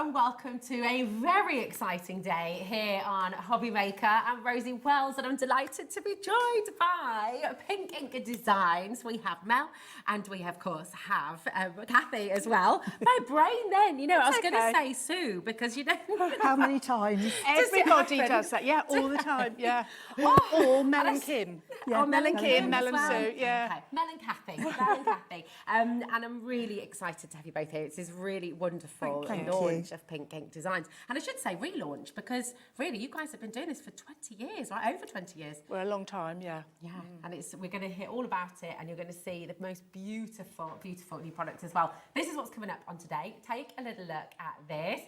and welcome to a very exciting day here on HobbyMaker. I'm Rosie Wells and I'm delighted to be joined by Pink Ink Designs. We have Mel and we of course have Cathie as well. My brain then, you know, I was going to say Sue because you know. How many times? Everybody does that, yeah, all the time, yeah. Or Mel and Kim. Yeah, Mel and Kim, Mel and well. Sue, yeah. Okay. Mel and Cathie. And I'm really excited to have you both here. It's this really wonderful Thank launch you. of Pink Ink Designs. And I should say relaunch because really you guys have been doing this for 20 years, right? Over 20 years. We're a long time, yeah. Yeah, and we're going to hear all about it and you're going to see the most beautiful, beautiful new products as well. This is what's coming up on today. Take a little look at this.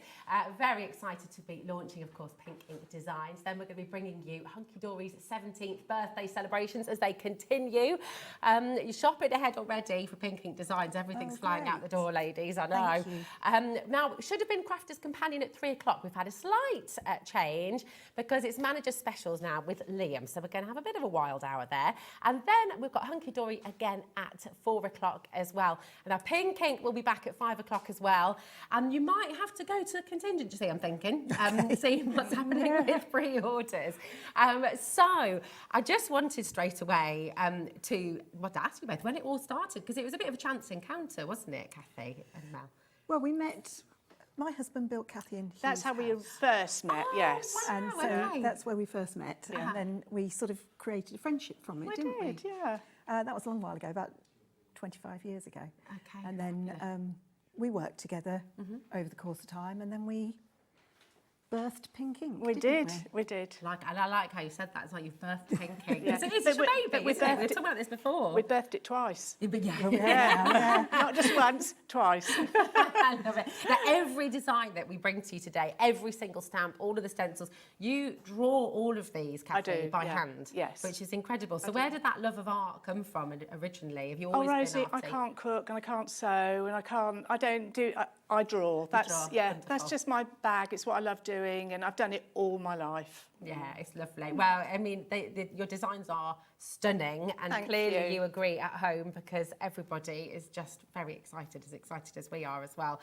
Very excited to be launching, of course, Pink Ink Designs. Then we're going to be bringing you Hunkydory's 17th birthday celebrations as they continue. You're shopping ahead already for Pink Ink Designs. Everything's flying out the door, ladies, I know. Thank you. Now, it should have been Crafter's Companion at 3 o'clock. We've had a slight change because it's Manager Specials now with Liam. So we're going to have a bit of a wild hour there. And then we've got Hunkydory again at 4 o'clock as well. And our Pink Ink will be back at 5 o'clock as well. And you might have to go to a contingency, I'm thinking, see what's happening with pre-orders. So I just wanted straight away to ask you both when it all started, because it was a bit of a chance encounter, wasn't it, Cathie and Mel? Well, we met, my husband built Cathie and Hugh's That's how we house. first met, yes. wow. And so okay. that's where we first met. And then we sort of created a friendship from it, didn't we? Yeah. That was a long while ago, about 25 years ago. Okay. And then we worked together over the course of time, and then we birthed Pink Ink. We didn't did, we did. And I like how you said that. It's like you've birthed Pink Ink. Yeah. It's But a we- baby, but we isn't it? birthed We've it- talked about this before. We birthed it twice. Yeah. Not just once, twice. I love it. Now, every design that we bring to you today, every single stamp, all of the stencils, you draw all of these, Cathie, do, by yeah. hand. Yes. Which is incredible. So where did that love of art come from originally? Have you always Rosie, been I arty? can't cook and I can't sew and I don't do, I draw. That's, draw, yeah, wonderful. that's just my bag. It's what I love doing and I've done it all my life. Yeah, it's lovely. Well, I mean, your designs are stunning, and Thank clearly you. you agree at home because everybody is just very excited as we are as well.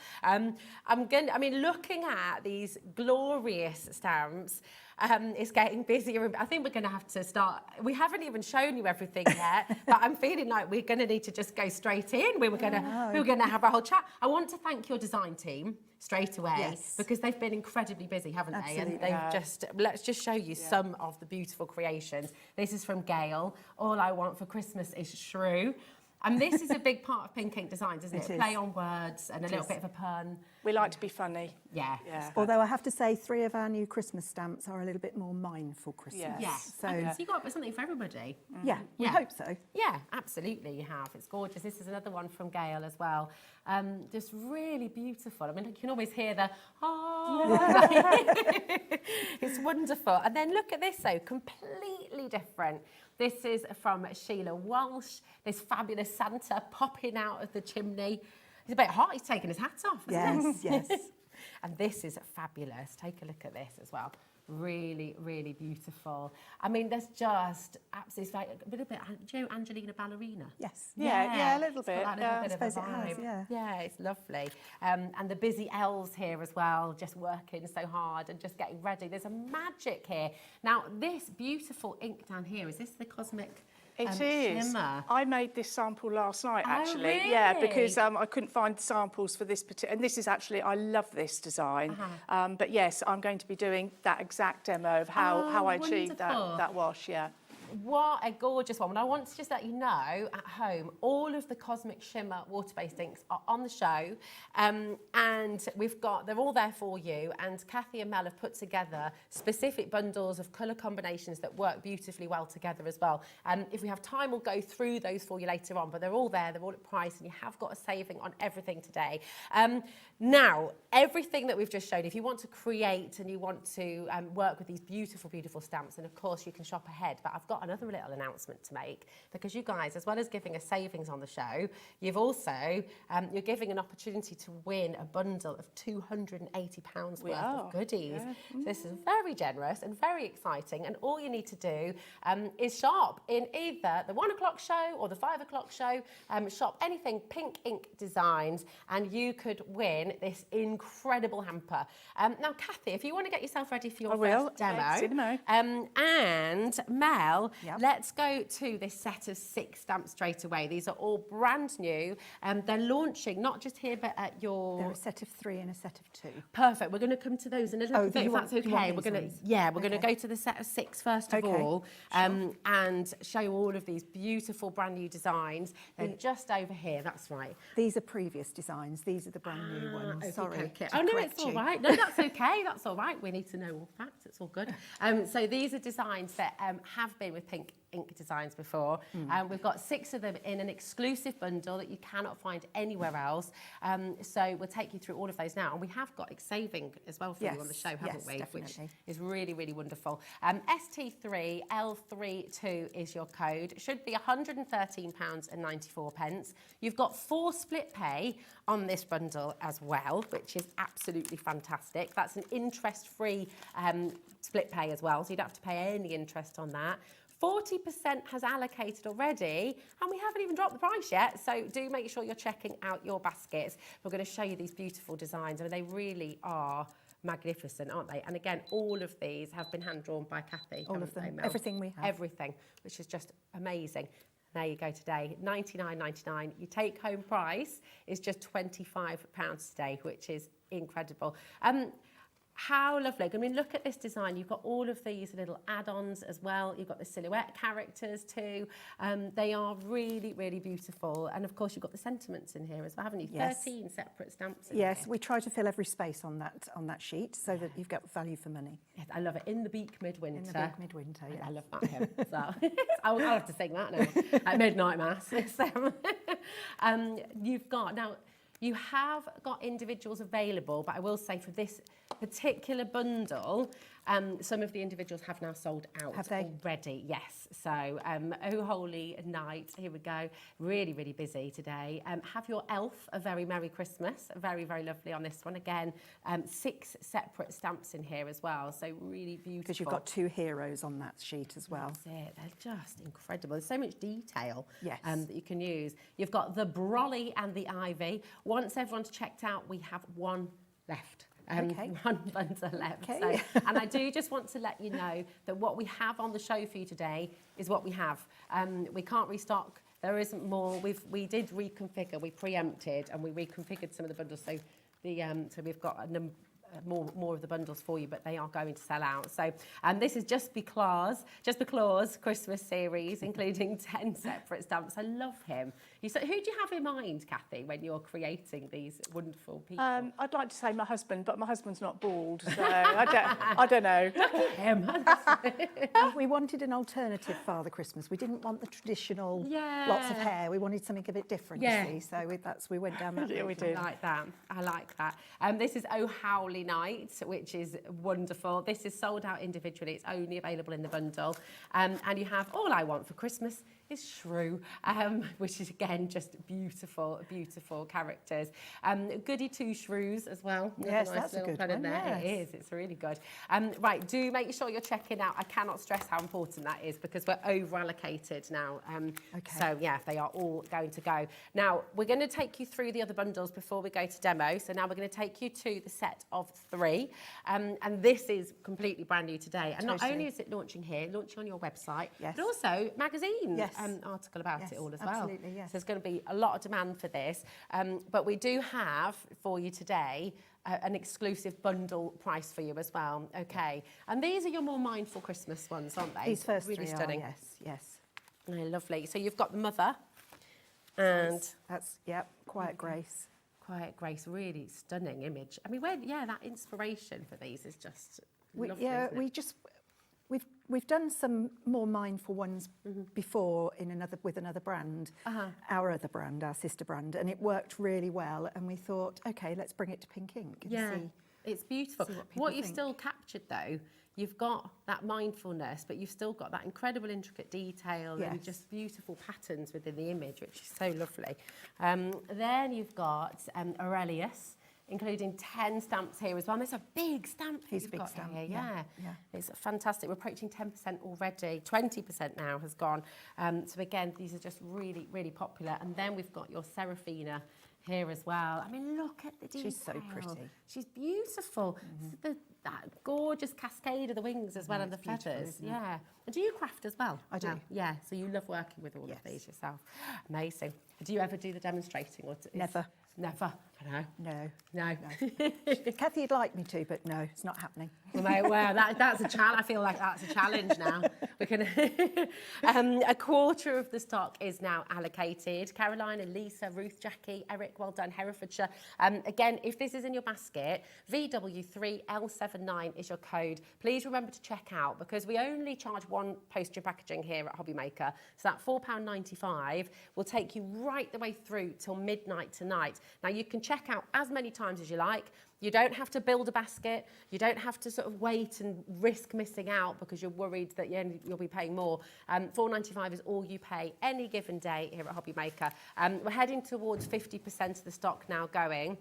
Looking at these glorious stamps, it's getting busier. I think we're going to have to start. We haven't even shown you everything yet, but I'm feeling like we're going to need to just go straight in. We were going to have a whole chat. I want to thank your design team straight away because they've been incredibly busy, haven't they? And they've let's just show you some of the beautiful creations. This is from Gail. All I Want for Christmas is Shrew. And this is a big part of Pink Ink Designs, isn't it? It is. Play on words and a little bit of a pun. We like to be funny. Yeah. Although I have to say 3 of our new Christmas stamps are a little bit more mindful Christmas. Yes. So, So you got something for everybody. yeah, we Yeah. hope so. Yeah, absolutely you have. It's gorgeous. This is another one from Gail as well. Just really beautiful. I mean, you can always hear the, it's wonderful. And then look at this though, completely different. This is from Sheila Walsh, this fabulous Santa popping out of the chimney. It's a bit hot, he's taking his hat off, isn't Yes, yes. And this is fabulous. Take a look at this as well. Really, really beautiful. I mean, there's just absolutely like a little bit, do you know Angelina Ballerina? Yes. Yeah, a little It's got bit. that little Yeah. bit I of a suppose it has, vibe. yeah. It's lovely. And the busy elves here as well, just working so hard and just getting ready. There's a magic here. Now, this beautiful ink down here, is this the Cosmic It is. Shimmer? I made this sample last night, Oh, actually. really? Yeah, because I couldn't find samples for this particular. And this is actually, I love this design. But yes, I'm going to be doing that exact demo of how I achieved wonderful. that wash. Yeah. What a gorgeous one. And I want to just let you know, at home, all of the Cosmic Shimmer water-based inks are on the show. And they're all there for you. And Cathie and Mel have put together specific bundles of colour combinations that work beautifully well together as well. If we have time, we'll go through those for you later on. But they're all there, they're all at price, and you have got a saving on everything today. Now, everything that we've just shown, if you want to create and you want to work with these beautiful, beautiful stamps, and of course you can shop ahead, but I've got got another little announcement to make, because you guys, as well as giving us savings on the show, you've also, you're giving an opportunity to win a bundle of £280 worth of goodies. Yeah. So this is very generous and very exciting, and all you need to do is shop in either the 1 o'clock show or the 5 o'clock show. Shop anything Pink Ink Designs, and you could win this incredible hamper. Now, Cathie, if you want to get yourself ready for your first demo, and Mel, let's go to this set of 6 stamps straight away. These are all brand new. They're launching not just here, but at your... They're a set of 3 and a set of 2. Perfect. We're going to come to those in a little bit, if that's okay. We're going to go to the set of 6 first of all, and show you all of these beautiful brand new designs. They're just over here. That's right. These are previous designs. These are the brand new ones. Okay, Sorry. okay. Oh no, it's all right. No, that's okay. That's all right. We need to know all facts. It's all good. So these are designs that have been with Pink Ink Designs before. We've got 6 of them in an exclusive bundle that you cannot find anywhere else. So we'll take you through all of those now. And we have got saving as well for you on the show, haven't we? Definitely. Which is really, really wonderful. ST3L32 is your code. Should be £113.94. You've got 4 split pay on this bundle as well, which is absolutely fantastic. That's an interest-free split pay as well, so you don't have to pay any interest on that. 40% has allocated already, and we haven't even dropped the price yet, so do make sure you're checking out your baskets. We're going to show you these beautiful designs. I mean, they really are magnificent, aren't they? And again, all of these have been hand-drawn by Cathie. All of them. Everything we have. Everything, which is just amazing. There you go today, $99.99. Your take-home price is just £25 today, which is incredible. How lovely. I mean, look at this design. You've got all of these little add-ons as well. You've got the silhouette characters too. They are really, really beautiful. And of course, you've got the sentiments in here as well, haven't you? Yes. 13 separate stamps in Yes, here. we try to fill every space on that sheet so that you've got value for money. Yes, I love it. In the Beak Midwinter. In the Beak Midwinter, yeah. I love that hymn. So I'll have to sing that now at midnight mass. You've got, now, you have got individuals available, but I will say for this particular bundle, some of the individuals have now sold out already. Yes. So, Oh Holy Night, here we go. Really, really busy today. Have your elf a very Merry Christmas. Very, very lovely on this one. Again, 6 separate stamps in here as well. So really beautiful. Because you've got 2 heroes on that sheet as well. That's it. They're just incredible. There's so much detail that you can use. You've got the Brolly and the Ivy. Once everyone's checked out, we have 1 left. One bundle left. Okay. So, and I do just want to let you know that what we have on the show for you today is what we have. We can't restock. There isn't more. We did reconfigure. We preempted and we reconfigured some of the bundles. So so we've got a more of the bundles for you, but they are going to sell out. So this is Just Because Christmas series, including 10 separate stamps. I love him. Who do you have in mind, Cathie, when you're creating these wonderful people? I'd like to say my husband, but my husband's not bald, so I don't know. Look at him. We wanted an alternative Father Christmas. We didn't want the traditional lots of hair. We wanted something a bit different, you see. So we went down that route. Yeah, we did. I like that. This is Oh Howly Night, which is wonderful. This is sold out individually. It's only available in the bundle. And you have All I Want for Christmas is Shrew, which is again just beautiful, beautiful characters. Goody Two Shrews as well. Yes, that's a good one. In there. Yes. It is. It's really good. Right, do make sure you're checking out. I cannot stress how important that is because we're over allocated now. So yeah, they are all going to go. Now we're going to take you through the other bundles before we go to demo. So now we're going to take you to the set of 3, and this is completely brand new today. And not only is it launching here, launching on your website, but also magazine. Article about it all as well. Absolutely, yes. So there's going to be a lot of demand for this. But we do have for you today an exclusive bundle price for you as well. Okay. And these are your more mindful Christmas ones, aren't they? These first really 3 stunning. are, yes. Oh, lovely. So you've got the Mother and that's Quiet Grace. Quiet Grace, really stunning image. I mean, that inspiration for these is just lovely, isn't it? We've done some more mindful ones before with another brand, our other brand, our sister brand, and it worked really well. And we thought, okay, let's bring it to Pink Ink and see. It's beautiful. See What you've think. still captured though, you've got that mindfulness, but you've still got that incredible intricate detail and Yes. just beautiful patterns within the image, which is so lovely. Then you've got Aurelius, including 10 stamps here as well. And there's a big stamp He's a you've big got stamp, here. yeah, yeah. It's fantastic. We're approaching 10% already. 20% now has gone. So again, these are just really, really popular. And then we've got your Serafina here as well. I mean, look at the detail. She's so pretty. She's beautiful. That gorgeous cascade of the wings as well, and the it's beautiful, feathers. isn't it? Yeah. And do you craft as well? I do. No. Yeah. So you love working with all Yes. of these yourself. Amazing. Do you ever do the demonstrating? Or Never. Never. I know. No. No. Kathy would like me to, but no, it's not happening. Well, that's a challenge. I feel like that's a challenge now. We can. A quarter of the stock is now allocated. Carolina, Lisa, Ruth, Jackie, Eric, well done, Herefordshire. Again, if this is in your basket, VW3L79 is your code. Please remember to check out, because we only charge one postage packaging here at HobbyMaker. So that £4.95 will take you right the way through till midnight tonight. Now you can check out as many times as you like. You don't have to build a basket. You don't have to sort of wait and risk missing out because you're worried that you'll be paying more. £4.95 is all you pay any given day here at HobbyMaker. We're heading towards 50% of the stock now going.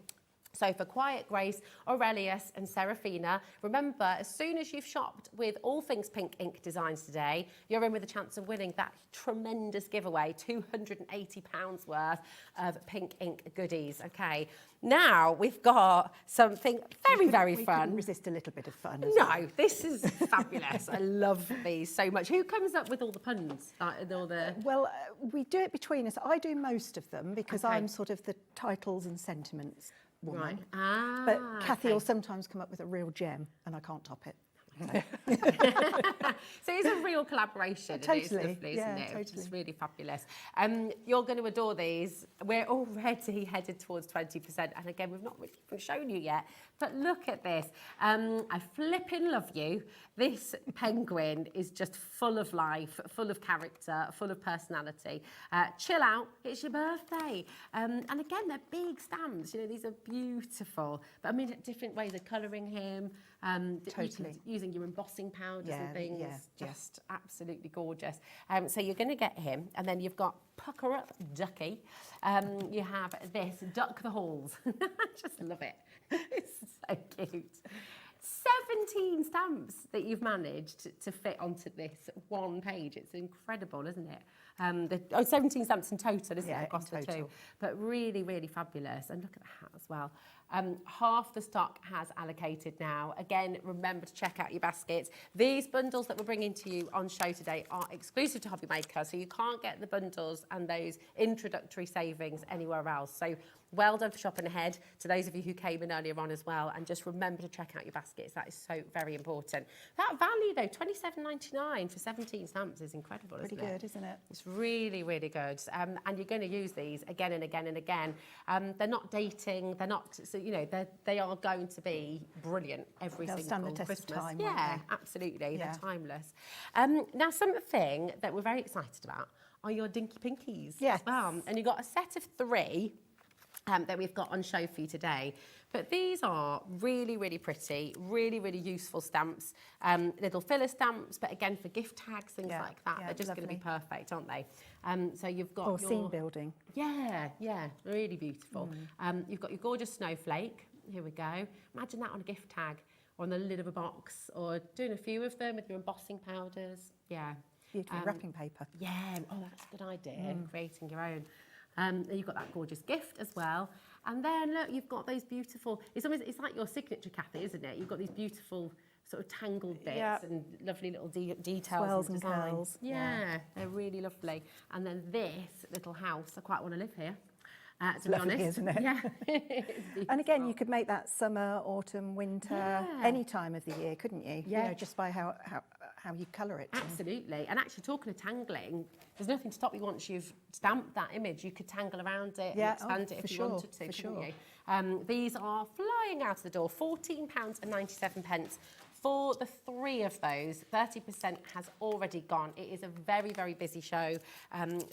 So for Quiet Grace, Aurelius and Serafina, remember, as soon as you've shopped with all things Pink Ink Designs today, you're in with a chance of winning that tremendous giveaway, £280 worth of Pink Ink goodies. Okay, now we've got something very, very We fun. couldn't resist a little bit of fun. as No, this is fabulous. I love these so much. Who comes up with all the puns? And all the... Well, we do it between us. I do most of them because Okay. I'm sort of the titles and sentiments woman. Right. Ah, But Kathy okay. will sometimes come up with a real gem and I can't top it. So it's a real collaboration. and Totally, It's lovely, yeah, isn't it? totally. It's really fabulous. You're going to adore these. We're already headed towards 20%. And again, we've not really shown you yet. But look at this. I flipping love you. This penguin is just full of life, full of character, full of personality. Chill out. It's your birthday. And again, they're big stamps. You know, these are beautiful. But I mean, different ways of colouring him. Totally. Using your embossing powders Yeah, and things. yeah. Just absolutely gorgeous. So you're going to get him, and then you've got Pucker Up Ducky. You have this Duck the Halls. I just love it. It's so cute. 17 stamps that you've managed to fit onto this one page. It's incredible, isn't it? 17 stamps in total, isn't Yeah, it, across in the two? total. But really, really fabulous. And look at the hat as well. Half the stock has allocated now. Again, remember to check out your baskets. These bundles that we're bringing to you on show today are exclusive to HobbyMaker, so you can't get the bundles and those introductory savings anywhere else. So well done for shopping ahead to those of you who came in earlier on as well. And just remember to check out your baskets. That is so very important. That value, though, £27.99 for 17 stamps is incredible, Pretty isn't it? good, isn't it? It's really, really good. And you're going to use these again and again and again. They're not dating. They're not, so, you know, they are going to be brilliant every They'll single stand the test of Christmas. time, won't Yeah, they? absolutely. Yeah. They're timeless. Now, something that we're very excited about are your Dinky Pinkies Yes. as well. And you've got a set of 3 that we've got on show for you today. But these are really, really pretty, really, really useful stamps. Little filler stamps, but again, for gift tags, things Yeah, like that. yeah, They're just going to be lovely. perfect, aren't they? So you've got Or your... scene building. Yeah, really beautiful. You've got your gorgeous snowflake. Here we go. Imagine that on a gift tag or on the lid of a box, or doing a few of them with your embossing powders. Yeah. Beautiful wrapping paper. Yeah, oh, that's a good idea, creating your own. Then you've got that gorgeous gift as well. And then, look, you've got those beautiful... It's like your signature, Cathie, isn't it? You've got these beautiful sort of tangled bits Yeah. and lovely little details Swells and and design. curls, Yeah, yeah. they're really lovely. And then this little house, I quite want to live here, to be lovely, honest. isn't it? Yeah. It's And again, beautiful. you could make that summer, autumn, winter, Yeah. any time of the year, couldn't you? Yeah. You know, just by how you colour it. Absolutely. And actually, talking of tangling, there's nothing to stop you once you've stamped that image. You could tangle around it Yeah, and expand oh, it if for you sure, wanted to, for couldn't sure. you? These are flying out of the door, £14.97. For the 3 of those, 30% has already gone. It is a very, very busy show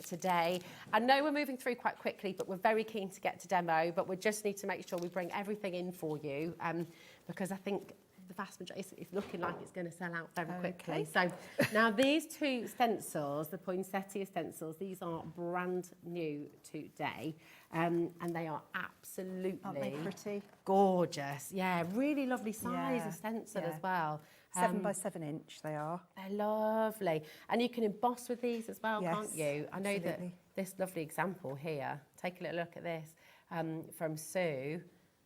today. I know we're moving through quite quickly, but we're very keen to get to demo, but we just need to make sure we bring everything in for you because I think the vast majority, it's looking like it's going to sell out very quickly. So now these two stencils, the poinsettia stencils, these are brand new today, and they are absolutely Aren't they pretty? Gorgeous. Yeah, really lovely size of stencil as well. 7 by 7 inch they are. They're lovely. And you can emboss with these as well, can't you? I know absolutely. that this lovely example here, take a little look at this, from Sue.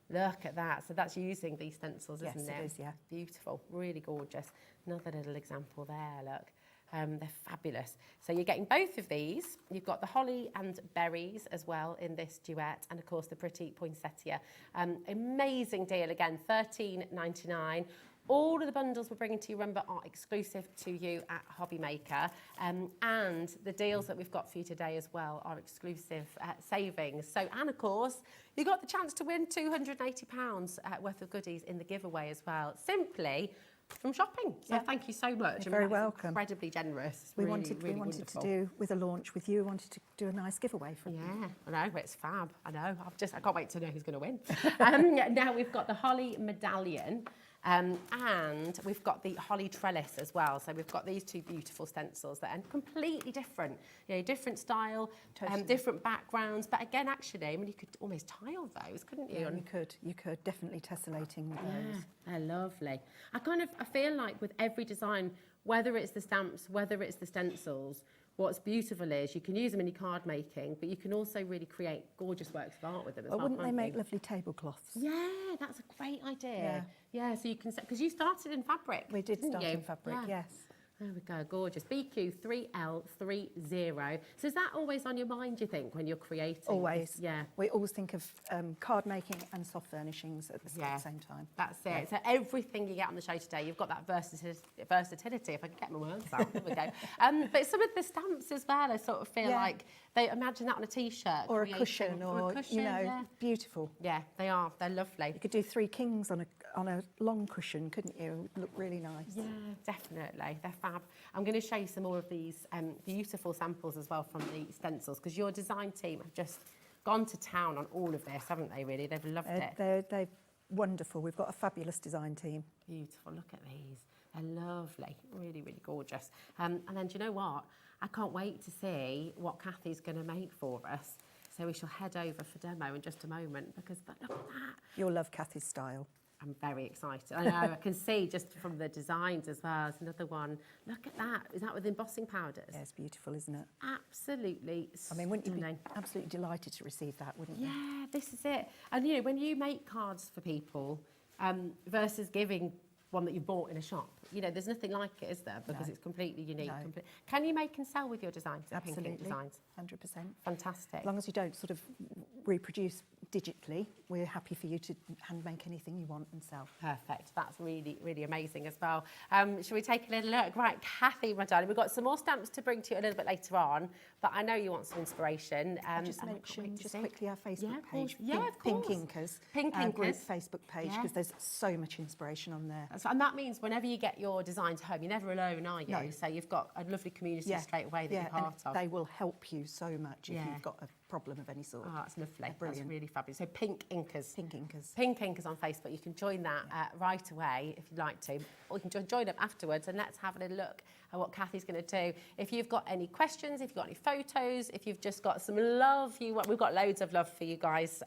Look at that. So that's using these stencils, isn't it? Yes, it is, yeah. Beautiful, really gorgeous. Another little example there, look. They're fabulous. So you're getting both of these. You've got the holly and berries as well in this duet, and of course the pretty poinsettia. Amazing deal again, $13.99. All of the bundles we're bringing to you, remember, are exclusive to you at HobbyMaker. And the deals that we've got for you today as well are exclusive savings. So, and of course, you got the chance to win £280 worth of goodies in the giveaway as well, simply from shopping. So thank you so much. You're very welcome. Incredibly generous. We really, wanted really to wonderful. do, with a launch with you, we wanted to do a nice giveaway for Yeah, I know, it's fab. I know. I can't wait to know who's going to win. Now we've got the holly medallion. And we've got the holly trellis as well. So we've got these two beautiful stencils that are completely different. You know, different style, different backgrounds. But again, actually, I mean, you could almost tile those, couldn't you? Yeah, you could definitely tessellating with those. They're lovely. I feel like with every design, whether it's the stamps, whether it's the stencils, what's beautiful is you can use them in your card making, but you can also really create gorgeous works of art with them as well. Wouldn't they can't make you? lovely tablecloths? Yeah, that's a great idea. Yeah, so you can, because you started in fabric. We did didn't start you? in fabric, yes. There we go, gorgeous. BQ3L30. So is that always on your mind, do you think, when you're creating? Always. Yeah. We always think of card making and soft furnishings at the same time. That's it. Yeah. So everything you get on the show today, you've got that versatility, if I can get my words out. There we go. But some of the stamps as well, I sort of feel like they imagine that on a T-shirt. Or a cushion, or you know, beautiful. Yeah, they are. They're lovely. You could do 3 kings on a long cushion, couldn't you? It would look really nice. Yeah, definitely. They're fab. I'm going to show you some more of these beautiful samples as well from the stencils, because your design team have just gone to town on all of this, haven't they, really? They've loved it. They're wonderful. We've got a fabulous design team. Beautiful. Look at these. They're lovely. Really, really gorgeous. And then, do you know what? I can't wait to see what Cathie's going to make for us. So we shall head over for demo in just a moment, because look at that. You'll love Cathie's style. I'm very excited. I know, I can see just from the designs as well. There's another one. Look at that. Is that with embossing powders? Yeah, it's beautiful, isn't it? Absolutely I mean, wouldn't you be stunning. absolutely delighted to receive that, wouldn't you? Yeah, this is it. And, you know, when you make cards for people versus giving one that you bought in a shop, you know, there's nothing like it, is there? Because it's completely unique. No. Can you make and sell with your designs? Absolutely. Pink ink designs? 100%. Fantastic. As long as you don't sort of reproduce digitally, we're happy for you to hand make anything you want and sell. Perfect. That's really, really amazing as well. Shall we take a little look? Right, Cathie, my darling, we've got some more stamps to bring to you a little bit later on, but I know you want some inspiration. I'll just mention just quickly our Facebook page, of course. Pink Inkers, Pink our group Inkers. Facebook page, because there's so much inspiration on there. And that means whenever you get your designs home, you're never alone, are you? No. So you've got a lovely community straight away that you're and part of. they will help you so much if you've got a problem of any sort. Oh, that's lovely. Brilliant. That's really fabulous. So Pink Inkers. Pink Inkers. Pink Inkers on Facebook. You can join that right away if you'd like to. Or you can join up afterwards, and let's have a little look at what Cathie's going to do. If you've got any questions, if you've got any photos, if you've just got some love, we've got loads of love for you guys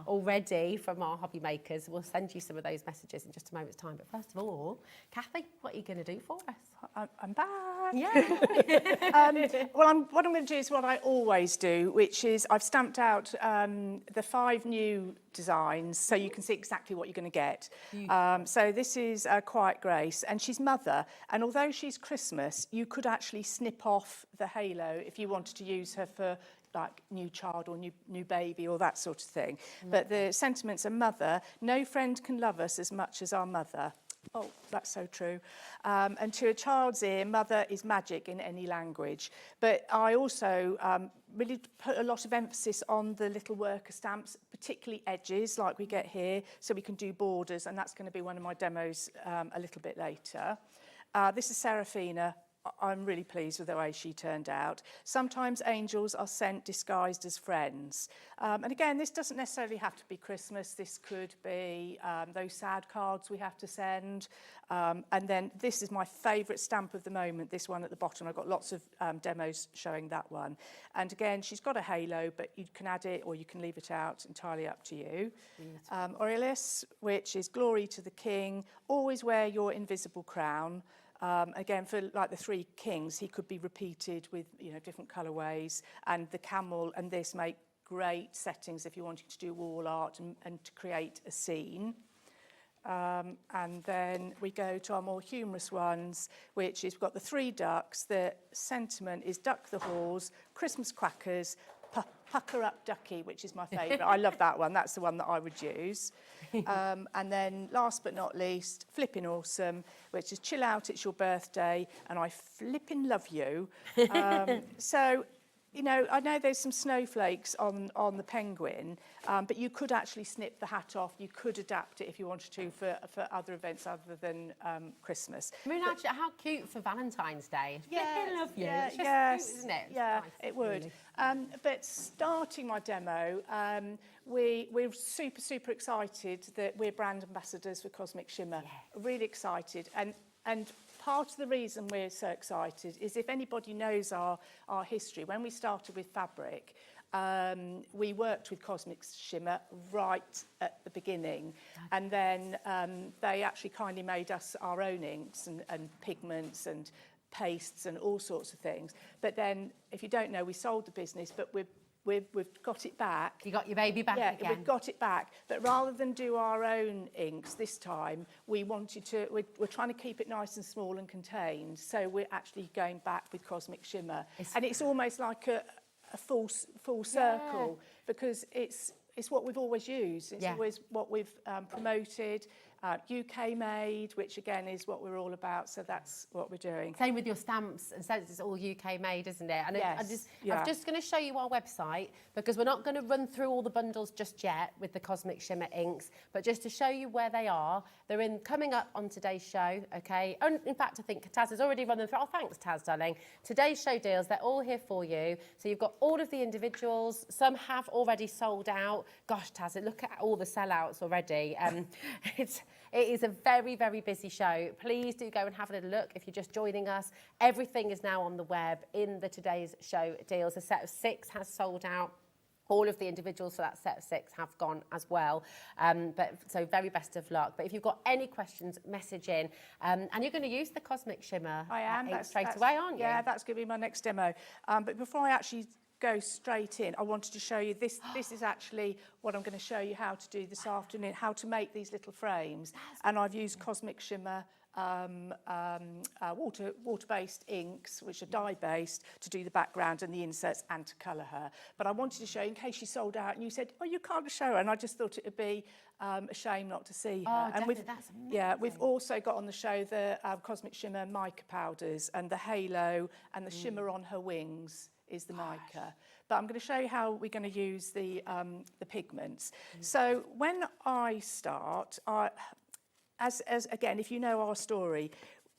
already from our hobby makers. We'll send you some of those messages in just a moment's time. But first of all, Cathie, what are you going to do for us? I'm back. Yeah. What I'm going to do is what I always do, which is I've stamped out the 5 new designs so you can see exactly what you're going to get. So this is Quiet Grace, and she's mother, and although she's Christmas, you could actually snip off the halo if you wanted to use her for like new child or new baby or that sort of thing. But the sentiments are mother. No friend can love us as much as our mother. Oh, that's so true. And to a child's ear, mother is magic in any language. But I also really put a lot of emphasis on the little worker stamps, particularly edges like we get here, so we can do borders, and that's going to be one of my demos a little bit later. This is Serafina I'm really pleased with the way she turned out. Sometimes angels are sent disguised as friends. And again, this doesn't necessarily have to be Christmas. This could be those sad cards we have to send. And then this is my favourite stamp of the moment, this one at the bottom. I've got lots of demos showing that one. And again, she's got a halo, but you can add it or you can leave it out, entirely up to you. Aurelius, which is glory to the king, always wear your invisible crown. Again, for like the three kings, he could be repeated with, you know, different colourways. And the camel and this make great settings if you're wanting to do wall art and to create a scene. And then we go to our more humorous ones, which is we've got the three ducks. The sentiment is duck the halls, Christmas crackers, pucker up ducky, which is my favourite. I love that one. That's the one that I would use. And then last but not least, flipping awesome, which is chill out, it's your birthday, and I flipping love you. So, you know, I know there's some snowflakes on the penguin, but you could actually snip the hat off. You could adapt it if you wanted to for other events other than Christmas. I mean, actually, how cute for Valentine's Day. Yeah, I love you. yeah, It's just yes, cute, isn't it? It's yeah, nice, it would. really. But starting my demo, we're super excited that we're brand ambassadors for Cosmic Shimmer. Yeah. Really excited. And part of the reason we're so excited is if anybody knows our history, when we started with fabric, we worked with Cosmic Shimmer right at the beginning. And then they actually kindly made us our own inks and pigments and pastes and all sorts of things. But then, if you don't know, we sold the business, but we've got it back. You got your baby back again. Yeah, we've got it back. But rather than do our own inks this time, we're trying to keep it nice and small and contained. So we're actually going back with Cosmic Shimmer. And it's almost like a full circle, because it's what we've always used. It's always what we've promoted. UK made, which again is what we're all about, so that's what we're doing. Same with your stamps and stencils, it's all UK made, isn't it? And Yes, I'm just going to show you our website, because we're not going to run through all the bundles just yet with the Cosmic Shimmer inks, but just to show you where they are. They're coming up on today's show, okay? And in fact, I think Taz has already run them through. Oh, thanks, Taz, darling. Today's show deals, they're all here for you. So you've got all of the individuals. Some have already sold out. Gosh, Taz, look at all the sellouts already. It is a very, very busy show. Please do go and have a little look if you're just joining us. Everything is now on the web in the today's show deals. A set of 6 has sold out. All of the individuals for that set of 6 have gone as well. So very best of luck. But if you've got any questions, message in. And you're going to use the Cosmic Shimmer I am. ink straight away, aren't you? Yeah, that's going to be my next demo. But before I actually go straight in, I wanted to show you this. This is actually what I'm going to show you how to do this afternoon, how to make these little frames. And I've used Cosmic Shimmer water-based inks, which are dye-based, to do the background and the inserts and to colour her. But I wanted to show you in case she sold out and you said, oh, you can't show her. And I just thought it would be a shame not to see her. Oh, and definitely, that's amazing. yeah, we've also got on the show the Cosmic Shimmer mica powders and the halo and the shimmer on her wings is the mica. But I'm going to show you how we're going to use the pigments. So when I start, as again, if you know our story,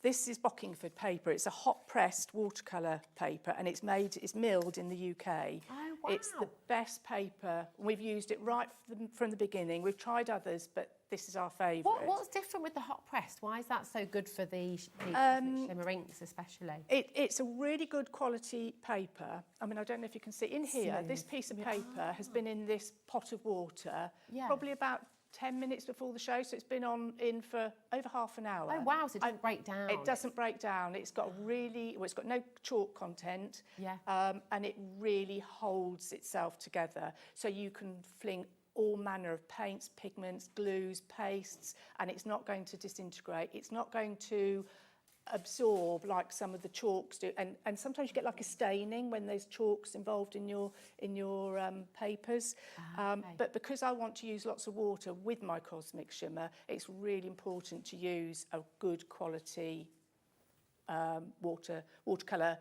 this is Bockingford paper. It's a hot-pressed watercolour paper, and it's milled in the UK. Oh, wow. It's the best paper. We've used it right from the beginning. We've tried others, but this is our favourite. What's different with the hot pressed? Why is that so good for the Cosmic Shimmer inks especially? It's a really good quality paper. I mean, I don't know if you can see in here, this piece of paper has been in this pot of water probably about 10 minutes before the show, so it's been in for over half an hour. Oh wow, so it doesn't break down. It doesn't break down. It's got it's got no chalk content, and it really holds itself together. So you can fling all manner of paints, pigments, glues, pastes, and it's not going to disintegrate. It's not going to absorb like some of the chalks do, and sometimes you get like a staining when there's chalks involved in your papers. But because I want to use lots of water with my Cosmic Shimmer, it's really important to use a good quality watercolour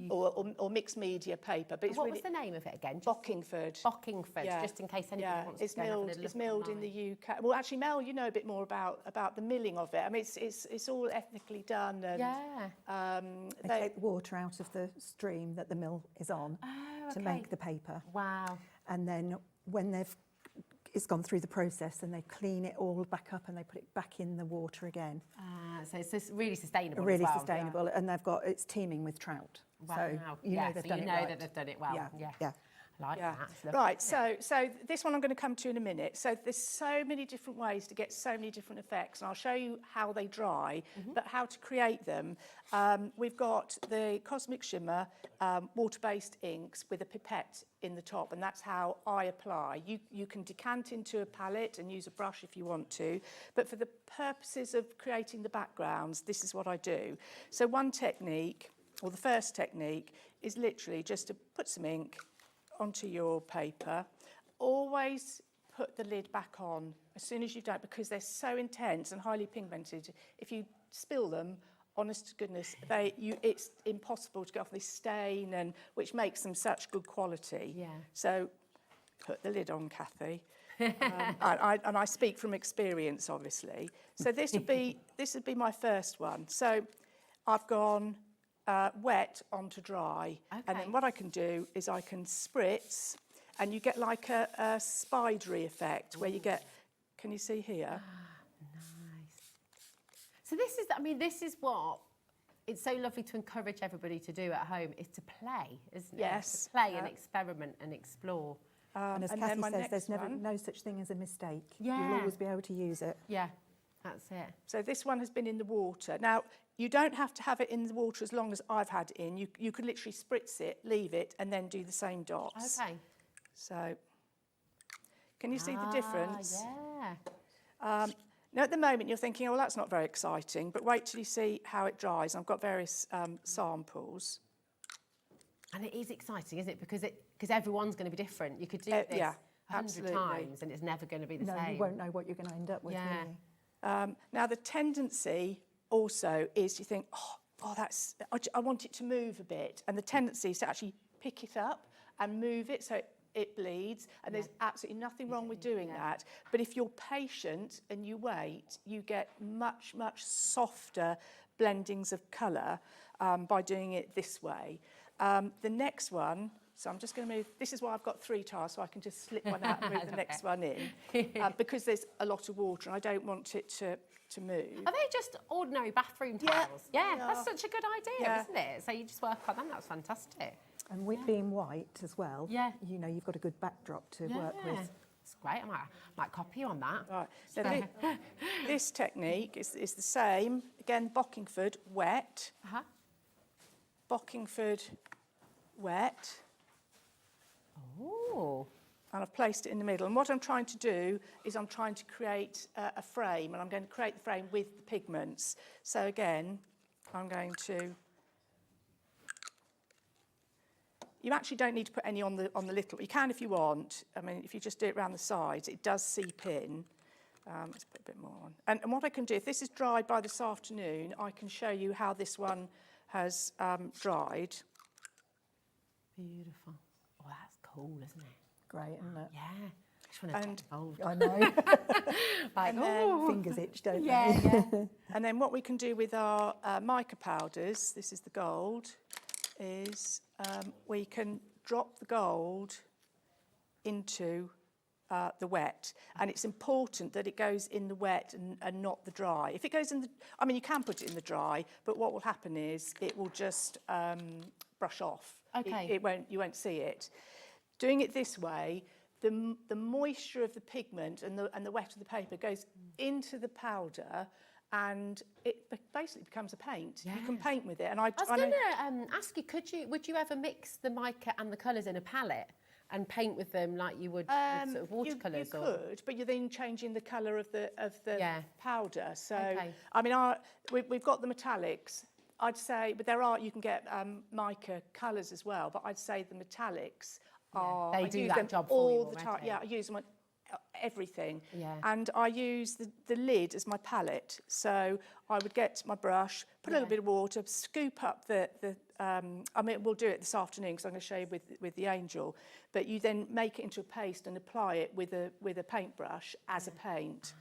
or mixed media paper. But it's What really was the name of it again? Bockingford. Bockingford, Yeah. just in case anybody Yeah, wants it's to go and have a milled. little It's look milled in online. the UK. Well, actually, Mel, you know a bit more about the milling of it. I mean, it's all ethnically done. And, Yeah. They take the water out of the stream that the mill is on to make the paper. Wow. And then when it's gone through the process, and they clean it all back up and they put it back in the water again. So it's just really sustainable as Really well. sustainable, and it's teeming with trout. Wow. So you know they've done it right. that they've done it well. Yeah. I like that. It's lovely. Right, so this one I'm going to come to in a minute. So there's so many different ways to get so many different effects, and I'll show you how they dry, but how to create them. We've got the Cosmic Shimmer water-based inks with a pipette in the top, and that's how I apply. You can decant into a palette and use a brush if you want to, but for the purposes of creating the backgrounds, this is what I do. So one technique, or the first technique, is literally just to put some ink onto your paper. Always put the lid back on as soon as you've done it, because they're so intense and highly pigmented. If you spill them, honest to goodness, it's impossible to get off. They stain, and which makes them such good quality. Yeah. So put the lid on, Cathie. And I speak from experience, obviously. So this would be my first one. So I've gone wet onto dry, and then what I can do is I can spritz, and you get like a spidery effect where you get. Can you see here? Nice. So this is what it's so lovely to encourage everybody to do at home, is to play, isn't it? Yes. To play and experiment and explore. And as Cathie says, there's no such thing as a mistake. Yeah. You'll always be able to use it. Yeah, that's it. So this one has been in the water. Now, you don't have to have it in the water as long as I've had it in. You could literally spritz it, leave it, and then do the same dots. Okay. So, can you see the difference? Yeah. Now, at the moment, you're thinking, oh, that's not very exciting, but wait till you see how it dries. I've got various samples. And it is exciting, isn't it? Because everyone's going to be different. You could do this 100 absolutely. times and it's never going to be the same. No, you won't know what you're going to end up with, Yeah. really. Now, the tendency also is you think, I want it to move a bit. And the tendency is to actually pick it up and move it so it bleeds. And there's absolutely nothing wrong with doing that. But if you're patient and you wait, you get much, much softer blendings of colour by doing it this way. The next one, so I'm just going to move, this is why I've got 3 tiles, so I can just slip one out and move the next one in, because there's a lot of water and I don't want it to move. Are they just ordinary bathroom tiles? Yeah, that's such a good idea, isn't it? So you just work on them, that's fantastic. And with being white as well, you know, you've got a good backdrop to work with. It's great, I might copy you on that. Right, so this technique is the same. Again, Bockingford, wet. Bockingford, wet. Oh. And I've placed it in the middle. And what I'm trying to do is I'm trying to create a frame, and I'm going to create the frame with the pigments. So again, I'm going to... You actually don't need to put any on the little. You can if you want. I mean, if you just do it around the sides, it does seep in. Let's put a bit more on. And what I can do, if this is dried by this afternoon, I can show you how this one has dried. Beautiful. Oh, that's cool, isn't it? Great, isn't it? Yeah. I just want to get involved. I know. Like, Fingers itch, don't they? Yeah. And then what we can do with our mica powders, this is the gold, is we can drop the gold into the wet. And it's important that it goes in the wet and not the dry. If it goes in the, I mean, you can put it in the dry, but what will happen is it will just brush off. Okay. You won't see it. Doing it this way, the moisture of the pigment and the wet of the paper goes into the powder, and it basically becomes a paint. Yeah. You can paint with it. And I was going to ask you, would you ever mix the mica and the colours in a palette and paint with them like you would with sort of watercolours? You could, but you're then changing the colour of the powder. So, Okay. I mean, we've got the metallics. I'd say, but you can get mica colours as well, but I'd say the metallics are... They I do use that them job for all you the time. already. Yeah, I use them everything. Yeah. And I use the lid as my palette. So I would get my brush, put a little bit of water, scoop up I mean, we'll do it this afternoon because I'm going to show you with the angel. But you then make it into a paste and apply it with a paintbrush as a paint.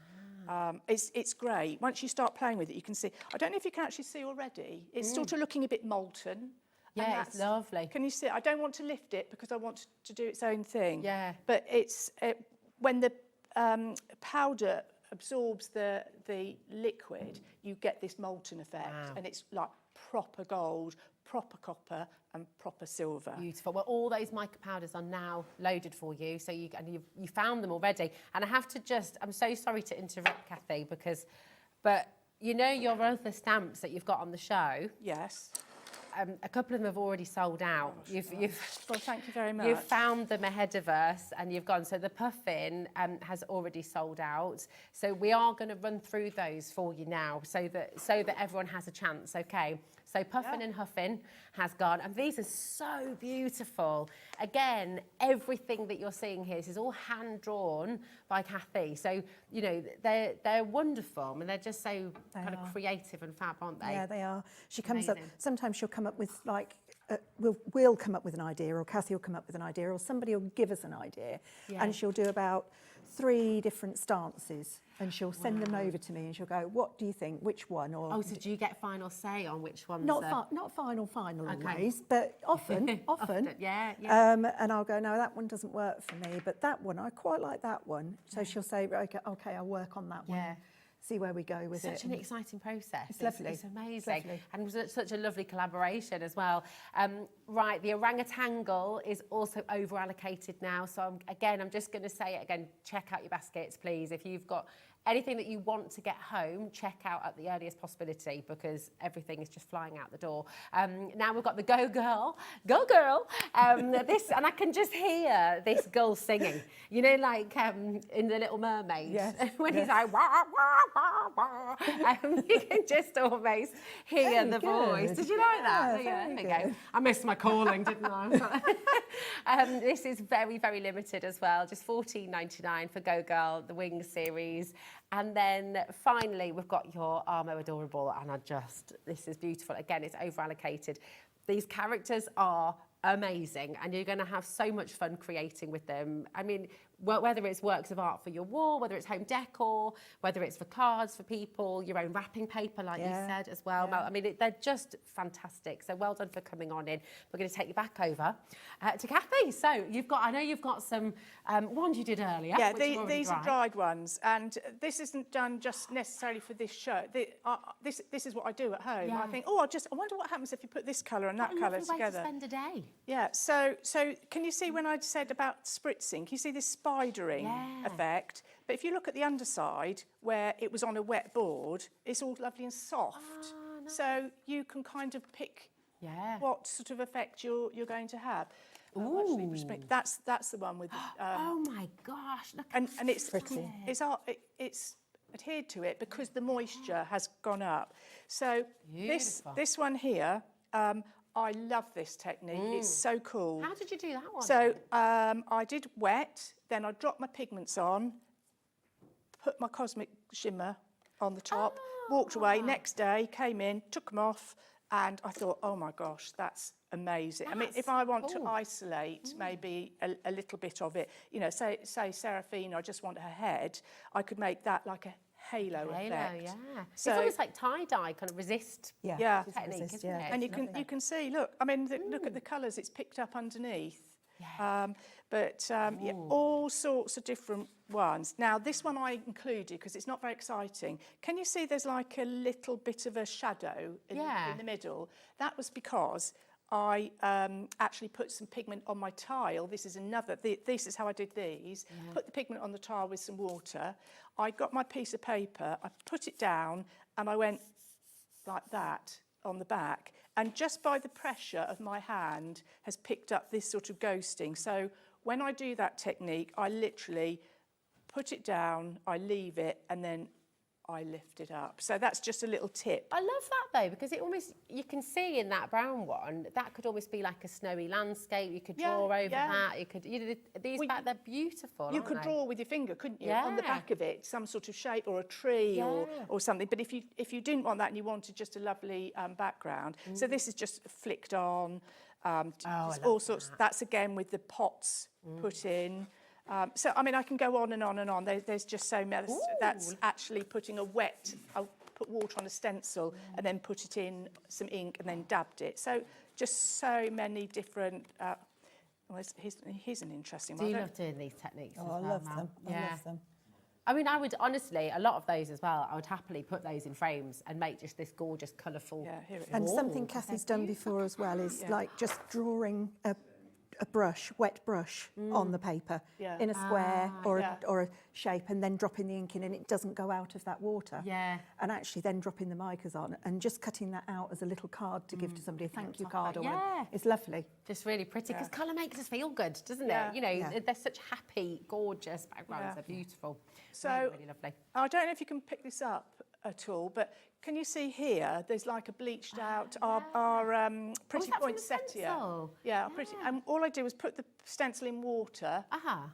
It's great. Once you start playing with it, you can see. I don't know if you can actually see already. It's sort of looking a bit molten. Yeah, it's lovely. Can you see it? I don't want to lift it because I want to do its own thing. Yeah. But when the powder absorbs the liquid, you get this molten effect, and it's like proper gold, proper copper, and proper silver. Beautiful. Well, all those mica powders are now loaded for you, so you found them already. And I have to I'm so sorry to interrupt, Cathie, but you know your other stamps that you've got on the show. Yes. A couple of them have already sold out. Well, thank you very much. You've found them ahead of us and you've gone. So the puffin has already sold out. So we are going to run through those for you now so that everyone has a chance, okay? So Puffin and Huffin has gone. And these are so beautiful. Again, everything that you're seeing here, this is all hand-drawn by Cathie. So, you know, they're wonderful. I mean, they're just so kind of creative and fab, aren't they? Yeah, they are. She comes Amazing. up, sometimes she'll come up with like, we'll come up with an idea, or Cathie will come up with an idea, or somebody will give us an idea. Yeah. And she'll do about 3 different stances, and she'll send them over to me, and she'll go, what do you think, which one? Or Oh, so do you get final say on which ones? not final Okay. always, but often. Yeah. And I'll go, no, that one doesn't work for me, but that one, I quite like that one. So she'll say, okay, I'll work on that one. Yeah. See where we go with it. Such an exciting process. It's lovely. It's amazing. It's lovely. And it was such a lovely collaboration as well. Right, the orangutangle is also over allocated now. So I'm just going to say it again, check out your baskets, please. If you've got anything that you want to get home, check out at the earliest possibility because everything is just flying out the door. Now we've got the Go Girl. And I can just hear this girl singing. You know, like in The Little Mermaid, Yes, when yes. he's like, wah, wah, wah, wah. You can just almost hear Very the good. voice. Did you like that? Yeah, There very you go. good. I missed my calling, didn't I? This is very, very limited as well. Just $14.99 for Go Girl, the Wings series. And then finally, we've got your Armo Adorable. And this is beautiful. Again, it's over allocated. These characters are amazing and you're going to have so much fun creating with them. I mean, whether it's works of art for your wall, whether it's home decor, whether it's for cards for people, your own wrapping paper, like you said as well, Mel. I mean, they're just fantastic. So well done for coming on in. We're going to take you back over to Cathie. So I know you've got some ones you did earlier. Yeah, which are these dried. are dried ones, and this isn't done just necessarily for this show. This is what I do at home. Yeah. I think, I wonder what happens if you put this colour and that What a colour lovely way together. to spend a day. Yeah, so can you see when I said about spritzing? Can you see this spidering effect? But if you look at the underside, where it was on a wet board, it's all lovely and soft. Ah, nice. So you can kind of pick what sort of effect you're going to have. Actually, that's the one with. Oh my gosh! Look And it's pretty. It's adhered to it because the moisture has gone up. So Beautiful. this one here. I love this technique. It's so cool. How did you do that one? So I did wet, then I dropped my pigments on, put my cosmic shimmer on the top, walked away. Next day, came in, took them off, and I thought, oh my gosh, that's amazing. I mean, if I want to isolate maybe a little bit of it, you know, say Serafina, I just want her head, I could make that like a halo effect. Yeah. So- it's almost like tie-dye, kind of resist Yeah. technique, Resist, isn't yeah. it? And you can see, look, I mean, look at the colours it's picked up underneath. Yeah. All sorts of different ones. Now, this one I included because it's not very exciting. Can you see there's like a little bit of a shadow in the middle? That was because I actually put some pigment on my tile. This is this is how I did these. Put the pigment on the tile with some water. I got my piece of paper, I put it down, and I went like that on the back. And just by the pressure of my hand has picked up this sort of ghosting. So when I do that technique, I literally put it down, I leave it, and then I lift it up. So that's just a little tip. I love that though, because it almost, you can see in that brown one, that could almost be like a snowy landscape. You could draw over that. You could, these back, they're beautiful, You could draw with your finger, couldn't you? On the back of it, some sort of shape or a tree or something. But if you didn't want that and you wanted just a lovely background, so this is just flicked on. All sorts. That's again with the pots put in. So, I mean, I can go on and on and on. There's just so many. That's actually putting I'll put water on a stencil and then put it in some ink and then dabbed it. So, just so many different. Here's an interesting one. Do you love doing these techniques? Oh, I love them. I love them. I mean, I would honestly, a lot of those as well, I would happily put those in frames and make just this gorgeous, colourful. Yeah, here it is. And something Cathie's done before as well is like just drawing a brush, wet brush on the paper in a square or a shape, and then dropping the ink in, and it doesn't go out of that water. Yeah. And actually then dropping the micas on and just cutting that out as a little card to give to somebody, a thank you card or whatever. It's lovely. Just really pretty, because colour makes us feel good, doesn't it? You know, they're such happy, gorgeous backgrounds. They're beautiful. So, really lovely. I don't know if you can pick this up at all, but can you see here, there's like a bleached out, our pretty poinsettia. Yeah, pretty. And all I did was put the stencil in water.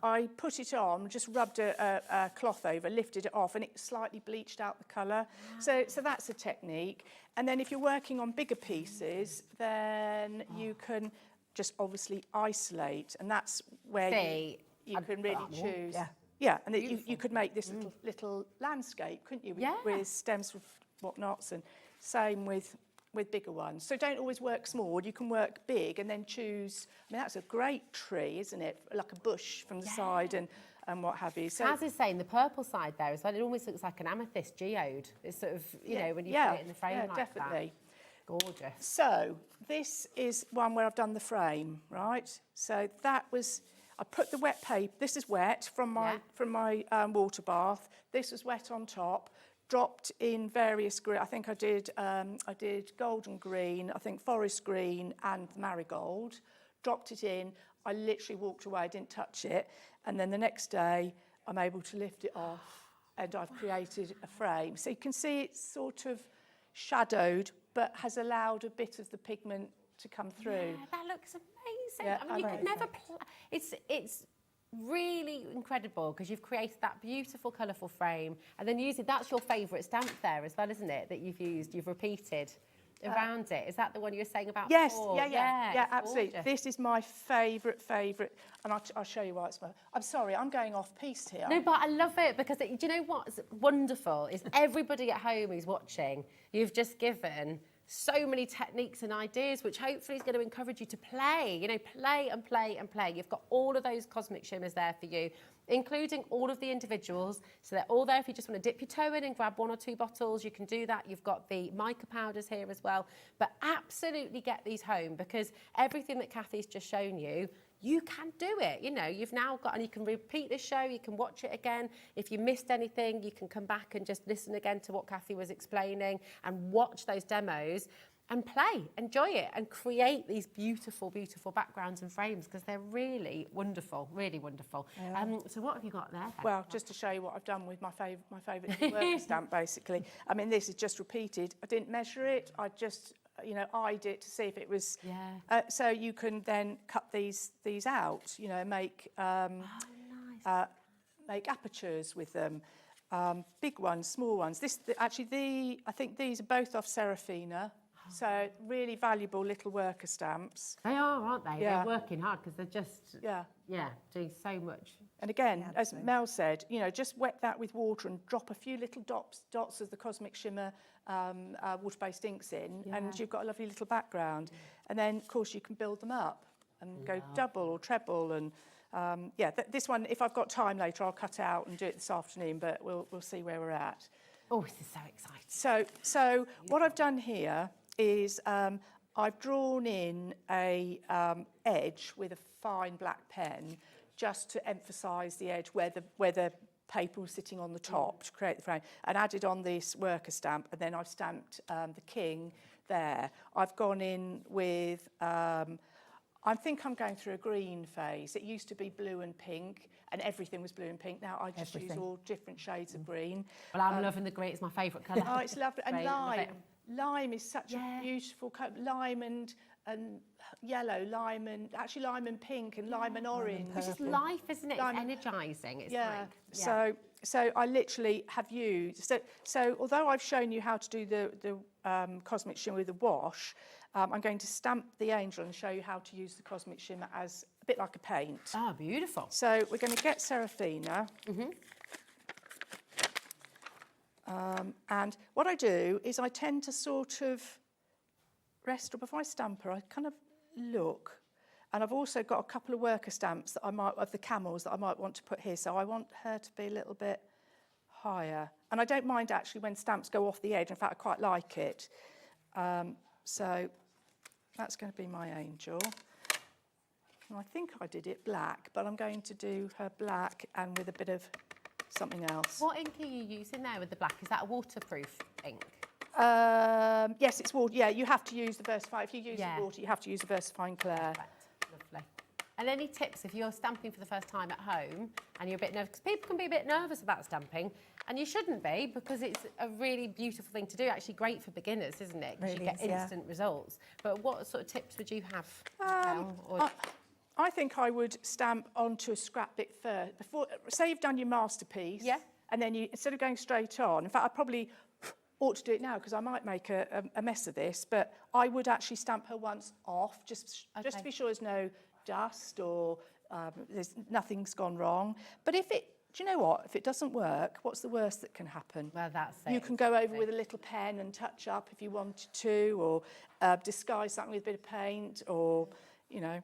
I put it on, just rubbed a cloth over, lifted it off, and it slightly bleached out the colour. So that's a technique. And then if you're working on bigger pieces, then you can just obviously isolate, and that's where you can really choose. Yeah, and you could make this little landscape, couldn't you, with stems with whatnots, and same with bigger ones. So don't always work small, you can work big and then choose. I mean, that's a great tree, isn't it? Like a bush from the side and what have you. So, as is saying, the purple side there as well, it almost looks like an amethyst geode. It's sort of, you know, when you put it in the frame like definitely. That. Gorgeous. So this is one where I've done the frame, right? So that was, I put the wet paper, this is wet from my water bath. This was wet on top, dropped in various green. I think I did golden green, I think forest green and marigold. Dropped it in. I literally walked away, didn't touch it. And then the next day, I'm able to lift it off and I've created a frame. So you can see it's sort of shadowed, but has allowed a bit of the pigment to come through. Yeah, that looks amazing. Yeah, I mean, you could never. It's really incredible because you've created that beautiful, colourful frame, and then using that's your favourite stamp there as well, isn't it? That you've used, you've repeated around it. Is that the one you were saying about? Yes, before? yeah, absolutely. Gorgeous. This is my favourite, and I'll show you why it's my. I'm sorry, I'm going off piste here. No, but I love it because do you know what's wonderful is everybody at home who's watching, you've just given so many techniques and ideas, which hopefully is going to encourage you to play, you know, play and play and play. You've got all of those cosmic shimmers there for you, including all of the individuals. So they're all there if you just want to dip your toe in and grab 1 or 2 bottles, you can do that. You've got the mica powders here as well. But absolutely get these home because everything that Cathie's just shown you, you can do it. You know, you've now got, and you can repeat this show, you can watch it again. If you missed anything, you can come back and just listen again to what Cathie was explaining and watch those demos and play, enjoy it, and create these beautiful, beautiful backgrounds and frames because they're really wonderful, really wonderful. Yeah. So what have you got there? Well, just to show you what I've done with my favourite worker stamp, basically. I mean, this is just repeated. I didn't measure it. I just, you know, eyed it to see if it was. Yeah. So you can then cut these out. You know, make make apertures with them. Big ones, small ones. I think these are both off Serafina. So really valuable little worker stamps. They are, aren't they? Yeah. They're working hard because they're just doing so much. And again, as Mel said, you know, just wet that with water and drop a few little dots of the Cosmic Shimmer water-based inks in, and you've got a lovely little background. And then, of course, you can build them up and go double or treble. And this one, if I've got time later, I'll cut out and do it this afternoon. But we'll see where we're at. Oh, this is so exciting. So what I've done here is I've drawn in a edge with a fine black pen just to emphasise the edge where the paper was sitting on the top to create the frame, and added on this worker stamp, and then I've stamped the king there. I've gone in with I think I'm going through a green phase. It used to be blue and pink, and everything was blue and pink. Now I just use all different shades of green. Well, I'm loving the green. It's my favourite colour. Oh, it's lovely. And Great, love it. lime is such a beautiful colour. Lime and yellow, lime and pink and lime and orange. It's just life, isn't it? It's energising. It's like, So I literally have used. So although I've shown you how to do the cosmic shimmer with the wash, I'm going to stamp the angel and show you how to use the cosmic shimmer as a bit like a paint. Oh, beautiful. So we're going to get Seraphina. And what I do is I tend to sort of rest, or before I stamp her, I kind of look. And I've also got a couple of worker stamps that I might, of the camels, that I might want to put here. So I want her to be a little bit higher. And I don't mind actually when stamps go off the edge. In fact, I quite like it. So that's going to be my angel. And I think I did it black, but I'm going to do her black and with a bit of something else. What ink are you using there with the black? Is that a waterproof ink? Yes, it's water. Yeah, you have to use the VersaFine. If you use the water, you have to use the VersaFine Clair. Perfect. Lovely. And any tips if you're stamping for the first time at home and you're a bit nervous? Because people can be a bit nervous about stamping, and you shouldn't be, because it's a really beautiful thing to do. Actually, great for beginners, isn't it? Because Really you get is, instant results. But what sort of tips would you have? Mel, or I think I would stamp onto a scrap bit first. Before, say you've done your masterpiece, and then you, instead of going straight on, in fact, I probably ought to do it now because I might make a mess of this, but I would actually stamp her once off, just to be sure there's no dust or nothing's gone wrong. But if it, do you know what? If it doesn't work, what's the worst that can happen? Well, that's it. You can go over with a little pen and touch up if you wanted to, or disguise something with a bit of paint, or, you know.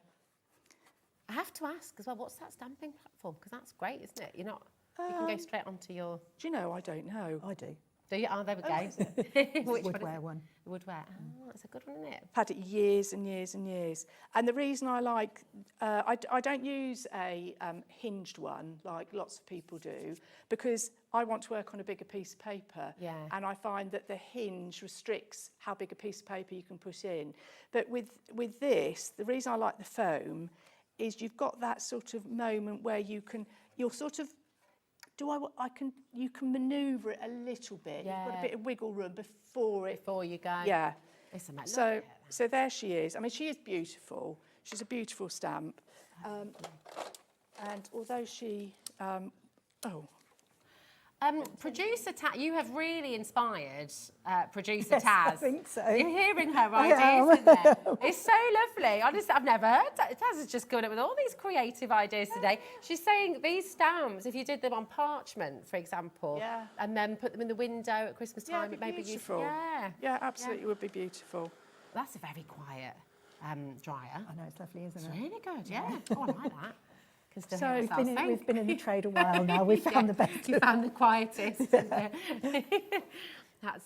I have to ask as well, what's that stamping platform? Because that's great, isn't it? You're not, you can go straight onto your... Do you know, I don't know. I do. Do you? Oh, there we go. Which Woodware one. The woodware. Oh, that's a good one, isn't it? I've had it years and years and years. And the reason I like, I don't use a hinged one like lots of people do, because I want to work on a bigger piece of paper. Yeah. And I find that the hinge restricts how big a piece of paper you can put in. But with this, the reason I like the foam is you've got that sort of moment where you're sort of, you can manoeuvre it a little bit. Yeah. You've got a bit of wiggle room before you go. Yeah. Listen, mate, So there she is. I mean, she is beautiful. She's a beautiful stamp. And although she, producer Taz, you have really inspired producer Taz. I think so. You're hearing her ideas in there. It's so lovely. Honestly, I've never heard that. Taz has just come up with all these creative ideas today. She's saying these stamps, if you did them on parchment, for example, and then put them in the window at Christmas time, it may be beautiful. useful. Yeah, absolutely would be beautiful. That's a very quiet dryer. I know, it's lovely, isn't It's it? really good, yeah. Oh, I like that. So We've been in the trade a while now. We've found the best. You found the quietest. That's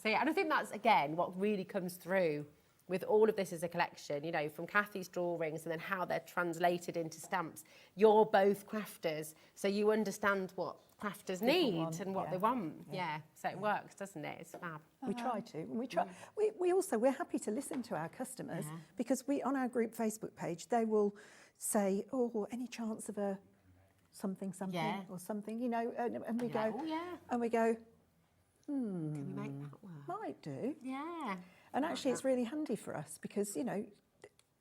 it. And I think that's, again, what really comes through with all of this as a collection, you know, from Cathie's drawings and then how they're translated into stamps. You're both crafters, so you understand what crafters need and what they want. Yeah, so it works, doesn't it? It's fab. We try to, and we try. We're happy to listen to our customers because on our group Facebook page, they will say, "Oh, any chance of a something or something," you know, and we go, and we go, Can we make that work? might do. Yeah. And actually, it's really handy for us because, you know,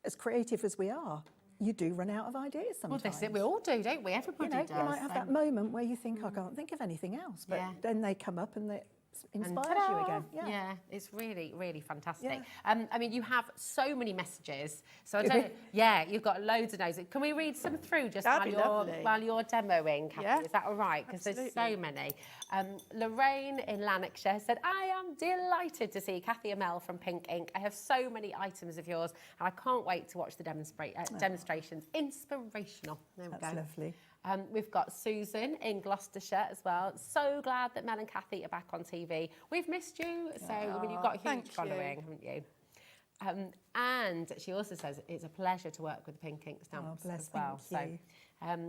as creative as we are, you do run out of ideas sometimes. Well, this it. We all do, don't we? Everybody does. You might have that moment where you think, I can't think of anything else, but then they come up and they inspires you again. Yeah, it's really, really fantastic. I mean, you have so many messages. So I don't. Yeah, you've got loads of those. Can we read some through just while you're demoing, Cathie? Yeah, is that all right? Because there's so many. Lorraine in Lanarkshire said, "I am delighted to see Cathie and Mel from Pink Ink. I have so many items of yours, and I can't wait to watch the demonstrations. Inspirational." There we go. That's lovely. We've got Susan in Gloucestershire as well. So glad that Mel and Cathie are back on TV. We've missed you. So I mean, you've got a huge following, haven't you? And she also says it's a pleasure to work with Pink Ink stamps as well. Thank you.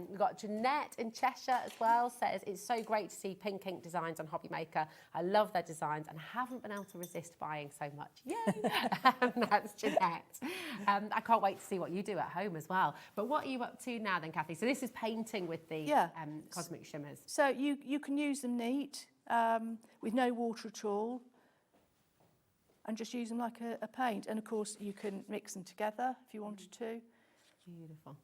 We've got Jeanette in Cheshire as well, says, it's so great to see pink ink designs on HobbyMaker. I love their designs and haven't been able to resist buying so much. Yay! That's Jeanette. I can't wait to see what you do at home as well. But what are you up to now then, Cathie? So this is painting with the cosmic shimmers. So you can use them neat, with no water at all, and just use them like a paint. And of course you can mix them together if you wanted to. Beautiful.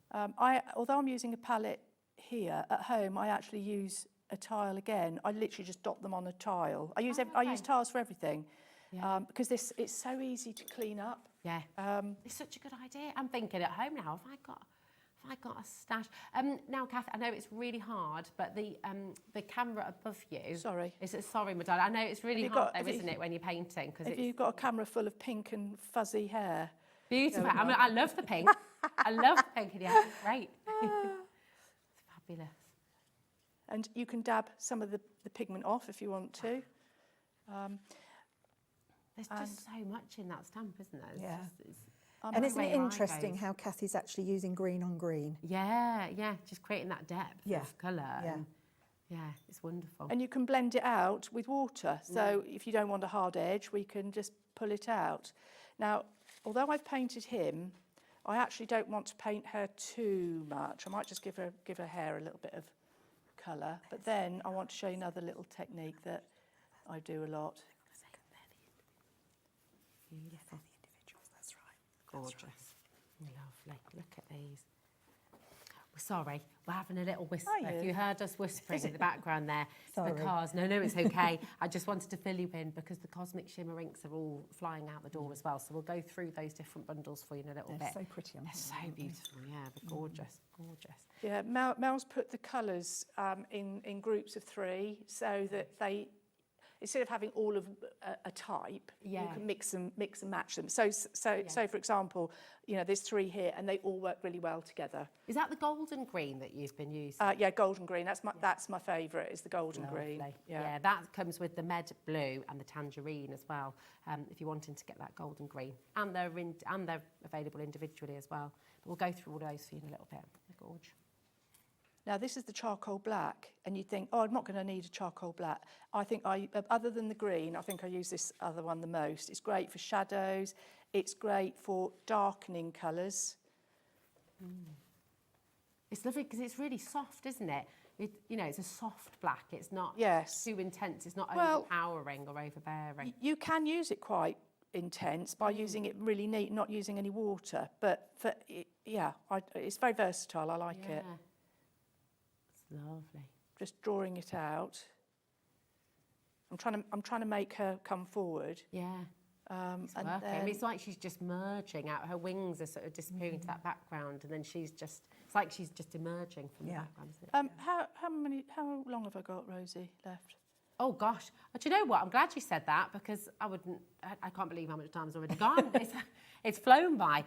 Although I'm using a palette here, at home I actually use a tile again. I literally just dot them on a tile. I use tiles for everything, because it's so easy to clean up. Yeah, it's such a good idea. I'm thinking at home now, have I got a stash? Now, Cath, I know it's really hard, but the camera above you. Sorry. Sorry, my darling. I know it's really hard, though, isn't it, when you're painting? If you've got a camera full of pink and fuzzy hair. Beautiful. I mean, I love the pink. I love the pink in your hair. It's great. It's fabulous. And you can dab some of the pigment off if you want to. There's just so much in that stamp, isn't there? Yeah. It's And isn't it interesting how Cathie's actually using green on green? Yeah, just creating that depth of colour. Yeah. Yeah, it's wonderful. And you can blend it out with water. So if you don't want a hard edge, we can just pull it out. Now, although I've painted him, I actually don't want to paint her too much. I might just give her hair a little bit of colour. But then I want to show you another little technique that I do a lot. Beautiful. That's right. Gorgeous. Lovely. Look at these. Sorry, we're having a little whisper. If you heard us whispering in the background there, it's because, no, it's okay. I just wanted to fill you in because the Cosmic Shimmer inks are all flying out the door as well. So we'll go through those different bundles for you in a little bit. They're so pretty. They're so beautiful, they're gorgeous, gorgeous. Yeah, Mel's put the colours in groups of 3 so that they, instead of having all of a type, you can mix and match them. So for example, there's 3 here and they all work really well together. Is that the golden green that you've been using? Yeah, golden green. That's my favourite. Is the golden green. Yeah, that comes with the med blue and the tangerine as well. If you're wanting to get that golden green, and they're available individually as well. But we'll go through all those for you in a little bit. They're gorgeous. Now, this is the charcoal black, and you think, oh, I'm not going to need a charcoal black. I think other than the green, I think I use this other one the most. It's great for shadows. It's great for darkening colours. It's lovely because it's really soft, isn't it? It's a soft black. It's not too intense. It's not overpowering or overbearing. You can use it quite intense by using it really neat, not using any water. But it's very versatile. I like it. Lovely. Just drawing it out. I'm trying to make her come forward. Yeah. It's working. It's like she's just merging out. Her wings are sort of disappearing to that background, and then it's like she's just emerging from the background. Isn't it? How long have I got, Rosie, left? Oh gosh. But you know what? I'm glad you said that because I can't believe how much time's already gone. It's flown by.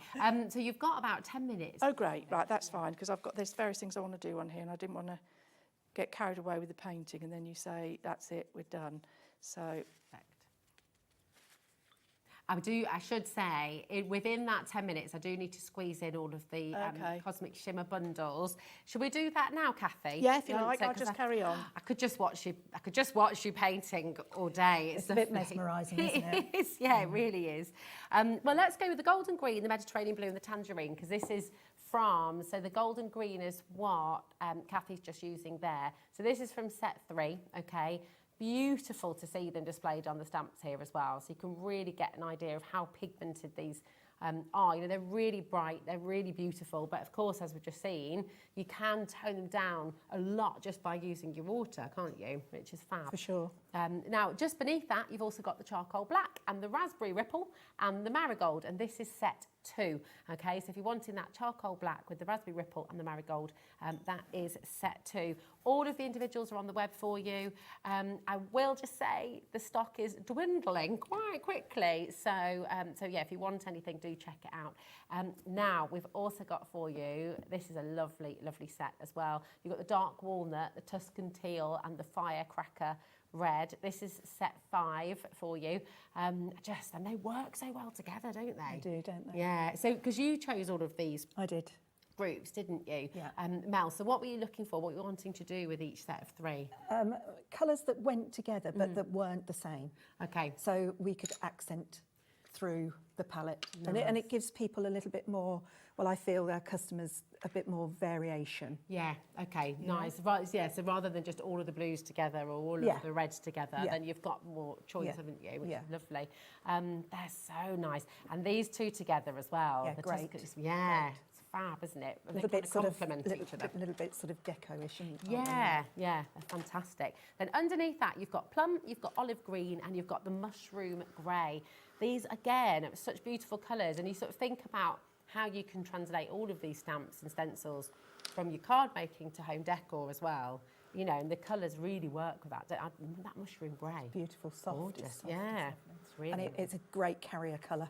So you've got about 10 minutes. Oh, great. Right, that's fine, because there's various things I want to do on here, and I didn't want to get carried away with the painting, and then you say, that's it, we're done. So. Perfect. I should say, within that 10 minutes, I do need to squeeze in all of the Cosmic Shimmer bundles. Should we do that now, Cathie? Yeah, if you like, I'll just carry on. I could just watch you painting all day. It's a bit mesmerising, isn't it? It is, yeah, it really is. Well, let's go with the golden green, the Mediterranean blue and the tangerine, because this is so the golden green is what Cathie's just using there. So this is from set 3, okay? Beautiful to see them displayed on the stamps here as well. So you can really get an idea of how pigmented these are. They're really bright, they're really beautiful. But of course, as we've just seen, you can tone them down a lot just by using your water, can't you? Which is fab. For sure. Now, just beneath that, you've also got the charcoal black and the raspberry ripple and the marigold. And this is set 2, okay? So if you're wanting that charcoal black with the raspberry ripple and the marigold, that is set 2. All of the individuals are on the web for you. I will just say the stock is dwindling quite quickly. So yeah, if you want anything, do check it out. Now, we've also got for you, this is a lovely, lovely set as well. You've got the dark walnut, the Tuscan teal and the firecracker red. This is set 5 for you. And they work so well together, don't they? They do, don't they? Yeah. So, because you chose all of these. I did. groups, didn't you? Yeah. Mel, so what were you looking for? What were you wanting to do with each set of 3? Colours that went together but that weren't the same. Okay. So we could accent through the palette. And it gives people a little bit more, well, I feel our customers a bit more variation. Yeah, okay, nice. Right, yeah, so rather than just all of the blues together or all of the reds together, then you've got more choice, haven't you? Which is lovely. They're so nice. And these 2 together as well. Yeah, the great. Tuscans, yeah, it's fab, isn't it? A little bit sort of, each other. little bit sort of deco-ish. Yeah, yeah, they're fantastic. Then underneath that, you've got plum, you've got olive green, and you've got the mushroom grey. These, again, are such beautiful colours, and you sort of think about how you can translate all of these stamps and stencils from your card making to home decor as well. You know, and the colours really work with that. That mushroom grey. Beautiful, soft. Gorgeous, It's soft, yeah. it's It's really and it's a great carrier colour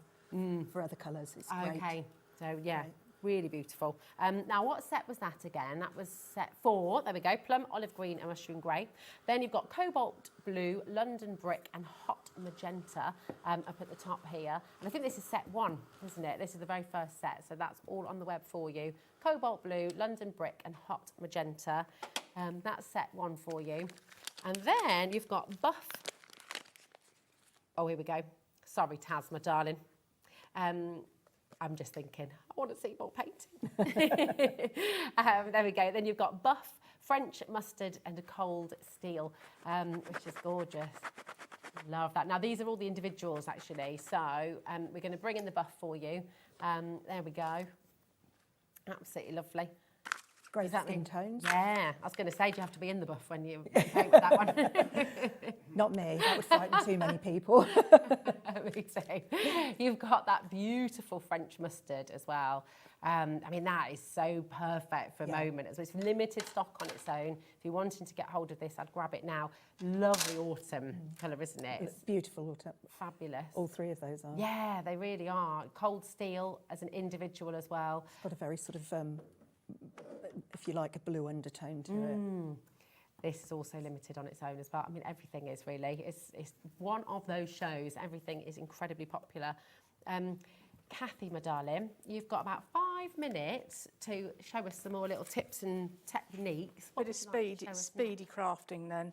for other colours. It's great. Okay, so yeah, Great. really beautiful. Now, what set was that again? That was set 4. There we go, plum, olive green and mushroom grey. Then you've got cobalt blue, London brick and hot magenta up at the top here. And I think this is set 1, isn't it? This is the very first set, so that's all on the web for you. Cobalt blue, London brick and hot magenta. That's set 1 for you. And then you've got buff. Oh, here we go. Sorry, Taz, my darling. I'm just thinking, I want to see more painting. There we go. Then you've got buff, French mustard and a cold steel, which is gorgeous. Love that. Now, these are all the individuals, actually. So we're going to bring in the buff for you. There we go. Absolutely lovely. Great skin tones. Yeah. I was going to say, do you have to be in the buff when you paint with that one? Not me. That would frighten too many people. Me too. You've got that beautiful French mustard as well. I mean, that is so perfect for a moment. So it's limited stock on its own. If you're wanting to get hold of this, I'd grab it now. Lovely autumn colour, isn't it? It's beautiful autumn. Fabulous. All 3 of those are. Yeah, they really are. Cold steel as an individual as well. It's got a very sort of, if you like, a blue undertone to it. This is also limited on its own as well. I mean, everything is really. It's one of those shows. Everything is incredibly popular. Cathie, my darling, you've got about 5 minutes to show us some more little tips and techniques. Bit of speedy crafting then.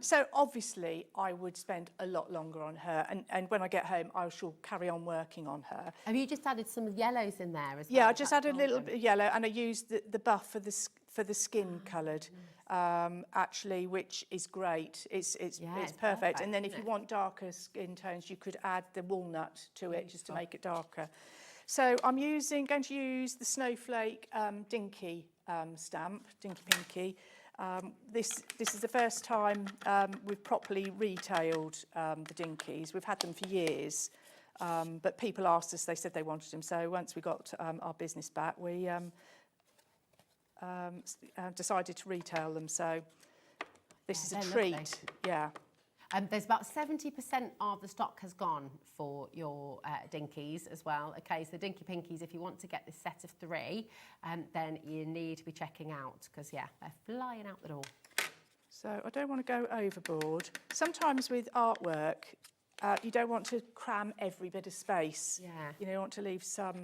So obviously I would spend a lot longer on her, and when I get home I shall carry on working on her. Have you just added some yellows in there as well? Yeah, I just added a little bit of yellow, and I used the buff for the skin coloured, actually, which is great. It's perfect. And then if you want darker skin tones, you could add the walnut to it just to make it darker. So I'm going to use the Snowflake Dinky stamp, Dinky Pinky. This is the first time we've properly retailed the Dinkies. We've had them for years, but people asked us, they said they wanted them. So once we got our business back, we decided to retail them. So this is a treat. Lovely. Yeah. There's about 70% of the stock has gone for your Dinkies as well. Okay, so the Dinky Pinkies, if you want to get this set of 3, then you need to be checking out, because, yeah, they're flying out the door. So I don't want to go overboard. Sometimes with artwork, you don't want to cram every bit of space. Yeah. You know, you want to leave some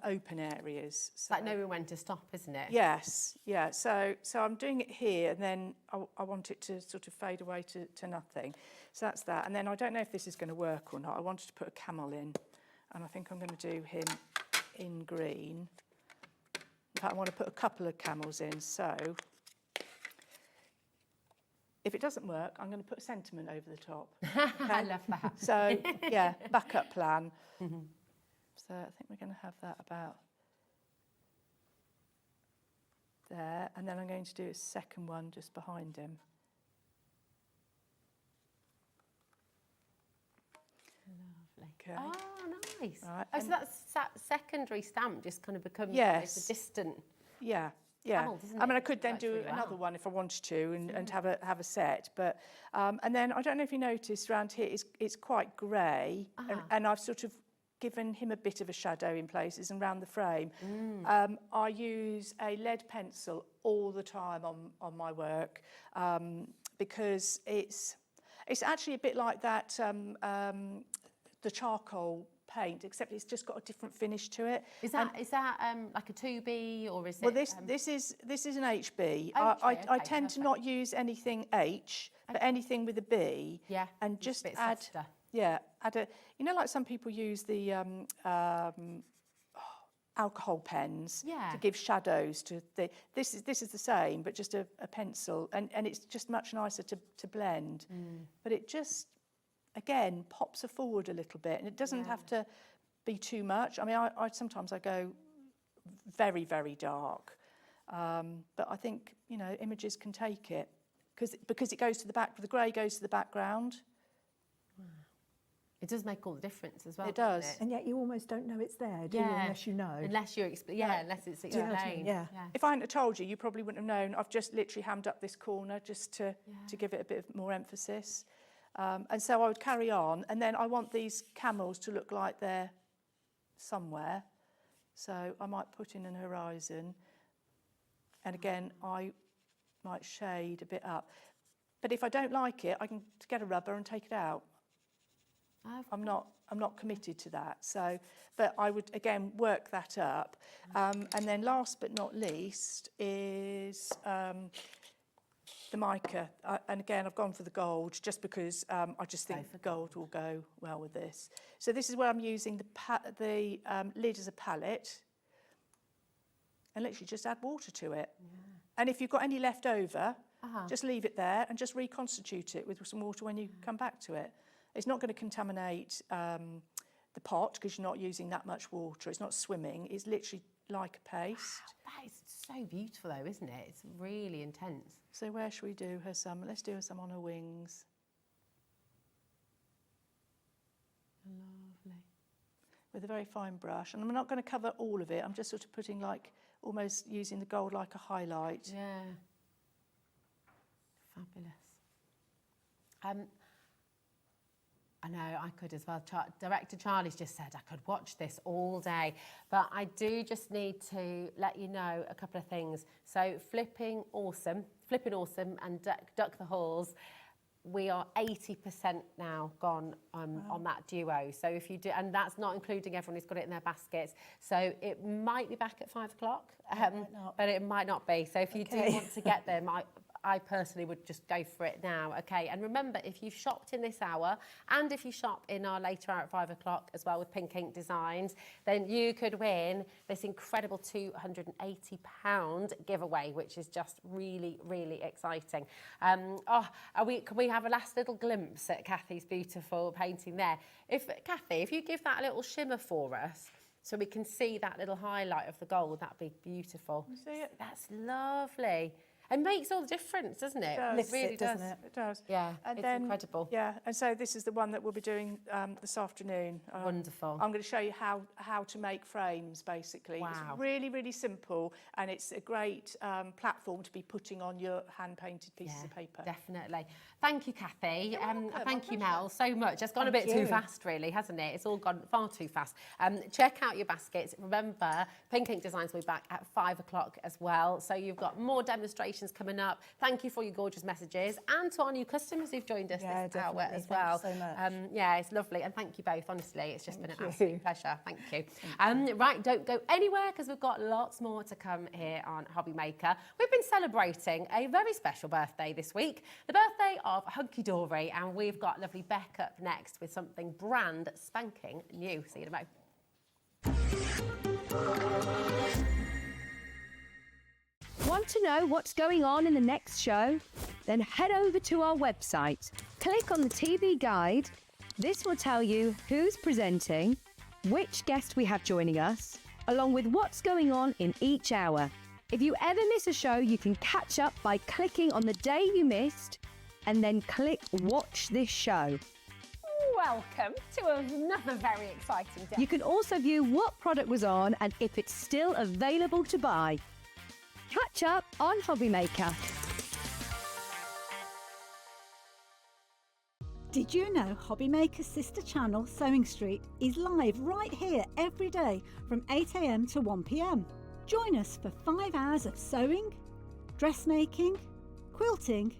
open areas. It's like knowing when to stop, isn't it? Yes, yeah. So I'm doing it here, and then I want it to sort of fade away to nothing. So that's that. And then I don't know if this is going to work or not. I wanted to put a camel in, and I think I'm going to do him in green. In fact, I want to put a couple of camels in. So if it doesn't work, I'm going to put a sentiment over the top. Okay? I love that. So, yeah, backup plan. So I think we're going to have that about there. And then I'm going to do a second one just behind him. Lovely. Okay. Oh, nice. Right, Oh, so that secondary stamp just kind of becomes Yes. like a distant. Yeah. Yeah, Camels, isn't I mean, it? I could then Works do really well. another one if I wanted to, and have a set. But and then I don't know if you noticed around here, it's quite grey, and I've sort of given him a bit of a shadow in places and around the frame. I use a lead pencil all the time on my work, because it's actually a bit like that the charcoal paint, except it's just got a different finish to it. Is that like a 2B or is Well, it? this is an HB. Okay, I tend to not use anything H, but anything with a B. Yeah, And it's a just bit add, softer. add a, like some people use the alcohol pens to give shadows to the. This is the same, but just a pencil, and it's just much nicer to blend. But it just, again, pops her forward a little bit, and it doesn't have to be too much. I mean, I sometimes I go very, very dark, but I think images can take it because it goes to the back. The grey goes to the background. It does make all the difference as well. It does. And yet you almost don't know it's there, do you? Unless you know. Unless you're unless it's explained. Yeah. If I hadn't have told you, you probably wouldn't have known. I've just literally hammed up this corner just to give it a bit of more emphasis. And so I would carry on, and then I want these camels to look like they're somewhere. So I might put in an horizon, and again I might shade a bit up. But if I don't like it, I can get a rubber and take it out. I'm not committed to that. So, but I would again work that up, and then last but not least is the mica. And again, I've gone for the gold just because I just think gold will go well with this. So this is where I'm using the lid as a palette, and literally just add water to it. And if you've got any left over, just leave it there and just reconstitute it with some water when you come back to it. It's not going to contaminate the pot because you're not using that much water. It's not swimming. It's literally like a paste. Wow, that is so beautiful though, isn't it? It's really intense. So where should we do her some? Let's do her some on her wings. Lovely. With a very fine brush. And I'm not going to cover all of it. I'm just sort of putting like, almost using the gold like a highlight. Yeah. Fabulous. I know, I could as well. Director Charlie's just said I could watch this all day, but I do just need to let you know a couple of things. So Flipping Awesome and Duck the Halls, we are 80% now gone on that duo. So if you do, and that's not including everyone who's got it in their baskets. So it might be back at 5 o'clock, but it might not be. So if you do want to get them, I personally would just go for it now, okay? And remember, if you've shopped in this hour, and if you shop in our later hour at 5 o'clock as well with Pink Ink Designs, then you could win this incredible £280 giveaway, which is just really, really exciting. Can we have a last little glimpse at Cathie's beautiful painting there? Cathie, if you give that a little shimmer for us, so we can see that little highlight of the gold, that'd be beautiful. You see it? That's lovely. It makes all the difference, doesn't it? It really does. It does. Yeah, and it's then, incredible. Yeah, and so this is the one that we'll be doing this afternoon. Wonderful. I'm going to show you how to make frames, basically. Wow. It's really, really simple, and it's a great platform to be putting on your hand-painted pieces of paper. Definitely. Thank you, Cathie. Thank you, My Mel, so much. It's gone a Thank bit too you. fast, really, hasn't it? It's all gone far too fast. Check out your baskets. Remember, Pink Ink Designs will be back at 5 o'clock as well. So you've got more demonstrations coming up. Thank you for your gorgeous messages, and to our new customers who've joined us this hour as well. Thank you so much. Yeah, it's lovely, and thank you both. Honestly, it's just been an absolute pleasure. Thank you. Right, don't go anywhere because we've got lots more to come here on HobbyMaker. We've been celebrating a very special birthday this week, the birthday of Hunkydory, and we've got lovely Bekah up next with something brand spanking new. See you in a moment. Want to know what's going on in the next show? Then head over to our website. Click on the TV guide. This will tell you who's presenting, which guest we have joining us, along with what's going on in each hour. If you ever miss a show, you can catch up by clicking on the day you missed and then click Watch This Show. Welcome to another very exciting day. You can also view what product was on and if it's still available to buy. Catch up on HobbyMaker. Did you know HobbyMaker's sister channel, Sewing Street, is live right here every day from 8 AM to 1 PM? Join us for 5 hours of sewing, dressmaking, quilting,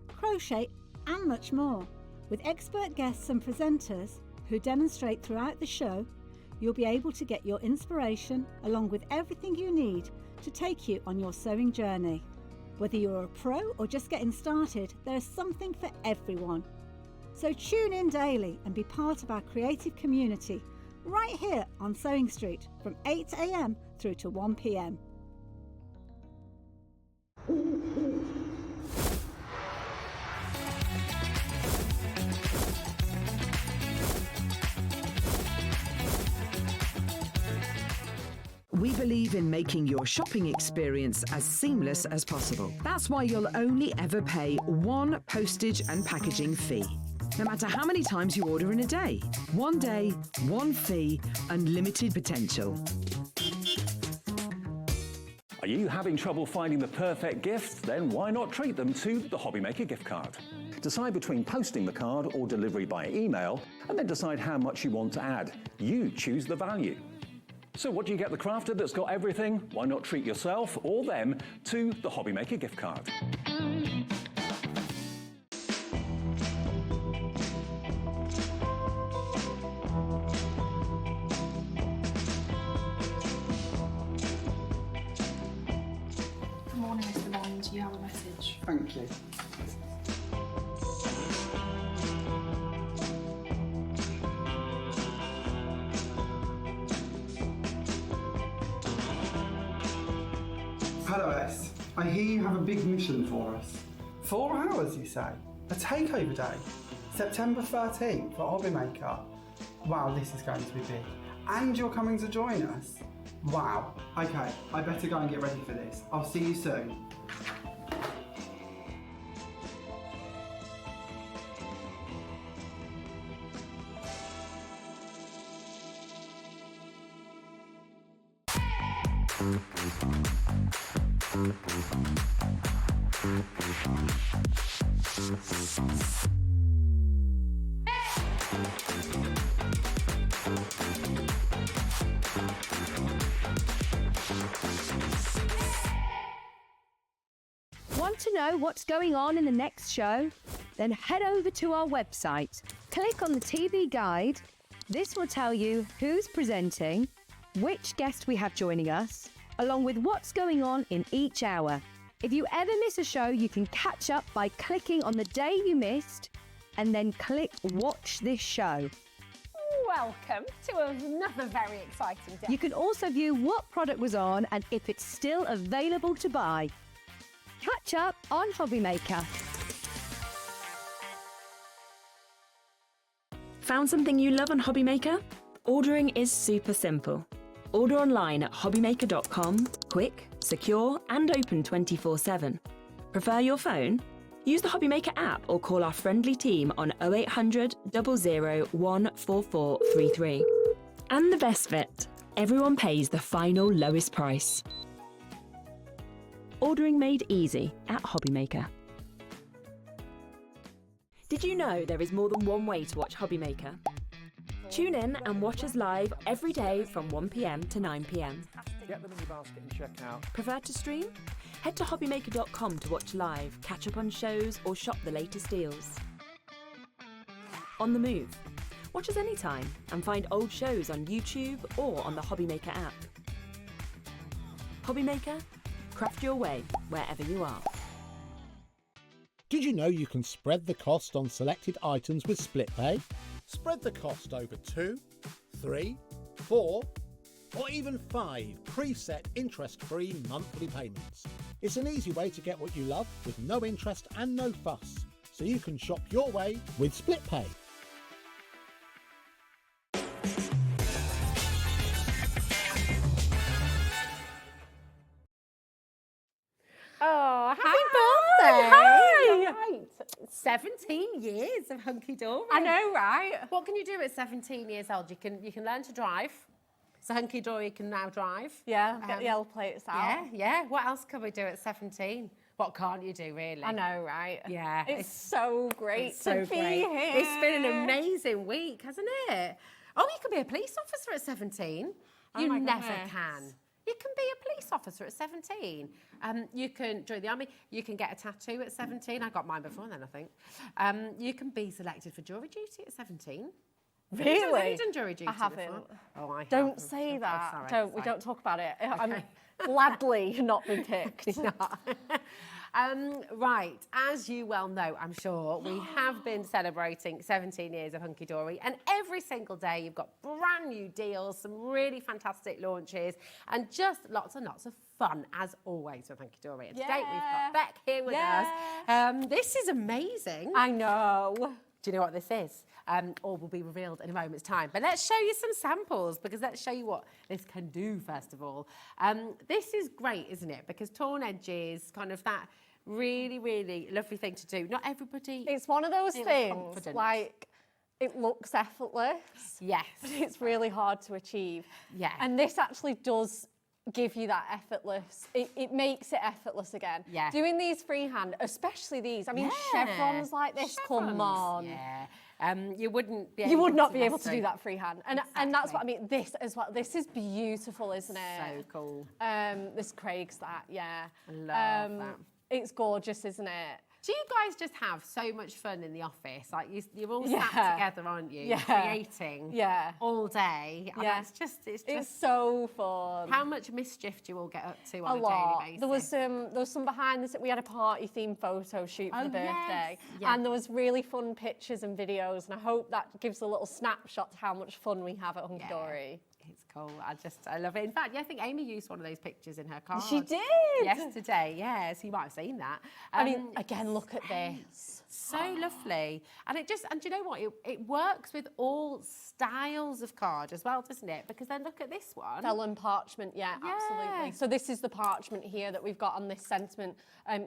crochet and much more, with expert guests and presenters who demonstrate throughout the show you'll be able to get your inspiration along with everything you need to take you on your sewing journey. Whether you're a pro or just getting started, there's something for everyone. So tune in daily and be part of our creative community right here on Sewing Street from 8 a.m. through to 1 p.m. We believe in making your shopping experience as seamless as possible. That's why you'll only ever pay one postage and packaging fee. No matter how many times you order in a day. One day, one fee, unlimited potential. Are you having trouble finding the perfect gift? Then why not treat them to the HobbyMaker gift card? Decide between posting the card or delivery by email, and then decide how much you want to add. You choose the value. So what do you get the crafter that's got everything? Why not treat yourself or them to the HobbyMaker gift card? Good morning, Mr. Bond. You have a message. Thank you. Hello, S. I hear you have a big mission for us. 4 hours, you say? A takeover day? September 13th for HobbyMaker? Wow, this is going to be big. And you're coming to join us? Wow. Okay, I better go and get ready for this. I'll see you soon. Want to know what's going on in the next show? Then head over to our website. Click on the TV guide. This will tell you who's presenting, which guest we have joining us, along with what's going on in each hour. If you ever miss a show, you can catch up by clicking on the day you missed and then click Watch This Show. Welcome to another very exciting day. You can also view what product was on and if it's still available to buy. Catch up on HobbyMaker. Found something you love on HobbyMaker? Ordering is super simple. Order online at hobbymaker.com, quick, secure and open 24/7. Prefer your phone? Use the HobbyMaker app or call our friendly team on 0800 00 14433. And the best bit, everyone pays the final lowest price. Ordering made easy at HobbyMaker. Did you know there is more than one way to watch HobbyMaker? Tune in and watch us live every day from 1 p.m. to 9 p.m. Get them in your basket and check out. Prefer to stream? Head to hobbymaker.com to watch live, catch up on shows or shop the latest deals. On the move? Watch us anytime and find old shows on YouTube or on the HobbyMaker app. HobbyMaker? Craft your way wherever you are. Did you know you can spread the cost on selected items with split pay? Spread the cost over 2, 3, 4, or even 5 preset interest-free monthly payments. It's an easy way to get what you love with no interest and no fuss, so you can shop your way with split pay. Oh, happy birthday! Hi! Right. 17 years of Hunkydory. I know, right? What can you do at 17 years old? You can learn to drive. So Hunkydory can now drive. Yeah, get the L plates out. Yeah. What else can we do at 17? What can't you do, really? I know, right? Yeah. It's so great It's so to be great. here. It's been an amazing week, hasn't it? Oh, you can be a police officer at 17. Oh You my never goodness. can. You can be a police officer at 17. You can join the army. You can get a tattoo at 17. I got mine before then, I think. You can be selected for jury duty at 17. Really? Have you done jury duty I haven't. before? Oh, I Don't have. say Oh, that. sorry, We sorry. don't talk about it. I'm gladly not been picked. Right, as you well know, I'm sure, we have been celebrating 17 years of Hunkydory, and every single day you've got brand new deals, some really fantastic launches, and just lots and lots of fun, as always, with Hunkydory. And today we've got Beck here with us. This is amazing. I know. Do you know what this is? All will be revealed in a moment's time. But let's show you some samples, because let's show you what this can do, first of all. This is great, isn't it? Because torn edges, kind of that really, really lovely thing to do. Not everybody... It's one of those feels things, confident. like, it looks effortless. Yes. But it's really hard to achieve. Yeah. And this actually does give you that effortless, it makes it effortless again. Yeah. Doing these freehand, especially these, I mean, Yeah. chevrons like this, come on. Yeah. You wouldn't be able You would not to be able to do necessarily- that freehand. And that's what I mean, this as well, this is beautiful, isn't it? So cool. This Craig's that, yeah. I love that. It's gorgeous, isn't it? Do you guys just have so much fun in the office? Like you're all sat Yeah. together, aren't you? Yeah. Creating Yeah. all day. And Yeah. it's just It's so fun. how much mischief do you all get up to A on a lot. daily basis? There was some behind this. We had a party themed photo shoot for Oh, the birthday, yes. Yeah. and there was really fun pictures and videos. And I hope that gives a little snapshot to how much fun we have at Hunkydory. It's cool. I love it. In fact, yeah, I think Amy used one of those pictures in her card. She did yesterday. Yeah, so you might have seen that. I mean, again, look at this. So lovely. And do you know what? It works with all styles of card as well, doesn't it? Because then look at this one. Vellum parchment, yeah, absolutely. So this is the parchment here that we've got on this sentiment.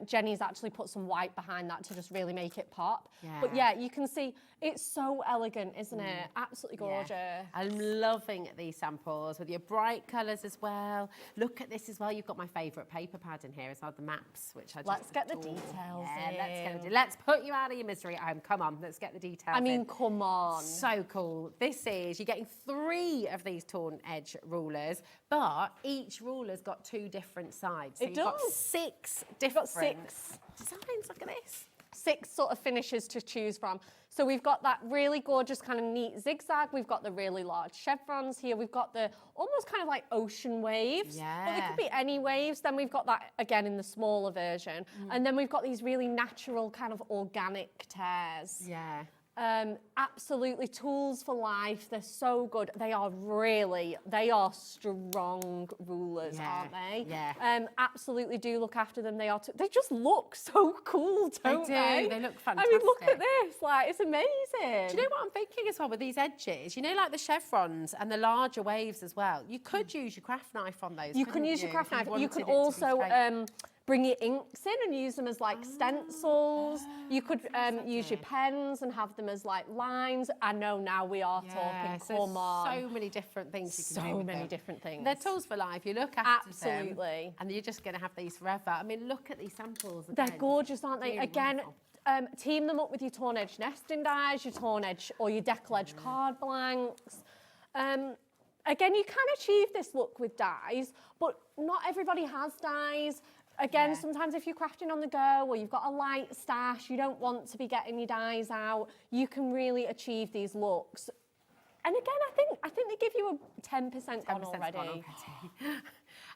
Jenny's actually put some white behind that to just really make it pop. But yeah, you can see it's so elegant, isn't it? Absolutely gorgeous. Yeah. I'm loving these samples with your bright colours as well. Look at this as well. You've got my favourite paper pad in here as well, the maps, which I just Let's get the adore. details Yeah, in. let's put you out of your misery at home. Come on, let's get the details I mean, in. come on. So cool. This is, you're getting 3 of these torn edge rulers, but each ruler's got 2 different sides. So It you've got does. 6 different 6 designs. Look at this. 6 sort of finishes to choose from. So we've got that really gorgeous kind of neat zigzag. We've got the really large chevrons here. We've got the almost kind of like ocean waves. But they could be any waves. Then we've got that again in the smaller version. And then we've got these really natural kind of organic tears. Yeah. Absolutely tools for life. They're so good. They are strong rulers, aren't they? Yeah. Absolutely do look after them. They just look so cool, don't they? They look I mean, look at fantastic. this. Like, it's amazing. Do you know what I'm thinking as well with these edges? You know, like the chevrons and the larger waves as well. You could use your craft knife on those. You can couldn't use your you, craft if knife. You wanted can it to be also straight? bring your inks in and use them as like stencils. You could use your pens and have them as like lines. I know now we are talking. so Come on. So many different things you can do So with many them. different things. They're tools for life. You look after them, Absolutely. and you're just going to have these forever. I mean, look at these samples. They're again. gorgeous, aren't they? Really Again, wonderful. team them up with your torn edge nesting dies, your torn edge or your decal edge card blanks. Again, you can achieve this look with dies, but not everybody has dies. Again, sometimes if you're crafting on the go or you've got a light stash, you don't want to be getting your dies out, you can really achieve these looks. And again, I think they give you a 10% on already.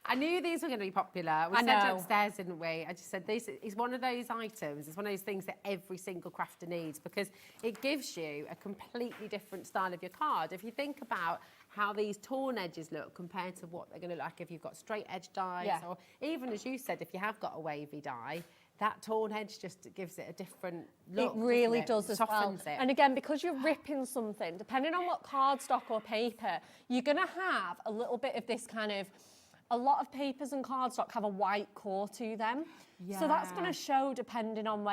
I knew these were going to be popular. We I said know. upstairs, didn't we? I just said this is one of those items. It's one of those things that every single crafter needs because it gives you a completely different style of your card. If you think about how these torn edges look compared to what they're going to look like if you've got straight edge dies, or even as you said, if you have got a wavy die, that torn edge just gives it a different look. It really doesn't does as well. Softens it. And again, because you're ripping something, depending on what cardstock or paper, you're going to have a little bit of this kind of, a lot of papers and cardstock have a white core to them. So that's going to show depending on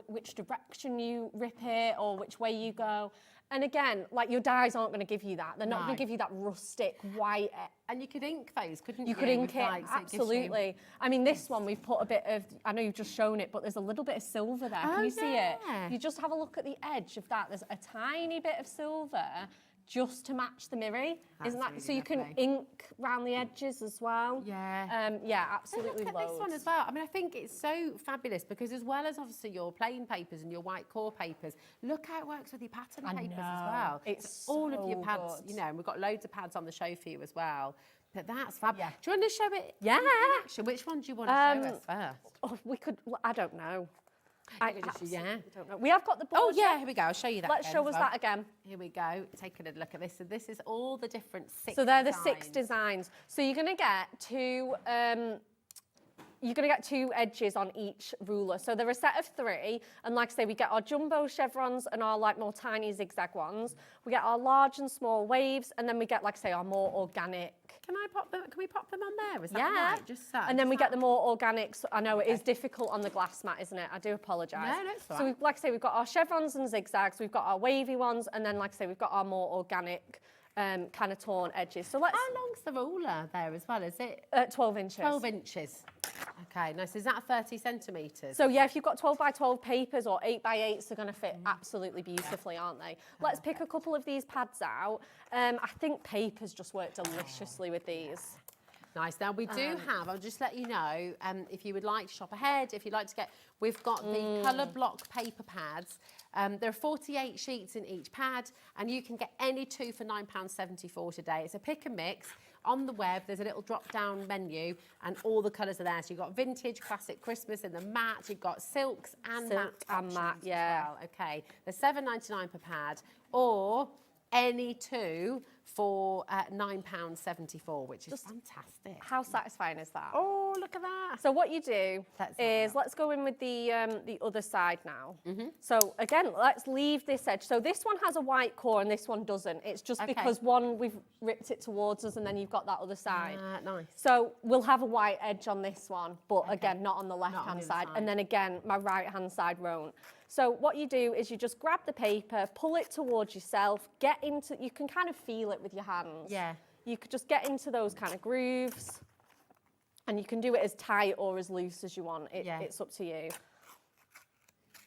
which direction you rip it or which way you go. And again, like your dies aren't going to give you that. They're not going to give you that rustic white. And you could ink those, couldn't you? You could ink with it, lights, it gives you- absolutely. I mean, this one we've put a bit of, I know you've just shown it, but there's a little bit of silver there. Can you see it? You just have a look at the edge of that. There's a tiny bit of silver just to match the mirror. Isn't that really so? You can lovely. ink around the edges as well. Yeah. Yeah, absolutely. Look at this one as well. I mean, I think it's so fabulous because as well as obviously your plain papers and your white core papers, look how it works with your pattern papers as well. It's all of your so pads, good. you know, and we've got loads of pads on the show for you as well. But that's fabulous. Do you want to show it? Yeah. In action? Which one do you want to show us first? Oh, we could. I don't know. I absolutely don't know. We have got the board. Oh yeah, here we go. I'll show you that. Let's again show as us well. that again. Here we go. Taking a look at this. So this is all the different 6 So they're the 6 designs. So you're going to get two. You're going to get 2 edges on each ruler. So they're a set of 3. And like I say, we get our jumbo chevrons and our like more tiny zigzag ones. We get our large and small waves. And then we get, like I say, our more organic. Can we pop them on there? Is that Yeah. right? Just so. And then we get the more organics. I know it is difficult on the glass mat, isn't it? I do apologise. No, it's all So right. like I say, we've got our chevrons and zigzags. We've got our wavy ones. And then, like I say, we've got our more organic kind of torn edges. So let's... How long's the ruler there as well? Is it 12 inches. 12 inches. Okay, nice. Is that 30 centimetres? So yeah, if you've got 12 by 12 papers or 8 by 8s, they're going to fit absolutely beautifully, aren't they? Let's pick a couple of these pads out. I think papers just work deliciously with these. Nice. Now we do have, I'll just let you know, if you would like to shop ahead, if you'd like to get, we've got the colour block paper pads. There are 48 sheets in each pad and you can get any 2 for £9.74 today. It's a pick and mix. On the web, there's a little drop-down menu and all the colours are there. So you've got vintage, classic, Christmas in the matte. You've got silks and matte options as well. Okay, they're £7.99 per pad or any 2 for £9.74, which is fantastic. How satisfying is that? Oh, look at that. So what you do is, let's go in with the other side now. So again, let's leave this edge. So this one has a white core and this one doesn't. It's just because one, we've ripped it towards us and then you've got that other side. Nice. So we'll have a white edge on this one, but again, not on the left-hand side. And then again, my right-hand side won't. So what you do is you just grab the paper, pull it towards yourself, get into, you can kind of feel it with your hands. Yeah. You could just get into those kind of grooves and you can do it as tight or as loose as you want. It's up to you.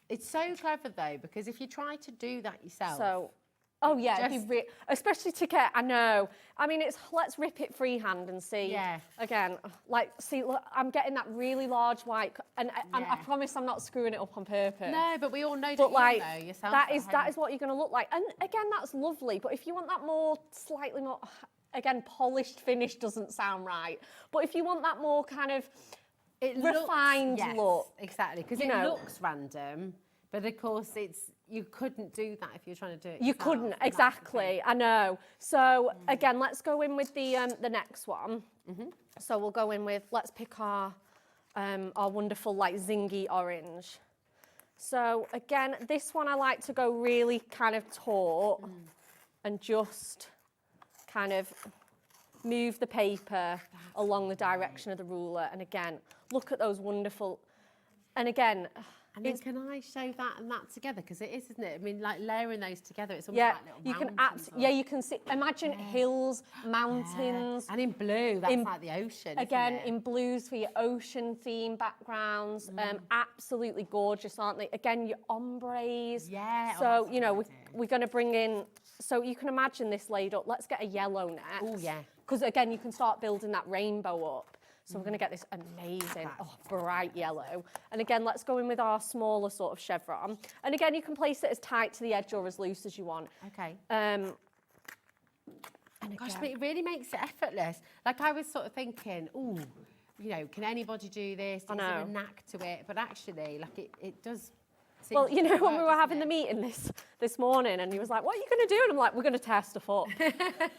It's so clever though, because if you try to do that yourself. So, oh yeah, especially to get, I know. I mean, let's rip it freehand and see. Yeah. Again, like, see, look, I'm getting that really large white, and I promise I'm not screwing it up on purpose. No, but we all know But like, you know yourself. that is what you're going to look like. And again, that's lovely. But if you want that more, slightly more, again, polished finish doesn't sound right. But if you want that more kind of refined look. Exactly, because it looks random, but of course you couldn't do that if you're trying to do it You yourself. couldn't, exactly, I know. So again, let's go in with the next one. So we'll go in with, let's pick our wonderful like zingy orange. So again, this one I like to go really kind of taut and just kind of move the paper along the direction of the ruler. And again, look at those wonderful, and again, and then can I show that and that together? Because it is, isn't it? I mean, like layering those together, it's almost yeah, like little you can mountains you can see. Imagine hills, mountains, and in blue, that's like the ocean. Again, isn't it? in blues for your ocean theme backgrounds, absolutely gorgeous, aren't they? Again, your ombres. Yeah. So you know we're going to bring in. So you can imagine this laid up. Let's get a yellow next. Oh yeah. Because again, you can start building that rainbow up. So we're going to get this amazing, bright yellow. And again, let's go in with our smaller sort of chevron. And again, you can place it as tight to the edge or as loose as you want. Okay. And gosh, but it really makes it effortless. Like I was sort of thinking, ooh, you know, can anybody do this? Is there a knack to it? But actually, like it does. Well, you know, when we were having the meeting this morning, and he was like, "What are you going to do?" And I'm like, "We're going to test a foot.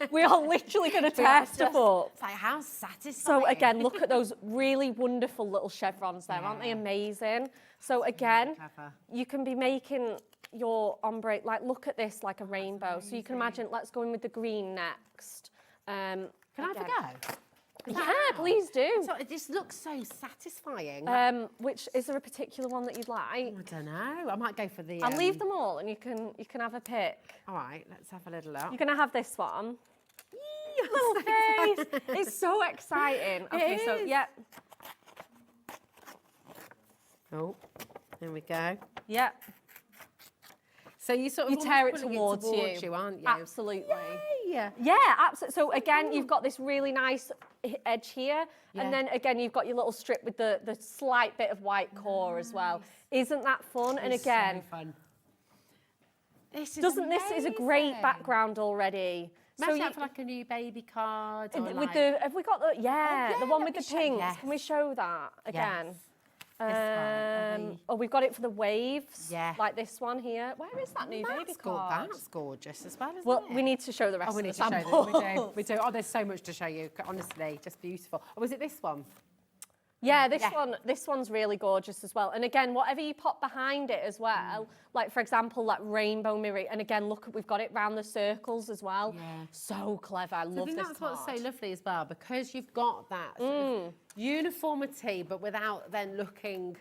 We are literally going to test a foot." It's like how satisfying. So again, look at those really wonderful little chevrons there, aren't they amazing? So again, you can be making your ombre, like look at this like a rainbow. So you can imagine, let's go in with the green next. Can I have a go? Yeah, please do. So it just looks so satisfying. Which is there a particular one that you'd like? I don't know. I might go for the. I'll leave them all, and you can have a pick. All right, let's have a little look. You're gonna have this one. Little face. It's so exciting. Okay, so yeah. Oh, there we go. Yeah. So you sort of you tear it almost pulling towards you, aren't you? Absolutely. Yeah. Yeah, absolutely. So again, you've got this really nice edge here, and then again, you've got your little strip with the slight bit of white core as well. Isn't that fun? And again, so fun. This is this is a great background already. Imagine that for like a new baby card. Or with like... the, have we got the, the one with the pinks? Yes. Can we show that again? Yes. Oh, we've got it for the waves. Yeah. Like this one here. Where is that new baby card? That's gorgeous as well, isn't Well, it? we need to show the rest we of need the to sample. show them. We do. Oh, there's so much to show you. Honestly, just beautiful. Or was it this one? Yeah, this one's really gorgeous as well. And again, whatever you pop behind it as well, like for example, that rainbow mirror. And again, look, we've got it round the circles as well. Yeah. So clever. I love this that's card. what's so lovely as well, because you've got that sort of uniformity, but without then looking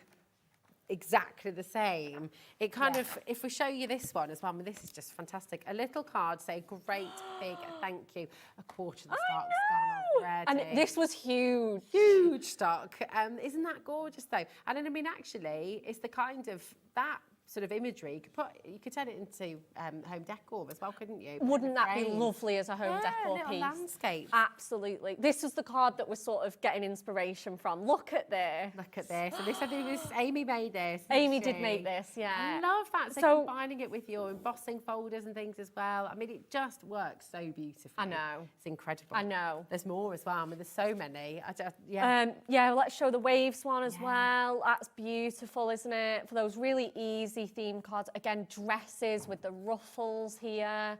exactly the same. It kind of, if we show you this one as well, I mean, this is just fantastic. A little card, say great big thank you. A quarter of the stock's gone already. And this was huge. Huge stock. Isn't that gorgeous though? And then, I mean, actually, it's the kind of, that sort of imagery, you could turn it into home decor as well, couldn't you? Wouldn't that be lovely as a home decor little piece? Landscape. Absolutely. This was the card that we're sort of getting inspiration from. Look at this. Look at this. And this, I think Amy made this. Amy did make this, yeah. I love that. So combining it with your embossing folders and things as well. I mean, it just works so beautifully. I know. It's incredible. I know. There's more as well. I mean, there's so many. Yeah, let's show the waves one as well. That's beautiful, isn't it? For those really easy theme cards. Again, dresses with the ruffles here.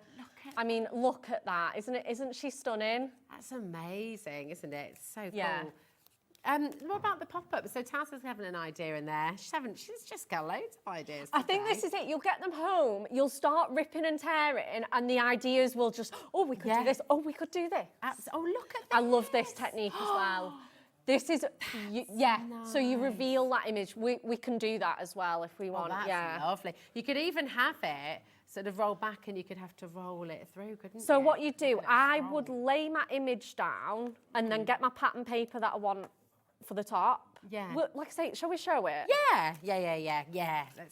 I mean, look at that. Isn't she stunning? That's amazing, isn't it? It's so Yeah. cool. What about the pop-up? So Taz is having an idea in there. She's just got loads of ideas I think this is it. You'll get them home, you'll start ripping and tearing, and the ideas will just, oh, we could do this, oh, we could do this. Oh, look at this. I love this technique as well. This is, so you reveal that image. We can do that as well if we want. That's lovely. You could even have it sort of roll back and you could have to roll it through, couldn't you? So what you do, I would lay my image down and then get my pattern paper that I want for the top. Yeah. Well, like I say, shall we show it? Yeah.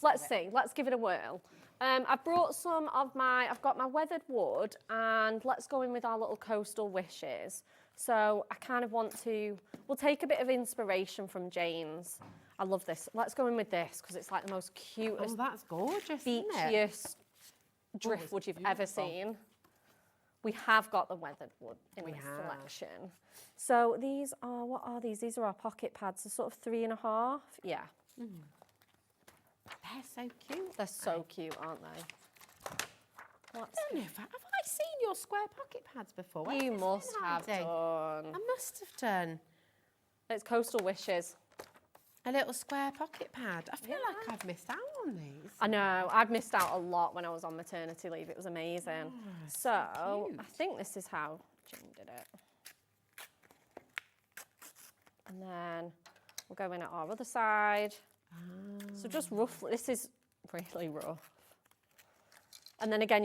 Let's see. Let's give it a whirl. I've brought some of I've got my weathered wood, and let's go in with our little coastal wishes. So I kind of we'll take a bit of inspiration from Jane's. I love this. Let's go in with this because it's like the most cutest. Oh, that's gorgeous, beachiest driftwood you've ever seen. We have got the weathered wood in this selection. So these are, what are these? These are our pocket pads. They're sort of 3.5. Yeah. They're so cute. They're so cute, aren't they? I don't know if have I seen your square pocket pads before? You must have done. I must have done. It's Coastal Wishes. A little square pocket pad. I feel like I've missed out on these. I know. I've missed out a lot when I was on maternity leave. It was amazing. So I think this is how Jane did it. And then we'll go in at our other side. So just roughly, this is really rough. And then again,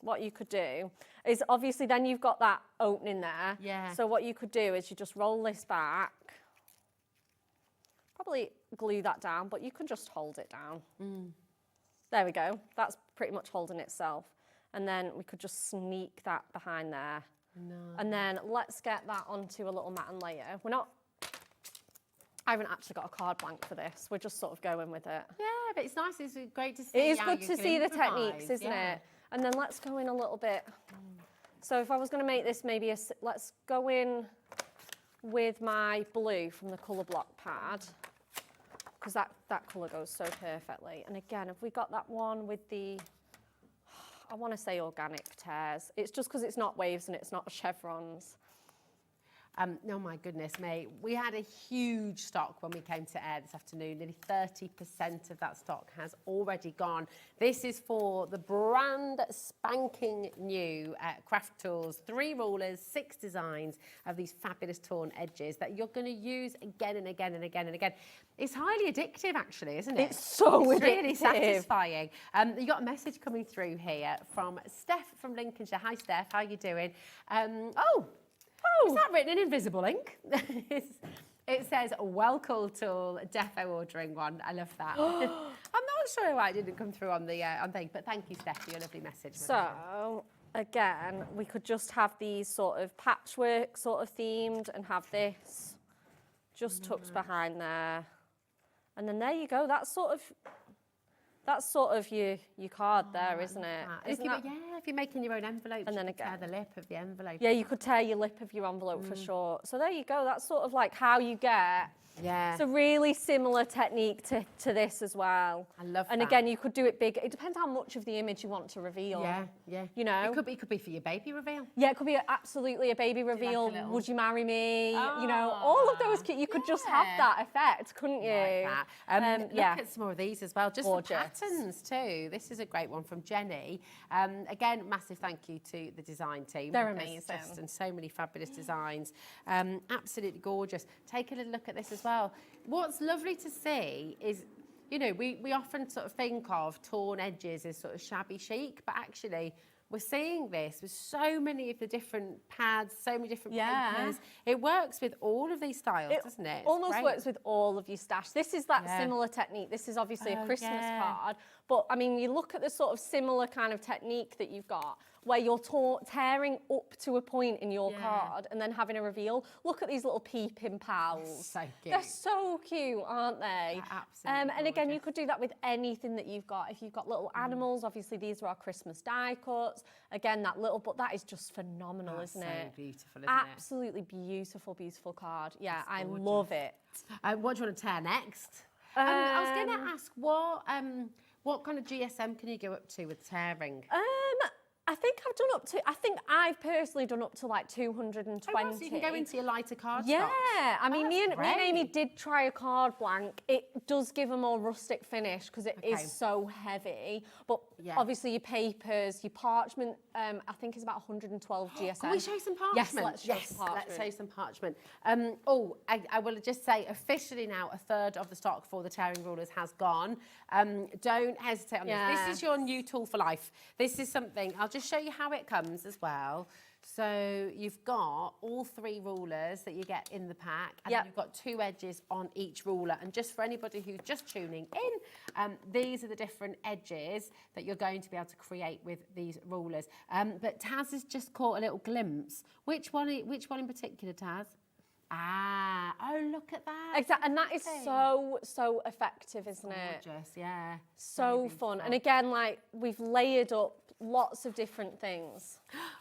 what you could do is obviously then you've got that opening there. Yeah. So what you could do is you just roll this back. Probably glue that down, but you can just hold it down. There we go. That's pretty much holding itself. And then we could just sneak that behind there. And then let's get that onto a little matten layer. I haven't actually got a card blank for this. We're just sort of going with it. Yeah, but it's nice. It's great to see. It is good to see the techniques, isn't it? And then let's go in a little bit. So if I was going to make this maybe let's go in with my blue from the colour block pad, because that colour goes so perfectly. And again, have we got that one with the, I want to say organic tears. It's just because it's not waves and it's not chevrons. Oh my goodness me, we had a huge stock when we came to air this afternoon. Nearly 30% of that stock has already gone. This is for the brand spanking new Craft Tools, 3 rulers, 6 designs of these fabulous torn edges that you're going to use again and again and again and again. It's highly addictive actually, isn't it? It's so addictive. Really satisfying. You got a message coming through here from Steph from Lincolnshire. Hi Steph, how are you doing? Is that written in invisible ink? It says, well, cool tool, defo ordering one. I love that. I'm not sure why it didn't come through on the on thing, but thank you, Steph, for your lovely message. So, again, we could just have these sort of patchwork sort of themed and have this just tucked behind there. And then there you go. That's sort of your card there, isn't it? If you're making your own envelope, and then you could tear the lip of the envelope. Yeah, you could tear your lip of your envelope for sure. So there you go. That's sort of like how you get. Yeah. It's a really similar technique to this as well. I love that. And again, you could do it big. It depends how much of the image you want to reveal. Yeah. You know? It could be for your baby reveal. Yeah, it could be absolutely a baby reveal. Would you marry me? You know, all of those. You could just have that effect, couldn't you? Like that. Look at some more of these as well. Just the patterns too. This is a great one from Jenny. Again, massive thank you to the design team. They're amazing. And so many fabulous designs. Absolutely gorgeous. Take a little look at this as well. What's lovely to see is, you know, we often sort of think of torn edges as sort of shabby chic, but actually we're seeing this with so many of the different pads, so many different papers. It works with all of these styles, doesn't it? It's almost great. works with all of your stash. This is that similar technique. This is obviously a Christmas card, but I mean, you look at the sort of similar kind of technique that you've got, where you're tearing up to a point in your card and then having a reveal. Look at these little peeping pals. So cute. They're so cute, aren't they? Absolutely. And again, you could do that with anything that you've got. If you've got little animals, obviously these are our Christmas die cuts. Again, but that is just phenomenal, isn't it? So beautiful, isn't Absolutely beautiful, beautiful card. Yeah, I love it. What do you want to tear next? I was going to ask, what kind of GSM can you go up to with tearing? I think I've personally done up to like 220. Oh, wow, so you can go into your lighter card Yeah, stocks. I mean, me and Amy did try a card blank. It does give a more rustic finish because it is so heavy. But obviously your papers, your parchment, I think is about 112 GSM. Can we show some parchment? Yes, let's show some parchment. Let's show some parchment. I will just say officially now, a third of the stock for the tearing rulers has gone. Don't hesitate on this. This is your new tool for life. This is something, I'll just show you how it comes as well. So you've got all 3 rulers that you get in the pack, and then you've got 2 edges on each ruler. And just for anybody who's just tuning in, these are the different edges that you're going to be able to create with these rulers. But Taz has just caught a little glimpse. Which one in particular, Taz? Oh, look at that. Exactly, and that is so effective, isn't it? Gorgeous, yeah. So fun. And again, like, we've layered up lots of different things.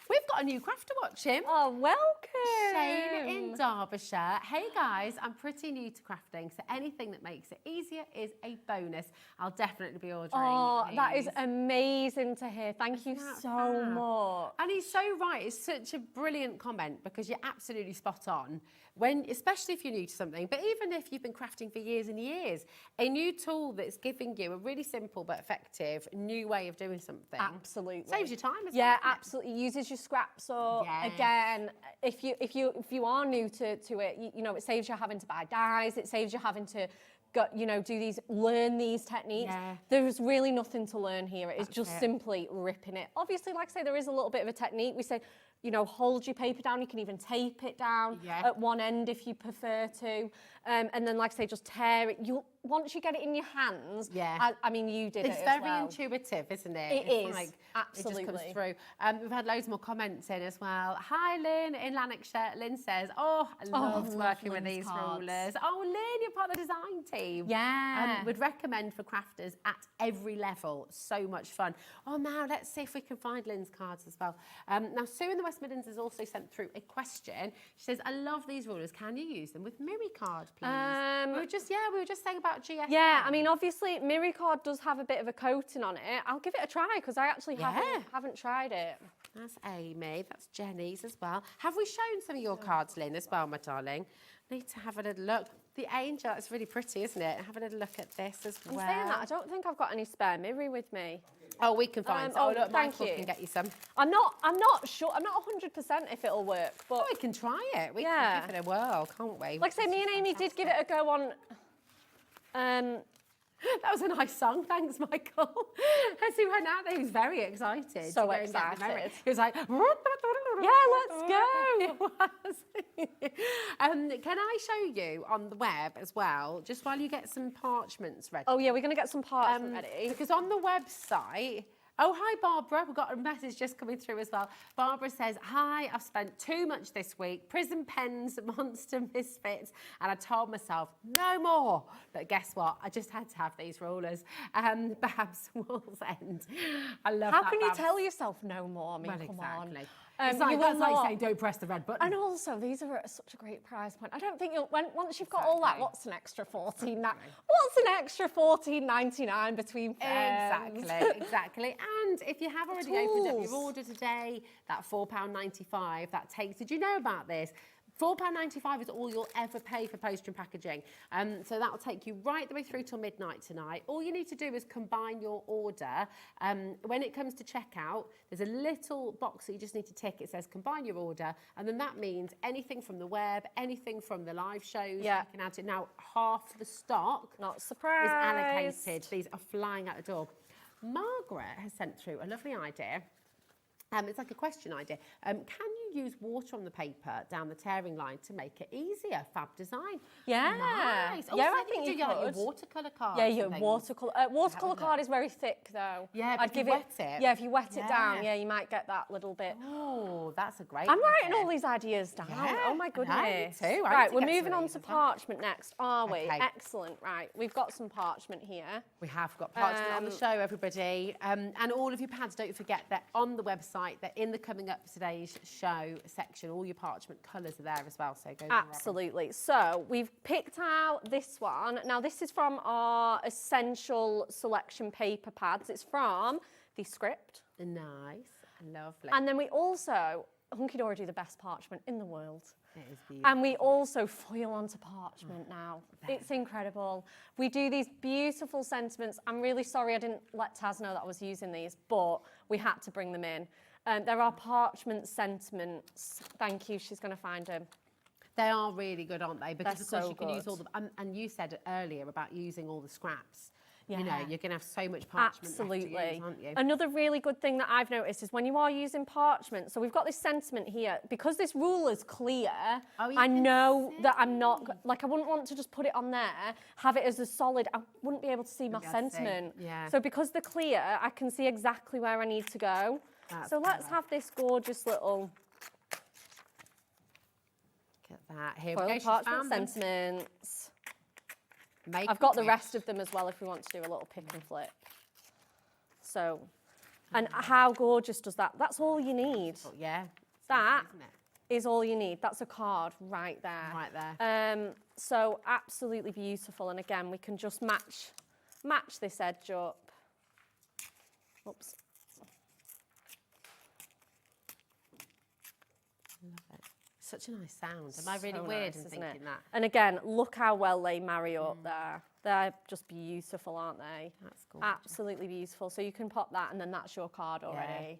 We've got a new crafter watching. Oh, welcome. Shane in Derbyshire. Hey guys, I'm pretty new to crafting, so anything that makes it easier is a bonus. I'll definitely be ordering. Oh, that is these. amazing to hear. Thank you so much. And he's so right. It's such a brilliant comment because you're absolutely spot on. Especially if you're new to something, but even if you've been crafting for years and years, a new tool that's giving you a really simple but effective new way of doing something. Absolutely. Saves you time as well. Yeah, absolutely. Uses your scraps up. Yes. Again, if you are new to it, you know, it saves you having to buy dies. It saves you having to learn these techniques. Yeah. There's really nothing to learn here. It's just simply ripping it. Obviously, like I say, there is a little bit of a technique. We say, you know, hold your paper down. You can even tape it down at one end if you prefer to. And then, like I say, just tear it. Once you get it in your hands, I mean, you did it as well. It's very intuitive, isn't it? It is, like, absolutely. It just comes through. We've had loads more comments in as well. Hi, Lynn in Lanarkshire. Lynn says, I loved working with these rulers. Oh, Lynn, you're part of the design team. Yeah. Would recommend for crafters at every level. So much fun. Oh, now let's see if we can find Lynn's cards as well. Now, Sue in the West Midlands has also sent through a question. She says, I love these rulers. Can you use them with Miri card, please? We were just saying about GSM. Yeah, I mean, obviously, Miri card does have a bit of a coating on it. I'll give it a try because I actually haven't tried it. That's Amy. That's Jenny's as well. Have we shown some of your cards, Lynn, as well, my darling? Need to have a little look. The angel, it's really pretty, isn't it? Have a little look at this as well. I'm saying that, I don't think I've got any spare Miri with me. Oh, we can find some. Look, thank Michael you. can get you some. I'm not sure. I'm not 100% if it'll work, but we can try it. We can give it a whirl, can't we? Like I say, me and Amy did give it a go on. That was a nice song. Thanks, Michael. As he went out there, he was very excited. So excited. He was like, let's go. It was. Can I show you on the web as well, just while you get some parchments ready? Oh yeah, we're going to get some parchment ready. Because on the website, oh, hi, Barbara. We've got a message just coming through as well. Barbara says, hi, I've spent too much this week. Prism pens, monster misfits. And I told myself, no more. But guess what? I just had to have these rulers. Babs Wall's End. I love How that, can you Babs. tell yourself no more? I mean, Well, come on. exactly. It's like, that's like saying don't press the red button. And also, these are at such a great price point. I don't think once you've got all that, what's an extra What's an extra $14.99 between friends? Exactly. And if you have already opened up your order today, that £4.95, that takes. Did you know about this? £4.95 is all you'll ever pay for postage and packaging. So that'll take you right the way through till midnight tonight. All you need to do is combine your order. When it comes to checkout, there's a little box that you just need to tick. It says combine your order. And then that means anything from the web, anything from the live shows, you can add it. Now, half the stock Not surprised. is allocated. These are flying out the door. Margaret has sent through a lovely idea. It's like a question idea. Can you use water on the paper down the tearing line to make it easier? Fab design. Yeah. Nice. Yeah, I think you do like your could. watercolour card. Yeah, your watercolour card is very thick though. Yeah, but I'd if you give wet it. Yeah, if you wet it down, you might get that little bit. Oh, that's a great I'm idea. writing all these ideas down. Yeah, Oh my goodness. I know, me too. I Right, need to we're get moving some on of to these as well. parchment next, are we? Okay. Excellent. Right, we've got some parchment here. We have got parchment on the show, everybody. And all of your pads, don't forget, they're on the website. They're in the coming up today's show section. All your parchment colours are there as well, so go and grab them. Absolutely. So we've picked out this one. Now this is from our essential selection paper pads. It's from the Script. Nice, lovely. And then we also, Hunkydory do the best parchment in the world. It is beautiful. And we also foil onto parchment now. It's incredible. We do these beautiful sentiments. I'm really sorry I didn't let Taz know that I was using these, but we had to bring them in. There are parchment sentiments. Thank you, she's going to find them. They are really good, aren't they? Because of course so you can use good. all the, and you said earlier about using all the scraps. Yeah. You know, you're going to have so much parchment Absolutely. left to use, aren't you? Another really good thing that I've noticed is when you are using parchment, so we've got this sentiment here, because this ruler's clear, I know that I'm not, like I wouldn't want to just put it on there, have it as a solid, I wouldn't be able to see my sentiment. Yeah. So because they're clear, I can see exactly where I need to go. That's so let's have this gorgeous little Look at that. Here we foil go. She's parchment found them. sentiments. Make I've got a the rest wish. of them as well if we want to do a little pick and flip. So, and how gorgeous does that? That's all you need. Oh, yeah. That Isn't it? is all you need. That's a card right there. Right there. So absolutely beautiful. And again, we can just match this edge up. Oops. Love it. Such a nice sound. Am I really So weird nice, in isn't thinking it? that? And again, look how well they marry up there. They're just beautiful, aren't they? That's gorgeous. Absolutely beautiful. So you can pop that and then that's your card already.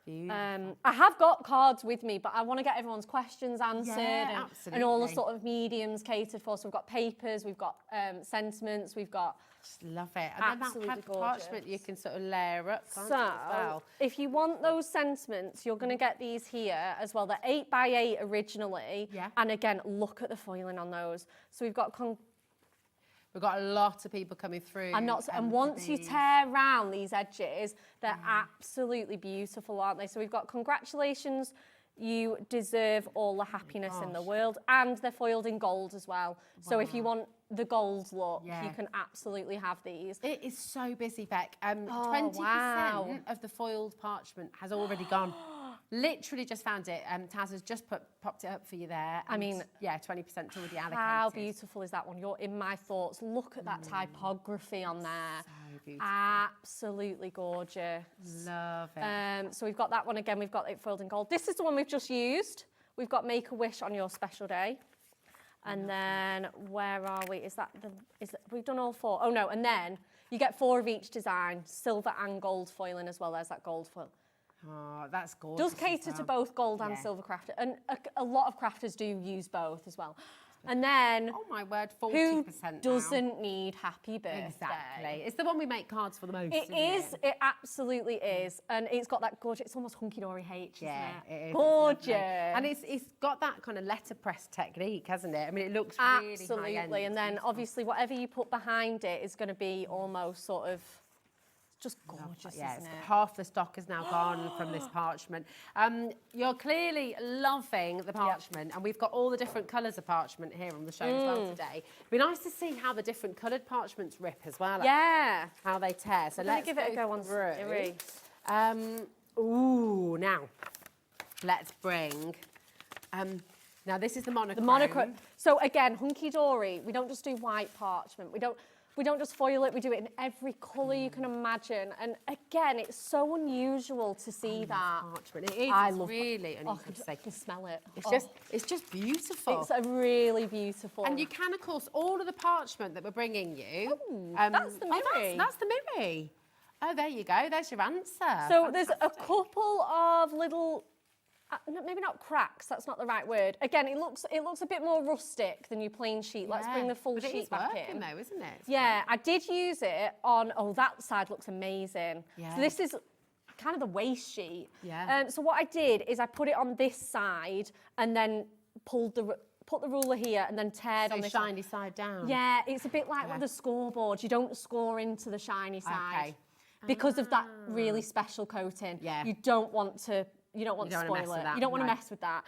Beautiful. I have got cards with me, but I want to get everyone's questions answered Yeah, and all the absolutely. sort of mediums catered for. So we've got papers, we've got sentiments, we've got... Just love it. And Absolutely then that parchment gorgeous. you can sort of layer up, can't So, you, as well? if you want those sentiments, you're going to get these here as well. They're 8x8 originally. Yeah. And again, look at the foiling on those. So we've got... We've got a lot of people coming through. And once you tear round these edges, they're absolutely beautiful, aren't they? So we've got congratulations, you deserve all the happiness in the world. And they're foiled in gold as well. So if you want the gold look, you can absolutely have these. It is so busy, Beck. 20% wow. of the foiled parchment has already gone. Literally just found it. Taz has just popped it up for you there. I mean, yeah, 20% already allocated. How beautiful is that one? You're in my thoughts. Look at that typography on there. So beautiful. Absolutely gorgeous. Love it. So we've got that one again. We've got it foiled in gold. This is the one we've just used. We've got Make a Wish on your special day. And then where are we? We've done all 4. Oh no, and then you get 4 of each design, silver and gold foiling as well. There's that gold foil. Oh, that's gorgeous. Does cater to both gold and silver crafters, and a lot of crafters do use both as well. And then, oh my word, 40% who now. doesn't need happy birthday? Exactly. It's the one we make cards for the most, It is. It absolutely is. And it's got that gorgeous, it's almost Hunkydory H, isn't it? It is. Gorgeous. And it's got that kind of letterpress technique, hasn't it? I mean, it looks really absolutely. high-end. And then obviously whatever you put behind it is going to be almost sort of just gorgeous, yeah, isn't it? Half the stock has now gone from this parchment. You're clearly loving the parchment, and we've got all the different colours of parchment here on the show as well today. It'd be nice to see how the different coloured parchments rip as well. Yeah. How they tear. So let's give it a go on through. Siri. Ooh, now let's bring. Now this is the monochrome. The monochrome. So again, Hunkydory, we don't just do white parchment. We don't just foil it, we do it in every colour you can imagine. And again, it's so unusual to see that. Parchment. It is. I it's love really it. unusual to I say. can smell it. It's just beautiful. It's a really beautiful. And you can, of course, all of the parchment that we're bringing you. Ooh, that's the Miri. That's the Miri. Oh, there you go. There's your answer. So there's a couple of little, maybe not cracks. That's not the right word. Again, it looks a bit more rustic than your plain sheet. Let's bring the full sheet back in. Though, isn't it? Yeah, I did use it on. Oh, that side looks amazing. Yeah. So this is kind of the waste sheet. Yeah. So what I did is I put it on this side and then put the ruler here and then teared on this shiny side down. Yeah, it's a bit like with the scoreboard. You don't score into the shiny side. Okay. Because of that really special coating. Yeah. You don't want to spoil it. You don't want to no. mess with that.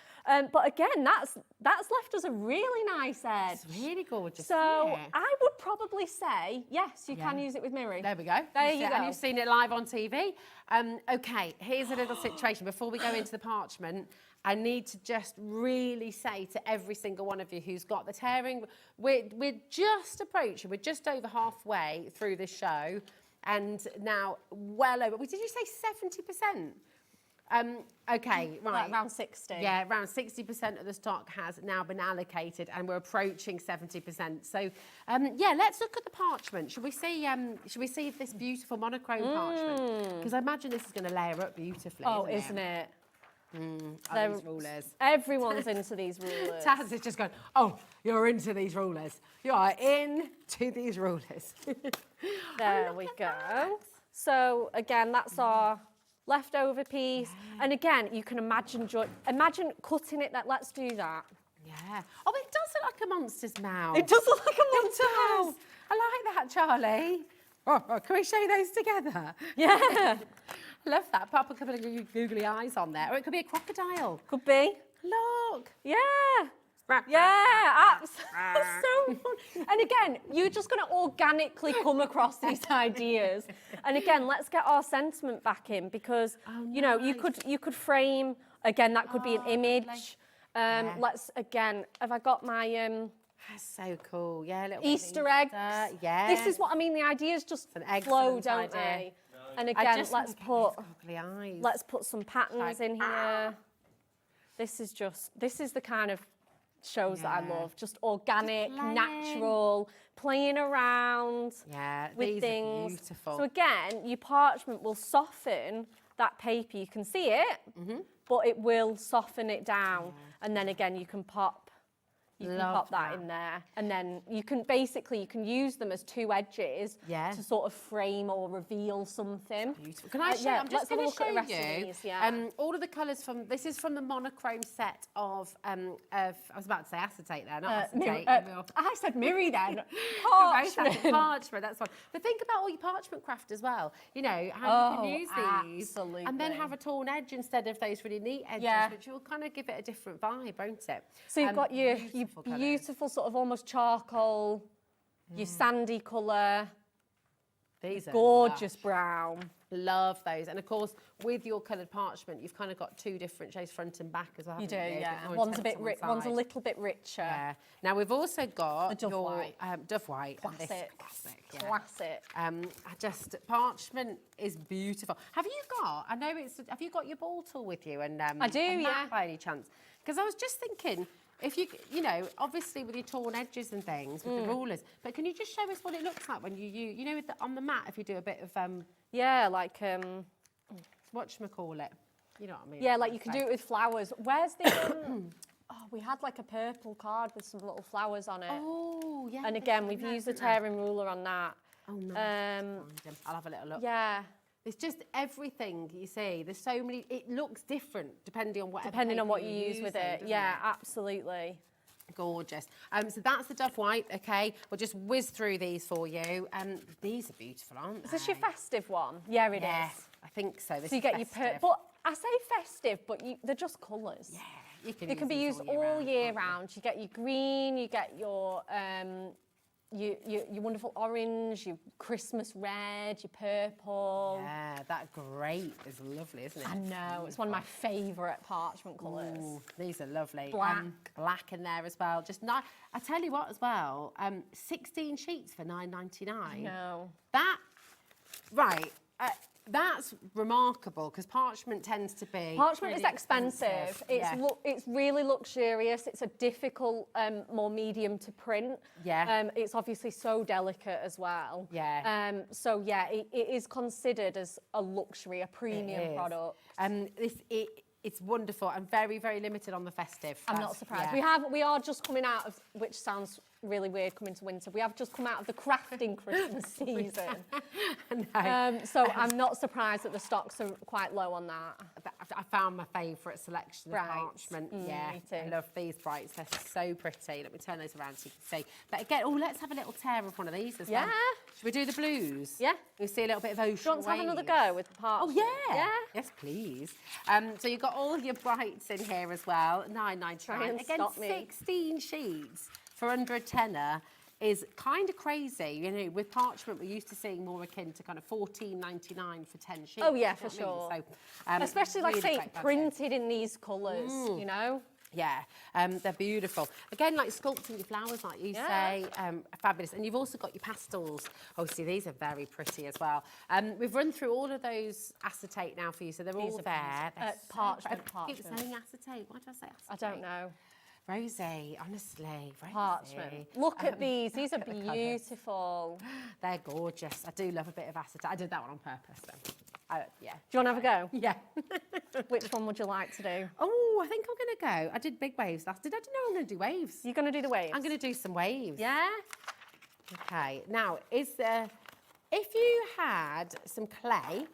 But again, that's left us a really nice edge. It's really gorgeous. So isn't it? I would probably say, yes, you can use it with Miri. There we go. There you go. And you've seen it live on TV. Okay, here's a little situation. Before we go into the parchment, I need to just really say to every single one of you who's got the tearing, we're just approaching, we're just over halfway through this show, and now well over, did you say 70%? Okay, right. Like around 60. Yeah, around 60% of the stock has now been allocated, and we're approaching 70%. So, yeah, let's look at the parchment. Should we see this beautiful monochrome parchment? Because I imagine this is going to layer up beautifully. Oh, isn't it? These rulers. Everyone's into these rulers. Taz is just going, oh, you're into these rulers. You are into these rulers. There we go. So again, that's our leftover piece. Yeah. And again, you can imagine cutting it. Let's do that. Yeah. Oh, it does look like a monster's mouth. It does look like a monster's mouth. I like that, Charlie. Oh, can we show those together? Yeah. Love that. Pop a couple of googly eyes on there. Or it could be a crocodile. Could be. Look. Yeah. Yeah, absolutely. So fun. And again, you're just going to organically come across these ideas. And again, let's get our sentiment back in because, you know, you could frame, again, that could be an image. Let's, again, have I got my... That's so cool. Yeah, little Easter eggs. Yeah. This is what I mean. The ideas just flow, don't they? And again, let's put some patterns in here. This is the kind of shows that I love. Just organic, natural, playing around with things. Are beautiful. So again, your parchment will soften that paper. You can see it, but it will soften it down. And then again, you can pop that in there, and then you can use them as two edges to sort of frame or reveal something. Beautiful. Can I show? I'm just going to show you. Yeah. All of the colours from this is from the monochrome set of I was about to say acetate there, not acetate. I said Miri then. Parchment. That's fine. But think about all your parchment craft as well. You know how you can use these, and then have a torn edge instead of those really neat edges, which will kind of give it a different vibe, won't it? So you've got your beautiful sort of almost charcoal, your sandy colour, these are gorgeous brown. Love those. And of course, with your coloured parchment, you've kind of got two different shades, front and back as well. You do, yeah. One's a bit one's a little bit richer. Yeah. Now we've also got the Dove White. Dove White. Classic. Classic. Parchment is beautiful. Have you got your ball tool with you? And I do, yeah. By any chance? Because I was just thinking, if you know, obviously with your torn edges and things, with the rulers, but can you just show us what it looks like when you know, on the mat, if you do a bit of... yeah, like... whatchamacallit? You know what I mean? Yeah, like you can do it with flowers. Where's the... Oh, we had like a purple card with some little flowers on it. Oh, yeah. And again, we've used the tearing ruler on that. Oh, nice. I'll have a little look. Yeah. It's just everything you see. There's so many. It looks different depending on what you use with it. Yeah, absolutely. Gorgeous. So that's the Dove White. Okay, we'll just whiz through these for you. These are beautiful, aren't they? Is this your festive one? Yeah, it is. I think so. This so you is get festive. your but I say festive, but they're just colours. Yeah, it can be used all year round. You get your green, you get your wonderful orange, your Christmas red, your purple. Yeah, that grape is lovely, isn't it? I know, it's one of my favourite parchment colours. These are lovely. Black. Black in there as well. Just nice. I tell you what as well, 16 sheets for $9.99. No. That's remarkable because parchment tends to be Parchment is expensive. It's really luxurious. It's a difficult, more medium to print. Yeah. It's obviously so delicate as well. Yeah. So yeah, it is considered as a luxury, a premium product. It's wonderful and very, very limited on the festive. I'm not surprised. We are just coming out of, which sounds really weird coming to winter. We have just come out of the crafting Christmas season. So I'm not surprised that the stocks are quite low on that. I found my favourite selection of parchment. Me too. I love these brights. They're so pretty. Let me turn those around so you can see. But again, let's have a little tear of one of these as well. Should we do the blues? Yeah. We see a little bit of ocean. Do you want to have another go with the parchment? Oh, yeah. Yes, please. So you've got all your brights in here as well. $9.99. Again, 16 sheets for under a tenner is kind of crazy. You know, with parchment, we're used to seeing more akin to kind of $14.99 for 10 sheets. Oh, yeah, for sure. So, especially, like I say, printed in these colours, you know? Yeah, they're beautiful. Again, like sculpting your flowers, like you say, fabulous. And you've also got your pastels. Oh, see, these are very pretty as well. We've run through all of those acetate now for you, so they're all there. Parchment. I keep saying acetate. Why do I say acetate? I don't know. Rosie, honestly, Rosie. Parchment. Look at these. These are beautiful. They're gorgeous. I do love a bit of acetate. I did that one on purpose, though. Yeah. Do you want to have a go? Yeah. Which one would you like to do? Oh, I think I'm going to go. I did big waves last. I didn't know I'm going to do waves. You're going to do the waves? I'm going to do some waves. Yeah? Okay. Now, if you had some clay,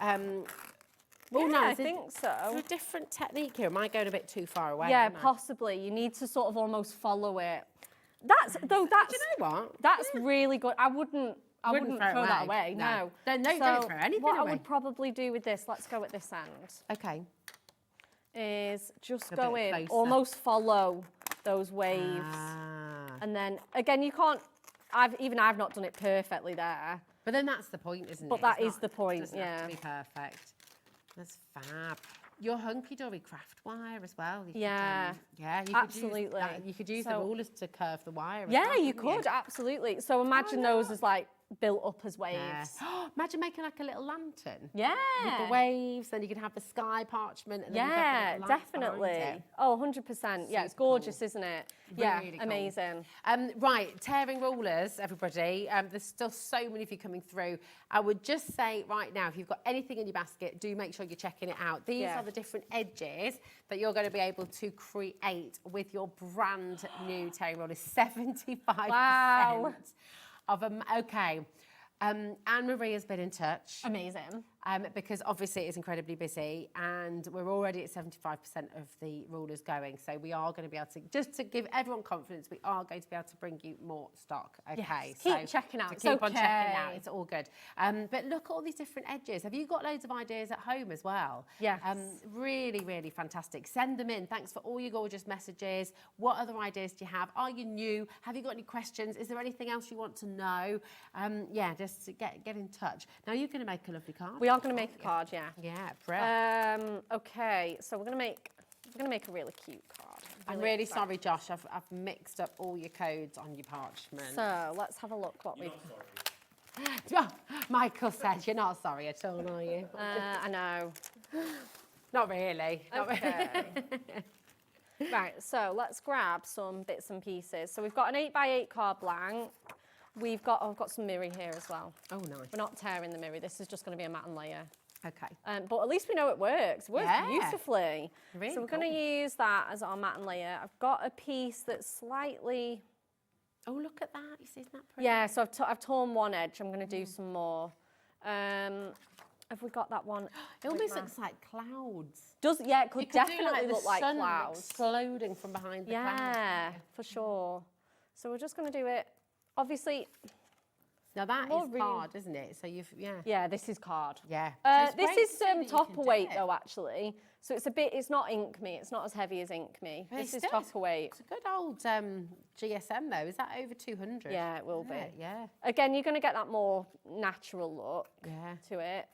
I think so. Is there a different technique here? Am I going a bit too far away? Yeah, possibly. You need to sort of almost follow it. Do you know what? That's really good. I wouldn't throw that away. No. Don't throw anything what away. I would probably do with this, let's go at this end. Okay. Is just go in, almost follow those waves. And then, again, you can't, I've not done it perfectly there. But then that's the point, isn't it? But that is the point, It doesn't have to be perfect. That's fab. Your Hunkydory craft wire as well. You could, absolutely. You could use the rulers to curve the wire. Yeah, you could, absolutely. So imagine those as like built up as waves. Imagine making like a little lantern. Yeah. With the waves, then you can have the sky parchment. And then yeah, you have the definitely. Oh, 100%. Yeah, it's gorgeous, isn't it? Really cool. Amazing. Right, tearing rulers, everybody. There's still so many of you coming through. I would just say right now, if you've got anything in your basket, do make sure you're checking it out. These are the different edges that you're going to be able to create with your brand new tearing rulers. 75% of them. Okay. Anne-Marie has been in touch. Amazing. Because obviously it's incredibly busy and we're already at 75% of the rulers going. So we are going to be able to, just to give everyone confidence, we are going to be able to bring you more stock. Okay. Yes, keep checking out. Keep on checking out. It's all good. But look at all these different edges. Have you got loads of ideas at home as well? Yes. Really, really fantastic. Send them in. Thanks for all your gorgeous messages. What other ideas do you have? Are you new? Have you got any questions? Is there anything else you want to know? Yeah, just get in touch. Now you're going to make a lovely card. We are going to make a card, yeah. Yeah, brilliant. Okay, so we're going to make a really cute card. I'm really sorry, Josh. I've mixed up all your codes on your parchment. So let's have a look what we've. Michael said you're not sorry at all, are you? I know. Not really. Okay. Right, so let's grab some bits and pieces. So we've got an 8x8 card blank. I've got some mirror here as well. Oh, nice. We're not tearing the mirror. This is just going to be a matte and layer. Okay. But at least we know it works. It works beautifully. Really so we're going to use that as our mat and layer. I've got a piece that's slightly... Oh, look at that. You see, isn't that pretty? Yeah, so I've torn one edge. I'm going to do some more. Have we got that one? It almost looks like clouds. Yeah, it could definitely do, look like the sun clouds. exploding from behind the clouds. Yeah, for sure. So we're just going to do it. Obviously... Now that is card, isn't it? So Yeah, this is card. Yeah. This is topper weight though, actually. So it's it's not ink me. It's not as heavy as ink me. This is topper weight. It's a good old GSM though. Is that over 200? Yeah, it will be. Yeah. Again, you're going to get that more natural look to it.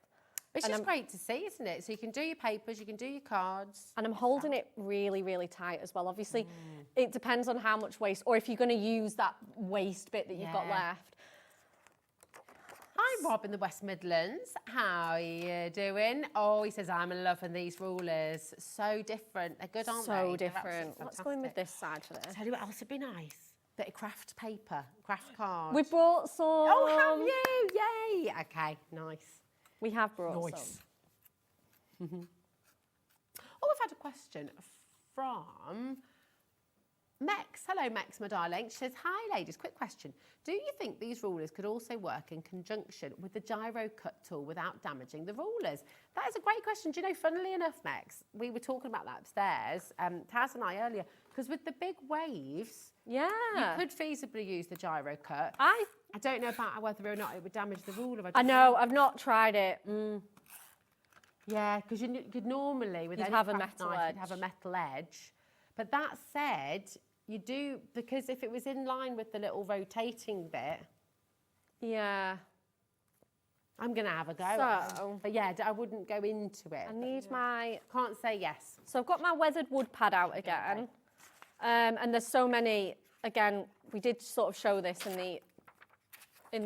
It's just great to see, isn't it? So you can do your papers, you can do your cards. And I'm holding it really, really tight as well. Obviously, it depends on how much waste, or if you're going to use that waste bit that you've got left. Hi, Rob in the West Midlands. How are you doing? Oh, he says, I'm loving these rulers. So different. They're good, aren't they? So different. Let's go in with this side for this. Tell you what else would be nice. Bit of craft paper, craft card. We brought some. Oh, have you? Yay. Okay, nice. We have brought some. Oh, we've had a question from Mex. Hello, Mex, my darling. She says, hi, ladies. Quick question. Do you think these rulers could also work in conjunction with the gyro cut tool without damaging the rulers? That is a great question. Do you know, funnily enough, Mex, we were talking about that upstairs, Taz and I earlier, because with the big waves, you could feasibly use the gyro cut. I don't know about whether or not it would damage the ruler. I know, I've not tried it. Yeah, because you could normally, with You'd any have a craft metal knife, edge. you'd have a metal edge. But that said, you do, because if it was in line with the little rotating bit. Yeah. I'm going to have a go. But yeah, I wouldn't go into it. I need my... Can't say yes. So I've got my weathered wood pad out again. And there's so many, again, we did sort of show this in the,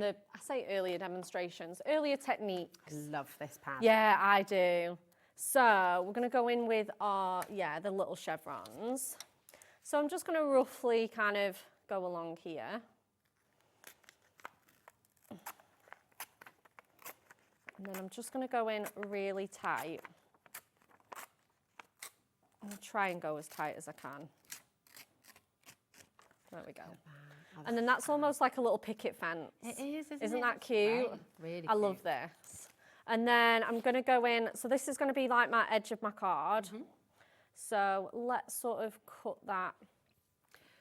I say earlier demonstrations, earlier techniques. I love this pad. Yeah, I do. So we're going to go in with our, the little chevrons. So I'm just going to roughly kind of go along here. And then I'm just going to go in really tight. I'm going to try and go as tight as I can. There we go. And then that's almost like a little picket fence. It is, isn't it? Isn't that cute? Right. Really I love this. And then I'm going to go in, so this is going to be like my edge of my card. So let's sort of cut that.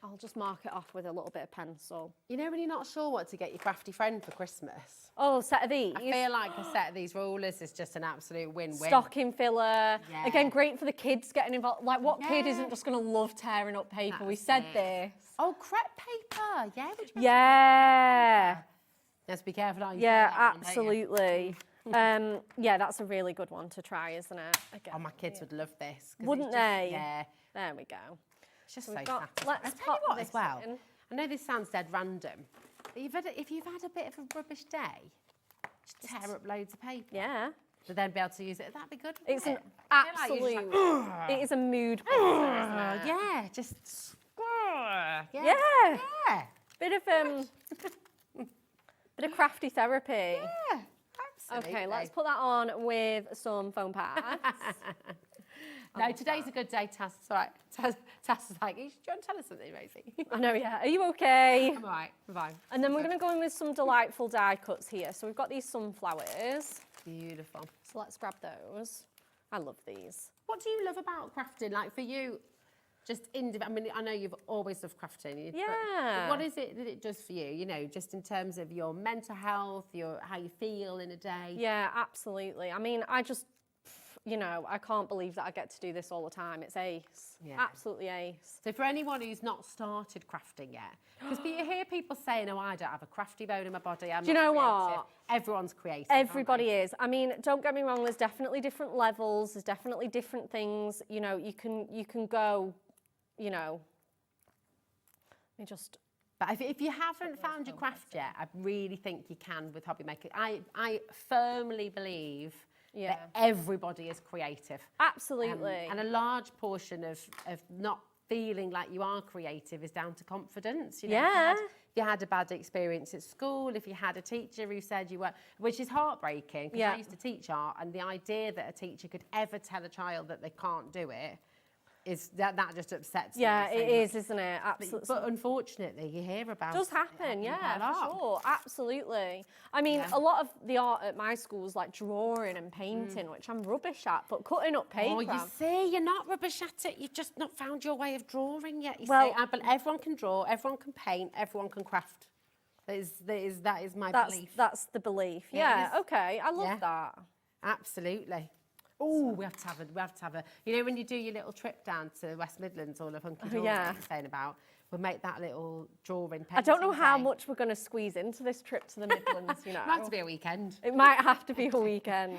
I'll just mark it off with a little bit of pencil. You know when you're not sure what to get your crafty friend for Christmas? Oh, a set of these? I feel like a set of these rulers is just an absolute win-win. Stocking filler. Yeah. Again, great for the kids getting involved. Like, what kid isn't just going to love tearing up paper? We said this. Oh, crepe paper. Yeah. Yeah. You have to be careful how you Yeah, say that one, don't absolutely. Yeah, that's a really good one to try, isn't it? Again, oh, my kids would love this. Wouldn't they? Yeah. There we go. It's just So so we've got- satisfying. let's I'll tell you pop what this as well. in. I know this sounds dead random, but if you've had a bit of a rubbish day, just tear up loads of paper. Yeah. To then be able to use it. That'd be good. It's an I feel like you're absolute, just like, it is a mood booster, isn't it? yeah, just Yeah. Yeah. Bit of crafty therapy. Yeah, absolutely. Okay, let's put that on with some foam pads. No, today's a good day, Taz. It's all right. Taz is like, do you want to tell us something, Rosie? I know, yeah. Are you okay? I'm all right. I'm fine. And then we're going to go in with some delightful die cuts here. So we've got these sunflowers. Beautiful. So let's grab those. I love these. What do you love about crafting? Like for you, just I mean, I know you've always loved crafting. Yeah. But what is it that it does for you? You know, just in terms of your mental health, how you feel in a day. Yeah, absolutely. I mean, you know, I can't believe that I get to do this all the time. It's ace. Yeah. Absolutely ace. So for anyone who's not started crafting yet, because you hear people saying, oh, I don't have a crafty bone in my body. I'm Do you not know creative. what? Everyone's creative. Everybody is. I mean, don't get me wrong, there's definitely different levels, there's definitely different things. You know, you can go, you know, let me just... But if you haven't found your craft yet, I really think you can with HobbyMaker. I firmly believe that everybody is creative. Absolutely. And a large portion of not feeling like you are creative is down to confidence. You Yeah. If you had a bad experience at school, if you had a teacher who said you were, which is heartbreaking, because I used to teach art, and the idea that a teacher could ever tell a child that they can't do it is that just upsets me. Yeah, so it much. is, isn't it? Absolutely. But unfortunately, you hear about It does happen, yeah, for sure, absolutely. I mean, a lot of the art at my school is like drawing and painting, which I'm rubbish at, but cutting up paper. Oh, you see, you're not rubbish at it. You've just not found your way of drawing yet. Well, but everyone can draw, everyone can paint, everyone can craft. That is my belief. That's the belief. Yeah, okay, I love that. Absolutely. Oh, we have to have a. You know, when you do your little trip down to West Midlands, all of Hunkydory, that you're saying about, we'll make that little drawing. I don't know how much we're going to squeeze into this trip to the Midlands. You know, it might have to be a weekend. It might have to be a weekend.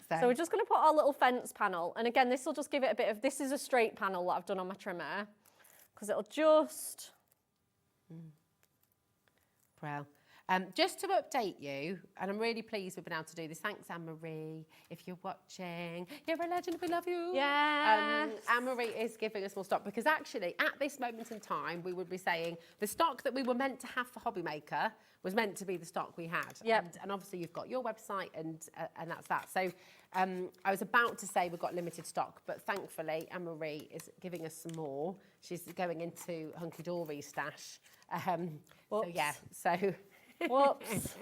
So we're just going to put our little fence panel, and again, this will just give it a bit of. This is a straight panel that I've done on my trimmer, because it'll just. Well. Just to update you, and I'm really pleased we've been able to do this. Thanks, Anne-Marie, if you're watching. You're a legend, we love you. Yeah. Anne-Marie is giving us more stock, because actually, at this moment in time, we would be saying the stock that we were meant to have for HobbyMaker was meant to be the stock we had. Yep. And obviously, you've got your website, and that's that. So I was about to say we've got limited stock, but thankfully, Anne-Marie is giving us some more. She's going into Hunkydory stash. So, yeah, so... Whoops.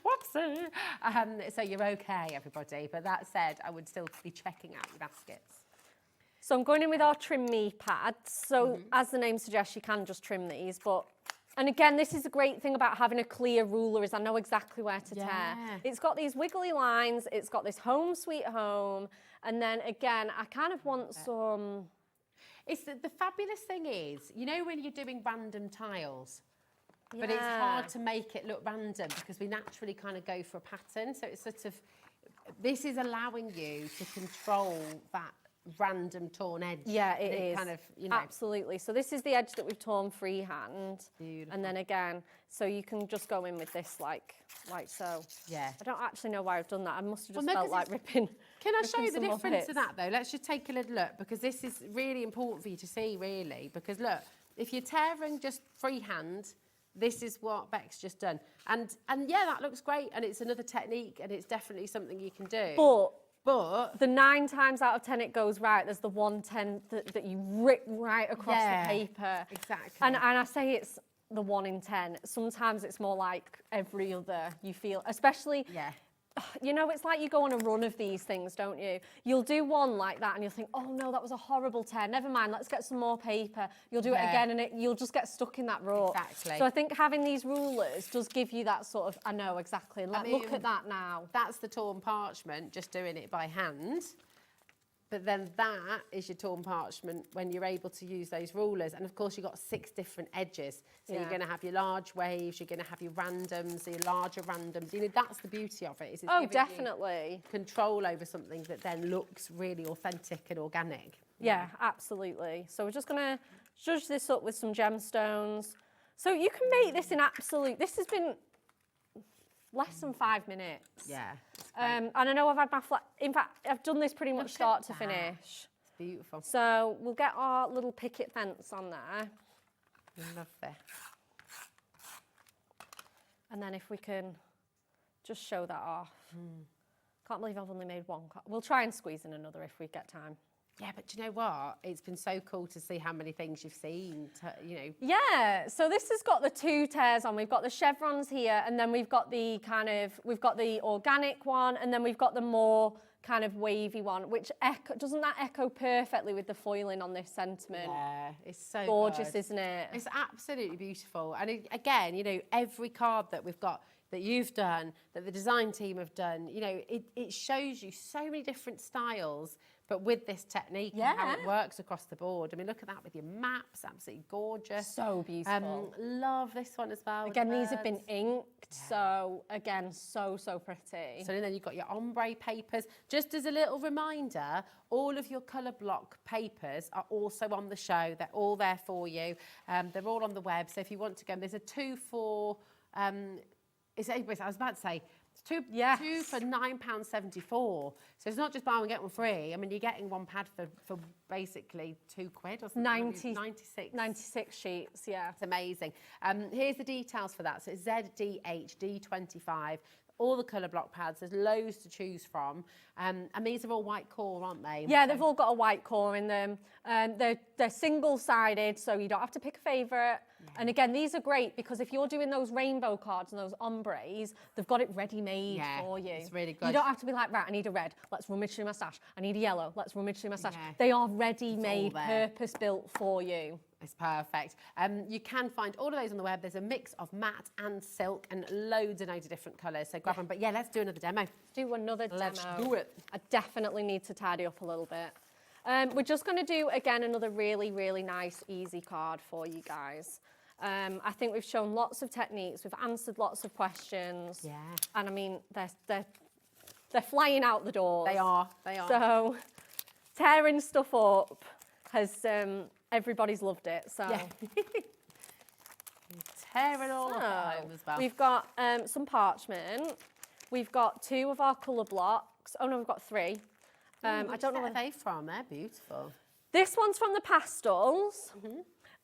Whoopsie. So you're okay, everybody. But that said, I would still be checking out your baskets. So I'm going in with our trim me pads. So as the name suggests, you can just trim these. And again, this is a great thing about having a clear ruler, is I know exactly where to tear. It's got these wiggly lines. It's got this home sweet home. And then again, I kind of want some... It's the fabulous thing is, you know when you're doing random tiles, but it's hard to make it look random because we naturally kind of go for a pattern. So it's sort of, this is allowing you to control that random torn edge. Yeah, it is. Kind of, you know. Absolutely. So this is the edge that we've torn freehand. Beautiful. And then again, so you can just go in with this like so. Yeah. I don't actually know why I've done that. I must have just felt like ripping. Can I show you the some more difference bits. to that though? Let's just take a little look, because this is really important for you to see, really. Because look, if you're tearing just freehand, this is what Beck's just done. And yeah, that looks great. And it's another technique, and it's definitely something you can do. But the 9 times out of 10 it goes right. There's the 1/10 that you rip right across the paper. Exactly. And I say it's the 1 in 10. Sometimes it's more like every other, you feel, especially... Yeah. You know, it's like you go on a run of these things, don't you? You'll do one like that and you'll think, oh no, that was a horrible tear. Never mind, let's get some more paper. You'll do it again and you'll just get stuck in that rut. Exactly. So I think having these rulers does give you that sort of, I know exactly. Like, look at that now. That's the torn parchment, just doing it by hand. But then that is your torn parchment when you're able to use those rulers. And of course, you've got 6 different edges. So you're going to have your large waves, you're going to have your randoms, your larger randoms. You know, that's the beauty of it. Is it's giving definitely. You control over something that then looks really authentic and organic. Yeah, absolutely. So we're just going to zhuzh this up with some gemstones. So you can make this in this has been less than 5 minutes. Yeah. And I know I've had my in fact, I've done this pretty much start to finish. It's beautiful. So we'll get our little picket fence on there. Love this. And then if we can just show that off. Can't believe I've only made one. We'll try and squeeze in another if we get time. Yeah, but do you know what? It's been so cool to see how many things you've seen, you know. Yeah, so this has got the 2 tears on. We've got the chevrons here, and then we've got the we've got the organic one, and then we've got the more kind of wavy one, which doesn't that echo perfectly with the foiling on this sentiment? Yeah, it's so gorgeous, good. isn't it? It's absolutely beautiful. And again, you know, every card that we've got, that you've done, that the design team have done, you know, it shows you so many different styles, but with this technique and how it works across the board. I mean, look at that with your maps, absolutely gorgeous. So beautiful. Love this one as well. Again, these have been inked, so again, so pretty. So then you've got your ombre papers. Just as a little reminder, all of your colour block papers are also on the show. They're all there for you. They're all on the web. So if you want to go, there's a 2 for... I was about to say, Two for £9.74. So it's not just buy one get one free. I mean, you're getting one pad for basically £2 or something. 96 sheets, yeah. It's amazing. Here's the details for that. So it's ZDH-D25. All the colour block pads, there's loads to choose from. And these are all white core, aren't they? Yeah, they've all got a white core in them. They're single-sided, so you don't have to pick a favourite. Yeah. And again, these are great because if you're doing those rainbow cards and those ombres, they've got it ready-made for you. It's really good. You don't have to be like, right, I need a red, let's rummage through my stash. I need a yellow, let's rummage through my stash. Yeah. They are ready-made, purpose-built for you. It's perfect. You can find all of those on the web. There's a mix of matte and silk and loads of different colours. So grab them. But yeah, let's do another demo. Do another demo. Let's do it. I definitely need to tidy up a little bit. We're just going to do, again, another really, really nice, easy card for you guys. I think we've shown lots of techniques. We've answered lots of questions. Yeah. And I mean, they're flying out the doors. They are. They are. So tearing stuff up has... everybody's loved it, so. Yeah. Tear it all up at home as well. We've got some parchment. We've got 2 of our colour blocks. Oh no, we've got 3. I don't know where they're from. They're beautiful. This one's from the pastels,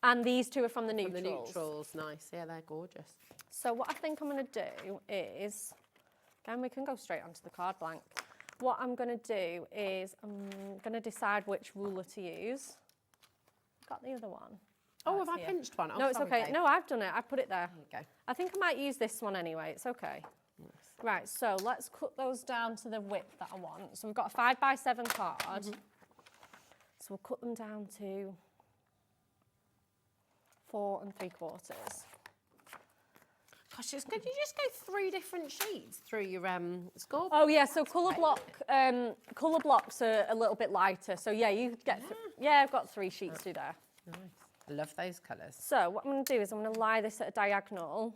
and these 2 are from the neutrals. From the neutrals, nice. Yeah, they're gorgeous. So what I think I'm going to do is, again, we can go straight onto the card blank. What I'm going to do is I'm going to decide which ruler to use. Got the other one. Oh, have I pinched one? Oh, no, it's okay. No, I've done it. I put it there. There you go. I think I might use this one anyway. It's okay. Yes. Right, so let's cut those down to the width that I want. So we've got a 5x7 card. So we'll cut them down to 4 3/4. Gosh, could you just go 3 different sheets through your score? Oh yeah, so colour blocks are a little bit lighter. So yeah, you get I've got 3 sheets through there. Nice. I love those colours. So what I'm going to do is I'm going to lie this at a diagonal.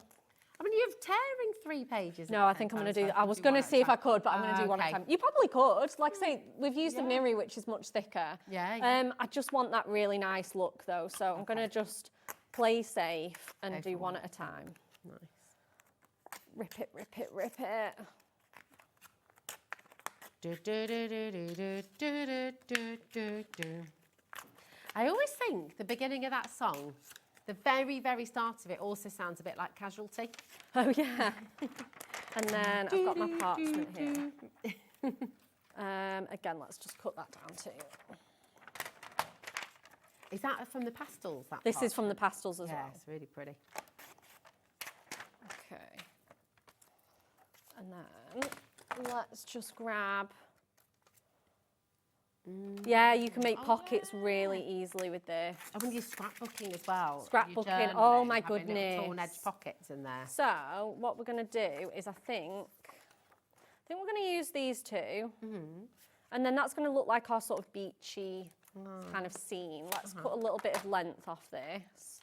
I mean, you're tearing 3 pages. No, I think I'm going to do. I was going to see if I could, but I'm going to do one at a time. You probably could. Like I say, we've used the mirror, which is much thicker. Yeah. I just want that really nice look though, so I'm going to just play safe and do one at a time. Nice. Rip it, rip it, rip it. I always think the beginning of that song, the very, very start of it also sounds a bit like Casualty. Oh yeah. And then I've got my parchment here. Again, let's just cut that down too. Is that from the pastels? This is from the pastels as well. Yeah, it's really pretty. Okay. And then let's just grab. Yeah, you can make pockets really easily with this. I want to use scrapbooking as well. Scrapbooking, oh my goodness. Torn edge pockets in there. So what we're going to do is I think we're going to use these 2. And then that's going to look like our sort of beachy kind of scene. Let's cut a little bit of length off this.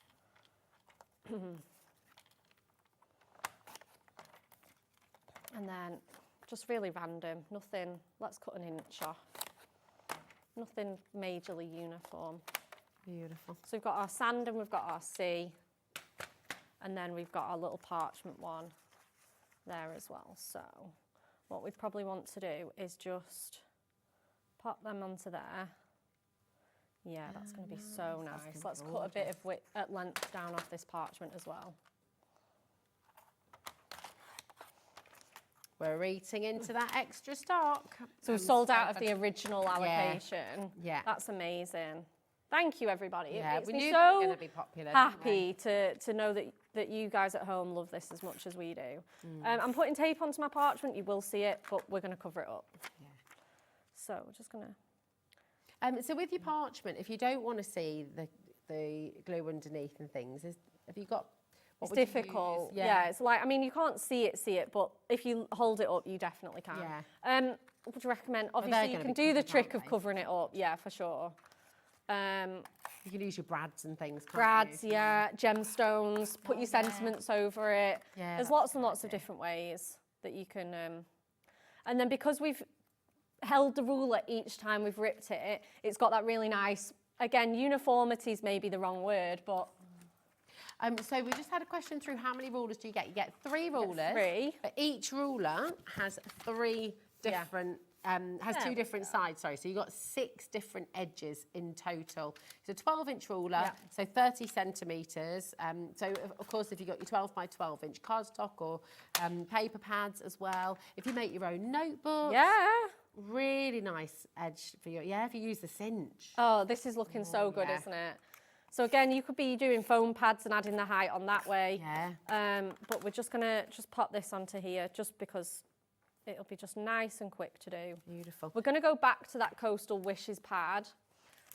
And then just really random, nothing, let's cut an inch off. Nothing majorly uniform. Beautiful. So we've got our sand and we've got our sea. And then we've got our little parchment one there as well. So what we probably want to do is just pop them onto there. Yeah, that's going to be so nice. Let's cut a bit of width at length down off this parchment as well. We're eating into that extra stock. So we've sold out of the original allocation. Yeah. That's amazing. Thank you, everybody. Yeah, it we makes knew me they were so going to be popular. happy to know that you guys at home love this as much as we do. I'm putting tape onto my parchment. You will see it, but we're going to cover it up. Yeah. So we're just going to... So with your parchment, if you don't want to see the glue underneath and things, have you got... It's difficult. Yeah, it's like, I mean, you can't see it, but if you hold it up, you definitely can. Yeah. Would you recommend? Obviously, you can do the trick of covering it up. Yeah, for sure. You can use your brads and things. Brads, yeah, gemstones. Put your sentiments over it. Yeah, there's lots and lots of different ways that you can. And then because we've held the ruler each time we've ripped it, it's got that really nice. Again, uniformity is maybe the wrong word, but. So we just had a question through how many rulers do you get? You get 3 rulers. 3. But each ruler has 3 different, has 2 different sides, sorry. So you've got 6 different edges in total. It's a 12-inch ruler, so 30 centimetres. So of course, if you've got your 12 by 12-inch cardstock or paper pads as well. If you make your own notebooks. Yeah. Really nice edge for your, if you use the cinch. Oh, this is looking so good, isn't it? So again, you could be doing foam pads and adding the height on that way. Yeah. But we're just gonna pop this onto here just because it'll be just nice and quick to do. Beautiful. We're gonna go back to that Coastal Wishes pad,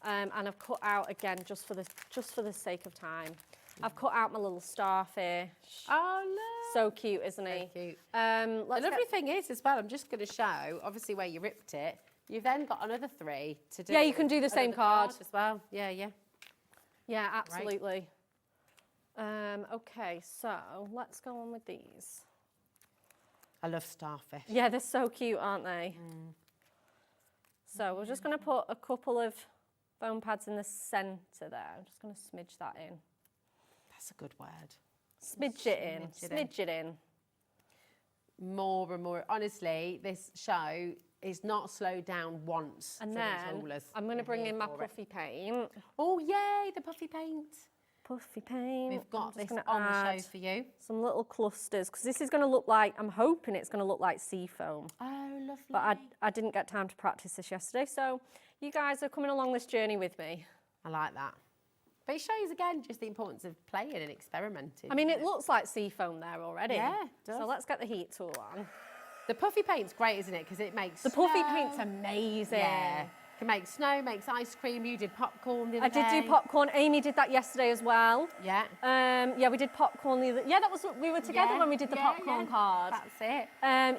and I've cut out again just for the sake of time. I've cut out my little starfish. Oh, look. So cute, isn't he? So cute. The lovely thing is as well, I'm just going to show, obviously where you ripped it, you've then got another 3 to do. Yeah, you can do the same card as well. Yeah, yeah. Yeah, absolutely. Okay, so let's go on with these. I love starfish. Yeah, they're so cute, aren't they? So we're just going to put a couple of foam pads in the centre there. I'm just going to smidge that in. That's a good word. Smidge it in. Smidge it in. More and more. Honestly, this show is not slowed down once. And for then these rulers. I'm going to bring in my puffy paint. Oh, yay, the puffy paint. Puffy paint. We've got this on the show for you. Some little clusters, because this is going to look like, I'm hoping it's going to look like sea foam. Oh, lovely. But I didn't get time to practice this yesterday, so you guys are coming along this journey with me. I like that. But it shows, again, just the importance of playing and experimenting. I mean, it looks like sea foam there already. Yeah, it does. So let's get the heat tool on. The puffy paint's great, isn't it? Because it makes the puffy paint's amazing. Yeah. Can make snow, makes ice cream. You did popcorn the other day. I did do popcorn. Amy did that yesterday as well. Yeah. Yeah, we did popcorn the other. Yeah, that was we were together when we did the popcorn card. That's it.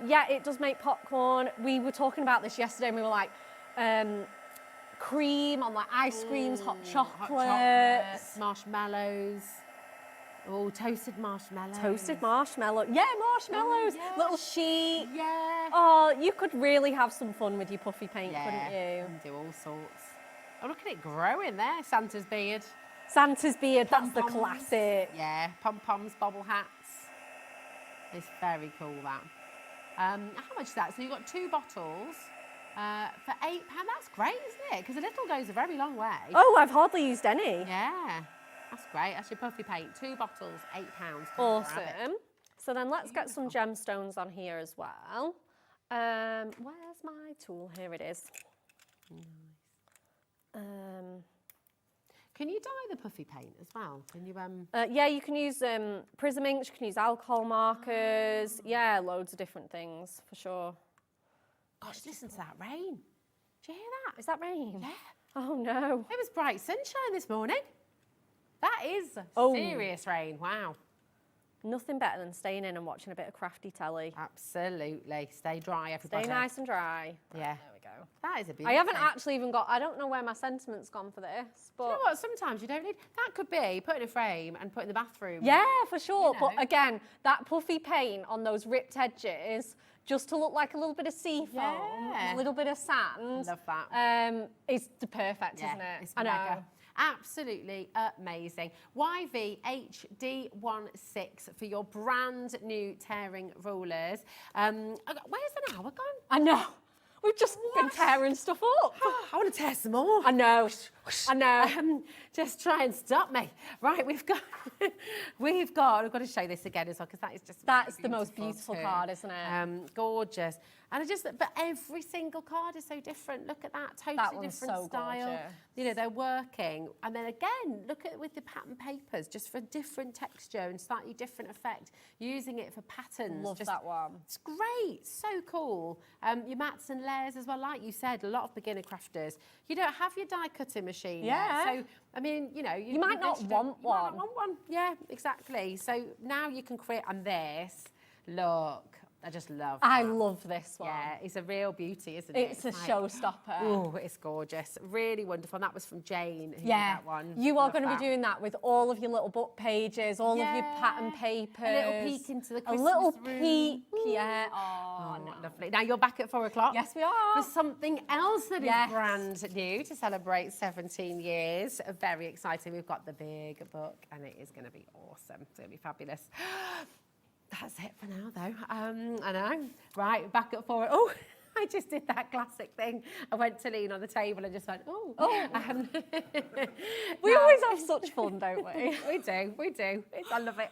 Yeah, it does make popcorn. We were talking about this yesterday, and we were like, cream on like ice creams, hot chocolates, marshmallows. Oh, toasted marshmallows. Toasted marshmallow. Yeah, marshmallows. Oh, yeah. Little sheet. Yeah. Oh, you could really have some fun with your puffy paint, couldn't you? And do all sorts. Oh, look at it growing there. Santa's beard. Santa's beard, that's the classic. Yeah, pom-poms, bobble hats. It's very cool, that. How much is that? So you've got 2 bottles for £8. That's great, isn't it? Because a little goes a very long way. Oh, I've hardly used any. Yeah. That's great. That's your puffy paint. 2 bottles, £8. Awesome. So then let's get some gemstones on here as well. Where's my tool? Here it is. Nice. Can you dye the puffy paint as well? Can you yeah, you can use prism inks. You can use alcohol markers. Yeah, loads of different things for sure. Gosh, listen to that rain. Did you hear that? Is that rain? Yeah. Oh no. It was bright sunshine this morning. That is serious rain. Wow. Nothing better than staying in and watching a bit of crafty telly. Absolutely. Stay dry, everybody. Stay nice and dry. Yeah. There we go. That is a beautiful I haven't actually even got, I don't know where my sentiment's gone for this, but... Do you know what? Sometimes you don't need... That could be put in a frame and put in the bathroom. Yeah, for sure. You know. But again, that puffy paint on those ripped edges, just to look like a little bit of sea foam, a little bit of sand. Love that. Is perfect, isn't it? It's mega. Absolutely amazing. YVHD16 for your brand new tearing rulers. Where's an hour gone? I know. We've just been tearing stuff up. I want to tear some more. I know. I know. Just try and stop me. Right, we've got to show this again as well, because that is just That's the most beautiful card, isn't it? Gorgeous. And but every single card is so different. Look at that, totally different so style. gorgeous. You know, they're working. And then again, look at with the pattern papers, just for different texture and slightly different effect, using it for patterns. Love that one. It's great, so cool. Your mats and layers as well, like you said, a lot of beginner crafters, you don't have your die cutting machine Yeah. yet. So, I mean, you know. You might not want You might not want one. Yeah, exactly. So now you can create, and this, look. I just love I that. love this one. Yeah, it's a real beauty, isn't it? It's a showstopper. Oh, it's gorgeous. Really wonderful. And that was from Jane who did Yeah, that one. you are Love going to that. be doing that with all of your little book pages, all of your pattern papers. A little peek into the Christmas A little room. peek, yeah. Oh, lovely. Now you're back at 4 o'clock. Yes, we are. For something else that is Yes. brand new to celebrate 17 years. Very exciting. We've got the big book and it is going to be awesome. It's going to be fabulous. That's it for now, though. I know. Right, back at 4. Oh, I just did that classic thing. I went to lean on the table and just went, oh. We always have such fun, don't we? We do. I love it.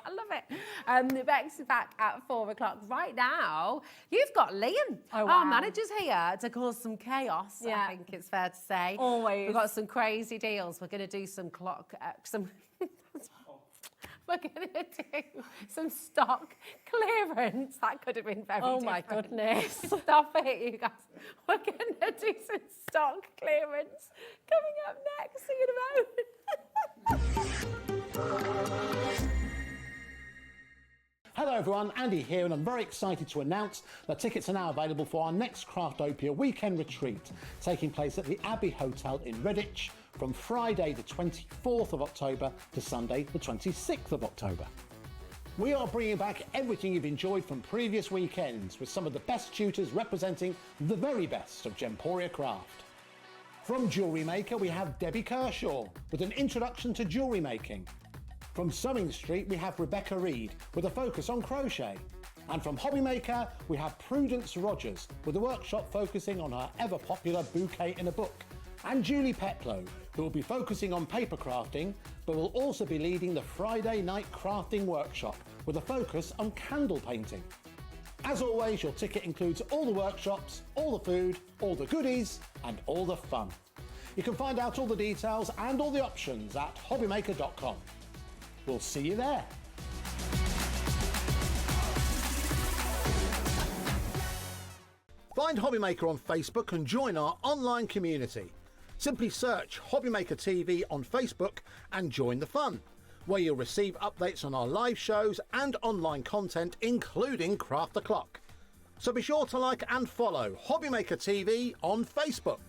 Beck's back at 4 o'clock. Right now, you've got Liam. Oh, wow. Our manager's here to cause some chaos, Yeah. I think it's fair to say. Always. We've got some crazy deals. We're going to do some We're going to do some stock clearance. That could have been very Oh, my different. goodness. Stop it, you guys. We're going to do some stock clearance coming up next. See you in a moment. Hello everyone, Andy here, and I'm very excited to announce that tickets are now available for our next Craftopia weekend retreat, taking place at the Abbey Hotel in Redditch from Friday the 24th of October to Sunday the 26th of October. We are bringing back everything you've enjoyed from previous weekends with some of the best tutors representing the very best of Gemporia craft. From Jewellery Maker we have Debbie Kershaw with an introduction to jewellery making. From Sewing Street we have Rebecca Reed with a focus on crochet. And from HobbyMaker we have Prudence Rogers with a workshop focusing on her ever popular bouquet in a book. And Julie Petlow, who will be focusing on paper crafting, but will also be leading the Friday night crafting workshop with a focus on candle painting. As always, your ticket includes all the workshops, all the food, all the goodies, and all the fun. You can find out all the details and all the options at hobbymaker.com. We'll see you there. Find HobbyMaker on Facebook and join our online community. Simply search HobbyMaker TV on Facebook and join the fun, where you'll receive updates on our live shows and online content, including Craft the Clock. So be sure to like and follow HobbyMaker TV on Facebook.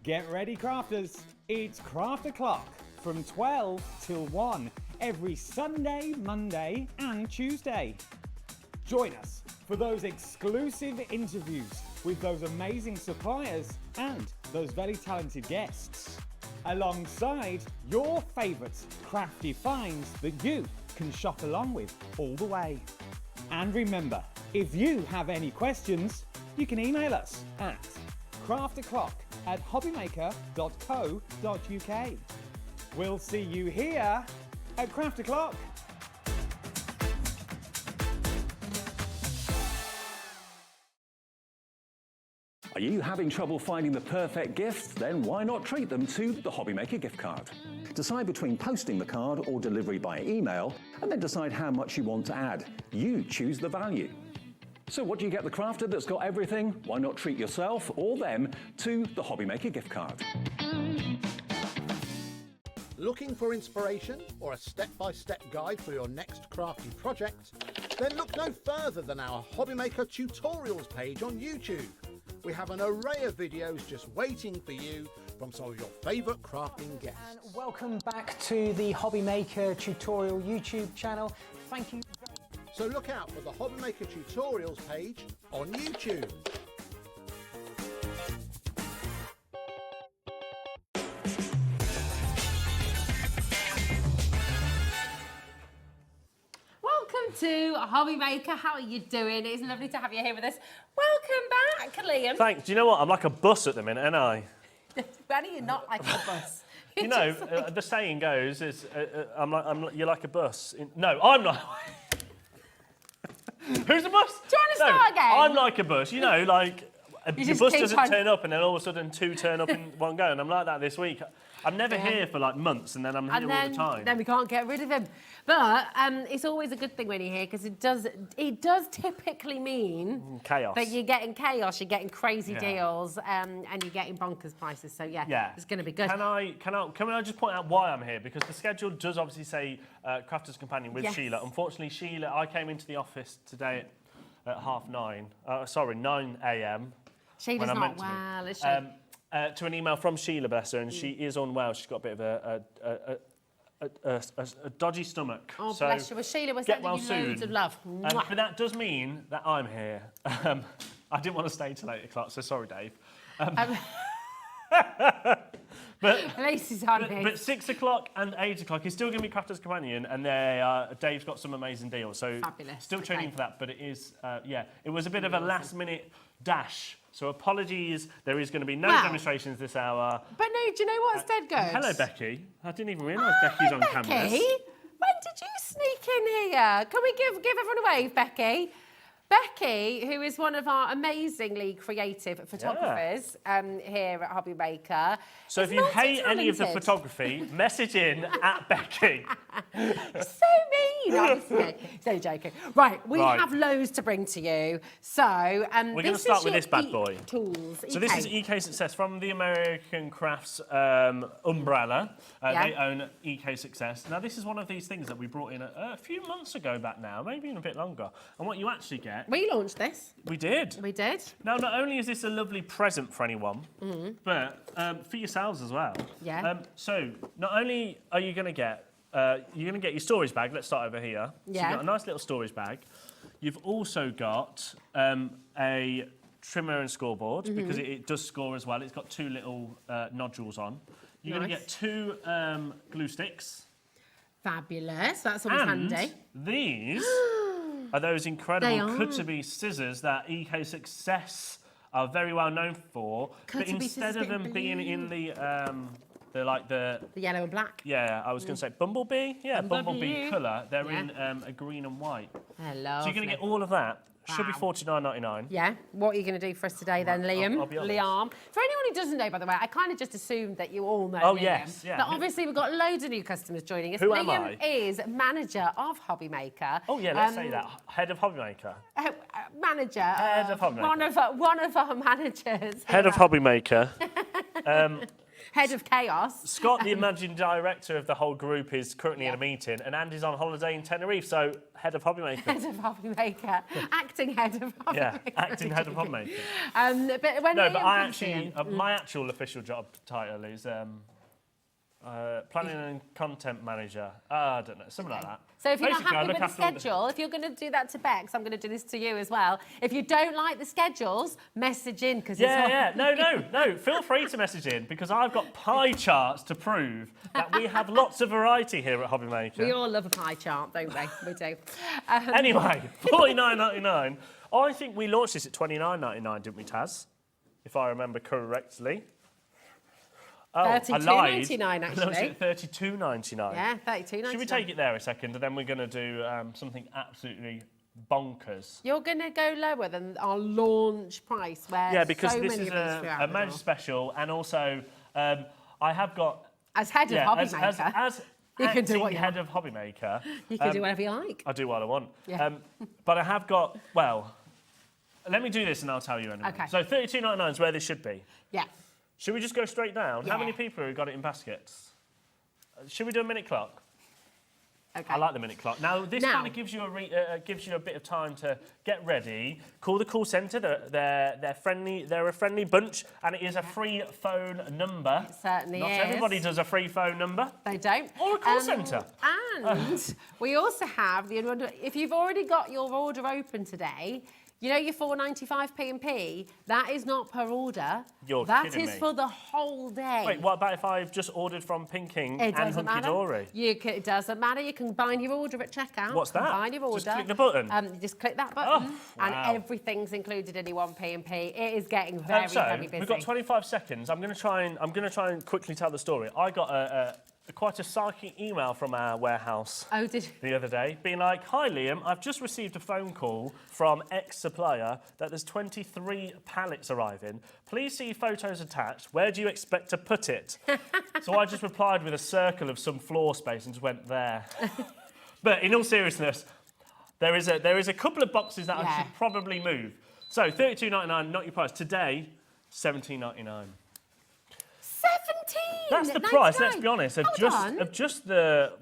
Get ready, crafters. It's Craft O'Clock from 12 till 1 every Sunday, Monday and Tuesday. Join us for those exclusive interviews with those amazing suppliers and those very talented guests, alongside your favourite crafty finds that you can shop along with all the way. And remember, if you have any questions, you can email us at crafto'clock@hobbymaker.co.uk. We'll see you here at Craft O'Clock. Are you having trouble finding the perfect gift? Then why not treat them to the HobbyMaker gift card? Decide between posting the card or delivery by email, and then decide how much you want to add. You choose the value. So what do you get the crafter that's got everything? Why not treat yourself or them to the HobbyMaker gift card? Looking for inspiration or a step-by-step guide for your next crafty project? Then look no further than our HobbyMaker tutorials page on YouTube. We have an array of videos just waiting for you from some of your favourite crafting guests. And welcome back to the HobbyMaker Tutorial YouTube channel. Thank you. So look out for the HobbyMaker Tutorials page on YouTube. Welcome to HobbyMaker. How are you doing? It's lovely to have you here with us. Welcome back, Liam. Thanks. Do you know what? I'm like a bus at the minute, aren't I? Benny, you're not like a bus. You know, the saying goes is, you're like a bus. No, I'm not. Who's the bus? Do you want to start again? I'm like a bus. You know, like the bus doesn't turn up and then all of a sudden two turn up in one go. And I'm like that this week. I'm never here for like months and then I'm here all the time. Then we can't get rid of him. But it's always a good thing when you're here because it does typically mean chaos. That you're getting chaos, you're getting crazy deals, and you're getting bonkers prices. So yeah, it's going to be good. Can I just point out why I'm here? Because the schedule does obviously say Crafter's Companion with Sheila. Unfortunately, Sheila, I came into the office today at 9 a.m. She's not well, is she? To an email from Sheila, bless her, and she is unwell. She's got a bit of a dodgy stomach. Oh, so bless you. Well, Sheila, we're sending you loads of love. But that does mean that I'm here. I didn't want to stay till 8 o'clock, so sorry, Dave. But at least he's on here. But 6 o'clock and 8 o'clock is still going to be Crafter's Companion, and Dave's got some amazing deals. So fabulous. Still tuning in for that, but it is, it was a bit of a last-minute dash. So apologies, there is going to be no demonstrations this hour. But no, do you know what's dead good? Hello, Becky. I didn't even realise Becky's on camera. Becky, when did you sneak in here? Can we give everyone a wave, Becky? Becky, who is one of our amazingly creative photographers here at HobbyMaker. So if you hate any of the photography, message in at Becky. So mean, honestly. So joking. Right, we have loads to bring to you. So we're going to start with this bad boy. Tools. So this is EK Success from the American Crafts umbrella. They own EK Success. Now this is one of these things that we brought in a few months ago back now, maybe even a bit longer. And what you actually get. We launched this. We did. We did. Now, not only is this a lovely present for anyone, but for yourselves as well. Yeah. So, not only are you going to get, your storage bag. Let's start over here. Yeah. So you've got a nice little storage bag. You've also got a trimmer and scoreboard because it does score as well. It's got two little nodules on. You're going to get two glue sticks. Fabulous. That's always handy. These are those incredible cut-to-be scissors that EK Success are very well known for. But instead of them being in the yellow and black. Yeah, I was going to say bumblebee. Yeah, bumblebee colour. They're in a green and white. Hello. So you're going to get all of that. Should be $49.99. Yeah. What are you going to do for us today then, Liam? I'll be honest. Liam. For anyone who doesn't know, by the way, I kind of just assumed that you all know Oh, Liam. yes. Yeah. But obviously we've got loads of new customers joining us. Who Liam am I? is manager of HobbyMaker. Oh, yeah, let's say that. Head of HobbyMaker. Manager. Head of HobbyMaker. One of our managers. Head of HobbyMaker. Head of chaos. Scott, the managing director of the whole group, is currently in a meeting, and Andy's on holiday in Tenerife, so head of HobbyMaker. Head of HobbyMaker. Acting head of HobbyMaker. Yeah, acting head of HobbyMaker. But when Liam I comes actually, in, my actual official job title is planning and content manager. I don't know, something like that. So if you're Basically, not happy with the schedule, if you're going to do that to Bex, I'm going to do this to you as well. If you don't like the schedules, message in because No. Feel free to message in because I've got pie charts to prove that we have lots of variety here at HobbyMaker. We all love a pie chart, don't we? We do. Anyway, $49.99. I think we launched this at $29.99, didn't we, Taz? If I remember correctly. Oh, $32.99 actually. No, it's $32.99. Yeah, $32.99. Should we take it there a second, and then we're going to do something absolutely bonkers? You're going to go lower than our launch price, where because so this many is of us a manager special, and also I have got as head of HobbyMaker. As you can do what you head of HobbyMaker. You can do whatever you like. I do what I want. Yeah. But I have got let me do this, and I'll tell you anyway. Okay. So $32.99 is where this should be. Yeah. Should we just go straight down? Yeah. How many people have got it in baskets? Should we do a minute clock? Okay. I like the minute clock. Now, this kind of gives you a bit of time to get ready. Call the call centre. They're friendly. They're a friendly bunch, and it is a free phone number. It certainly Not is. everybody does a free phone number. They don't. Or a call centre. And we also have if you've already got your order open today, you know your $4.95 P&P, that is not per order. You're that kidding is me. for the whole day. Wait, what about if I've just ordered from Pinking and Hunkydory? It doesn't matter. You can bind your order at checkout. What's that? Bind your order. Just click the button? Just click that button. Oh, and wow. everything's included in your one P&P. It is getting very, very busy. We've got 25 seconds. I'm going to try and quickly tell the story. I got quite a psychic email from our warehouse the other day, being like, "Hi Liam, I've just received a phone call from X supplier that there's 23 pallets arriving. Please see photos attached. Where do you expect to put it?" So I just replied with a circle of some floor space and just went there. But in all seriousness, there is a couple of boxes that I should probably move. So $32.99, not your price. Today, $17.99. 17. That's the price. Let's be honest. Of just the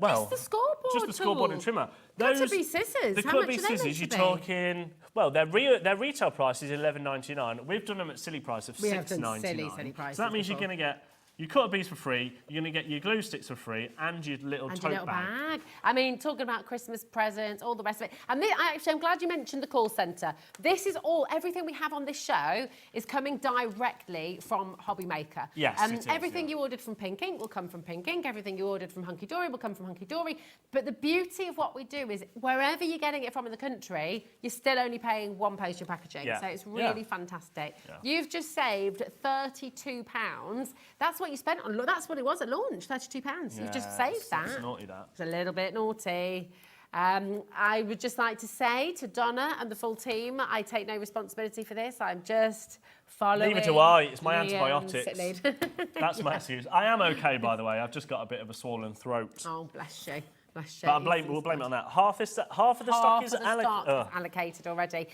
scoreboard and trimmer. Cutterbee scissors. The How much Cutterbee are they meant scissors. to You're be? talking. Well, their retail price is $11.99. We've done them at silly price of We have done $6.99. silly prices So that means before. you're going to get your Cutterbees for free. You're going to get your glue sticks for free and your little tote bag. I mean, talking about Christmas presents, all the rest of it. And I'm glad you mentioned the call centre. This is everything we have on this show is coming directly from HobbyMaker. Yes, it is, everything you ordered from Pink Ink will come from Pink Ink. Everything you ordered from Hunkydory will come from Hunkydory. But the beauty of what we do is wherever you're getting it from in the country, you're still only paying one postage and packaging. Yeah. So it's really fantastic. Yeah. You've just saved £32. That's what you spent on. That's what it was at launch, £32. You've just saved that. It's naughty, that. It's a little bit naughty. I would just like to say to Donna and the full team, I take no responsibility for this. I'm just following. Neither do I. It's my Liam's antibiotics. sick leave. That's my excuse. I am okay, by the way. I've just got a bit of a swollen throat. Oh, bless you. Bless you. But we'll blame it on that. Half of the stock is allocated already.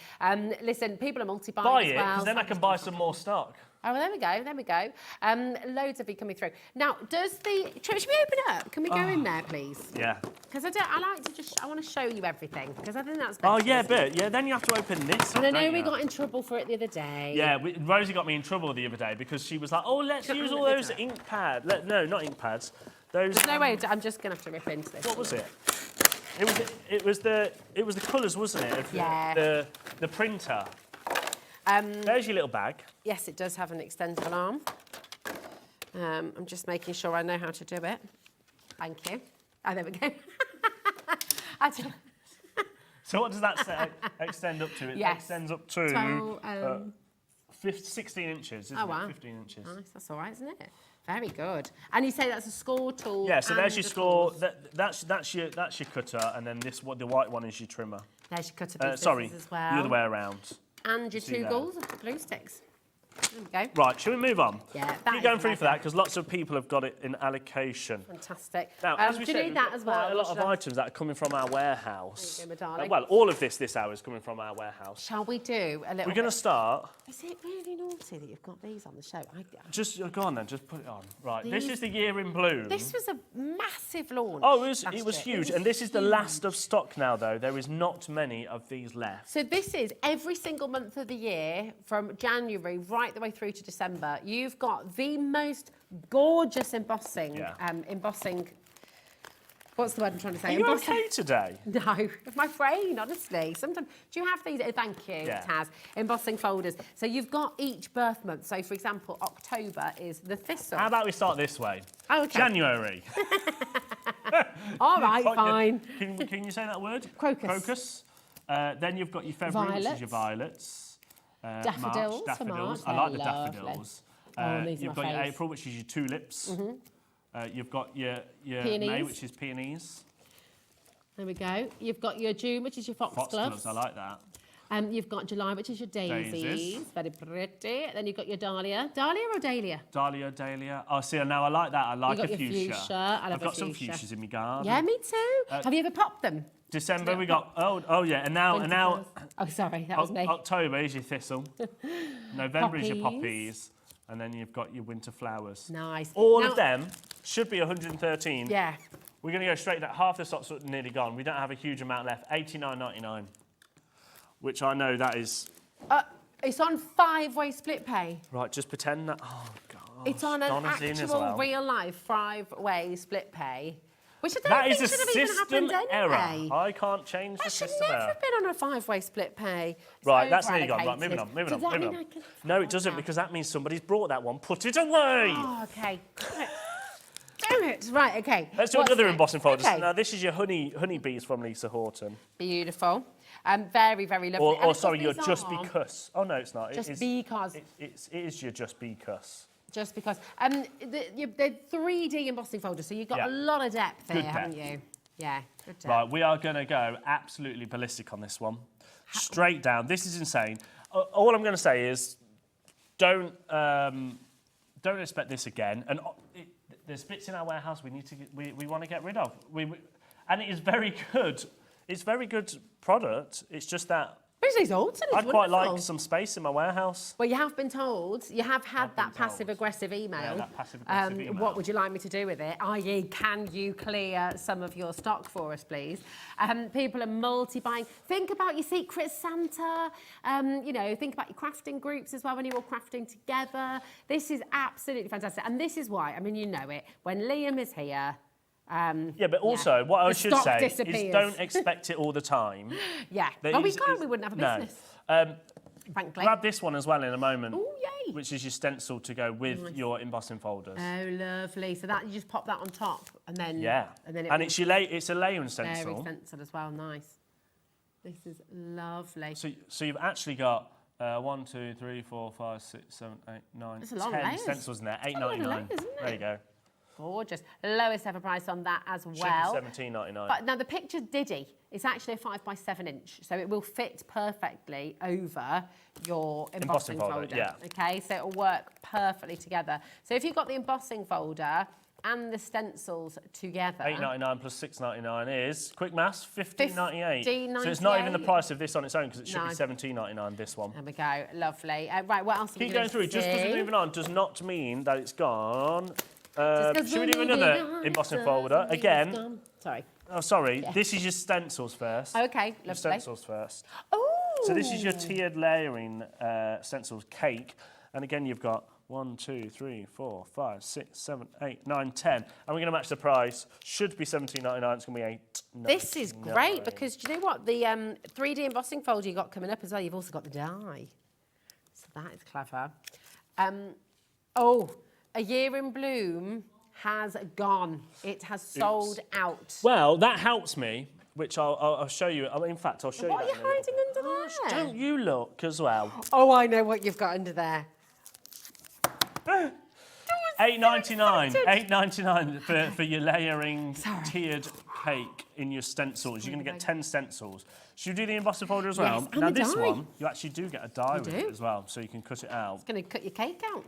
Listen, people are multi-buying Buy as it, well. because then I can buy some more stock. Oh, well, there we go. Loads of it coming through. Now, should we open it up? Can we go in there, please? Yeah. Because I want to show you everything, because I think that's Oh, better. yeah, but then you have to open this. And I know don't we you? got in trouble for it the other day. Yeah, Rosie got me in trouble the other day because she was like, "Oh, let's use all those ink pads." No, not ink pads. Those. There's no way. I'm just going to have to rip into this. What was it? It was the colours, wasn't it? Yeah. The printer. There's your little bag. Yes, it does have an extendable arm. I'm just making sure I know how to do it. Thank you. Oh, there we go. So what does that extend up to? It extends up to 16 inches, isn't it? 15 inches. Nice, that's all right, isn't it? Very good. And you say that's a score tool. Yeah, so there's and your a score. tools. That's your cutter, and then the white one is your trimmer. There's your cutter sorry, as well. the other way around. And your See two there. glue sticks. There we go. Right, shall we move on? Yeah, Keep going through for that because lots of people have got it in allocation. Fantastic. Now, as we do you said, need we've that got as well? quite a lot or of should I- items that are coming from our warehouse. There you go, my darling. Well, all of this hour is coming from our warehouse. Shall we do a little We're going to bit- start. Is it really naughty that you've got these on the show? Just go on then, just put it on. Right, this These- is the year in bloom. This was a massive launch. Oh, it was last year. huge. And this is the last of stock now, though. There is not many of these left. So this is every single month of the year, from January right the way through to December. You've got the most gorgeous embossing. What's the word I'm trying to say? Are you okay today? No, my brain, honestly. Sometimes, do you have these? Thank you, Yeah. Taz. Embossing folders. So you've got each birth month. So, for example, October is the thistle. How about we start this way? Oh, okay. January. All right, fine. Can you say that word? Crocus. Crocus. Then you've got your February, which is your violets. Daffodils March, for March. I like the They're lovely. daffodils. These are You've my got your faves. April, which is your tulips. You've got your Peonies. May, which is peonies. There we go. You've got your June, which is your foxgloves. I like that. You've got July, which is your daisies. Daisies. Very pretty. Then you've got your dahlia. Dahlia or dahlia? Dahlia. Oh, see, now I like that. I like You've got a your fuchsia. fuchsia. I love I've got a some fuchsia. fuchsias in my garden. Yeah, me too. Have you ever popped them? December we got oh yeah, and now Oh, sorry, that was me. October is your thistle. November is your Poppies. poppies. And then you've got your winter flowers. Nice. All Now- of them should be 113. Yeah. We're going to go straight down. Half the stock's nearly gone. We don't have a huge amount left. $89.99, which I know that is... It's on 5-way split pay. Right, just pretend that... Oh, God. It's on an Donna's in as actual, well. real-life 5-way split pay. Which I don't That think is a should have even system happened error. anyway. I can't change the system That should error. never have been on a 5-way split pay. It's Right, that's nearly gone. Right, moving over-allocated. on, moving on, Does that moving mean on. I can No, it doesn't, because that means somebody's brought that one. Put it away! Oh, okay. Damn it. Right, okay. Let's do What's another next? embossing folders. Okay. Now, this is your honeybees from Lisa Horton. Beautiful. Very, very lovely. And Or of sorry, your course just these are because. Oh, no, it's not. Just it is, because. It is your just because. Just because. The 3D embossing folders, so you've got Yeah. a lot of depth here, Good haven't depth. you? Yeah, good depth. Right, we are going to go absolutely ballistic on this one. Straight down. This is insane. All I'm going to say is don't expect this again. And there's bits in our warehouse we want to get rid of. And it is very good. It's very good product. It's just that It's Horton, it's I'd quite wonderful. like some space in my warehouse. Well, you have been told, you have had that passive-aggressive email. Yeah, that passive-aggressive email. What would you like me to do with it? I.e., can you clear some of your stock for us, please? People are multi-buying. Think about your Secret Santa. Think about your crafting groups as well when you're all crafting together. This is absolutely fantastic. And this is why, I mean, you know it, when Liam is here... yeah, but also what I the should stock say disappears. is don't expect it all the time. Yeah. That Well, we is- can't. is- We wouldn't have a no. business. Frankly. Grab this one as well in a moment. Oh, yay. Which is your stencil to go with Nice. your embossing folders. Oh, lovely. So that you just pop that on top, and then Yeah. and then And it's a layering stencil. Very stencil as well. Nice. This is lovely. So you've actually got 1, 2, 3, 4, 5, 6, 7, 8, 9, That's a lot of 10 layers. stencils in there. That's a lot of $8.99. layers, isn't There it? you go. Gorgeous. Lowest ever price on that as Should well. be $17.99. But now the picture Diddy, it's actually a 5x7 inch, so it will fit perfectly over your embossing folder. yeah. Okay, so it'll work perfectly together. So if you've got the embossing folder and the stencils together, $8.99 plus $6.99 is, quick maths, $15.98. $15.98. So it's not even the price of this on its own, because it should No. be $17.99, this one. There we go. Lovely. Right, what else? Are we Keep gonna going through. Just because see? we're moving on does not mean that it's gone. Just 'cause Should we we're do moving another on, embossing doesn't folder? mean it's Again. gone. Sorry. Oh, sorry. Yeah. This is your stencils first. Okay, Your lovely. stencils first. Oh. So this is your tiered layering stencils cake. And again, you've got 1, 2, 3, 4, 5, 6, 7, 8, 9, 10. And we're going to match the price. Should be $17.99. It's going to be $8.99. This is great because do you know what? The 3D embossing folder you got coming up as well, you've also got the die. So that is clever. A Year in Bloom has gone. It has sold out. Well, that helps me, which I'll show you. In fact, I'll show What are you you that in a little hiding under bit. there? Don't you look as well? Oh, I know what you've got under there. $8.99. $8.99 for your layering tiered cake in your stencils. You're going to get 10 stencils. Should you do the embossing folder as well? Yes, and Now the this die. one, you actually do get a die You with do. it as well, so you can cut it out. It's going to cut your cake out.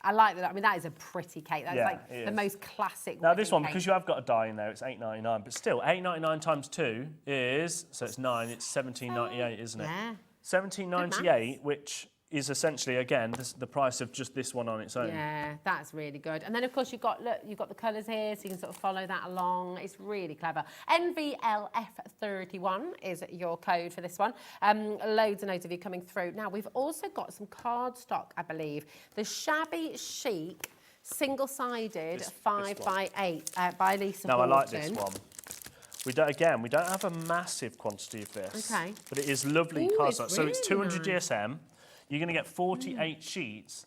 I like that. I mean, that is a pretty cake. That's Yeah, like it the is. most classic. Now this one, looking because cake. you have got a die in there, it's $8.99, but still, $8.99 times 2 is, so it's 9, it's $17.98, isn't it? Yeah. $17.98, which is essentially, again, the price of just this one on its own. Yeah, that's really good. And then, of course, you've got the colours here, so you can sort of follow that along. It's really clever. NVLF31 is your code for this one. Loads and loads of you coming through. Now, we've also got some cardstock, I believe. The Shabby Chic single-sided 5x8 by Lisa Now, I Horton. like this one. We don't have a massive quantity of this. Okay. But it is lovely Ooh, cardstock. it's So it's really 200 nice. GSM. You're going to get 48 sheets,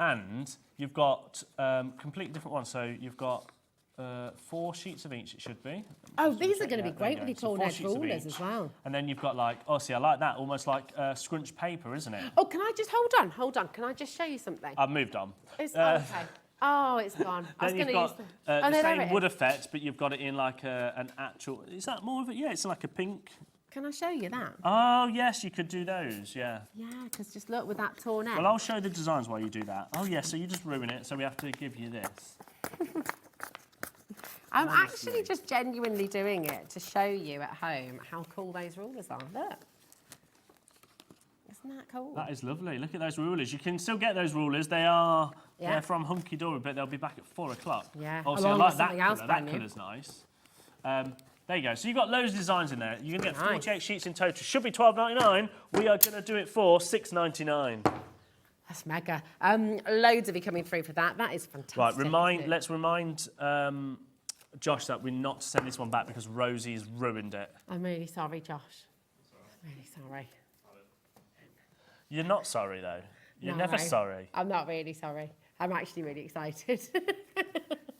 and you've got completely different ones. So you've got 4 sheets of each, it should be. Oh, these are going to Yeah, be there great you with your go. So torn 4 edge sheets of rulers each. as well. And then you've got like, oh, see, I like that, almost like scrunch paper, isn't it? Oh, can I just hold on? Can I just show you something? I've moved on. It's okay. Oh, it's gone. I was Then going you've to use got the... the there same it wood is. effect, but you've got it in like an actual... Is that more of it? Yeah, it's like a pink... Can I show you that? Oh, yes, you could do those, yeah. Yeah, because just look with that torn edge. Well, I'll show the designs while you do that. Oh, yeah, so you just ruin it, so we have to give you this. I'm actually just genuinely doing it to show you at home how cool those rulers are. Look. Isn't that cool? That is lovely. Look at those rulers. You can still get those rulers. They are Yeah. They're from Hunkydory, but they'll be back at 4 o'clock. Yeah. Obviously, I Along like with that something else colour. brand That new. colour's nice. There you go. So you've got loads of designs in there. You're going to get Nice. 48 sheets in total. Should be $12.99. We are going to do it for $6.99. That's mega. Loads of you coming through for that. That is fantastic. Right, let's remind Josh that we're not to send this one back because Rosie's ruined it. I'm really sorry, Josh. I'm really sorry. You're not sorry, though. You're No, never sorry. I'm not really sorry. I'm actually really excited.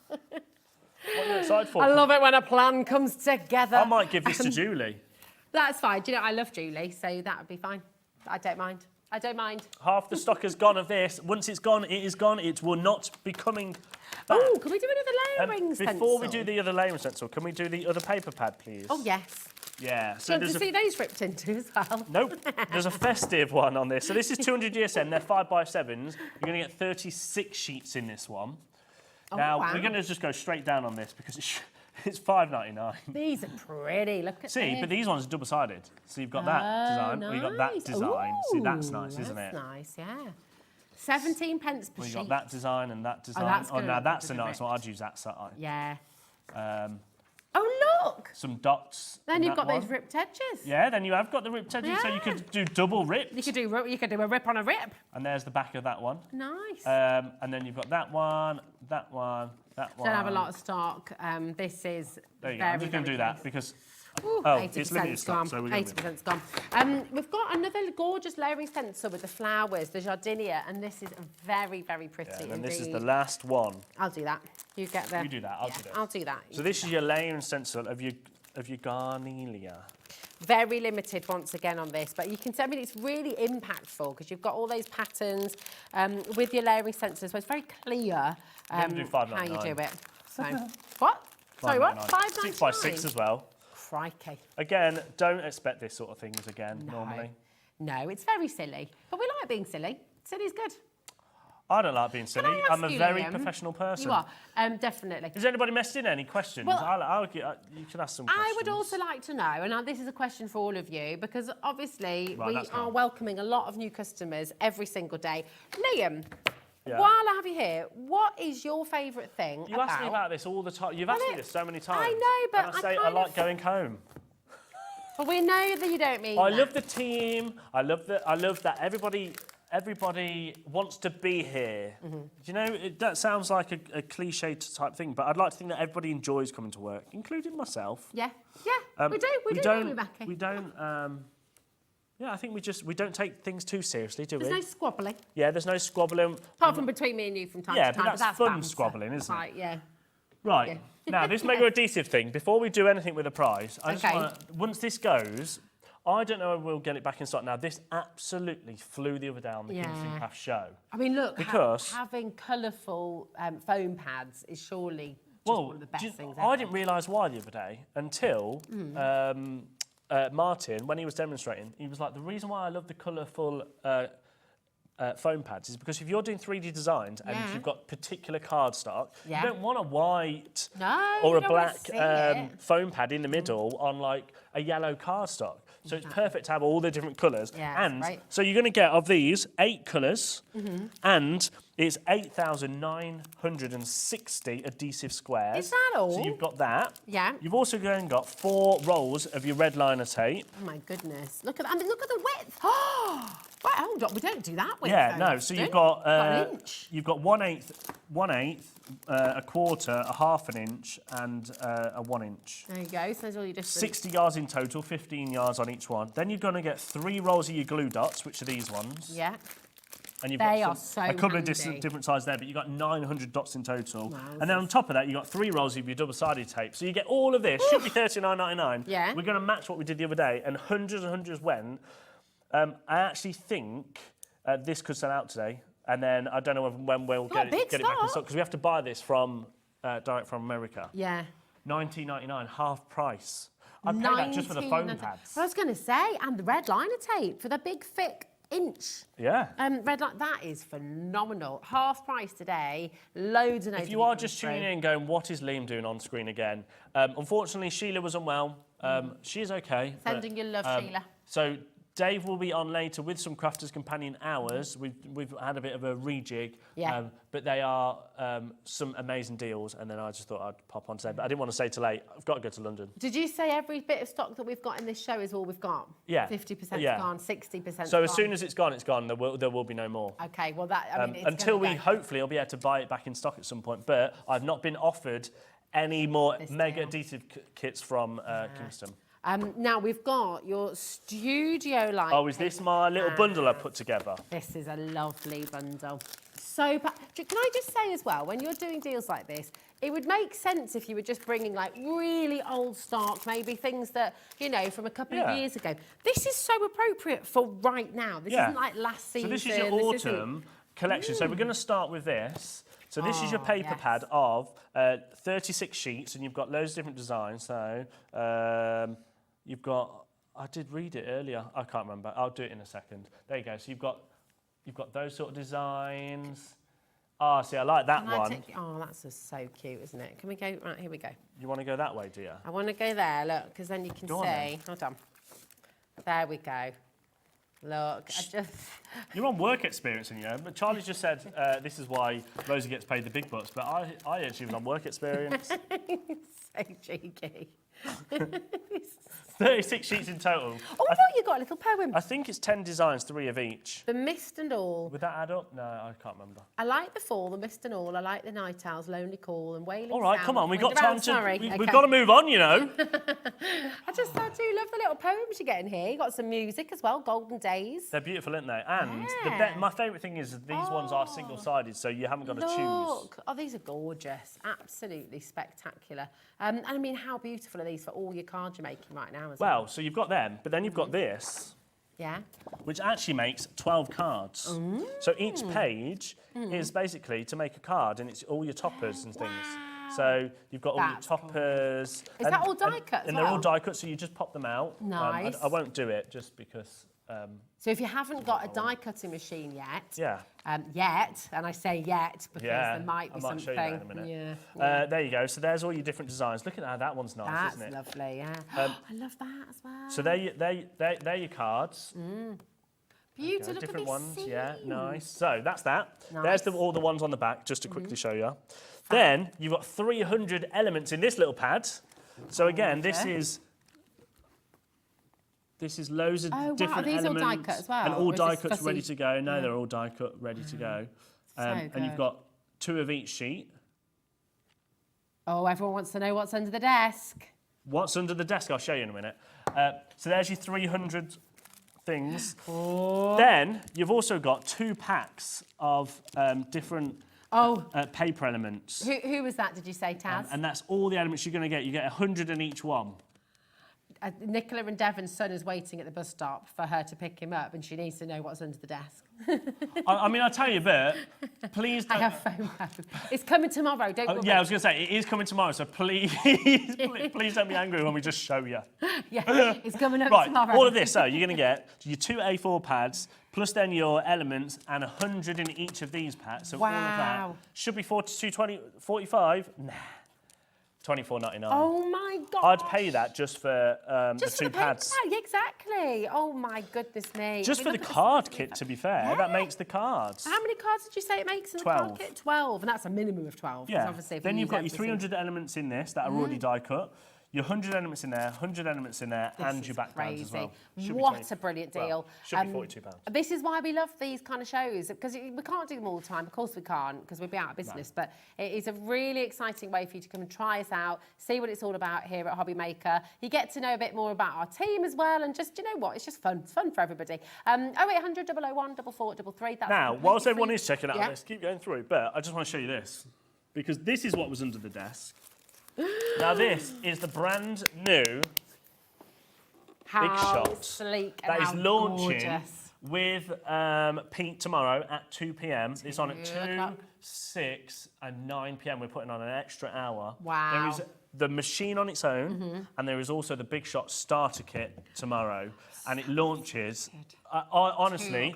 What are you excited for? I love it when a plan comes together. I might give this to Julie. That's fine. Do you know, I love Julie, so that would be fine. I don't mind. I don't mind. Half the stock has gone of this. Once it's gone, it is gone. It will not be coming back. Oh, can we do another layering stencil? Before we do the other layering stencil, can we do the other paper pad, please? Oh, yes. Yeah. So do you see those ripped into as well? Nope. There's a festive one on this. So this is 200 GSM. They're 5x7s. You're going to get 36 sheets in this one. Oh, now, wow. we're going to just go straight down on this because it's $5.99. These are pretty. Look at See, this. but these ones are double-sided. So you've got that design, or you've got that nice. design. See, that's Ooh, nice, isn't that's it? nice, yeah. 17 pence per Well, sheet. you've got that design and that design. that's Oh, gonna now look that's good, a nice isn't one. it? I'd use that side. Yeah. Um, Oh, look. some dots. Then in you've that got those one. ripped edges. Yeah, then you have got the ripped edges, so you Yeah. could do double ripped. You could do a rip on a rip. And there's the back of that one. Nice. And then you've got that one, that one, that one. Don't have a lot of stock. This is There you go. very, I'm just going to very do that nice. because Ooh, oh, 80% it's limited stock, gone. so we're going to 80%'s gone. We've got another gorgeous layering stencil with the flowers, the Jardinia, and this is very, very pretty and indeed. this is the last one. I'll do that. You get the... You do that. I'll do that. I'll do that. So this is your layering stencil of your Garnelia. Very limited once again on this, but you can tell me it's really impactful because you've got all those patterns with your layering stencil, so it's very clear You're gonna do how you $5.99. do it. So, what? Sorry, what? $5.99. 5.99? 6x6 as well. Crikey. Again, don't expect this sort of things again normally. No, it's very silly, but we like being silly. Silly's good. I don't like being silly. I I'm a ask you, very Liam? professional person. You are, definitely. Has anybody messaged in any questions? Well, You can ask some questions. I would also like to know, and this is a question for all of you, because obviously Right, we that's are fine. welcoming a lot of new customers every single day. Liam, Yeah. while I have you here, what is your favourite thing You ask me about this all the time. You've asked me this so many times. I know, but and I I say I kind like of- going home. Well, we know that you don't mean I that. love the team. I love that everybody wants to be here. Mm-hmm. You know, that sounds like a cliche type thing, but I'd like to think that everybody enjoys coming to work, including myself. Yeah, yeah, we do, don't we, Becky? We don't. Yeah, I think we don't take things too seriously, do There's we? no squabbling, Yeah, there's no squabbling. apart from between me and you from time Yeah, to time. but that's fun banter. squabbling, isn't it? Right, yeah. Right. Now, this mega adhesive thing, before we do anything with the price, I just Okay. want to, once this goes, I don't know if we'll get it back in stock. Now, this absolutely flew the other day on the Kingston Craft show. I mean, look, Because- having colourful foam pads is surely just one of the best things ever. I didn't realise why the other day until Martin, when he was demonstrating, he was like, the reason why I love the colourful foam pads is because if you're doing 3D designs and Yeah. you've got particular card stock, Yeah. you don't want a white No, or you a don't wanna black see it. foam pad in the middle on like a yellow card stock. So it's perfect to have all the different colours. Yeah, and right. so you're going to get of these 8 colours Mhm. and it's 8,960 adhesive squares. Is that all? So you've got that. Yeah. You've also got 4 rolls of your red liner tape. Oh my goodness! Look at that! I mean, look at the width. Oh, right, hold on. We don't do that width. Yeah, very no. So often. you've got an inch. you've got 1/8, a quarter, a half an inch, and a 1 inch. There you go. So there's all your different. 60 yards in total, 15 yards on each one. Then you're going to get 3 rolls of your glue dots, which are these ones. Yeah. And you've They got are so a couple of handy. different sizes there, but you've got 900 dots in total. Wow, and then on top of that, you've got 3 rolls of your double-sided tape. So you get all of this. Should be $39.99. Yeah. We're going to match what we did the other day, and hundreds went. I actually think this could sell out today, and then I don't know when we'll Got get big it back in stock. stock, because we have to buy this from direct from America. Yeah. $19.99, half price. I'd pay that just for the foam 19.99. pads. I was going to say, and the red liner tape for the big thick inch. Yeah. Red line, that is phenomenal. Half price today, loads and loads. If you are just tuning in going, what is Liam doing on screen again? Unfortunately, Sheila was unwell. She is okay. Sending you love, Sheila. So Dave will be on later with some Crafters Companion hours. We've had a bit of a rejig, but they are some amazing deals. And then I just thought I'd pop on today, but I didn't want to say too late. I've got to go to London. Did you say every bit of stock that we've got in this show is all we've got? Yeah. 50% gone, 60% So gone. as soon as it's gone, it's gone. There will be no more. Okay, well that, I mean, it's until we gonna go. hopefully will be able to buy it back in stock at some point. But I've not been offered any more mega adhesive kits from Kingston. Now we've got your studio light. Oh, is this my little bundle I put together? This is a lovely bundle. So, can I just say as well, when you're doing deals like this, it would make sense if you were just bringing like really old stock, maybe things that, you know, from a couple of years ago. This is so appropriate for right now. This isn't like last season. So this is your autumn collection. So we're going to start with this. So this is your paper pad of 36 sheets, and you've got loads of different designs. So you've got, I did read it earlier. I can't remember. I'll do it in a second. There you go. So you've got those sort of designs. Ah, see, I like that one. Oh, that's just so cute, isn't it? Can we go? Right, here we go. You want to go that way, do you? I want to go there, look, because then you can see. Hold on. There we go. Look, I just... You're on work experience, and you know, but Charlie just said this is why Rosie gets paid the big bucks, but I actually was on work experience. So cheeky. 36 sheets in total. Oh, I thought you got a little poem. I think it's 10 designs, 3 of each. The mist and all. Would that add up? No, I can't remember. I like the fall, the mist and all. I like the night owls, lonely call, and wailing. All right, sound. come on, we've got Wind time around, to. sorry. We've got to move on, you know. I do love the little poems you get in here. You got some music as well, Golden Days. They're beautiful, aren't they? And my favourite thing is these ones are single-sided, so you haven't got to choose. Look, oh, these are gorgeous, absolutely spectacular. And I mean, how beautiful are these for all your cards you're making right now as well? Well, so you've got them, but then you've got this. Yeah. Which actually makes 12 cards. Mm. So each page is basically to make a card, and it's all your toppers and things. So you've got all your toppers. Is that all die cut as And they're all well? die cut, so you just pop them out. Nice. I won't do it just because. So if you haven't got a die cutting machine yet, yeah. And I say yet because there might be I might something. show you that in a minute. Yeah. There you go. So there's all your different designs. Look at that. That one's nice, That's isn't it? lovely. Yeah. I love that as well. So they're your cards. Beautiful. Look Different at these ones. seams. Yeah, nice. So that's that. Nice. There's all the ones on the back, just to quickly show you. Then you've got 300 elements in this little pad. So again, this is loads of different are these elements. all die cut as well? And all Or is die this cuts fussy? ready to go. No, they're all die cut, ready to go. And you've good. got 2 of each sheet. Oh, everyone wants to know what's under the desk. What's under the desk? I'll show you in a minute. So there's your 300 things. Then you've also got 2 packs of different paper elements. Who was that, did you say, Taz? And that's all the elements you're going to get. You get 100 in each one. Nicola and Devon's son is waiting at the bus stop for her to pick him up, and she needs to know what's under the desk. I mean, I'll tell you, but please don't... I have FOMO. It's coming tomorrow, don't worry. Yeah, I was going to say, it is coming tomorrow, so please don't be angry when we just show you. Yeah, it's coming up right, tomorrow. all of this, so you're going to get your 2 A4 pads, plus then your elements, and 100 in each of these packs. So all of that should be 42, 20, 45. Nah. $24.99. Oh my God! I'd pay that just for the 2 pads. Yeah, exactly. Oh my goodness me. Just for the card kit, to be fair, that makes the cards. How many cards did you say it makes in the 12. card kit? 12, and that's a minimum of 12. Yeah. Obviously, if Then you you've use got your everything. 300 elements in this that are already die cut. Your 100 elements in there, 100 elements in there, and your backgrounds as well. What a brilliant deal. Well, should be £42. This is why we love these kind of shows, because we can't do them all the time. Of course we can't, because we'd be out of business. No. But it is a really exciting way for you to come and try us out, see what it's all about here at HobbyMaker. You get to know a bit more about our team as well, and just, you know what, it's just fun. It's fun for everybody. 0800 001 4433. That's now, whilst everyone is checking out yeah. this, keep going through, but I just want to show you this, because this is what was under the desk. Now this is the brand new Big Shot sleek and that is how launching gorgeous. With Pete tomorrow at 2 p.m. It's on at 2, 6 and 9 p.m. We're putting on an extra hour. Wow. There is the machine on its own, and there is also the Big Shot starter kit tomorrow, and it launches. Honestly,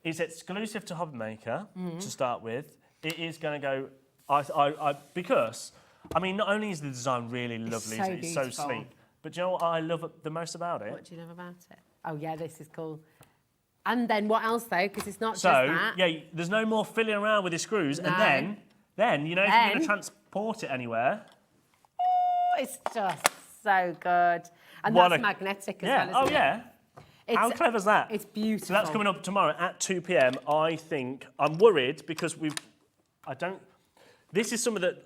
it's exclusive to HobbyMaker to start with. It is going to go because. I mean, not only is the design really lovely, it's so sleek, but do you know what I love the most about it? What do you love about it? Oh yeah, this is cool. And then what else though? Because it's not just So, that. yeah, there's no more fiddling around with the screws. No. And then, you know, if you're going to transport it anywhere. Oh, it's just so good. And What that's a- magnetic as yeah. well, isn't it? Yeah. How clever is that? It's beautiful. So that's coming up tomorrow at 2 p.m. I think I'm worried because this is some of the,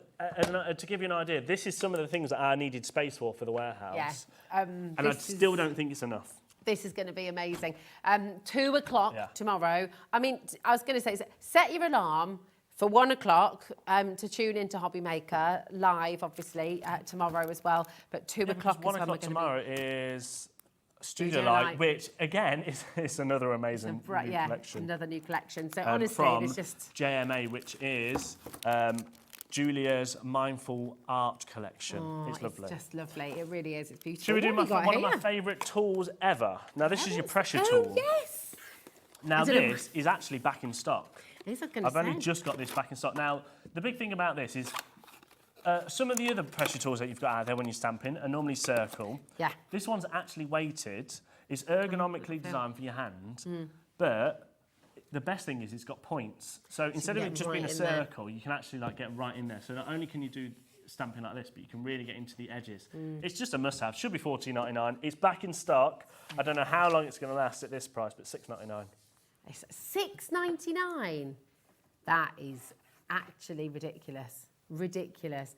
to give you an idea, this is some of the things that I needed space for the warehouse. Yeah. And I still don't think it's enough. This is going to be amazing. 2 o'clock tomorrow. I mean, I was going to say, set your alarm for 1 o'clock to tune into HobbyMaker live, obviously, tomorrow as well. But 2 o'clock is 1 when o'clock we're tomorrow is Studio Light, which again is another amazing new collection. Another new collection. So honestly, from it's just JMA, which is Julia's Mindful Art Collection. It's lovely. It's just lovely. It really is. It's beautiful. Should we do What have one you of got my here? favourite tools ever? Now, this is your pressure Oh, tool. yes. Now, Is it a- this is actually back in stock. I've only just got this back in stock. Now, the big thing about this is some of the other pressure tools that you've got out there when you're stamping are normally circle. Yeah. This one's actually weighted. It's ergonomically designed for your hand, but the best thing is it's got points. So instead of it just being a circle, you can actually like get right in there. So not only can you do stamping like this, but you can really get into the edges. It's just a must-have. Should be $14.99. It's back in stock. I don't know how long it's going to last at this price, but $6.99. It's $6.99. That is actually ridiculous. Ridiculous.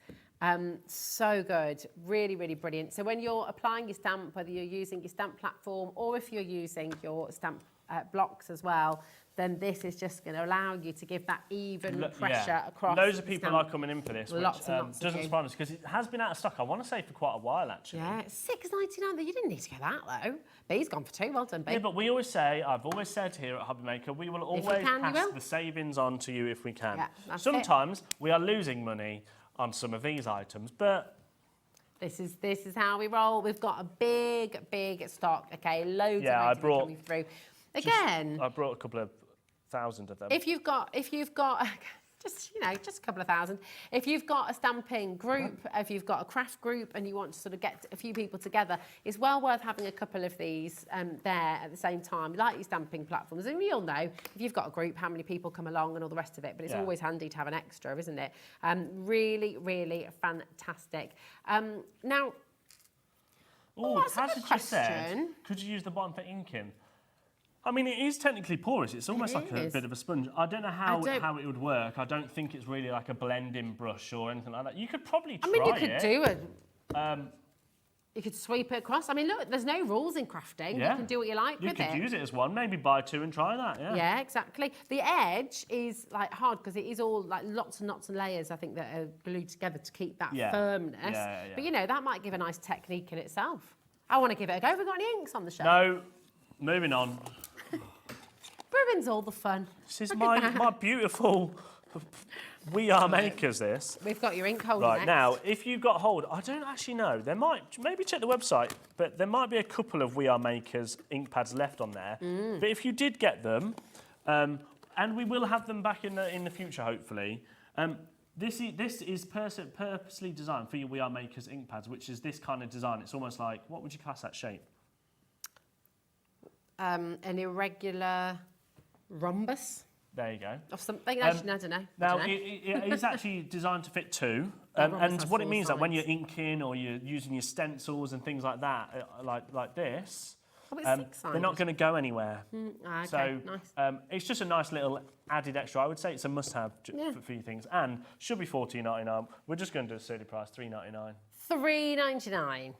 So good. Really, really brilliant. So when you're applying your stamp, whether you're using your stamp platform or if you're using your stamp blocks as well, then this is just going to allow you to give that even pressure across. Loads of the people stamp. are coming in for this, which Lots and lots of doesn't you. surprise us because it has been out of stock, I want to say, for quite a while, actually. Yeah, $6.99. You didn't need to go that low. B's gone for $2. Well done, B. Yeah, but we always say, I've always said here at HobbyMaker, we will always pass the savings on to you if we can. Yeah, that's Sometimes we are losing money on some of these items, but This is how we roll. We've got a big stock. Okay, loads of items coming through. Again, I brought a couple of thousand of them. if you've got just a couple of thousand. If you've got a stamping group, if you've got a craft group, and you want to sort of get a few people together, it's well worth having a couple of these there at the same time, like your stamping platforms. And you'll know if you've got a group how many people come along and all the rest of it. But it's always handy to have an extra, isn't it? Really, really fantastic. Now. Oh, Cathie just said, could you use the bottom for inking? I mean, it is technically porous. It's almost like a bit of a sponge. I don't know how it would work. I don't think it's really like a blending brush or anything like that. You could probably try it. I mean, you could do it. You could sweep it across. I mean, look, there's no rules in crafting. Yeah. You can do what you like with it. You could use it as one. Maybe buy two and try that, yeah. Yeah, exactly. The edge is like hard because it is all like lots and lots of layers, I think, that are glued together to keep that firmness. Yeah. But, you know, that might give a nice technique in itself. I want to give it a go. Have we got any inks on the show? No. Moving on. Ruins all the fun. This is my beautiful... We are makers, this. We've got your ink holder Right, next. now, if you've got hold... I don't actually know. There might... Maybe check the website, but there might be a couple of We Are Makers ink pads left on there. But if you did get them, and we will have them back in the future, hopefully, this is purposely designed for your We Are Makers ink pads, which is this kind of design. It's almost like... What would you class that shape? An irregular rhombus. There you go. Or something. Actually, I don't know. Now, it is actually designed to fit two. And what it means is that when you're inking or you're using your stencils and things like that, like this, they're not going to go anywhere. Okay, so nice. it's just a nice little added extra. I would say it's a must-have for your things. And should be $14.99. We're just going to do a silly price, $3.99. $3.99.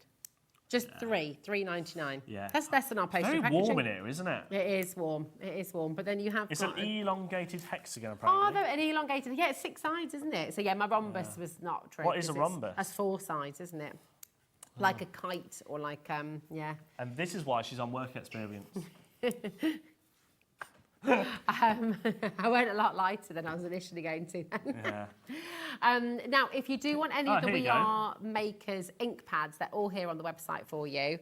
Just $3.99. Yeah. That's less than our postage Very warm in here, isn't it? It is warm. It is warm. But then you have It's got an elongated hexagon, apparently. an elongated. Yeah, it's 6 sides, isn't it? So yeah, my rhombus was not true. What is a rhombus? That's 4 sides, isn't it? Like a kite or like yeah. And this is why she's on work experience. I went a lot lighter than I was initially going to. Yeah. Now, if you do want any of the here you We go. Are Makers ink pads, they're all here on the website for you.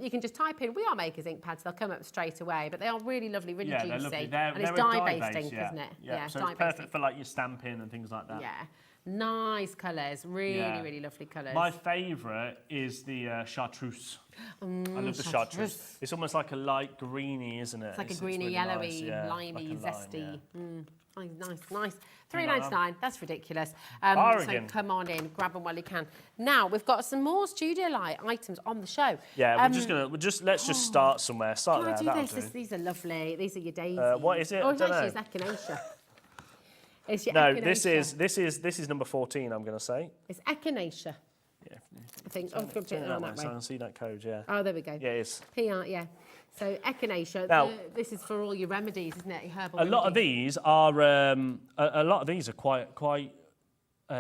You can just type in We Are Makers ink pads, they'll come up straight away. But they are really lovely, really juicy. They're lovely. And it's a dye-based dye-based, ink, isn't it? Yeah, so it's dye-based perfect ink. for like your stamping and things like that. Yeah. Nice colours, really lovely colours. My favourite is the chartreuse. I love the chartreuse. It's almost like a light greeny, isn't it? It's like a greeny, really yellowy, nice, limey, like a zesty. lime, Nice. £3.99. That's ridiculous. So Bargain. come on in, grab them while you can. Now we've got some more studio light items on the show. Yeah, let's just start somewhere. Start Can there. I do this? These are lovely. These are your daisies. What is it? Oh, I don't actually, know. it's echinacea. It's your No, echinacea. this is number 14. I'm going to say. It's echinacea. Yeah. I think. Oh, put it on that way. So I can see that code. Yeah. Oh, there we go. Yeah, it is. PR, yeah. So echinacea. Now- This is for all your remedies, isn't it? Your herbal A lot of remedies. these are quite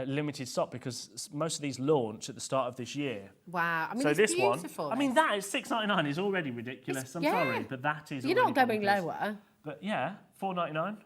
limited stock because most of these launch at the start of this year. Wow. I mean, so it's this beautiful. one, I mean, that is £6.99 is already ridiculous. I'm sorry, but that is. You're not already going bonkers. lower. But yeah, £4.99.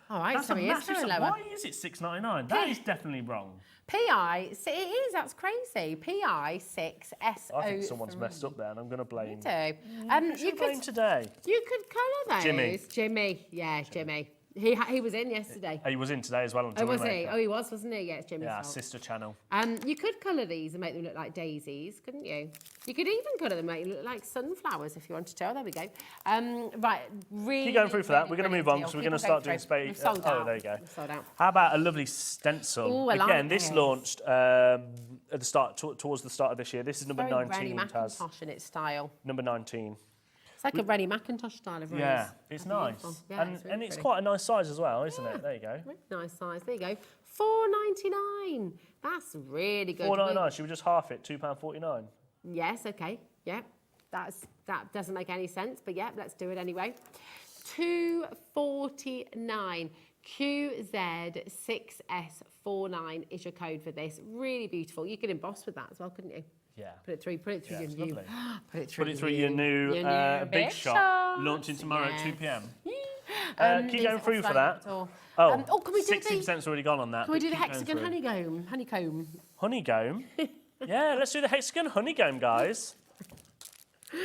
All right, That's so a he is massive going stock. lower. Why is it £6.99? That is definitely wrong. PI, so it is, that's crazy. PI 6SO. I think someone's messed up there, and I'm going to blame. You blame today. You could colour those. Jimmy. Jimmy, yeah, Jimmy. He was in yesterday. He was in today as well on Oh, was he? HobbyMaker. Oh, he was, wasn't he? Yeah, it's Jimmy's Yeah, our fault. sister channel. You could colour these and make them look like daisies, couldn't you? You could even colour them, make them look like sunflowers if you wanted to. Oh, there we go. Right, really. Keep going through for that. We're going to move on deal. because we're Keep going to on start going doing through. space. We've sold out. There you go. We've sold out. How about a lovely stencil? Ooh, I like Again, this this. launched at the start, towards the start of this year. This is number Very 19. Rennie Taz. Mackintosh in its style. Number 19. It's like a Rennie Mackintosh style of rose. Yeah, it's nice. Beautiful. Yeah, and it's really it's pretty. quite a nice size as well, isn't it? There you go. Really nice size. There you go. £4.99. That's really good. £4.99. Should we just half it? £2.49. Yes. Okay. Yeah. That doesn't make any sense, but yeah, let's do it anyway. £2.49. QZ6S49 is your code for this. Really beautiful. You could emboss with that as well, couldn't you? Yeah. Put it through Yeah, your it's new. lovely. Put it through your new big shop launching tomorrow at 2 p.m. Keep going through for that. Can we do 60%'s already gone on that. Can we do the Keep going hexagon through. honeycomb? Honeycomb? Yeah, let's do the hexagon honeycomb, guys. Do you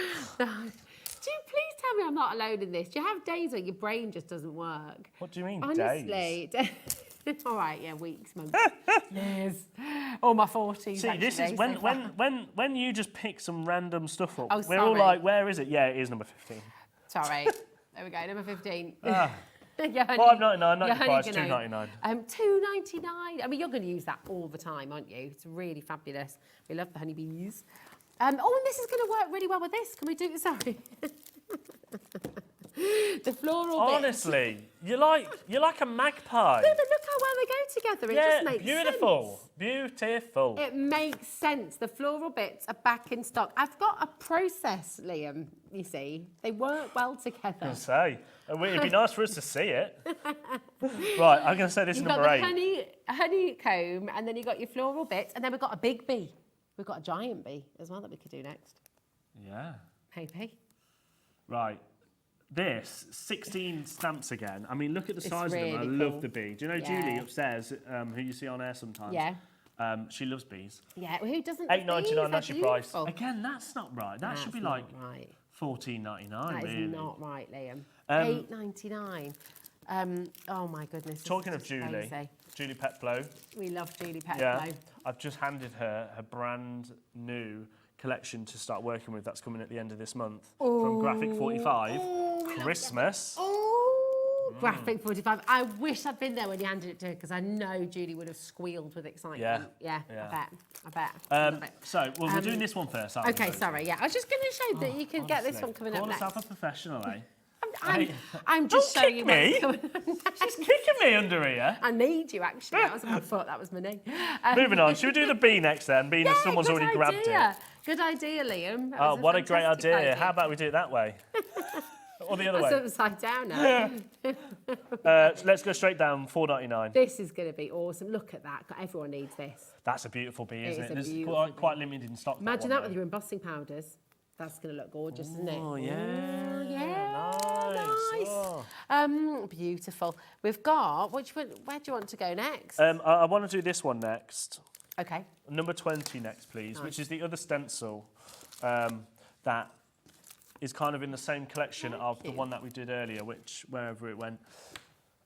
please tell me I'm not alone in this? Do you have days where your brain just doesn't work? What do you mean, Honestly. All right, yeah, weeks, months, years. Or my 40s. See, this is when you just pick some random stuff up. Oh, we're all sorry. like, where is it? Yeah, it is number 15. Sorry. There we go, number 15. $5.99, not your price, $2.99. $2.99. I mean, you're going to use that all the time, aren't you? It's really fabulous. We love the honeybees. And this is going to work really well with this. Can we do it? Sorry. The floral bits. Honestly, you're like a magpie. No, but look how well they go together. It just makes beautiful. sense. Beautiful. It makes sense. The floral bits are back in stock. I've got a process, Liam, you see. They work well together. I say. It'd be nice for us to see it. Right, I'm going to say this is number 8. You've got the honeycomb, and then you've got your floral bits, and then we've got a big bee. We've got a giant bee as well that we could do next. Yeah. Maybe. Right. This, 16 stamps again. I mean, look at the size really of them. I cool. love the bee. Do you know Julie upstairs, who you see on air sometimes? Yeah. She loves bees. Yeah, well, who doesn't? $8.99, that's your price. Beautiful. Again, that's not right. That should be That's like not right. $14.99, That really. is not right, Liam. $8.99. Oh my goodness. this Talking is of just Julie, crazy. Julie Petflow. We love Julie Petflow. Yeah, I've just handed her brand new collection to start working with. That's coming at the end of this month from Graphic 45. Christmas. Graphic 45. I wish I'd been there when you handed it to her because I know Julie would have squealed with excitement. Yeah. I bet. So, we're doing this one first, aren't we? Okay, sorry, yeah. I was just going to show that you can get this one coming up next. Call yourself a professional, eh? I'm just showing you what's coming up. She's kicking me under here. I need you, actually. That was my foot, that was my knee. Moving on. Should we do the bee next then, being as someone's good already grabbed idea. it? Good idea, Liam. Oh, what a great idea. How about we do it that way? Or the other That's way? upside down now. Let's go straight down, $4.99. This is going to be awesome. Look at that. Everyone needs this. That's a beautiful bee, isn't it? It is a There's beautiful quite limited in stock. Imagine that with your embossing powders. That's going to look gorgeous, isn't it? Oh, yeah. Nice. Oh. Beautiful. We've got, where do you want to go next? I want to do this one next. Okay. Number 20 next, please, which is the other stencil that is kind of in the same collection of the one that we did earlier, wherever it went.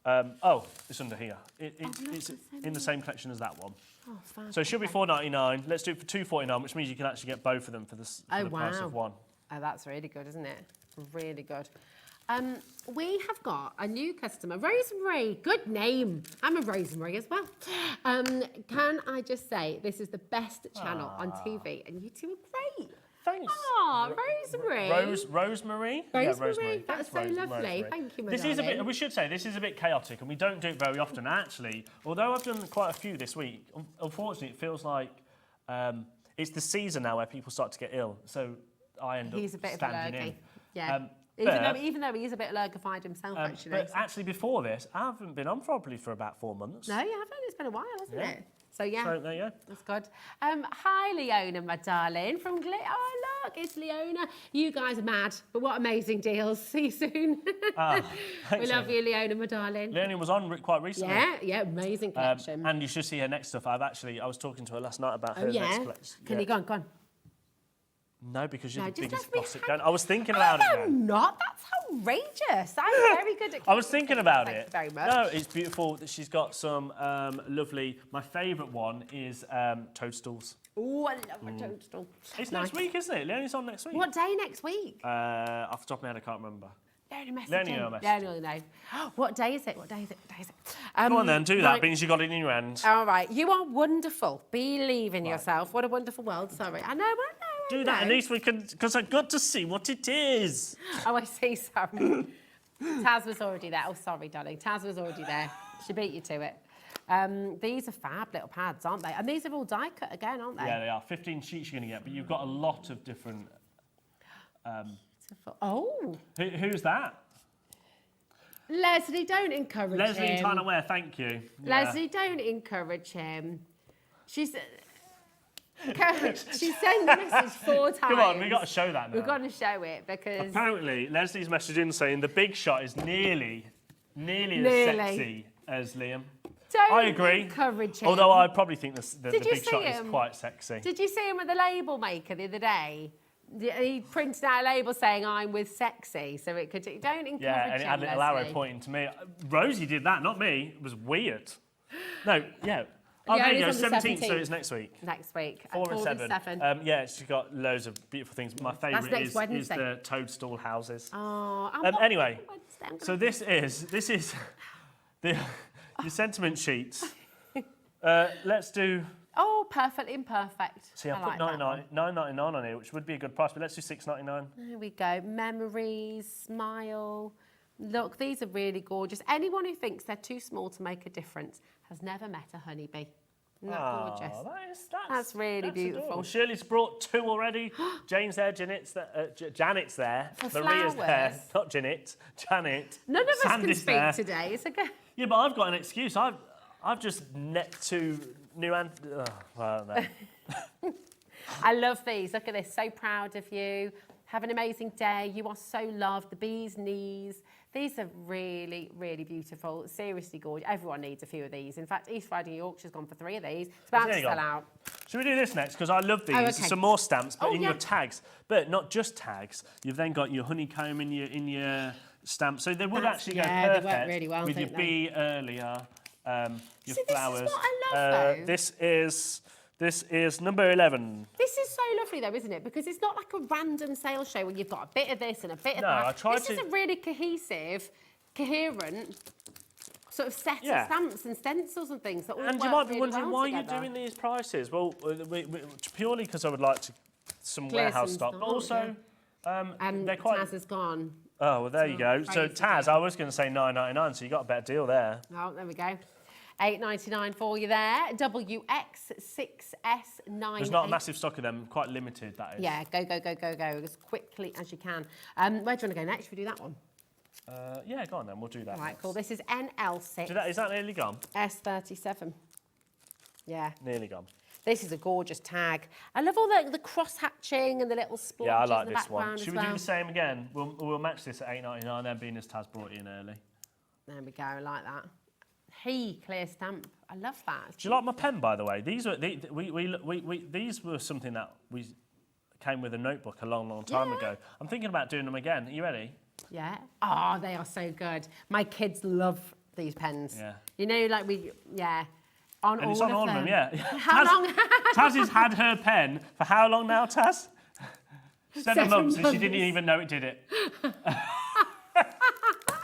It's under here. It's in the same collection as that one. Oh, fab. So it should be $4.99. Let's do it for $2.49, which means you can actually get both of them for the price of one. Oh, that's really good, isn't it? Really good. We have got a new customer, Rosemary. Good name. I'm a Rosemary as well. Can I just say, this is the best channel on TV, and you two are great. Thanks. Oh, Rosemary. Rosemary? Yeah, Rosemary. Rosemary. That's so lovely. Rosemary. Thank you, my This is a darling. bit, we should say, this is a bit chaotic, and we don't do it very often. Actually, although I've done quite a few this week, unfortunately, it feels like it's the season now where people start to get ill. So I end He's a up bit of a standing lurgy. in. Yeah. Even though he is a bit allergified himself, actually. But actually, before this, I haven't been on probably for about 4 months. No, you haven't. It's been a while, hasn't Yeah. it? So, yeah. So, there you go. That's good. Hi, Leona, my darling, from Oh, look, it's Leona. You guys are mad, but what amazing deals. See you soon. We love you, Leona, my darling. Leonie was on quite recently. Yeah, amazing collection. And you should see her next stuff. I was talking to her last night about her next collection. Can you go on? No, because you're the just biggest let me gossip. I was thinking about it. No, not. That's outrageous. I'm very good at I was thinking about it. Thank you very much. No, it's beautiful that she's got some lovely. My favourite one is toadstools. Oh, I love a toadstool. It's next week, isn't it? Leonie's on next week. What day next week? Off the top of my head, I can't remember. Leonie will know. What day is it? Go on then, do that, means you got it in your hand. All right, you are wonderful. Believe in yourself. What a wonderful world. Sorry. I know. Do that, at least we can, because I got to see what it is. Oh, I see, sorry. Taz was already there. Oh, sorry, darling. Taz was already there. She beat you to it. These are fab little pads, aren't they? And these are all die cut again, aren't they? Yeah, they are. 15 sheets you're going to get, but you've got a lot of different... Who's that? Leslie, don't encourage him. Leslie and Tyler Ware, thank you. Leslie, don't encourage him. She sent the message 4 times. Come on, we've got to show that now. We've got to show it because... Apparently, Leslie's messaged in saying the big shot is nearly as sexy as Liam. I agree. Encourage him. Although I probably think the Did you big shot see is him? quite sexy. Did you see him with the label maker the other day? He printed out a label saying I'm with sexy, so it could. Don't encourage Yeah, and it had a little arrow pointing to me. Rosie did that, not me. It was weird. No, yeah. Oh, there you go, 17th, so it's next week. Next week. 4 and 7. Yeah, she's got loads of beautiful things. My favourite is the toadstool houses. Oh, anyway, so this is the your sentiment sheets. Let's do... Oh, perfectly imperfect. See, I put $9.99 on here, which would be a good price, but let's do $6.99. There we go. Memories, smile. Look, these are really gorgeous. Anyone who thinks they're too small to make a difference has never met a honeybee. Isn't that gorgeous? That's really beautiful. Adorable. Shirley's brought 2 already. Jane's there, Janet's there, For Maria's flowers. there, not Janet, Janet. None of us Sandy's can speak there. today. It's okay. Yeah, but I've got an excuse. I've just net 2 new well, no. I love these. Look at this. So proud of you. Have an amazing day. You are so loved. The bee's knees. These are really, really beautiful. Seriously gorgeous. Everyone needs a few of these. In fact, East Riding Yorkshire's gone for 3 of these. It's about to sell out. Should we do this next? Because I love these. Oh, okay. Some more stamps, but in your tags. But not just tags. You've then got your honeycomb in your stamp. So they would actually go perfect they work really well, with your don't bee earlier. Your flowers. This is what I love, though. This is number 11. This is so lovely, though, isn't it? Because it's not like a random sales show where you've got a bit of this and a bit of that. This is a really coherent sort of set of stamps and stencils and things that all And work you might be really wondering well why together. you're doing these prices. Well, purely because I would like some Clear warehouse some stock, but also and they're quite. Taz is gone. Oh, well, there you go. So Taz, I was going to say $9.99, so you got a better deal there. Oh, there we go. $8.99 for you there. WX6S9. There's not a massive stock of them, quite limited, that is. Yeah, go as quickly as you can. Where do you want to go next? Should we do that one? Yeah, go on then, we'll do that. All right, cool. This is NL6. Is that nearly gone? S37. Yeah. Nearly gone. This is a gorgeous tag. I love all the cross-hatching and the little splotches Yeah, I like in the this one. background Should we do the same again? We'll match this at $8.99 then, being as Taz brought it in early. There we go, I like that. Clear stamp. I love that. Do you like my pen, by the way? These were these were something that we came with a notebook a long time ago. I'm thinking about doing them again. Are you ready? Yeah. Oh, they are so good. My kids love these pens. Yeah. You know, like on And all it's on of all of them, yeah. How long? Taz has had her pen for how long now, Taz? 7 months, and she didn't even know it did it.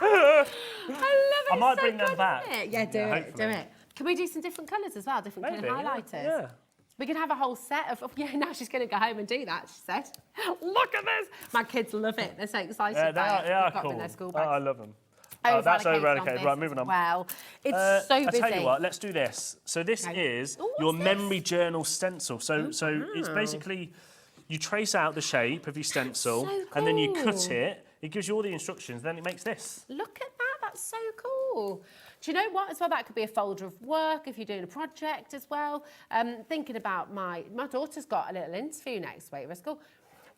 I love it. I might so bring them good, back. isn't it? Yeah, do it. hopefully. Do it. Can we do some different colours as well? Different Maybe, colour yeah, highlighters. yeah. We can have a whole set of. Yeah, now she's going to go home and do that. She said, "Look at this." My kids love it. They're so excited. Yeah, about it. they are They've got them cool. in their school Oh, bags. I love them. Over That's allocated over on allocated. this Right, moving as on. well. It's so busy. I tell you what, let's do this. So this is your memory journal stencil. So it's basically you trace out the shape of your stencil and then you cut cool. it. It gives you all the instructions. Then it makes this. Look at that. That's so cool. Do you know what as well? That could be a folder of work if you're doing a project as well. Thinking about my daughter's got a little interview next week at school.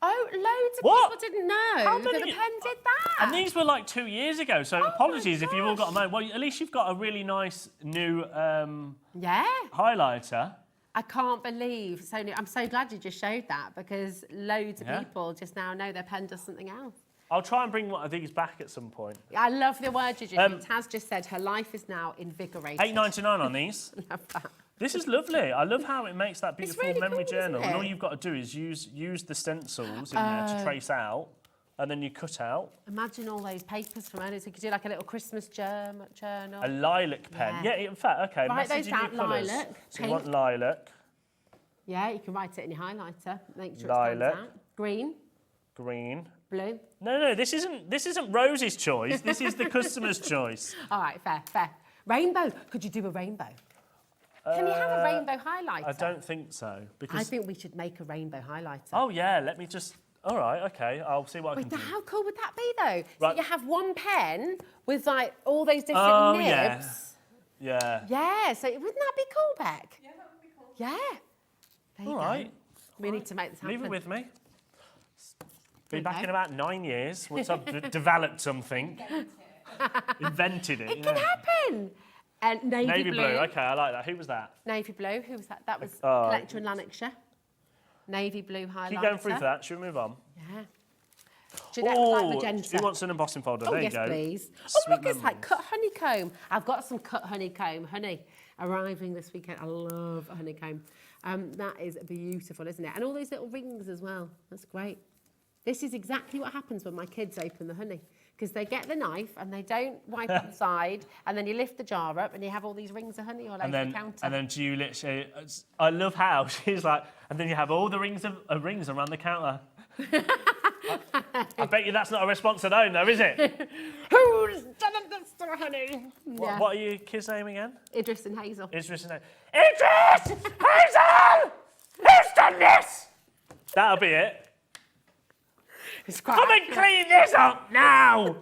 Oh, loads of people didn't know How that many- the pen did that. And these were like 2 years ago. So apologies if you've all got a moment. Well, at least you've got a really nice new highlighter. I can't believe. Sonia, I'm so glad you just showed that because loads of people just now know their pen does something else. I'll try and bring one of these back at some point. I love the word you just used. Taz just said her life is now invigorated. $8.99 on these. Love that. This is lovely. I love how it makes that beautiful really memory cool, journal. isn't And all it? you've got to do is use the stencils in there to trace out, and then you cut out. Imagine all those papers from earlier. So you could do like a little Christmas journal. A lilac pen. Yeah, in fact, okay. Write message those in your down, colours. lilac, So you want pink. lilac, Yeah, you can write it in your highlighter. Make sure Lilac. it stands out. Green, green. blue. No, this isn't Rose's choice. This is the customer's choice. All right, fair. Rainbow. Could you do a rainbow? Can you have a rainbow highlighter? I don't think so. Because I think we should make a rainbow highlighter. Oh yeah, let me just. All right, okay. I'll see what I Wait, can do. how cool would that be though? Right. So you have one pen with like all those different nibs. Yeah. Yeah. So wouldn't that be cool, Beck? Yeah, that would be cool. Yeah. There you All go. right. We need to make this happen. Leave it with me. Be Okay. back in about 9 years once I've developed something. Invented it. It can happen. Navy blue. Okay, I like that. Who was that? Navy blue. Who was that? That was Oh. Collector in Lanarkshire. Navy blue highlighter. Keep going through for that. Should we move on? Yeah. Jeanette would like magenta. Who wants an embossing folder? Oh, there yes, you go. please. Sweet Oh, look, it's like memories. cut honeycomb. I've got some cut honeycomb honey arriving this weekend. I love honeycomb. That is beautiful, isn't it? And all those little rings as well. That's great. This is exactly what happens when my kids open the honey. Because they get the knife and they don't wipe up the side, and then you lift the jar up and you have all these rings of honey all over the counter. And then you literally, I love how she's like, and then you have all the rings around the counter. I bet you that's not a response at home, though, is it? Who's done this to honey? What are your kids' name again? Idris and Hazel. Idris and Hazel. Idris! Hazel! Who's done this? That'll be it. Come and clean this up now!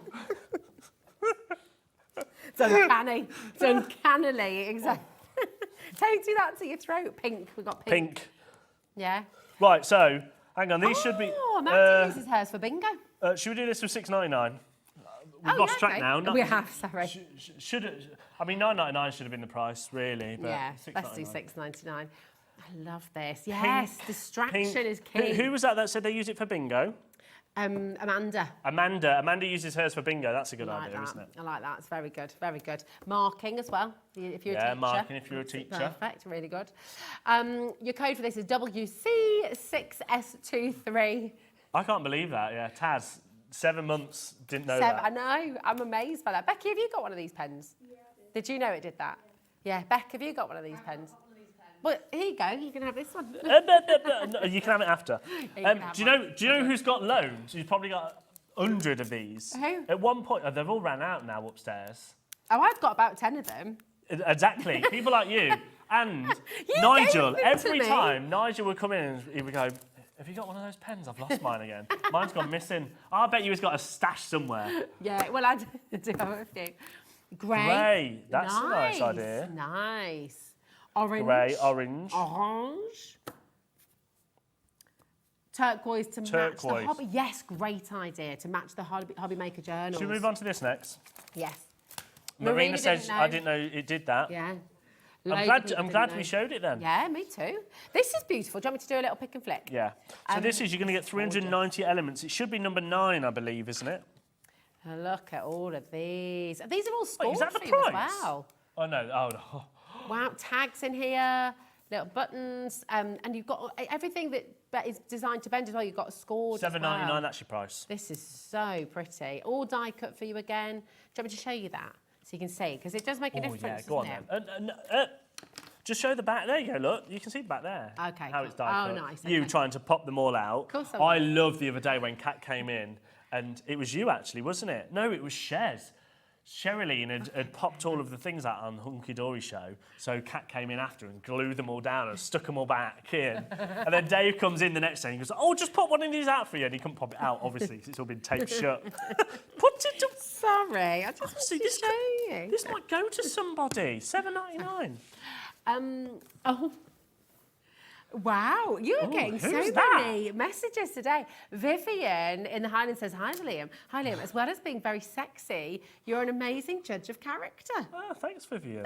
It's uncanny. It's uncannily, exactly. Don't do that to your throat. Pink. We've got pink. Pink. Yeah. Right, so, hang on, these should be... Oh, Mandy uses hers for bingo. Should we do this for $6.99? We've lost track now. We have, sorry. I mean, $9.99 should have been the price, really. But Yeah, let's do $6.99. $6.99. I love this. Yes, distraction Pink. is key. Who was that said they use it for bingo? Amanda. Amanda uses hers for bingo. That's a good I like idea, that. isn't it? I like that. It's very good. Very good. Marking as well, if you're a teacher. Yeah, marking if you're a teacher. Perfect. Really good. Your code for this is WC6S23. I can't believe that, yeah. Taz, 7 months, didn't know I that. know. I'm amazed by that. Becky, have you got one of these pens? Yeah. Did you know it did that? Yeah. Beck, have you got one of these pens? Well, here you go. You can have this one. No, you can have it after. Do you know who's got loads? Who's probably got 100 of these? Who? At one point, they've all ran out now upstairs. Oh, I've got about 10 of them. Exactly. People like you and You Nigel. gave them to Every me. time Nigel would come in and he would go, "Have you got one of those pens? I've lost mine again. Mine's gone missing. I bet you he's got a stash somewhere." Yeah, well, I do have a few. Grey. Grey. That's a nice idea. Nice. Orange. Grey, orange. Orange. Turquoise to match the Turquoise. hobby. Yes, great idea to match the HobbyMaker journals. Should we move on to this next? Yes. Marina says, didn't know. I didn't know it did that. Yeah. I'm Loads of glad, people I'm didn't glad know. we showed it then. Yeah, me too. This is beautiful. Do you want me to do a little pick and flick? Yeah. So this is, you're going to get 390 elements. It should be number 9, I believe, isn't it? Look at all of these. These are all Wait, score is that the as price? well. Oh, no. Oh, no. Wow, tags in here, little buttons, and you've got everything that is designed to bend as well. You've got scored as well. $7.99, that's your price. This is so pretty. All die cut for you again. Do you want me to show you that so you can see? Because it does make a difference, yeah, go on then. Just show the back. There you go, look. You can see the back there. Okay. How it's die cut. Oh, nice. You okay. trying to pop them all out. Of course I I will. loved the other day when Kat came in, and it was you actually, wasn't it? No, it was Shez. Sherilyn had popped all of the things out on the Hunkydory show, so Kat came in after and glued them all down and stuck them all back in. And then Dave comes in the next day and he goes, oh, just pop one of these out for you. And he couldn't pop it out, obviously, because it's all been taped shut. Put it to... Sorry, I just want to show you. This might go to somebody. $7.99. Oh. Wow, you're getting so many messages today. Vivian in the Highlands says, hi, Liam. Hi, Liam. As well as being very sexy, you're an amazing judge of character. Oh, thanks, Vivian.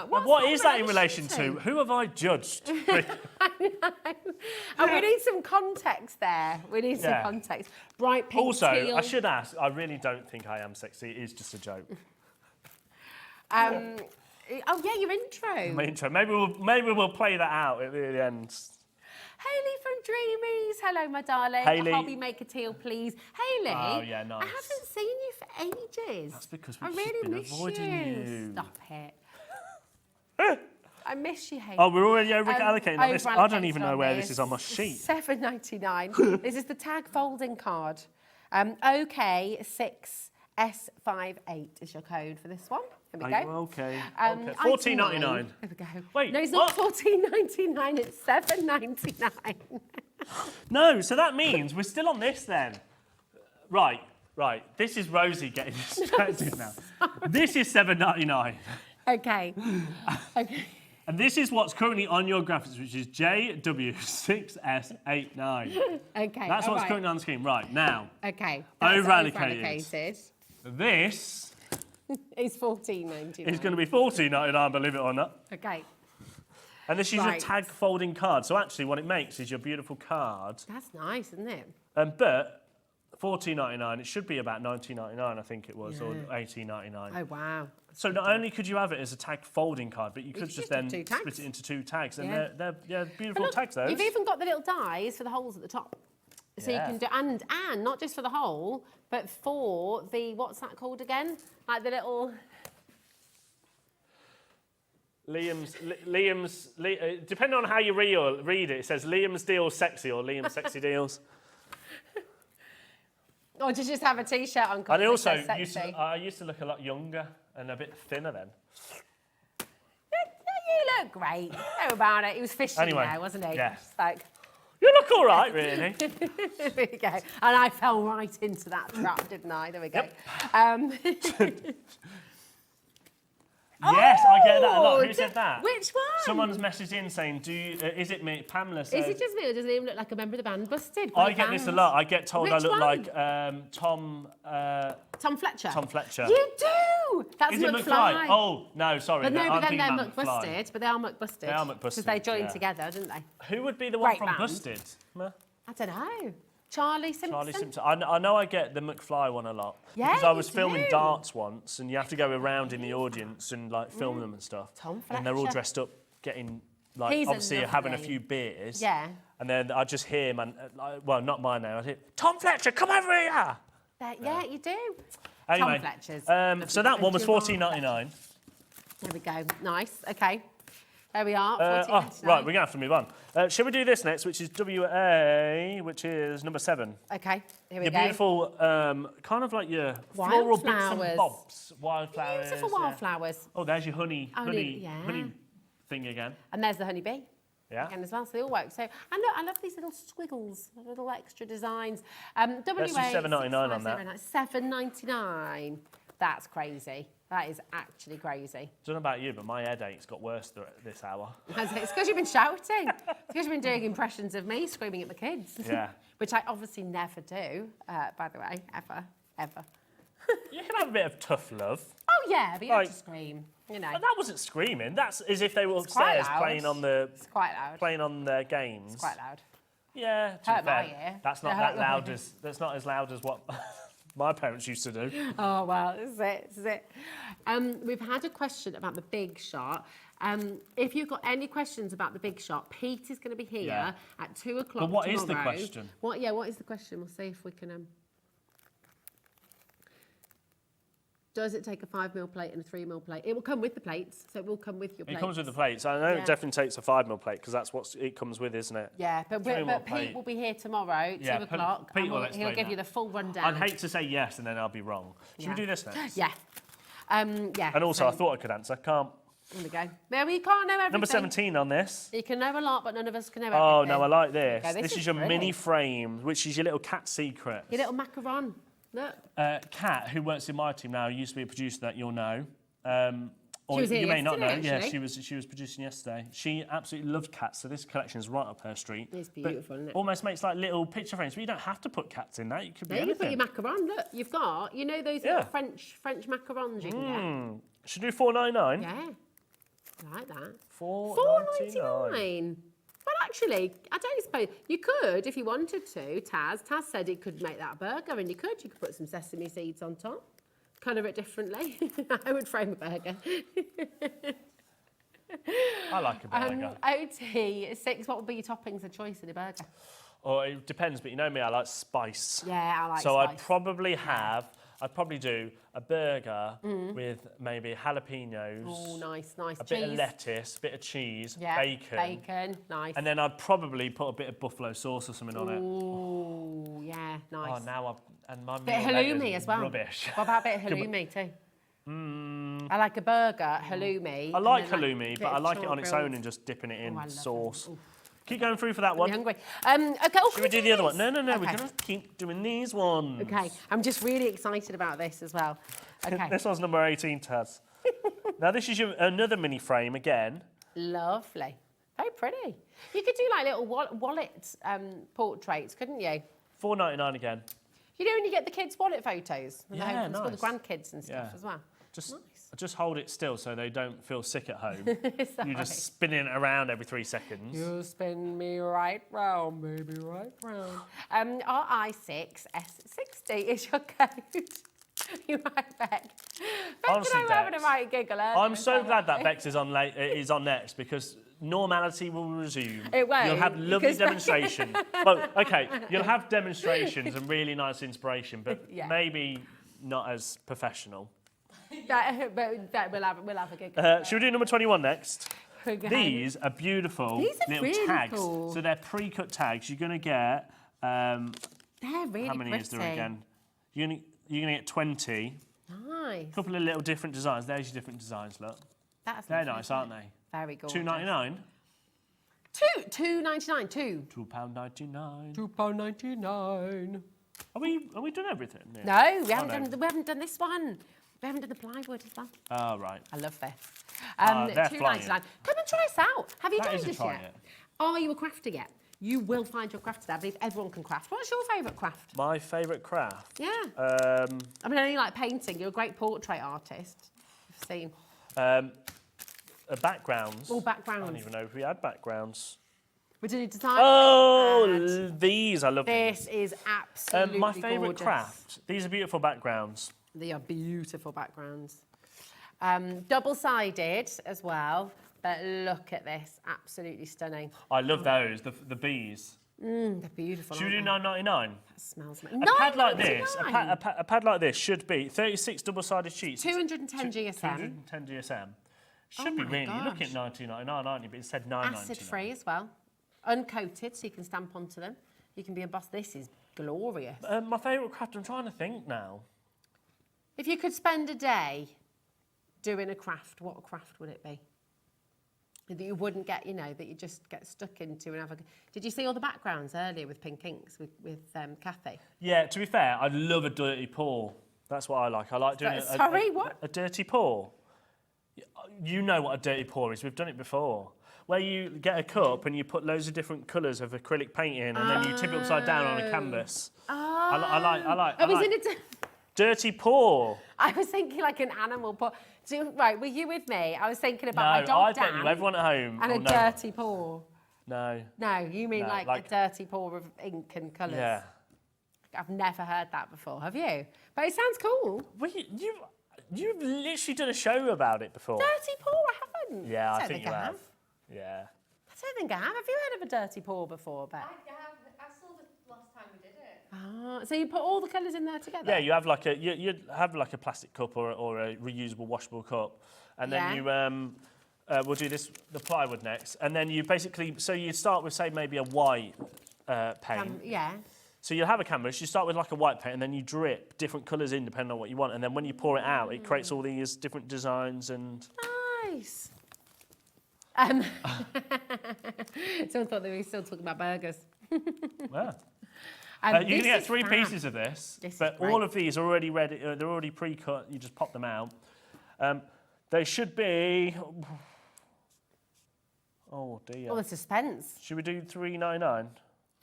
What is that in relation to? Who have I judged? I know. And we need some context there. We need some context. Bright pink Also, teal. I should ask, I really don't think I am sexy. It is just a joke. Oh, yeah, your intro. My intro. Maybe we'll play that out at the end. Hayley from Dreamies. Hello, my darling. Hayley. HobbyMaker Teal, please. Hayley. Oh, yeah, nice. I haven't seen you for ages. That's because I we've really been miss avoiding you. Stop it. I miss you, Hayley. Oh, we're already over-allocating on this. I don't Over-allocated even know on where this is on my sheet. $7.99. This is the tag folding card. OK6S58 is your code for this one. Here we go. Okay. Okay. $14.99. There we go. Wait, no, it's not $14.99. It's $7.99. No, so that means we're still on this then. Right. This is Rosie getting distracted now. This is $7.99. Okay. And this is what's currently on your graphics, which is JW6S89. Okay. That's what's currently on the screen right now. Okay. Over-allocated. This is $14.99. It's going to be $14.99, believe it or not. Okay. And this is your tag folding card. So actually what it makes is your beautiful card. That's nice, isn't it? But $14.99, it should be about $19.99, I think it was, or $18.99. Oh, wow. So not only could you have it as a tag folding card, but you could just then split it into 2 tags. And they're beautiful tags, those. You've even got the little dies for the holes at the top. So you can do, and not just for the hole, but for the, what's that called again? Like the little... Liam's, depending on how you read it, it says Liam's Deals Sexy or Liam's Sexy Deals. Or did you just have a T-shirt on? And also, I used to look a lot younger and a bit thinner then. You look great. Know about it. He was fishing there, wasn't he? Yes. Like... You look all right, really. There we go. And I fell right into that trap, didn't I? There we go. Yep. Yes, I get that a lot. Who said that? Which one? Someone's messaged in saying, is it me? Pamela said... Is it just me or does it even look like a member of the band? Busted. I get this a lot. I get told I look like Tom Fletcher. Tom Fletcher. You do! That's Is it McFly. Oh, no, sorry. But no, I'm but then they're thinking about McBusted. But they are McBusted. They are McBusted. Because they joined together, didn't they? Who would be the one Great from band. Busted? I don't know. Charlie Simpson? Charlie Simpson. I know I get the McFly one a lot. Yeah, because I was you filming do. darts once, and you have to go around in the audience and like film them and stuff. Tom And they're all Fletcher. dressed up, getting like He's obviously having a lovely. few beers. Yeah. And then I just hear, well, not my name. I hear Tom Fletcher, come over here. Yeah, you do. Anyway, Tom Fletcher's. so that one was $14.99. There we go. Nice. Okay. There we are. Right, we're going to have to move on. Shall we do this next, which is WA, which is number 7. Okay, here we Your go. beautiful, kind of like your floral bits and Wildflowers. bobs. Wildflowers. Beautiful wildflowers. Oh, there's your honey yeah. honey thing again. And there's the honeybee. Yeah. Again as well, so they all work. So, and look, I love these little squiggles, little extra designs. WA Let's do $7.99 on that. $7.99. That's crazy. That is actually crazy. I don't know about you, but my headache's got worse this hour. It's because you've been shouting. It's because you've been doing impressions of me screaming at the kids. Yeah. Which I obviously never do, by the way, ever. You can have a bit of tough love. Oh yeah, but you have to scream, you know. But that wasn't screaming. That's as if they were quite upstairs loud. playing on the It's quite loud. playing on their games. It's quite loud. Yeah, to Hurt be fair, my ear. that's not that loud as that's not as loud as what my parents used to do. Oh, well, this is it. We've had a question about the big shot. If you've got any questions about the big shot, Pete is going to be here at 2 o'clock But what tomorrow. is the question? What is the question? We'll see if we can... Does it take a 5mm plate and a 3mm plate? It will come with the plates, so it will come with your plates. It comes with the plates. I know it definitely takes a 5mm plate because that's what it comes with, isn't it? Yeah, but Pete will be here tomorrow, 2 o'clock. Pete will he'll give you the full rundown. I'd hate to say yes and then I'll be wrong. Should we do this next? Yeah. Yeah. And also, I thought I could answer. Can't. There we go. There we can't know everything. Number 17 on this. You can know a lot, but none of us can know Oh, everything. no, I like this. Okay, this is your pretty. mini frame, which is your little cat secret. Your little macaron. Look. Kat, who works in my team now, used to be a producer that you'll know. Or She was here you may not know. yesterday, Yeah, actually. she was producing yesterday. She absolutely loves cats, so this collection is right up her street. It's beautiful, isn't it? Almost makes like little picture frames, but you don't have to put cats in that. You could be There you anything. put your macaron. Look, you've got, you know those little French macarons you can get? Should we do $4.99? Yeah. I like that. $4.99. Well, actually, I don't suppose you could if you wanted to. Taz said he could make that a burger, and you could put some sesame seeds on top, colour it differently. I would frame a burger. I like a burger. OT6, what would be your toppings of choice in a burger? Or it depends, but you know me, I like spice. Yeah, I like so spice. I'd probably do a burger with maybe jalapenos. Oh, nice. A bit of lettuce, a bit of cheese, bacon, nice. And then I'd probably put a bit of buffalo sauce or something on it. Oh, yeah, nice. Oh, now and my bit of meal later halloumi is as well. Rubbish. What about a bit of halloumi too? I like a burger, halloumi. I like and then, halloumi, but I like it on its own and just dipping it in sauce. Keep going through for that one. I'm hungry. Okay, Should we do the other one? No, Okay. we're going to keep doing these ones. Okay, I'm just really excited about this as well. Okay. This one's number 18, Taz. Now, this is another mini frame again. Lovely. Very pretty. You could do like little wallet portraits, couldn't you? $4.99 again. You know when you get the kids' wallet photos? When they're Yeah, home from school, nice. the grandkids and stuff as well. Just hold it still so they don't feel sick at home. You're just spinning it around every 3 seconds. You spin me right round, baby, right round. RI6S60 is your code. You right, Beck? Honestly, I'm having a right giggle. I'm so glad that Bex is on next because normality will resume. It won't. You'll have lovely demonstration. Well, okay, you'll have demonstrations and really nice inspiration, but maybe not as professional. But we'll have a giggle. Should we do number 21 next? Okay. These are beautiful These are little really tags. cool. So they're pre-cut tags. You're going to get... They're really how many pretty. is there again? You're going to get 20. Nice. A couple of little different designs. There's your different designs, look. They're nice, aren't they? Very gorgeous. $2.99? £2.99. £2.99. £2.99. Are we done everything? No, we haven't done this one. We haven't done the plywood as well. Oh, right. I love this. They're £2.99. flying. Come and try us out. Have you That done is a this try yet? it. Are you a crafter yet? You will find your craft today. I believe everyone can craft. What's your favourite craft? My favourite craft? Yeah. I I mean, I only like painting. You're a great portrait artist. I've seen. Backgrounds. All backgrounds. I don't even know if we had backgrounds. We did a design. Oh, these I love. This is absolutely my favourite gorgeous. craft. These are beautiful backgrounds. They are beautiful backgrounds. Double-sided as well, but look at this, absolutely stunning. I love those, the bees. They're beautiful. Should we do aren't $9.99? they? That smells amazing. A pad like this, $9.99. a pad like this should be 36 double-sided sheets. 210 GSM. 210 GSM. Should be my really. You're looking gosh. at $19.99, aren't you? But it said $9.99. Acid-free as well. Uncoated, so you can stamp onto them. You can be embossed. This is glorious. My favourite craft, I'm trying to think now. If you could spend a day doing a craft, what craft would it be? That you wouldn't get, that you just get stuck into and have a... Did you see all the backgrounds earlier with pink inks with Cathie? Yeah, to be fair, I love a dirty pour. That's what I like. I like doing a dirty pour. You know what a dirty pour is. We've done it before. Where you get a cup and you put loads of different colours of acrylic paint in and then you tip it upside down on a canvas. I like dirty pour. I was thinking like an animal paw. Right, were you with me? I was thinking about my dog Dan. I bet you, everyone at home. And a dirty paw. No. No, you mean like a dirty paw of ink and colours. Yeah. I've never heard that before. Have you? But it sounds cool. Well, you've literally done a show about it before. Dirty paw, I haven't. Yeah, I don't think you have. Yeah. I don't think I have. Have you heard of a dirty paw before, Beck? I saw the last time we did it. Ah, so you put all the colours in there together? Yeah, you have like a plastic cup or a reusable washable cup, and then you we'll do the plywood next, and then you basically you start with say maybe a white paint. Yeah. So you'll have a canvas. You start with like a white paint, and then you drip different colours in depending on what you want, and then when you pour it out, it creates all these different designs and. Nice. Someone thought they were still talking about burgers. Yeah. You can get 3 pieces of this, but all of these are already ready. They're already pre-cut. You just pop them out. They should be. Oh dear. All the suspense. Should we do $3.99?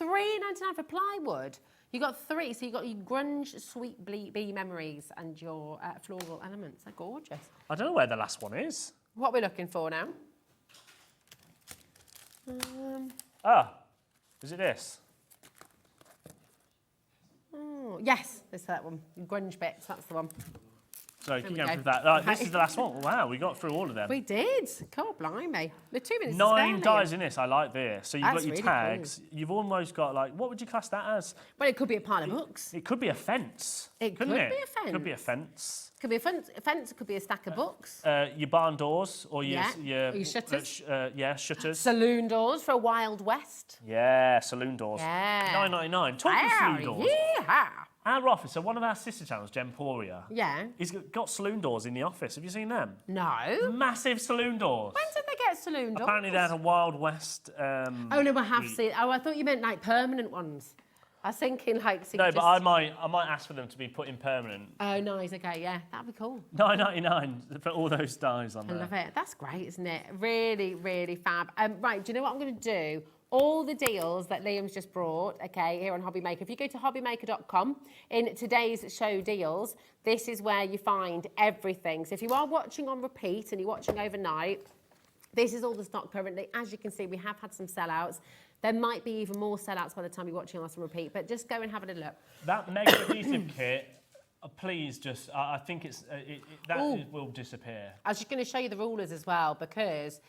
$3.99 for plywood. You got 3, so you got your grunge, sweet bee memories, and your floral elements. They're gorgeous. I don't know where the last one is. What we're looking for now? Is it this? Oh, yes, it's that one. Grunge bits, that's the one. So keep going through that. This is the last one. Wow, we got through all of them. We did. God, blimey. We're 2 minutes 9 dies in this. I like this. So you've got your really tags. Cool. You've almost got like, what would you class that as? Well, it could be a pile of books. It could be a fence. It could be a fence. Could be a fence. Could be a fence. It could be a stack of books. Your barn doors or your shutters. Shutters. Saloon doors for a Wild West. Yeah, saloon doors. Yeah. $9.99. Talking saloon doors. Yeah. Our office, so one of our sister channels, Gemporia, yeah, he's got saloon doors in the office. Have you seen them? No. Massive saloon doors. When did they get saloon doors? Apparently they had a Wild West. Oh no, I have seen. Oh, I thought you meant like permanent ones. I was thinking like. So no, but I might ask for them to be put in permanent. Oh, nice. Okay, yeah, that'd be cool. $9.99 for all those dies on there. I love it. That's great, isn't it? Really, really fab. Right, do you know what I'm going to do? All the deals that Liam's just brought, okay, here on HobbyMaker. If you go to hobbymaker.com, in today's show deals, this is where you find everything. So if you are watching on repeat and you're watching overnight, this is all the stock currently. As you can see, we have had some sellouts. There might be even more sellouts by the time you're watching us on repeat, but just go and have a little look. That mega adhesive kit, please just, I think will disappear. I was just going to show you the rulers as well, because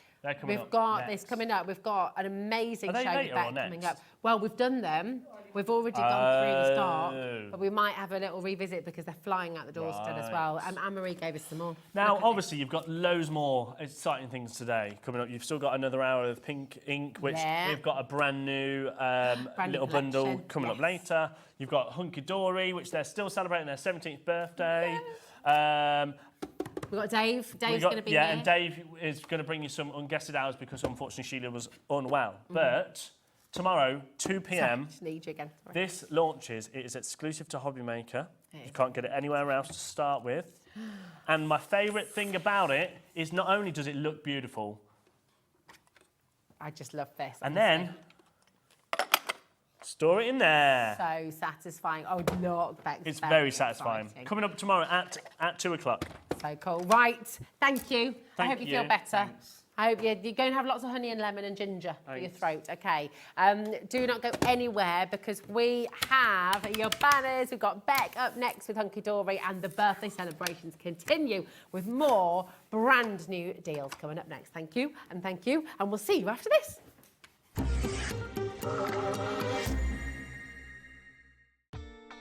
we've got this coming up. We've got an amazing show coming up. Well, we've done them. We've already gone through the stock, but we might have a little revisit because they're flying out the doors still as well. Anne-Marie gave us some more. Now, obviously, you've got loads more exciting things today coming up. You've still got another hour of pink ink, which we've got a brand new little bundle coming up later. You've got Hunkydory, which they're still celebrating their 17th birthday. We've got Dave. Dave's going to be here. Yeah, and Dave is going to bring you some unguested hours because, unfortunately, Sheila was unwell. But tomorrow, 2 p.m, need you again. This launches. It is exclusive to HobbyMaker. You can't get it anywhere else to start with. And my favourite thing about it is not only does it look beautiful. I just love this. And then store it in there. So satisfying. Oh, look, Bex. It's very satisfying. Exciting. Coming up tomorrow at 2 o'clock. So cool. Right. Thank you. I hope you feel better. Thanks. I hope you're going to have lots of honey and lemon and ginger for your throat, okay? Do not go anywhere because we have your banners. We've got Beck up next with Hunkydory, and the birthday celebrations continue with more brand new deals coming up next. Thank you, and we'll see you after this.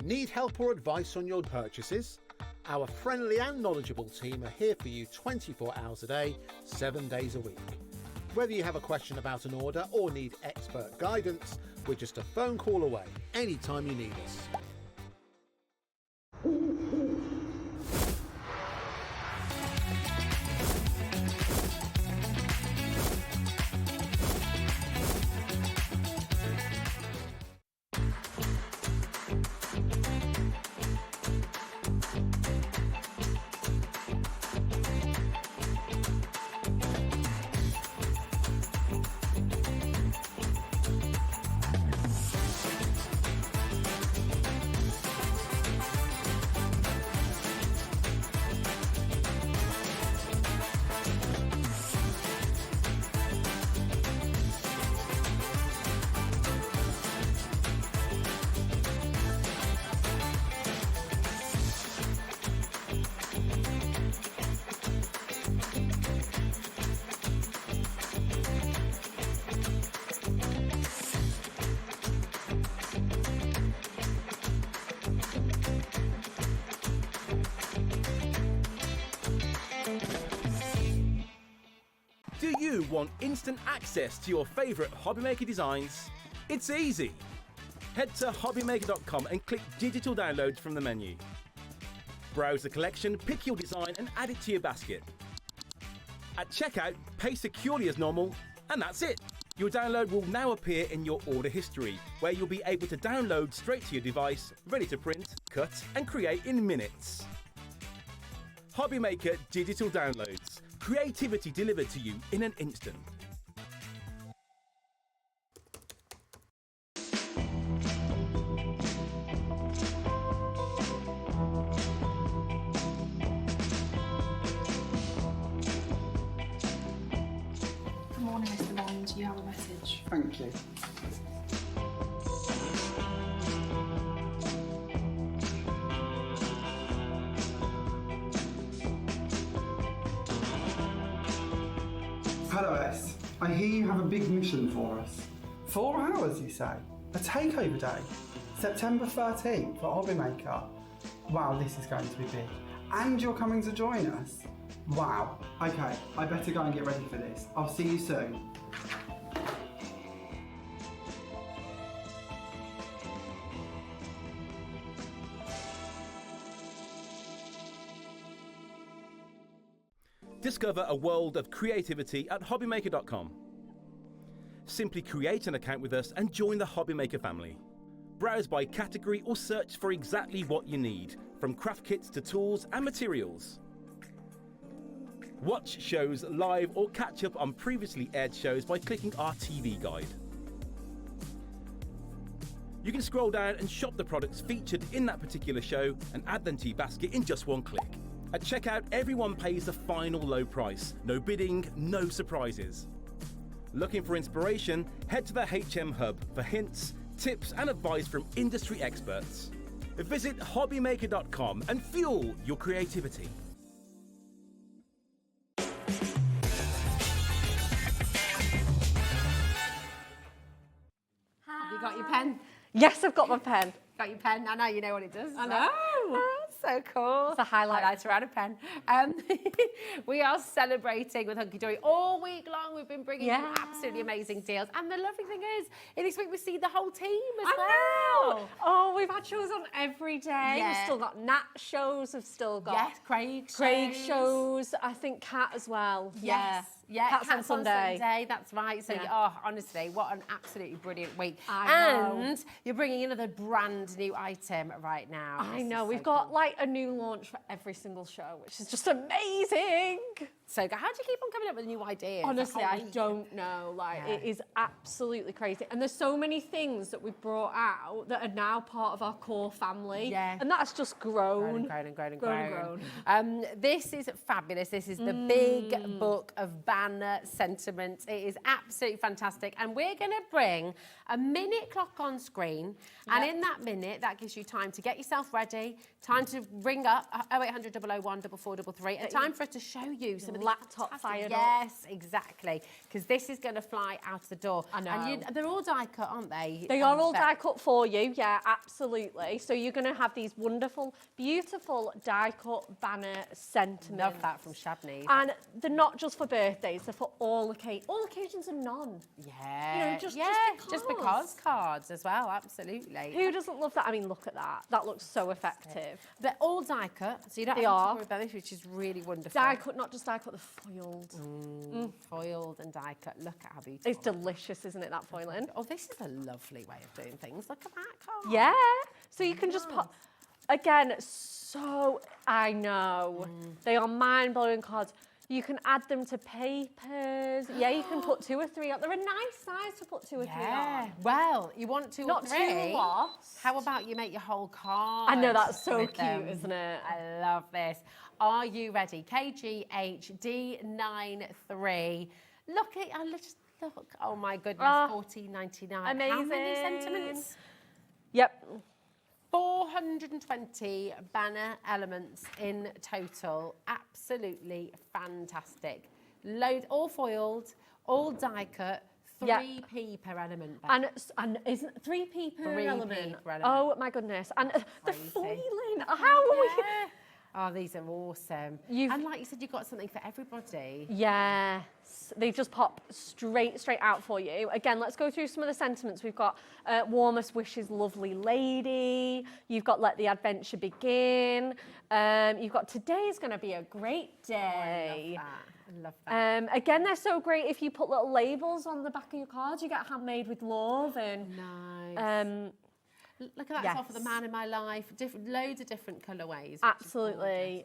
Need help or advice on your purchases? Our friendly and knowledgeable team are here for you 24 hours a day, 7 days a week. Whether you have a question about an order or need expert guidance, we're just a phone call away anytime you need us. want instant access to your favourite HobbyMaker designs? It's easy. Head to HobbyMaker.com and click Digital Downloads from the menu. Browse the collection, pick your design and add it to your basket. At checkout, pay securely as normal, and that's it. Your download will now appear in your order history, where you'll be able to download straight to your device, ready to print, cut and create in minutes. HobbyMaker Digital Downloads. Creativity delivered to you in an instant. Good morning, Mr. Bond. You have a message. Thank you. Hello S, I hear you have a big mission for us. 4 hours you say? A takeover day? September 13th for HobbyMaker. Wow, this is going to be big. And you're coming to join us? Wow. Okay, I better go and get ready for this. I'll see you soon. Discover a world of creativity at HobbyMaker.com. Simply create an account with us and join the HobbyMaker family. Browse by category or search for exactly what you need, from craft kits to tools and materials. Watch shows live or catch up on previously aired shows by clicking our TV guide. You can scroll down and shop the products featured in that particular show and add them to your basket in just one click. At checkout, everyone pays the final low price. No bidding, no surprises. Looking for inspiration? Head to the HM Hub for hints, tips and advice from industry experts. Visit HobbyMaker.com and fuel your creativity. Have you got your pen? Yes, I've got my pen. Got your pen? I know you know what it does. I know. So cool. It's a highlighter and a pen. We are celebrating with Hunkydory all week long. We've been bringing you absolutely amazing deals. And the lovely thing is, in this week we see the whole team as well. Oh, we've had shows on every day. Yeah. We've still got Nat shows. We've still got Craig shows. I think Kat as well. Yes. Yeah, Cat's on Sunday. That's right. So, Yeah. honestly, what an absolutely brilliant week. I know. And you're bringing another brand new item right now. I know. We've got like a new launch for every single show, which is just amazing. So, how do you keep on coming up with new ideas? Honestly, I don't know. Like, it is absolutely crazy. And there's so many things that we've brought out that are now part of our core family. Yeah. And that's just grown. Grown. This is fabulous. This is the big book of banner sentiments. It is absolutely fantastic. And we're going to bring a minute clock on screen. And in that minute, that gives you time to get yourself ready, time to ring up 0800 001 4433, and time for us to show you some of the laptop fired up. Yes, exactly. Because this is going to fly out the door. I know. And they're all die cut, aren't they? They are all die cut for you, yeah, absolutely. So you're going to have these wonderful, beautiful die cut banner sentiments. Love that from Shabney. And they're not just for birthdays, they're for all occasions. All occasions are none. Yeah. You know, just because cards as well, absolutely. Who doesn't love that? I mean, look at that. That looks so effective. They're all die cut, so you don't have to worry about this, which is really wonderful. Die cut, not just die cut, they're foiled. Foiled and die cut. Look at how beautiful. It's delicious, isn't it, that foiling? Oh, this is a lovely way of doing things. Look at that card. Yeah. So you can just put, again, I know. They are mind-blowing cards. You can add them to papers. Yeah, you can put 2 or 3 on. They're a nice size to put 2 or 3 on. Well, you want 2 Not or 3. too lost. How about you make your whole card? I know, that's so with cute, them? isn't it? I love this. Are you ready? KGHD93. Look at, look. Oh my goodness, $14.99. Amazing. How many sentiments? Yep. 420 banner elements in total. Absolutely fantastic. All foiled, all die cut, 3p per element. And isn't 3p per element? Per element. Oh my goodness. And the foiling. How are we? Oh, these are awesome. And like you said, you've got something for everybody. Yes, they just pop straight out for you. Again, let's go through some of the sentiments. We've got warmest wishes, lovely lady. You've got let the adventure begin. You've got today's going to be a great day. I love that. Again, they're so great if you put little labels on the back of your cards. You get handmade with love and nice. Look at that, it's all for the man in my life. Loads of different colourways. Absolutely.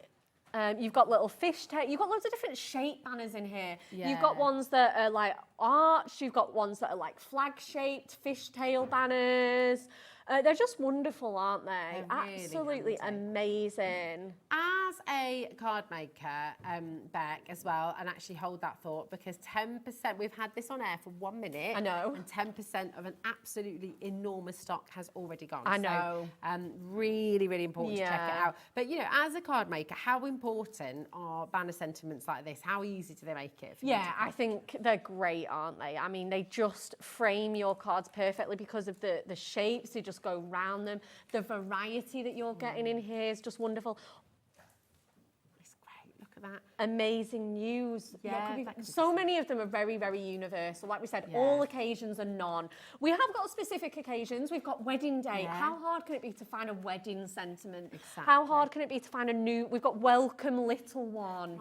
You've got little fishtail. You've got loads of different shape banners in here. Yeah. You've got ones that are like arched. You've got ones that are like flag-shaped fishtail banners. They're just wonderful, aren't they? Really absolutely amazing. As a card maker, Beck, as well, and actually hold that thought, because 10%, we've had this on air for 1 minute. I know. And 10% of an absolutely enormous stock has already gone. I know. So, really, really important to check it out. But, you know, as a card maker, how important are banner sentiments like this? How easy do they make it? Yeah, I think they're great, aren't they? I mean, they just frame your cards perfectly because of the shapes. They just go round them. The variety that you're getting in here is just wonderful. It's great. Look at that. Amazing news. Yeah, so many of them are very, very universal. Like we said, all occasions are none. We have got specific occasions. We've got wedding day. Yeah. How hard can it be to find a wedding sentiment? Exactly. How hard can it be to find a new... We've got welcome little one.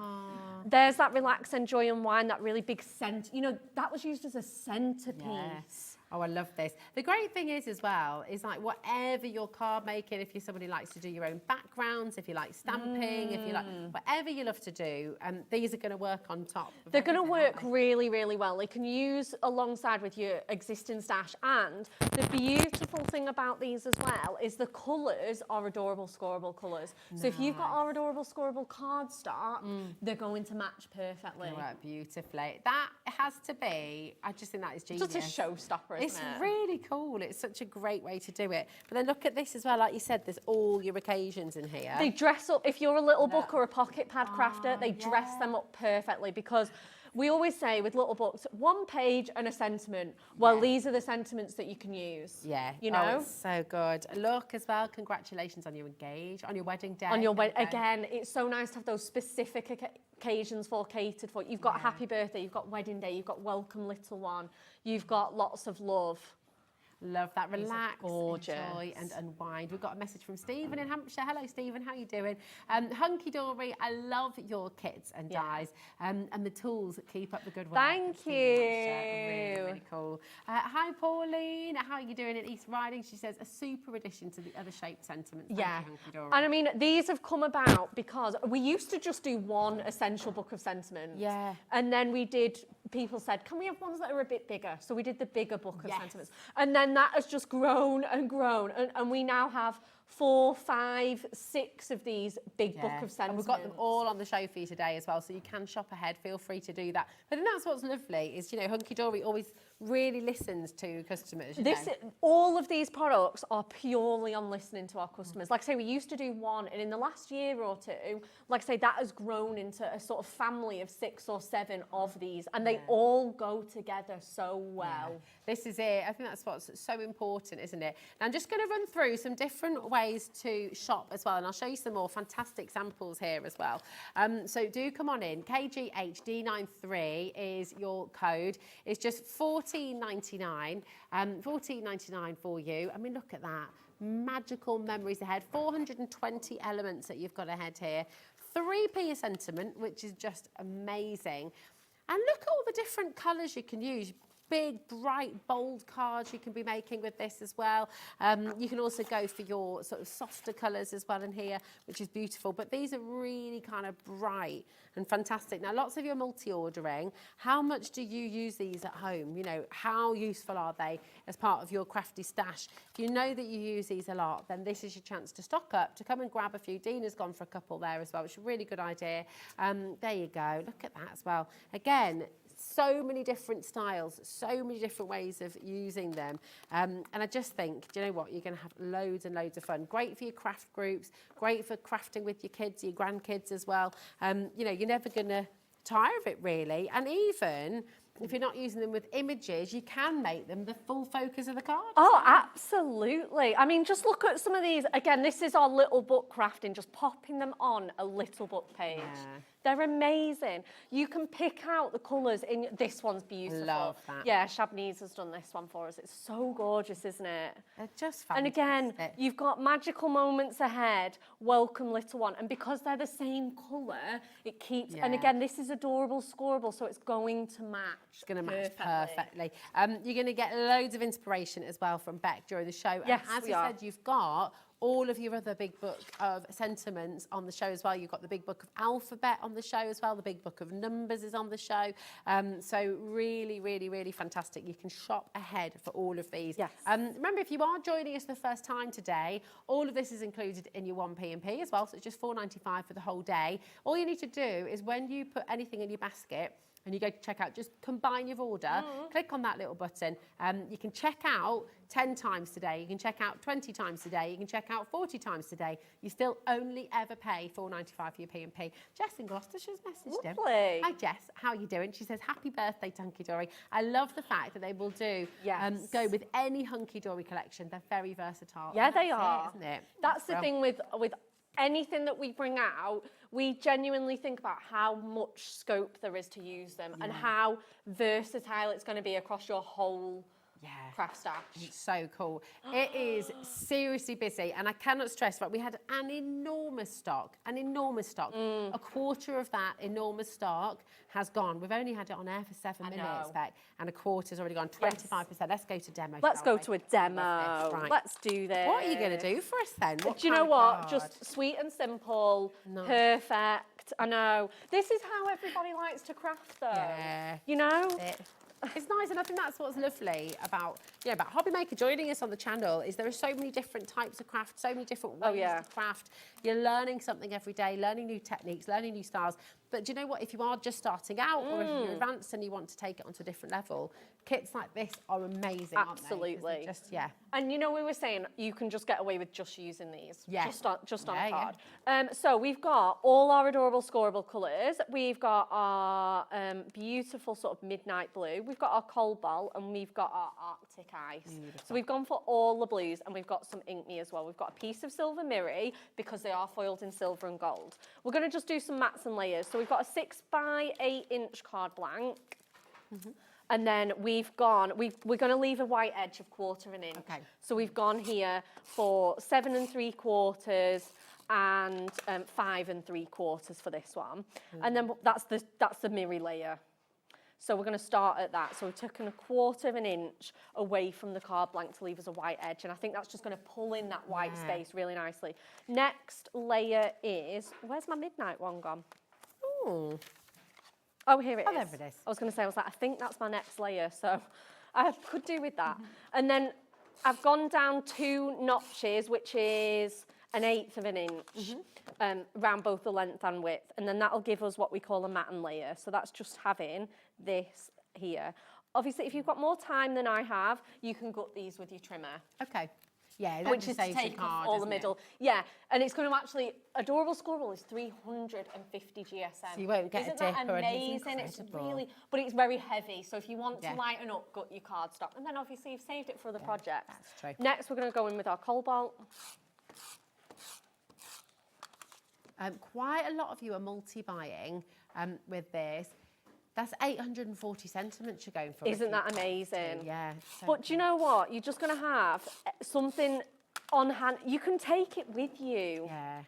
There's that relax, enjoy, unwind, that really big scent. You know, that was used as a centerpiece. Yes. Oh, I love this. The great thing is as well, is like whatever you're card making, if you're somebody who likes to do your own backgrounds, if you like stamping, if you like, whatever you love to do, these are going to work on top. They're going to work really, really well. They can use alongside with your existing stash. And the beautiful thing about these as well is the colours are adorable, scoreable colours. So if you've got our adorable, scoreable card stock, they're going to match perfectly. They work beautifully. That has to be, I just think that is genius. Just a showstopper, isn't It's it? really cool. It's such a great way to do it. But then look at this as well. Like you said, there's all your occasions in here. They dress up, if you're a little book or a pocket pad crafter, they dress them up perfectly because we always say with little books, 1 page and a sentiment. Well, these are the sentiments that you can use. Yeah. You know? Oh, it's so good. Look as well, congratulations on your wedding day. On your wedding, again, it's so nice to have those specific occasions catered for. You've got happy birthday, you've got wedding day, you've got welcome little one, you've got lots of love. Love that. Relax, gorgeous. enjoy and unwind. We've got a message from Stephen in Hampshire. Hello, Stephen. How are you doing? Hunkydory, I love your kits and dies and the tools that keep up the good work. Thank you. Really, really cool. Hi, Pauline. How are you doing in East Riding? She says, a super addition to the other shaped sentiments. Yeah. Thank you, Hunkydory. And I mean, these have come about because we used to just do one essential book of sentiments. Yeah. And then people said, can we have ones that are a bit bigger? So we did the bigger book of sentiments. And then that has just grown and grown. And we now have 4, 5, 6 of these big book of sentiments. And we've got them all on the show for you today as well, so you can shop ahead. Feel free to do that. But then that's what's lovely is, you know, Hunkydory always really listens to customers. You know? All of these products are purely on listening to our customers. Like I say, we used to do one, and in the last year or two, like I say, that has grown into a sort of family of 6 or 7 of these, and they all go together so well. Yeah. This is it. I think that's what's so important, isn't it? Now, I'm just going to run through some different ways to shop as well, and I'll show you some more fantastic samples here as well. So do come on in. KGHD93 is your code. It's just $14.99. $14.99 for you. I mean, look at that. Magical memories ahead. 420 elements that you've got ahead here. 3p a sentiment, which is just amazing. And look at all the different colours you can use. Big, bright, bold cards you can be making with this as well. You can also go for your sort of softer colours as well in here, which is beautiful. But these are really kind of bright and fantastic. Now, lots of you are multi-ordering. How much do you use these at home? You know, how useful are they as part of your crafty stash? If you know that you use these a lot, then this is your chance to stock up, to come and grab a few. Dina's gone for a couple there as well, which is a really good idea. There you go. Look at that as well. Again, so many different styles, so many different ways of using them. And I just think, do you know what? You're going to have loads and loads of fun. Great for your craft groups, great for crafting with your kids, your grandkids as well. You know, you're never going to tire of it really. And even if you're not using them with images, you can make them the full focus of the card. Oh, absolutely. I mean, just look at some of these. Again, this is our little book crafting, just popping them on a little book page. Yeah. They're amazing. You can pick out the colours in. This one's beautiful. Love that. Yeah, Shabnese has done this one for us. It's so gorgeous, isn't it? They're just And fantastic. again, you've got magical moments ahead. Welcome, little one. And because they're the same colour, it keeps. And Yeah. again, this is adorable, scoreable, so it's going to match. It's going to match perfectly. You're going to get loads of inspiration as well from Beck during the show. Yes, and as we we are. said, you've got all of your other big book of sentiments on the show as well. You've got the big book of alphabet on the show as well. The big book of numbers is on the show. So really, really, really fantastic. You can shop ahead for all of these. Yes. Remember, if you are joining us for the first time today, all of this is included in your 1p&p as well. So it's just $4.95 for the whole day. All you need to do is when you put anything in your basket, and you go to check out, just combine your order, click on that little button. You can check out 10 times today, you can check out 20 times today, you can check out 40 times today. You still only ever pay $4.95 for your P&P. Jess in Gloucestershire's messaged him. Lovely. Hi Jess, how are you doing? She says, happy birthday to Hunkydory. I love the fact that they will do go with any Hunkydory collection. They're very versatile. Yeah, And they that's are. it, isn't it? That's the Well, thing with anything that we bring out, we genuinely think about how much scope there is to use them and how versatile it's going to be across your whole craft stash. It's so cool. It is seriously busy, and I cannot stress, right, we had an enormous stock. A quarter of that enormous stock has gone. We've only had it on air for 7 minutes, Beck, and a quarter's already gone, 25%. Let's go to demo, Let's shall go we? to a demo. Right. Let's do this. What are you going to do for us then? Do you know what? Just sweet and simple, perfect. I know. This is how everybody likes to craft, though. Yeah. You know? It's nice, and I think that's what's lovely about HobbyMaker joining us on the channel is there are so many different types of craft, so many different ways to craft. You're learning something every day, learning new techniques, learning new styles. But do you know what? If you are just starting out or if you're advanced and you want to take it onto a different level, kits like this are amazing, Absolutely. aren't they? And you know, we were saying you can just get away with just using these. Yeah. Just on a card. So we've got all our adorable scoreable colours. We've got our beautiful sort of midnight blue. We've got our cobalt and we've got our Arctic ice. Beautiful. So we've gone for all the blues and we've got some ink me as well. We've got a piece of silver mirror because they are foiled in silver and gold. We're going to just do some mats and layers. So we've got a 6 by 8 inch card blank. And then we're going to leave a white edge of 1/4 inch. Okay. So we've gone here for 7 3/4 and 5 3/4 for this one. And then that's the mirror layer. So we're going to start at that. So we've taken a 1/4 inch away from the card blank to leave us a white edge. And I think that's just going to pull in that white space really nicely. Next layer is, where's my midnight one gone? Ooh. Oh, here it is. There it is. I was going to say, I think that's my next layer. So I could do with that. And then I've gone down 2 notches, which is an 1/8 inch around both the length and width. And then that'll give us what we call a matten layer. So that's just having this here. Obviously, if you've got more time than I have, you can gut these with your trimmer. Okay. Yeah, that which just is to saves your take card, off all the isn't it? middle. Yeah, and it's going to actually, adorable scoreable is 350 GSM. So you won't get a Isn't dip that or anything. amazing? It's Incredible. really, but it's very heavy. So if you want Yeah. to lighten up, gut your cardstock. And then obviously you've saved it for other projects. That's true. Next, we're going to go in with our cobalt. Quite a lot of you are multi-buying with this. That's 840 sentiments you're going for. Isn't that amazing? Yeah. So But do you know what? You're just going to have something on hand. You can take it with you. Yeah.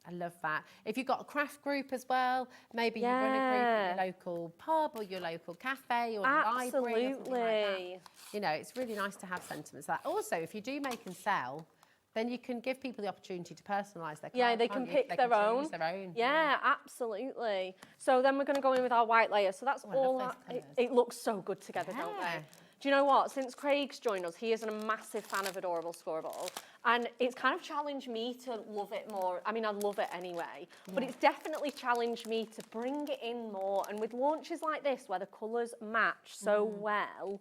I love that. If you've got a craft group as well, maybe you run a group at your local pub or your local cafe or library or something like that. You know, it's really nice to have sentiments like that. Also, if you do make and sell, then you can give people the opportunity to personalise their card. Yeah, they can pick their own. Choose their own. Yeah, absolutely. So then we're going to go in with our white layer. So that's all that. It looks so good together, don't they? Do you know what? Since Craig's joined us, he is a massive fan of Adorable Scoreable. And it's kind of challenged me to love it more. I mean, I love it anyway. But it's definitely challenged me to bring it in more. And with launches like this, where the colours match so well.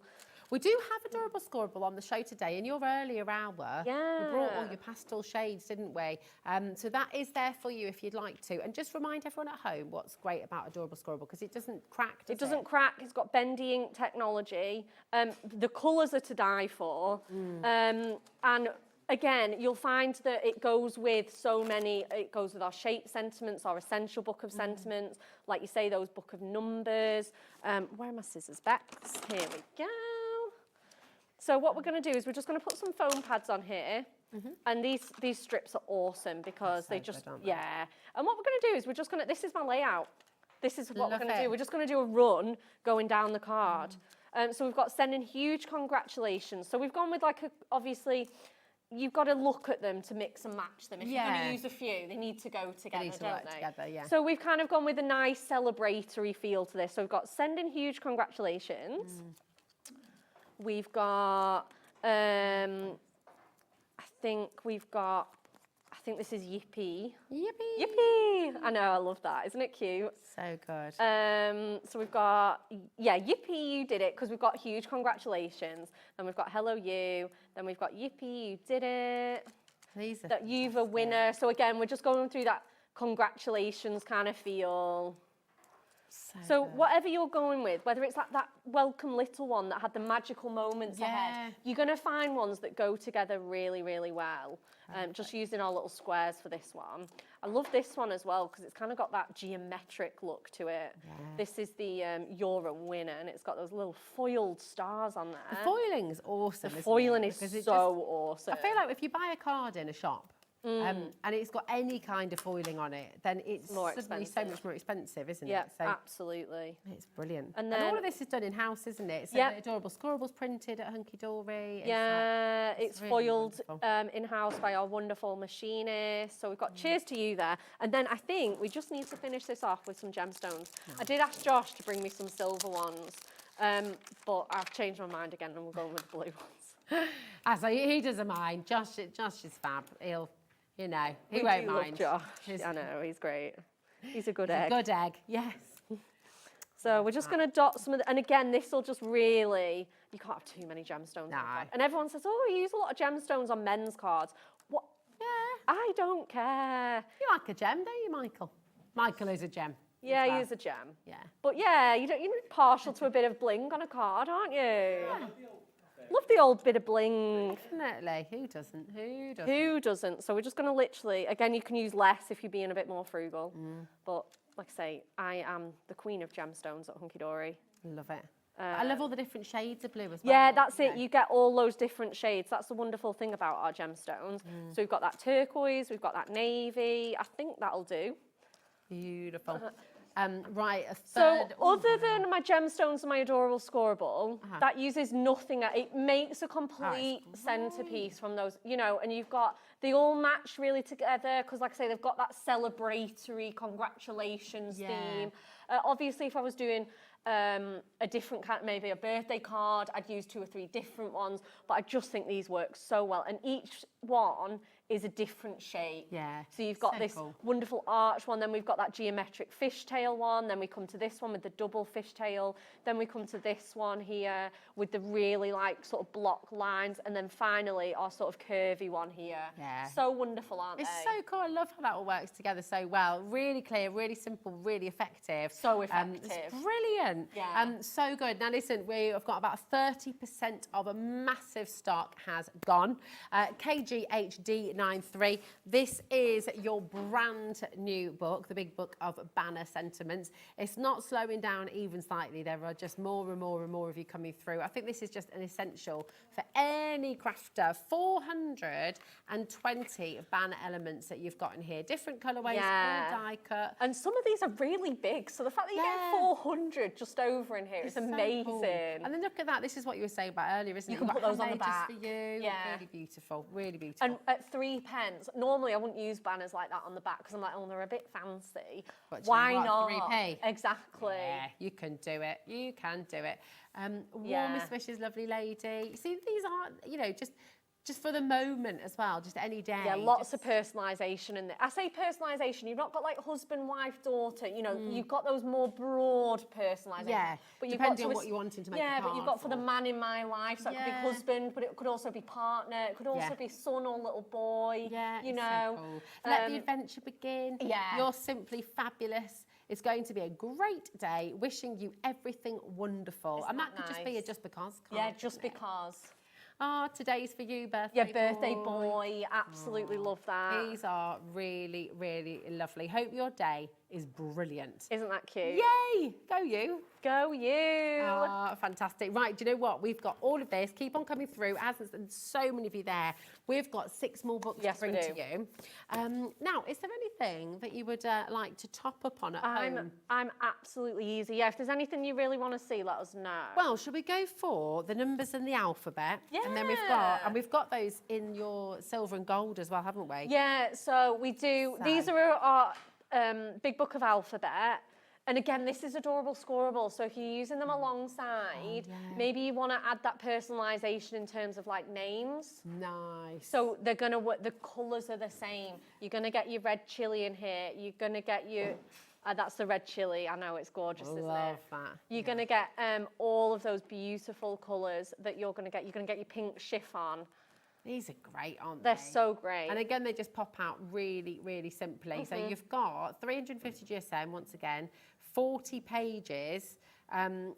We do have Adorable Scoreable on the show today. In your earlier hour, we brought all your pastel shades, didn't we? So that is there for you if you'd like to. And just remind everyone at home what's great about Adorable Scoreable, because it doesn't crack, does it? It doesn't crack. It's got bendy ink technology. The colours are to die for. And again, you'll find that it goes with so many, it goes with our shape sentiments, our essential book of sentiments, like you say, those book of numbers. Where are my scissors? Bex, here we go. So what we're going to do is we're just going to put some foam pads on here. And these strips are awesome because they just, And what we're going to do is we're just going to, this is my layout. This is what we're going to do. We're just going to do a run going down the card. So we've got sending huge congratulations. So we've gone with like, obviously, you've got to look at them to mix and match them. If you're going to use a few, they need to go together, don't they? Together, yeah. So we've kind of gone with a nice celebratory feel to this. So we've got sending huge congratulations. We've got, I think this is yippee. Yippee. Yippee. I know, I love that. Isn't it cute? So good. So we've got, yippee, you did it, because we've got huge congratulations. Then we've got hello, you. Then we've got yippee, you did it. These are that you've a winner. So again, we're just going through that congratulations kind of feel. So whatever you're going with, whether it's like that welcome little one that had the magical moments ahead, you're going to find ones that go together really, really well. Just using our little squares for this one. I love this one as well because it's kind of got that geometric look to it. This is the You're a Winner, and it's got those little foiled stars on there. The foiling's awesome. The foiling is so awesome. I feel like if you buy a card in a shop, and it's got any kind of foiling on it, then it's more suddenly so much more expensive, isn't it? So Absolutely. It's brilliant. And all of this is done in-house, isn't it? So the Adorable Scoreable's printed at Hunkydory. It's really foiled in-house by our wonderful machinist. So we've got cheers to you there. And then I think we just need to finish this off with some gemstones. I did ask Josh to bring me some silver ones, but I've changed my mind again and we're going with the blue ones. So he doesn't mind. Josh is fab. He'll... You know, he won't mind. Josh. I know, he's great. He's a good egg. A good egg, yes. So we're just going to dot some of the, and again, this will just really, you can't have too many gemstones. No. And everyone says, oh, you use a lot of gemstones on men's cards. What? Yeah. I don't care. You like a gem, don't you, Michael? Michael is a gem. Yeah, he's a gem. Yeah. But yeah, you're partial to a bit of bling on a card, aren't you? Yeah. Love the old bit of bling. Definitely. Who doesn't? Who doesn't? So we're just going to literally, again, you can use less if you're being a bit more frugal. But like I say, I am the queen of gemstones at Hunkydory. Love it. I love all the different shades of blue as well. Yeah, that's it. You get all those different shades. That's the wonderful thing about our gemstones. So we've got that turquoise, we've got that navy. I think that'll do. Beautiful. Right, a third. So other than my gemstones and my Adorable Scoreable, that uses nothing. It makes a complete centerpiece from those, you know, and you've got, they all match really together because like I say, they've got that celebratory congratulations theme. Obviously, if I was doing a different kind, maybe a birthday card, I'd use 2 or 3 different ones, but I just think these work so well. And each one is a different shape. Yeah. So you've got this wonderful arch one, then we've got that geometric fishtail one, then we come to this one with the double fishtail, then we come to this one here with the really like sort of block lines, and then finally our sort of curvy one here. Yeah. So wonderful, aren't they? It's so cool. I love how that all works together so well. Really clear, really simple, really effective. So effective. It's brilliant. Yeah. So good. Now listen, we have got about 30% of a massive stock has gone. KGHD93. This is your brand new book, the Big Book of Banner Sentiments. It's not slowing down even slightly. There are just more and more and more of you coming through. I think this is just an essential for any crafter. 420 banner elements that you've got in here. Different colourways, all die cut. And some of these are really big. So the fact that you get 400 just over in here is amazing. So cool. And then look at that. This is what you were saying about earlier, isn't it? You can put those on the back. Just for you. Yeah. Really beautiful. Really beautiful. And at 3 pence, normally I wouldn't use banners like that on the back because I'm like, oh, they're a bit fancy. But why you know not? 3p. Exactly. Yeah, you can do it. You can do it. Warmest wishes, lovely lady. See, these aren't, you know, just just for the moment as well, just any day. Yeah, lots of personalisation in there. I say personalisation, you've not got like husband, wife, daughter, you know, you've got those more broad personalisation. Yeah, but you've depending got on what you're wanting to make Yeah, a but you've card got for the man in my life, so it could be husband, but it could also be partner, it could also be son or little boy, you know. So cool. Let the adventure begin. Yeah. You're simply fabulous. It's going to be a great day. Wishing you everything wonderful. And that could just be a just because card. Yeah, just because. Oh, today's for you, birthday Yeah, birthday boy. Absolutely love that. These are really, really lovely. Hope your day is brilliant. Isn't that cute? Yay! Go you. Go you. Ah, fantastic. Right, do you know what? We've got all of this. Keep on coming through. As there's so many of you there. We've got 6 more books to bring to you. Now, is there anything that you would like to top up on at home? I'm absolutely easy. Yeah, if there's anything you really want to see, let us know. Well, should we go for the numbers and the alphabet? Yeah. And then we've got those in your silver and gold as well, haven't we? Yeah, so we do. So. These are our big book of alphabet. And again, this is adorable scoreable. So if you're using them alongside, maybe you want to add that personalisation in terms of like names. Nice. So they're going to, the colours are the same. You're going to get your red chili in here. You're going to get your, that's the red chili. I know, it's gorgeous, isn't it? Love that. You're going to get all of those beautiful colours that you're going to get. You're going to get your pink chiffon. These are great, aren't They're they? so great. And again, they just pop out really, really simply. So you've got 350 GSM, once again, 40 pages, and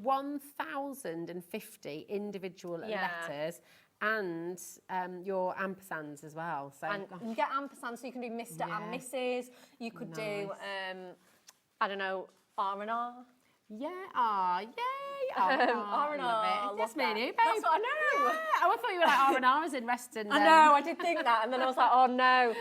1,050 individual letters, and your ampersands as well. So and you get ampersands, so you can do Mr. and Mrs. You could do, I don't know, R&R. Yeah, yay! R&R, Yes, me and you, babe. That's what I know. Yeah. I thought you were like R&R as in rest and... I know, I did think that, and then I was like, oh no.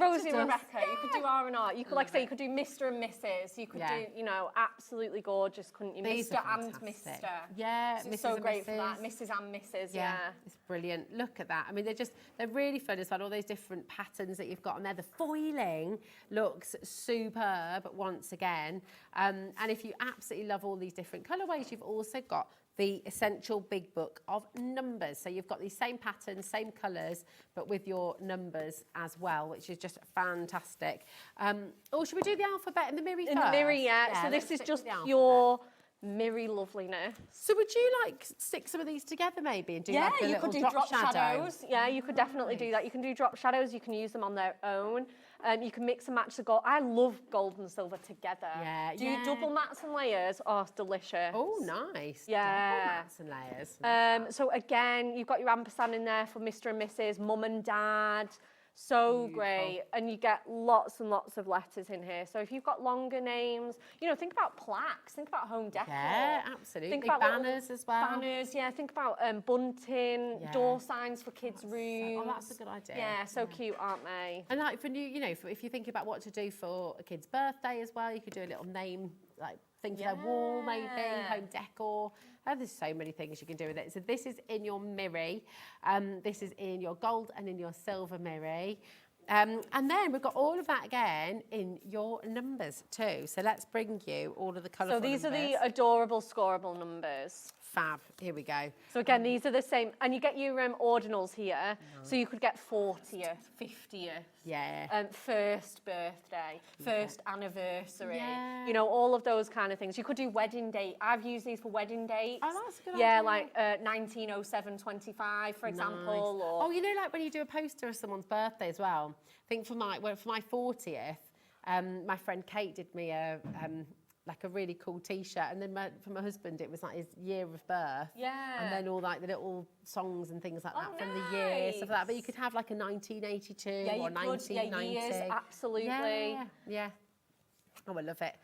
Rosie and Rebecca, you could do R&R. You could, like I say, you could do Mr. and Mrs. You could do, you know, absolutely gorgeous, couldn't you? These Mr. are and fantastic. Mr. Yeah, This Mrs. is so and great for Mrs. that. Mrs. and Mrs. Yeah. It's brilliant. Look at that. I mean, they're really fun as well. All those different patterns that you've got on there. The foiling looks superb once again. And if you absolutely love all these different colourways, you've also got the essential big book of numbers. So you've got these same patterns, same colours, but with your numbers as well, which is just fantastic. Or should we do the alphabet and the Miri first? In the Miri, yeah. So this is just your Miri loveliness. So would you like stick some of these together maybe and do like a you little could do drop shadow? shadows. Yeah, you could definitely do that. You can do drop shadows. You can use them on their own. You can mix and match the gold. I love gold and silver together. Yeah, Do double mats and layers. Oh, it's delicious. Oh, nice. Yeah. Double mats and layers. So again, you've got your ampersand in there for Mr. and Mrs. Mum and Dad. So great. And you get lots and lots of letters in here. So if you've got longer names, you know, think about plaques, think about home decor. Yeah, absolutely. Think about banners as well. Banners, yeah. Think about bunting, door signs for kids' rooms. Oh, that's a good idea. Yeah, so cute, aren't they? And like for new, you know, if you think about what to do for a kid's birthday as well, you could do a little name, like thing for their wall maybe, home decor. Oh, there's so many things you can do with it. So this is in your Miri, this is in your gold and in your silver Miri. And then we've got all of that again in your numbers too. So let's bring you all of the colourful numbers. So these are the adorable scoreable numbers. Fab, here we go. So again, these are the same, and you get your ordinals here. So you could get 40th, 50th, first birthday, first anniversary. Yeah. You know, all of those kind of things. You could do wedding date. I've used these for wedding dates. Oh, that's a good Yeah, idea. like 1907-25, for example. Nice. Or Oh, you know, like when you do a poster of someone's birthday as well. I think for my 40th, my friend Kate did me like a really cool T-shirt, and then for my husband it was like his year of birth. Yeah. And then all like the little songs and things like that from the year, stuff like that. But you could have like a 1982 or 1990. Years, absolutely. Yeah. Oh, I love it.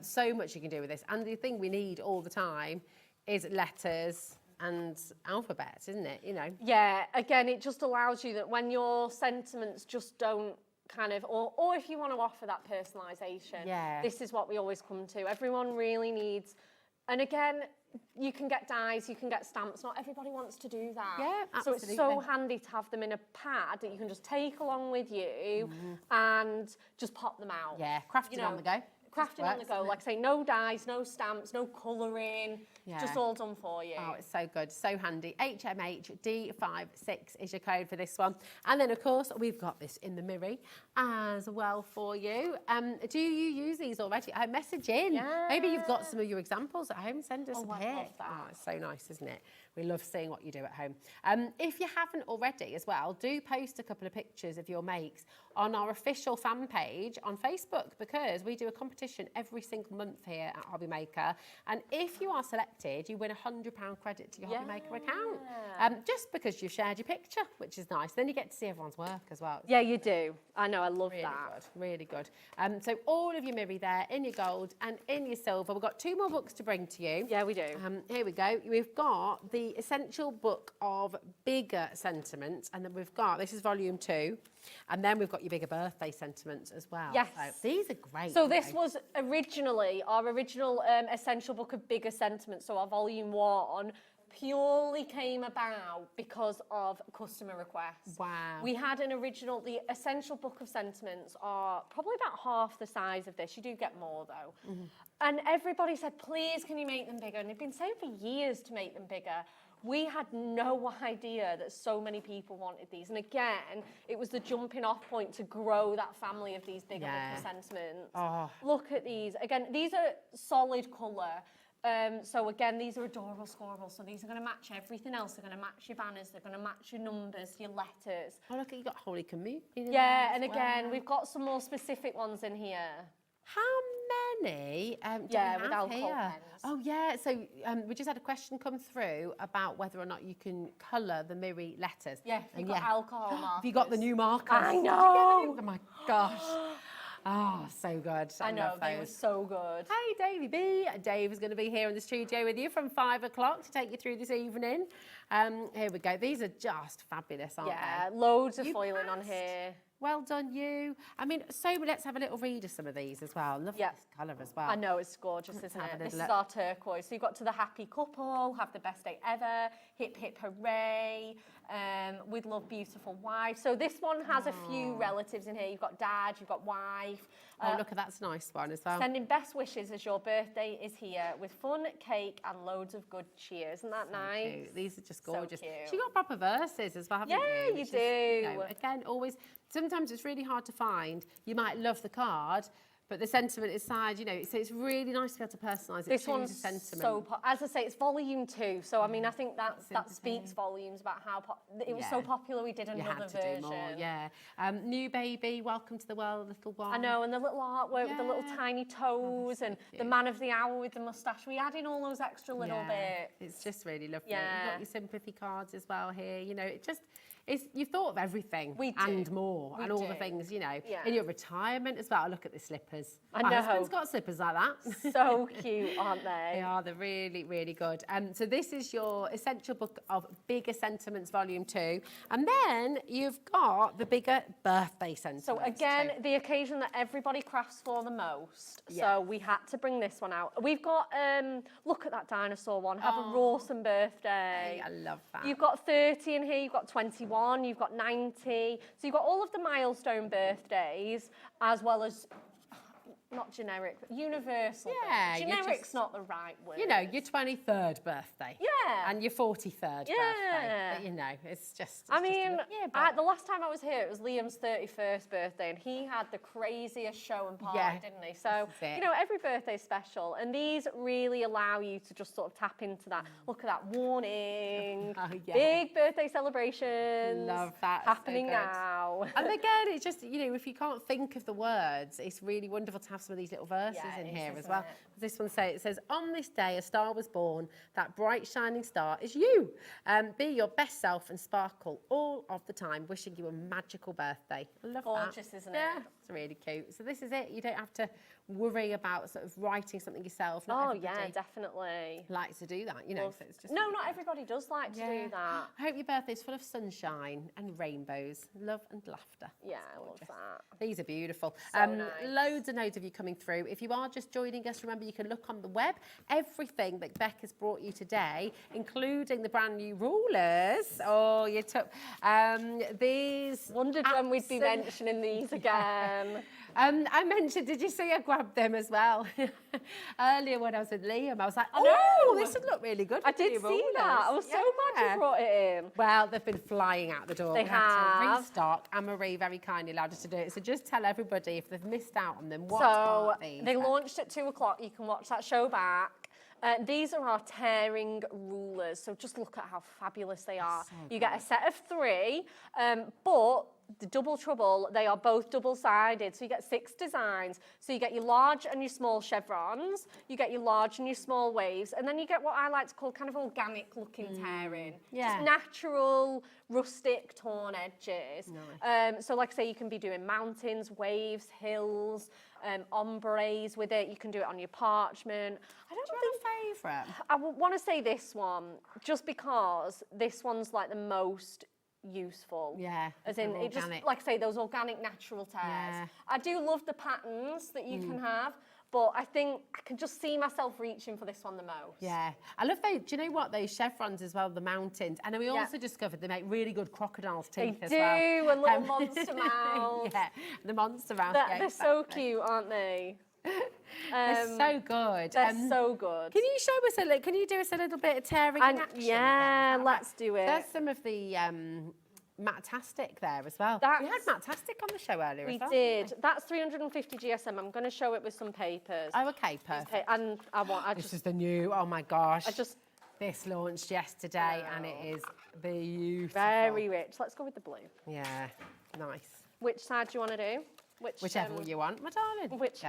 So much you can do with this. And the thing we need all the time is letters and alphabets, isn't it? You know. Yeah, again, it just allows you that when your sentiments just don't kind of, or if you want to offer that personalisation, this is what we always come to. Everyone really needs, and again, you can get dies, you can get stamps. Not everybody wants to do that. Yeah, absolutely. So it's so handy to have them in a pad that you can just take along with you and just pop them out. Yeah, crafting on the go. Crafting on the go, like I say, no dies, no stamps, no colouring, just all done for you. Oh, it's so good, so handy. HMHD56 is your code for this one. And then, of course, we've got this in the mirror as well for you. Do you use these already? Message in. Yeah. Maybe you've got some of your examples at home. Send us a pic. I love that. Oh, it's so nice, isn't it? We love seeing what you do at home. If you haven't already as well, do post a couple of pictures of your makes on our official fan page on Facebook, because we do a competition every single month here at HobbyMaker. And if you are selected, you win a £100 credit to your HobbyMaker account. Just because you've shared your picture, which is nice. Then you get to see everyone's work as well. Yeah, you do. I know, I love really that. Good, really good. So all of your mirror there, in your gold and in your silver. We've got 2 more books to bring to you. Yeah, we do. Here we go. We've got the Essential Book of Bigger Sentiments, and then we've got, this is volume 2, and then we've got your bigger birthday sentiments as well. Yes. So these are great. So this was originally our original Essential Book of Bigger Sentiments, so our volume 1, purely came about because of customer requests. Wow. We had an original, the Essential Book of Sentiments are probably about half the size of this. You do get more though. And everybody said, please, can you make them bigger? And they've been saying for years to make them bigger. We had no idea that so many people wanted these. And again, it was the jumping off point to grow that family of these bigger book of sentiments. Oh. Look at these. Again, these are solid colour. So again, these are adorable scorables. So these are going to match everything else. They're going to match your banners. They're going to match your numbers, your letters. Oh, look, you got Holy Communion. Yeah, and again, we've got some more specific ones in here. How many do Yeah, we have with alcohol here? pens. Oh, yeah. So we just had a question come through about whether or not you can colour the mirror letters. Yeah, you've got alcohol markers. Have you got the new markers? I Did you get know. the new- Oh, my gosh. Oh, so good. I know, love they were those. so good. Hey, Davey B. Dave is going to be here in the studio with you from 5 o'clock to take you through this evening. Here we go. These are just fabulous, aren't they? Yeah, loads of You foiling on passed. here. Well done, you. I mean, so let's have a little read of some of these as well. Love this colour as well. I know, it's gorgeous, Let's isn't have it? a This is little our turquoise. So you've got to the happy couple, have the best day ever, hip hip hooray, with love, beautiful wife. So this one has a few relatives in here. You've got dad, you've got wife. Oh, look, that's a nice one as well. Sending best wishes as your birthday is here with fun, cake and loads of good cheer. Isn't that nice? Cute. These are just So gorgeous. cute. She got proper verses as well, haven't you? Yeah, you Which is, do. again, always, sometimes it's really hard to find. You might love the card, but the sentiment inside, you know, so it's really nice to be able to personalise it. This choose one's a sentiment. so, as I say, it's volume 2. So, I mean, I think that speaks volumes about how it was so popular we did You another had to version. do more, yeah. New baby, welcome to the world, little one. I know, and the little artwork with the little tiny toes and the man of the hour with the moustache. We add in all those extra little bits. It's just really lovely. Yeah. You've got your sympathy cards as well here. You know, it just, you've thought of everything We do. and more We and all do. the things, you know. Yeah. In your retirement as well, look at the slippers. I My know. husband's got slippers like that. So cute, aren't they? They are. They're really, really good. So this is your Essential Book of Bigger Sentiments, Volume 2. And then you've got the Bigger Birthday Sentiments. So again, the occasion that everybody crafts for the most. Yeah. So we had to bring this one out. We've got, look at that dinosaur one. Have a Rawson birthday. I love that. You've got 30 in here, you've got 21, you've got 90. So you've got all of the milestone birthdays, as well as, not generic, but universal. Yeah, birthdays. you're Generic's just- not the right word. You know, your 23rd birthday. Yeah. And your 43rd birthday. Yeah. But, you know, it's just... I mean, but the last time I was here, it was Liam's 31st birthday, and he had the craziest show and party, Yeah, didn't he? So, this is it. you know, every birthday's special, and these really allow you to just sort of tap into that. Look at that warning. Oh, yeah. Big birthday celebrations. Love that. so Happening good. now. And again, it's just, you know, if you can't think of the words, it's really wonderful to have some of these little verses Yeah, in it is, here as isn't well. it? This one says, on this day a star was born, that bright shining star is you. Be your best self and sparkle all of the time. Wishing you a magical birthday. I love that. Gorgeous, isn't it? Yeah, it's really cute. So this is it. You don't have to worry about sort of writing something yourself. Not Oh, everybody yeah, definitely. likes to do that, you know. Well, So it's just no, not everybody does like to do that. I hope your birthday's full of sunshine and rainbows, love and laughter. Yeah, I love that. These are beautiful. So nice. Loads and loads of you coming through. If you are just joining us, remember you can look on the web. Everything that Beck has brought you today, including the brand new rulers. Oh, you took these. Wondered when we'd be mentioning these again. I mentioned, did you see I grabbed them as well? Earlier when I was with Liam, I was like, I know. oh, this would look really good. I for did new see that. I was so glad you brought it in. Well, they've been flying out the door. They We had to have. restock. Anne-Marie very kindly allowed us to do it. So just tell everybody if they've missed out on them, what So are these? they launched at 2 o'clock. You can watch that show back. These are our tearing rulers. So just look at how fabulous they are. You get a set of 3, but the double trouble, they are both double-sided. So you get 6 designs. So you get your large and your small chevrons. You get your large and your small waves. And then you get what I like to call kind of organic-looking tearing. Just natural, rustic, torn edges. Nice. So like I say, you can be doing mountains, waves, hills, ombres with it. You can do it on your parchment. I don't think a favourite. I want to say this one, just because this one's like the most useful. Yeah. As in, it just, like I say, those organic natural tears. Yeah. I do love the patterns that you can have, but I think I can just see myself reaching for this one the most. Yeah. I love do you know what, those chevrons as well, the mountains. And then we also discovered they make really good crocodile's teeth as well. They do, and little monster mouths. Yeah, the monster mouth. They're so cute, aren't they? They're so good. They're so good. Can you show us can you do us a little bit of tearing in action? Yeah, let's do it. There's some of the Matastic there as well. We had Matastic on the show earlier We as well. did. That's 350 GSM. I'm going to show it with some papers. Oh, okay, perfect. And this is the new, oh my gosh. This launched yesterday and it is beautiful. Very rich. Let's go with the blue. Yeah, nice. Which side do you want to do? Whichever one you want, my darling. Go for it.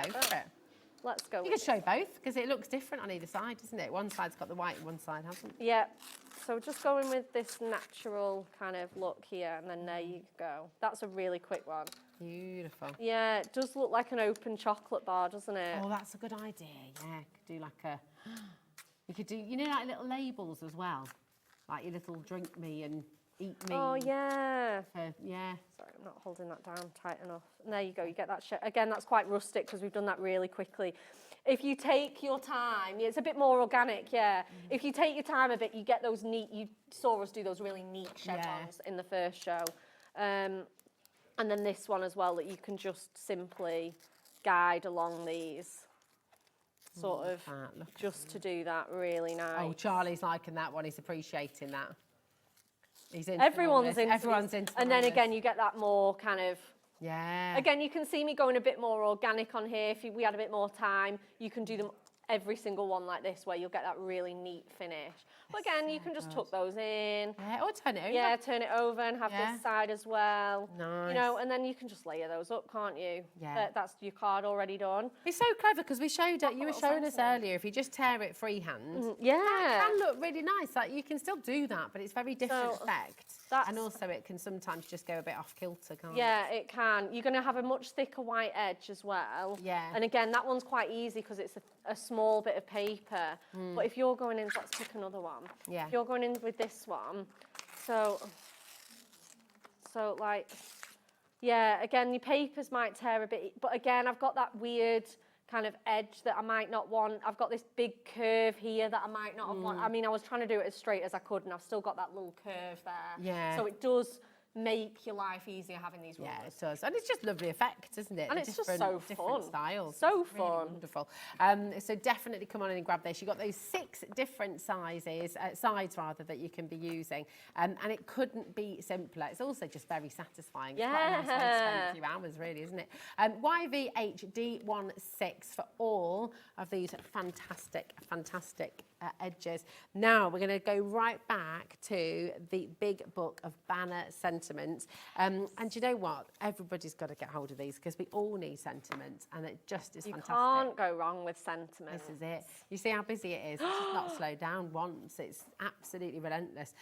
Let's go. You can show both because it looks different on either side, doesn't it? One side's got the white and one side hasn't. Yeah. So just going with this natural kind of look here, and then there you go. That's a really quick one. Beautiful. Yeah, it does look like an open chocolate bar, doesn't it? Oh, that's a good idea. Yeah, could do like you could do, you know, like little labels as well, like your little drink me and eat me. Oh yeah. Yeah. Sorry, I'm not holding that down tight enough. And there you go. You get that. Again, that's quite rustic because we've done that really quickly. If you take your time, it's a bit more organic, yeah. If you take your time a bit, you get those neat, you saw us do those really neat chevrons in the first show. And then this one as well, that you can just simply guide along these. Sort of, just to do that really nice. Oh, Charlie's liking that one, he's appreciating that. He's into Everyone's into And then this. again, you get that more kind of, yeah. Again, you can see me going a bit more organic on here. If we had a bit more time, you can do them every single one like this, where you'll get that really neat finish. But again, you can just tuck those in. Yeah, or turn it over. Yeah, turn it over and have this side as well. Nice. You know, and then you can just layer those up, can't you? Yeah. That's your card already done. It's so clever because we showed it. You were showing us earlier. If you just tear it freehand, yeah, that can look really nice. Like you can still do that, but it's very different effect. And also, it can sometimes just go a bit off kilter, can't it? Yeah, it can. You're going to have a much thicker white edge as well. Yeah. And again, that one's quite easy because it's a small bit of paper. But if you're going in, let's pick another one. Yeah. If you're going in with this one, so like, yeah, again, your papers might tear a bit, but again, I've got that weird kind of edge that I might not want. I've got this big curve here that I might not have want. I mean, I was trying to do it as straight as I could, and I've still got that little curve there. Yeah. So it does make your life easier having these rulers. Yeah, it does. And it's just lovely effect, isn't it? And it's just so different fun. styles. So It's really fun. wonderful. So definitely come on in and grab this. You've got those 6 different sizes, sides rather, that you can be using. And it couldn't be simpler. It's also just very satisfying. It's quite a nice way to spend a few hours, really, isn't it? YVHD16 for all of these fantastic, fantastic edges. Now we're going to go right back to the big book of banner sentiments. And you know what? Everybody's got to get hold of these because we all need sentiments, and it just is fantastic. You can't go wrong with sentiments. This is it. You see how busy it is. It's just not slowed down once. It's absolutely relentless.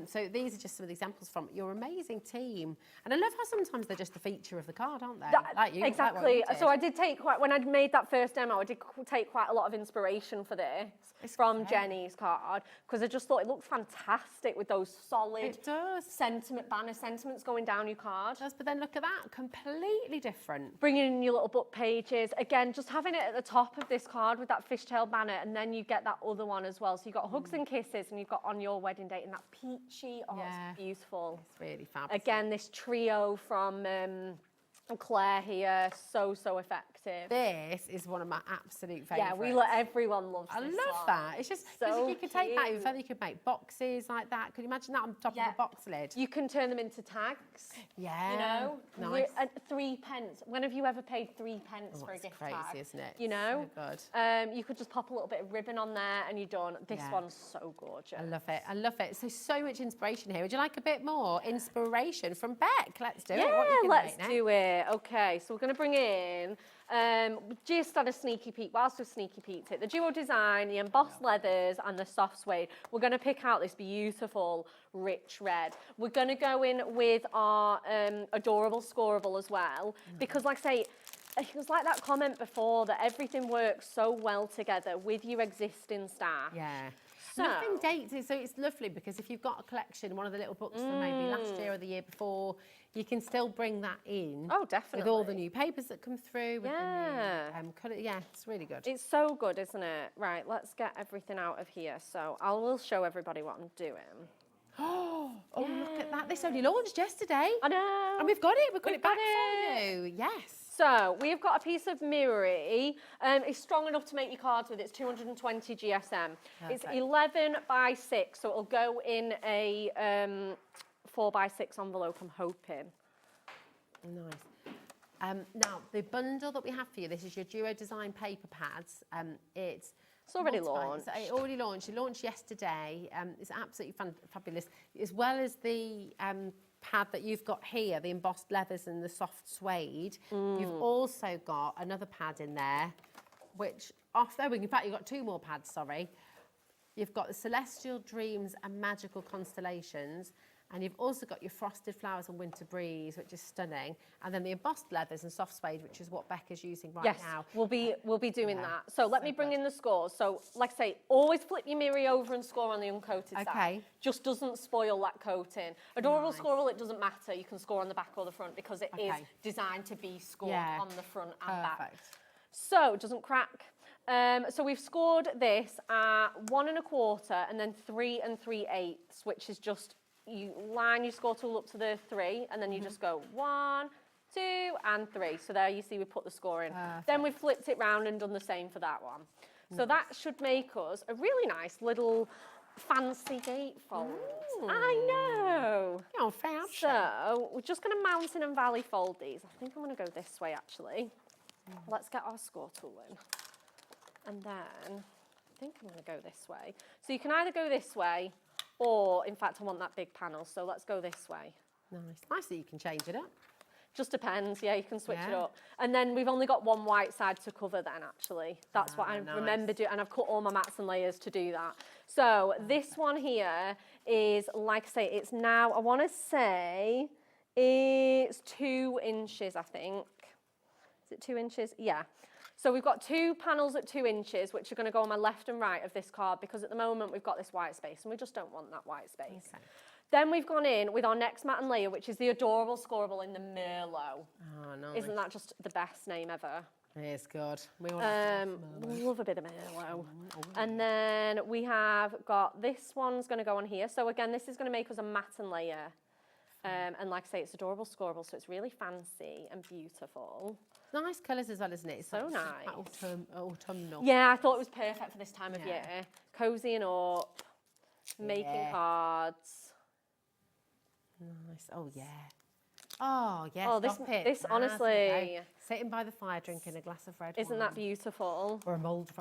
So these are just some of the examples from your amazing team. And I love how sometimes they're just the feature of the card, aren't they? Like you, exactly. like what you did. So I did take when I made that first demo, I did take quite a lot of inspiration for this from Jenny's card, because I just thought it looked fantastic with those solid banner sentiments going down your card. It does, but then look at that, completely different. Bringing in your little book pages. Again, just having it at the top of this card with that fishtail banner, and then you get that other one as well. So you've got hugs and kisses, and you've got on your wedding date, and that peachy, it's beautiful. It's really fabulous. Again, this trio from Claire here, so effective. This is one of my absolute favourites. Yeah, everyone loves this. I love that. It's just because so you could take that even further, you could make boxes like that. Could you imagine that on top of a box lid? You can turn them into tags. Yeah. You know? Nice. 3 pence. When have you ever paid 3 pence for a gift crazy, tag? isn't it? You know? So good. You could just pop a little bit of ribbon on there and you're done. This one's so gorgeous. I love it. I love it. So much inspiration here. Would you like a bit more inspiration from Beck? Let's do it. What you Let's do it. Okay, so we're going to bring in, just had a sneaky peek, whilst we've sneaky peeked it, the duo design, the embossed leathers and the soft suede. We're going to pick out this beautiful, rich red. We're going to go in with our adorable scoreable as well, because like I say, it was like that comment before that everything works so well together with your existing staff. Yeah. So, Nothing dates it, so it's lovely because if you've got a collection, one of the little books from maybe last year or the year before, you can still bring that in. Oh, definitely. With all the new papers that come through. With the new, colour. Yeah, it's really good. It's so good, isn't it? Right, let's get everything out of here. So I will show everybody what I'm doing. Oh, look at that. This only launched yesterday. I know. And we've got it. We've got it back for you. Yes. So we've got a piece of mirrory. It's strong enough to make your cards with. It's 220 GSM. Perfect. It's 11 by 6, so it'll go in a 4 by 6 envelope, I'm hoping. Nice. Now, the bundle that we have for you, this is your duo design paper pads. It's already launched. It already launched. It launched yesterday. It's absolutely fabulous. As well as the pad that you've got here, the embossed leathers and the soft suede, you've also got another pad in there, which in fact, you've got 2 more pads, sorry. You've got the Celestial Dreams and Magical Constellations, and you've also got your Frosted Flowers and Winter Breeze, which is stunning, and then the embossed leathers and soft suede, which is what Bekah's using right now. We'll be doing that. So let me bring in the scores. So like I say, always flip your mirror over and score on the uncoated side. Just doesn't spoil that coating. Adorable scoreable, it doesn't matter. You can score on the back or the front because it is designed to be scored on the front and back. So it doesn't crack. So we've scored this at 1 1/4 and then 3 3/8, which is just you line your score tool up to the 3 and then you just go 1, 2 and 3. So there you see we put the score in. Then we've flipped it round and done the same for that one. So that should make us a really nice little fancy gatefold. I know. You're fancy. So we're just going to mountain and valley fold these. I think I'm going to go this way actually. Let's get our score tool in. And then I think I'm going to go this way. So you can either go this way or, in fact, I want that big panel, so let's go this way. Nice that you can change it up. Just depends, yeah, you can switch it up. And then we've only got one white side to cover then, actually. That's what I remember doing, and I've cut all my mats and layers to do that. So this one here is, like I say, it's now, I want to say, it's 2 inches, I think. Is it 2 inches? Yeah. So we've got 2 panels at 2 inches, which are going to go on my left and right of this card, because at the moment we've got this white space, and we just don't want that white space. Okay. Then we've gone in with our next mat and layer, which is the adorable scoreable in the Merlot. Oh, nice. Isn't that just the best name ever? It is good. We love a bit of Merlot. And then we have got, this one's going to go on here. So again, this is going to make us a mat and layer. And like I say, it's adorable scoreable, so it's really fancy and beautiful. Nice colours as well, isn't it? It's so like nice. Autumnal. Yeah, I thought it was perfect for this time of year. Cozying up, making cards. Nice. Oh, yeah. Oh, yes. Oh, this honestly. Sitting by the fire drinking a glass of red wine. Isn't that beautiful? Or a mulled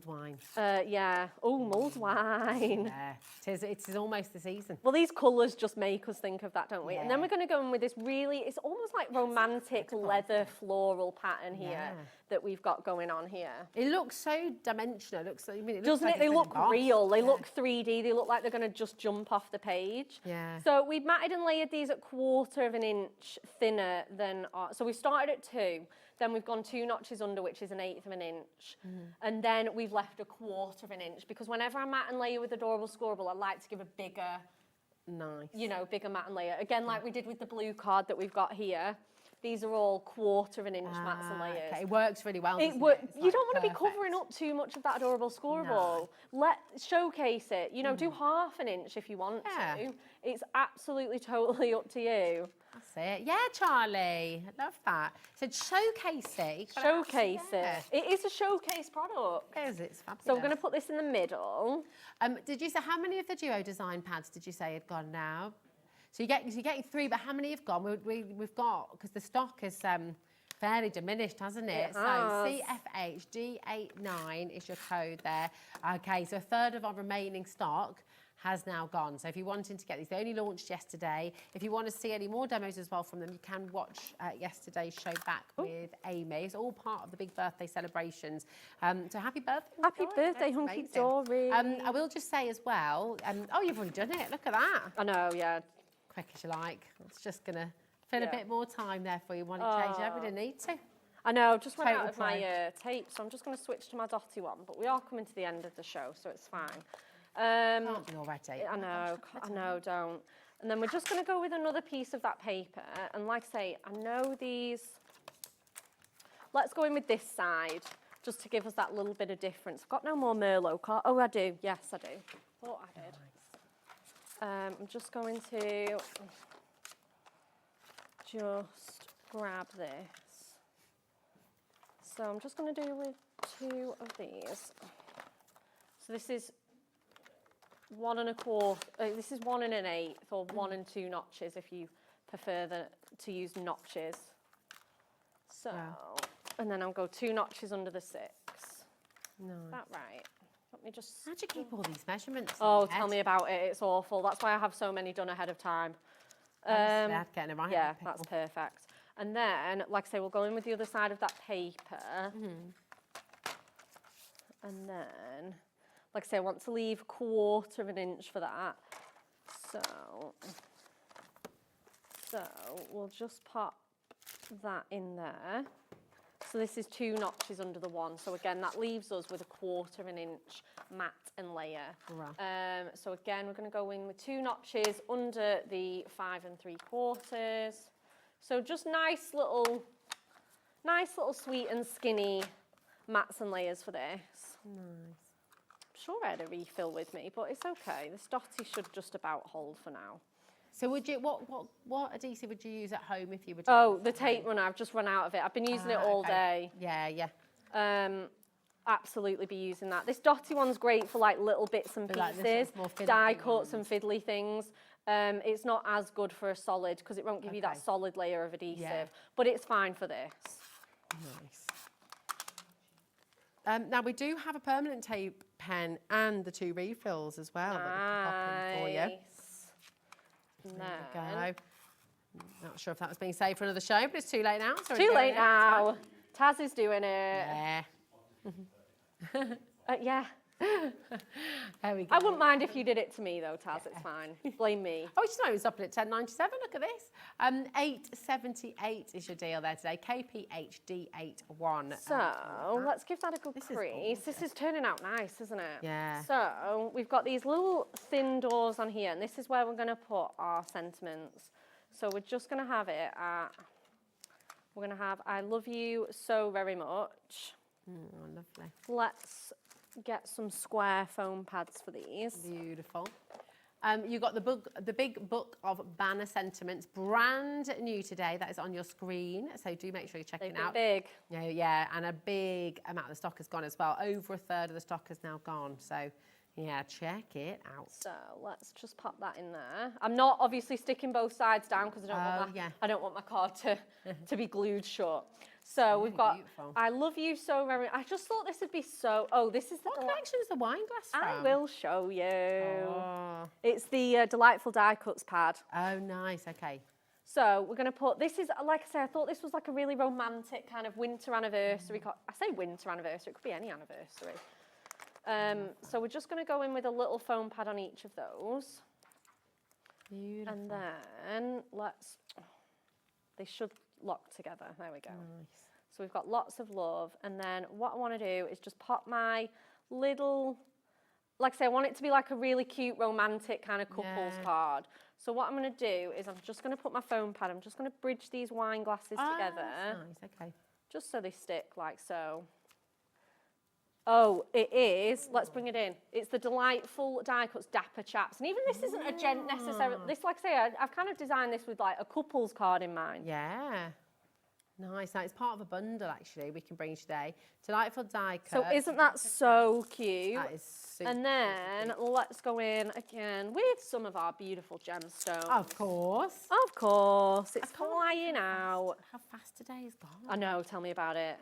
wine. Yeah. Oh, mulled wine. Yeah. It is almost the season. Well, these colours just make us think of that, don't we? Yeah. And then we're going to go in with this really, it's almost like romantic leather floral pattern here that we've got going on here. It looks so dimensional. It looks like, doesn't it? They look real. They look 3D. They look like they're going to just jump off the page. Yeah. So we've matted and layered these at 1/4 inch thinner than so we started at 2. Then we've gone 2 notches under, which is 1/8 inch. And then we've left 1/4 inch, because whenever I mat and layer with adorable scoreable, I like to give a bigger, bigger mat and layer. Again, like we did with the blue card that we've got here. These are all 1/4 inch mats and layers. Okay, it works really well. You don't want to be covering up too much of that adorable scorer ball. Showcase it. You know, do 1/2 inch if you want to. It's absolutely totally up to you. That's it. Yeah, Charlie. I love that. So showcase it. Showcase it. It is a showcase product. It is. It's fabulous. So we're going to put this in the middle. Did you say how many of the duo design pads did you say had gone now? So you're getting 3, but how many have gone? We've got, because the stock is fairly diminished, hasn't it? So CFHD89 is your code there. Okay, so 1/3 of our remaining stock has now gone. So if you're wanting to get these, they only launched yesterday. If you want to see any more demos as well from them, you can watch yesterday's show back with Amy. It's all part of the big birthday celebrations. So happy birthday. Happy birthday, Hunkydory. I will just say as well, oh, you've already done it. Look at that. I know, yeah. Quick as you like. It's just going to fill a bit more time there for you. Want to change over, didn't need to. I know, just ran out of my tape, so I'm just going to switch to my dotty one, but we are coming to the end of the show, so it's fine. Can't be already. I know, don't. And then we're just going to go with another piece of that paper, and like I say, I know these. Let's go in with this side, just to give us that little bit of difference. I've got no more Merlot card. Oh, I do. Yes, I do. Thought I did. I'm just going to just grab this. So I'm just going to do with 2 of these. So this is 1 1/4. This is 1 1/8, or 1 2 notches if you prefer to use notches. So, and then I'll go 2 notches under the 6. No. Is that right? Let me just. How'd you keep all these measurements? Oh, tell me about it. It's awful. That's why I have so many done ahead of time. Getting it right. Yeah, that's perfect. And then, like I say, we'll go in with the other side of that paper. And then, like I say, I want to leave 1/4 inch for that. So we'll just pop that in there. So this is 2 notches under the 1. So again, that leaves us with a 1/4 inch mat and layer. Right. So again, we're going to go in with 2 notches under the 5 3/4. So just nice little sweet and skinny mats and layers for this. Nice. I'm sure I had a refill with me, but it's okay. This dotty should just about hold for now. So would you, what adhesive would you use at home if you were doing Oh, the tape runner, I've just run out of it. I've been using it all day. Yeah. Absolutely be using that. This dotty one's great for like little bits and pieces, die cuts and fiddly things. It's not as good for a solid because it won't give you that solid layer of adhesive, but it's fine for this. Nice. Now we do have a permanent tape pen and the 2 refills as well that we can pop in for you. There we go. Not sure if that was being saved for another show, but it's too late now. So too late now. Taz is doing it. Yeah. Yeah. There we go. I wouldn't mind if you did it to me though, Taz. It's fine. Blame me. Oh, you know it was up at 10.97. Look at this. 8.78 is your deal there today. KPHD81. So let's give that a good crease. This is turning out nice, isn't it? Yeah. So we've got these little thin doors on here, and this is where we're going to put our sentiments. So we're just going to have it at. We're going to have "I love you so very much." Oh, lovely. Let's get some square foam pads for these. Beautiful. You got the big book of banner sentiments, brand new today. That is on your screen, so do make sure you check it out. Big. Yeah, and a big amount of the stock has gone as well. Over 1/3 of the stock has now gone. So, yeah, check it out. So let's just pop that in there. I'm not obviously sticking both sides down because I don't want my card to be glued shut. So we've got beautiful. I love you so very much. I just thought this would be so. Oh, this is the. What collection is the wine glass from? I will show you. Oh. It's the Delightful Die Cuts pad. Oh, nice. Okay. So we're going to put, this is, like I say, I thought this was like a really romantic kind of winter anniversary. I say winter anniversary, it could be any anniversary. So we're just going to go in with a little foam pad on each of those. Beautiful. And then they should lock together. There we go. Nice. So we've got lots of love. And then what I want to do is just pop my little, like I say, I want it to be like a really cute romantic kind of couples card. So what I'm going to do is I'm just going to put my foam pad, I'm just going to bridge these wine glasses together. Nice, okay. Just so they stick like so. Oh, it is. Let's bring it in. It's the Delightful Die Cuts Dapper Chaps. And even this isn't a gent necessarily. This, like I say, I've kind of designed this with like a couples card in mind. Yeah. Nice. Now, it's part of a bundle, actually, we can bring you today. Delightful Die Cut. So isn't that so cute? That is super. And then let's go in again with some of our beautiful gemstones. Of course. Of course. It's flying out. How fast today has gone. I know, tell me about it.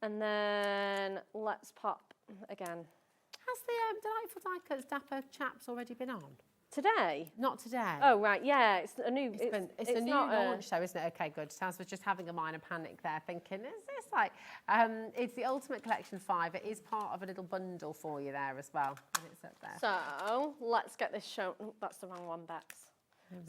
And then let's pop again. Has the Delightful Die Cuts Dapper Chaps already been on? Today? Not today. Oh, right, yeah, it's a new... It's a new launch though, isn't it? Okay, good. Sounds was just having a minor panic there, thinking, is this like... it's the Ultimate Collection 5. It is part of a little bundle for you there as well. And it's up there. So, let's get this shown. Oh, that's the wrong one, Bex.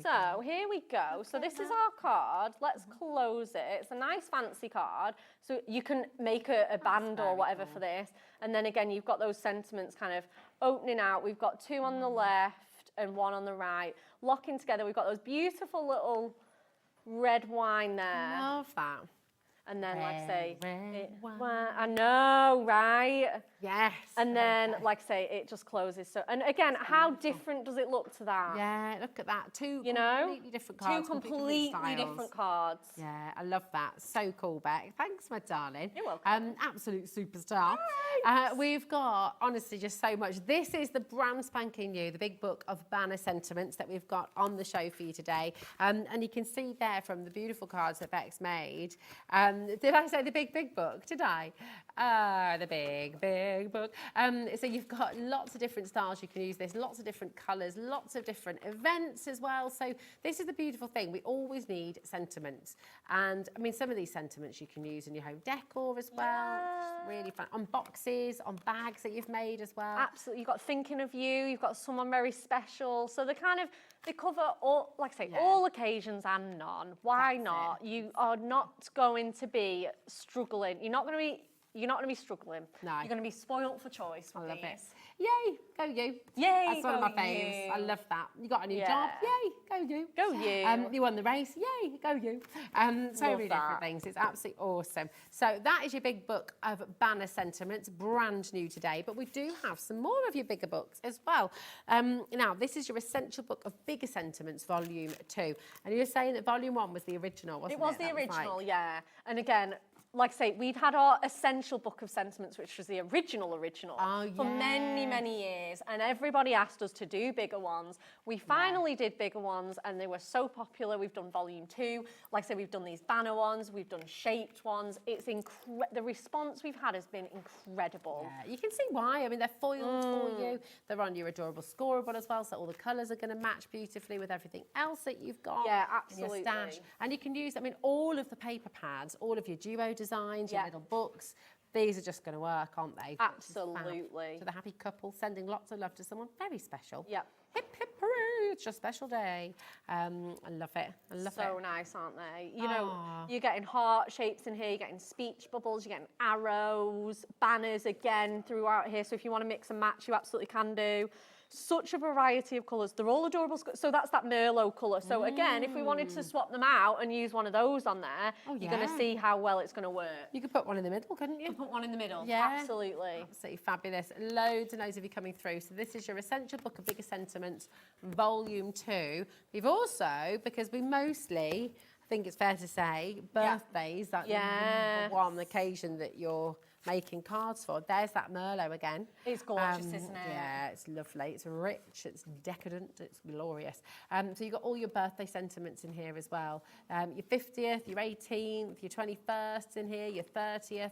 So, here we go. So, this is our card. Let's close it. It's a nice fancy card. So, you can make a band or whatever for this. And then again, you've got those sentiments kind of opening out. We've got 2 on the left and 1 on the right. Locking together, we've got those beautiful little red wine there. Love that. And then, like I say, wine. I know, right? Yes. And then, like I say, it just closes. So, and again, how different does it look to that? Yeah, look at that. Two you know, completely different cards. Two completely different cards. Yeah, I love that. So cool, Beck. Thanks, my darling. You're welcome. Absolute superstar. We've got, honestly, just so much. This is the brand spanking new, the big book of banner sentiments that we've got on the show for you today. And you can see there from the beautiful cards that Beck's made. Did I say the big book? Did I? The big book. So you've got lots of different styles you can use this, lots of different colours, lots of different events as well. So this is the beautiful thing. We always need sentiments. And I mean, some of these sentiments you can use in your home decor as well. Yeah. Really fun. On boxes, on bags that you've made as well. Absolutely. You've got thinking of you, you've got someone very special. So they cover all, like I say, all occasions and none. Why not? You are not going to be struggling. You're not going to be struggling. No. You're going to be spoilt for choice. I love it. Yay, go you. Yay, that's one of my go faves. you. I love that. You got a new job. Yay, go you. Go you. You won the race. Yay, go you. So many different things. It's absolutely awesome. So that is your big book of banner sentiments, brand new today. But we do have some more of your bigger books as well. Now, this is your essential book of bigger sentiments, volume 2. And you were saying that volume 1 was the original, wasn't it? It was the original, yeah. And again, like I say, we'd had our essential book of sentiments, which was the original, for many, many years. And everybody asked us to do bigger ones. We finally did bigger ones, and they were so popular. We've done volume 2. Like I say, we've done these banner ones. We've done shaped ones. It's the response we've had has been incredible. Yeah, you can see why. I mean, they're foiled for you. They're on your adorable scoreboard as well, so all the colours are going to match beautifully with everything else that you've got. Yeah, in your absolutely. stash. And you can use, I mean, all of the paper pads, all of your duo designs, your little books. These are just going to work, aren't they? Absolutely. To the happy couple, sending lots of love to someone very special. Yep. Hip, hip, hooray, it's your special day. I love it. I love it. So nice, aren't they? You know, you're getting heart shapes in here, you're getting speech bubbles, you're getting arrows, banners again throughout here. So if you want to mix and match, you absolutely can do. Such a variety of colours. They're all adorable. So that's that Merlot colour. So again, if we wanted to swap them out and use one of those on there, you're going to see how well it's going to work. You could put one in the middle, couldn't you? You could put one in the middle. Yeah. Absolutely. Absolutely fabulous. Loads and loads of you coming through. So this is your essential book of bigger sentiments, volume 2. We've also, because we mostly, I think it's fair to say, birthdays, that number one occasion that you're making cards for. There's that Merlot again. It's gorgeous, isn't it? Yeah, it's lovely. It's rich, it's decadent, it's glorious. So you've got all your birthday sentiments in here as well. Your 50th, your 18th, your 21st in here, your 30th.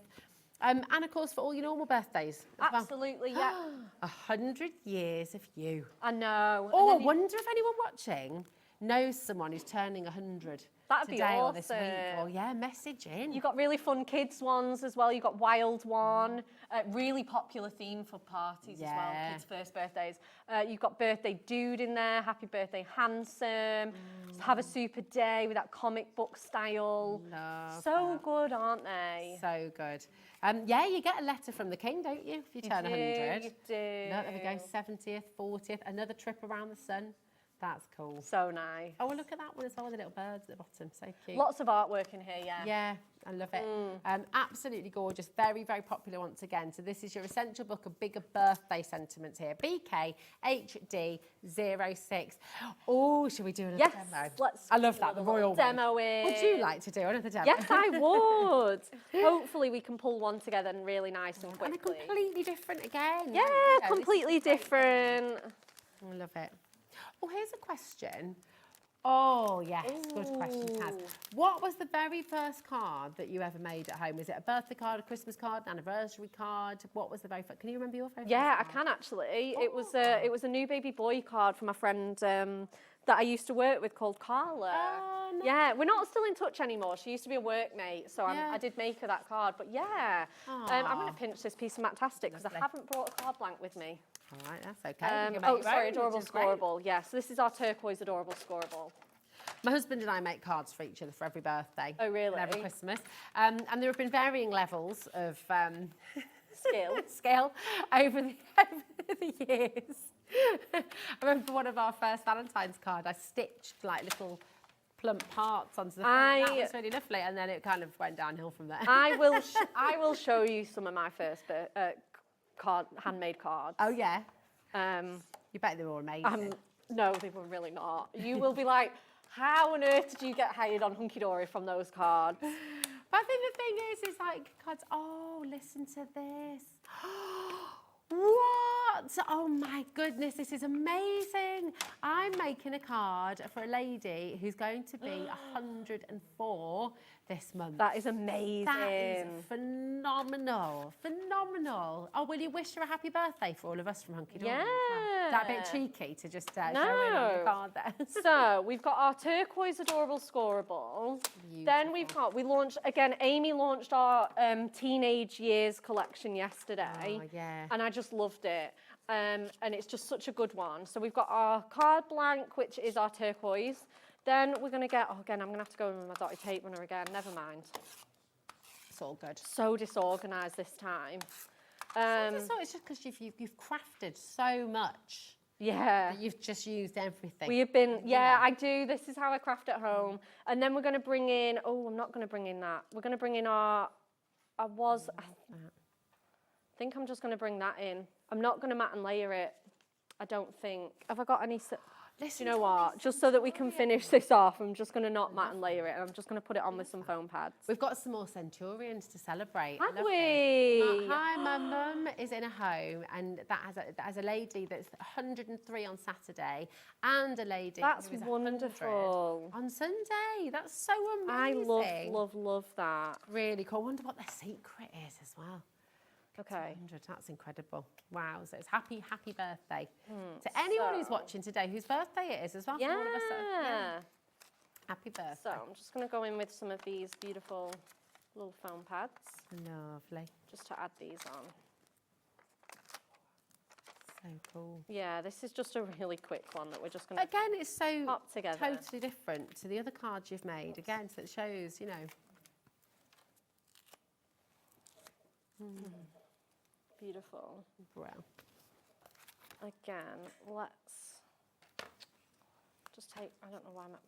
And of course for all your normal birthdays. Absolutely, yeah. 100 years of you. I know. Oh, I wonder if anyone watching knows someone who's turning 100. That'd be today awesome. Or this week, or yeah, message in. You've got really fun kids ones as well. You've got wild one, really popular theme for parties as well, kids' first birthdays. You've got birthday dude in there, happy birthday handsome, have a super day with that comic book style. Love so good, aren't they? So good. Yeah, you get a letter from the king, don't you, if you turn 100? You do. No, there we go, 70th, 40th, another trip around the sun. That's cool. So nice. Oh, well, look at that one as well with the little birds at the bottom. So cute. Lots of artwork in here, yeah. Yeah, I love it. Absolutely gorgeous. Very, very popular once again. So this is your essential book of bigger birthday sentiments here. Bekah HD 06. Oh, should we do another demo? Let's I love that, the royal demo one. it. Would you like to do another demo? Yes, I would. Hopefully we can pull one together and really nice and quickly. And a completely different again. Yeah, You know, completely different. I love it. Oh, here's a question. Oh, yes, good question, Kaz. What was the very first card that you ever made at home? Was it a birthday card, a Christmas card, an anniversary card? What was the very first? Can you remember your very first Yeah, card? I can actually. It was a new baby boy card from a friend that I used to work with called Carla. Oh, nice. Yeah, we're not still in touch anymore. She used to be a workmate, so I did make her that card. But yeah, I'm going to pinch this piece of Matastic because I haven't brought a card blank with me. All right, that's okay. Oh, sorry, adorable scoreable. Yeah, so this is our turquoise adorable scoreable. My husband and I make cards for each other for every birthday. Oh, really? And every Christmas. And there have been varying levels of skill over the years. I remember one of our first Valentine's card, I stitched like little plump parts onto the front. That was really lovely, and then it kind of went downhill from there. I will show you some of my first handmade cards. Oh yeah. You bet they were all amazing. No, they were really not. You will be like, how on earth did you get hired on Hunkydory from those cards? But I think the thing is like cards. Oh, listen to this. What? Oh my goodness, this is amazing. I'm making a card for a lady who's going to be 104 this month. That is amazing. That is phenomenal. Phenomenal. Oh, will you wish her a happy birthday for all of us from Hunkydory? Yeah. Is that a bit cheeky to just show in on the card there? So we've got our turquoise adorable scoreable. Then we launched, again, Amy launched our teenage years collection yesterday. Oh, yeah. And I just loved it. And it's just such a good one. So we've got our card blank, which is our turquoise. Then we're going to get, again, I'm going to have to go in with my dotted tape runner again. Never mind. It's all good. So disorganised this time. It's just because you've crafted so much. Yeah. That you've just used everything. We have been, I do. This is how I craft at home. And then we're going to bring in, I'm not going to bring in that. We're going to bring in I think I'm just going to bring that in. I'm not going to mat and layer it. I don't think. Have I got any... Listen, you know what? Just so that we can finish this off, I'm just going to not mat and layer it, and I'm just going to put it on with some foam pads. We've got some more centurions to celebrate. Have we? Hi, my mum is in a home, and that has a lady that's 103 on Saturday, and a lady that's who is wonderful on Sunday. That's so amazing. I love that. Really cool. I wonder what their secret is as well. Okay. 100, that's incredible. Wow, so it's happy birthday to anyone who's watching today whose birthday it is as well. Yeah. All of us happy birthday. So I'm just going to go in with some of these beautiful little foam pads. Lovely. Just to add these on. So cool. Yeah, this is just a really quick one that we're just going to Again, it's so pop together. Totally different to the other cards you've made. Again, so it shows, you know. Beautiful. Well. Again, let's just take, I don't know why my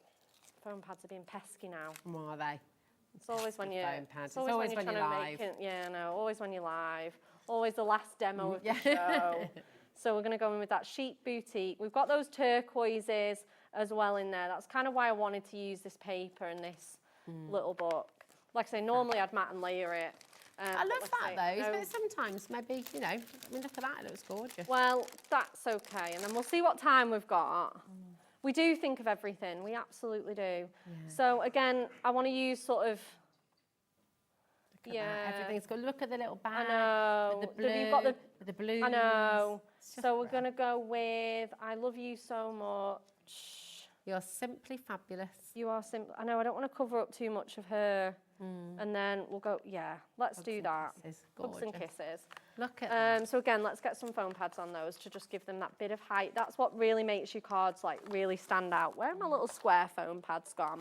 foam pads are being pesky now. What are they? It's always when you're, foam pads. It's always when you're live. Yeah, no, always when you're live. Always the last demo of the show. So we're going to go in with that Chic Boutique. We've got those turquoises as well in there. That's kind of why I wanted to use this paper and this little book. Like I say, normally I'd mat and layer it. I love that though, but sometimes maybe, you know, I mean, look at that, it looks gorgeous. Well, that's okay, and then we'll see what time we've got. We do think of everything, we absolutely do. Yeah. So again, I want to use sort of, everything's good. Look at the little bag. I know. With the blue, You've got with the blues. I know. So we're going to go with, I love you so much. You're simply fabulous. You are simple. I know, I don't want to cover up too much of her. And then we'll go, let's do that. Hugs and kisses. Look at that. So again, let's get some foam pads on those to just give them that bit of height. That's what really makes your cards like really stand out. Where are my little square foam pads gone?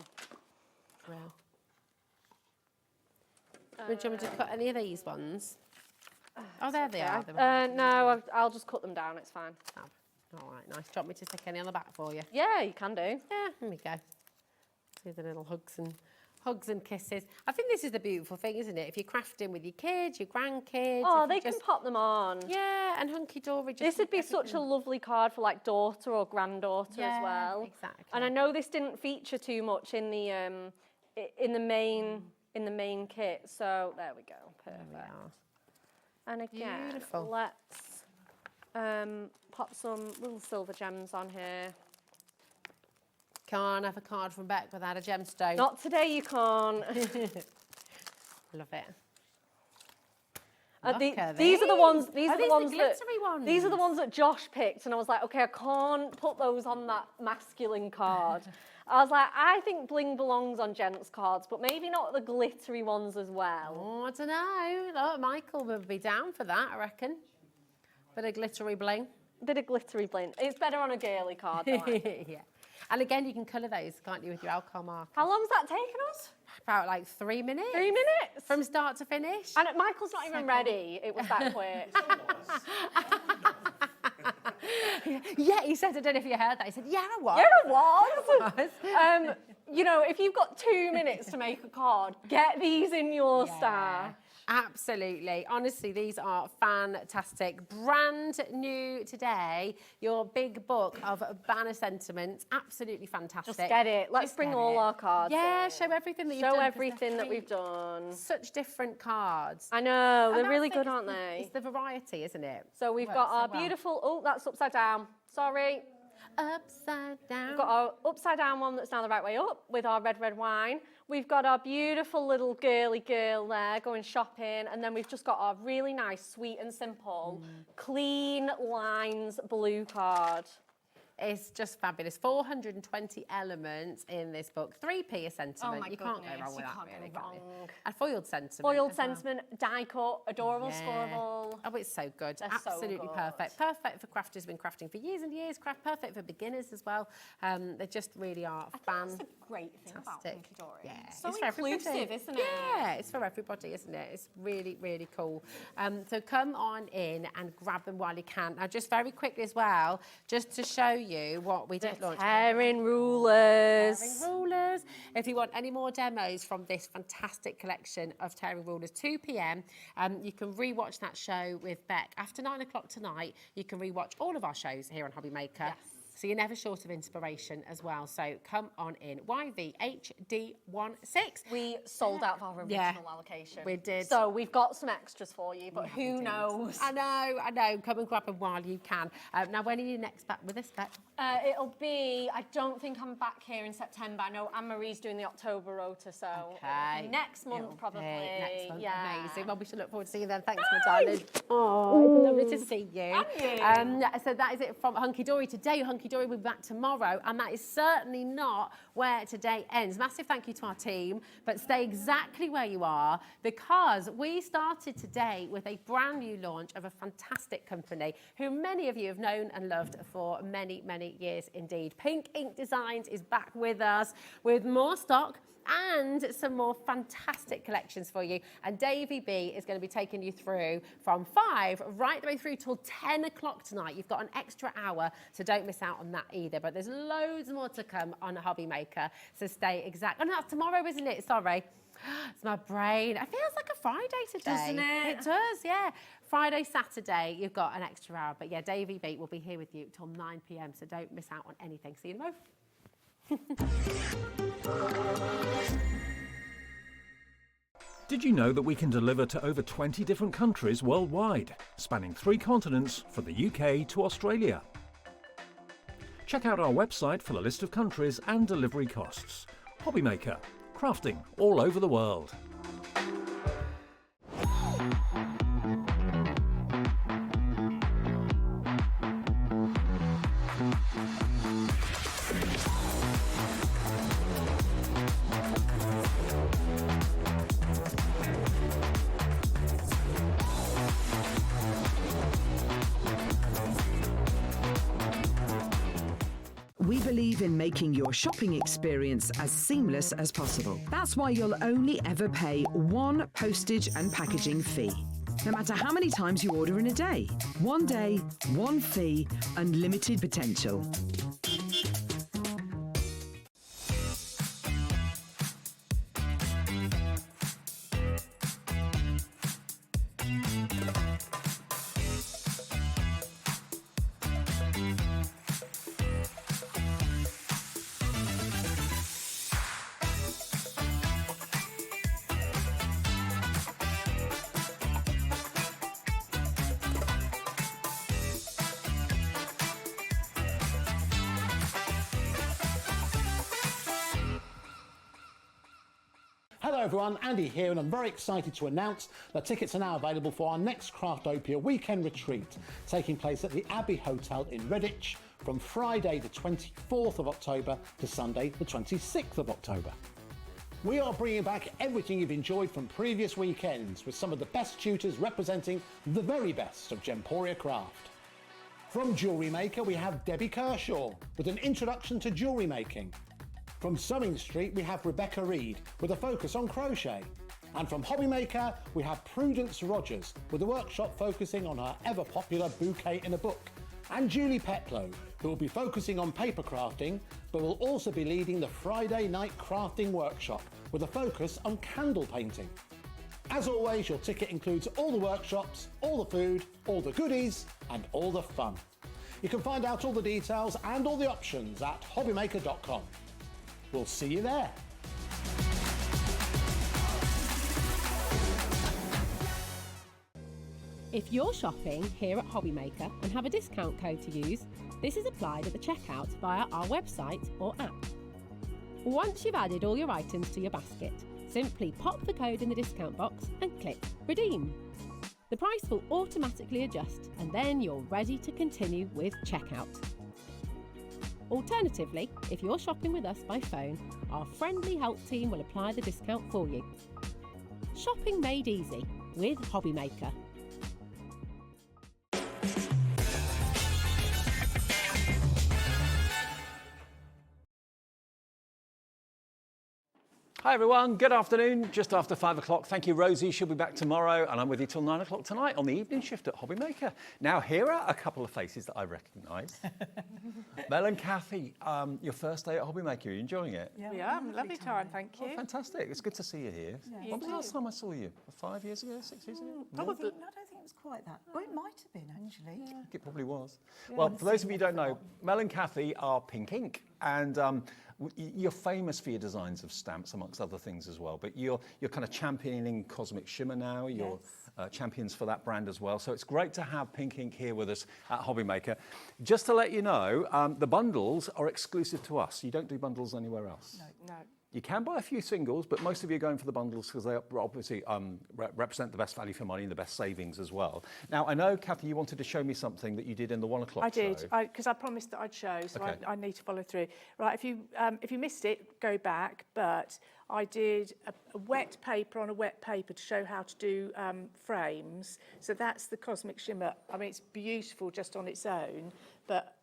Well. Would you want me to cut any of these ones? Oh, there they are. No, I'll just cut them down, it's fine. All right, nice. Do you want me to stick any on the back for you? Yeah, you can do. Yeah, here we go. See the little hugs and kisses. I think this is the beautiful thing, isn't it? If you're crafting with your kids, your grandkids. Oh, they can pop them on. Yeah, and Hunkydory. This would be such a lovely card for like daughter or granddaughter as well. Exactly. And I know this didn't feature too much in the main kit, so there we go. Perfect. And again, Beautiful. let's pop some little silver gems on here. Can't have a card from Beck without a gemstone. Not today, you can't. Love it. These are the ones. These are the glittery ones. These are the ones that Josh picked, and I was like, okay, I can't put those on that masculine card. I was like, I think bling belongs on gents cards, but maybe not the glittery ones as well. Oh, I don't know. Look, Michael would be down for that, I reckon. Bit of glittery bling. Bit of glittery bling. It's better on a girly card, though. Yeah. And again, you can colour those, can't you, with your alcohol marker? How long's that taken us? About like 3 minutes. 3 minutes? From start to finish. And Michael's not even ready. It was that quick. Yeah, he said, I don't know if you heard that. He said, yeah, I was. Yeah, I was. You know, if you've got 2 minutes to make a card, get these in your stash. Absolutely. Honestly, these are fantastic. Brand new today, your big book of banner sentiments. Absolutely fantastic. Just get it. Let's bring all our cards Yeah, in. show everything that you've done. Show everything that we've done. Such different cards. I know. They're really good, it's aren't the- they? It's the variety, isn't it? So we've Works got our so well. beautiful... Oh, that's upside down. Sorry. Upside down. We've got our upside down one that's now the right way up with our red wine. We've got our beautiful little girly girl there going shopping. And then we've just got our really nice, sweet and simple, clean lines blue card. It's just fabulous. 420 elements in this book. 3p a sentiment. Oh my you can't go goodness, wrong with you that, can't go really, can you? wrong. A foiled sentiment. Foiled as well. sentiment, die cut, adorable scoreable. Oh, it's so good. They're so Absolutely good. perfect. Perfect for crafters who've been crafting for years and years. Perfect for beginners as well. They just really are That's the great thing about Hunkydory. Yeah, So it's for inclusive, everybody. isn't it? Yeah, it's for everybody, isn't it? It's really, really cool. So come on in and grab them while you can. Now, just very quickly as well, just to show you what we did launch. Tearing rulers. Tearing rulers. If you want any more demos from this fantastic collection of tearing rulers, 2 p.m, you can rewatch that show with Beck. After 9 o'clock tonight, you can rewatch all of our shows here on HobbyMaker. Yes. So you're never short of inspiration as well. So come on in. YVHD16. We sold out of our original allocation. We did. So we've got some extras for you, but who knows? I know. Come and grab them while you can. Now, when are you next back with us, Beck? It'll be, I don't think I'm back here in September. I know Anne-Marie's doing the October rota, so it'll be next month probably. Next month. Yeah. Amazing. Well, we should look forward to seeing you then. Thanks, my darling. Oh, it's lovely to see you. And so that is it from Hunkydory today. Hunkydory will be back tomorrow, and that is certainly not where today ends. Massive thank you to our team, but stay exactly where you are, because we started today with a brand new launch of a fantastic company who many of you have known and loved for many, many years indeed. Pink Ink Designs is back with us with more stock and some more fantastic collections for you. And Davey B is going to be taking you through from 5 right the way through till 10 o'clock tonight. You've got an extra hour, so don't miss out on that either. But there's loads more to come on HobbyMaker, so stay exact. Oh, no, that's tomorrow, isn't it? Sorry. It's my brain. It feels like a Friday today. Doesn't it? It does, yeah. Friday, Saturday, you've got an extra hour. But yeah, Davey B will be here with you till 9 p.m, so don't miss out on anything. See you tomorrow. Did you know that we can deliver to over 20 different countries worldwide, spanning 3 continents from the UK to Australia? Check out our website for the list of countries and delivery costs. HobbyMaker, crafting all over the world. We believe in making your shopping experience as seamless as possible. That's why you'll only ever pay one postage and packaging fee. No matter how many times you order in a day. One day, one fee, unlimited potential. Hello everyone, Andy here, and I'm very excited to announce that tickets are now available for our next Craftopia weekend retreat, taking place at the Abbey Hotel in Redditch from Friday the 24th of October to Sunday the 26th of October. We are bringing back everything you've enjoyed from previous weekends with some of the best tutors representing the very best of Gemporia craft. From Jewellery Maker we have Debbie Kershaw with an introduction to jewellery making. From Sewing Street, we have Rebecca Reed with a focus on crochet. And from HobbyMaker, we have Prudence Rogers with a workshop focusing on her ever-popular bouquet in a book. And Julie Petlow, who will be focusing on paper crafting, but will also be leading the Friday night crafting workshop with a focus on candle painting. As always, your ticket includes all the workshops, all the food, all the goodies, and all the fun. You can find out all the details and all the options at hobbymaker.com. We'll see you there. If you're shopping here at HobbyMaker and have a discount code to use, this is applied at the checkout via our website or app. Once you've added all your items to your basket, simply pop the code in the discount box and click Redeem. The price will automatically adjust and then you're ready to continue with checkout. Alternatively, if you're shopping with us by phone, our friendly help team will apply the discount for you. Shopping made easy with HobbyMaker. Hi everyone, good afternoon, just after 5 o'clock. Thank you, Rosie. She'll be back tomorrow, and I'm with you till 9 o'clock tonight on the evening shift at HobbyMaker. Now, here are a couple of faces that I recognise. Mel and Cathie, your first day at HobbyMaker, are you enjoying it? Yeah, lovely time, thank you. Oh, fantastic. It's good to see you here. Yeah, When was the last time I saw you? 5 years ago, 6 years ago? Probably. I don't think it was quite that. Well, it might have been, actually. I think it probably was. Well, for those of you who don't know, Mel and Cathie are Pink Ink, and you're famous for your designs of stamps, amongst other things as well, but you're kind of championing Cosmic Shimmer now. You're champions for that brand as well. So it's great to have Pink Ink here with us at HobbyMaker. Just to let you know, the bundles are exclusive to us. You don't do bundles anywhere else. No. You can buy a few singles, but most of you are going for the bundles because they obviously represent the best value for money and the best savings as well. Now, I know, Cathie, you wanted to show me something that you did in the 1 o'clock show. I did, because I promised that I'd show, so Okay. I need to follow through. Right, if you missed it, go back, but I did a wet paper on a wet paper to show how to do frames. So that's the Cosmic Shimmer. I mean, it's beautiful just on its own, but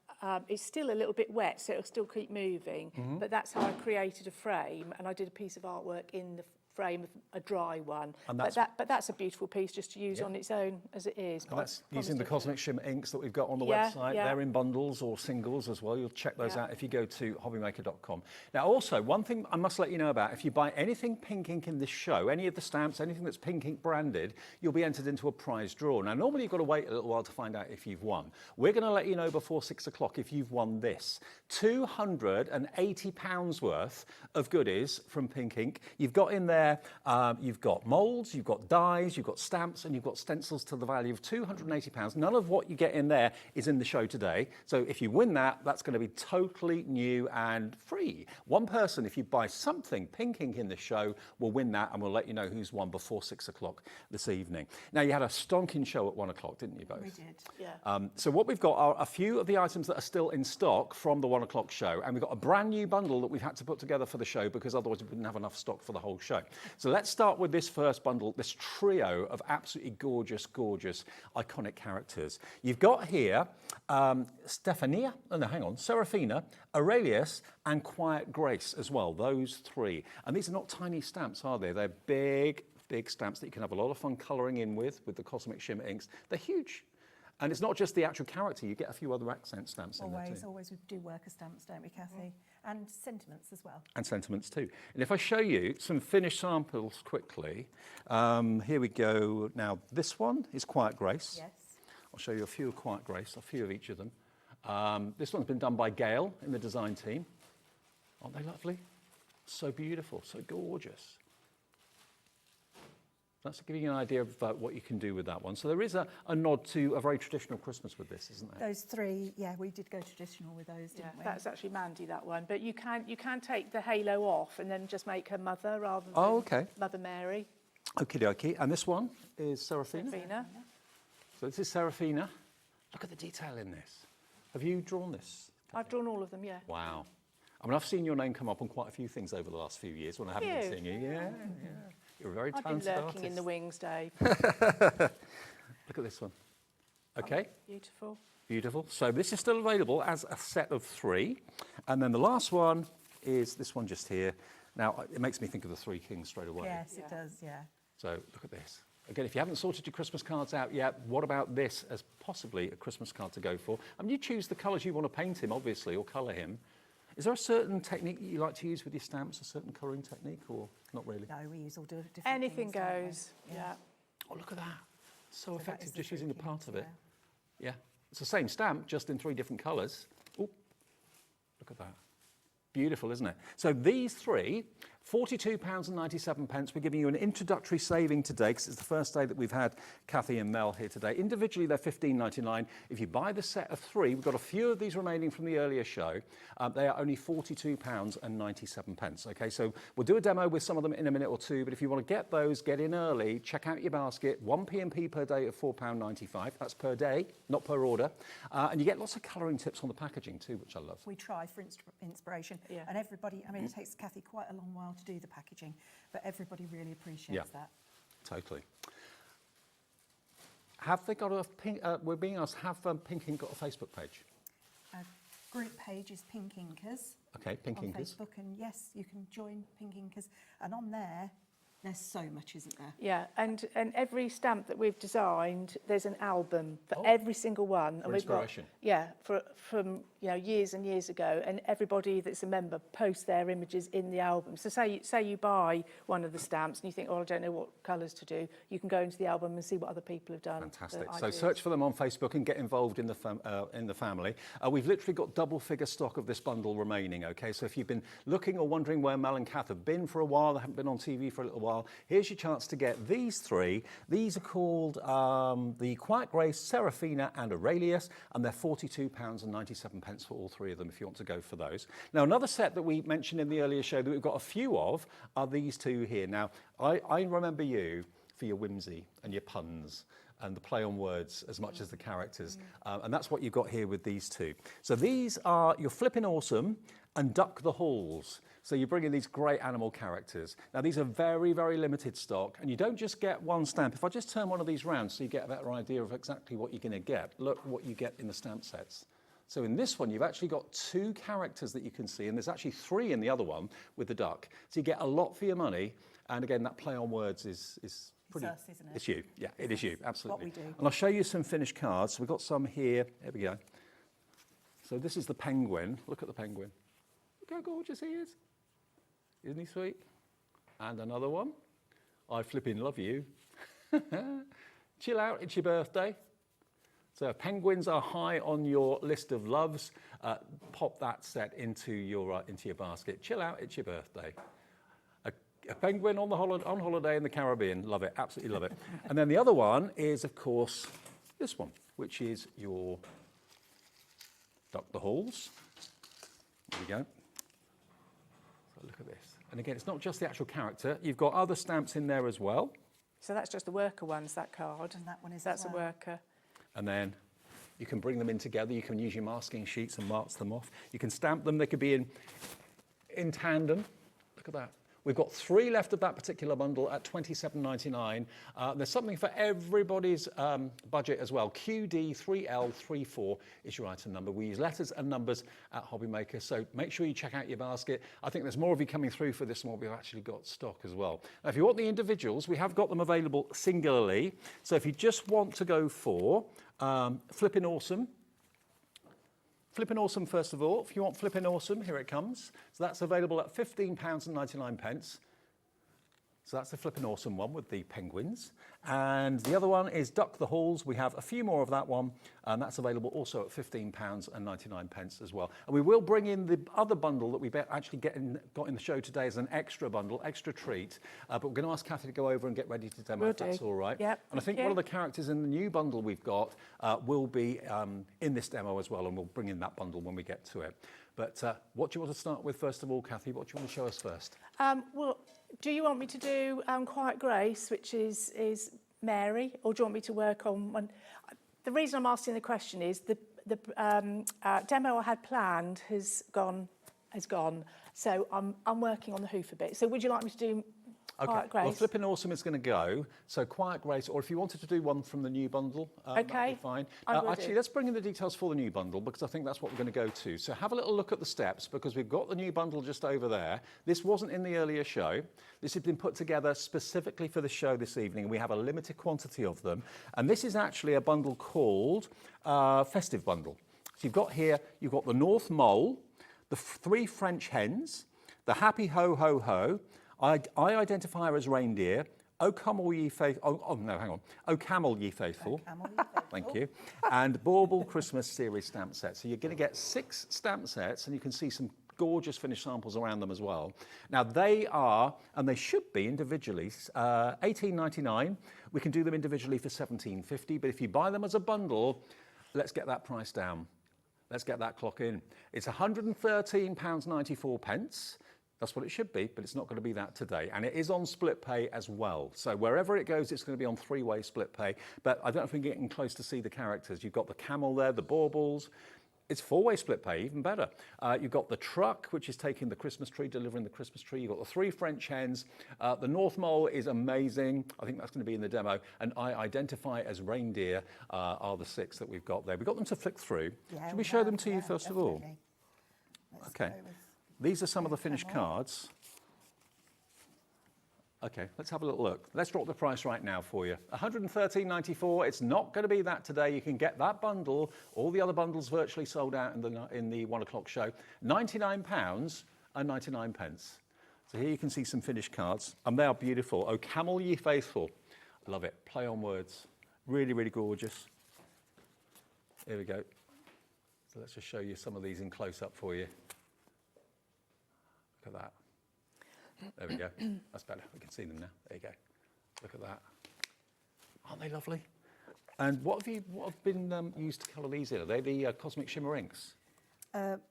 it's still a little bit wet, so it'll still keep moving. But that's how I created a frame, and I did a piece of artwork in the frame of a dry one. And but that's a beautiful piece just to use on its own as it is. And that's using the Cosmic Shimmer inks that we've got on the Yeah, website. yeah. They're in bundles or singles as well. You'll check those Yeah. out if you go to hobbymaker.com. Now, also, one thing I must let you know about, if you buy anything Pink Ink in this show, any of the stamps, anything that's Pink Ink branded, you'll be entered into a prize draw. Now, normally you've got to wait a little while to find out if you've won. We're going to let you know before 6 o'clock if you've won this. £280 worth of goodies from Pink Ink. You've got in there, you've got moulds, you've got dies, you've got stamps, and you've got stencils to the value of £280. None of what you get in there is in the show today. So if you win that, that's going to be totally new and free. One person, if you buy something Pink Ink in the show, will win that, and we'll let you know who's won before 6 o'clock this evening. Now, you had a stonking show at 1 o'clock, didn't you both? We did. Yeah. So what we've got are a few of the items that are still in stock from the 1 o'clock show, and we've got a brand new bundle that we've had to put together for the show because otherwise we wouldn't have enough stock for the whole show. So let's start with this first bundle, this trio of absolutely gorgeous, gorgeous, iconic characters. You've got here Seraphina, Aurelius, and Quiet Grace as well, those three. And these are not tiny stamps, are they? They're big, big stamps that you can have a lot of fun colouring in with the Cosmic Shimmer inks. They're huge. And it's not just the actual character, you get a few other accent stamps in there too. Always, we do worker stamps, don't we, Cathy? And sentiments as well. And sentiments too. And if I show you some finished samples quickly, here we go. Now, this one is Quiet Grace. Yes. I'll show you a few of Quiet Grace, a few of each of them. This one's been done by Gail in the design team. Aren't they lovely? So beautiful, so gorgeous. That's giving you an idea about what you can do with that one. So there is a nod to a very traditional Christmas with this, isn't there? Those three, yeah, we did go traditional with those, didn't we? That's actually Mandy, that one. But you can take the halo off and then just make her mother rather than Mother Mary. Okie dokie. And this one is Seraphina. Seraphina. So this is Seraphina. Look at the detail in this. Have you drawn this? I've drawn all of them, yeah. Wow. I mean, I've seen your name come up on quite a few things over the last few years when I haven't been seeing you. Yeah. You're a very talented I've been lurking artist. in the wings, Dave. Look at this one. Okay. Oh, beautiful. Beautiful. So this is still available as a set of 3. And then the last one is this one just here. Now, it makes me think of the Three Kings straight away. Yes, it does, yeah. So look at this. Again, if you haven't sorted your Christmas cards out yet, what about this as possibly a Christmas card to go for? I mean, you choose the colours you want to paint him, obviously, or colour him. Is there a certain technique that you like to use with your stamps, a certain colouring technique, or not really? No, we use all different Anything things, don't we? goes, yeah. Oh, look at that. So that effective, is the just using a Three part Kings, of it. Yeah. It's the same stamp, just in 3 different colours. Oh, look at that. Beautiful, isn't it? So these 3, £42.97. We're giving you an introductory saving today because it's the first day that we've had Cathie and Mel here today. Individually, they're £15.99. If you buy the set of 3, we've got a few of these remaining from the earlier show. They are only £42.97. Okay, so we'll do a demo with some of them in a minute or two, but if you want to get those, get in early, check out your basket. 1 P&P per day at £4.95. That's per day, not per order. And you get lots of colouring tips on the packaging too, which I love. We try for inspiration. Yeah. And everybody, I mean, it takes Cathy quite a long while to do the packaging, but everybody really appreciates that. Totally. Have they got a pink, we're being asked, have Pink Ink got a Facebook page? Our group page is Pink Inkers. Okay, Pink on Inkers. Facebook, and yes, you can join Pink Inkers. And on there, there's so much, isn't there? Yeah, and every stamp that we've designed, there's an album for every single one. For inspiration. From years and years ago, and everybody that's a member posts their images in the album. So say you buy one of the stamps and you think, oh, I don't know what colours to do, you can go into the album and see what other people have done. Fantastic. So search for them on Facebook and get involved in the family. We've literally got double-figure stock of this bundle remaining. Okay, so if you've been looking or wondering where Mel and Cath have been for a while, they haven't been on TV for a little while, here's your chance to get these 3. These are called the Quiet Grace, Seraphina and Aurelius, and they're £42.97 for all 3 of them if you want to go for those. Now, another set that we mentioned in the earlier show that we've got a few of are these 2 here. Now, I remember you for your whimsy and your puns and the play on words as much as the characters. And that's what you've got here with these 2. So these are your Flippin' Awesome and Duck the Halls. So you bring in these great animal characters. Now, these are very, very limited stock, and you don't just get one stamp. If I just turn one of these round so you get a better idea of exactly what you're going to get, look what you get in the stamp sets. So in this one, you've actually got 2 characters that you can see, and there's actually 3 in the other one with the duck. So you get a lot for your money, and again, that play on words is pretty... It's us, isn't it? It's you, yeah, it is you, absolutely. What we do. And I'll show you some finished cards. So we've got some here. There we go. So this is the penguin. Look at the penguin. Look how gorgeous he is. Isn't he sweet? And another one. I flipping love you. Chill out, it's your birthday. So penguins are high on your list of loves. Pop that set into your basket. Chill out, it's your birthday. A penguin on holiday in the Caribbean. Love it, absolutely love it. And then the other one is, of course, this one, which is your Duck the Halls. There we go. So look at this. And again, it's not just the actual character. You've got other stamps in there as well. So that's just the worker ones, that card. And that one is That's a worker. And then you can bring them in together. You can use your masking sheets and mark them off. You can stamp them. They could be in tandem. Look at that. We've got 3 left of that particular bundle at $27.99. There's something for everybody's budget as well. QD3L34 is your item number. We use letters and numbers at HobbyMaker, so make sure you check out your basket. I think there's more of you coming through for this one. We've actually got stock as well. Now, if you want the individuals, we have got them available singularly. So if you just want to go for Flippin' Awesome, Flippin' Awesome first of all. If you want Flippin' Awesome, here it comes. So that's available at £15.99. So that's the Flippin' Awesome one with the penguins. And the other one is Duck the Halls. We have a few more of that one, and that's available also at £15.99 as well. And we will bring in the other bundle that we've actually got in the show today as an extra bundle, extra treat. But we're going to ask Cathie to go over and get ready to demo if that's all right. Yep. And I think one of the characters in the new bundle we've got will be in this demo as well, and we'll bring in that bundle when we get to it. But what do you want to start with first of all, Cathie? What do you want to show us first? Well, do you want me to do Quiet Grace, which is Mary, or do you want me to work on one? The reason I'm asking the question is the demo I had planned has gone. So I'm working on the hoof a bit. So would you like me to do Quiet Grace? Well, Flippin' Awesome is going to go. So Quiet Grace, or if you wanted to do one from the new bundle, that'd be fine. Actually, let's bring in the details for the new bundle, because I think that's what we're going to go to. So have a little look at the steps, because we've got the new bundle just over there. This wasn't in the earlier show. This has been put together specifically for the show this evening. We have a limited quantity of them. And this is actually a bundle called Festive Bundle. So you've got here, you've got the North Mole, the 3 French hens, the Happy Ho Ho Ho, I identify her as reindeer. O camel ye faithful. Oh no, hang on. O camel ye faithful. Thank you. And Bauble Christmas series stamp set. So you're going to get 6 stamp sets, and you can see some gorgeous finished samples around them as well. Now they are, and they should be individually, $18.99. We can do them individually for $17.50. But if you buy them as a bundle, let's get that price down. Let's get that clock in. It's £113.94. That's what it should be, but it's not going to be that today. And it is on split pay as well. So wherever it goes, it's going to be on 3-way split pay. But I don't know if we're getting close to see the characters. You've got the camel there, the baubles. It's 4-way split pay, even better. You've got the truck, which is taking the Christmas tree, delivering the Christmas tree. You've got the 3 French hens. The North Mole is amazing. I think that's going to be in the demo. And I identify as reindeer are the 6 that we've got there. We've got them to flick through. Yeah, should we show them to you first of all? Okay. These are some of the finished cards. Okay, let's have a little look. Let's drop the price right now for you. $113.94. It's not going to be that today. You can get that bundle. All the other bundles virtually sold out in the 1 o'clock show. £99.99. So here you can see some finished cards, and they are beautiful. Oh, camel ye faithful. Love it. Play on words. Really, really gorgeous. Here we go. So let's just show you some of these in close up for you. Look at that. There we go. That's better. We can see them now. There you go. Look at that. Aren't they lovely? And what have been used to colour these in? Are they the Cosmic Shimmer inks?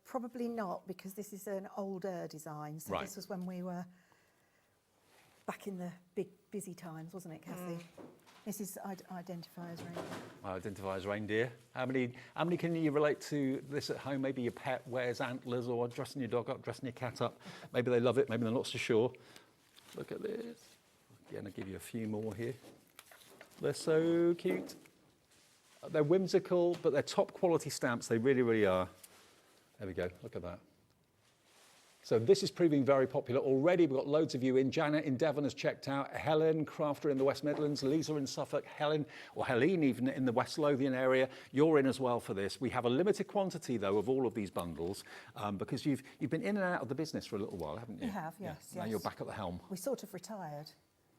Probably not, because this is an older design. So this was when we were back in the big busy times, wasn't it, Cathie? This is identify as reindeer. Identify as reindeer. How many can you relate to this at home? Maybe your pet wears antlers, or dressing your dog up, dressing your cat up. Maybe they love it, maybe they're not so sure. Look at this. Again, I'll give you a few more here. They're so cute. They're whimsical, but they're top quality stamps. They really, really are. There we go. Look at that. So this is proving very popular already. We've got loads of you in. Janet in Devon has checked out. Helen, crafter in the West Midlands. Lisa in Suffolk. Helene even in the West Lothian area. You're in as well for this. We have a limited quantity, though, of all of these bundles because you've been in and out of the business for a little while, haven't you? We have, yes. Now you're back at the helm. We sort of retired,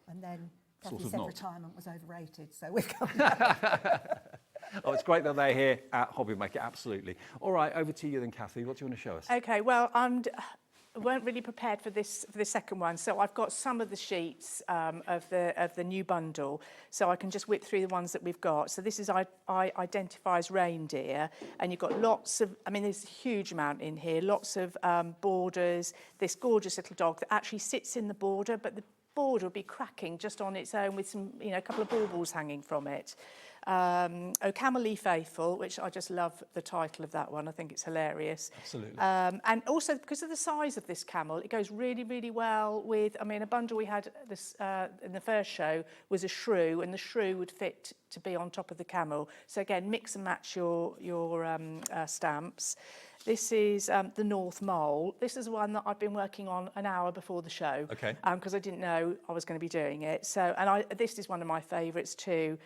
and then Cathie said not. Retirement was overrated, so we've come back. Oh, it's great that they're here at HobbyMaker, absolutely. All right, over to you then, Cathie. What do you want to show us? Okay, well, I weren't really prepared for this second one, so I've got some of the sheets of the new bundle, so I can just whip through the ones that we've got. So this is I identify as reindeer, and you've got lots of, I mean, there's a huge amount in here, lots of borders. This gorgeous little dog that actually sits in the border, but the border will be cracking just on its own with some, a couple of baubles hanging from it. O Camely Faithful, which I just love the title of that one. I think it's hilarious. Absolutely. And also because of the size of this camel, it goes really, really well with, I mean, a bundle we had this, in the first show was a shrew, and the shrew would fit to be on top of the camel. So again, mix and match your stamps. This is the North Mole. This is one that I've been working on an hour before the show. Okay. Because I didn't know I was going to be doing it. So, and this is one of my favourites too.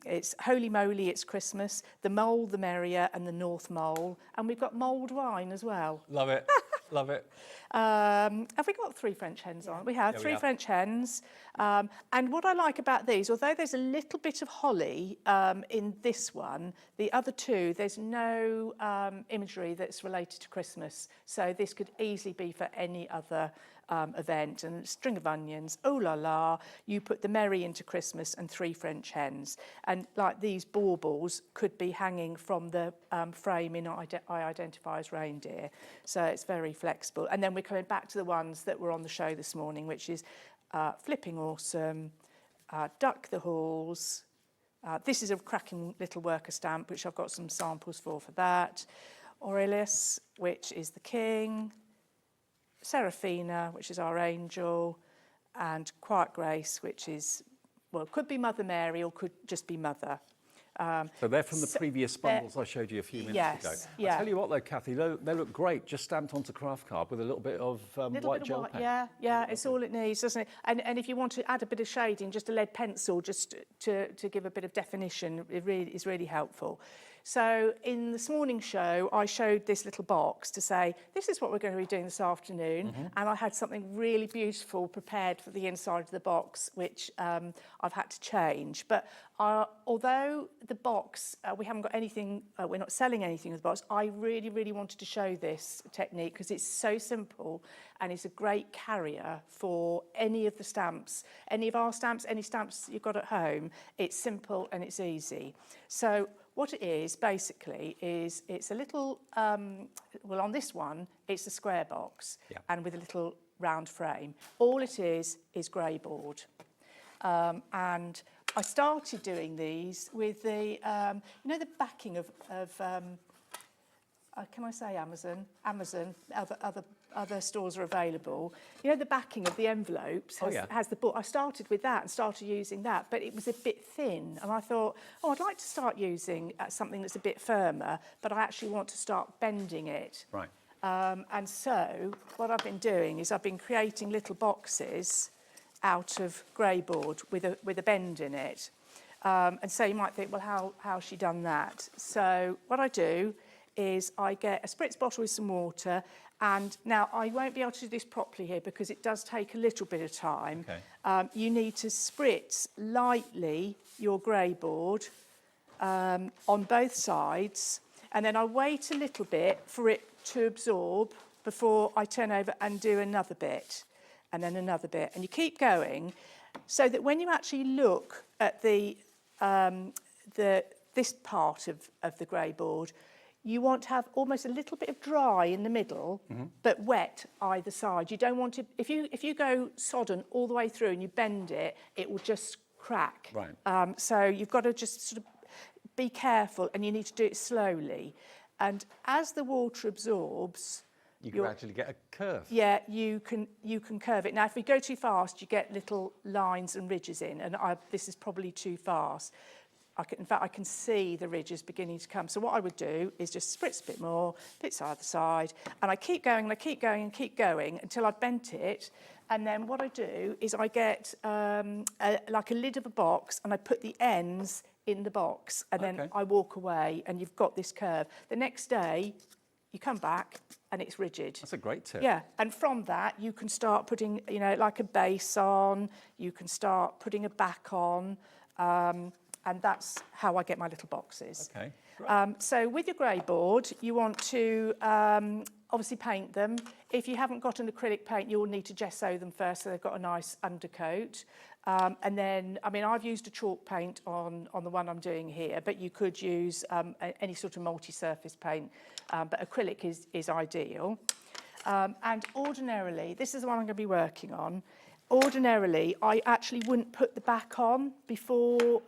It's Holy Moly, It's Christmas, the Mole, the Merrier, and the North Mole. And we've got mulled wine as well. Love it. Love it. Have we got 3 French hens on? We have 3 French hens. And what I like about these, although there's a little bit of holly in this one, the other 2, there's no imagery that's related to Christmas. So this could easily be for any other event. And string of onions, oh la la, you put the Merry into Christmas and 3 French hens. And like these baubles could be hanging from the frame in I Identify as Reindeer. So it's very flexible. And then we're coming back to the ones that were on the show this morning, which is Flipping Awesome, Duck the Halls. This is a cracking little worker stamp, which I've got some samples for that. Aurelius, which is the king. Seraphina, which is our angel, and Quiet Grace, which is, well, could be Mother Mary or could just be Mother. So they're from the previous bundles I showed you a few minutes ago. Yeah. I tell you what though, Cathie, they look great, just stamped onto craft card with a little bit of white gel pen. Yeah, it's all it needs, doesn't it? And if you want to add a bit of shading, just a lead pencil, just to give a bit of definition, it really is really helpful. So in this morning's show, I showed this little box to say, this is what we're going to be doing this afternoon. And I had something really beautiful prepared for the inside of the box, which I've had to change. But although the box, we haven't got anything, we're not selling anything with the box, I really, really wanted to show this technique because it's so simple and it's a great carrier for any of the stamps, any of our stamps, any stamps you've got at home. It's simple and it's easy. So what it is, basically, is it's a little, well, on this one, it's a square box and with a little round frame. All it is grey board. And I started doing these with the, you know, the backing of can I say Amazon? Amazon, other stores are available. You know, the backing of the envelopes has the book. I started with that and started using that, but it was a bit thin. And I thought, oh, I'd like to start using something that's a bit firmer, but I actually want to start bending it. Right. And so what I've been doing is I've been creating little boxes out of grey board with a bend in it. And so you might think, well, how's she done that? So what I do is I get a spritz bottle with some water, and now I won't be able to do this properly here because it does take a little bit of time. Okay. You need to spritz lightly your grey board on both sides, and then I wait a little bit for it to absorb before I turn over and do another bit, and then another bit, and you keep going, so that when you actually look at this part of the grey board, you want to have almost a little bit of dry in the middle, but wet either side. You don't want to, if you go sodden all the way through and you bend it, it will just crack. Right. So you've got to just sort of be careful, and you need to do it slowly. And as the water absorbs, you can actually get a curve. Yeah, you can curve it. Now, if we go too fast, you get little lines and ridges in, and this is probably too fast. In fact, I can see the ridges beginning to come. So what I would do is just spritz a bit more, bits either side, and I keep going and I keep going and keep going until I've bent it. And then what I do is I get like a lid of a box, and I put the ends in the box, and then I walk away, and you've got this curve. The next day, you come back and it's rigid. That's a great tip. Yeah, and from that you can start putting, you know, like a base on, you can start putting a back on, and that's how I get my little boxes. Okay. So with your grey board, you want to obviously paint them. If you haven't got an acrylic paint, you'll need to gesso them first so they've got a nice undercoat. And then, I mean, I've used a chalk paint on the one I'm doing here, but you could use any sort of multi-surface paint, but acrylic is ideal. And ordinarily, this is the one I'm going to be working on. Ordinarily, I actually wouldn't put the back on before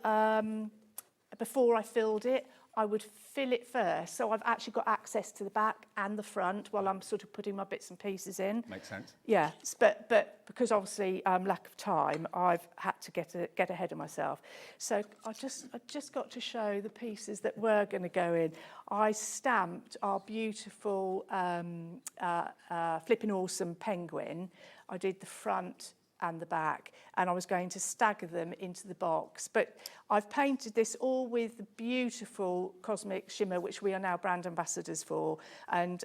before I filled it, I would fill it first. So I've actually got access to the back and the front while I'm sort of putting my bits and pieces in. Makes sense. Yeah, but because obviously lack of time, I've had to get ahead of myself. So I just got to show the pieces that were going to go in. I stamped our beautiful flipping awesome penguin. I did the front and the back, and I was going to stagger them into the box. But I've painted this all with the beautiful Cosmic Shimmer, which we are now brand ambassadors for. And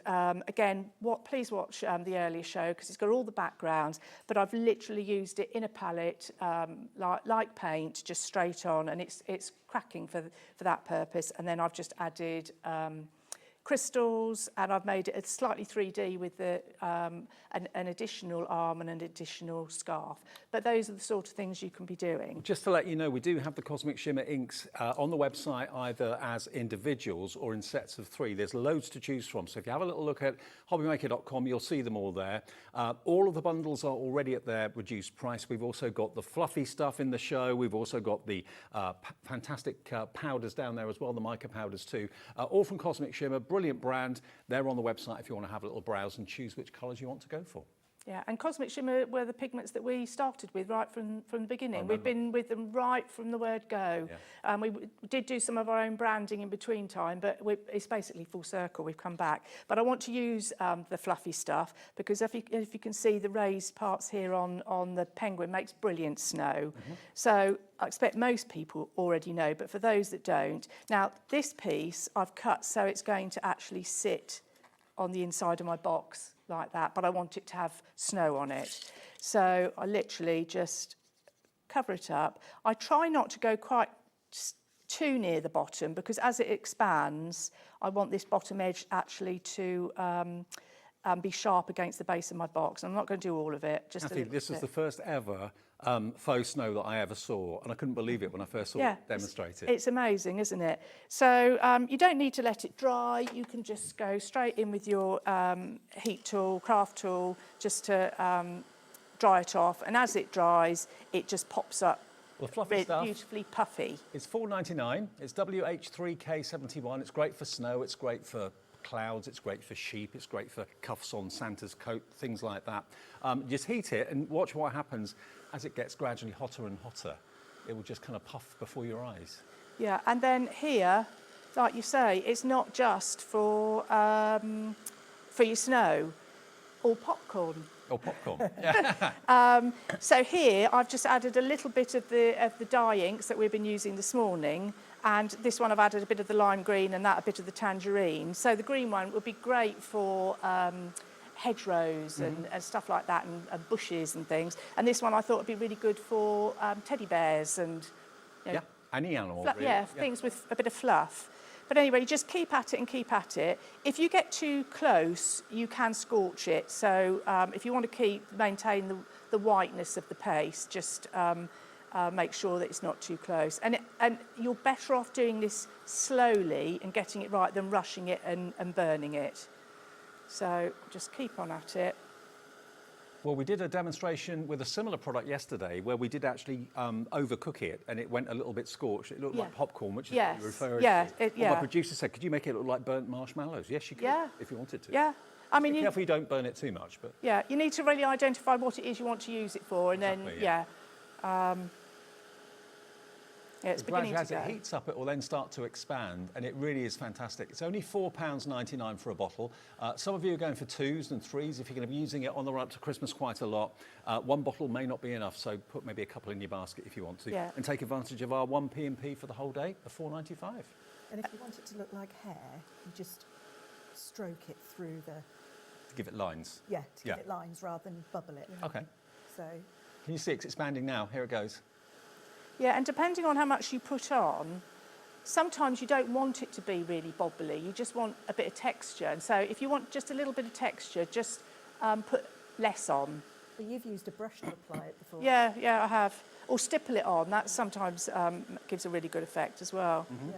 again, please watch the earlier show, because it's got all the backgrounds, but I've literally used it in a palette, like paint, just straight on, and it's cracking for that purpose. And then I've just added crystals, and I've made it slightly 3D with an additional arm and an additional scarf. But those are the sort of things you can be doing. Just to let you know, we do have the Cosmic Shimmer inks on the website, either as individuals or in sets of 3. There's loads to choose from. So if you have a little look at hobbymaker.com, you'll see them all there. All of the bundles are already at their reduced price. We've also got the fluffy stuff in the show. We've also got the fantastic powders down there as well, the mica powders too. All from Cosmic Shimmer. Brilliant brand. They're on the website if you want to have a little browse and choose which colours you want to go for. Yeah, and Cosmic Shimmer were the pigments that we started with right from the beginning. We've been with them right from the word go. Yeah. We did do some of our own branding in between time, but it's basically full circle. We've come back. But I want to use the fluffy stuff, because if you can see the raised parts here on the penguin makes brilliant snow. So I expect most people already know, but for those that don't, now this piece I've cut so it's going to actually sit on the inside of my box like that, but I want it to have snow on it. So I literally just cover it up. I try not to go quite too near the bottom, because as it expands, I want this bottom edge actually to be sharp against the base of my box. I'm not going to do all of it, just Cathie, this is the first ever faux snow that I ever saw, and I couldn't believe it when I first saw it demonstrated. It's amazing, isn't it? So you don't need to let it dry. You can just go straight in with your heat tool, craft tool, just to dry it off. And as it dries, it just pops up. Well, the fluffy stuff, beautifully puffy. It's $4.99. It's WH3K71. It's great for snow. It's great for clouds, it's great for sheep, it's great for cuffs on Santa's coat, things like that. Just heat it and watch what happens as it gets gradually hotter and hotter. It will just kind of puff before your eyes. Yeah, and then here, like you say, it's not just for your snow or popcorn. Or popcorn. So here I've just added a little bit of the dye inks that we've been using this morning, and this one I've added a bit of the lime green and that a bit of the tangerine. So the green one would be great for hedgerows and stuff like that, and bushes and things. And this one I thought would be really good for teddy bears and any animal. Really. Things with a bit of fluff. But anyway, just keep at it and keep at it. If you get too close, you can scorch it. So if you want to maintain the whiteness of the paste, just make sure that it's not too close. And you're better off doing this slowly and getting it right than rushing it and burning it. So just keep on at it. Well, we did a demonstration with a similar product yesterday where we did actually overcook it, and it went a little bit scorched. It looked like popcorn, which is what you're referring to. My producer said, could you make it look like burnt marshmallows? Yes, you could, if you wanted to. Yeah. I mean, be careful you don't burn it too much. But yeah, you need to really identify what it is you want to use it for, and then, it's beginning to as it heats up, it will then start to expand, and it really is fantastic. It's only £4.99 for a bottle. Some of you are going for 2s and 3s if you're going to be using it on the run up to Christmas quite a lot. One bottle may not be enough, so put maybe a couple in your basket if you want to. Yeah. And take advantage of our 1p&p for the whole day of £4.95. And if you want it to look like hair, you just stroke it through the... To give it lines. Yeah, to give it lines rather than bubble it. Okay. So... Can you see it's expanding now? Here it goes. Yeah, and depending on how much you put on, sometimes you don't want it to be really bobbly. You just want a bit of texture. And so if you want just a little bit of texture, just put less on. But you've used a brush to apply it before. Yeah, I have. Or stipple it on. That sometimes gives a really good effect as well. Yeah.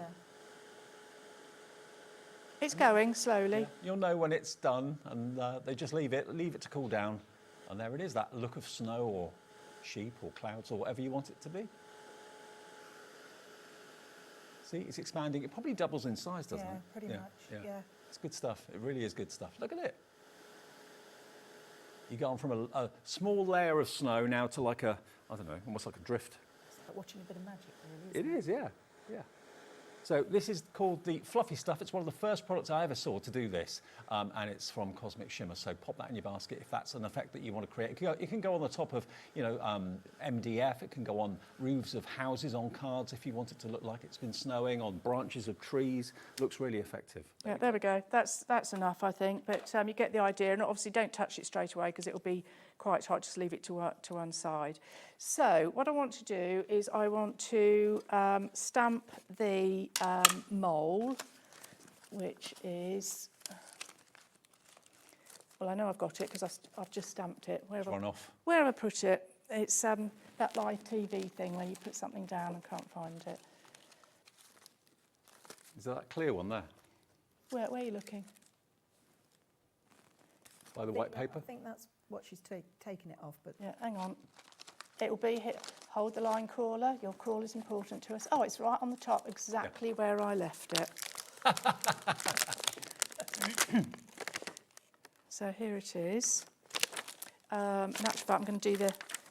It's going slowly. Yeah. You'll know when it's done, and they just leave it to cool down. And there it is, that look of snow or sheep or clouds or whatever you want it to be. See, it's expanding. It probably doubles in size, doesn't it? Pretty much, yeah. It's good stuff. It really is good stuff. Look at it. You go on from a small layer of snow now to like a, I don't know, almost like a drift. It's like watching a bit of magic, really, It is, yeah. So this is called the Fluffy Stuff. It's one of the first products I ever saw to do this, and it's from Cosmic Shimmer. So pop that in your basket if that's an effect that you want to create. It can go on the top of, MDF. It can go on roofs of houses, on cards if you want it to look like it's been snowing, on branches of trees. Looks really effective. Yeah, there we go. That's enough, I think. But you get the idea, and obviously don't touch it straight away because it will be quite hot. Just leave it to one side. So what I want to do is I want to stamp the mole, which is, well, I know I've got it because I've just stamped it. Where have I put it? It's that live TV thing where you put something down and can't find it. Is that clear one there? Where are you looking? By the white paper? I think that's what she's taken it off, but... Yeah, hang on. It will be here. Hold the line crawler. Your crawler's important to us. Oh, it's right on the top, exactly where I left it. So here it is. In actual fact, I'm going to do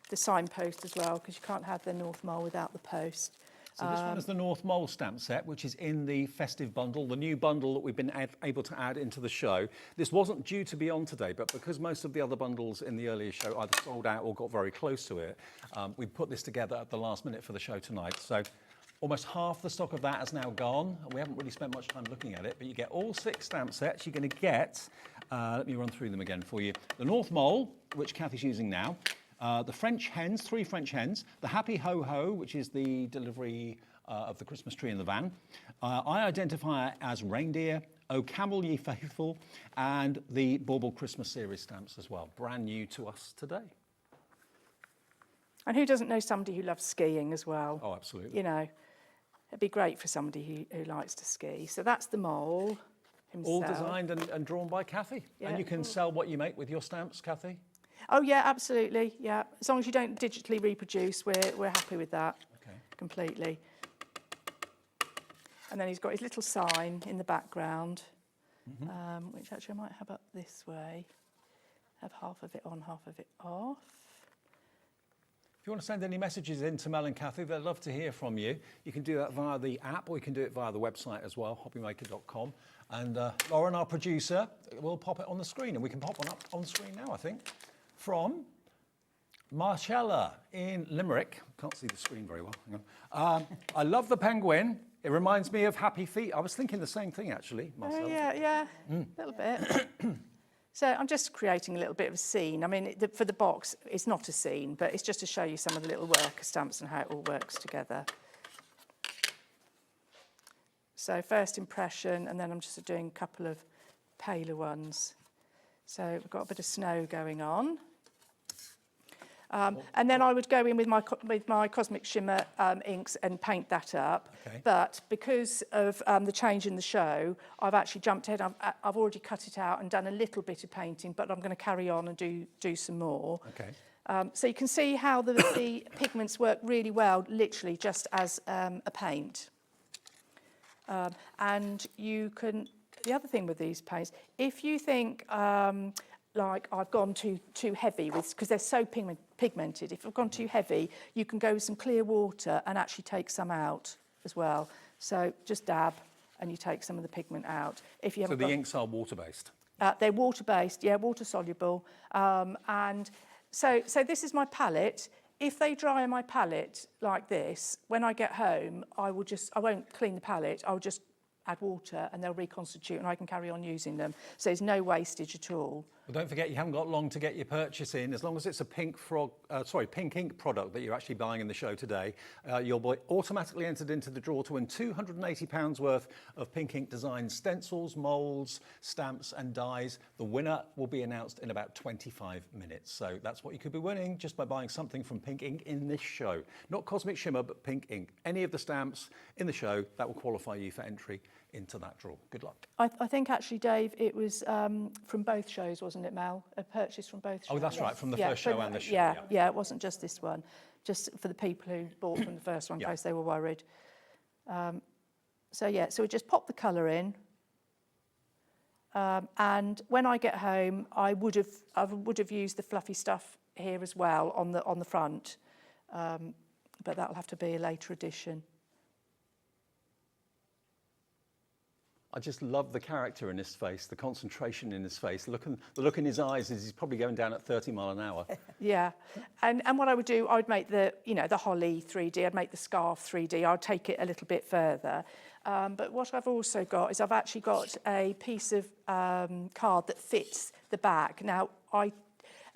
the signpost as well, because you can't have the North Mole without the post. So this one is the North Mole stamp set, which is in the festive bundle, the new bundle that we've been able to add into the show. This wasn't due to be on today, but because most of the other bundles in the earlier show either sold out or got very close to it, we put this together at the last minute for the show tonight. So almost half the stock of that has now gone. We haven't really spent much time looking at it, but you get all 6 stamp sets. You're going to get, let me run through them again for you, the North Mole, which Cathie's using now, the French hens, 3 French hens, the Happy Ho Ho, which is the delivery of the Christmas tree in the van. I identify it as reindeer, O Camel Ye Faithful, and the Bauble Christmas series stamps as well. Brand new to us today. And who doesn't know somebody who loves skiing as well? Oh, absolutely. You know, it'd be great for somebody who likes to ski. So that's the mole himself. All designed and drawn by Cathie. Yeah. And you can sell what you make with your stamps, Cathie? Oh yeah, absolutely. Yeah, as long as you don't digitally reproduce, we're happy with that. Okay. Completely. And then he's got his little sign in the background, which actually I might have up this way. Have half of it on, half of it off. If you want to send any messages in to Mel and Cathie, they'd love to hear from you. You can do that via the app, or you can do it via the website as well, hobbymaker.com. And Lauren, our producer, will pop it on the screen, and we can pop one up on the screen now, I think. From Marcella in Limerick. Can't see the screen very well. Hang on. I love the penguin. It reminds me of Happy Feet. I was thinking the same thing, actually, Marcella. Oh, yeah, a little bit. So I'm just creating a little bit of a scene. I mean, for the box, it's not a scene, but it's just to show you some of the little worker stamps and how it all works together. So first impression, and then I'm just doing a couple of paler ones. So we've got a bit of snow going on. And then I would go in with my Cosmic Shimmer inks and paint that up. Okay. But because of the change in the show, I've actually jumped ahead. I've already cut it out and done a little bit of painting, but I'm going to carry on and do some more. Okay. So you can see how the pigments work really well, literally just as a paint. And you can, the other thing with these paints, if you think like I've gone too heavy with, because they're so pigmented, if I've gone too heavy, you can go with some clear water and actually take some out as well. So just dab and you take some of the pigment out. If you So the inks are water-based? They're water-based, yeah, water-soluble. And so this is my palette. If they dry on my palette like this, when I get home, I won't clean the palette, I'll just add water and they'll reconstitute and I can carry on using them. So there's no wastage at all. Well, don't forget, you haven't got long to get your purchase in. As long as it's a pink ink product that you're actually buying in the show today, you'll be automatically entered into the draw to win £280 worth of pink ink designs, stencils, moulds, stamps and dies. The winner will be announced in about 25 minutes. So that's what you could be winning just by buying something from Pink Ink in this show. Not Cosmic Shimmer, but Pink Ink. Any of the stamps in the show, that will qualify you for entry into that draw. Good luck. I think actually, Dave, it was from both shows, wasn't it, Mel? A purchase from both shows. Oh, that's right, from the first show and the show. Yeah, it wasn't just this one. Just for the people who bought from the first one in case they were worried. So yeah, so we just pop the colour in. And when I get home, I would have used the fluffy stuff here as well on the front, but that'll have to be a later addition. I just love the character in his face, the concentration in his face, the look in his eyes as he's probably going down at 30 mile an hour. Yeah, and what I would do, I would make the holly 3D, I'd make the scarf 3D, I'd take it a little bit further. But what I've also got is I've actually got a piece of card that fits the back. Now,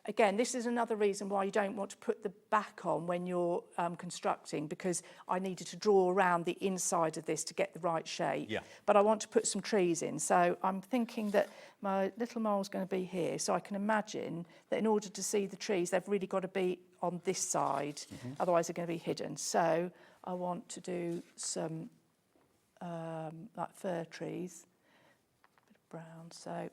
again, this is another reason why you don't want to put the back on when you're constructing, because I needed to draw around the inside of this to get the right shape. Yeah. But I want to put some trees in. So I'm thinking that my little mole's going to be here. So I can imagine that in order to see the trees, they've really got to be on this side. Otherwise, they're going to be hidden. So I want to do some like fir trees, bit of brown. So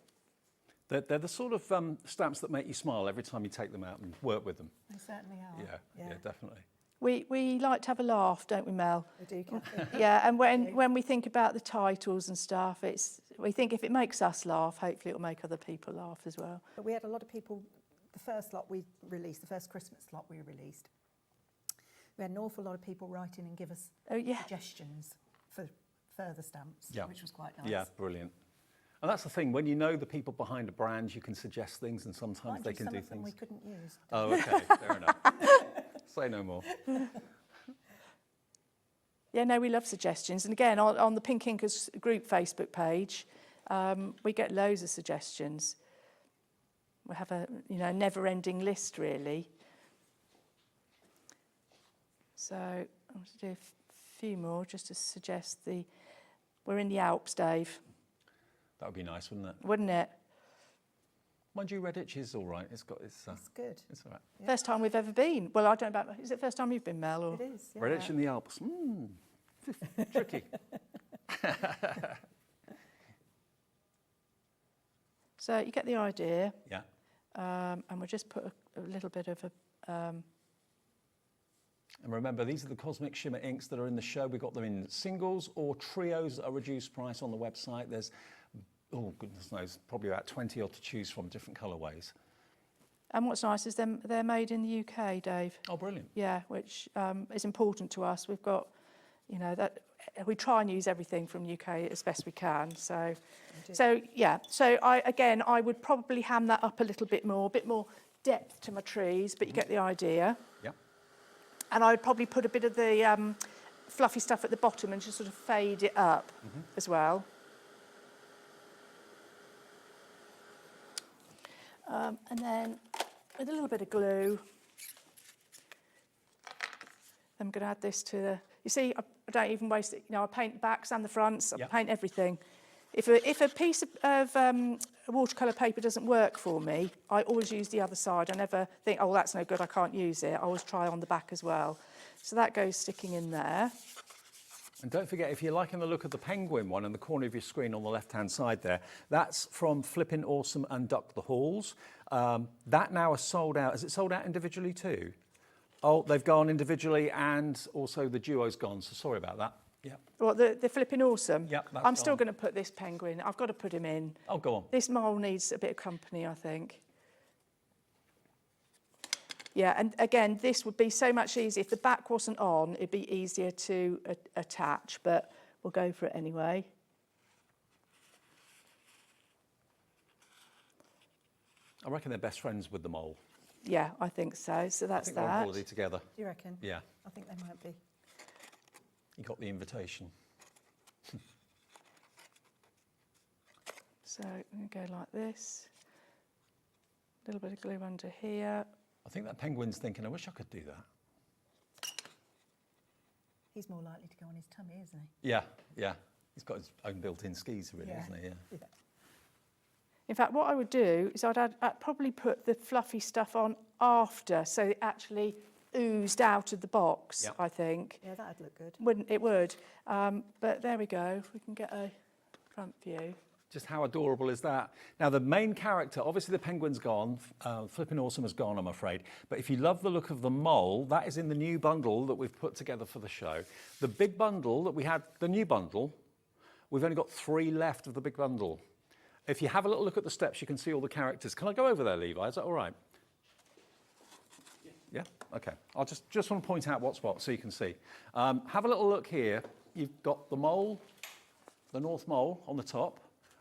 They're the sort of stamps that make you smile every time you take them out and work with them. They certainly are. Yeah, definitely. we like to have a laugh, don't we, Mel? We do, Cathy. Yeah, and when we think about the titles and stuff, we think if it makes us laugh, hopefully it'll make other people laugh as well. But we had a lot of people, the first lot we released, the first Christmas lot we released, we had an awful lot of people write in and give us suggestions for further stamps, which was quite nice. Yeah, brilliant. And that's the thing, when you know the people behind a brand, you can suggest things, and sometimes they can do some of them things. we couldn't use. Oh, okay, fair enough. Say no more. Yeah, no, we love suggestions. And again, on the Pink Inkers group Facebook page, we get loads of suggestions. We have a never-ending list, really. So I want to do a few more just to suggest we're in the Alps, Dave. That would be nice, wouldn't it? Wouldn't it? Mind you, Redditch is all right. It's good. It's all right. Yeah. First time we've ever been. Well, I don't know about. Is it the first time you've been, Mel? Or? It is. Yeah. Redditch in the Alps. Tricky. So you get the idea. Yeah. And we'll just put a little bit of a. And remember, these are the Cosmic Shimmer inks that are in the show. We've got them in singles or trios at a reduced price on the website. There's, oh goodness knows, probably about 20 odd to choose from, different colourways. And what's nice is they're made in the UK, Dave. Oh, brilliant. Yeah, which is important to us. We've got, that we try and use everything from UK as best we can. So yeah. So I would probably ham that up a bit more depth to my trees, but you get the idea. Yeah. And I would probably put a bit of the fluffy stuff at the bottom and just sort of fade it up as well. And then with a little bit of glue, I'm going to add this to the... You see, I don't even waste it. I paint the backs and the fronts. I paint everything. If a piece of watercolour paper doesn't work for me, I always use the other side. I never think, oh, that's no good, I can't use it. I always try on the back as well. So that goes sticking in there. And don't forget, if you're liking the look of the penguin one in the corner of your screen on the left-hand side there, that's from Flippin' Awesome and Duck the Halls. That now is sold out. Is it sold out individually too? Oh, they've gone individually, and also the duo's gone, so sorry about that. Yeah. Well, the Flippin' Awesome? Yeah, that's I'm still going to put this penguin. I've got to put him in. Oh, go on. This mole needs a bit of company, I think. Yeah, and again, this would be so much easier. If the back wasn't on, it'd be easier to attach, but we'll go for it anyway. I reckon they're best friends with the mole. Yeah, I think so. So that's I think they're on holiday together. Do you reckon? Yeah. I think they might be. You got the invitation. So I'm going to go like this. A little bit of glue under here. I think that penguin's thinking, I wish I could do that. He's more likely to go on his tummy, isn't he? Yeah, yeah. He's got his own built-in skis, really, isn't he? Yeah. In fact, what I would do is I'd probably put the fluffy stuff on after, so it actually oozed out of the box, I think. Yeah, that'd look good. Wouldn't it? Would. But there we go. If we can get a front view. Just how adorable is that? Now, the main character, obviously the penguin's gone, Flippin' Awesome has gone, I'm afraid. But if you love the look of the mole, that is in the new bundle that we've put together for the show. The big bundle that we had, the new bundle, We've only got 3 left of the big bundle. If you have a little look at the steps, you can see all the characters. Can I go over there, Levi? Is that all right? Yeah? Okay. I'll just want to point out what's what so you can see. Have a little look here. You've got the mole, the North Mole on the top,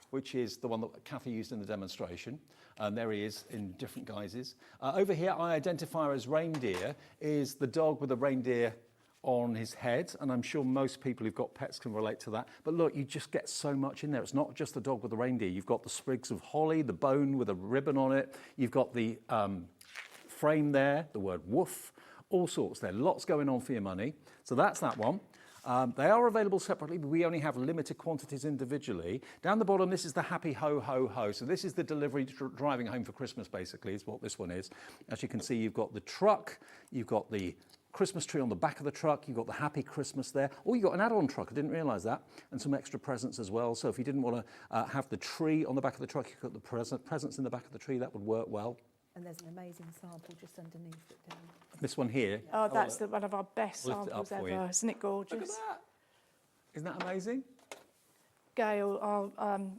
which is the one that Cathie used in the demonstration. And there he is in different guises. Over here, I identify as reindeer is the dog with the reindeer on his head, and I'm sure most people who've got pets can relate to that. But look, you just get so much in there. It's not just the dog with the reindeer. You've got the sprigs of holly, the bone with a ribbon on it. You've got the frame there, the word woof, all sorts there. Lots going on for your money. So that's that one. They are available separately, but we only have limited quantities individually. Down the bottom, this is the Happy Ho Ho Ho. So this is the delivery driving home for Christmas, basically, is what this one is. As you can see, you've got the truck, you've got the Christmas tree on the back of the truck, you've got the Happy Christmas there. Oh, you've got an add-on truck, I didn't realise that, and some extra presents as well. So if you didn't want to have the tree on the back of the truck, you've got the presents in the back of the tree, that would work well. And there's an amazing sample just underneath it down. This one here. Oh, that's one of our best Lift it up samples for you. ever. Isn't it gorgeous? Look at that. Isn't that amazing? Gail,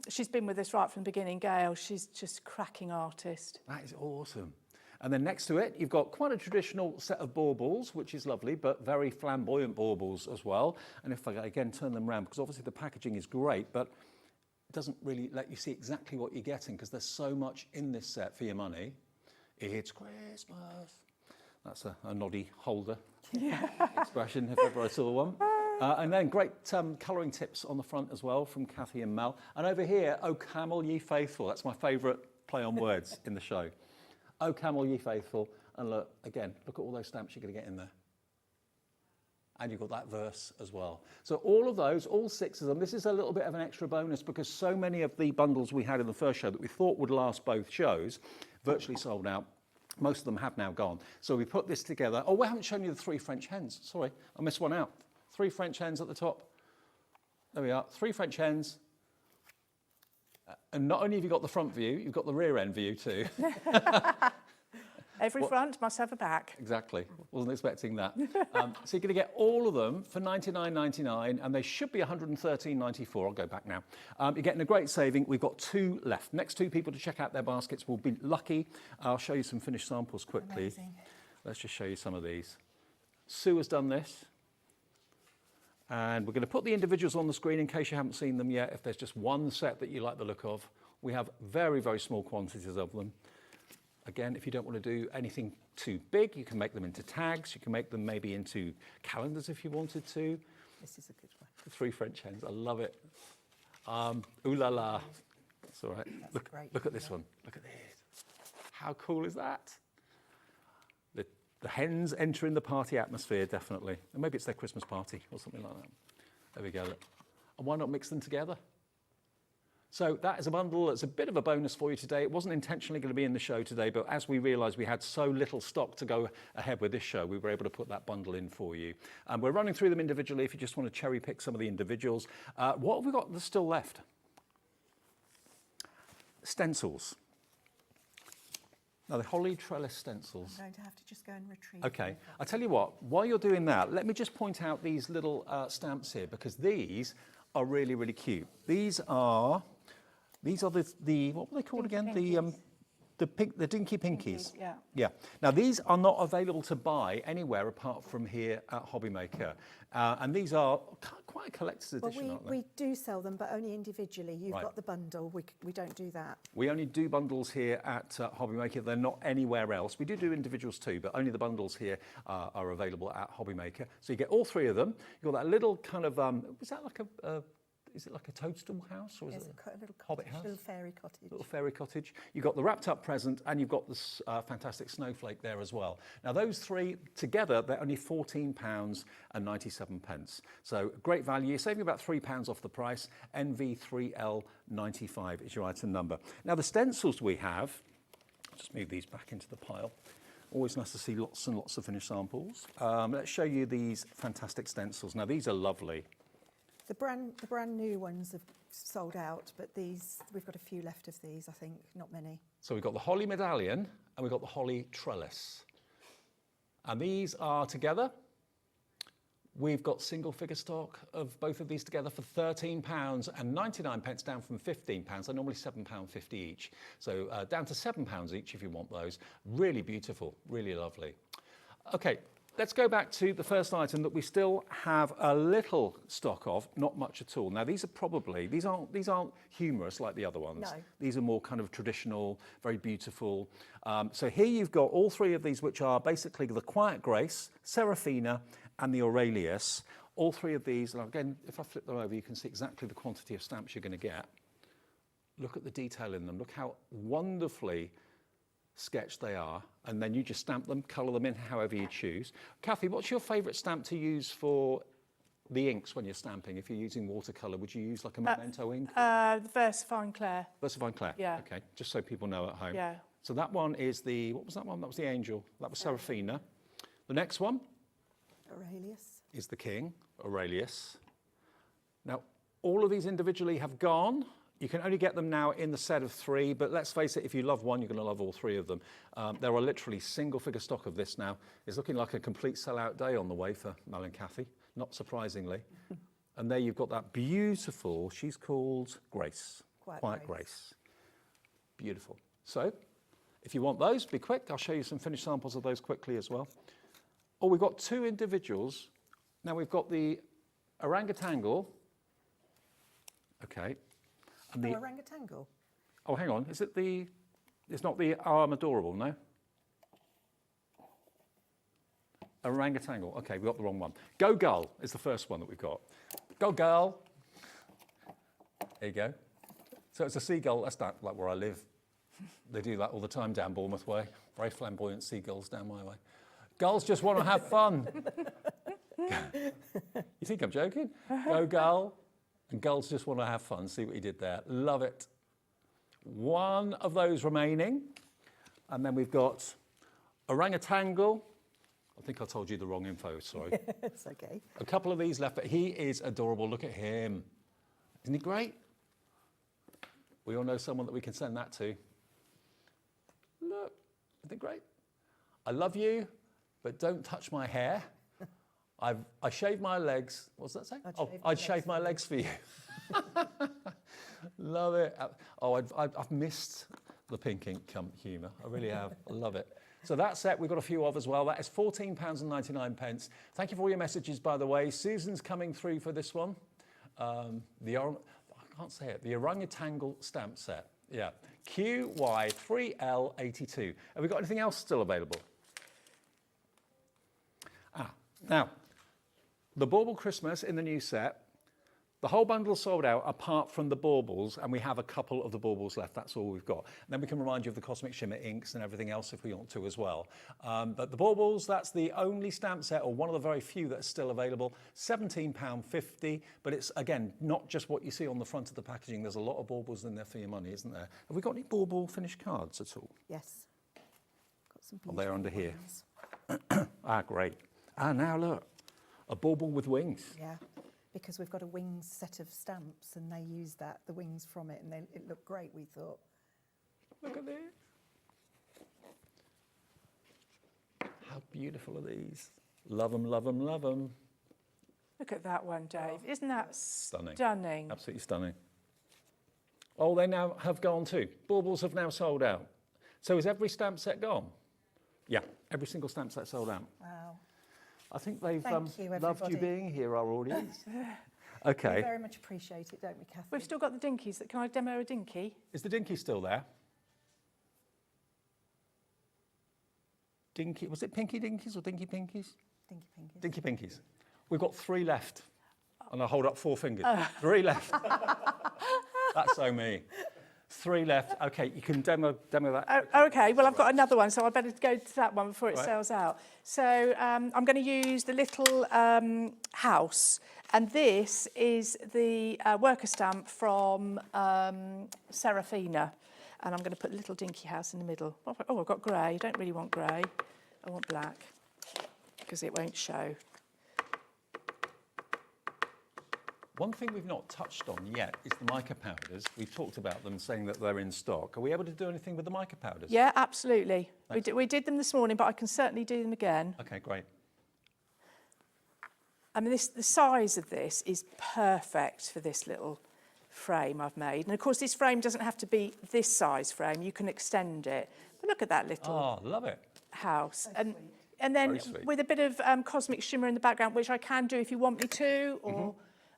she's been with us right from the beginning. Gail, she's just a cracking artist. That is awesome. And then next to it, you've got quite a traditional set of baubles, which is lovely, but very flamboyant baubles as well. And if I, again, turn them around, because obviously the packaging is great, but it doesn't really let you see exactly what you're getting, because there's so much in this set for your money. It's Christmas. That's a noddy holder expression, if ever I saw one. And then great colouring tips on the front as well from Cathie and Mel. And over here, O Camel Ye Faithful. That's my favourite play on words in the show. O Camel Ye Faithful. And look, again, look at all those stamps you're going to get in there. And you've got that verse as well. So all of those, all 6 of them, this is a little bit of an extra bonus because so many of the bundles we had in the first show that we thought would last both shows, virtually sold out. Most of them have now gone. So we put this together. Oh, we haven't shown you the 3 French hens. Sorry, I missed one out. 3 French hens at the top. There we are, 3 French hens. And not only have you got the front view, you've got the rear end view too. Every front must have a back. Exactly. Wasn't expecting that. So you're going to get all of them for $99.99, and they should be $113.94. I'll go back now. You're getting a great saving. We've got 2 left. Next 2 people to check out their baskets will be lucky. I'll show you some finished samples quickly. Amazing. Let's just show you some of these. Sue has done this. And we're going to put the individuals on the screen in case you haven't seen them yet. If there's just one set that you like the look of, we have very, very small quantities of them. Again, if you don't want to do anything too big, you can make them into tags. You can make them maybe into calendars if you wanted to. This is a good one. The 3 French hens, I love it. Ooh la la. That's all right. Look at this one. Look at this. How cool is that? The hens entering the party atmosphere, definitely. And maybe it's their Christmas party or something like that. There we go. And why not mix them together? So that is a bundle that's a bit of a bonus for you today. It wasn't intentionally going to be in the show today, but as we realised we had so little stock to go ahead with this show, we were able to put that bundle in for you. And we're running through them individually if you just want to cherry pick some of the individuals. What have we got that's still left? Stencils. Now, the holly trellis stencils. I'm going to have to just go and retrieve. Okay, I'll tell you what, while you're doing that, let me just point out these little stamps here, because these are really, really cute. These are the what were they called again? The Dinky Pinkies. Yeah. Yeah. Now, these are not available to buy anywhere apart from here at HobbyMaker. And these are quite a collector's edition, aren't they? We do sell them, but only individually. You've Right. got the bundle. We don't do that. We only do bundles here at HobbyMaker. They're not anywhere else. We do individuals too, but only the bundles here are available at HobbyMaker. So you get all 3 of them. You've got that little kind of, is that like is it like a toadstool house, or is it a little hobbit cottage, house? little fairy cottage. Little fairy cottage. You've got the wrapped up present, and you've got this fantastic snowflake there as well. Now those 3 together, they're only £14.97. So great value. You're saving about £3 off the price. NV3L95 is your item number. Now the stencils we have, just move these back into the pile. Always nice to see lots and lots of finished samples. Let's show you these fantastic stencils. Now these are lovely. The brand new ones have sold out, but these, we've got a few left of these, I think, not many. So we've got the holly medallion and we've got the holly trellis. And these are together We've got single figure stock of both of these together for £13.99, down from £15. They're normally £7.50 each. So down to £7 each if you want those. Really beautiful, really lovely. Okay, let's go back to the first item that we still have a little stock of, not much at all. Now these aren't humorous like the other ones. No. These are more kind of traditional, very beautiful. So here you've got all three of these, which are basically the Quiet Grace, Seraphina, and the Aurelius. All three of these, and again, if I flip them over, you can see exactly the quantity of stamps you're going to get. Look at the detail in them. Look how wonderfully sketched they are. And then you just stamp them, colour them in however you choose. Cathie, what's your favourite stamp to use for the inks when you're stamping? If you're using watercolour, would you use like a Memento ink? The Versafine Claire. Versafine Claire? Yeah. Okay, just so people know at home. Yeah. So that one is the, what was that one? That was the Angel. That was Seraphina. The next one Aurelius. is the King, Aurelius. Now, all of these individually have gone. You can only get them now in the set of 3, but let's face it, if you love one, you're going to love all 3 of them. There are literally single figure stock of this now. It's looking like a complete sellout day on the way for Mel and Cathie, not surprisingly. And there you've got that beautiful, she's called Grace. Quiet Grace. Beautiful. So, if you want those, be quick. I'll show you some finished samples of those quickly as well. Oh, we've got 2 individuals. Now we've got the orangutangle. Okay. And the orangutangle. Oh, hang on. Is it the? It's not the arm adorable, no. Orangutangle. Okay, we got the wrong one. Go Gull is the first one that we've got. Go Gull. There you go. So it's a seagull. That's not like where I live. They do that all the time down Bournemouth way. Very flamboyant seagulls down my way. Gulls just want to have fun. You think I'm joking? Go Gull. And gulls just want to have fun. See what he did there. Love it. One of those remaining. And then we've got orangutangle. I think I told you the wrong info, sorry. It's okay. A couple of these left, but he is adorable. Look at him. Isn't he great? We all know someone that we can send that to. Look, isn't it great? I love you, but don't touch my hair. I shaved my legs. What does that say? I'd shave my legs for you. Love it. Oh, I've missed the pink ink humour. I really have. I love it. So that set we've got a few of as well. That is £14.99. Thank you for all your messages, by the way. Susan's coming through for this one. I can't say it. The orangutangle stamp set. Yeah. QY3L82. Have we got anything else still available? Now, the Bauble Christmas in the new set, the whole bundle sold out apart from the baubles, and we have a couple of the baubles left. That's all we've got. And then we can remind you of the Cosmic Shimmer inks and everything else if we want to as well. But the baubles, that's the only stamp set, or one of the very few that's still available, £17.50. But it's, again, not just what you see on the front of the packaging. There's a lot of baubles in there for your money, isn't there? Have we got any bauble finished cards at all? Yes. Got some Oh, they're under here. ones. Great. Now look, a bauble with wings. Yeah, because we've got a wings set of stamps and they use the wings from it, and it looked great, we thought. Look at this. How beautiful are these? Love them, love them, love them. Look at that one, Dave. Isn't that Stunning. stunning? Absolutely stunning. Oh, they now have gone too. Baubles have now sold out. So is every stamp set gone? Yeah, every single stamp set sold out. Wow. I think they've Thank you, loved you everybody. being here, our audience. Okay. We very much appreciate it, don't we, Cathie? We've still got the dinkies. Can I demo a dinky? Is the dinky still there? Dinky, was it Pinky Dinkies or Dinky Pinkies? Dinky Pinkies. Dinky Pinkies. We've got 3 left. And I hold up 4 fingers. 3 left. That's so me. 3 left. Okay, you can demo that. Okay, well, I've got another one, so I better go to that one before it Right. sells out. So I'm going to use the little house, and this is the worker stamp from Seraphina, and I'm going to put a little dinky house in the middle. Oh, I've got grey. I don't really want grey. I want black, because it won't show. One thing we've not touched on yet is the mica powders. We've talked about them, saying that they're in stock. Are we able to do anything with the mica powders? Yeah, absolutely. Thanks. We did them this morning, but I can certainly do them again. Okay, great. I mean, the size of this is perfect for this little frame I've made. And of course, this frame doesn't have to be this size frame. You can extend it. But look at that little love it. house. And then with a bit of cosmic shimmer in the background, which I can do if you want me to, or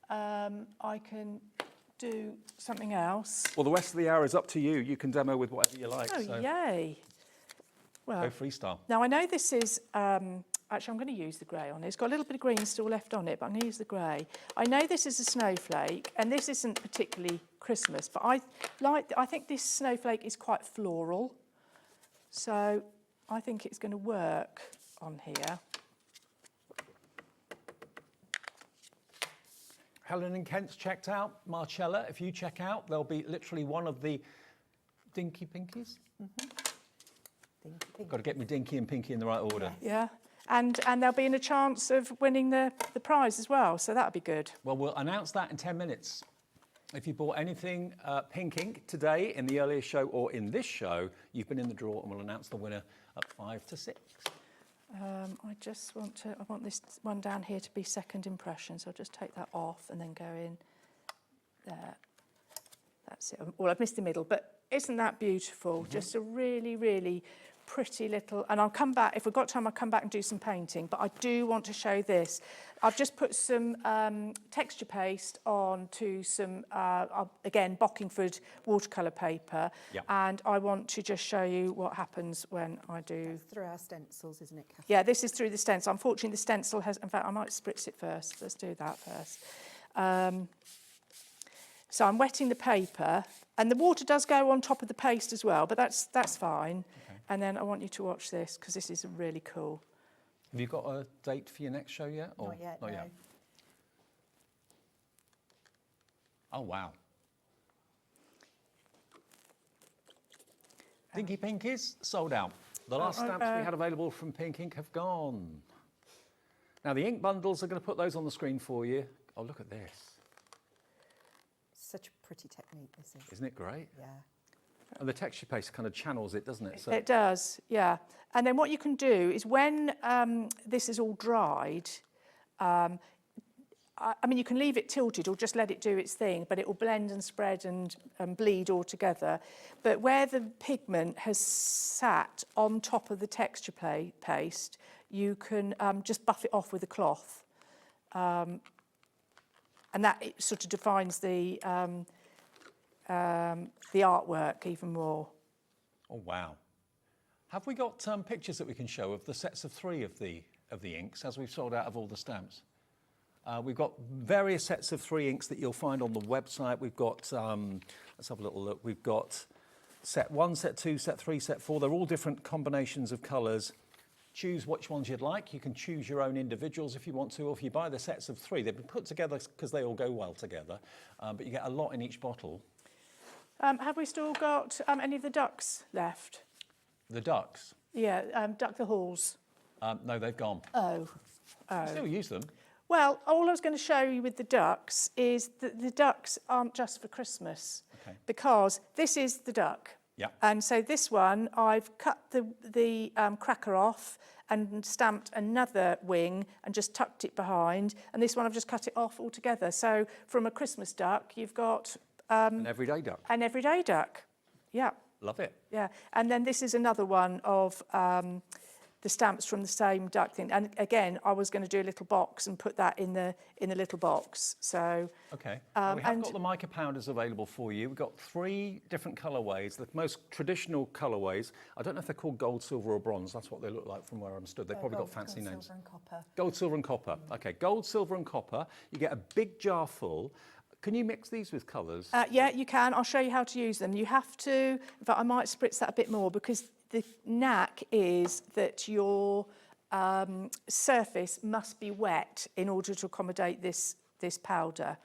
I can do something else. Well, the rest of the hour is up to you. You can demo with whatever you like. Oh, so yay. Well, go freestyle. Now, I know this is... actually, I'm going to use the grey on it. It's got a little bit of green still left on it, but I'm going to use the grey. I know this is a snowflake, and this isn't particularly Christmas, but I think this snowflake is quite floral. So I think it's going to work on here. Helen and Kent's checked out. Marcella, if you check out, there'll be literally one of the Dinky Pinkies. Got to get me Dinky and Pinky in the right order. Yeah. And they'll be in a chance of winning the prize as well, so that'll be good. Well, we'll announce that in 10 minutes. If you bought anything pink ink today in the earlier show or in this show, you've been in the draw, and we'll announce the winner at 5 to 6. I want this one down here to be second impression, so I'll just take that off and then go in there. That's it. Well, I've missed the middle, but isn't that beautiful? Just a really, really pretty little, and I'll come back, if we've got time, I'll come back and do some painting, but I do want to show this. I've just put some texture paste onto some, again, Bockingford watercolour paper, and I want to just show you what happens when I do... That's through our stencils, isn't it, Cathie? Yeah, this is through the stencil. Unfortunately, the stencil has, in fact, I might spritz it first. Let's do that first. So I'm wetting the paper, and the water does go on top of the paste as well, but that's fine. Okay. And then I want you to watch this, because this is really cool. Have you got a date for your next show yet? Or Not yet, not no. yet? Oh, wow. Dinky Pinkies, sold out. The last stamps we had available from Pink Ink have gone. Now, the ink bundles are going to put those on the screen for you. Oh, look at this. Such a pretty technique, this is. Isn't it great? Yeah. And the texture paste kind of channels it, doesn't it? So It does, yeah. And then what you can do is when this is all dried, I mean, you can leave it tilted or just let it do its thing, but it will blend and spread and bleed all together. But where the pigment has sat on top of the texture paste, you can just buff it off with a cloth. And that sort of defines the artwork even more. Oh, wow. Have we got pictures that we can show of the sets of 3 of the inks as we've sold out of all the stamps? We've got various sets of 3 inks that you'll find on the website. We've got, let's have a little look. We've got set 1, set 2, set 3, set 4. They're all different combinations of colours. Choose which ones you'd like. You can choose your own individuals if you want to, or if you buy the sets of 3. They've been put together because they all go well together, but you get a lot in each bottle. Have we still got any of the ducks left? The ducks? Yeah, duck the halls. No, they've gone. Oh. You still use them. Well, all I was going to show you with the ducks is that the ducks aren't just for Christmas, because this is the duck. Yeah. And so this one, I've cut the cracker off and stamped another wing and just tucked it behind. And this one, I've just cut it off altogether. So from a Christmas duck, you've got... an everyday duck. An everyday duck, yeah. Love it. Yeah, and then this is another one of the stamps from the same duck thing. And again, I was going to do a little box and put that in the little box. So okay, we have got the mica powders available for you. We've got 3 different colourways. The most traditional colourways. I don't know if they're called gold, silver, or bronze. That's what they look like from where I'm stood. They've probably got fancy names. Gold, silver, and copper. Gold, silver, and copper. Okay, gold, silver, and copper. You get a big jar full. Can you mix these with colours? Yeah, you can. I'll show you how to use them. You have to, in fact, I might spritz that a bit more because the knack is that your surface must be wet in order to accommodate this powder.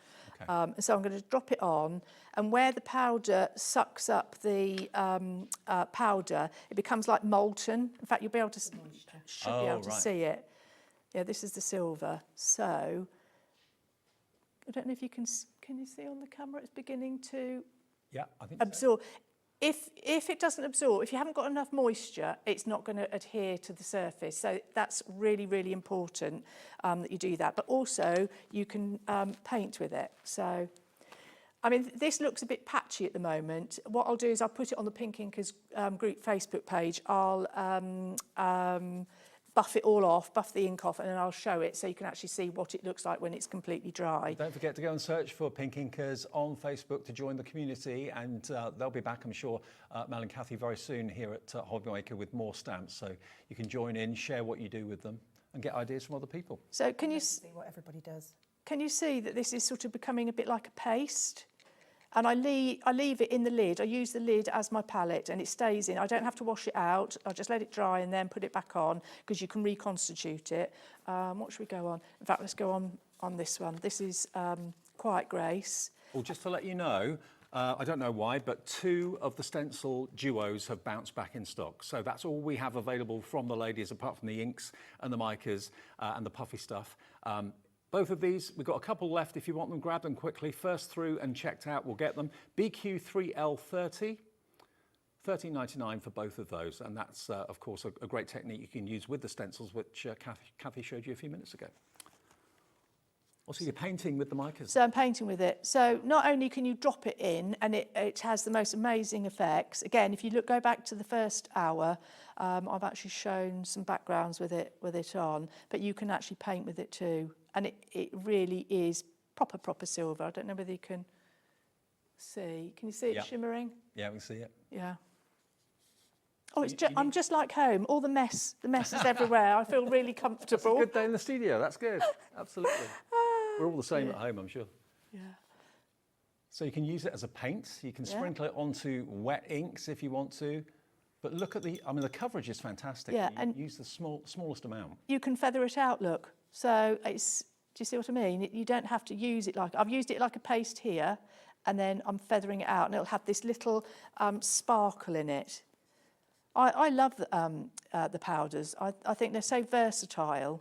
Okay. So I'm going to drop it on, and where the powder sucks up the powder, it becomes like molten. In fact, you'll be able to should be able to see it. Yeah, this is the silver. So I don't know if you can you see on the camera it's beginning to I think absorb. So. if it doesn't absorb, if you haven't got enough moisture, it's not going to adhere to the surface. So that's really, really important that you do that. But also, you can paint with it. So, I mean, this looks a bit patchy at the moment. What I'll do is I'll put it on the Pink Inkers group Facebook page. I'll buff it all off, buff the ink off, and then I'll show it so you can actually see what it looks like when it's completely dry. Don't forget to go and search for Pink Inkers on Facebook to join the community, and they'll be back, I'm sure, Mel and Cathie, very soon here at HobbyMaker with more stamps, so you can join in, share what you do with them, and get ideas from other people. So can you see what everybody does? Can you see that this is sort of becoming a bit like a paste? And I leave it in the lid. I use the lid as my palette and it stays in. I don't have to wash it out. I'll just let it dry and then put it back on because you can reconstitute it. What should we go on? In fact, let's go on this one. This is Quiet Grace. Well, just to let you know, I don't know why, but 2 of the stencil duos have bounced back in stock. So that's all we have available from the ladies, apart from the inks and the micas and the puffy stuff. Both of these, we've got a couple left. If you want them, grab them quickly. First through and checked out, we'll get them. BQ3L30, $13.99 for both of those. And that's, of course, a great technique you can use with the stencils, which Cathie showed you a few minutes ago. Also, you're painting with the micas. So I'm painting with it. So not only can you drop it in and it has the most amazing effects. Again, if you go back to the first hour, I've actually shown some backgrounds with it on, but you can actually paint with it too. And it really is proper silver. I don't know whether you can see. Can you see it shimmering? Yeah, we can see it. Yeah. Oh, I'm just like home. All the mess is everywhere. I feel really comfortable. It's a good day in the studio. That's good. Absolutely. We're all the same at home, I'm sure. Yeah. So you can use it as a paint. You can sprinkle it onto wet inks if you want to. But look at the coverage is fantastic. Yeah, and use the smallest amount. You can feather it out, look. So do you see what I mean? You don't have to use it like, I've used it like a paste here, and then I'm feathering it out, and it'll have this little sparkle in it. I love the powders. I think they're so versatile.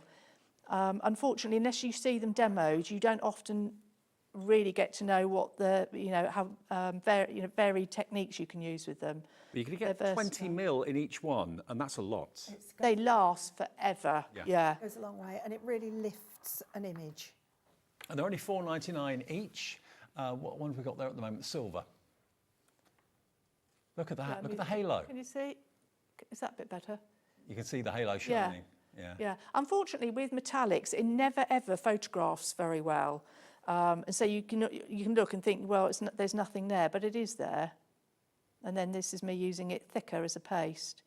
Unfortunately, unless you see them demoed, you don't often really get to know what how varied techniques you can use with them. But you can get 20 mil in each one, and that's a lot. They last forever. Yeah. It goes a long way, and it really lifts an image. And they're only $4.99 each. What one have we got there at the moment? Silver. Look at that. Yeah, look at the halo. Can you see? Is that a bit better? You can see the halo shining. Yeah. Unfortunately, with metallics, it never ever photographs very well, and so you can look and think, well, there's nothing there, but it is there. And then this is me using it thicker as a paste.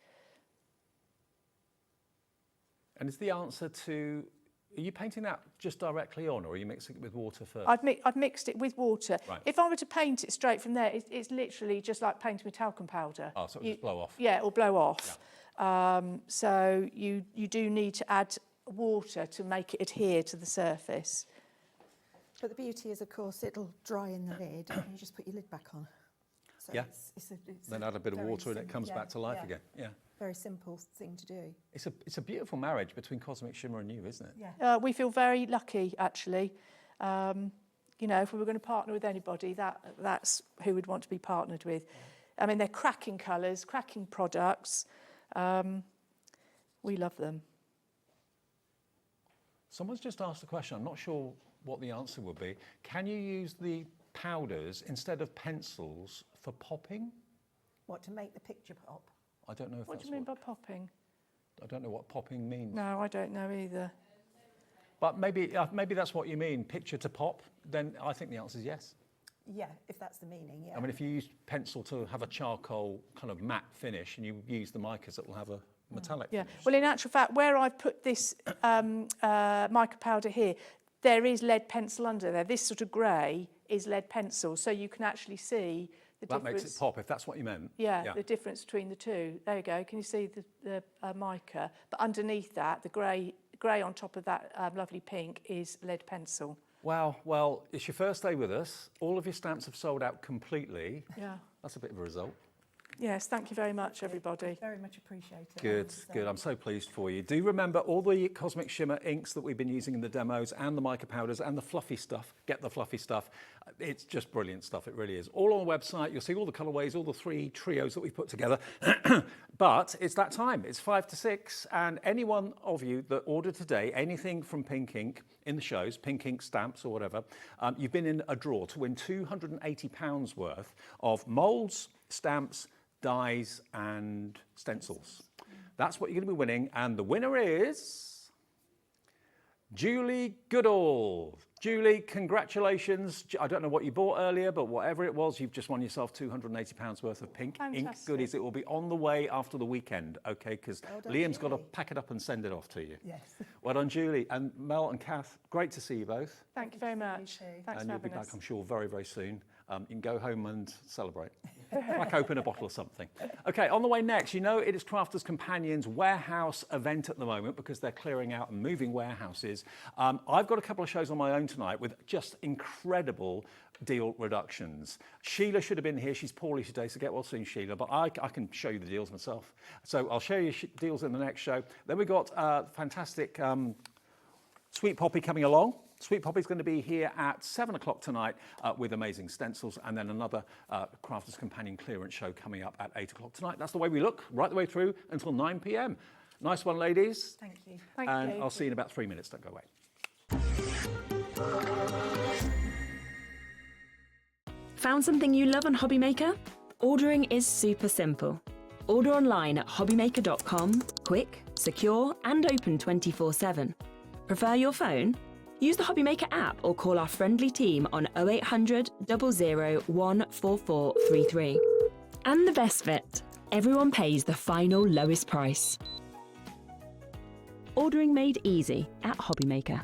And is the answer to? Are you painting that just directly on, or are you mixing it with water first? I've mixed it with water. Right. If I were to paint it straight from there, it's literally just like painting with talcum powder. Oh, so it'll just blow off. Yeah, it'll blow off. Yeah. So you do need to add water to make it adhere to the surface. But the beauty is, of course, it'll dry in the lid, and you just put your lid back on. So yeah. It's then add a bit of water and it comes back to life again. Yeah. Very simple thing to do. It's a beautiful marriage between Cosmic Shimmer and you, isn't it? Yeah. We feel very lucky, actually. If we were going to partner with anybody, that's who we'd want to be partnered with. I mean, they're cracking colours, cracking products. We love them. Someone's just asked a question. I'm not sure what the answer would be. Can you use the powders instead of pencils for popping? What, to make the picture pop? I don't know if What that's do you mean by popping? I don't know what popping means. No, I don't know either. But maybe that's what you mean, picture to pop. Then I think the answer is yes. Yeah, if that's the meaning, yeah. I mean, if you use pencil to have a charcoal kind of matte finish and you use the micas, it will have a metallic finish. Well, in actual fact, where I've put this mica powder here, there is lead pencil under there. This sort of grey is lead pencil, so you can actually see the difference. That makes it pop, if that's what you meant. Yeah, the difference between the two. There you go. Can you see the mica? But underneath that, the grey on top of that lovely pink is lead pencil. Wow, well, it's your first day with us. All of your stamps have sold out completely. Yeah. That's a bit of a result. Yes, thank you very much, everybody. Very much appreciated. Good, good. I'm so pleased for you. Do remember all the Cosmic Shimmer inks that we've been using in the demos and the mica powders and the fluffy stuff. Get the fluffy stuff. It's just brilliant stuff. It really is. All on the website. You'll see all the colourways, all the 3 trios that we've put together. But it's that time. It's 5 to 6. And any one of you that ordered today anything from Pink Ink in the shows, Pink Ink stamps or whatever, you've been in a draw to win £280 worth of moulds, stamps, dies and stencils. That's what you're going to be winning, and the winner is Julie Goodall. Julie, congratulations. I don't know what you bought earlier, but whatever it was, you've just won yourself £280 worth of Pink Ink goodies. It will be on the way after the weekend, okay? Because Liam's got to pack it up and send it off to you. Yes. Well done, Julie. And Mel and Kath, great to see you both. Thank you very much. Thanks And for you'll be having us. back, I'm sure, very, very soon. You can go home and celebrate. Crack open a bottle of something. Okay, on the way next, you know it is Crafters Companions warehouse event at the moment because they're clearing out and moving warehouses. I've got a couple of shows on my own tonight with just incredible deal reductions. Sheila should have been here. She's poorly today, so get well soon, Sheila. But I can show you the deals myself. So I'll show you deals in the next show. Then we've got fantastic Sweet Poppy coming along. Sweet Poppy's going to be here at 7 o'clock tonight with amazing stencils, and then another Crafters Companion clearance show coming up at 8 o'clock tonight. That's the way we look, right the way through until 9 p.m. Nice one, ladies. Thank you. And I'll see you in about 3 minutes. Don't go away. Found something you love on HobbyMaker? Ordering is super simple. Order online at hobbymaker.com, quick, secure, and open 24/7. Prefer your phone? Use the HobbyMaker app or call our friendly team on 0800 00 14433. And the best bit, everyone pays the final lowest price. Ordering made easy at HobbyMaker.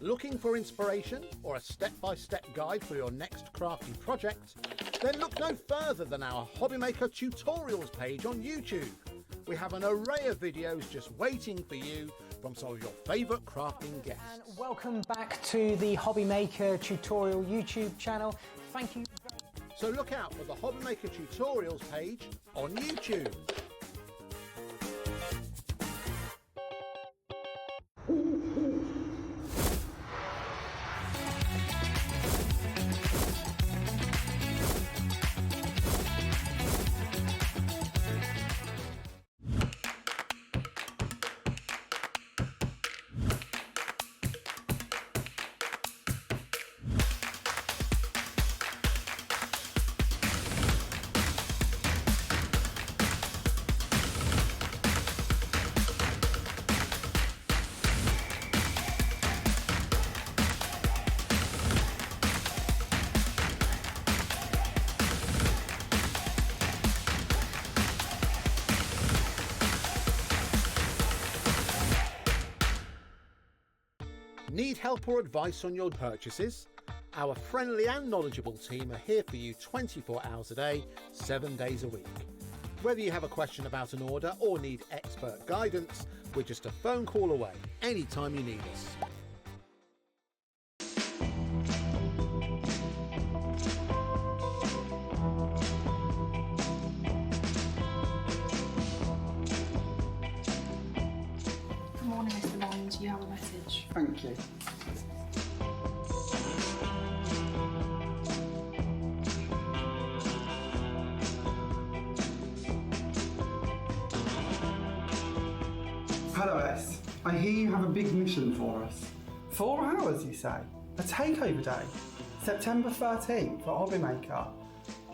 Looking for inspiration or a step-by-step guide for your next crafty project? Then look no further than our HobbyMaker tutorials page on YouTube. We have an array of videos just waiting for you from some of your favourite crafting guests. And welcome back to the HobbyMaker tutorial YouTube channel. Thank you. So look out for the HobbyMaker tutorials page on YouTube. Need help or advice on your purchases? Our friendly and knowledgeable team are here for you 24 hours a day, 7 days a week. Whether you have a question about an order or need expert guidance, we're just a phone call away anytime you need us. Good morning, Mr. Mond. You have a message. Thank you. Hello S, I hear you have a big mission for us. 4 hours, you say? A takeover day? September 13th for HobbyMaker.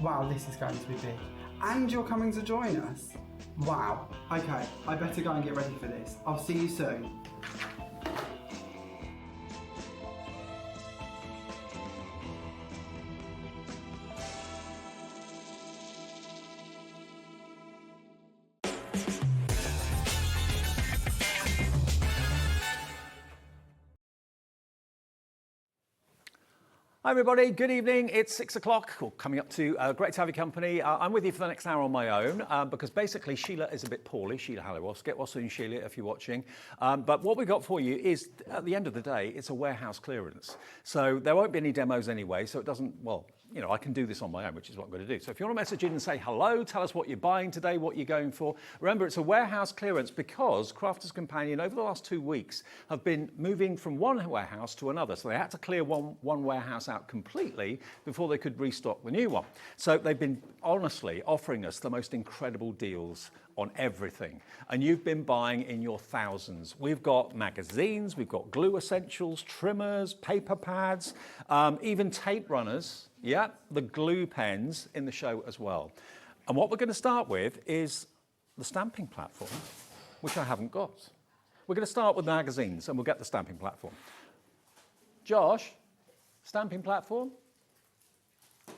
Wow, this is going to be big. And you're coming to join us? Wow. Okay, I better go and get ready for this. I'll see you soon. Hi everybody, good evening. It's 6 o'clock, coming up to great to have your company. I'm with you for the next hour on my own because basically Sheila is a bit poorly, Sheila Halliwas. Get well soon, Sheila, if you're watching. But what we've got for you is, at the end of the day, it's a warehouse clearance. So there won't be any demos anyway, so it doesn't, well, you know, I can do this on my own, which is what I'm going to do. So if you want to message in and say hello, tell us what you're buying today, what you're going for. Remember, it's a warehouse clearance because Crafters Companion, over the last 2 weeks, have been moving from one warehouse to another. So they had to clear one warehouse out completely before they could restock the new one. So they've been, honestly, offering us the most incredible deals on everything. And you've been buying in your thousands. We've got magazines, we've got glue essentials, trimmers, paper pads, even tape runners. Yeah, the glue pens in the show as well. And what we're going to start with is the stamping platform, which I haven't got. We're going to start with magazines and we'll get the stamping platform. Josh, stamping platform?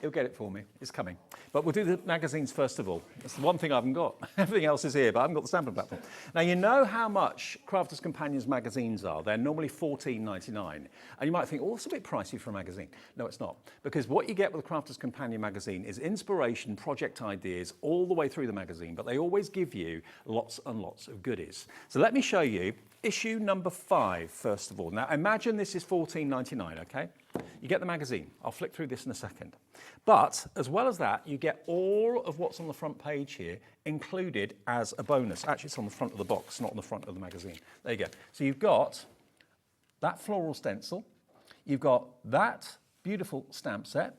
He'll get it for me. It's coming. But we'll do the magazines first of all. That's the one thing I haven't got. Everything else is here, but I haven't got the stamping platform. Now, you know how much Crafters Companions magazines are. They're normally $14.99. And you might think, oh, it's a bit pricey for a magazine. No, it's not. Because what you get with the Crafters Companion magazine is inspiration, project ideas, all the way through the magazine. But they always give you lots and lots of goodies. So let me show you issue number 5, first of all. Now, imagine this is $14.99, okay? You get the magazine. I'll flick through this in a second. But as well as that, you get all of what's on the front page here included as a bonus. Actually, it's on the front of the box, not on the front of the magazine. There you go. So you've got that floral stencil. You've got that beautiful stamp set,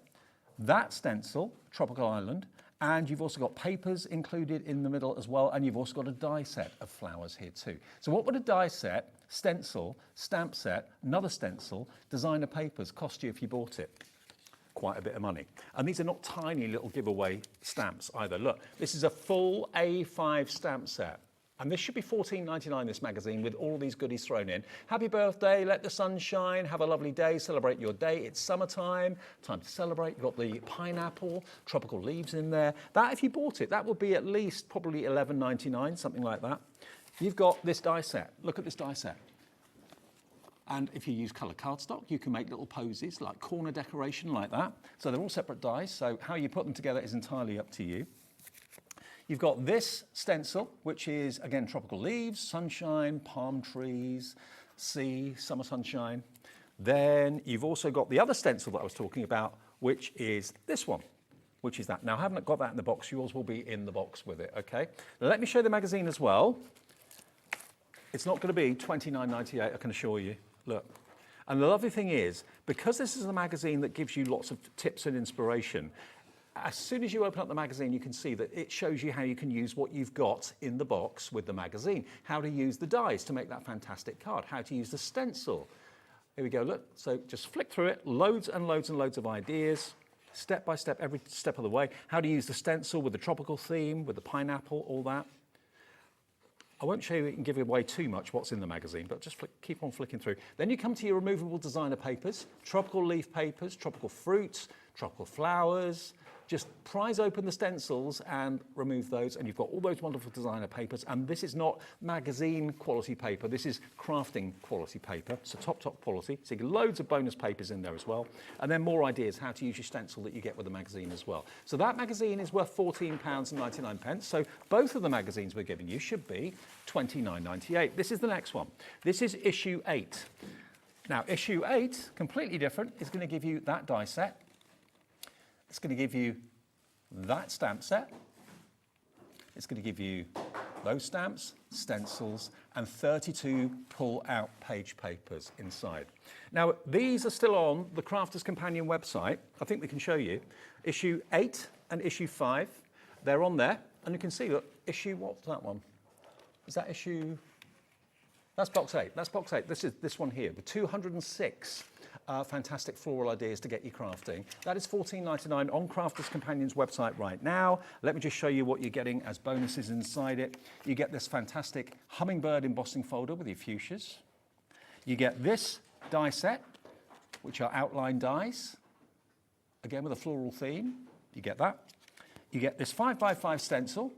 that stencil, Tropical Island, and you've also got papers included in the middle as well, and you've also got a die set of flowers here too. So what would a die set, stencil, stamp set, another stencil, designer papers cost you if you bought it? Quite a bit of money. And these are not tiny little giveaway stamps either. Look, this is a full A5 stamp set. And this should be $14.99, this magazine, with all these goodies thrown in. Happy birthday, let the sun shine, have a lovely day, celebrate your day. It's summertime, time to celebrate. You've got the pineapple, tropical leaves in there. That, if you bought it, that would be at least probably $11.99, something like that. You've got this die set. Look at this die set. And if you use colour cardstock, you can make little poses, like corner decoration like that. So they're all separate dies, so how you put them together is entirely up to you. You've got this stencil, which is, again, tropical leaves, sunshine, palm trees, sea, summer sunshine. Then you've also got the other stencil that I was talking about, which is this one, which is that. Now, I haven't got that in the box. Yours will be in the box with it, okay? Now, let me show the magazine as well. It's not going to be $29.98, I can assure you. Look. And the lovely thing is, because this is a magazine that gives you lots of tips and inspiration, as soon as you open up the magazine, you can see that it shows you how you can use what you've got in the box with the magazine, how to use the dies to make that fantastic card, how to use the stencil. Here we go, look. So just flick through it, loads and loads and loads of ideas, step by step, every step of the way. How to use the stencil with the tropical theme, with the pineapple, all that. I won't show you and give away too much what's in the magazine, but just keep on flicking through. Then you come to your removable designer papers, tropical leaf papers, tropical fruits, tropical flowers. Just prise open the stencils and remove those, and you've got all those wonderful designer papers. And this is not magazine quality paper, this is crafting quality paper, so top quality. So you get loads of bonus papers in there as well. And then more ideas how to use your stencil that you get with the magazine as well. So that magazine is worth £14.99. So both of the magazines we're giving you should be $29.98. This is the next one. This is issue 8. Now, issue 8, completely different, is going to give you that die set. It's going to give you that stamp set. It's going to give you those stamps, stencils, and 32 pull-out page papers inside. Now, these are still on the Crafters Companion website. I think we can show you. Issue 8 and issue 5, they're on there. And you can see, look, issue, what's that one? Is that issue? That's box 8. That's box 8. This is this one here, the 206 fantastic floral ideas to get you crafting. That is $14.99 on Crafters Companion's website right now. Let me just show you what you're getting as bonuses inside it. You get this fantastic hummingbird embossing folder with your fuchsias. You get this die set, which are outline dies, again with a floral theme. You get that. You get this 5x5 stencil,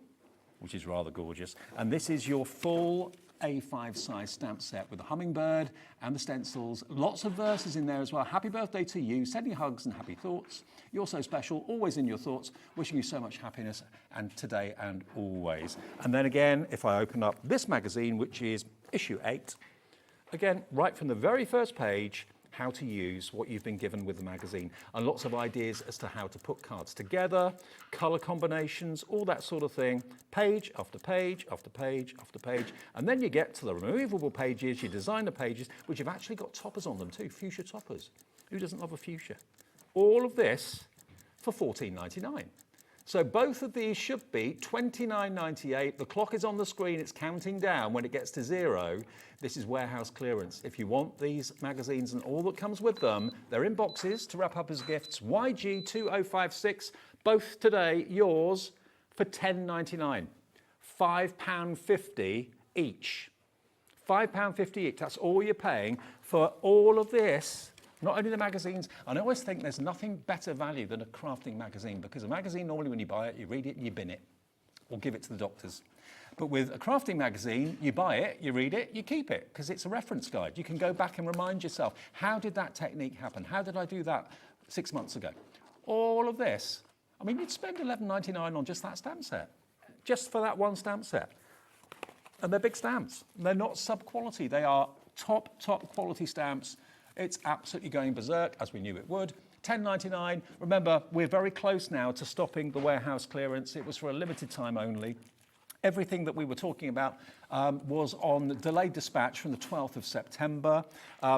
which is rather gorgeous, and this is your full A5 size stamp set with the hummingbird and the stencils. Lots of verses in there as well. Happy birthday to you, sending hugs and happy thoughts. You're so special, always in your thoughts, wishing you so much happiness and today and always. And then again, if I open up this magazine, which is issue 8, again, right from the very first page, how to use what you've been given with the magazine, and lots of ideas as to how to put cards together, colour combinations, all that sort of thing, page after page after page after page, and then you get to the removable pages, your designer pages, which have actually got toppers on them too, fuchsia toppers. Who doesn't love a fuchsia? All of this for $14.99. So both of these should be $29.98. The clock is on the screen, it's counting down. When it gets to 0, this is warehouse clearance. If you want these magazines and all that comes with them, they're in boxes to wrap up as gifts. YG2056, both today yours for $10.99. £5.50 each. £5.50 each, that's all you're paying for all of this. Not only the magazines, and I always think there's nothing better value than a crafting magazine, because a magazine, normally when you buy it, you read it, you bin it, or give it to the doctors. But with a crafting magazine, you buy it, you read it, you keep it, because it's a reference guide. You can go back and remind yourself, how did that technique happen? How did I do that 6 months ago? All of this. I mean, you'd spend $11.99 on just that stamp set, just for that one stamp set. And they're big stamps. They're not sub-quality. They are top quality stamps. It's absolutely going berserk, as we knew it would. $10.99. Remember, we're very close now to stopping the warehouse clearance. It was for a limited time only. Everything that we were talking about was on delayed dispatch from the 12th of September.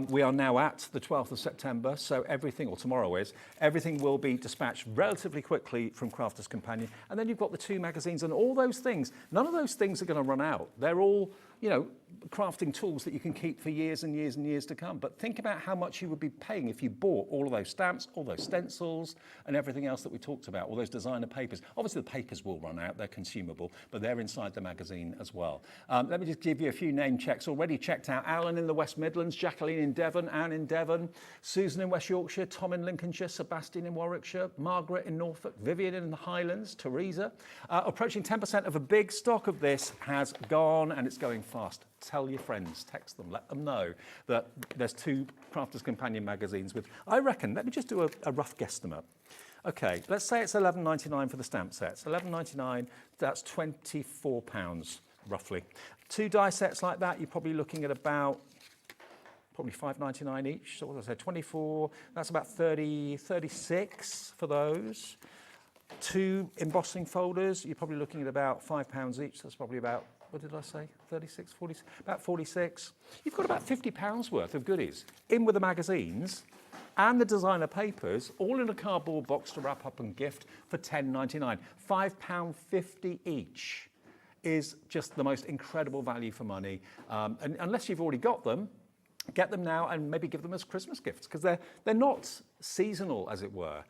We are now at the 12th of September, so everything, or tomorrow is, everything will be dispatched relatively quickly from Crafters Companion. And then you've got the 2 magazines and all those things. None of those things are going to run out. They're all, you know, crafting tools that you can keep for years and years and years to come. But think about how much you would be paying if you bought all of those stamps, all those stencils, and everything else that we talked about, all those designer papers. Obviously, the papers will run out. They're consumable, but they're inside the magazine as well. Let me just give you a few name checks. Already checked out Alan in the West Midlands, Jacqueline in Devon, Anne in Devon, Susan in West Yorkshire, Tom in Lincolnshire, Sebastian in Warwickshire, Margaret in Norfolk, Vivian in the Highlands, Teresa. Approaching 10% of a big stock of this has gone, and it's going fast. Tell your friends, text them, let them know that there's 2 Crafters Companion magazines with, I reckon, let me just do a rough guesstimate. Okay, let's say it's $11.99 for the stamp sets. $11.99, that's £24 roughly. 2 die sets like that, you're probably looking at about probably $5.99 each. So what did I say, 24, that's about 36 for those. 2 embossing folders, you're probably looking at about £5 each. That's probably about, what did I say, 36, 40, about 46. You've got about £50 worth of goodies in with the magazines and the designer papers, all in a cardboard box to wrap up and gift for $10.99. £5.50 each is just the most incredible value for money. And unless you've already got them, get them now and maybe give them as Christmas gifts, because they're not seasonal, as it were.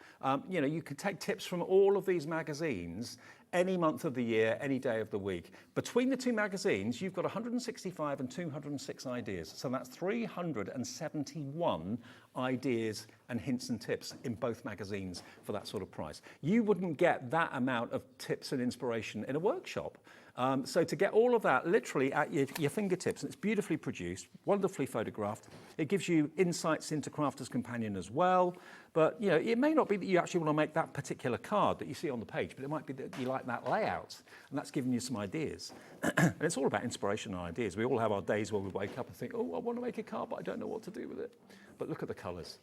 You know, you can take tips from all of these magazines any month of the year, any day of the week. Between the 2 magazines, you've got 165 and 206 ideas. So that's 371 ideas and hints and tips in both magazines for that sort of price. You wouldn't get that amount of tips and inspiration in a workshop. So to get all of that literally at your fingertips, and it's beautifully produced, wonderfully photographed. It gives you insights into Crafters Companion as well. But you know, it may not be that you actually want to make that particular card that you see on the page, but it might be that you like that layout, and that's giving you some ideas. And it's all about inspiration and ideas. We all have our days where we wake up and think, oh, I want to make a card, but I don't know what to do with it. But look at the colours.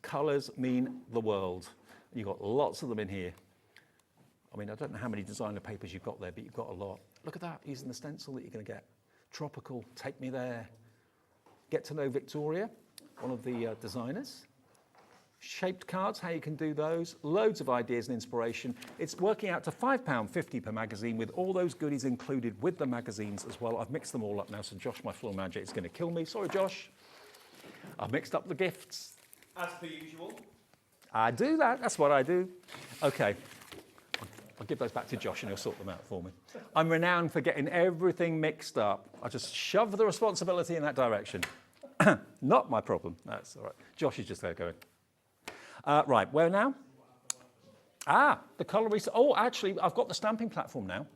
Colours mean the world. You've got lots of them in here. I mean, I don't know how many designer papers you've got there, but you've got a lot. Look at that, using the stencil that you're going to get. Tropical, take me there. Get to know Victoria, one of the designers. Shaped cards, how you can do those. Loads of ideas and inspiration. It's working out to £5.50 per magazine with all those goodies included with the magazines as well. I've mixed them all up now, so Josh, my floor manager, is going to kill me. Sorry, Josh. I've mixed up the gifts. as per usual. I do that. That's what I do. Okay. I'll give those back to Josh and he'll sort them out for me. I'm renowned for getting everything mixed up. I just shove the responsibility in that direction. Not my problem. That's all right. Josh is just there going. Right, where now? The colour reset. Oh, actually, I've got the stamping platform now.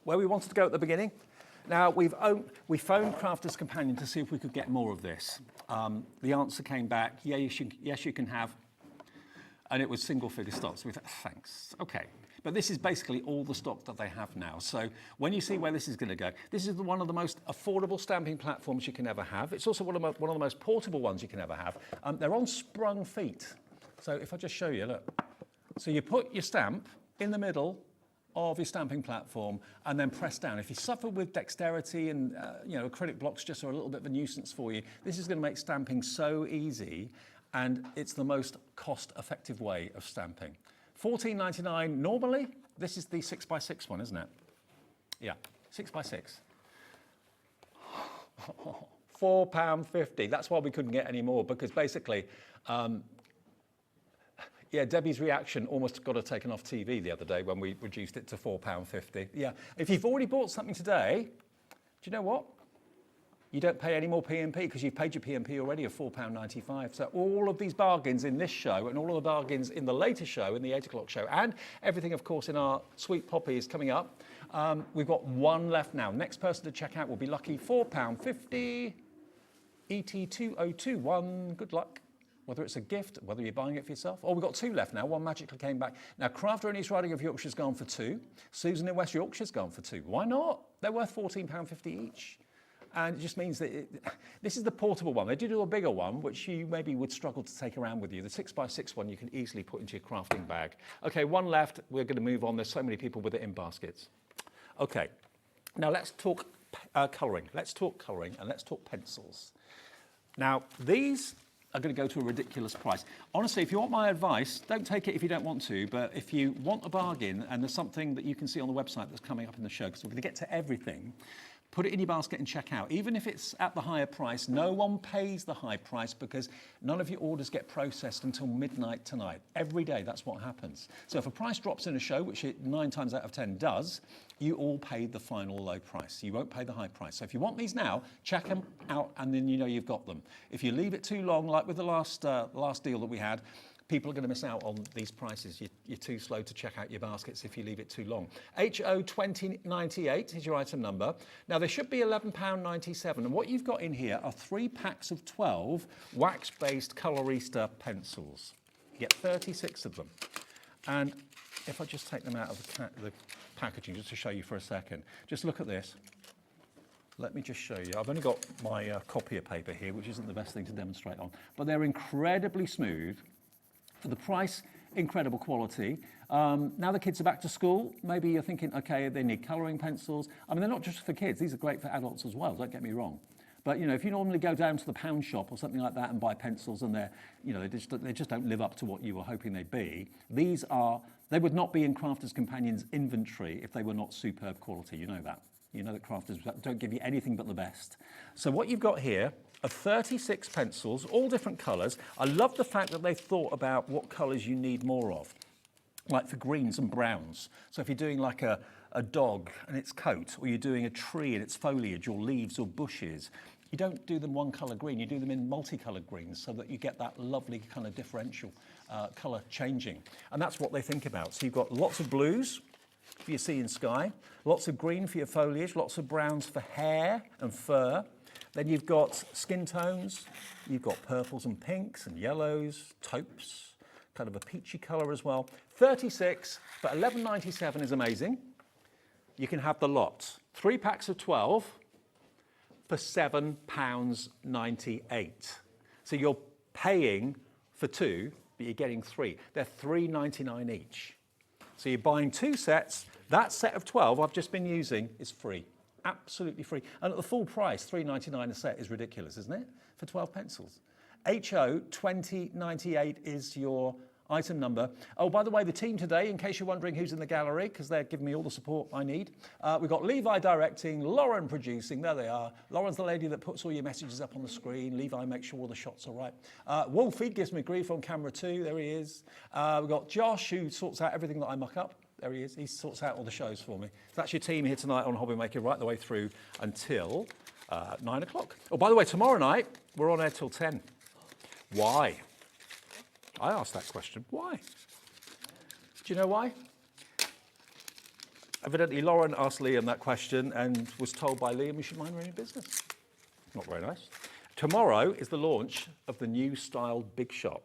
Where we wanted to go at the beginning. Now, we phoned Crafters Companion to see if we could get more of this. The answer came back, yes, you can have. And it was single figure stock, so we thought, thanks. Okay, but this is basically all the stock that they have now. So when you see where this is going to go, this is one of the most affordable stamping platforms you can ever have. It's also one of the most portable ones you can ever have. They're on sprung feet. So if I just show you, look. So you put your stamp in the middle of your stamping platform and then press down. If you suffer with dexterity and acrylic blocks just are a little bit of a nuisance for you, this is going to make stamping so easy. And it's the most cost-effective way of stamping. $14.99 normally. This is the 6x6 one, isn't it? Yeah, 6x6. £4.50. That's why we couldn't get any more, because basically, Debbie's reaction almost got her taken off TV the other day when we reduced it to £4.50. Yeah, if you've already bought something today, do you know what? You don't pay any more P&P because you've paid your P&P already of £4.95. So all of these bargains in this show and all of the bargains in the later show, in the 8 o'clock show, and everything, of course, in our Sweet Poppy is coming up. We've got one left now. Next person to check out will be lucky. £4.50. ET2021. Good luck. Whether it's a gift, whether you're buying it for yourself. Oh, we've got two left now. One magically came back. Now, Crafter in East Riding of Yorkshire's gone for two. Susan in West Yorkshire's gone for two. Why not? They're worth £14.50 each. And it just means that this is the portable one. They do a bigger one, which you maybe would struggle to take around with you. The 6x6 one you can easily put into your crafting bag. Okay, one left. We're going to move on. There's so many people with it in baskets. Okay, now let's talk colouring. Let's talk colouring and let's talk pencils. Now, these are going to go to a ridiculous price. Honestly, if you want my advice, don't take it if you don't want to, but if you want a bargain and there's something that you can see on the website that's coming up in the show, because we're going to get to everything, put it in your basket and check out. Even if it's at the higher price, no one pays the high price because none of your orders get processed until midnight tonight. Every day, that's what happens. So if a price drops in a show, which it 9 times out of 10 does, you all pay the final low price. You won't pay the high price. So if you want these now, check them out and then you know you've got them. If you leave it too long, like with the last deal that we had, people are going to miss out on these prices. You're too slow to check out your baskets if you leave it too long. HO2098 is your item number. Now, there should be £11.97. And what you've got in here are 3 packs of 12 wax-based Colorista pencils. You get 36 of them. And if I just take them out of the packaging, just to show you for a second, just look at this. Let me just show you. I've only got my copier paper here, which isn't the best thing to demonstrate on. But they're incredibly smooth. For the price, incredible quality. Now the kids are back to school, maybe you're thinking, okay, they need colouring pencils. I mean, they're not just for kids, these are great for adults as well, don't get me wrong. But, you know, if you normally go down to the pound shop or something like that and buy pencils and they're, you know, they just don't live up to what you were hoping they'd be, they would not be in Crafters Companion's inventory if they were not superb quality, you know that. You know that Crafters don't give you anything but the best. So what you've got here are 36 pencils, all different colours. I love the fact that they've thought about what colours you need more of, like for greens and browns. So if you're doing like a dog and its coat, or you're doing a tree and its foliage, or leaves or bushes, you don't do them one colour green, you do them in multicoloured greens so that you get that lovely kind of differential colour changing. And that's what they think about. So you've got lots of blues for your sea and sky, lots of green for your foliage, lots of browns for hair and fur. Then you've got skin tones, you've got purples and pinks and yellows, taupes, kind of a peachy colour as well. 36, but £11.97 is amazing. You can have the lot. 3 packs of 12 for £7.98. So you're paying for 2, but you're getting 3. They're £3.99 each. So you're buying 2 sets. That set of 12 I've just been using is free. Absolutely free. And at the full price, £3.99 a set is ridiculous, isn't it? For 12 pencils. HO2098 is your item number. Oh, by the way, the team today, in case you're wondering who's in the gallery, because they're giving me all the support I need, we've got Levi directing, Lauren producing, there they are. Lauren's the lady that puts all your messages up on the screen. Levi makes sure all the shots are right. Wolfie gives me grief on camera too, there he is. We've got Josh, who sorts out everything that I muck up. There he is, he sorts out all the shows for me. So that's your team here tonight on HobbyMaker right the way through until 9 o'clock. Oh, by the way, tomorrow night, we're on air till 10. Why? I asked that question. Why? Do you know why? Evidently, Lauren asked Liam that question and was told by Liam we should mind our own business. Not very nice. Tomorrow is the launch of the new style Big Shot.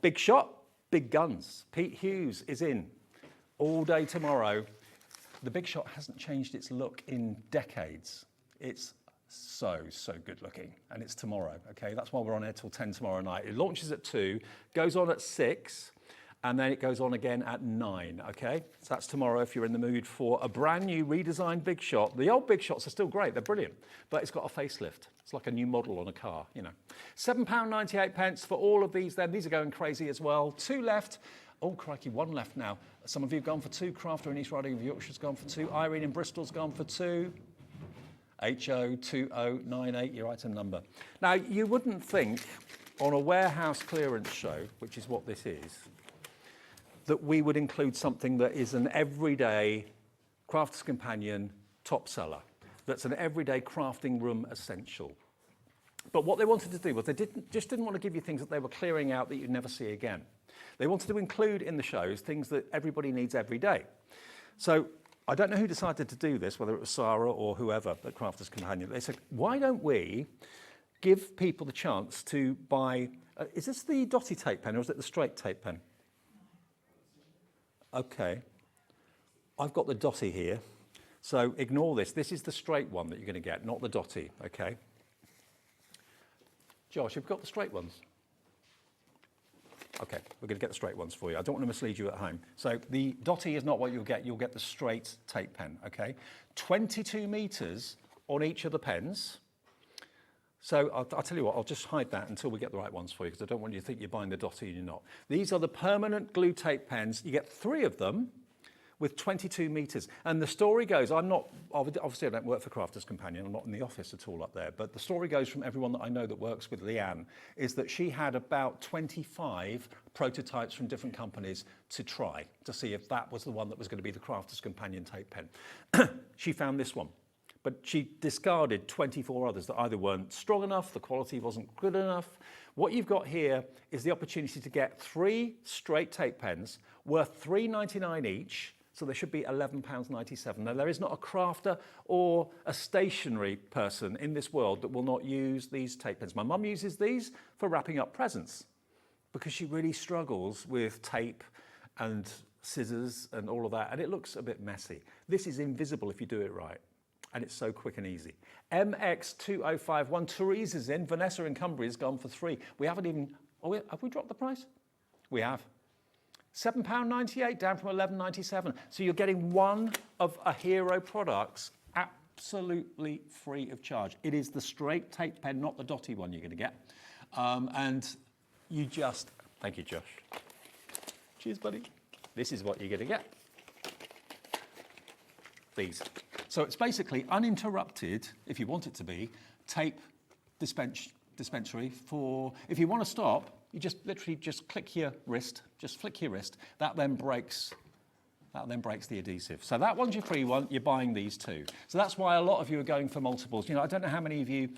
Big Shot, big guns. Pete Hughes is in all day tomorrow. The Big Shot hasn't changed its look in decades. It's so good looking, and it's tomorrow, okay? That's why we're on air till 10 tomorrow night. It launches at 2, goes on at 6, and then it goes on again at 9, okay? So that's tomorrow if you're in the mood for a brand new redesigned Big Shot. The old Big Shots are still great, they're brilliant, but it's got a facelift. It's like a new model on a car, you know. £7.98 for all of these then. These are going crazy as well. 2 left. Oh, crikey, 1 left now. Some of you have gone for 2. Crafter in East Riding of Yorkshire's gone for 2. Irene in Bristol's gone for 2. HO2098, your item number. Now, you wouldn't think on a warehouse clearance show, which is what this is, that we would include something that is an everyday Crafter's Companion top seller, that's an everyday crafting room essential. But what they wanted to do was they just didn't want to give you things that they were clearing out that you'd never see again. They wanted to include in the shows things that everybody needs every day. So I don't know who decided to do this, whether it was Sarah or whoever at Crafter's Companion. They said, why don't we give people the chance to buy, is this the dotty tape pen or is it the straight tape pen? Okay. I've got the dotty here, so ignore this. This is the straight one that you're going to get, not the dotty, okay? Josh, you've got the straight ones? Okay, we're going to get the straight ones for you. I don't want to mislead you at home. So the dotty is not what you'll get the straight tape pen, okay? 22 metres on each of the pens. So I'll tell you what, I'll just hide that until we get the right ones for you, because I don't want you to think you're buying the dotty and you're not. These are the permanent glue tape pens. You get 3 of them with 22 metres. And the story goes, obviously I don't work for Crafter's Companion, I'm not in the office at all up there, but the story goes from everyone that I know that works with Leanne, is that she had about 25 prototypes from different companies to try, to see if that was the one that was going to be the Crafter's Companion tape pen. She found this one, but she discarded 24 others that either weren't strong enough, the quality wasn't good enough. What you've got here is the opportunity to get 3 straight tape pens worth £3.99 each. So they should be £11.97. Now, there is not a crafter or a stationery person in this world that will not use these tape pens. My mum uses these for wrapping up presents because she really struggles with tape and scissors and all of that, and it looks a bit messy. This is invisible if you do it right, and it's so quick and easy. MX2051, Teresa's in, Vanessa in Cumbria has gone for 3. We haven't even, have we dropped the price? We have. £7.98 down from £11.97. So you're getting one of a hero products absolutely free of charge. It is the straight tape pen, not the dotty one you're going to get. And you just, thank you, Josh. Cheers, buddy. This is what you're going to get. These. So it's basically uninterrupted, if you want it to be, tape dispensary for, if you want to stop, you just literally just click your wrist, just flick your wrist. That then breaks the adhesive. So that one's your free one, you're buying these 2. So that's why a lot of you are going for multiples. You know, I don't know how many of you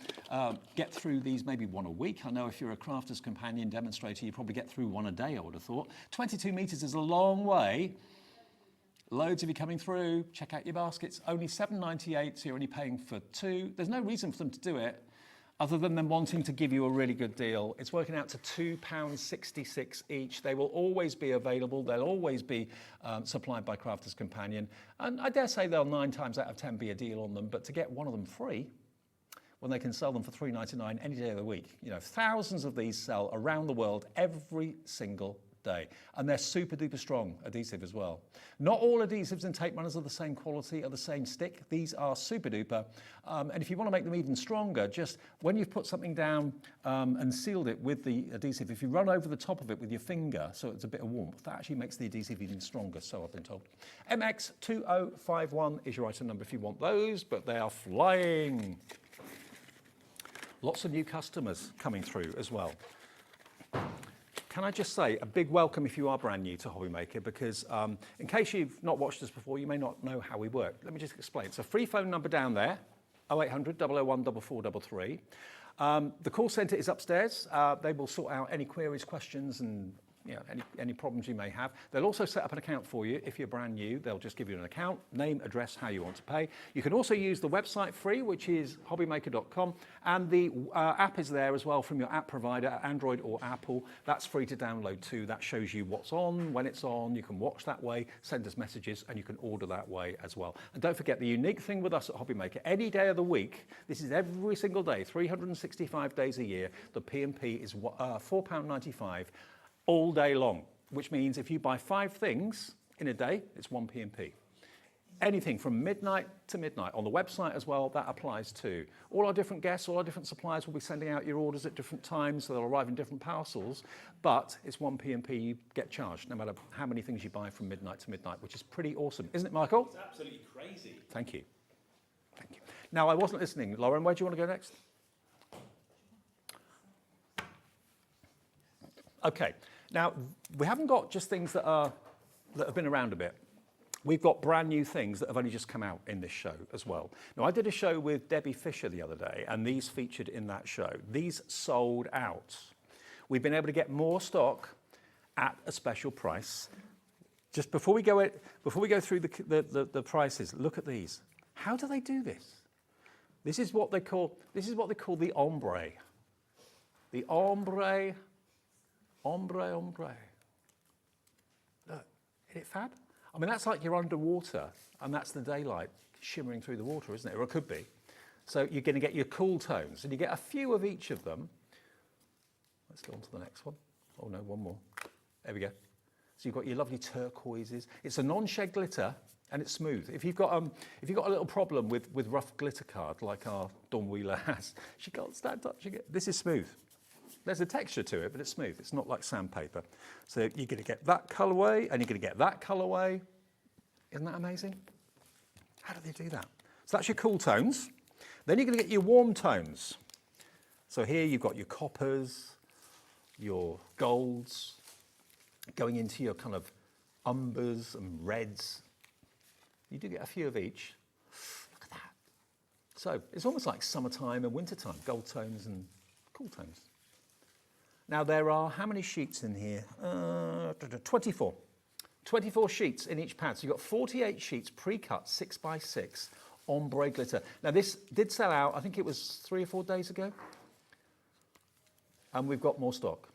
get through these maybe 1 a week. I know if you're a Crafter's Companion demonstrator, you probably get through 1 a day, I would have thought. 22 metres is a long way. Loads of you coming through. Check out your baskets. Only £7.98, so you're only paying for 2. There's no reason for them to do it, other than them wanting to give you a really good deal. It's working out to £2.66 each. They will always be available. They'll always be supplied by Crafter's Companion. And I dare say they'll 9 times out of 10 be a deal on them, but to get one of them free, when they can sell them for £3.99 any day of the week. You know, thousands of these sell around the world every single day. And they're super duper strong adhesive as well. Not all adhesives and tape runners are the same quality, are the same stick. These are super duper. And if you want to make them even stronger, just when you've put something down and sealed it with the adhesive, if you run over the top of it with your finger so it's a bit of warmth, that actually makes the adhesive even stronger, so I've been told. MX2051 is your item number if you want those, but they are flying. Lots of new customers coming through as well. Can I just say a big welcome if you are brand new to HobbyMaker, because in case you've not watched us before, you may not know how we work. Let me just explain. It's a free phone number down there, 0800 001 4433. The call centre is upstairs. They will sort out any queries, questions, and any problems you may have. They'll also set up an account for you if you're brand new. They'll just give you an account, name, address, how you want to pay. You can also use the website free, which is hobbymaker.com, and the app is there as well from your app provider, Android or Apple. That's free to download too. That shows you what's on, when it's on. You can watch that way, send us messages, and you can order that way as well. And don't forget, the unique thing with us at HobbyMaker, any day of the week, this is every single day, 365 days a year, the P&P is £4.95. all day long, which means if you buy 5 things in a day, it's 1 P&P. Anything from midnight to midnight. On the website as well, that applies too. All our different guests, all our different suppliers will be sending out your orders at different times, so they'll arrive in different parcels, but it's 1 P&P you get charged, no matter how many things you buy from midnight to midnight, which is pretty awesome. Isn't it, Michael? It's absolutely crazy. Thank you. Thank you. Now, I wasn't listening. Lauren, where do you want to go next? Okay. Now, we haven't got just things that have been around a bit. We've got brand new things that have only just come out in this show as well. Now, I did a show with Debbie Fisher the other day, and these featured in that show. These sold out. We've been able to get more stock at a special price. Just before we go through the prices, look at these. How do they do this? This is what they call the ombre. The ombre. Ombre. Look, isn't it fab? I mean, that's like you're underwater, and that's the daylight shimmering through the water, isn't it? Or it could be. So you're going to get your cool tones, and you get a few of each of them. Let's go on to the next one. Oh no, one more. There we go. So you've got your lovely turquoises. It's a non-shed glitter, and it's smooth. If you've got a little problem with rough glitter card, like our Dawn Wheeler has, she can't stand touching it. This is smooth. There's a texture to it, but it's smooth. It's not like sandpaper. So you're going to get that colourway, and you're going to get that colourway. Isn't that amazing? How do they do that? So that's your cool tones. Then you're going to get your warm tones. So here you've got your coppers, your golds, going into your kind of umbers and reds. You do get a few of each. Look at that. So it's almost like summertime and wintertime, gold tones and cool tones. Now there are, how many sheets in here? 24. 24 sheets in each pad. So you've got 48 sheets pre-cut, 6x6 ombre glitter. Now this did sell out, I think it was 3 or 4 days ago. And we've got more stock.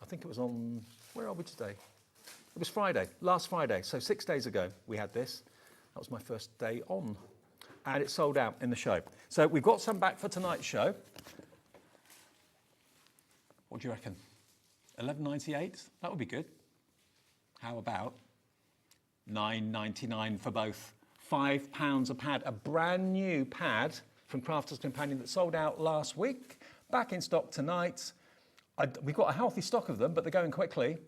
I think it was on, where are we today? It was Friday, last Friday. So 6 days ago we had this. That was my first day on. And it sold out in the show. So we've got some back for tonight's show. What do you reckon? $11.98? That would be good. How about $9.99 for both? £5 a pad. A brand new pad from Crafter's Companion that sold out last week. Back in stock tonight. We've got a healthy stock of them, but they're going quickly.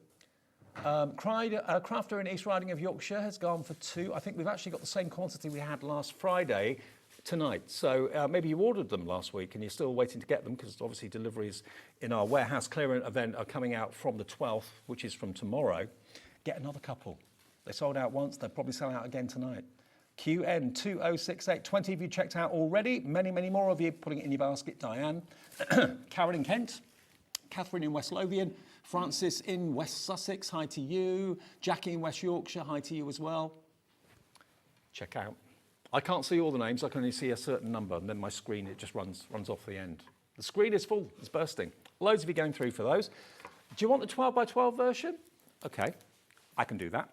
Crafter in East Riding of Yorkshire has gone for 2. I think we've actually got the same quantity we had last Friday tonight. So maybe you ordered them last week and you're still waiting to get them, because obviously deliveries in our warehouse clearance event are coming out from the 12th, which is from tomorrow. Get another couple. They sold out once, they'll probably sell out again tonight. QN2068, 20 of you checked out already. Many, many more of you putting it in your basket. Diane, Karen in Kent, Catherine in West Lothian, Francis in West Sussex, hi to you. Jackie in West Yorkshire, hi to you as well. Check out. I can't see all the names, I can only see a certain number, and then my screen, it just runs off the end. The screen is full, it's bursting. Loads of you going through for those. Do you want the 12x12 version? Okay, I can do that.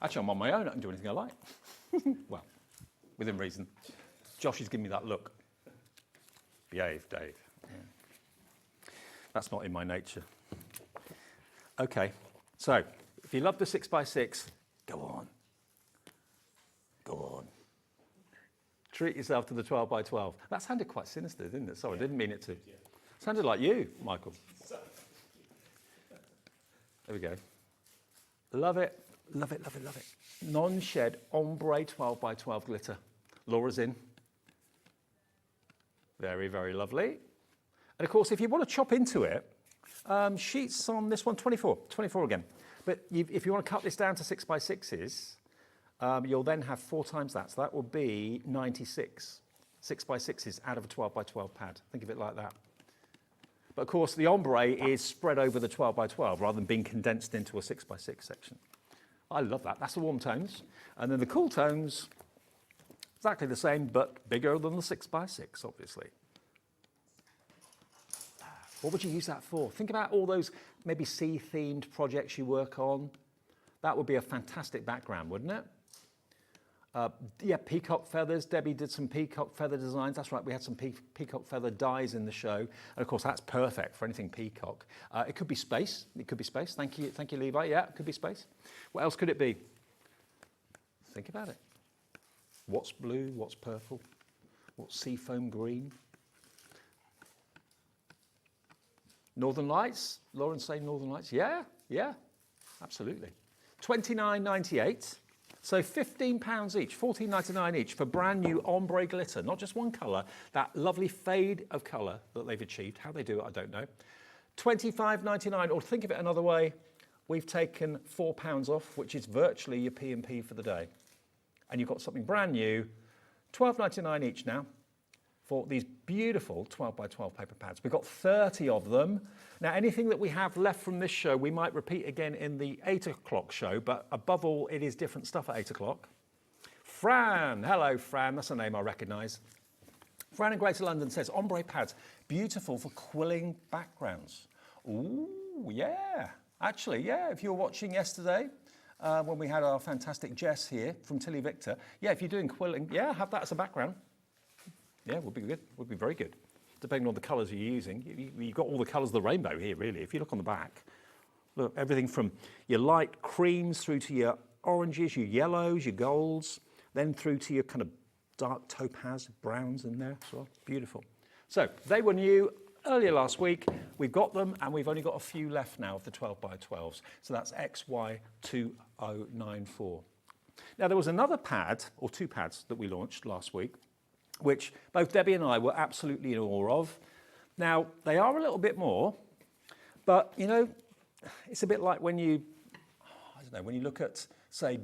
Actually, I'm on my own, I can do anything I like. Well, within reason. Josh is giving me that look. Behave, Dave. Yeah. That's not in my nature. Okay, So, if you love the 6x6, go on. Go on. Treat yourself to the 12x12. That sounded quite sinister, didn't it? Sorry, I didn't mean it to. Sounded like you, Michael. There we go. Love it, love it, love it, love it. Non-shed ombre 12x12 glitter. Laura's in. Very, very lovely. And of course, if you want to chop into it, sheets on this one, 24 again. But if you want to cut this down to 6x6s, you'll then have 4 times that. So that will be 96 6x6s out of a 12x12 pad. Think of it like that. But of course, the ombre is spread over the 12x12 rather than being condensed into a 6x6 section. I love that. That's the warm tones. And then the cool tones, exactly the same, but bigger than the 6x6, obviously. What would you use that for? Think about all those maybe sea-themed projects you work on. That would be a fantastic background, wouldn't it? Yeah, peacock feathers. Debbie did some peacock feather designs. That's right, we had some peacock feather dies in the show. And of course, that's perfect for anything peacock. It could be space. It could be space. Thank you, Levi. Yeah, it could be space. What else could it be? Think about it. What's blue? What's purple? What's seafoam green? Northern Lights. Lauren saying Northern Lights. Yeah, absolutely. $29.98. So £15 each, $14.99 each for brand new ombre glitter, not just one colour, that lovely fade of colour that they've achieved. How they do it, I don't know. $25.99, or think of it another way, we've taken £4 off, which is virtually your P&P for the day. And you've got something brand new, $12.99 each now, for these beautiful 12x12 paper pads. We've got 30 of them. Now, anything that we have left from this show, we might repeat again in the 8 o'clock show, but above all, it is different stuff at 8 o'clock. Fran, hello Fran, that's a name I recognise. Fran in Greater London says, ombre pads, beautiful for quilling backgrounds. Ooh, yeah. Actually, yeah, if you were watching yesterday, when we had our fantastic Jess here from Tilly Victor, yeah, if you're doing quilling, yeah, have that as a background. Yeah, would be good, would be very good. Depending on the colours you're using. You've got all the colours of the rainbow here, really. If you look on the back, look, everything from your light creams through to your oranges, your yellows, your golds, then through to your kind of dark topaz browns in there as well. Beautiful. So they were new earlier last week. We've got them, and we've only got a few left now of the 12x12s. So that's XY2094. Now, there was another pad, or 2 pads, that we launched last week, which both Debbie and I were absolutely in awe of. Now, they are a little bit more, but, you know, it's a bit like when you, I don't know, when you look at, say,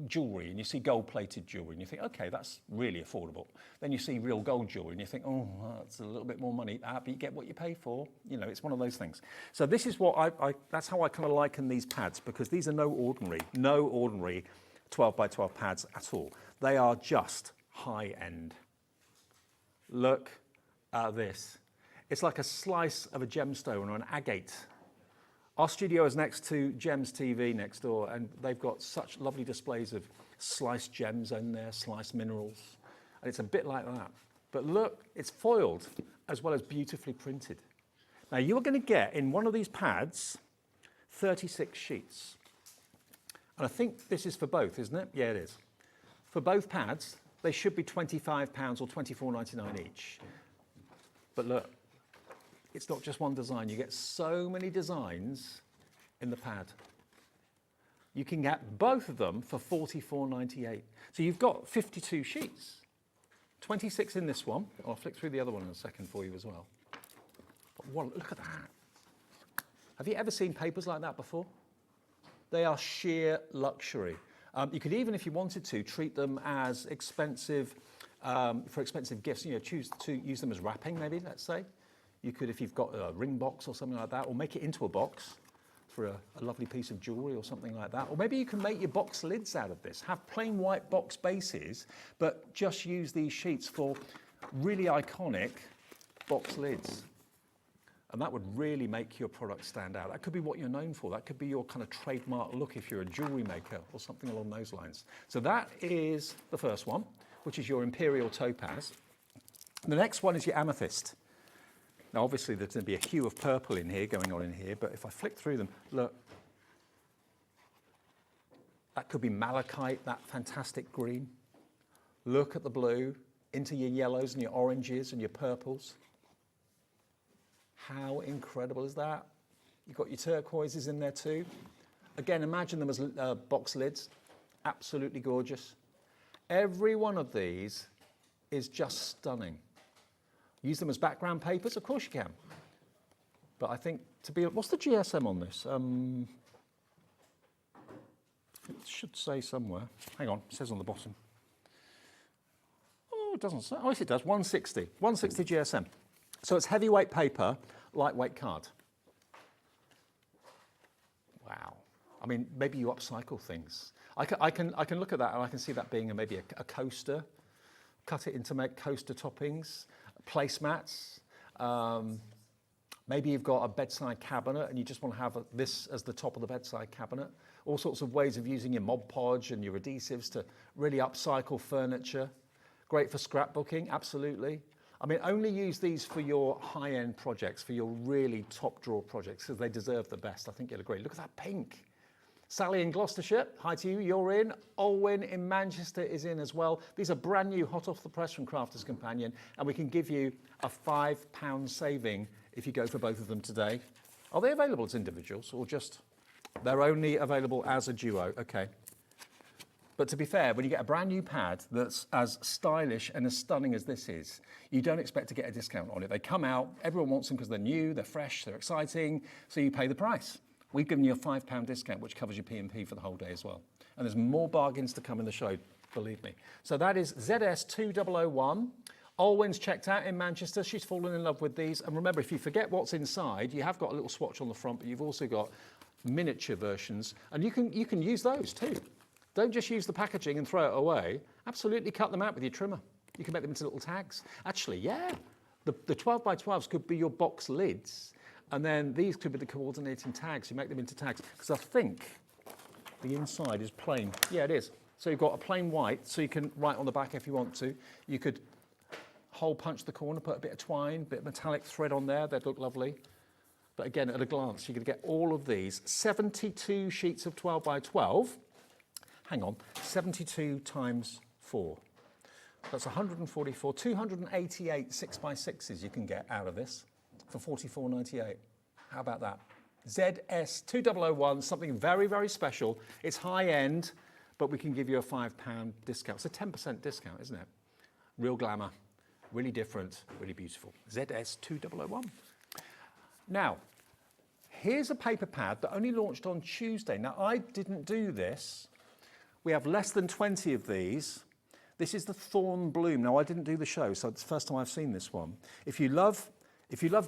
jewellery and you see gold-plated jewellery and you think, okay, that's really affordable. Then you see real gold jewellery and you think, oh, that's a little bit more money, but you get what you pay for. You know, it's one of those things. So this is what that's how I kind of liken these pads, because these are no ordinary 12x12 pads at all. They are just high-end. Look at this. It's like a slice of a gemstone or an agate. Our studio is next to Gems TV next door, and they've got such lovely displays of sliced gems in there, sliced minerals, and it's a bit like that. But look, it's foiled as well as beautifully printed. Now, you're going to get, in one of these pads, 36 sheets. And I think this is for both, isn't it? Yeah, it is. For both pads, they should be £25 or £24.99 each. But look, it's not just one design. You get so many designs in the pad. You can get both of them for £44.98. So you've got 52 sheets. 26 in this one. I'll flick through the other one in a second for you as well. But look at that. Have you ever seen papers like that before? They are sheer luxury. You could even, if you wanted to, treat them as expensive, for expensive gifts. You know, choose to use them as wrapping, maybe, let's say. You could, if you've got a ring box or something like that, or make it into a box for a lovely piece of jewellery or something like that. Or maybe you can make your box lids out of this. Have plain white box bases, but just use these sheets for really iconic box lids. And that would really make your product stand out. That could be what you're known for. That could be your kind of trademark look if you're a jewellery maker or something along those lines. So that is the first one, which is your Imperial Topaz. The next one is your Amethyst. Now, obviously, there's going to be a hue of purple in here, going on in here, but if I flick through them, look, That could be malachite, that fantastic green. Look at the blue, into your yellows and your oranges and your purples. How incredible is that? You've got your turquoises in there too. Again, imagine them as box lids. Absolutely gorgeous. Every one of these is just stunning. Use them as background papers? Of course you can. But I think what's the GSM on this? It should say somewhere. Hang on, it says on the bottom. Oh, it doesn't say. Oh, yes, it does. 160. 160 GSM. So it's heavyweight paper, lightweight card. Wow. I mean, maybe you upcycle things. I can look at that and I can see that being maybe a coaster. Cut it in to make coaster toppings, placemats. Maybe you've got a bedside cabinet and you just want to have this as the top of the bedside cabinet. All sorts of ways of using your Mod Podge and your adhesives to really upcycle furniture. Great for scrapbooking, absolutely. I mean, only use these for your high-end projects, for your really top-drawer projects, because they deserve the best. I think you'll agree. Look at that pink. Sally in Gloucestershire, hi to you, you're in. Olwyn in Manchester is in as well. These are brand new, hot off the press from Crafters Companion, and we can give you a £5 saving if you go for both of them today. Are they available as individuals or just... They're only available as a duo, okay. But to be fair, when you get a brand new pad that's as stylish and as stunning as this is, you don't expect to get a discount on it. They come out, everyone wants them because they're new, they're fresh, they're exciting, so you pay the price. We've given you a £5 discount, which covers your P&P for the whole day as well. And there's more bargains to come in the show, believe me. So that is ZS2001. Olwyn's checked out in Manchester. She's fallen in love with these. And remember, if you forget what's inside, you have got a little swatch on the front, but you've also got miniature versions. And you can use those too. Don't just use the packaging and throw it away. Absolutely cut them out with your trimmer. You can make them into little tags. Actually, yeah, the 12 by 12s could be your box lids. And then these could be the coordinating tags. You make them into tags. Because I think the inside is plain. Yeah, it is. So you've got a plain white, so you can write on the back if you want to. You could hole punch the corner, put a bit of twine, bit of metallic thread on there. They'd look lovely. But again, at a glance, you could get all of these. 72 sheets of 12 by 12. Hang on, 72 times 4. That's 144, 288 6x6s you can get out of this for £44.98. How about that? ZS2001, something very, very special. It's high end, but we can give you a £5 discount. It's a 10% discount, isn't it? Real glamour, really different, really beautiful. ZS2001. Now, here's a paper pad that only launched on Tuesday. Now, I didn't do this. We have less than 20 of these. This is the Thorn Bloom. Now, I didn't do the show, so it's the first time I've seen this one. If you love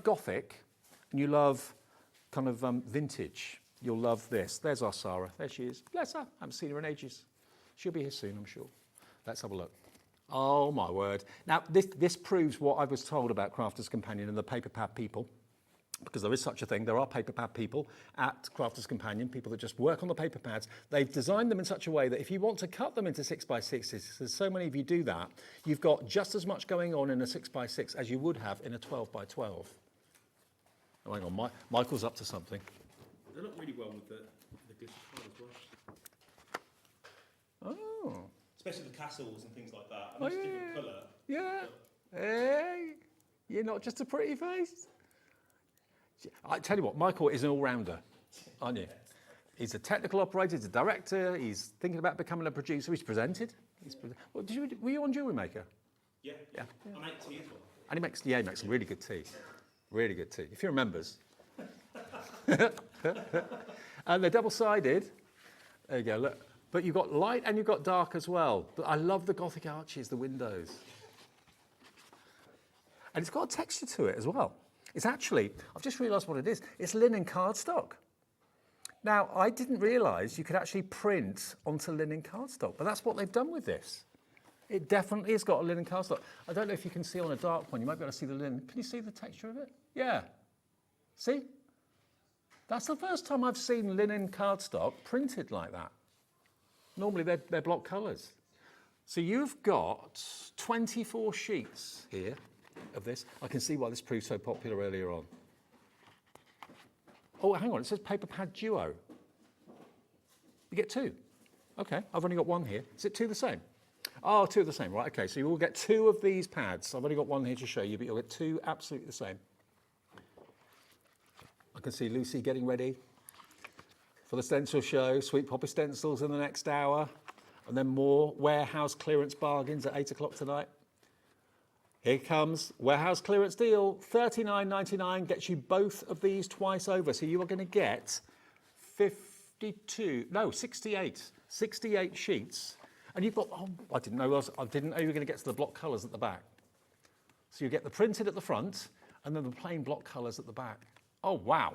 Gothic and you love kind of vintage, you'll love this. There's our Sarah. There she is. Bless her. I haven't seen her in ages. She'll be here soon, I'm sure. Let's have a look. Oh, my word. Now, this proves what I was told about Crafters Companion and the paper pad people. Because there is such a thing. There are paper pad people at Crafters Companion, people that just work on the paper pads. They've designed them in such a way that if you want to cut them into 6x6s, there's so many of you do that, you've got just as much going on in a 6x6 as you would have in a 12 by 12. Oh, hang on, Michael's up to something. They look really well with the glitter card as well. Oh. Especially the castles and things like that. I mean, it's a different colour. Yeah. Hey, you're not just a pretty face. I tell you what, Michael is an all-rounder, aren't you? He's a technical operator, he's a director, he's thinking about becoming a producer, he's presented. Well, were you on Jewellery Maker? Yeah. I make tea as well. And he makes some really good tea. Really good tea, if he remembers. And they're double-sided. There you go, look. But you've got light and you've got dark as well. But I love the Gothic arches, the windows. And it's got a texture to it as well. It's actually, I've just realised what it is. It's linen cardstock. Now, I didn't realise you could actually print onto linen cardstock, but that's what they've done with this. It definitely has got a linen cardstock. I don't know if you can see on a dark one. You might be able to see the linen. Can you see the texture of it? Yeah. See? That's the first time I've seen linen cardstock printed like that. Normally, they're block colours. So you've got 24 sheets here of this. I can see why this proved so popular earlier on. Oh, hang on, it says paper pad duo. You get two. Okay, I've only got one here. Is it two the same? Oh, two of the same, right, okay. So you will get two of these pads. I've only got one here to show you, but you'll get two absolutely the same. I can see Lucy getting ready for the stencil show, Sweet Poppy Stencils in the next hour, and then more warehouse clearance bargains at 8 o'clock tonight. Here comes warehouse clearance deal, $39.99, gets you both of these twice over. So you are going to get 68 sheets. And you've got, oh, I didn't know you were going to get to the block colours at the back. So you get the printed at the front and then the plain block colours at the back. Oh, wow.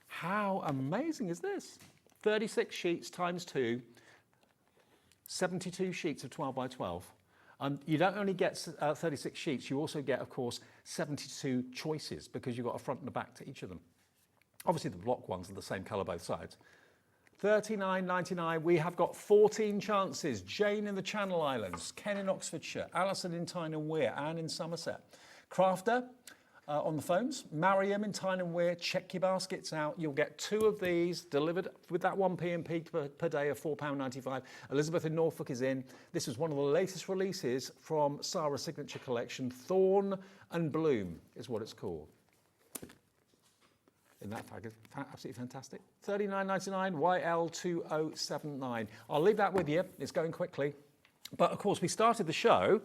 How amazing is this? 36 sheets times 2, 72 sheets of 12 by 12. And you don't only get 36 sheets, you also get, of course, 72 choices because you've got a front and a back to each of them. Obviously, the block ones are the same colour both sides. $39.99. We have got 14 chances. Jane in the Channel Islands, Ken in Oxfordshire, Alison in Tyne and Wear, Anne in Somerset. Crafter on the phones, Mariam in Tyne and Wear, check your baskets out. You'll get two of these delivered with that 1 P&P per day of £4.95. Elizabeth in Norfolk is in. This is one of the latest releases from Sarah's signature collection. Thorn and Bloom is what it's called. In that package, absolutely fantastic. $39.99, YL2079. I'll leave that with you. It's going quickly. But of course, we started the show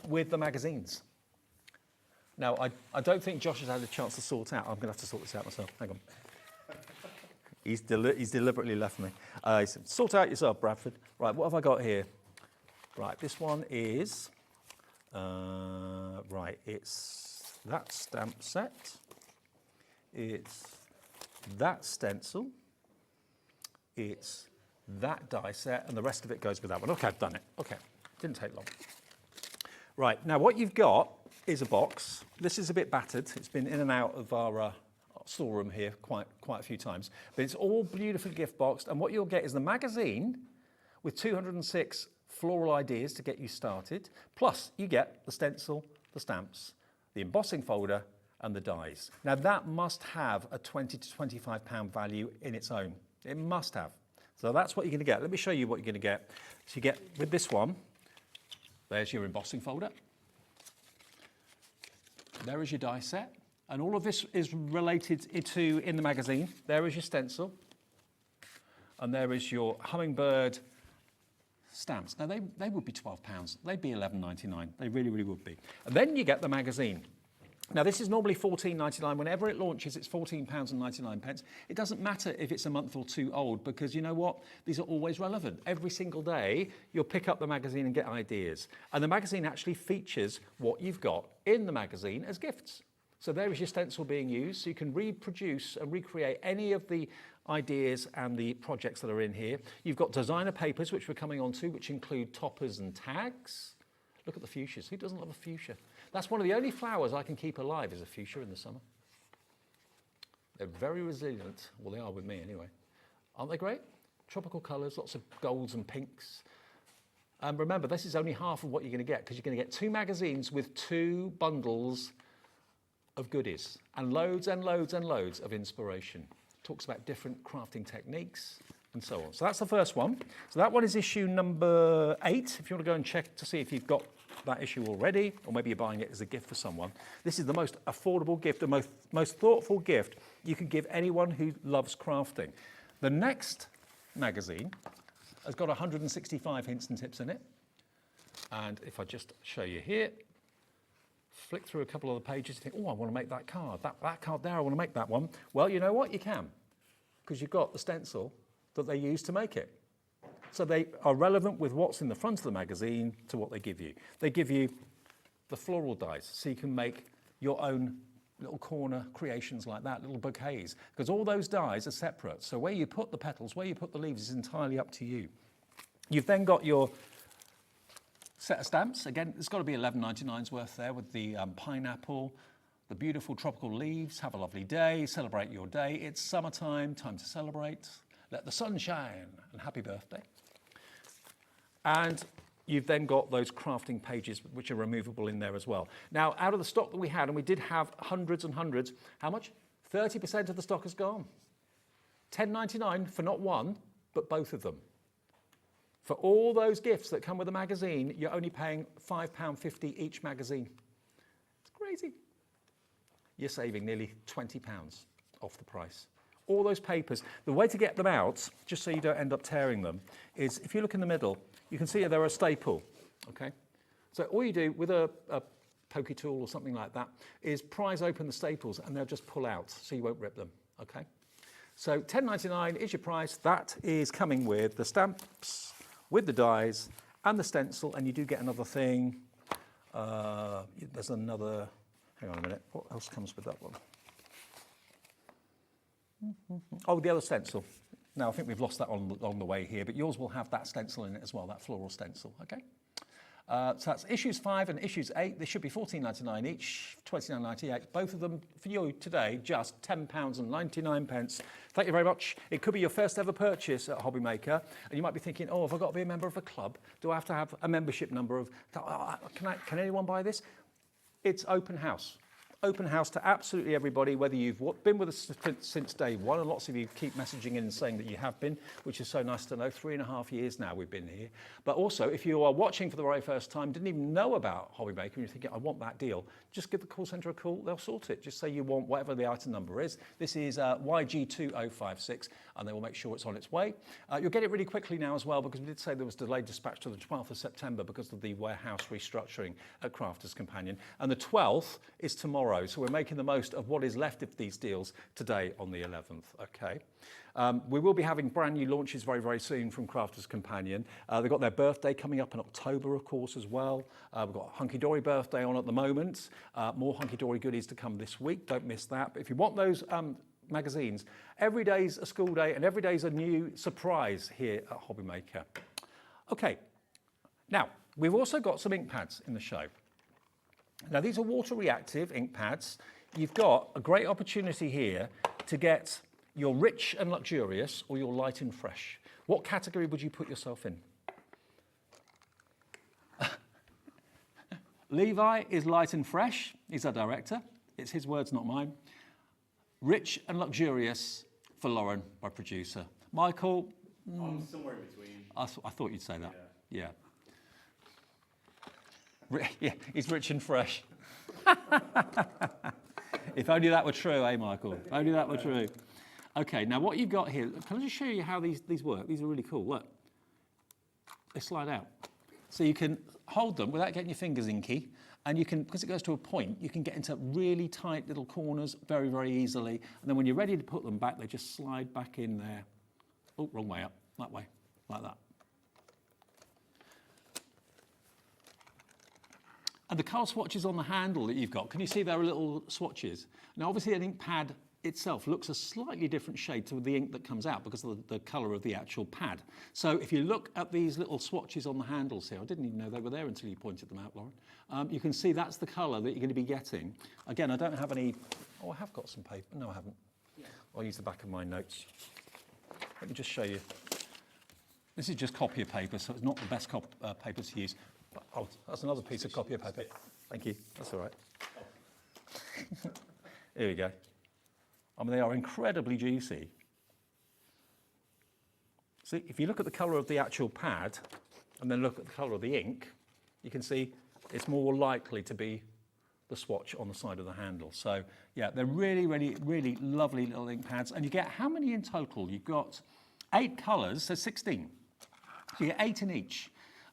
with the magazines. Now, I don't think Josh has had a chance to sort out. I'm going to have to sort this out myself. Hang on. He's deliberately left me. He said, sort out yourself, Bradford. Right, what have I got here? Right, this one is, right, it's that stamp set. It's that stencil. It's that die set, and the rest of it goes with that one. Okay, I've done it. Okay, didn't take long. Right, now what you've got is a box. This is a bit battered. It's been in and out of our storeroom here quite a few times, but it's all beautifully gift boxed, and what you'll get is the magazine with 206 floral ideas to get you started, plus you get the stencil, the stamps, the embossing folder, and the dies. Now that must have a £20 to £25 value in its own. It must have. So that's what you're going to get. Let me show you what you're going to get. So you get, with this one, there's your embossing folder. There is your die set. And all of this is related to in the magazine. There is your stencil. And there is your hummingbird stamps. Now they would be £12. They'd be £11.99. They really, really would be. And then you get the magazine. Now, this is normally £14.99. Whenever it launches, it's £14.99. It doesn't matter if it's a month or two old, because you know what? These are always relevant. Every single day, you'll pick up the magazine and get ideas. And the magazine actually features what you've got in the magazine as gifts. So there is your stencil being used. So you can reproduce and recreate any of the ideas and the projects that are in here. You've got designer papers, which we're coming on to, which include toppers and tags. Look at the fuchsias. Who doesn't love a fuchsia? That's one of the only flowers I can keep alive is a fuchsia in the summer. They're very resilient. Well, they are with me anyway. Aren't they great? Tropical colours, lots of golds and pinks. Remember, this is only half of what you're going to get, because you're going to get 2 magazines with 2 bundles of goodies and loads and loads and loads of inspiration. Talks about different crafting techniques and so on. So that's the first one. So that one is issue number 8. If you want to go and check to see if you've got that issue already, or maybe you're buying it as a gift for someone. This is the most affordable gift, the most thoughtful gift you can give anyone who loves crafting. The next magazine has got 165 hints and tips in it. And if I just show you here, flick through a couple of the pages, you think, oh, I want to make that card. That card there, I want to make that one. Well, you know what? You can, because you've got the stencil that they use to make it. So they are relevant with what's in the front of the magazine to what they give you. They give you the floral dies, so you can make your own little corner creations like that, little bouquets, because all those dies are separate. So where you put the petals, where you put the leaves is entirely up to you. You've then got your set of stamps. Again, there's got to be £11.99's worth there with the pineapple, the beautiful tropical leaves. Have a lovely day, celebrate your day. It's summertime, time to celebrate. Let the sun shine, and happy birthday. And you've then got those crafting pages, which are removable in there as well. Now, out of the stock that we had, and we did have hundreds and hundreds, how much? 30% of the stock is gone. $10.99 for not one, but both of them. For all those gifts that come with a magazine, you're only paying £5.50 each magazine. It's crazy. You're saving nearly £20 off the price. All those papers, the way to get them out, just so you don't end up tearing them, is if you look in the middle, you can see they're a staple, okay? So all you do with a pokey tool or something like that is prise open the staples and they'll just pull out, so you won't rip them, okay? So £10.99 is your price. That is coming with the stamps, with the dies, and the stencil, and you do get another thing. There's another, hang on a minute, what else comes with that one? Oh, the other stencil. Now, I think we've lost that along the way here, but yours will have that stencil in it as well, that floral stencil, okay? So that's issues 5 and issues 8. They should be £14.99 each, £29.98. Both of them for you today, just £10.99. Thank you very much. It could be your first ever purchase at HobbyMaker, and you might be thinking, oh, have I got to be a member of a club? Do I have to have a membership number of, can anyone buy this? It's open house. Open house to absolutely everybody, whether you've been with us since day one, and lots of you keep messaging in and saying that you have been, which is so nice to know. 3.5 years now we've been here. But also, if you are watching for the very first time, didn't even know about HobbyMaker, and you're thinking, I want that deal, just give the call centre a call, they'll sort it. Just say you want whatever the item number is. This is YG2056, and they will make sure it's on its way. You'll get it really quickly now as well, because we did say there was delayed dispatch to the 12th of September because of the warehouse restructuring at Crafters Companion. And the 12th is tomorrow, so we're making the most of what is left of these deals today on the 11th, okay? We will be having brand new launches very, very soon from Crafters Companion. They've got their birthday coming up in October, of course, as well. We've got Hunkydory birthday on at the moment. More Hunkydory goodies to come this week, don't miss that. But if you want those magazines, every day's a school day and every day's a new surprise here at HobbyMaker. Okay, now, we've also got some ink pads in the show. Now, these are water reactive ink pads. You've got a great opportunity here to get your rich and luxurious or your light and fresh. What category would you put yourself in? Levi is light and fresh. He's our director. It's his words, not mine. Rich and luxurious for Lauren, my producer. Michael? I'm somewhere in between. I thought you'd say that. Yeah. Yeah, he's rich and fresh. If only that were true, eh, Michael? If only that were true. Okay, now what you've got here, can I just show you how these work? These are really cool, look. They slide out. So you can hold them without getting your fingers inky, and you can, because it goes to a point, you can get into really tight little corners very, very easily, and then when you're ready to put them back, they just slide back in there. Oh, wrong way up, that way, like that. And the colour swatches on the handle that you've got, can you see there are little swatches? Now, obviously, an ink pad itself looks a slightly different shade to the ink that comes out because of the colour of the actual pad. So if you look at these little swatches on the handles here, I didn't even know they were there until you pointed them out, Lauren. You can see that's the colour that you're going to be getting. Again, I don't have any... Oh, I have got some paper. No, I haven't. Yeah. I'll use the back of my notes. Let me just show you. This is just copier paper, so it's not the best paper to use. Oh, that's another piece of copier paper. Thank you. That's all right. Here we go. I mean, they are incredibly juicy. See, if you look at the colour of the actual pad and then look at the colour of the ink, you can see it's more likely to be the swatch on the side of the handle. So, yeah, they're really, really, really lovely little ink pads. And you get how many in total? You've got 8 colours, so 16. So you get 8 in each.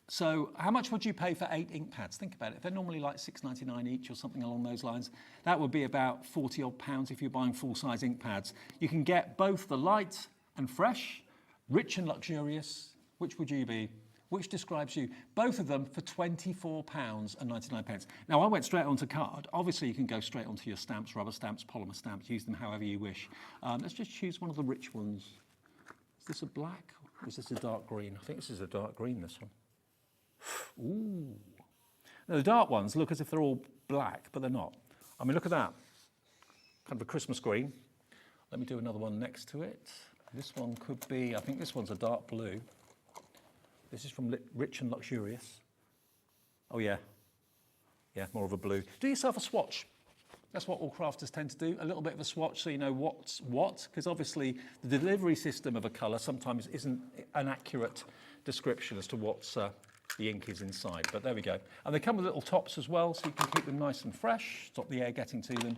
So how much would you pay for 8 ink pads? Think about it. If they're normally like £6.99 each or something along those lines, that would be about £40 odd if you're buying full-size ink pads. You can get both the light and fresh, rich and luxurious. Which would you be? Which describes you? Both of them for £24.99. Now, I went straight onto card. Obviously, you can go straight onto your stamps, rubber stamps, polymer stamps, use them however you wish. Let's just choose one of the rich ones. Is this a black or is this a dark green? I think this is a dark green, this one. Ooh. Now, the dark ones look as if they're all black, but they're not. I mean, look at that. Kind of a Christmas green. Let me do another one next to it. This one could be, I think this one's a dark blue. This is from Rich and Luxurious. Oh, yeah. Yeah, more of a blue. Do yourself a swatch. That's what all crafters tend to do, a little bit of a swatch so you know what's what, because obviously the delivery system of a colour sometimes isn't an accurate description as to what's the ink is inside, but there we go. And they come with little tops as well, so you can keep them nice and fresh, stop the air getting to them.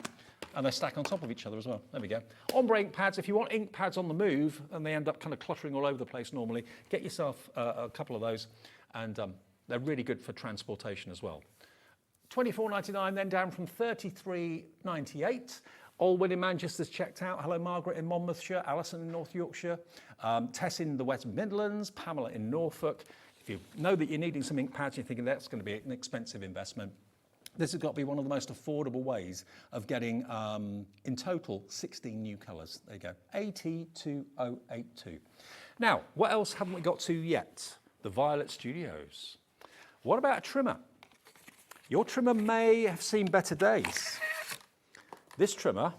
And they stack on top of each other as well. There we go. Ombre ink pads, if you want ink pads on the move and they end up kind of cluttering all over the place normally, get yourself a couple of those, and they're really good for transportation as well. £24.99, then down from £33.98. Alwyn in Manchester's checked out. Hello, Margaret in Monmouthshire, Alison in North Yorkshire, Tess in the West Midlands, Pamela in Norfolk. If you know that you're needing some ink pads, you're thinking that's going to be an expensive investment, this has got to be one of the most affordable ways of getting, in total, 16 new colours. There you go, AT2082. Now, what else haven't we got to yet? The Violet Studios. What about a trimmer? Your trimmer may have seen better days. This trimmer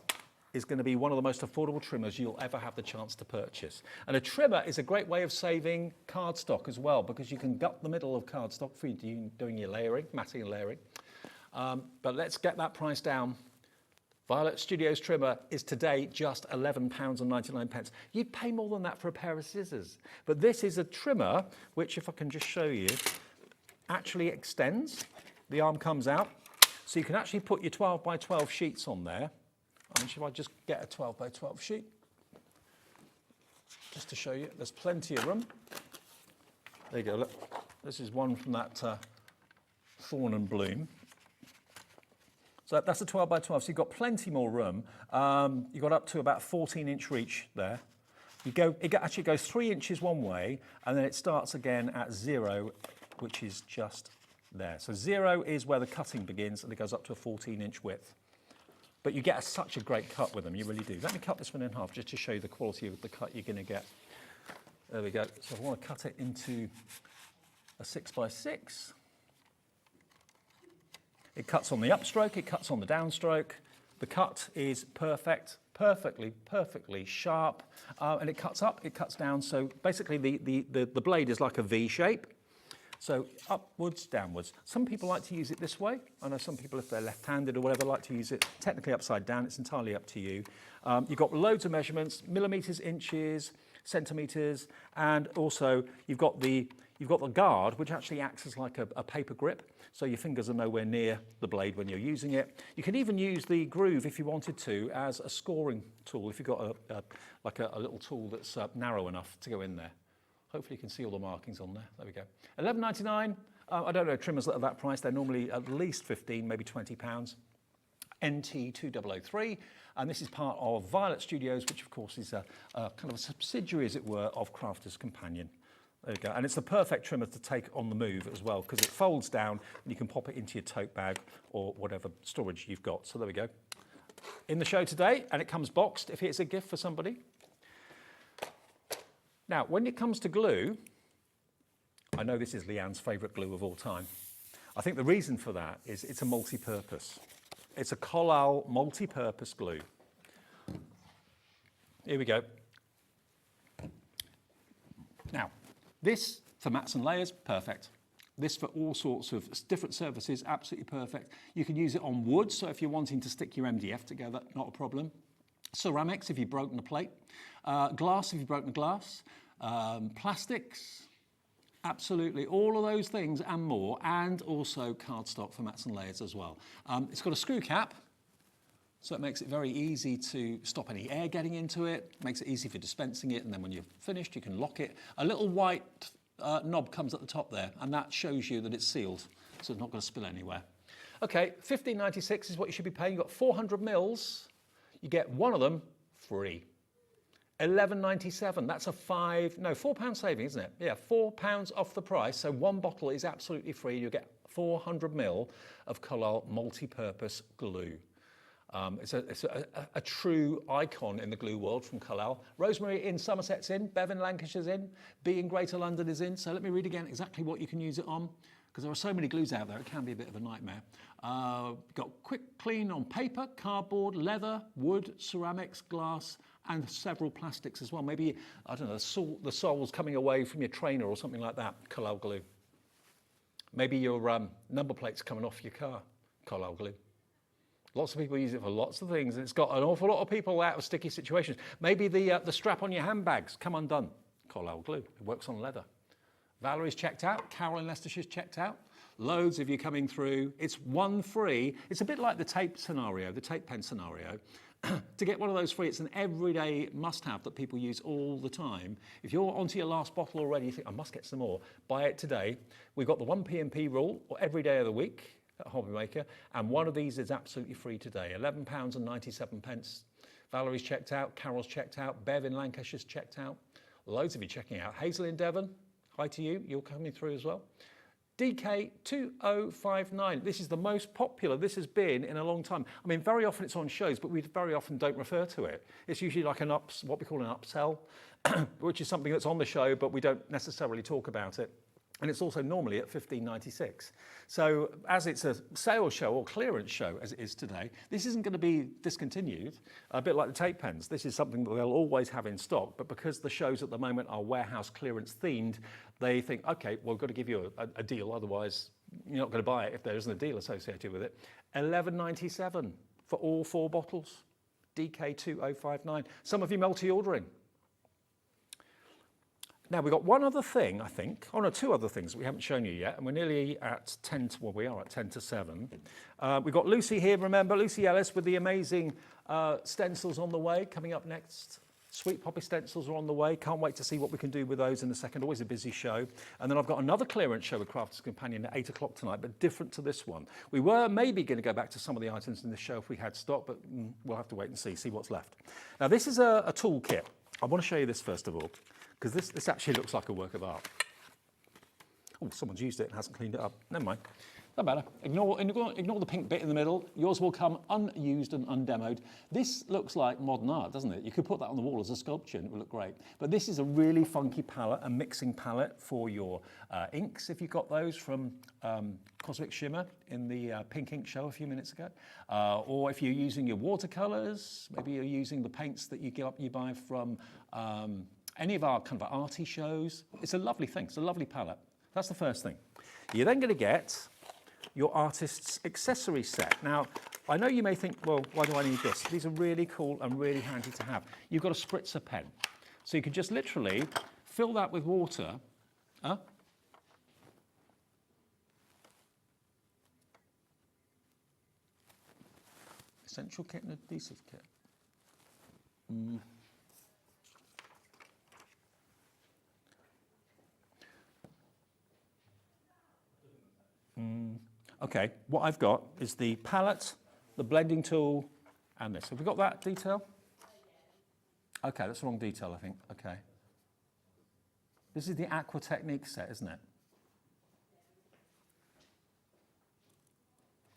is going to be one of the most affordable trimmers you'll ever have the chance to purchase. And a trimmer is a great way of saving cardstock as well, because you can gut the middle of cardstock for doing your layering, matting and layering. But let's get that price down. Violet Studios trimmer is today just £11.99. You'd pay more than that for a pair of scissors. But this is a trimmer, which, if I can just show you, actually extends. The arm comes out. So you can actually put your 12 by 12 sheets on there. And should I just get a 12 by 12 sheet? Just to show you, there's plenty of room. There you go, look. This is one from that Thorn and Bloom. So that's a 12 by 12, so you've got plenty more room. You've got up to about 14-inch reach there. It actually goes 3 inches one way, and then it starts again at 0, which is just there. So 0 is where the cutting begins, and it goes up to a 14-inch width. But you get such a great cut with them, you really do. Let me cut this one in half, just to show you the quality of the cut you're going to get. There we go. So I want to cut it into a 6 by 6. It cuts on the upstroke, it cuts on the downstroke. The cut is perfectly sharp, and it cuts up, it cuts down. So basically the blade is like a V shape. So upwards, downwards. Some people like to use it this way. I know some people, if they're left-handed or whatever, like to use it technically upside down. It's entirely up to you. You've got loads of measurements, millimetres, inches, centimetres, and also you've got the guard, which actually acts as like a paper grip, so your fingers are nowhere near the blade when you're using it. You can even use the groove, if you wanted to, as a scoring tool, if you've got a little tool that's narrow enough to go in there. Hopefully you can see all the markings on there. There we go. £11.99. I don't know trimmers at that price. They're normally at least £15, maybe £20. NT2003, and this is part of Violet Studios, which of course is a kind of a subsidiary, as it were, of Crafter's Companion. There you go, and it's the perfect trimmer to take on the move as well, because it folds down and you can pop it into your tote bag or whatever storage you've got. So there we go. In the show today, and it comes boxed if it's a gift for somebody. Now, when it comes to glue, I know this is Leanne's favourite glue of all time. I think the reason for that is it's a multi-purpose. It's a Collal multi-purpose glue. Here we go. Now, this for mats and layers, perfect. This for all sorts of different surfaces, absolutely perfect. You can use it on wood, so if you're wanting to stick your MDF together, not a problem. Ceramics if you've broken a plate. Glass if you've broken a glass. Plastics, absolutely, all of those things and more, and also cardstock for mats and layers as well. It's got a screw cap, so it makes it very easy to stop any air getting into it, makes it easy for dispensing it, and then when you're finished, you can lock it. A little white knob comes at the top there, and that shows you that it's sealed, so it's not going to spill anywhere. Okay, £15.96 is what you should be paying. You've got 400 mils. You get one of them free. £11.97, that's a £4 saving, isn't it? Yeah, £4 off the price, so one bottle is absolutely free. You'll get 400 ml of Collal multi-purpose glue. It's a true icon in the glue world from Collal. Rosemary in Somerset's in, Bev in Lancashire's in, B in Greater London is in. So let me read again exactly what you can use it on, because there are so many glues out there, it can be a bit of a nightmare. Got quick clean on paper, cardboard, leather, wood, ceramics, glass, and several plastics as well. Maybe, I don't know, the sole's coming away from your trainer or something like that, Collal glue. Maybe your number plate's coming off your car, Collal glue. Lots of people use it for lots of things, and it's got an awful lot of people out of sticky situations. Maybe the strap on your handbags come undone, Collal glue. It works on leather. Valerie's checked out. Carol in Leicestershire's checked out. Loads of you coming through. It's one free. It's a bit like the tape scenario, the tape pen scenario. To get one of those free, it's an everyday must-have that people use all the time. If you're onto your last bottle already, you think, I must get some more, buy it today. We've got the 1p&p rule every day of the week at HobbyMaker, and one of these is absolutely free today, £11.97. Valerie's checked out, Carol's checked out, Bev in Lancashire's checked out. Loads of you checking out. Hazel in Devon, hi to you, you're coming through as well. DK2059, this is the most popular this has been in a long time. I mean, very often it's on shows, but we very often don't refer to it. It's usually like what we call an upsell, which is something that's on the show, but we don't necessarily talk about it. And it's also normally at $15.96. So as it's a sales show or clearance show, as it is today, this isn't going to be discontinued, a bit like the tape pens. This is something that they'll always have in stock, but because the shows at the moment are warehouse clearance themed, they think, okay, well, we've got to give you a deal, otherwise you're not going to buy it if there isn't a deal associated with it. $11.97 for all 4 bottles, DK2059. Some of you multi-ordering. Now, we've got one other thing, I think. Oh, no, 2 other things that we haven't shown you yet, and we're nearly at 10 to, well, we are at 10 to 7. We've got Lucy here, remember, Lucy Ellis with the amazing stencils on the way, coming up next. Sweet Poppy stencils are on the way. Can't wait to see what we can do with those in a second. Always a busy show. And then I've got another clearance show with Crafters Companion at 8 o'clock tonight, but different to this one. We were maybe going to go back to some of the items in the show if we had stock, but we'll have to wait and see what's left. Now, this is a toolkit. I want to show you this first of all, because this actually looks like a work of art. Oh, someone's used it and hasn't cleaned it up. Never mind. No matter. Ignore the pink bit in the middle. Yours will come unused and undemoed. This looks like modern art, doesn't it? You could put that on the wall as a sculpture and it would look great. But this is a really funky palette, a mixing palette for your inks, if you've got those from Cosmic Shimmer in the pink ink show a few minutes ago. Or if you're using your watercolours, maybe you're using the paints that you buy from any of our kind of arty shows. It's a lovely thing. It's a lovely palette. That's the first thing. You're then going to get your artist's accessory set. Now, I know you may think, well, why do I need this? These are really cool and really handy to have. You've got a spritzer pen. So you can just literally fill that with water. Essential kit and adhesive kit. Okay, what I've got is the palette, the blending tool, and this. Have we got that detail? Okay, that's the wrong detail, I think. Okay. This is the Aqua Technique set, isn't it?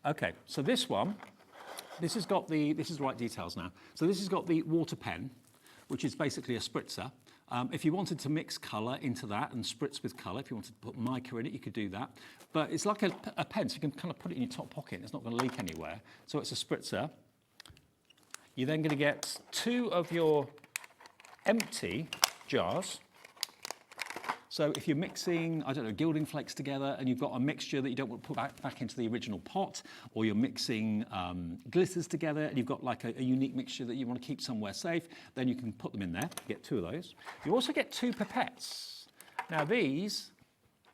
Okay, so this one, this is the right details now. So this has got the water pen, which is basically a spritzer. If you wanted to mix colour into that and spritz with colour, if you wanted to put mica in it, you could do that. But it's like a pen, so you can kind of put it in your top pocket and it's not going to leak anywhere. So it's a spritzer. You're then going to get 2 of your empty jars. So if you're mixing, I don't know, gilding flakes together and you've got a mixture that you don't want to put back into the original pot, or you're mixing glitters together and you've got like a unique mixture that you want to keep somewhere safe, then you can put them in there. You get 2 of those. You also get 2 pipettes. Now these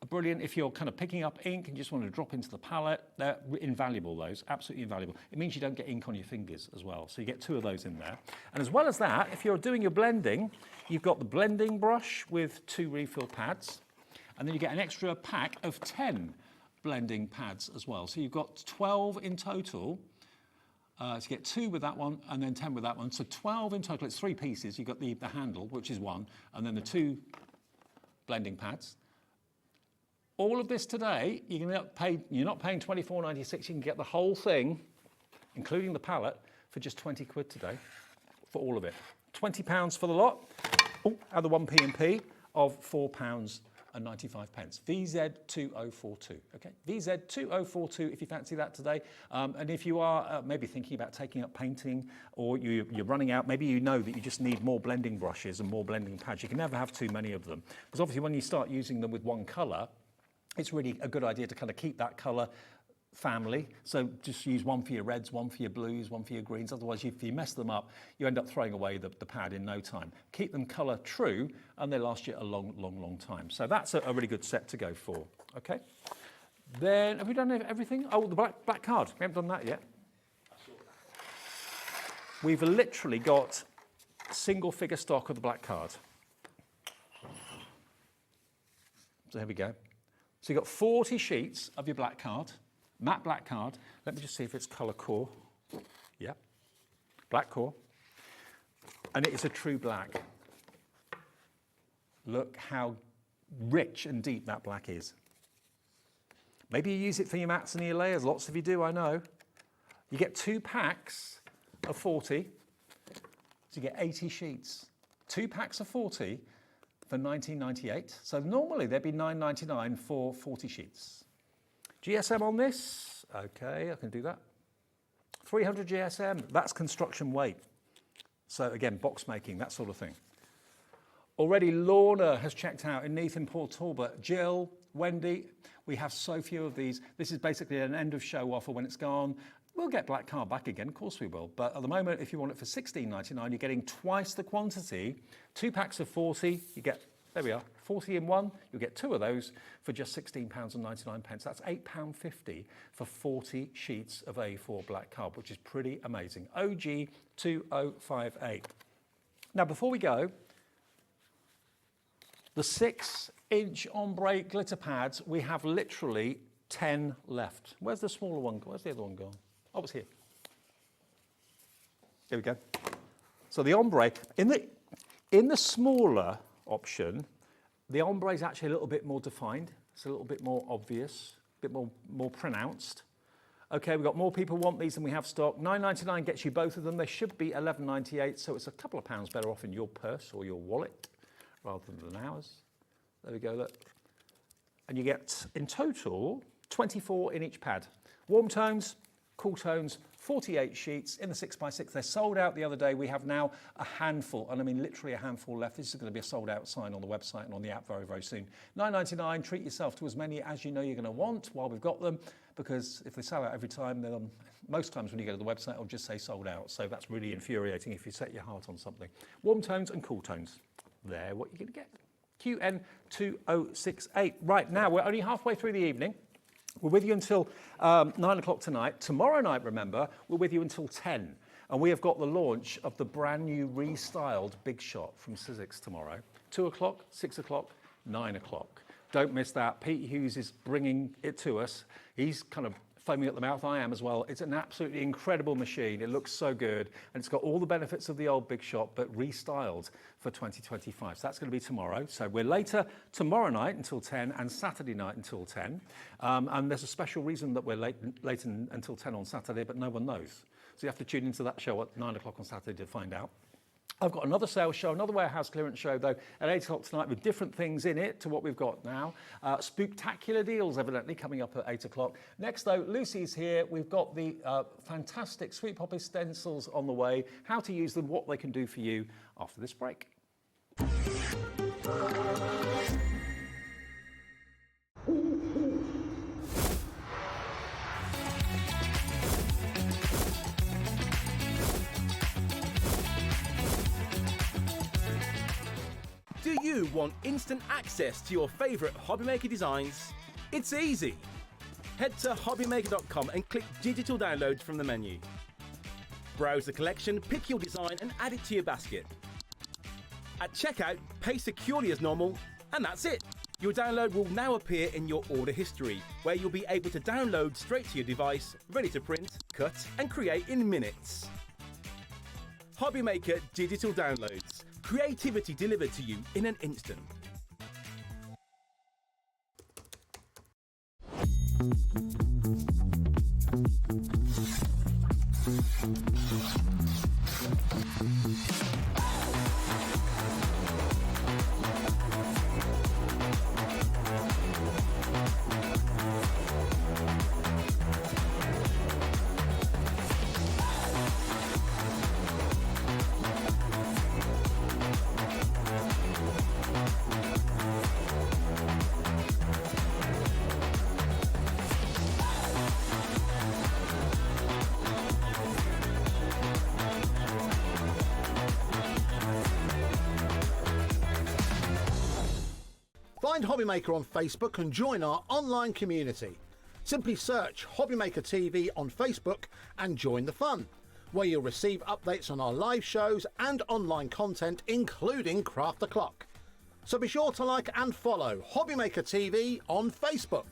are brilliant if you're kind of picking up ink and just want to drop into the palette. They're invaluable, those, absolutely invaluable. It means you don't get ink on your fingers as well. So you get 2 of those in there. And as well as that, if you're doing your blending, you've got the blending brush with 2 refill pads, and then you get an extra pack of 10 blending pads as well. So you've got 12 in total. So you get 2 with that one, and then 10 with that one. So 12 in total. It's 3 pieces. You've got the handle, which is 1, and then the 2 blending pads. All of this today, you're not paying $24.96. You can get the whole thing, including the palette, for just 20 quid today, for all of it. £20 for the lot, and the 1p&p of £4.95. VZ2042, okay? VZ2042 if you fancy that today. And if you are maybe thinking about taking up painting, or you're running out, maybe you know that you just need more blending brushes and more blending pads. You can never have too many of them. Because obviously when you start using them with one colour, it's really a good idea to kind of keep that colour family. So just use one for your reds, one for your blues, one for your greens. Otherwise, if you mess them up, you end up throwing away the pad in no time. Keep them colour true and they last you a long time. So that's a really good set to go for, okay? Then, have we done everything? Oh, the black card. We haven't done that yet. We've literally got single figure stock of the black card. So here we go. So you've got 40 sheets of your black card, matte black card. Let me just see if it's colour core. Yeah, black core. And it is a true black. Look how rich and deep that black is. Maybe you use it for your mats and your layers. Lots of you do, I know. You get 2 packs of 40, so you get 80 sheets. 2 packs of 40 for $19.98. So normally they'd be $9.99 for 40 sheets. GSM on this, okay, I can do that. 300 GSM, that's construction weight. So again, box making, that sort of thing. Already Lorna has checked out in Neath and Port Talbot. Jill, Wendy, we have so few of these. This is basically an end of show offer. When it's gone, we'll get black card back again, of course we will. But at the moment, if you want it for $16.99, you're getting twice the quantity. 2 packs of 40, you get, there we are, 40 in one. You'll get 2 of those for just £16.99. That's £8.50 for 40 sheets of A4 black card, which is pretty amazing. OG 2058. Now, before we go, the 6-inch ombre glitter pads, we have literally 10 left. Where's the smaller one? Where's the other one gone? Oh, it's here. There we go. So the ombre, in the smaller option, the ombre is actually a little bit more defined. It's a little bit more obvious, a bit more pronounced. Okay, we've got more people want these than we have stock. $9.99 gets you both of them. They should be $11.98, so it's a couple of pounds better off in your purse or your wallet rather than ours. There we go, look. And you get, in total, 24 in each pad. Warm tones, cool tones, 48 sheets in the 6x6. They're sold out the other day. We have now a handful, and I mean literally a handful left. This is going to be a sold out sign on the website and on the app very, very soon. $9.99, treat yourself to as many as you know you're going to want while we've got them, because if they sell out every time, then most times when you go to the website, it'll just say sold out. So that's really infuriating if you set your heart on something. Warm tones and cool tones. They're what you're going to get. QN2068. Right, now we're only halfway through the evening. We're with you until 9 o'clock tonight. Tomorrow night, remember, we're with you until 10. And we have got the launch of the brand new restyled Big Shot from Sizzix tomorrow. 2 o'clock, 6 o'clock, 9 o'clock. Don't miss that. Pete Hughes is bringing it to us. He's kind of foaming at the mouth. I am as well. It's an absolutely incredible machine. It looks so good. And it's got all the benefits of the old Big Shot, but restyled for 2025. So that's going to be tomorrow. So we're later tomorrow night until 10 and Saturday night until 10. And there's a special reason that we're late until 10 on Saturday, but no one knows. So you have to tune into that show at 9 o'clock on Saturday to find out. I've got another sales show, another warehouse clearance show, though, at 8 o'clock tonight with different things in it to what we've got now. Spooktacular deals, evidently, coming up at 8 o'clock. Next, though, Lucy's here. We've got the fantastic Sweet Poppy stencils on the way, how to use them, what they can do for you after this break. Do you want instant access to your favourite HobbyMaker designs? It's easy. Head to HobbyMaker.com and click Digital Downloads from the menu. Browse the collection, pick your design and add it to your basket. At checkout, pay securely as normal, and that's it. Your download will now appear in your order history, where you'll be able to download straight to your device, ready to print, cut and create in minutes. HobbyMaker Digital Downloads. Creativity delivered to you in an instant. Find HobbyMaker on Facebook and join our online community. Simply search HobbyMaker TV on Facebook and join the fun, where you'll receive updates on our live shows and online content, including Craft the Clock. So be sure to like and follow HobbyMaker TV on Facebook.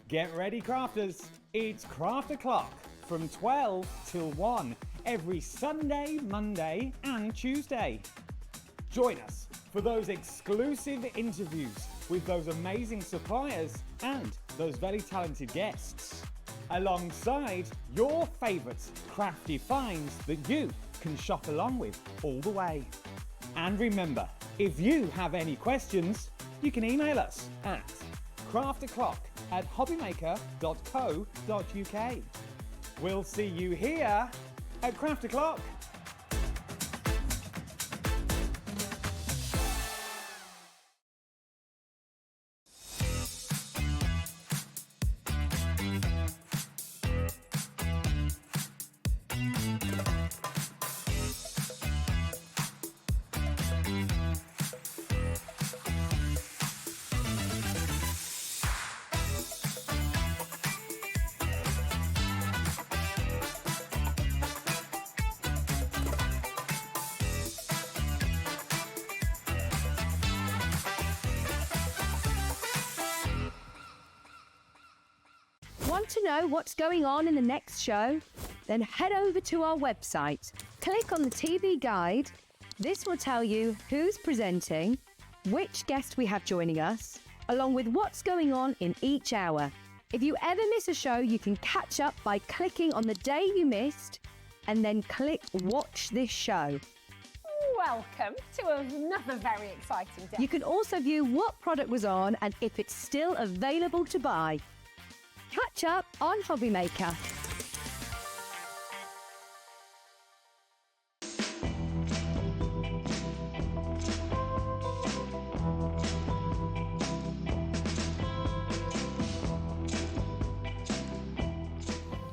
Get ready, crafters. It's Craft O'Clock from 12 till 1 every Sunday, Monday and Tuesday. Join us for those exclusive interviews with those amazing suppliers and those very talented guests, alongside your favourite crafty finds that you can shop along with all the way. And remember, if you have any questions, you can email us at craftoclock@hobbymaker.co.uk. We'll see you here at Craft O'Clock. Want to know what's going on in the next show? Then head over to our website. Click on the TV guide. This will tell you who's presenting, which guest we have joining us, along with what's going on in each hour. If you ever miss a show, you can catch up by clicking on the day you missed and then click Watch This Show. Welcome to another very exciting day. You can also view what product was on and if it's still available to buy. Catch up on HobbyMaker.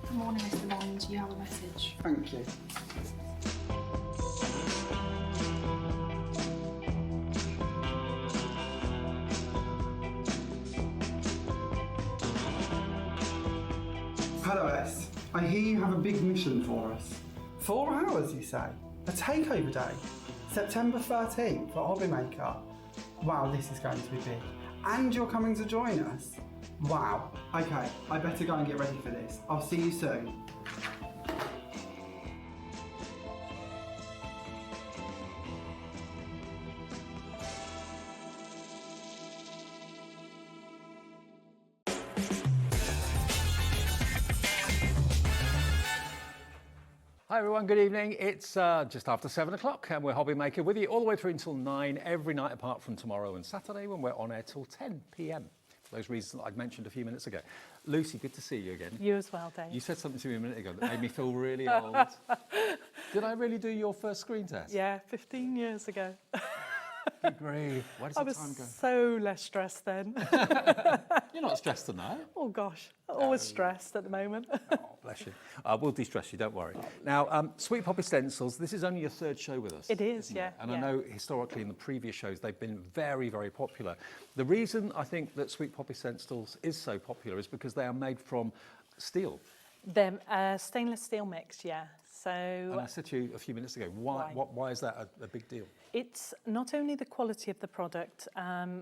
Good morning, Mr. Bond. You have a message. Thank you. Hello S, I hear you have a big mission for us. 4 hours, you say? A takeover day? September 13th for HobbyMaker? Wow, this is going to be big. And you're coming to join us? Wow. Okay, I better go and get ready for this. I'll see you soon. Hi everyone, good evening. It's just after 7 o'clock and we're HobbyMaker with you all the way through until 9 every night apart from tomorrow and Saturday when we're on air till 10 p.m. For those reasons that I'd mentioned a few minutes ago. Lucy, good to see you again. You as well, Dave. You said something to me a minute ago that made me feel really old. Did I really do your first screen test? Yeah, 15 years ago. Good grief. Why does the time go? I was so less stressed then. You're not stressed tonight. Oh gosh, always stressed at the moment. Oh, bless you. We'll de-stress you, don't worry. Now, Sweet Poppy Stencils, this is only your third show with us. It is, yeah. And I know historically in the previous shows they've been very, very popular. The reason I think that Sweet Poppy Stencils is so popular is because they are made from steel. They're stainless steel mix, yeah. So, and I said to you a few minutes ago, why is that a big deal? It's not only the quality of the product,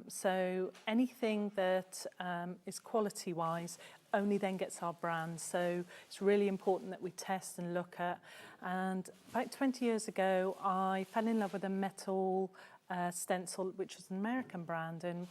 so anything that is quality-wise only then gets our brand. So it's really important that we test and look at. And about 20 years ago, I fell in love with a metal stencil, which was an American brand, and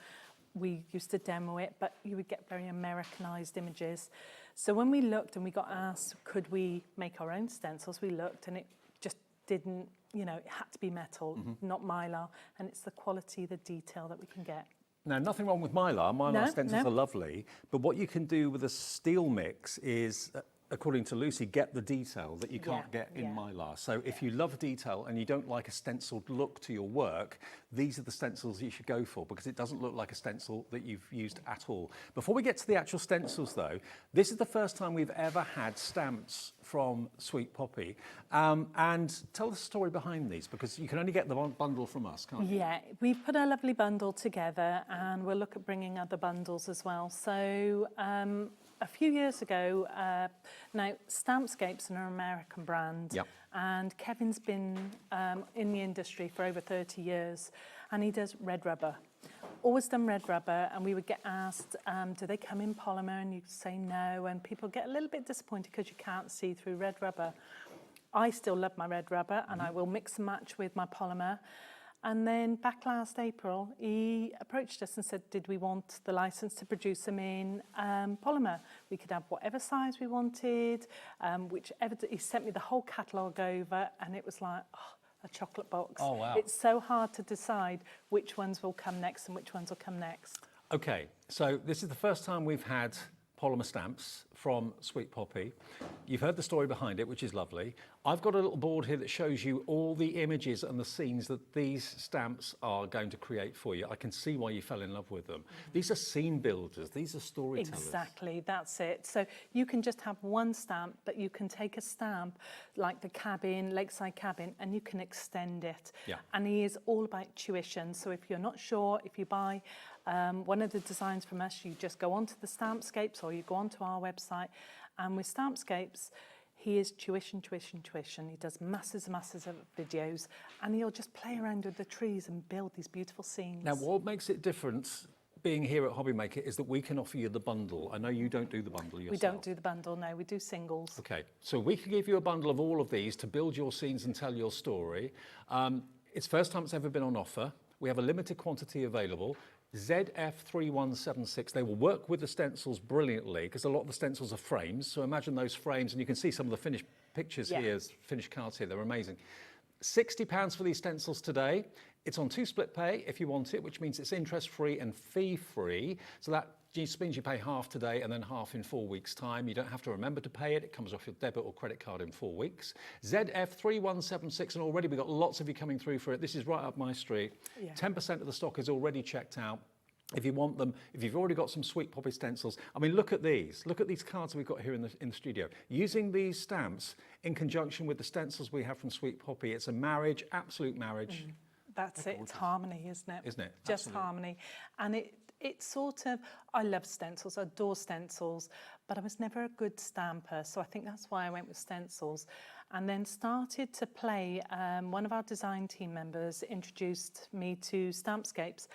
we used to demo it, but you would get very Americanized images. So when we looked and we got asked, could we make our own stencils, we looked and it just didn't, you know, it had to be metal, not mylar, and it's the quality, the detail that we can get. Now, nothing wrong with mylar. Mylar stencils are lovely, but what you can do with a steel mix is according to Lucy, get the detail that you can't get in Mylar. So if you love detail and you don't like a stenciled look to your work, these are the stencils you should go for, because it doesn't look like a stencil that you've used at all. Before we get to the actual stencils though, this is the first time we've ever had stamps from Sweet Poppy. And tell the story behind these, because you can only get the bundle from us, can't you? Yeah, we've put a lovely bundle together and we'll look at bringing other bundles as well. So a few years ago, now Stampscape's an American brand, and Kevin's been in the industry for over 30 years, and he does red rubber. Always done red rubber, and we would get asked, do they come in polymer? And you say no, and people get a little bit disappointed because you can't see through red rubber. I still love my red rubber, and I will mix and match with my polymer. And then back last April, he approached us and said, did we want the license to produce them in polymer? We could have whatever size we wanted, whichever. He sent me the whole catalogue over, and it was like, oh, a chocolate box. Oh, wow. It's so hard to decide which ones will come next and which ones will come next. Okay, so this is the first time we've had polymer stamps from Sweet Poppy. You've heard the story behind it, which is lovely. I've got a little board here that shows you all the images and the scenes that these stamps are going to create for you. I can see why you fell in love with them. These are scene builders, these are storytellers. Exactly, that's it. So you can just have one stamp, but you can take a stamp like the cabin, Lakeside Cabin, and you can extend it. Yeah. And he is all about tuition. So if you're not sure, if you buy one of the designs from us, you just go onto the Stampscapes or you go onto our website. And with Stampscapes, he is tuition. He does masses of videos, and he'll just play around with the trees and build these beautiful scenes. Now, what makes it different being here at HobbyMaker is that we can offer you the bundle. I know you don't do the bundle yourself. We don't do the bundle, no, we do singles. Okay, so we can give you a bundle of all of these to build your scenes and tell your story. It's the first time it's ever been on offer. We have a limited quantity available. ZF3176, they will work with the stencils brilliantly, because a lot of the stencils are frames. So imagine those frames, and you can see some of the finished pictures here, finished cards here, they're amazing. £60 for these stencils today. It's on 2 split pay if you want it, which means it's interest-free and fee-free. So that just means you pay half today and then half in 4 weeks' time. You don't have to remember to pay it. It comes off your debit or credit card in 4 weeks. ZF3176, and already we've got lots of you coming through for it. This is right up my street. 10% of the stock is already checked out. If you want them, if you've already got some Sweet Poppy stencils, I mean, look at these. Look at these cards we've got here in the studio. Using these stamps in conjunction with the stencils we have from Sweet Poppy, it's a marriage, absolute marriage. That's it, it's harmony, isn't it? Isn't it? Just Absolutely. harmony. And it's sort of, I love stencils, I adore stencils, but I was never a good stamper, so I think that's why I went with stencils. And then started to play, one of our design team members introduced me to Stampscapes,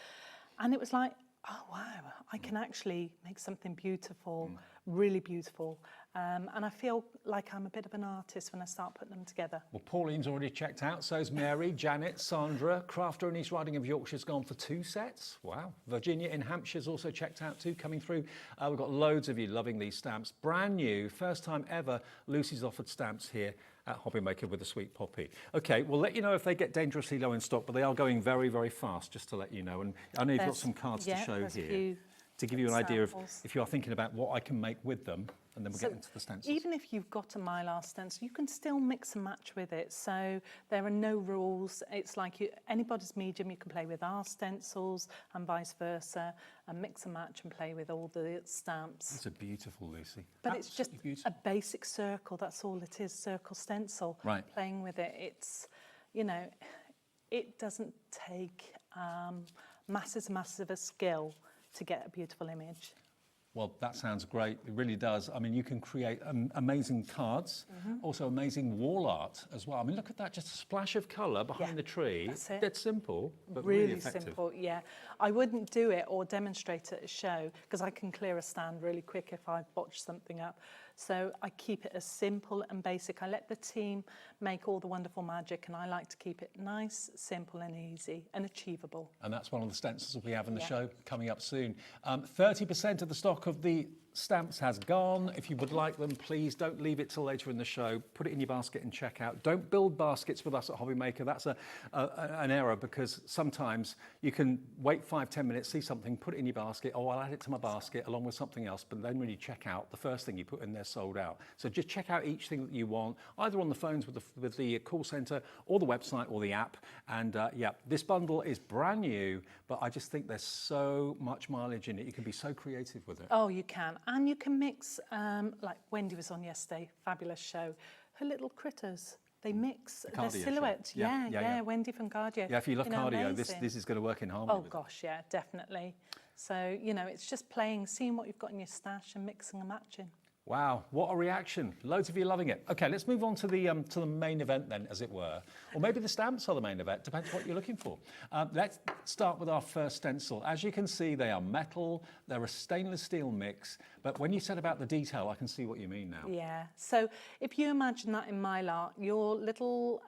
and it was like, oh wow, I can actually make something beautiful, really beautiful. And I feel like I'm a bit of an artist when I start putting them together. Well, Pauline's already checked out, so's Mary, Janet, Sandra. Crafter in East Riding of Yorkshire's gone for 2 sets. Wow. Virginia in Hampshire's also checked out too, coming through. We've got loads of you loving these stamps. Brand new, first time ever, Lucy's offered stamps here at HobbyMaker with the Sweet Poppy. Okay, we'll let you know if they get dangerously low in stock, but they are going very, very fast, just to let you know. And I know you've got some cards to show here to give you an idea of if you are thinking about what I can make with them, and then we'll get into the stencils. Even if you've got a Mylar stencil, you can still mix and match with it. So there are no rules. It's like anybody's medium, you can play with our stencils and vice versa, and mix and match and play with all the stamps. It's a beautiful, Lucy. But it's just a basic circle, that's all it is, circle stencil. Right. Playing with it, it's, you know, it doesn't take masses of a skill to get a beautiful image. Well, that sounds great. It really does. I mean, you can create amazing cards, also amazing wall art as well. I mean, look at that, just a splash of colour behind the tree. That's it. That's simple, but really effective. Simple, yeah. I wouldn't do it or demonstrate it at a show because I can clear a stand really quick if I botch something up. So I keep it as simple and basic. I let the team make all the wonderful magic, and I like to keep it nice, simple and easy and achievable. And that's one of the stencils we have in the show coming up soon. 30% of the stock of the stamps has gone. If you would like them, please don't leave it till later in the show. Put it in your basket and check out. Don't build baskets with us at HobbyMaker. That's an error, because sometimes you can wait 5-10 minutes, see something, put it in your basket. Oh, I'll add it to my basket along with something else. But then when you check out, the first thing you put in there sold out. So just check out each thing that you want, either on the phones with the call center, or the website, or the app. And yeah, this bundle is brand new, but I just think there's so much mileage in it. You can be so creative with it. Oh, you can. And you can mix, like Wendy was on yesterday, fabulous show. Her little critters, they mix their silhouette. Yeah, Wendy from Cardio. Yeah, if you love cardio, this is going to work in harmony. Oh gosh, yeah, definitely. So, you know, it's just playing, seeing what you've got in your stash and mixing and matching. Wow, what a reaction. Loads of you loving it. Okay, let's move on to the main event then, as it were. Or maybe the stamps are the main event, depends what you're looking for. Let's start with our first stencil. As you can see, they are metal, they're a stainless steel mix, but when you said about the detail, I can see what you mean now. Yeah, so if you imagine that in Mylar, your little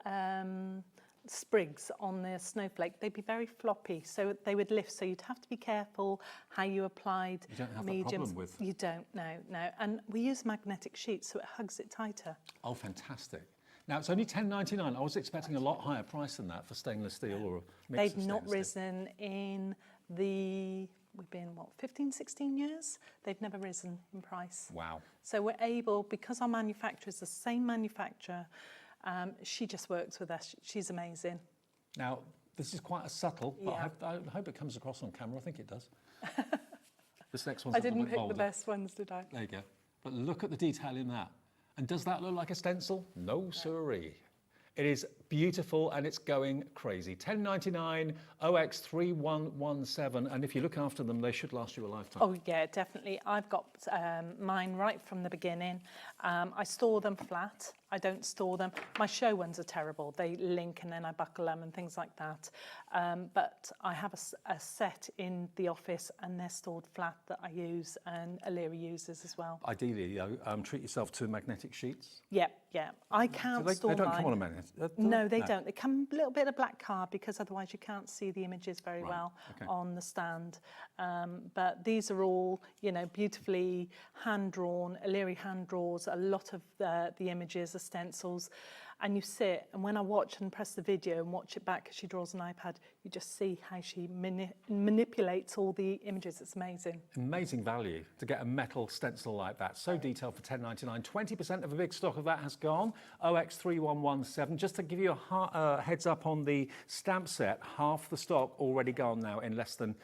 sprigs on the snowflake, they'd be very floppy, so they would lift, so you'd have to be careful how you applied You don't have mediums. that problem with... You don't, no. And we use magnetic sheets, so it hugs it tighter. Oh, fantastic. Now, it's only $10.99. I was expecting a lot higher price than that for stainless steel or a mix They've not risen in the, we've been, 15, 16 years? They've never risen in price. Wow. So we're able, because our manufacturer is the same manufacturer, she just works with us. She's amazing. Now, this is quite a subtle, but I hope it comes across on camera. I think it does. This next one's I didn't a little bit pick the bolder. best ones, did I? There you go. But look at the detail in that. And does that look like a stencil? No, sirree. It is beautiful and it's going crazy. $10.99 OX3117, and if you look after them, they should last you a lifetime. Oh yeah, definitely. I've got mine right from the beginning. I store them flat. I don't store them. My show ones are terrible. They link and then I buckle them and things like that. But I have a set in the office and they're stored flat that I use, and Illyria uses as well. Ideally, though, treat yourself to magnetic sheets. Yeah. I can't store They don't mine. come on a magnet. No, they don't. They come a little bit of black card, because otherwise you can't see the images very well on the stand. But these are all, you know, beautifully hand-drawn. Illyria hand draws a lot of the images, the stencils. And you sit, and when I watch and press the video and watch it back as she draws an iPad, you just see how she manipulates all the images. It's amazing. Amazing value to get a metal stencil like that. So detailed for $10.99. 20% of a big stock of that has gone. OX3117. Just to give you a heads up on the stamp set, half the stock already gone now in less than,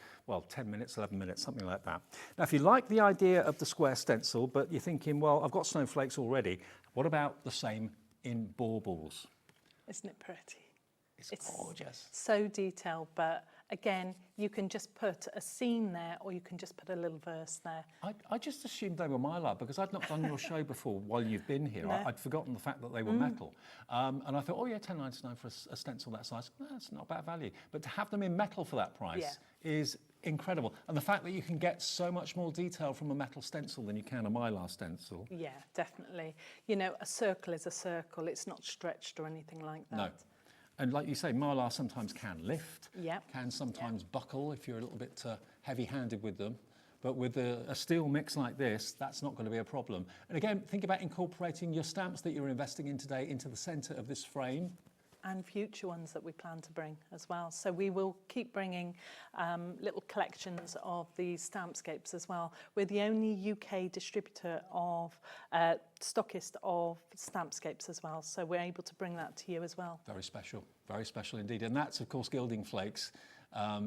10 minutes, 11 minutes, something like that. Now, if you like the idea of the square stencil, but you're thinking, well, I've got snowflakes already, what about the same in baubles? Isn't it pretty? It's gorgeous. So detailed, but again, you can just put a scene there, or you can just put a little verse there. I just assumed they were Mylar, because I'd not done your show before while you've been here. No. I'd forgotten the fact that they were metal. And I thought, oh yeah, $10.99 for a stencil that size, that's not bad value. But to have them in metal for that price is incredible. And the fact that you can get so much more detail from a metal stencil than you can a Mylar stencil. Yeah, definitely. You know, a circle is a circle. It's not stretched or anything like that. No. And like you say, Mylar sometimes can lift, Yep. can sometimes buckle if you're a little bit heavy-handed with them. But with a steel mix like this, that's not going to be a problem. And again, think about incorporating your stamps that you're investing in today into the centre of this frame. And future ones that we plan to bring as well. So we will keep bringing little collections of these stampscapes as well. We're the only UK distributor of stockist of stampscapes as well. So we're able to bring that to you as well. Very special indeed. And that's, of course, gilding flakes.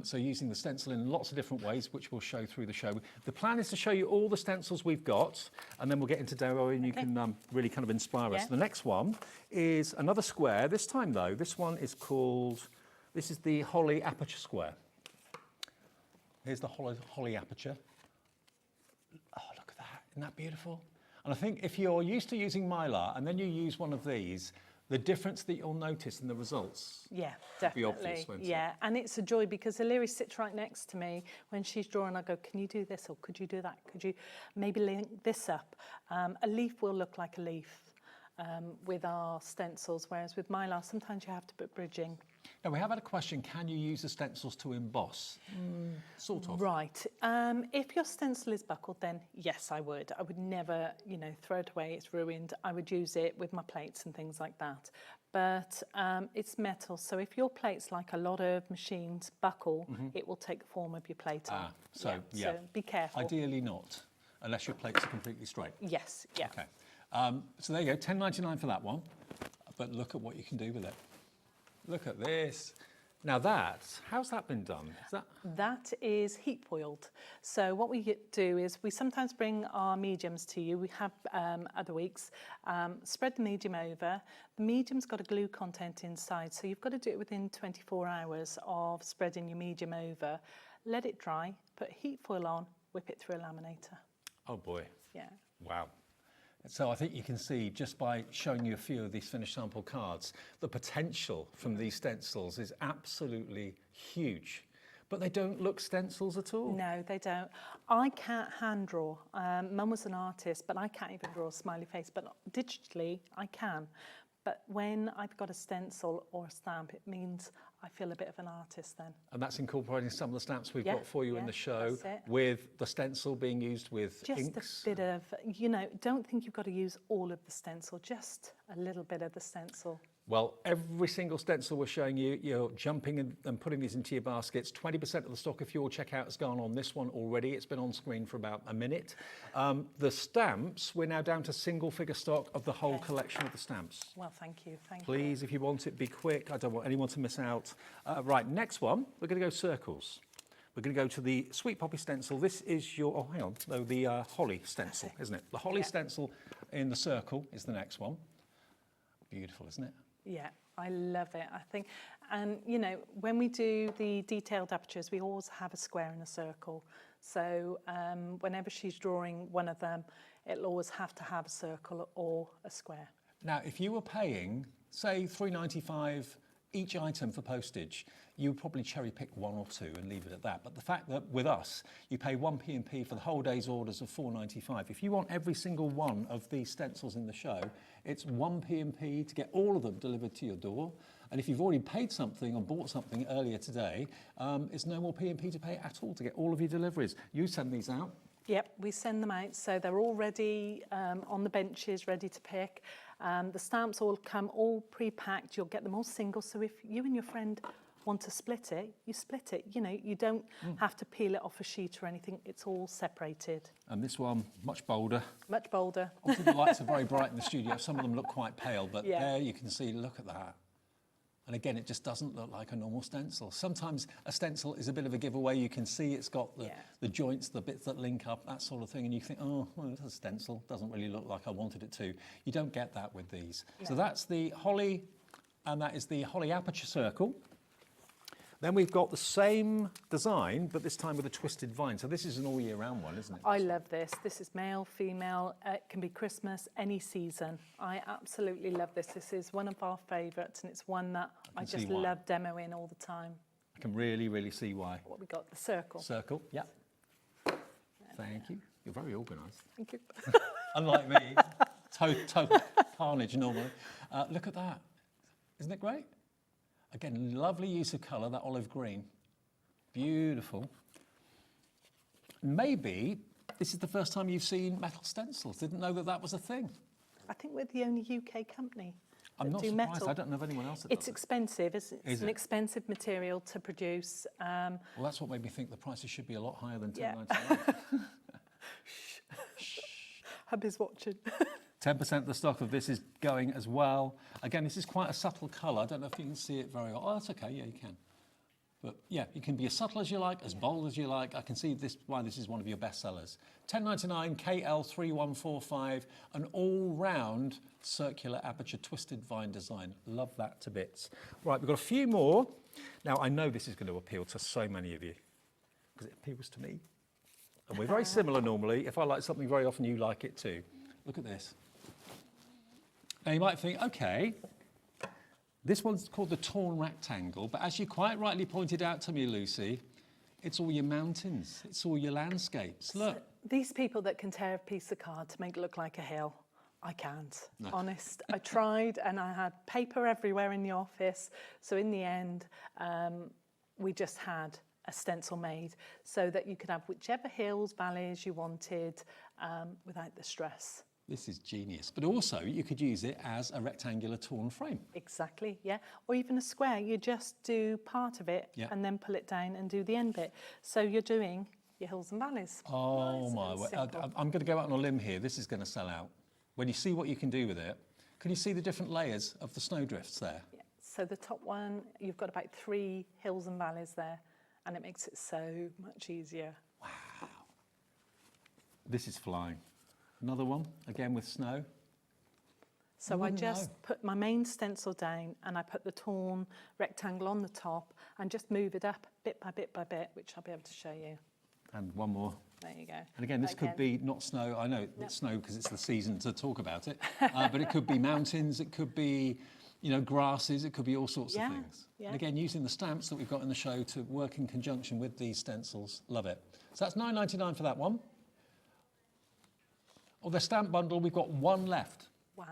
So using the stencil in lots of different ways, which we'll show through the show. The plan is to show you all the stencils we've got, and then we'll get into demo and you can really kind of inspire us. The next one is another square. This time, though, this one is called, this is the Holly Aperture Square. Here's the Holly Aperture. Oh, look at that. Isn't that beautiful? And I think if you're used to using Mylar and then you use one of these, the difference that you'll notice in the results. Yeah, definitely. Obvious, won't it? Yeah, and it's a joy because Illyria sits right next to me. When she's drawing, I go, can you do this, or could you do that? Could you maybe link this up? A leaf will look like a leaf. with our stencils, whereas with Mylar, sometimes you have to put bridging. Now, we have had a question, can you use the stencils to emboss? Sort of. Right. If your stencil is buckled, then yes, I would. I would never, you know, throw it away, it's ruined. I would use it with my plates and things like that. But it's metal, so if your plates, like a lot of machines, buckle, it will take the form of your plate on. So be careful. Ideally not, unless your plates are completely straight. Yes, yeah. Okay. So there you go, $10.99 for that one. But look at what you can do with it. Look at this. Now how's that been done? That is heat foiled. So what we do is we sometimes bring our mediums to you. We have other weeks. Spread the medium over. The medium's got a glue content inside, so you've got to do it within 24 hours of spreading your medium over. Let it dry, put heat foil on, whip it through a laminator. Oh boy. Yeah. Wow. So I think you can see, just by showing you a few of these finished sample cards, the potential from these stencils is absolutely huge. But they don't look stencils at all. No, they don't. I can't hand draw. Mum was an artist, but I can't even draw a smiley face. But digitally, I can. But when I've got a stencil or a stamp, it means I feel a bit of an artist then. And that's incorporating some of the stamps we've got for you in the show, with the stencil being used with inks. Just a bit of, you know, don't think you've got to use all of the stencil, just a little bit of the stencil. Well, every single stencil we're showing you, you're jumping and putting these into your baskets. 20% of the stock, if your checkout has gone on this one already. It's been on screen for about a minute. The stamps, we're now down to single figure stock of the whole collection of the stamps. Well, thank you. Please, if you want it, be quick. I don't want anyone to miss out. Right, next one, we're going to go circles. We're going to go to the Sweet Poppy stencil. This is your, oh, hang on, no, the holly stencil, isn't it? The holly stencil in the circle is the next one. Beautiful, isn't it? Yeah, I love it, I think. And, you know, when we do the detailed apertures, we always have a square and a circle. So whenever she's drawing one of them, it'll always have to have a circle or a square. Now, if you were paying, say, $3.95 each item for postage, you would probably cherry pick one or two and leave it at that. But the fact that with us, you pay 1 P&P for the whole day's orders of $4.95. If you want every single one of these stencils in the show, it's 1 P&P to get all of them delivered to your door. And if you've already paid something or bought something earlier today, it's no more P&P to pay at all to get all of your deliveries. You send these out. Yep, we send them out, so they're all ready on the benches, ready to pick. The stamps all come all pre-packed. You'll get them all single, so if you and your friend want to split it, you split it. You know, you don't have to peel it off a sheet or anything. It's all separated. And this one, much bolder. Much bolder. Obviously, the lights are very bright in the studio. Some of them look quite pale, but there you can see, look at that. And again, it just doesn't look like a normal stencil. Sometimes a stencil is a bit of a giveaway. You can see it's got the joints, the bits that link up, that sort of thing. And you think, oh, well, it's a stencil. Doesn't really look like I wanted it to. You don't get that with these. No. So that's the holly, and that is the holly aperture circle. Then we've got the same design, but this time with a twisted vine. So this is an all year round one, isn't it? I love this. This is male, female. It can be Christmas, any season. I absolutely love this. This is one of our favourites, and it's one that I just love demoing all the time. I can really, really see why. What we got, the circle. Circle, yeah. Thank you. You're very organised. Thank you. Unlike me, total carnage normally. Look at that. Isn't it great? Again, lovely use of colour, that olive green. Beautiful. Maybe this is the first time you've seen metal stencils. Didn't know that that was a thing. I think we're the only UK company. I'm not surprised. Metal. I don't know of anyone else that It's does expensive. It's an expensive material to produce. Well, that's what made me think the prices should be a lot higher than $10.99. Shh. Hubby's watching. 10% of the stock of this is going as well. Again, this is quite a subtle colour. I don't know if you can see it very well. Oh, that's okay. Yeah, you can. But yeah, you can be as subtle as you like, as bold as you like. I can see this why this is one of your best sellers. $10.99, KL3145, an all-round circular aperture twisted vine design. Love that to bits. Right, we've got a few more. Now, I know this is going to appeal to so many of you because it appeals to me. And we're very similar normally. If I like something very often, you like it too. Look at this. Now, you might think, OK, this one's called the torn rectangle, but as you quite rightly pointed out to me, Lucy, it's all your mountains, it's all your landscapes. Look. So these people that can tear a piece of card to make it look like a hill, I can't, No. honest. I tried and I had paper everywhere in the office. So in the end, we just had a stencil made so that you could have whichever hills, valleys you wanted without the stress. This is genius. But also, you could use it as a rectangular torn frame. Exactly, yeah. Or even a square. You just do part of it Yeah. and then pull it down and do the end bit. So you're doing your hills and valleys. Oh Nice my and word. simple. I'm going to go out on a limb here. This is going to sell out. When you see what you can do with it, can you see the different layers of the snowdrifts there? Yeah. So the top one, you've got about 3 hills and valleys there, and it makes it so much easier. This is flying. Another one, again with snow. So I just put my main stencil down and I put the torn rectangle on the top and just move it up bit by bit by bit, which I'll be able to show you. And one more. There you go. And again, this could be not snow. I know it's snow because it's the season to talk about it. But it could be mountains. It could be, you know, grasses. It could be all sorts of things. Yeah. And again, using the stamps that we've got in the show to work in conjunction with these stencils. Love it. So that's £9.99 for that one. Of the stamp bundle, we've got one left. Wow.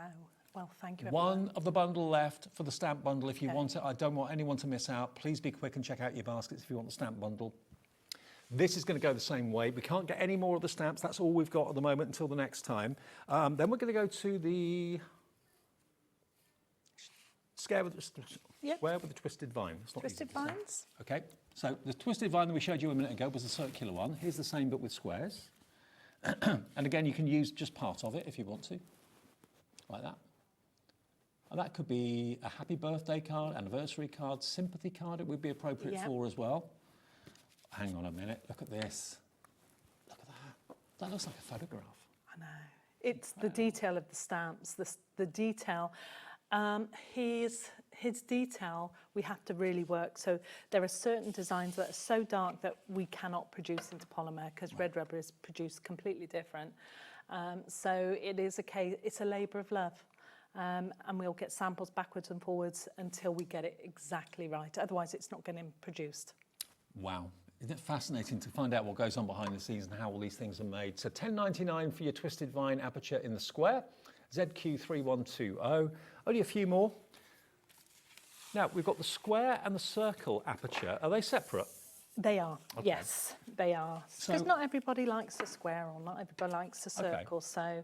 Well, thank you. One of the bundle left for the stamp bundle. If you want it, I don't want anyone to miss out. Please be quick and check out your baskets if you want the stamp bundle. This is going to go the same way. We can't get any more of the stamps. That's all we've got at the moment until the next time. Then we're going to go to the square with the twisted vine. It's not Twisted easy to say. vines. Okay, so the twisted vine that we showed you a minute ago was the circular one. Here's the same but with squares. And again, you can use just part of it if you want to, like that. And that could be a happy birthday card, anniversary card, sympathy card it would be appropriate for as well. Hang on a minute, look at this. Look at that. That looks like a photograph. I know. It's the detail of the stamps, the detail. His detail, we have to really work. So there are certain designs that are so dark that we cannot produce into polymer because red rubber is produced completely different. So it is it's a labour of love. And we'll get samples backwards and forwards until we get it exactly right. Otherwise, it's not getting produced. Wow. Isn't it fascinating to find out what goes on behind the scenes and how all these things are made? So £10.99 for your twisted vine aperture in the square, ZQ3120. Only a few more. Now, we've got the square and the circle aperture. Are they separate? They are, Okay. yes, they are. So- Because not everybody likes a square or not everybody likes a circle, so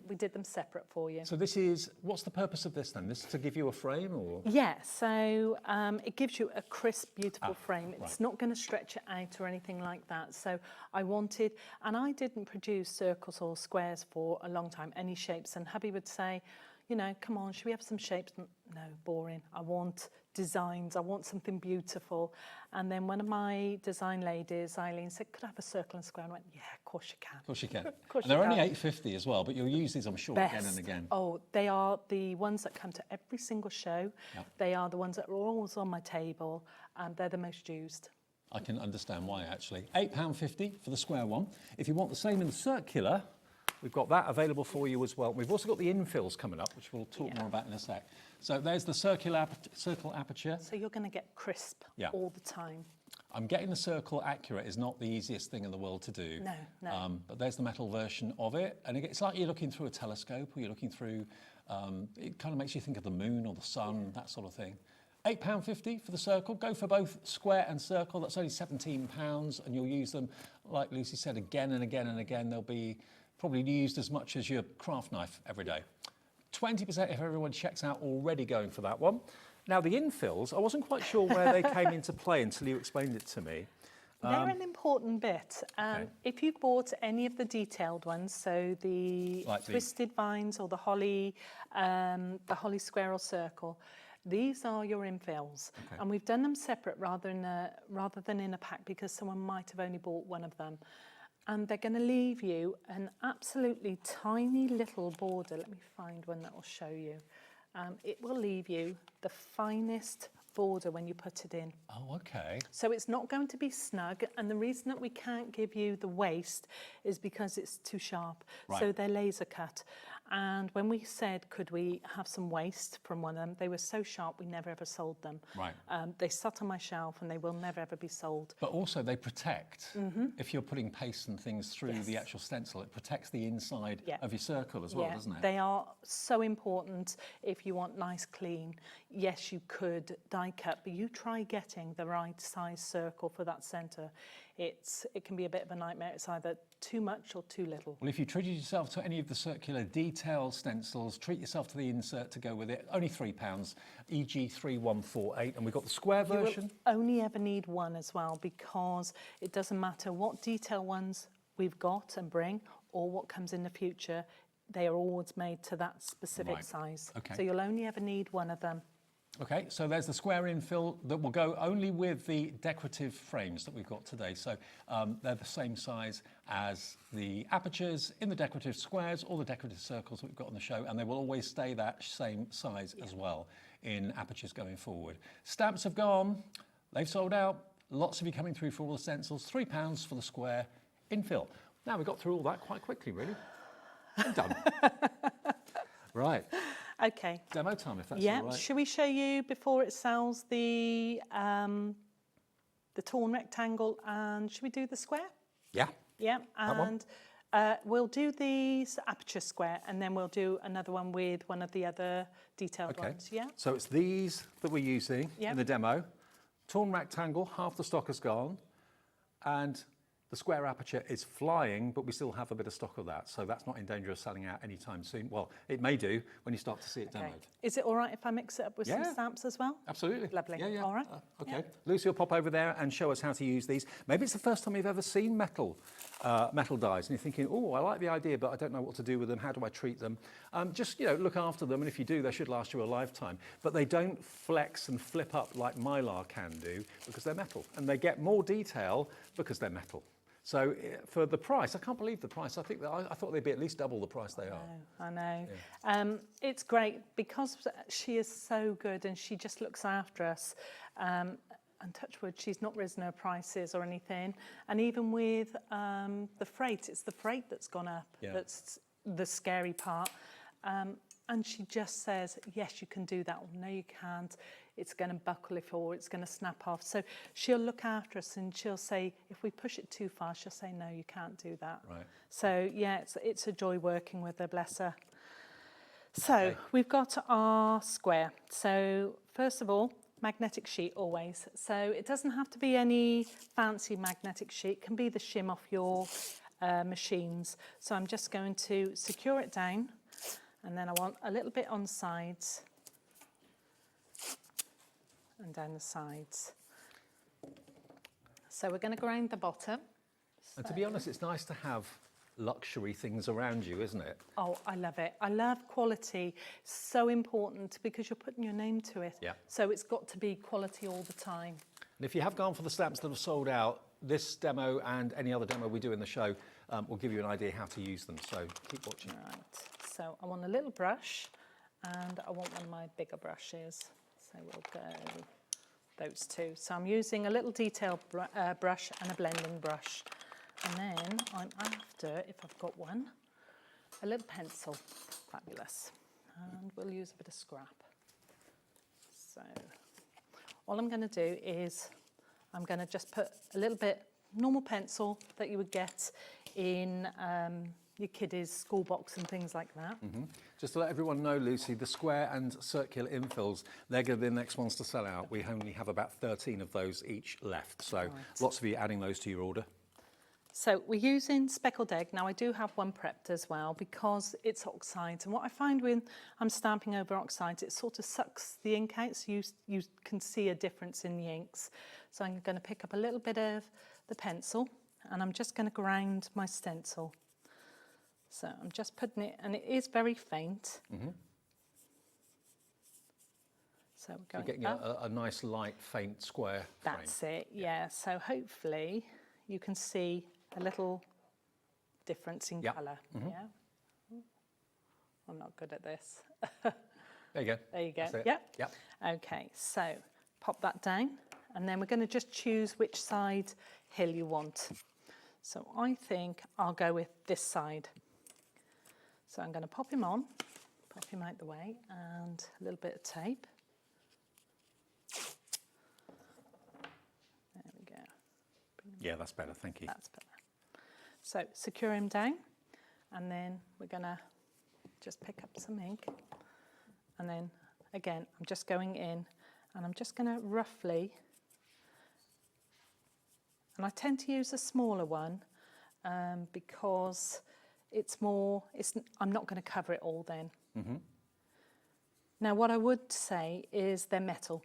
we did them separate for you. So this is, what's the purpose of this then? This is to give you a frame or? Yeah, so it gives you a crisp, beautiful frame. It's right. not going to stretch it out or anything like that. So I wanted, and I didn't produce circles or squares for a long time, any shapes. And hubby would say, you know, come on, should we have some shapes? No, boring. I want designs. I want something beautiful. And then one of my design ladies, Eileen, said, could I have a circle and square? And I went, yeah, of course you can. Of course you can. Of course And they're you only can. £8.50 as well, but you'll use these, I'm sure, Best. again and again. Oh, they are the ones that come to every single show. Yep. They are the ones that are always on my table, and they're the most used. I can understand why, actually. £8.50 for the square one. If you want the same in the circular, we've got that available for you as well. We've also got the infills coming up, which we'll talk more about in a sec. So there's the circle aperture. So you're going to get crisp all the time. I'm getting the circle accurate is not the easiest thing in the world to do. No, no. But there's the metal version of it. And it's like you're looking through a telescope or you're looking through, it kind of makes you think of the moon or the sun, that sort of thing. £8.50 for the circle. Go for both square and circle. That's only £17, and you'll use them, like Lucy said, again and again and again. They'll be probably used as much as your craft knife every day. 20% if everyone checks out already going for that one. Now, the infills, I wasn't quite sure where they came into play until you explained it to me. They're an important bit. If you bought any of the detailed ones, so the twisted vines or the holly square or circle, these are your infills. Okay. And we've done them separate rather than in a pack because someone might have only bought one of them. And they're going to leave you an absolutely tiny little border. Let me find one that will show you. It will leave you the finest border when you put it in. Oh, okay. So it's not going to be snug, and the reason that we can't give you the waist is because it's too sharp. Right. So they're laser cut. And when we said, could we have some waste from one of them, they were so sharp, we never ever sold them. Right. They sat on my shelf and they will never ever be sold. But also they protect, if you're putting paste and things through the actual stencil, it protects the inside of your circle as well, doesn't it? They are so important if you want nice clean. Yes, you could die cut, but you try getting the right size circle for that centre. It can be a bit of a nightmare. It's either too much or too little. Well, if you treated yourself to any of the circular detail stencils, treat yourself to the insert to go with it. Only £3, EG 3148, and we've got the square version. You will only ever need one as well, because it doesn't matter what detail ones we've got and bring or what comes in the future. They are always made to that specific size. Okay. So you'll only ever need one of them. Okay, so there's the square infill that will go only with the decorative frames that we've got today. So they're the same size as the apertures in the decorative squares or the decorative circles that we've got on the show, and they will always stay that same size as well in apertures going forward. Stamps have gone, they've sold out. Lots of you coming through for all the stencils. £3 for the square infill. Now, we got through all that quite quickly, really. I'm done. Right. Okay. Demo time, if that's all right. Should we show you before it sells the torn rectangle, and should we do the square? Yeah. Yeah, and we'll do these aperture square, and then we'll do another one with one of the other detailed ones. Yeah. So it's these that we're using in the demo. Torn rectangle, half the stock has gone, and the square aperture is flying, but we still have a bit of stock of that, so that's not in danger of selling out anytime soon. Well, it may do when you start to see it demoed. Is it all right if I mix it up with some stamps as well? Absolutely. Lovely. Yeah, yeah. All right. Okay. Lucy will pop over there and show us how to use these. Maybe it's the first time you've ever seen metal dies, and you're thinking, oh, I like the idea, but I don't know what to do with them. How do I treat them? Just, look after them, and if you do, they should last you a lifetime. But they don't flex and flip up like Mylar can do because they're metal, and they get more detail because they're metal. So for the price, I can't believe the price. I think that I thought they'd be at least double the price they are. I know. Yeah. It's great because she is so good and she just looks after us. And touch wood, she's not risen her prices or anything. And even with the freight, it's the freight that's gone up. Yeah. That's the scary part. And she just says, yes, you can do that. Or, no, you can't. It's going to buckle or it's going to snap off. So she'll look after us and she'll say, if we push it too far, she'll say, no, you can't do that. Right. So, yeah, it's a joy working with her, bless her. So we've got our square. So first of all, magnetic sheet always. So it doesn't have to be any fancy magnetic sheet. It can be the shim off your machines. So I'm just going to secure it down, and then I want a little bit on the sides and down the sides. So we're going to grind the bottom. And to be honest, it's nice to have luxury things around you, isn't it? Oh, I love it. I love quality. So important because you're putting your name to it. Yeah. So it's got to be quality all the time. And if you have gone for the stamps that have sold out, this demo and any other demo we do in the show will give you an idea how to use them. So keep watching. Right. So I want a little brush, and I want one of my bigger brushes. So we'll go those two. So I'm using a little detail brush and a blending brush. And then I'm after, if I've got one, a little pencil. Fabulous. And we'll use a bit of scrap. So all I'm going to do is I'm going to just put a little bit normal pencil that you would get in your kiddies' school box and things like that. Mm-hmm. Just to let everyone know, Lucy, the square and circular infills, they're going to be the next ones to sell out. We only have about 13 of those each left. So lots of you adding those to your order. So we're using speckled egg. Now I do have one prepped as well because it's oxides. And what I find when I'm stamping over oxides, it sort of sucks the ink out, so you can see a difference in the inks. So I'm going to pick up a little bit of the pencil and I'm just going to grind my stencil. So I'm just putting it, and it is very faint. Mm-hmm. So we're going getting a nice light, faint square frame. That's it, yeah. So hopefully you can see a little difference in colour. Mm-hmm. Yeah. I'm not good at this. There you go. There you go. That's it. Yep. Yep. Okay, so pop that down, and then we're going to just choose which side hill you want. So I think I'll go with this side. So I'm going to pop him on, pop him out the way, and a little bit of tape. There we go. Yeah, that's better, thank you. That's better. So secure him down, and then we're going to just pick up some ink. And then, again, I'm just going in, and I'm just going to roughly, and I tend to use a smaller one because it's more, I'm not going to cover it all then. Now, what I would say is they're metal.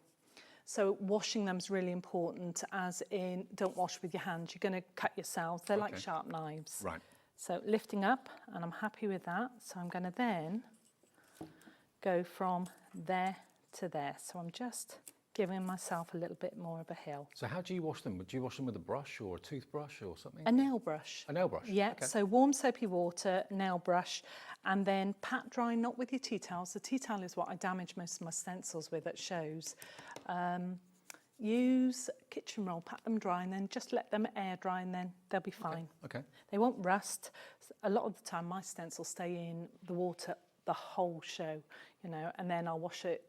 So washing them is really important, as in don't wash with your hands. You're going to cut yourselves. They're like sharp knives. Right. So lifting up, and I'm happy with that. So I'm going to then go from there to there. So I'm just giving myself a little bit more of a hill. So how do you wash them? Do you wash them with a brush or a toothbrush or something? A nail brush. A nail brush? Yeah, Okay. so warm soapy water, nail brush, and then pat dry, not with your tea towels. The tea towel is what I damage most of my stencils with at shows. Use kitchen roll, pat them dry, and then just let them air dry, and then they'll be fine. Okay. They won't rust. A lot of the time my stencils stay in the water the whole show, you know, and then I'll wash it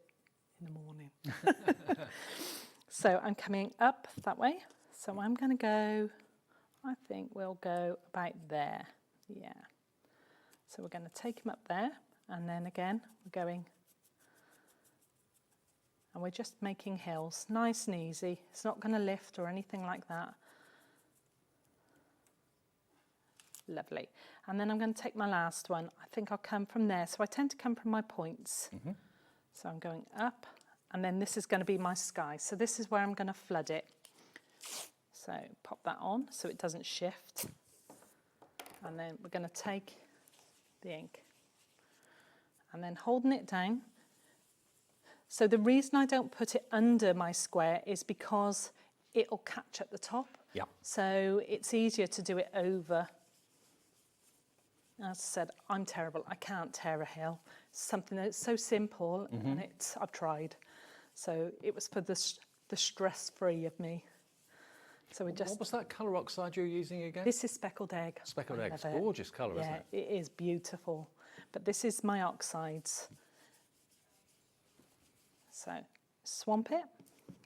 in the morning. So I'm coming up that way. So I'm going to go, I think we'll go about there. Yeah. So we're going to take him up there, and then again, we're going, and we're just making hills, nice and easy. It's not going to lift or anything like that. Lovely. And then I'm going to take my last one. I think I'll come from there. So I tend to come from my points. So I'm going up, and then this is going to be my sky. So this is where I'm going to flood it. So pop that on so it doesn't shift. And then we're going to take the ink, and then holding it down. So the reason I don't put it under my square is because it'll catch at the top. Yeah. So it's easier to do it over. As I said, I'm terrible. I can't tear a hill. Something that's so simple, and I've tried. So it was for the stress-free of me. So we just. What was that colour oxide you were using again? This is speckled egg. Speckled I egg. It's love it. gorgeous colour, isn't it? Yeah, it is beautiful. But this is my oxides. So swamp it,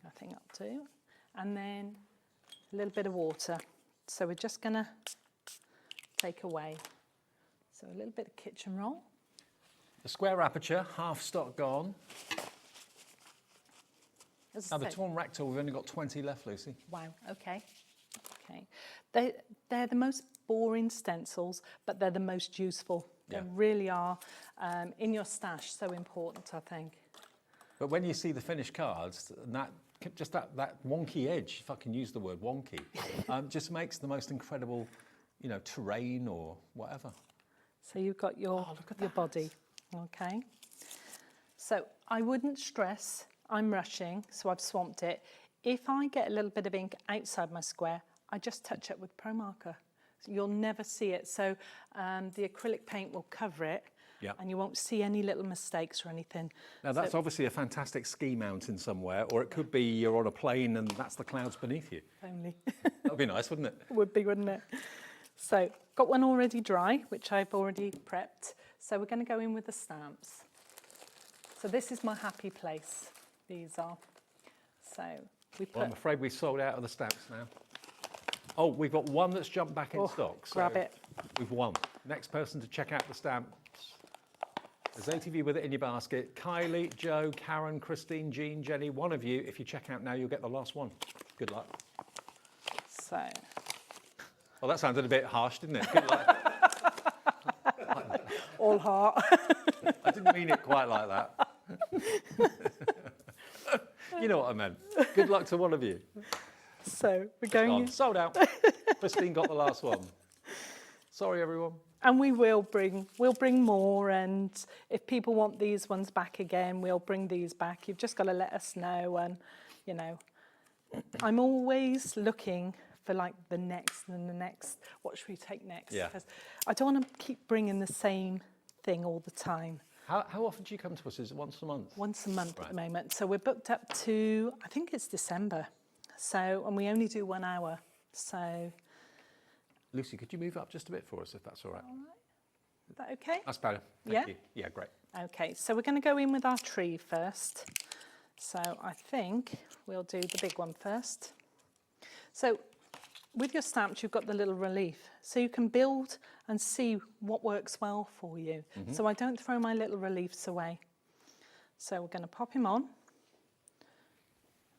I think I'll do. And then a little bit of water. So we're just going to take away. So a little bit of kitchen roll. The square aperture, half stock gone. Now the torn rectangle, we've only got 20 left, Lucy. Wow, okay. Okay. They're the most boring stencils, but they're the most useful. They really are. In your stash, so important, I think. But when you see the finished cards, and that wonky edge, if I can use the word wonky, just makes the most incredible, you know, terrain or whatever. So you've got your body, okay? So I wouldn't stress, I'm rushing, so I've swamped it. If I get a little bit of ink outside my square, I just touch it with Pro Marker. So you'll never see it. So the acrylic paint will cover it, and you won't see any little mistakes or anything. Now that's obviously a fantastic ski mountain somewhere, or it could be you're on a plane and that's the clouds beneath you. Only. That would be nice, wouldn't it? Would be, wouldn't it? So got one already dry, which I've already prepped. So we're going to go in with the stamps. So this is my happy place. These are. So we put. Well, I'm afraid we've sold out of the stamps now. Oh, we've got one that's jumped back in stock. So grab it. We've won. Next person to check out the stamps. There's 8 of you with it in your basket. Kylie, Joe, Karen, Christine, Jean, Jenny, one of you. If you check out now, you'll get the last one. Good luck. So. Well, that sounded a bit harsh, didn't it? Good luck. All heart. I didn't mean it quite like that. You know what I meant. Good luck to one of you. So we're going. Sold out. Christine got the last one. Sorry, everyone. And we'll bring more, and if people want these ones back again, we'll bring these back. You've just got to let us know, and you know, I'm always looking for like the next and the next. What should we take next? Yeah. Because I don't want to keep bringing the same thing all the time. How often do you come to us? Is it once a month? Once a month at the moment. So we're booked up to, I think it's December. So, and we only do 1 hour. So. Lucy, could you move up just a bit for us, if that's all right? Is that okay? That's better. Yeah? Thank you. Yeah, great. Okay, so we're going to go in with our tree first. So I think we'll do the big one first. So with your stamps, you've got the little relief. So you can build and see what works well for you. So I don't throw my little reliefs away. So we're going to pop him on.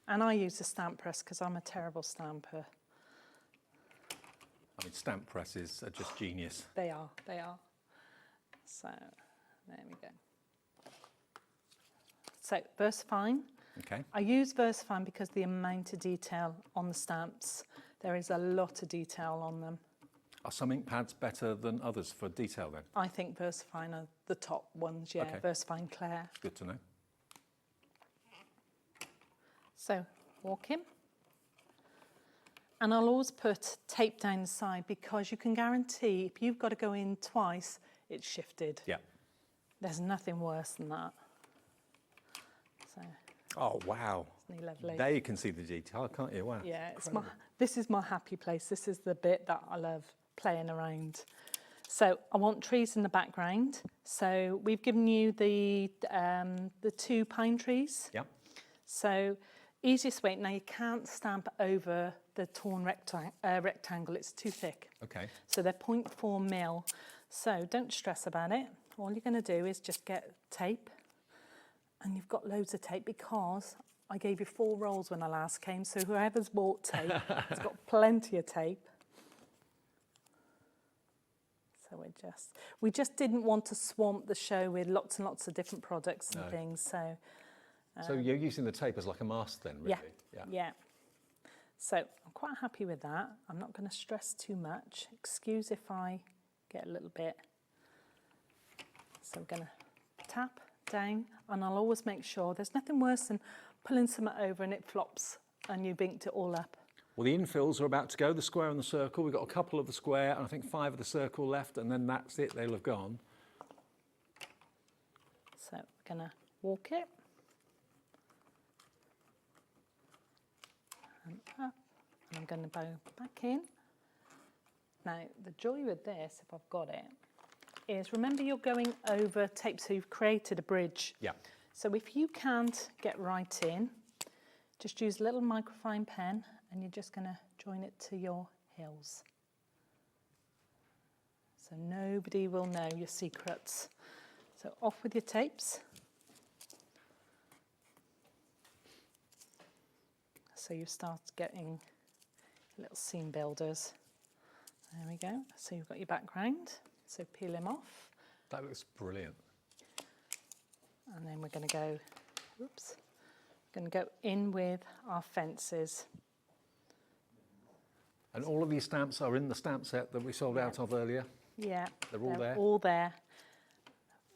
And I use a stamp press because I'm a terrible stamper. I mean, stamp presses are just genius. They are. So there we go. So VersaFine. Okay. I use VersaFine because the amount of detail on the stamps, there is a lot of detail on them. Are some ink pads better than others for detail then? I think VersaFine are the top ones, yeah. Okay. VersaFine Claire. Good to know. So walk him. And I'll always put tape down the side because you can guarantee if you've got to go in twice, it's shifted. Yeah. There's nothing worse than that. So, Oh, wow. isn't he lovely? There you can see the detail, can't you? Wow. Yeah, this is my happy place. This is the bit that I love playing around. So I want trees in the background. So we've given you the 2 pine trees. Yeah. So easiest way, now you can't stamp over the torn rectangle, it's too thick. Okay. So they're 0.4 mil. So don't stress about it. All you're going to do is just get tape. And you've got loads of tape because I gave you 4 rolls when I last came. So whoever's bought tape has got plenty of tape. So we just didn't want to swamp the show with lots and lots of different products and things. So you're using the tape as like a mask then, really? Yeah. So I'm quite happy with that. I'm not going to stress too much. Excuse if I get a little bit. So we're going to tap down, and I'll always make sure there's nothing worse than pulling something over and it flops and you've inked it all up. Well, the infills are about to go, the square and the circle. We've got a couple of the square and I think 5 of the circle left, and then that's it, they'll have gone. So we're going to walk it. And up. And I'm going to bow back in. Now, the joy with this, if I've got it, is remember you're going over tape, so you've created a bridge. Yeah. So if you can't get right in, just use a little microfine pen and you're just going to join it to your heels. So nobody will know your secrets. So off with your tapes. So you start getting little seam builders. There we go. So you've got your background. So peel him off. That looks brilliant. And then we're going to go, oops, we're going to go in with our fences. And all of these stamps are in the stamp set that we sold out of earlier? Yeah. They're all there? All there.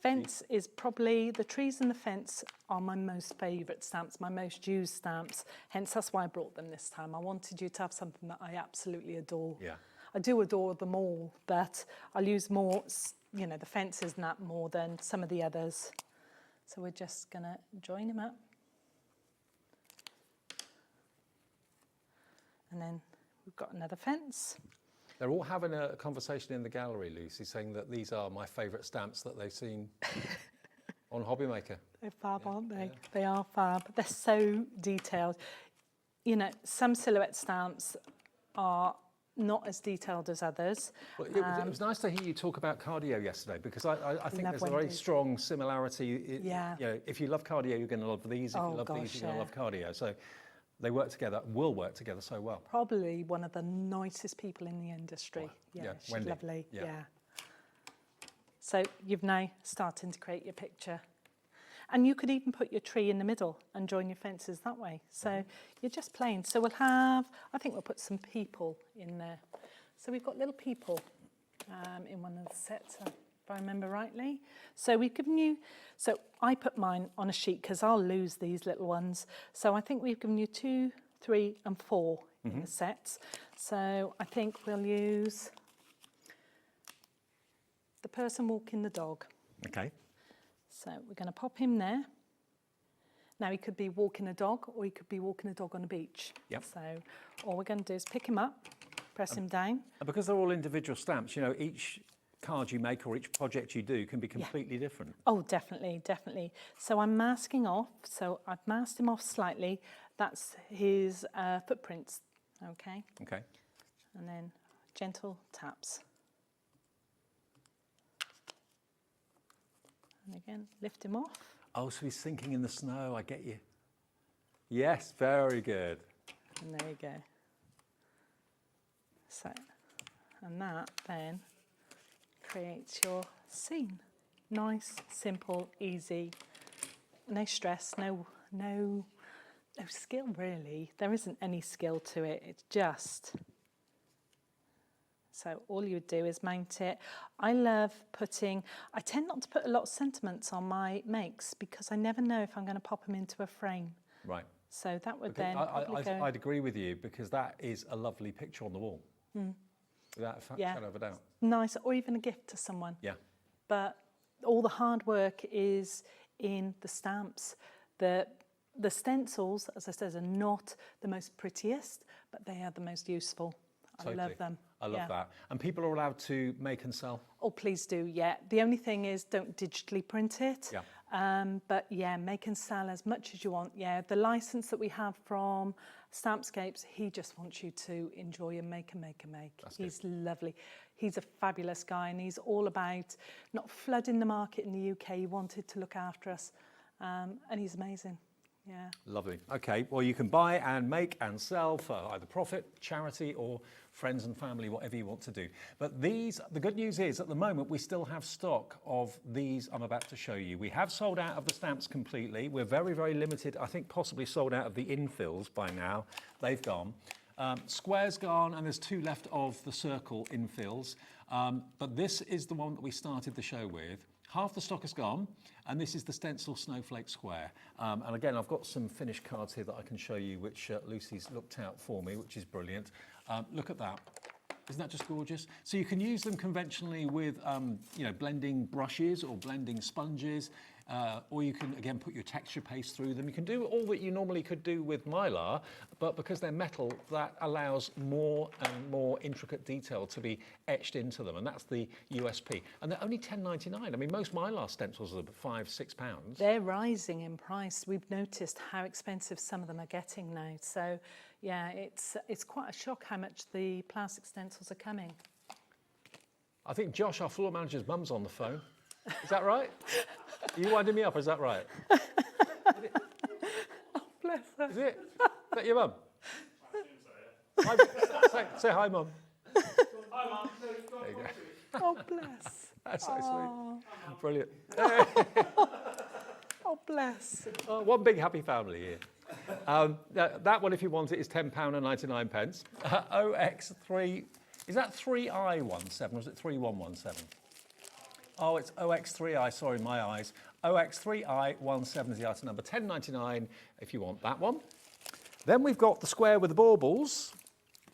Fence is probably, the trees and the fence are my most favourite stamps, my most used stamps. Hence, that's why I brought them this time. I wanted you to have something that I absolutely adore. Yeah. I do adore them all, but I'll use more, you know, the fences and that more than some of the others. So we're just going to join them up. And then we've got another fence. They're all having a conversation in the gallery, Lucy, saying that these are my favourite stamps that they've seen on HobbyMaker. They're fab, aren't they? Yeah. They are fab. They're so detailed. You know, some silhouette stamps are not as detailed as others. Well, it was nice to hear you talk about cardio yesterday, because I think there's a very Wendy's. strong similarity. Yeah. You know, if you love cardio, you're going to love these. If you love these, you're going to love cardio. So they work together, will work together so well. Probably one of the nicest people in the industry. Yeah, she's Wendy. lovely. Yeah. Yeah. So you've now starting to create your picture. And you could even put your tree in the middle and join your fences that way. So you're just playing. So we'll have, I think we'll put some people in there. So we've got little people in one of the sets, if I remember rightly. So we've given you, so I put mine on a sheet because I'll lose these little ones. So I think we've given you 2, 3 and 4 in the sets. So I think we'll use the person walking the dog. Okay. So we're going to pop him there. Now he could be walking a dog, or he could be walking a dog on a beach. Yep. So all we're going to do is pick him up, press him down. And because they're all individual stamps, you know, each card you make or each project you do can be completely different. Oh, definitely, definitely. So I'm masking off. So I've masked him off slightly. That's his footprints, okay? Okay. And then gentle taps. And again, lift him off. Oh, so he's sinking in the snow, I get you. Yes, very good. And there you go. So, and that then creates your scene. Nice, simple, easy, no stress, no skill really. There isn't any skill to it, it's just. So all you would do is mount it. I tend not to put a lot of sentiments on my makes because I never know if I'm going to pop them into a frame. Right. So that would Because then go... I'd agree with you because that is a lovely picture on the wall. Mm. Without a shadow of a doubt. Nice, or even a gift to someone. Yeah. But all the hard work is in the stamps. The stencils, as I said, are not the most prettiest, but they are the most useful. Totally. I love them. I love that. And people are allowed to make and sell? Oh, please do, yeah. The only thing is don't digitally print it. Yeah. But yeah, make and sell as much as you want. Yeah, the license that we have from Stampscapes, he just wants you to enjoy and make. He's lovely. He's a fabulous guy and he's all about not flooding the market in the UK. He wanted to look after us and he's amazing. Yeah. Lovely. Okay, well, you can buy and make and sell for either profit, charity, or friends and family, whatever you want to do. But the good news is, at the moment, we still have stock of these I'm about to show you. We have sold out of the stamps completely. We're very, very limited. I think possibly sold out of the infills by now. They've gone. Square's gone, and there's 2 left of the circle infills. But this is the one that we started the show with. Half the stock is gone, and this is the stencil snowflake square. And again, I've got some finished cards here that I can show you, which Lucy's looked out for me, which is brilliant. Look at that. Isn't that just gorgeous? So you can use them conventionally with, blending brushes or blending sponges, or you can, again, put your texture paste through them. You can do all that you normally could do with Mylar, but because they're metal, that allows more and more intricate detail to be etched into them, and that's the USP. And they're only £10.99. I mean, most Mylar stencils are £5, £6. They're rising in price. We've noticed how expensive some of them are getting now. So, yeah, it's quite a shock how much the plastic stencils are coming. I think Josh, our floor manager's mum's on the phone. Is that right? Are you winding me up, is that right? Oh, bless her. Is it? Is that your mum? Say hi, mum. Hi, Mum. There you go. Oh, bless. That's so sweet. Brilliant. Oh, bless. One big happy family here. That one, if you want it, is £10.99. OX3, is that 3I17 or is it 3117? Oh, it's OX3I, sorry, my eyes. OX3I17 is the item number, £10.99 if you want that one. Then we've got the square with the baubles.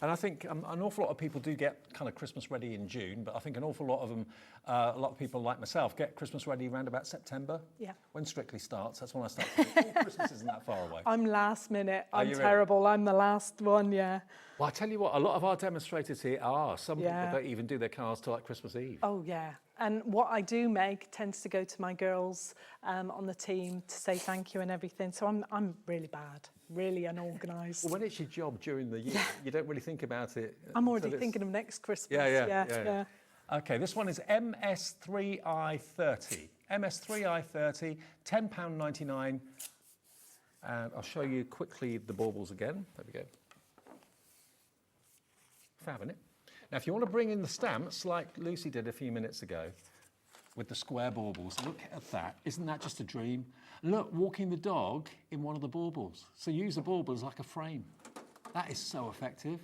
And I think an awful lot of people do get kind of Christmas ready in June, but I think an awful lot of them, a lot of people like myself, get Christmas ready around about September. Yeah. When Strictly starts, that's when I start to think, oh, Christmas isn't that far away. I'm last minute. I'm you terrible. I'm the last one, yeah. Well, I tell you what, a lot of our demonstrators here are. Some people don't even do their cars till like Christmas Eve. Oh, yeah. And what I do make tends to go to my girls on the team to say thank you and everything. So I'm really bad, really unorganised. Well, when it's your job during the year, you don't really think about it. I'm already thinking of next Christmas. Yeah. Okay, this one is MS3I30. MS3I30, £10.99. And I'll show you quickly the baubles again. There we go. Fab, isn't it? Now, if you want to bring in the stamps, like Lucy did a few minutes ago, with the square baubles, look at that. Isn't that just a dream? Look, walking the dog in one of the baubles. So use the bauble as like a frame. That is so effective.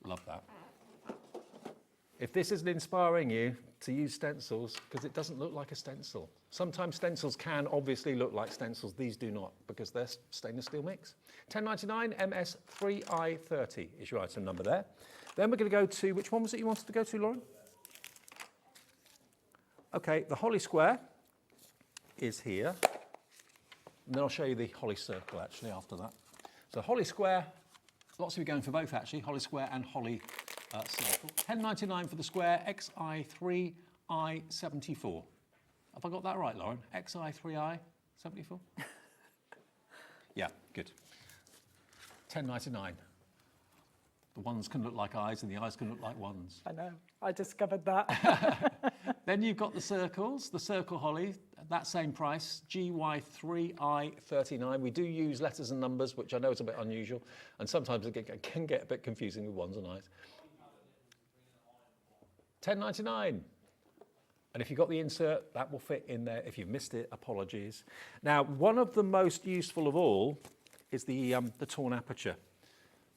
Love that. If this isn't inspiring you to use stencils, because it doesn't look like a stencil. Sometimes stencils can obviously look like stencils. These do not, because they're stainless steel mix. £10.99, MS3I30 is your item number there. Then we're going to go to, which one was it you wanted to go to, Lauren? Okay, the holly square is here. And then I'll show you the holly circle, actually, after that. So holly square, lots of you going for both, actually, holly square and holly circle. £10.99 for the square XI3I74. Have I got that right, Lauren? XI3I74? Yeah, good. £10.99. The ones can look like eyes and the eyes can look like ones. I know, I discovered that. Then you've got the circles, the circle holly, that same price, GY3I39. We do use letters and numbers, which I know is a bit unusual, and sometimes it can get a bit confusing with ones and eyes. £10.99. And if you've got the insert, that will fit in there. If you've missed it, apologies. Now, one of the most useful of all is the torn aperture.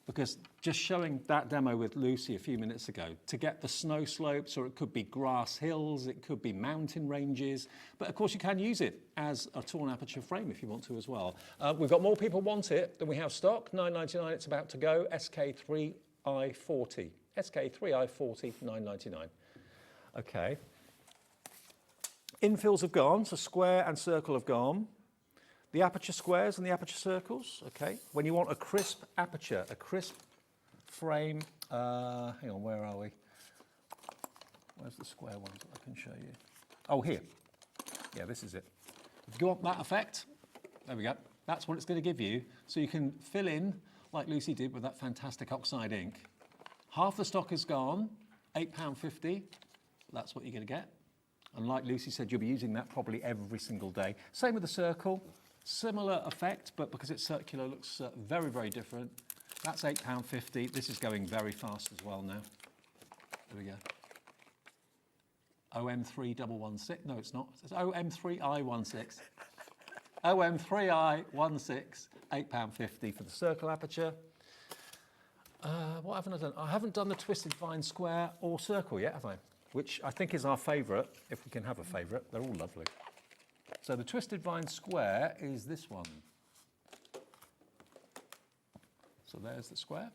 Because just showing that demo with Lucy a few minutes ago, to get the snow slopes, or it could be grass hills, it could be mountain ranges, but of course you can use it as a torn aperture frame if you want to as well. We've got more people want it than we have stock. £9.99, it's about to go. SK3I40. SK3I40, £9.99. Okay. Infills have gone, so square and circle have gone. The aperture squares and the aperture circles, okay. When you want a crisp aperture, a crisp frame, hang on, where are we? Where's the square ones that I can show you? Oh, here. Yeah, this is it. If you want that effect, there we go. That's what it's going to give you. So you can fill in, like Lucy did with that fantastic oxide ink. Half the stock is gone, £8.50. That's what you're going to get. And like Lucy said, you'll be using that probably every single day. Same with the circle. Similar effect, but because it's circular, looks very, very different. That's £8.50. This is going very fast as well now. There we go. OM3116. No, it's not. It's OM3I16. OM3I16. £8.50 for the circle aperture. What haven't I done? I haven't done the twisted vine square or circle yet, have I? Which I think is our favourite, if we can have a favourite. They're all lovely. So the twisted vine square is this one. So there's the square.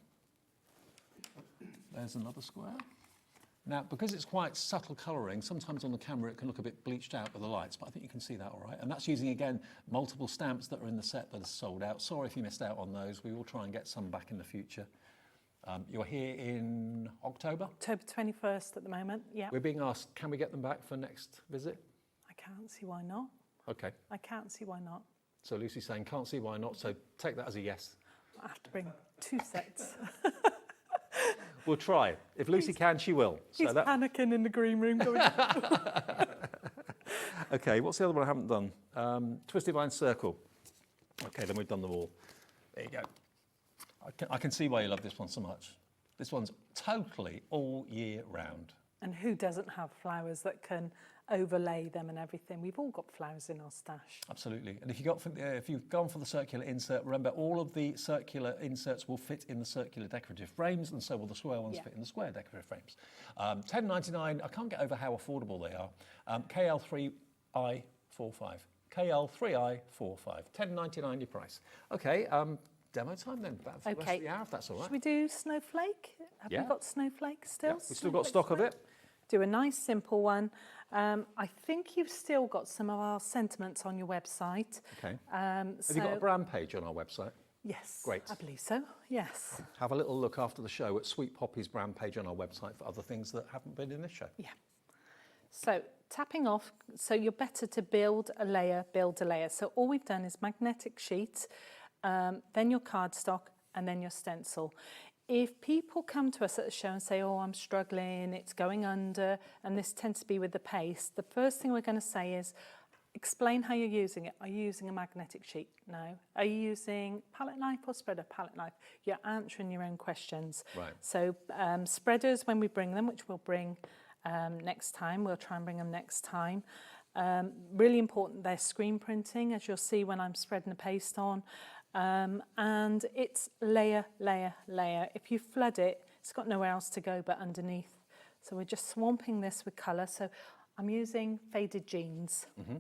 There's another square. Now, because it's quite subtle colouring, sometimes on the camera it can look a bit bleached out with the lights, but I think you can see that all right. And that's using, again, multiple stamps that are in the set that are sold out. Sorry if you missed out on those. We will try and get some back in the future. You're here in October? October 21st at the moment, yeah. We're being asked, can we get them back for next visit? I can't see why not. Okay. I can't see why not. So Lucy's saying, can't see why not, so take that as a yes. I have to bring 2 sets. We'll try. If Lucy can, she will. He's panicking in the green room going... Okay, what's the other one I haven't done? Twisted Vine Circle. Okay, then we've done them all. There you go. I can see why you love this one so much. This one's totally all year round. And who doesn't have flowers that can overlay them and everything? We've all got flowers in our stash. Absolutely. And if you've gone for the circular insert, remember all of the circular inserts will fit in the circular decorative frames, and so will the square ones fit in the square decorative frames. £10.99. I can't get over how affordable they are. KL3I45. KL3I45. £10.99 your price. Okay. Demo time then, about the rest of the hour, if that's all right. Should we do Snowflake? Have we got Snowflake still? Yeah, we've still got stock of it. Do a nice simple one. I think you've still got some of our sentiments on your website. Okay. Have you got a brand page on our website? Yes. Great. I believe so, yes. Have a little look after the show at Sweet Poppy's brand page on our website for other things that haven't been in this show. Yeah. So tapping off, so you're better to build a layer. So all we've done is magnetic sheets, then your cardstock, and then your stencil. If people come to us at the show and say, oh, I'm struggling, it's going under, and this tends to be with the paste, the first thing we're going to say is, explain how you're using it. Are you using a magnetic sheet? No. Are you using palette knife or spreader? Palette knife. You're answering your own questions. Right. So spreaders, when we bring them, which we'll bring next time, we'll try and bring them next time. Really important, they're screen printing, as you'll see when I'm spreading the paste on. And it's layer, layer, layer. If you flood it, it's got nowhere else to go but underneath. So we're just swamping this with colour. So I'm using faded jeans. Mm-hmm.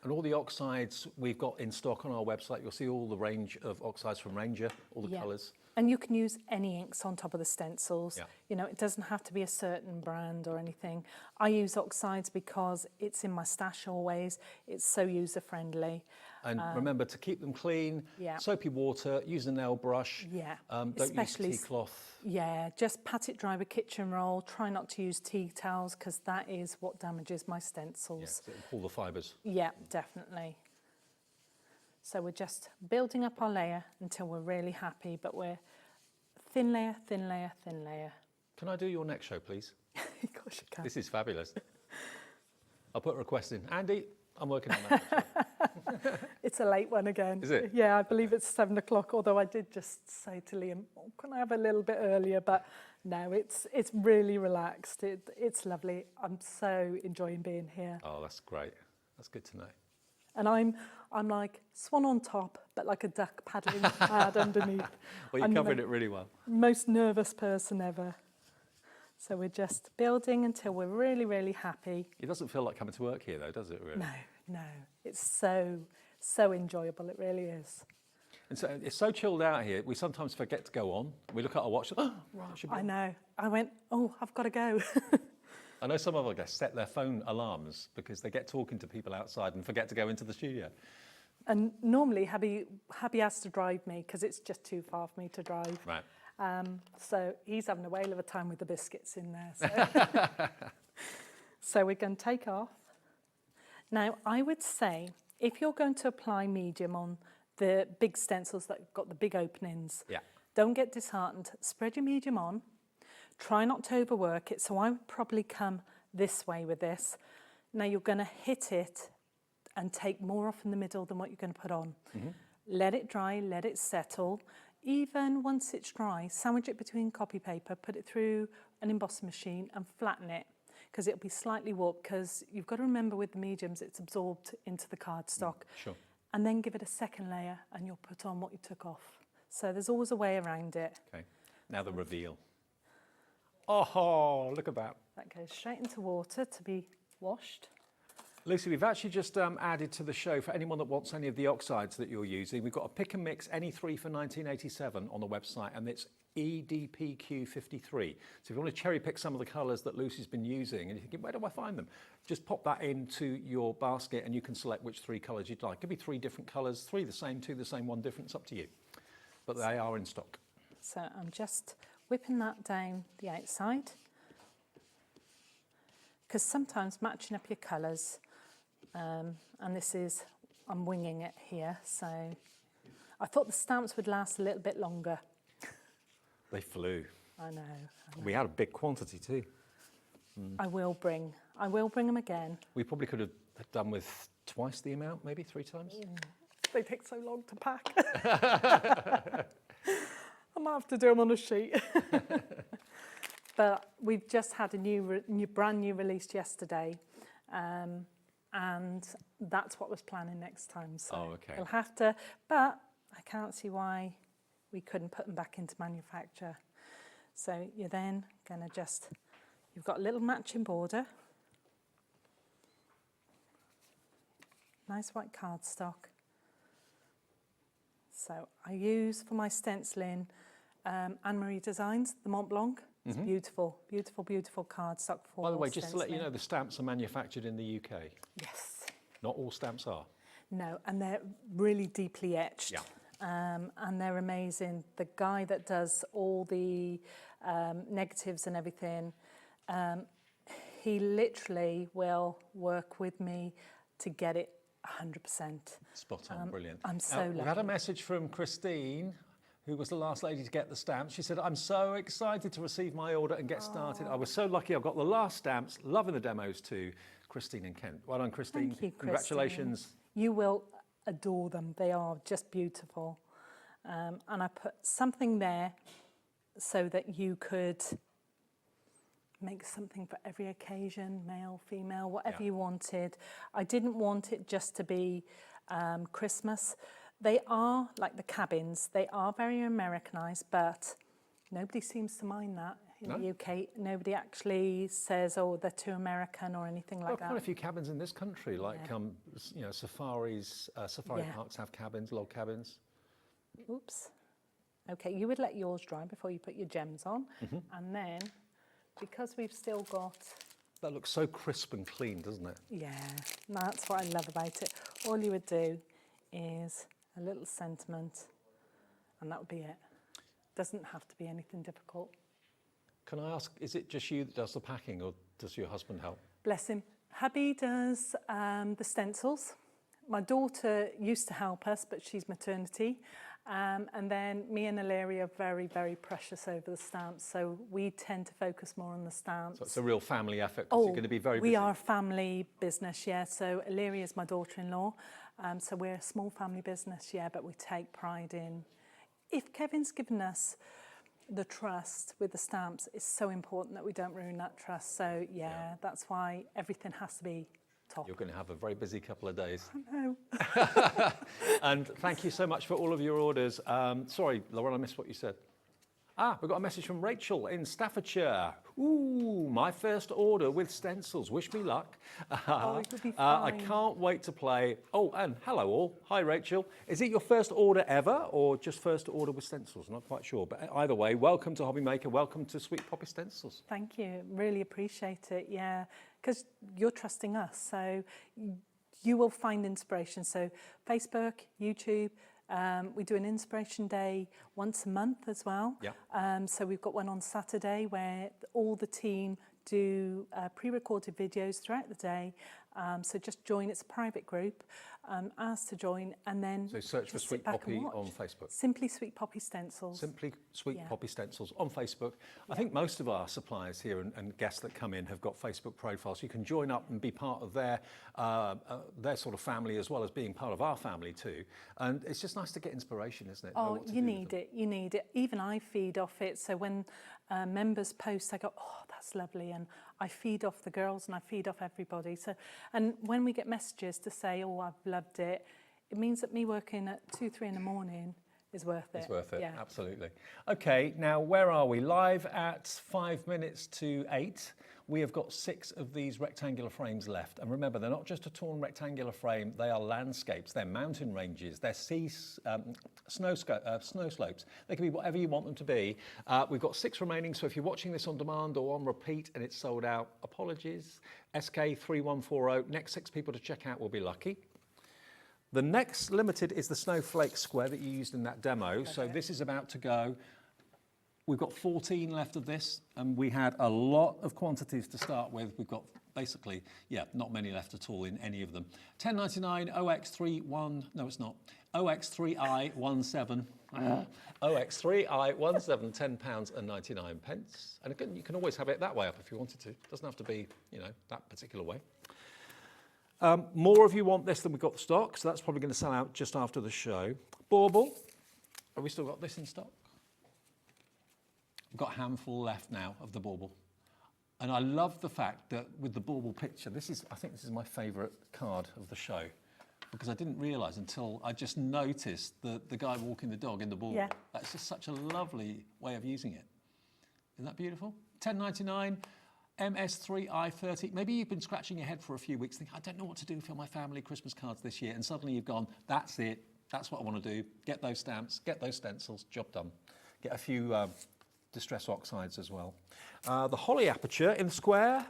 And all the oxides we've got in stock on our website. You'll see all the range of oxides from Ranger, all the colours. And you can use any inks on top of the stencils. Yeah. You know, it doesn't have to be a certain brand or anything. I use oxides because it's in my stash always. It's so user-friendly. And remember to keep them clean, Yeah. soapy water, use a nail brush. Yeah. Don't Especially use tea cloth. Yeah, just pat it dry with kitchen roll. Try not to use tea towels because that is what damages my Yeah, stencils. so it'll pull the fibres. Yeah, definitely. So we're just building up our layer until we're really happy, but we're thin layer, thin layer, thin layer. Can I do your next show, please? Of course you can. This is fabulous. I'll put a request in. Andy, I'm working on that. It's a late one again. Is it? Yeah, I believe it's 7 o'clock, although I did just say to Liam, oh, can I have a little bit earlier? But no, it's really relaxed. It's lovely. I'm so enjoying being here. Oh, that's great. That's good to know. And I'm like swan on top, but like a duck paddling hard underneath. Well, you're I'm covering the it really well. Most nervous person ever. So we're just building until we're really, really happy. It doesn't feel like coming to work here, though, does it, really? No. It's so enjoyable. It really is. And so it's so chilled out here, we sometimes forget to go on. We look at our watch, oh, right, I should be I on. know. I went, oh, I've got to go. I know some of our guests set their phone alarms because they get talking to people outside and forget to go into the studio. And normally, Hubby has to drive me because it's just too far for me to drive. Right. So he's having a whale of a time with the biscuits in there. So, so we're going to take off. Now, I would say if you're going to apply medium on the big stencils that have got the big openings, Yeah. don't get disheartened. Spread your medium on. Try not to overwork it. So I would probably come this way with this. Now you're going to hit it and take more off in the middle than what you're going to put on. Mm-hmm. Let it dry, let it settle. Even once it's dry, sandwich it between copy paper, put it through an embossing machine and flatten it because it'll be slightly warped because you've got to remember with the mediums it's absorbed into the cardstock. Sure. And then give it a second layer and you'll put on what you took off. So there's always a way around it. Okay. Now the reveal. Oh, look at that. That goes straight into water to be washed. Lucy, we've actually just added to the show for anyone that wants any of the oxides that you're using. We've got a pick and mix any 3 for 1987 on the website, and it's EDPQ53. So if you want to cherry pick some of the colours that Lucy's been using, and you're thinking, where do I find them? Just pop that into your basket and you can select which 3 colours you'd like. It could be 3 different colours, 3 the same, 2 the same, 1 different, it's up to you. But they are in stock. So I'm just whipping that down the outside. Because sometimes matching up your colours, and this is, I'm winging it here, so I thought the stamps would last a little bit longer. They flew. I know. We had a big quantity too. I will bring them again. We probably could have done with twice the amount, maybe 3 times. They take so long to pack. I might have to do them on a sheet. But we've just had a brand new release yesterday. And that's what was planning next time. So okay. we'll have to, but I can't see why we couldn't put them back into manufacture. So you're then going to just, you've got a little matching border. Nice white cardstock. So I use for my stenciling Anne-Marie Designs, the Mont Blanc. It's beautiful, beautiful, beautiful cardstock for By the way, just to let you stenciling. know, the stamps are manufactured in the UK. Yes. Not all stamps are. No, and they're really deeply etched. Yeah. And they're amazing. The guy that does all the negatives and everything, he literally will work with me to get it 100%. Spot on, brilliant. I'm so Now, lucky. we had a message from Christine, who was the last lady to get the stamps. She said, I'm so excited to receive my order and get started. I was so lucky I've got the last stamps, loving the demos too. Christine and Kent. Well done, Christine. Thank you, Congratulations. Christine. You will adore them. They are just beautiful. And I put something there so that you could make something for every occasion, male, female, whatever you wanted. I didn't want it just to be Christmas. They are like the cabins. They are very Americanized, but nobody seems to mind that in the UK. Nobody actually says, oh, they're too American or anything like Quite a few cabins in this country, like you know, safari parks have cabins, log cabins. Oops. Okay, you would let yours dry before you put your gems on. And then, because we've still got... That looks so crisp and clean, doesn't it? Yeah, that's what I love about it. All you would do is a little sentiment, and that would be it. Doesn't have to be anything difficult. Can I ask, is it just you that does the packing, or does your husband help? Bless him. Hubby does the stencils. My daughter used to help us, but she's maternity. And then me and Illyria are very, very precious over the stamps, so we tend to focus more on the stamps. So it's a real family effort, because you're going to be very busy. We are a family business, yeah. So Illyria is my daughter-in-law, so we're a small family business, yeah, but we take pride in... If Kevin's given us the trust with the stamps, it's so important that we don't ruin that trust. So, yeah, that's why everything has to be top. You're going to have a very busy couple of days. I know. And thank you so much for all of your orders. Sorry, Lauren, I missed what you said. We've got a message from Rachel in Staffordshire. Ooh, my first order with stencils. Wish me luck. It would be I fine. can't wait to play. Oh, and hello all. Hi, Rachel. Is it your first order ever, or just first order with stencils? Not quite sure. But either way, welcome to HobbyMaker. Welcome to Sweet Poppy Stencils. Thank you. Really appreciate it, yeah. Because you're trusting us, so you will find inspiration. So Facebook, YouTube, we do an inspiration day once a month as well. Yeah. So we've got one on Saturday where all the team do pre-recorded videos throughout the day. So just join, it's a private group, ask to join, and then So search for just Sweet sit back and Poppy watch. on Facebook. Simply Sweet Poppy Stencils. Simply Sweet Yeah. Poppy Stencils on Facebook. I think most of our suppliers here and guests that come in have got Facebook profiles. You can join up and be part of their sort of family, as well as being part of our family too. And it's just nice to get inspiration, isn't it? Know Oh, what to you do. need it. You need it. Even I feed off it. So when members post, I go, oh, that's lovely. And I feed off the girls and I feed off everybody. So, and when we get messages to say, oh, I've loved it, it means that me working at 2, 3 in the morning is worth it. It's worth it, Yeah. absolutely. Okay, now where are we? Live at 5 minutes to 8. We have got 6 of these rectangular frames left. And remember, they're not just a torn rectangular frame, they are landscapes, they're mountain ranges, they're snow slopes. They can be whatever you want them to be. We've got 6 remaining, so if you're watching this on demand or on repeat and it's sold out, apologies. SK3140, next 6 people to check out will be lucky. The next limited is the snowflake square that you used in that demo. So this is about to go. We've got 14 left of this, and we had a lot of quantities to start with. We've got basically, yeah, not many left at all in any of them. 10.99 OX31, no it's not, OX3I17. OX3I17, £10.99. And again, you can always have it that way up if you wanted to. It doesn't have to be, you know, that particular way. More of you want this than we've got stock, so that's probably going to sell out just after the show. Bauble, have we still got this in stock? We've got a handful left now of the bauble. And I love the fact that with the bauble picture, I think this is my favourite card of the show, because I didn't realise until I just noticed the guy walking the dog in the bauble. Yeah. That's just such a lovely way of using it. Isn't that beautiful? £10.99. MS3I30. Maybe you've been scratching your head for a few weeks thinking, I don't know what to do for my family Christmas cards this year. And suddenly you've gone, that's it. That's what I want to do. Get those stamps, get those stencils, job done. Get a few distress oxides as well. The holly aperture in the square.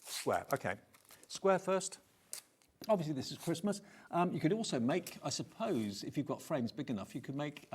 Square, okay. Square first. Obviously this is Christmas. You could also make, I suppose, if you've got frames big enough, you could make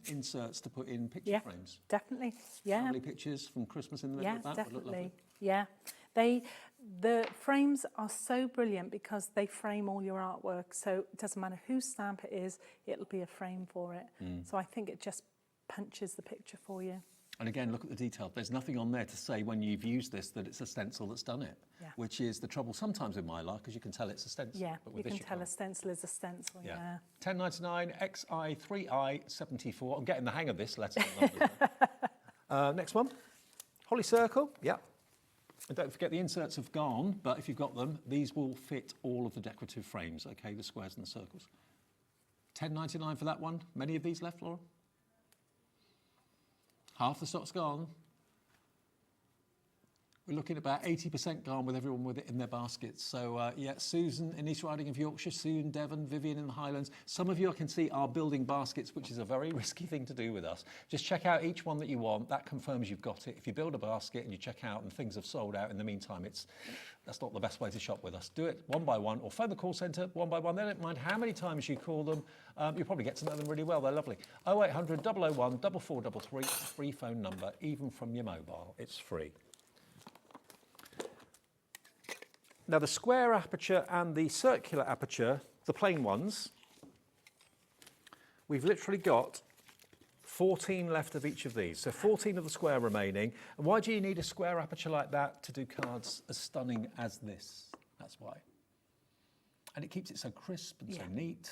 inserts to put in picture frames. Definitely, yeah. Family pictures from Christmas in the middle of that would look lovely. Yeah, the frames are so brilliant because they frame all your artwork. So it doesn't matter whose stamp it is, it'll be a frame for it. So I think it just punches the picture for you. And again, look at the detail. There's nothing on there to say when you've used this that it's a stencil that's done it, which is the trouble sometimes with Mylar, because you can tell it's a stencil. Yeah, but with you this can tell a stencil is a stencil, yeah. £10.99 XI3I74. I'm getting the hang of this letter. Next one, Holly Circle, yeah. And don't forget the inserts have gone, but if you've got them, these will fit all of the decorative frames, okay, the squares and the circles. £10.99 for that one. Many of these left, Laura? Half the stock's gone. We're looking at about 80% gone with everyone with it in their baskets. So yeah, Susan in East Riding of Yorkshire, Sue in Devon, Vivian in the Highlands. Some of you I can see are building baskets, which is a very risky thing to do with us. Just check out each one that you want. That confirms you've got it. If you build a basket and you check out and things have sold out in the meantime, that's not the best way to shop with us. Do it one by one or phone the call centre one by one. They don't mind how many times you call them. You'll probably get to know them really well. They're lovely. 0800 001 4433, free phone number, even from your mobile. It's free. Now the square aperture and the circular aperture, the plain ones, we've literally got 14 left of each of these. So 14 of the square remaining. And why do you need a square aperture like that to do cards as stunning as this? That's why. And it keeps it so crisp and so neat.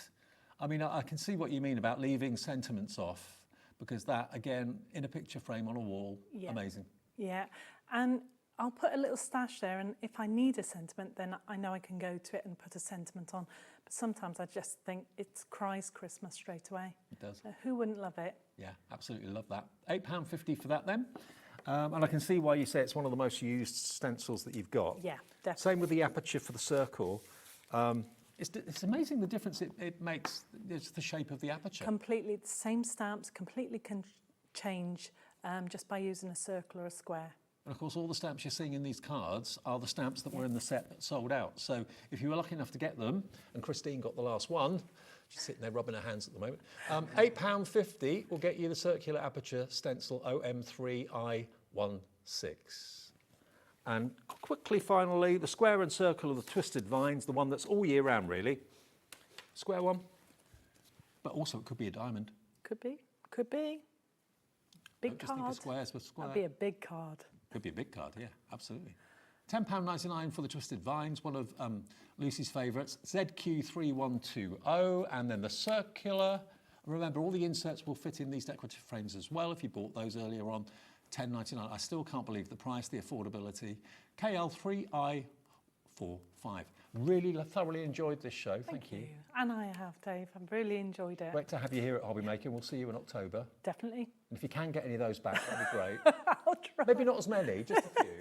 I mean, I can see what you mean about leaving sentiments off, because that, again, in a picture frame on a wall, amazing. Yeah, and I'll put a little stash there, and if I need a sentiment, then I know I can go to it and put a sentiment on. But sometimes I just think it cries Christmas straight away. It does. Who wouldn't love it? Yeah, absolutely love that. £8.50 for that then. And I can see why you say it's one of the most used stencils that you've got. Yeah, definitely. Same with the aperture for the circle. It's amazing the difference it makes. It's the shape of the aperture. Completely, the same stamps completely can change just by using a circle or a square. And of course, all the stamps you're seeing in these cards are the stamps that were in the set that sold out. So if you were lucky enough to get them, and Christine got the last one, she's sitting there rubbing her hands at the moment, £8.50 will get you the circular aperture stencil OM3I16. And quickly, finally, the square and circle of the twisted vines, the one that's all year round, really. Square one, but also it could be a diamond. Could be, could be. Big Just card. think of squares with square. That'd be a big card. Could be a big card, yeah, absolutely. £10.99 for the twisted vines, one of Lucy's favourites. ZQ3120, and then the circular. Remember, all the inserts will fit in these decorative frames as well. If you bought those earlier on, £10.99. I still can't believe the price, the affordability. KL3I45. Really thoroughly enjoyed this show. Thank you. And I have, Dave. I've really enjoyed it. Great to have you here at HobbyMaker. We'll see you in October. Definitely. And if you can get any of those back, that'd be great. I'll try. Maybe not as many, just a few.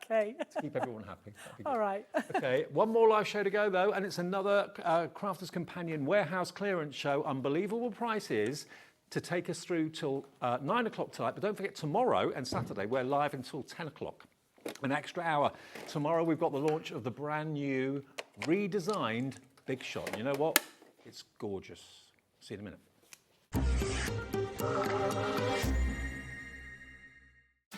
Okay. To keep everyone happy. That'd be good. All right. Okay, one more live show to go, though, and it's another Crafters Companion warehouse clearance show. Unbelievable prices to take us through till 9 o'clock tonight. But don't forget, tomorrow and Saturday, we're live until 10 o'clock. An extra hour. Tomorrow, we've got the launch of the brand new, redesigned Big Shot. You know what? It's gorgeous. See you in a minute.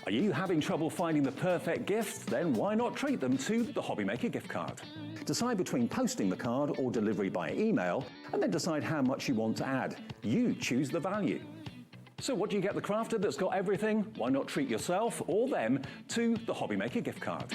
Are you having trouble finding the perfect gift? Then why not treat them to the HobbyMaker gift card? Decide between posting the card or delivery by email, and then decide how much you want to add. You choose the value. So what do you get the crafter that's got everything? Why not treat yourself or them to the HobbyMaker gift card?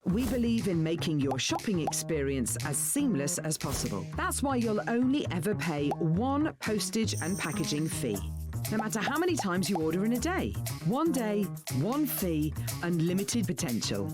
We believe in making your shopping experience as seamless as possible. That's why you'll only ever pay one postage and packaging fee. No matter how many times you order in a day. One day, one fee, unlimited potential.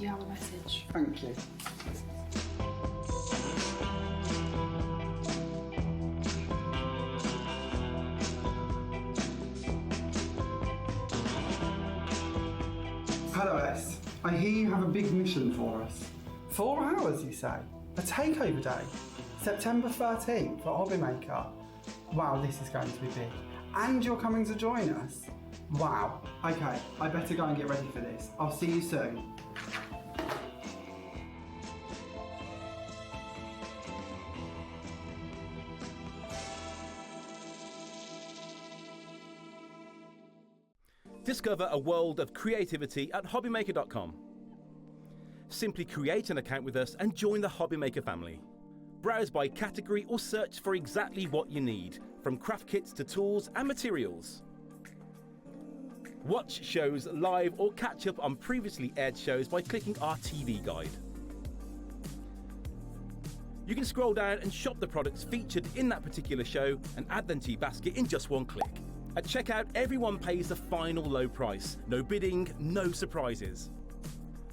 Do you have a message? Thank you. Hello S, I hear you have a big mission for us. 4 hours, you say? A takeover day? September 13th for HobbyMaker. Wow, this is going to be big. And you're coming to join us? Wow. Okay, I better go and get ready for this. I'll see you soon. Discover a world of creativity at HobbyMaker.com. Simply create an account with us and join the HobbyMaker family. Browse by category or search for exactly what you need, from craft kits to tools and materials. Watch shows live or catch up on previously aired shows by clicking our TV guide. You can scroll down and shop the products featured in that particular show and add them to your basket in just one click. At checkout, everyone pays the final low price. No bidding, no surprises.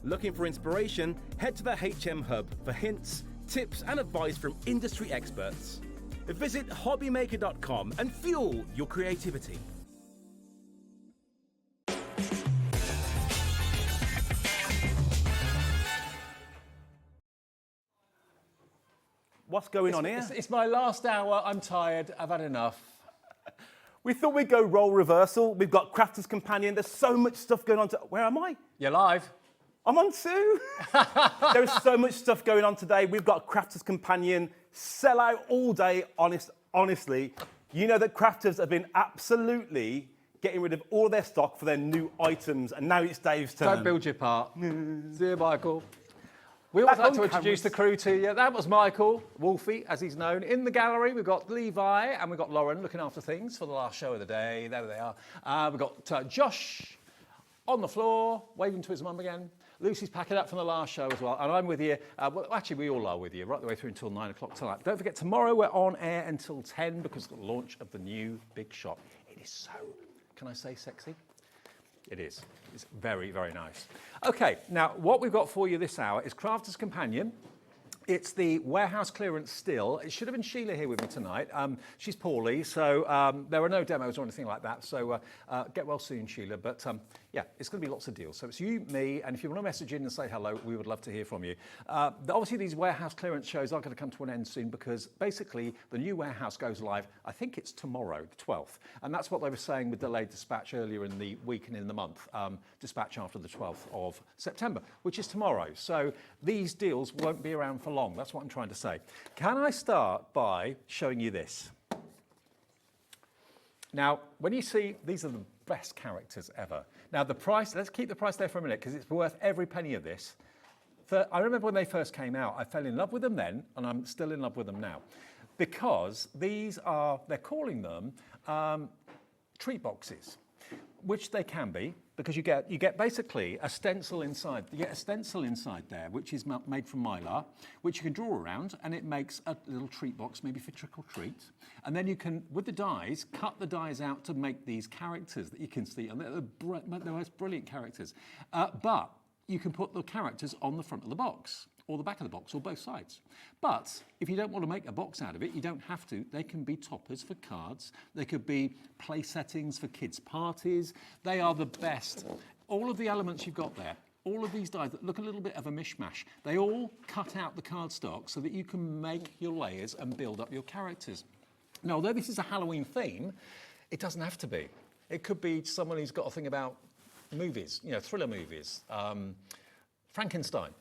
Looking for inspiration? Head to the HM Hub for hints, tips and advice from industry experts. Visit HobbyMaker.com and fuel your creativity. What's going on here? It's my last hour. I'm tired. I've had enough. We thought we'd go role reversal. We've got Crafter's Companion. There's so much stuff going on. Where am I? You're live. I'm on too. There's so much stuff going on today. We've got Crafter's Companion. Sell out all day, honestly. You know that Crafters have been absolutely getting rid of all their stock for their new items, and now it's Dave's turn. Don't build your part. See you, Michael. We always like to introduce the crew to you. That was Michael, Wolfie, as he's known. In the gallery, we've got Levi and we've got Lauren looking after things for the last show of the day. There they are. We've got Josh on the floor, waving to his mum again. Lucy's packing up from the last show as well. And I'm with you. Well, actually, we all are with you right the way through until 9 o'clock tonight. Don't forget, tomorrow we're on air until 10 because of the launch of the new big shop. It is so, can I say sexy? It is. It's very, very nice. Okay, now what we've got for you this hour is Crafter's Companion. It's the warehouse clearance still. It should have been Sheila here with me tonight. She's poorly, so there are no demos or anything like that. So get well soon, Sheila. But yeah, it's going to be lots of deals. So it's you, me, and if you want to message in and say hello, we would love to hear from you. Obviously, these warehouse clearance shows are going to come to an end soon because basically the new warehouse goes live, I think it's tomorrow, the 12th. And that's what they were saying with delayed dispatch earlier in the week and in the month. Dispatch after the 12th of September, which is tomorrow. So these deals won't be around for long. That's what I'm trying to say. Can I start by showing you this? Now, when you see, these are the best characters ever. Now, the price, let's keep the price there for a minute because it's worth every penny of this. I remember when they first came out, I fell in love with them then, and I'm still in love with them now. Because these are, they're calling them treat boxes, which they can be, because you get basically a stencil inside. You get a stencil inside there, which is made from Mylar, which you can draw around, and it makes a little treat box, maybe for trick or treat. And then you can, with the dies, cut the dies out to make these characters that you can see, and they're the most brilliant characters. But you can put the characters on the front of the box, or the back of the box, or both sides. But if you don't want to make a box out of it, you don't have to. They can be toppers for cards. They could be play settings for kids' parties. They are the best. All of the elements you've got there, all of these dies that look a little bit of a mishmash, they all cut out the cardstock so that you can make your layers and build up your characters. Now, although this is a Halloween theme, it doesn't have to be. It could be someone who's got a thing about movies, you know, thriller movies, Frankenstein.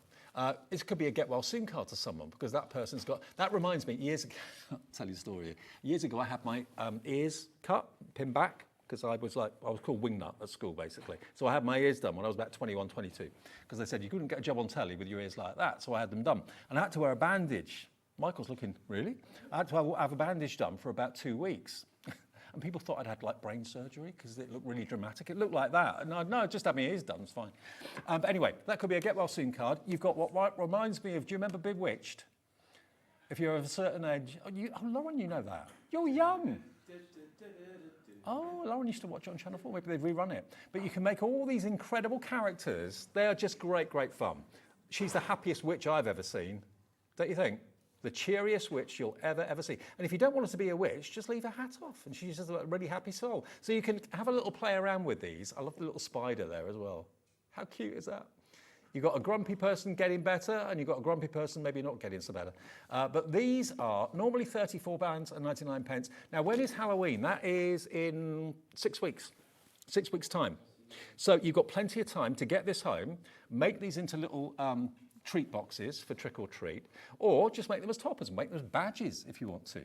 It could be a get well soon card to someone because that person's got, that reminds me, years ago, I'll tell you a story. Years ago I had my ears cut, pinned back, because I was called wingnut at school basically. So I had my ears done when I was about 21, 22, because they said you couldn't get a job on telly with your ears like that, so I had them done. And I had to wear a bandage. Michael's looking, really? I had to have a bandage done for about 2 weeks. And people thought I'd had like brain surgery because it looked really dramatic. It looked like that. No, just had my ears done, it's fine. But anyway, that could be a get well soon card. You've got what reminds me of, do you remember Bewitched? If you're of a certain age, Lauren, you know that. You're young. Oh, Lauren used to watch it on Channel 4. Maybe they've rerun it. But you can make all these incredible characters. They are just great, great fun. She's the happiest witch I've ever seen. Don't you think? The cheeriest witch you'll ever see. And if you don't want her to be a witch, just leave her hat off and she's just a really happy soul. So you can have a little play around with these. I love the little spider there as well. How cute is that? You've got a grumpy person getting better and you've got a grumpy person maybe not getting so better. But these are normally £34.99. Now, when is Halloween? That is in 6 weeks. 6 weeks' time. So you've got plenty of time to get this home, make these into little treat boxes for trick or treat, or just make them as toppers, make them as badges if you want to.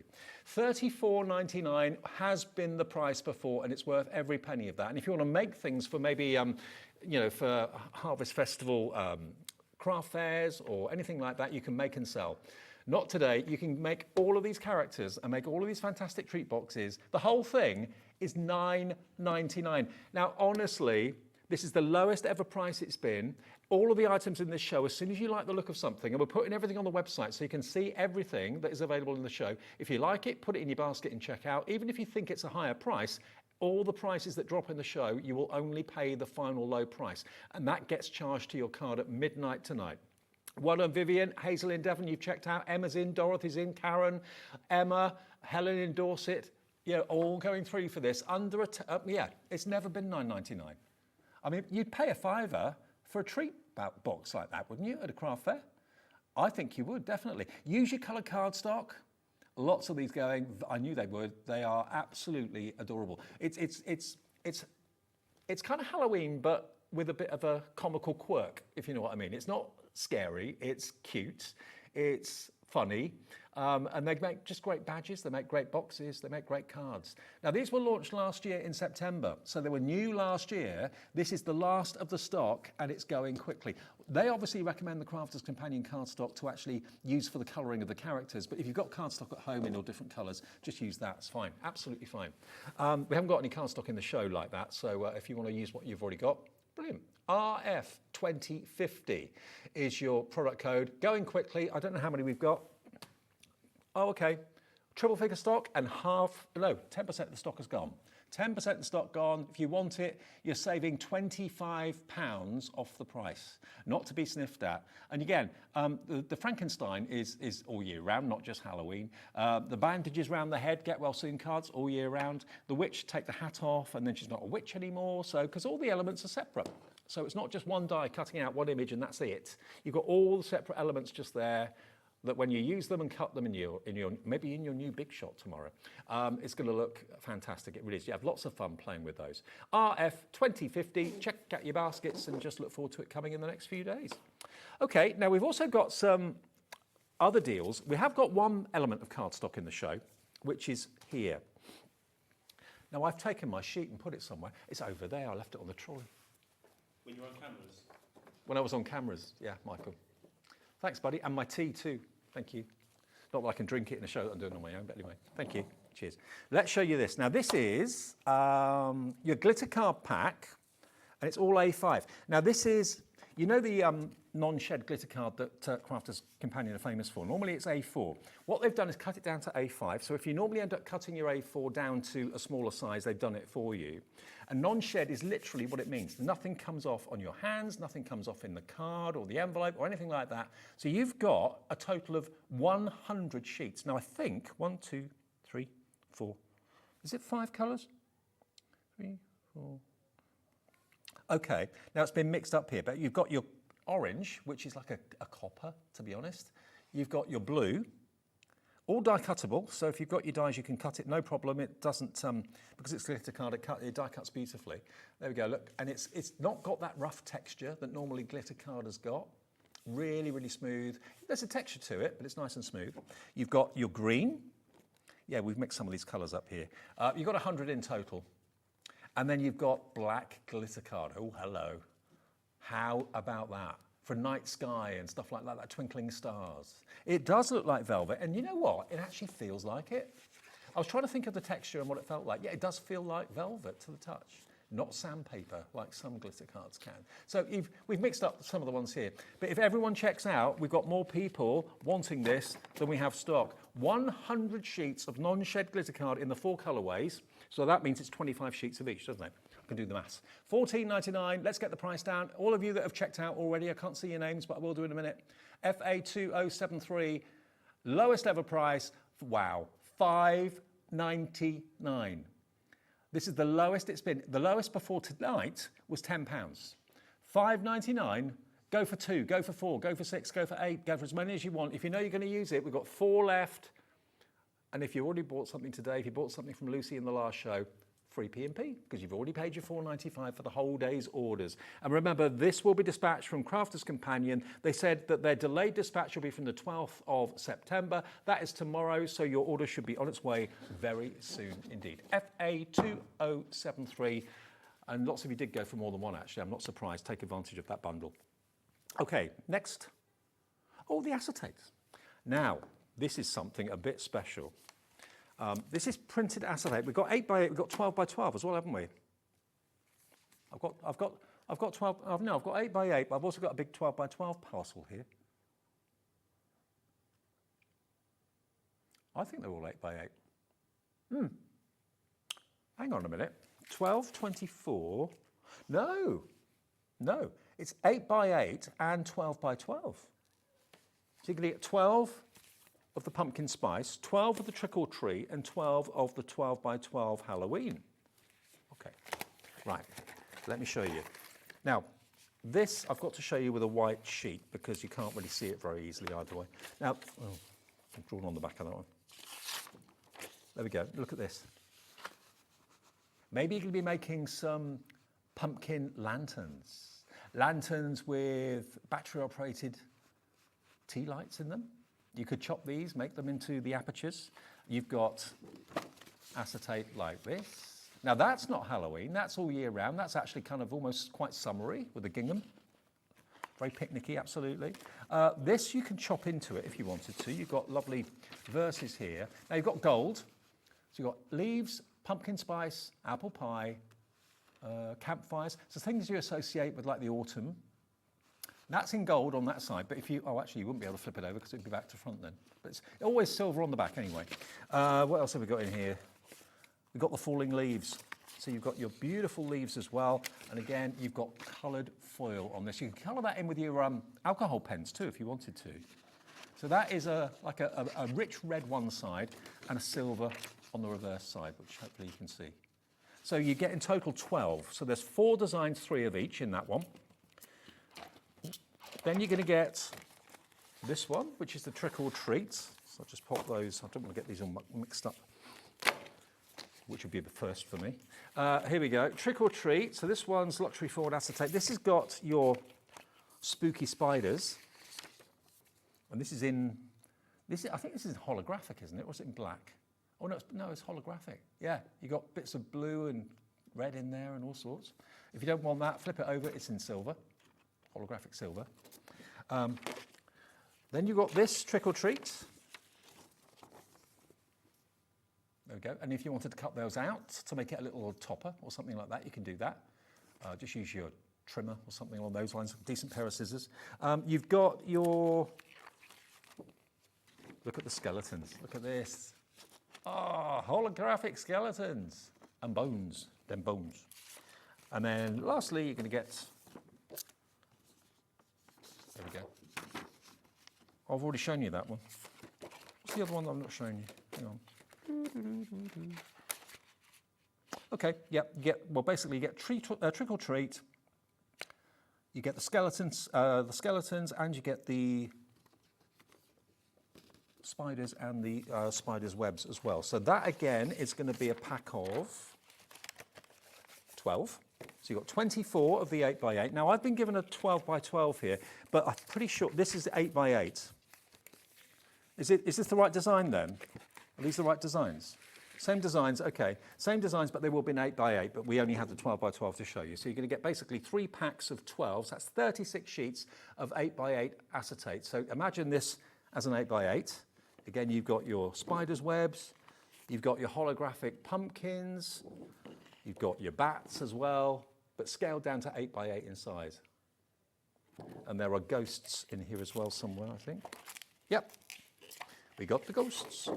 $34.99 has been the price before, and it's worth every penny of that. And if you want to make things for maybe, you know, for Harvest Festival craft fairs or anything like that, you can make and sell. Not today. You can make all of these characters and make all of these fantastic treat boxes. The whole thing is $9.99. Now, honestly, this is the lowest ever price it's been. All of the items in this show, as soon as you like the look of something, and we're putting everything on the website so you can see everything that is available in the show. If you like it, put it in your basket and check out. Even if you think it's a higher price, all the prices that drop in the show, you will only pay the final low price. And that gets charged to your card at midnight tonight. Well done, Vivian, Hazel in Devon, you've checked out. Emma's in, Dorothy's in, Karen, Emma, Helen in Dorset. You know, all going through for this. Yeah, it's never been $9.99. I mean, you'd pay a £5 for a treat box like that, wouldn't you, at a craft fair? I think you would, definitely. Use your coloured cardstock. Lots of these going. I knew they would. They are absolutely adorable. It's kind of Halloween, but with a bit of a comical quirk, if you know what I mean. It's not scary. It's cute. It's funny. And they make just great badges, they make great boxes, they make great cards. Now, these were launched last year in September, so they were new last year. This is the last of the stock, and it's going quickly. They obviously recommend the Crafter's Companion cardstock to actually use for the colouring of the characters, but if you've got cardstock at home in all different colours, just use that, it's fine, absolutely fine. We haven't got any cardstock in the show like that, so if you want to use what you've already got, brilliant. RF2050 is your product code. Going quickly, I don't know how many we've got. Oh, okay. Triple figure stock and 10% of the stock has gone. 10% of the stock gone. If you want it, you're saving £25 off the price. Not to be sniffed at. And again, the Frankenstein is all year round, not just Halloween. The bandages round the head, get well soon cards, all year round. The witch, take the hat off, and then she's not a witch anymore. So, because all the elements are separate. So it's not just one die cutting out one image and that's it. You've got all the separate elements just there, that when you use them and cut them maybe in your new big shot tomorrow, it's going to look fantastic. It really is. You have lots of fun playing with those. RF2050, check out your baskets and just look forward to it coming in the next few days. Okay, now we've also got some other deals. We have got one element of cardstock in the show, which is here. Now, I've taken my sheet and put it somewhere. It's over there. I left it on the trolley. When you're on cameras? When I was on cameras, yeah, Michael. Thanks, buddy. And my tea, too. Thank you. Not that I can drink it in a show that I'm doing on my own, but anyway, thank you. Cheers. Let's show you this. Now, this is your glitter card pack, and it's all A5. Now, this is, you know the non-shed glitter card that Crafter's Companion are famous for? Normally, it's A4. What they've done is cut it down to A5. So if you normally end up cutting your A4 down to a smaller size, they've done it for you. And non-shed is literally what it means. Nothing comes off on your hands, nothing comes off in the card or the envelope or anything like that. So you've got a total of 100 sheets. Now, I think 1, 2, 3, 4. Is it 5 colours? 3, 4. Okay, now it's been mixed up here, but you've got your orange, which is like a copper, to be honest. You've got your blue, all die cuttable, so if you've got your dies, you can cut it, no problem. It doesn't, because it's glitter card, it die cuts beautifully. There we go, look, and it's not got that rough texture that normally glitter card has got. Really, really smooth. There's a texture to it, but it's nice and smooth. You've got your green. Yeah, we've mixed some of these colours up here. You've got 100 in total. And then you've got black glitter card. Oh, hello. How about that? For night sky and stuff like that, like twinkling stars. It does look like velvet, and you know what? It actually feels like it. I was trying to think of the texture and what it felt like. Yeah, it does feel like velvet to the touch, not sandpaper like some glitter cards can. So we've mixed up some of the ones here. But if everyone checks out, we've got more people wanting this than we have stock. 100 sheets of non-shed glitter card in the 4 colourways. So that means it's 25 sheets of each, doesn't it? I can do the maths. $14.99, let's get the price down. All of you that have checked out already, I can't see your names, but I will do in a minute. FA2073, lowest ever price, wow, $5.99. This is the lowest it's been. The lowest before tonight was £10. $5.99, go for 2, go for 4, go for 6, go for 8, go for as many as you want. If you know you're going to use it, we've got 4 left. And if you already bought something today, if you bought something from Lucy in the last show, free P&P, because you've already paid your $4.95 for the whole day's orders. And remember, this will be dispatched from Crafters Companion. They said that their delayed dispatch will be from the 12th of September. That is tomorrow, so your order should be on its way very soon indeed. FA2073, and lots of you did go for more than one, actually. I'm not surprised. Take advantage of that bundle. Okay, next. Oh, the acetates. Now, this is something a bit special. This is printed acetate. We've got 8x8, we've got 12x12 as well, haven't we? I've got 12. No, I've got 8x8, but I've also got a big 12x12 parcel here. I think they're all 8x8. Hang on a minute. 12x24. No, it's 8x8 and 12x12. So you're going to get 12 of the pumpkin spice, 12 of the trick or treat, and 12 of the 12x12 Halloween. Okay, right, let me show you. Now, this I've got to show you with a white sheet because you can't really see it very easily either way. Now, I've drawn on the back of that one. There we go, look at this. Maybe you're going to be making some pumpkin lanterns. Lanterns with battery-operated tea lights in them. You could chop these, make them into the apertures. You've got acetate like this. Now that's not Halloween, that's all year round. That's actually kind of almost quite summery with the gingham. Very picnicky, absolutely. This you can chop into it if you wanted to. You've got lovely verses here. Now you've got gold. So you've got leaves, pumpkin spice, apple pie, campfires. So things you associate with like the autumn. That's in gold on that side, but if you, actually you wouldn't be able to flip it over because it'd be back to front then. But it's always silver on the back anyway. What else have we got in here? We've got the falling leaves. So you've got your beautiful leaves as well. And again, you've got coloured foil on this. You can colour that in with your alcohol pens too, if you wanted to. So that is like a rich red one side and a silver on the reverse side, which hopefully you can see. So you get in total 12. So there's 4 designs, 3 of each in that one. Then you're going to get this one, which is the trick or treat. So I'll just pop those. I don't want to get these all mixed up, which would be the first for me. Here we go. Trick or treat. So this one's luxury forward acetate. This has got your spooky spiders. And this is in, I think this is holographic, isn't it? Or is it in black? Oh, no, it's holographic. Yeah, you got bits of blue and red in there and all sorts. If you don't want that, flip it over. It's in silver. Holographic silver. Then you've got this trick or treat. There we go. And if you wanted to cut those out to make it a little topper or something like that, you can do that. Just use your trimmer or something along those lines, a decent pair of scissors. You've got your, look at the skeletons. Look at this. Holographic skeletons and bones, then bones. And then lastly, you're going to get, there we go. I've already shown you that one. What's the other one that I'm not showing you? Hang on. Okay, yeah, basically you get trick or treat. You get the skeletons, and you get the spiders and the spiders' webs as well. So that again is going to be a pack of 12. So you've got 24 of the 8x8. Now I've been given a 12x12 here, but I'm pretty sure this is 8x8. Is this the right design then? Are these the right designs? Same designs, okay. Same designs, but they will be an 8x8, but we only have the 12x12 to show you. So you're going to get basically 3 packs of 12s. That's 36 sheets of 8x8 acetate. So imagine this as an 8x8. Again, you've got your spider's webs, you've got your holographic pumpkins, you've got your bats as well, but scaled down to 8x8 in size. And there are ghosts in here as well somewhere, I think. Yep, we got the ghosts.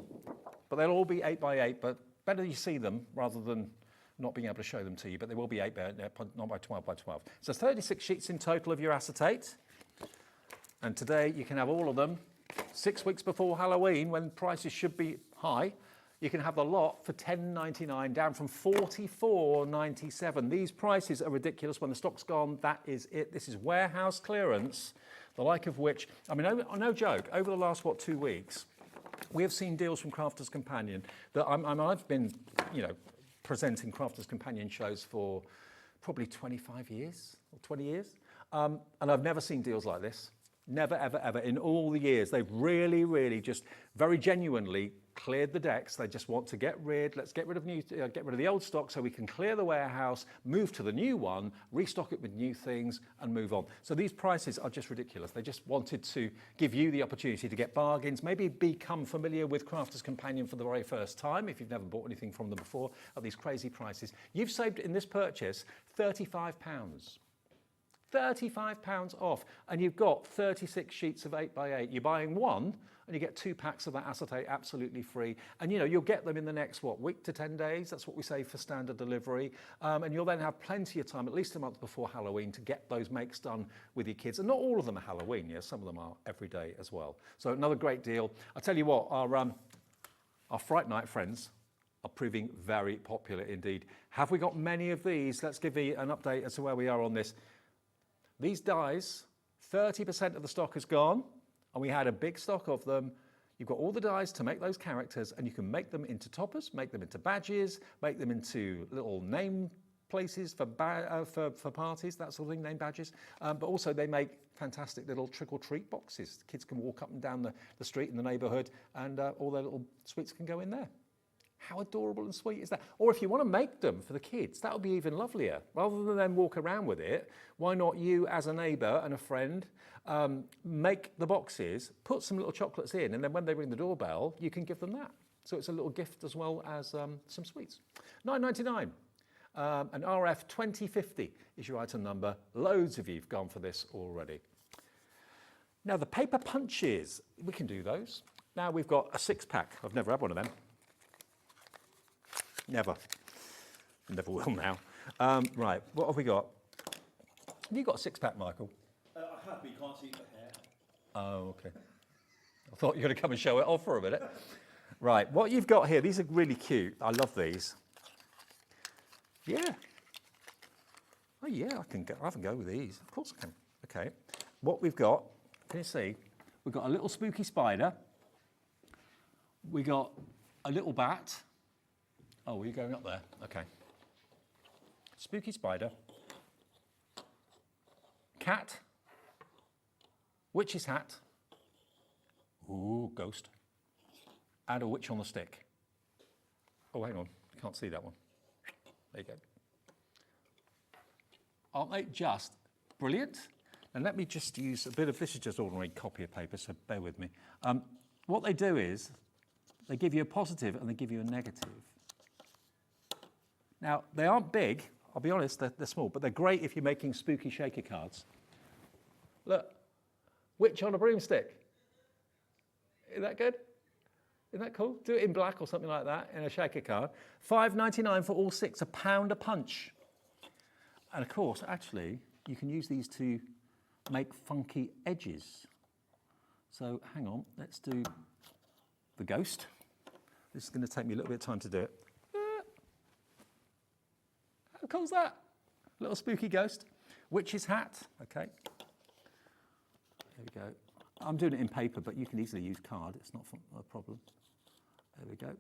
But they'll all be 8x8, but better you see them rather than not being able to show them to you, but they will be 8 by 8, not by 12 by 12. So 36 sheets in total of your acetate. And today you can have all of them 6 weeks before Halloween, when prices should be high. You can have the lot for $10.99, down from $44.97. These prices are ridiculous. When the stock's gone, that is it. This is warehouse clearance, the like of which, I mean, no joke, over the last, 2 weeks, we have seen deals from Crafters Companion that I've been, presenting Crafters Companion shows for probably 25 years or 20 years. And I've never seen deals like this. Never, ever, ever. In all the years, they've really, really just very genuinely cleared the decks. They just want to let's get rid of the old stock so we can clear the warehouse, move to the new one, restock it with new things and move on. So these prices are just ridiculous. They just wanted to give you the opportunity to get bargains, maybe become familiar with Crafters Companion for the very first time if you've never bought anything from them before at these crazy prices. You've saved in this purchase £35. £35 off, and you've got 36 sheets of 8 by 8. You're buying one and you get 2 packs of that acetate absolutely free, and you'll get them in the next week to 10 days. That's what we say for standard delivery, and you'll then have plenty of time, at least a month before Halloween, to get those makes done with your kids. And not all of them are Halloween, some of them are every day as well. So another great deal. I tell you what, our Fright Night friends are proving very popular indeed. Have we got many of these? Let's give you an update as to where we are on this. These dies, 30% of the stock is gone, and we had a big stock of them. You've got all the dies to make those characters, and you can make them into toppers, make them into badges, make them into little name places for parties, that sort of thing, name badges. But also they make fantastic little trick-or-treat boxes. Kids can walk up and down the street in the neighbourhood, and all their little sweets can go in there. How adorable and sweet is that? Or if you want to make them for the kids, that would be even lovelier. Rather than them walk around with it, why not you as a neighbour and a friend make the boxes, put some little chocolates in, and then when they ring the doorbell, you can give them that. So it's a little gift as well as some sweets. $9.99. An RF 2050 is your item number. Loads of you have gone for this already. Now the paper punches, we can do those. Now we've got a 6-pack. I've never had one of them. Never will now. Right, what have we got? Have you got a 6-pack, Michael? I have, but you can't see the hair. Oh, okay. I thought you were going to come and show it off for a minute. Right, what you've got here, these are really cute. I love these. Yeah. Oh, yeah, I can go with these. Of course I can. Okay. What we've got, can you see? We've got a little spooky spider. We got a little bat. Oh, are you going up there? Okay. Spooky spider. Cat. Witch's hat. Ooh, ghost. And a witch on the stick. Oh, hang on. I can't see that one. There you go. Aren't they just brilliant? And let me just use a bit of, this is just ordinary copy of paper, so bear with me. What they do is, they give you a positive and they give you a negative. Now, they aren't big, I'll be honest, they're small, but they're great if you're making spooky shaker cards. Look, witch on a broomstick. Isn't that good? Isn't that cool? Do it in black or something like that in a shaker card. $5.99 for all 6, £1 a punch. And of course, actually, you can use these to make funky edges. So hang on, let's do the ghost. This is going to take me a little bit of time to do it. How cool's that? Little spooky ghost. Witch's hat, okay. There we go. I'm doing it in paper, but you can easily use card. It's not a problem. There we go.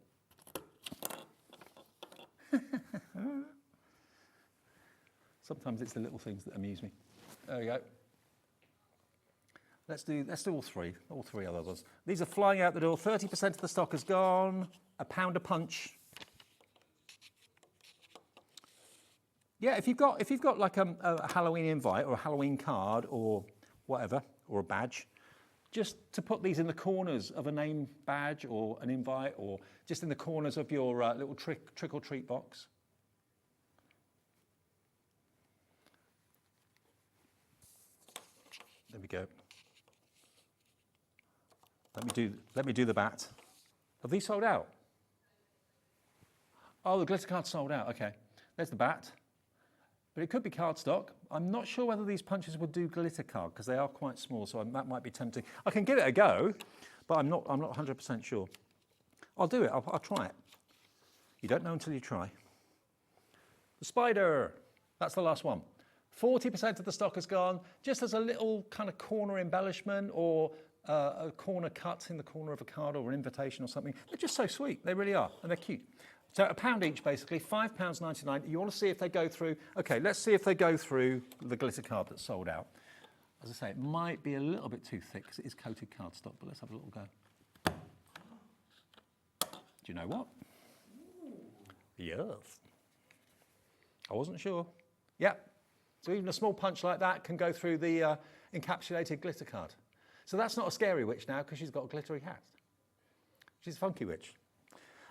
Sometimes it's the little things that amuse me. There we go. Let's do all three others. These are flying out the door. 30% of the stock is gone. £1 a punch. Yeah, if you've got like a Halloween invite or a Halloween card or whatever, or a badge, just to put these in the corners of a name badge or an invite, or just in the corners of your little trick or treat box. There we go. Let me do the bat. Have these sold out? Oh, the glitter card's sold out. Okay, there's the bat. But it could be cardstock. I'm not sure whether these punches would do glitter card because they are quite small, so that might be tempting. I can give it a go, but I'm not 100% sure. I'll do it. I'll try it. You don't know until you try. The spider. That's the last one. 40% of the stock is gone, just as a little kind of corner embellishment or a corner cut in the corner of a card or an invitation or something. They're just so sweet. They really are, and they're cute. So £1 each, basically, £5.99. You want to see if they go through. Okay, let's see if they go through the glitter card that's sold out. As I say, it might be a little bit too thick because it is coated cardstock, but let's have a little go. Do you know what? Yes. I wasn't sure. Yep. So even a small punch like that can go through the encapsulated glitter card. So that's not a scary witch now because she's got a glittery hat. She's a funky witch.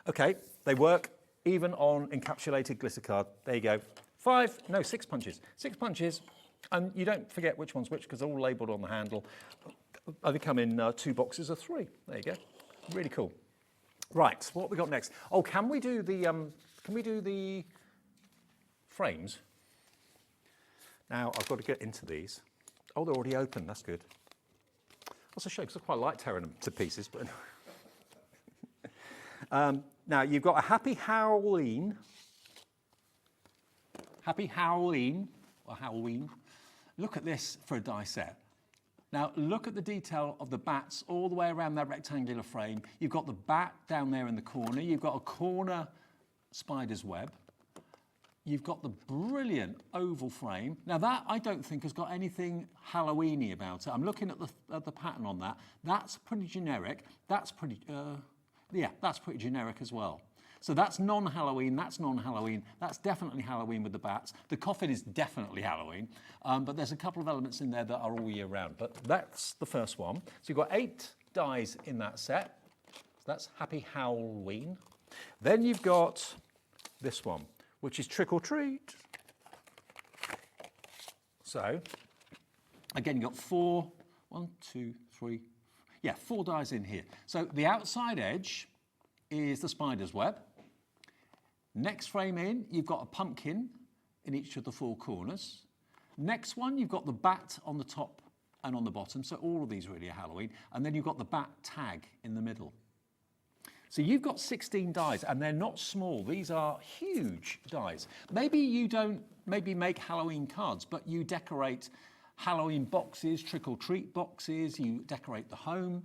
Okay, they work even on encapsulated glitter card. There you go. 6 punches. 6 punches, and you don't forget which one's which because they're all labelled on the handle. They come in 2 boxes of 3. There you go. Really cool. Right, what have we got next? Oh, can we do the frames? Now, I've got to get into these. Oh, they're already open. That's good. That's a shame because I quite like tearing them to pieces, but... now, you've got a Happy Halloween. Happy Halloween, or Halloween. Look at this for a die set. Now, look at the detail of the bats all the way around that rectangular frame. You've got the bat down there in the corner. You've got a corner spider's web. You've got the brilliant oval frame. Now, that I don't think has got anything Halloween-y about it. I'm looking at the pattern on that. That's pretty generic. That's pretty... yeah, that's pretty generic as well. So that's non-Halloween, that's non-Halloween, that's definitely Halloween with the bats. The coffin is definitely Halloween, but there's a couple of elements in there that are all year round. But that's the first one. So you've got 8 dies in that set. So that's Happy Halloween. Then you've got this one, which is Trick or Treat. So, again, you've got 4, 1, 2, 3, yeah, 4 dies in here. So the outside edge is the spider's web. Next frame in, you've got a pumpkin in each of the 4 corners. Next one, you've got the bat on the top and on the bottom. So all of these really are Halloween. And then you've got the bat tag in the middle. So you've got 16 dies, and they're not small. These are huge dies. Maybe you don't make Halloween cards, but you decorate Halloween boxes, trick-or-treat boxes, you decorate the home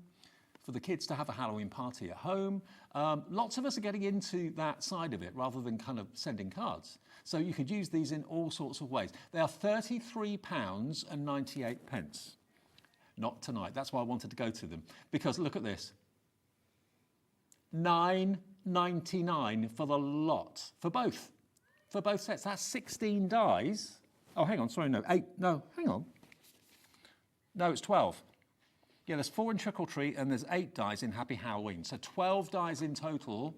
for the kids to have a Halloween party at home. Lots of us are getting into that side of it rather than kind of sending cards. So you could use these in all sorts of ways. They are £33.98. Not tonight, that's why I wanted to go to them. Because look at this. £9.99 for the lot, for both sets. That's 16 dies. Oh, hang on, sorry, no, 8, no, hang on. No, it's 12. Yeah, there's 4 in Trick or Treat and there's 8 dies in Happy Halloween. So 12 dies in total.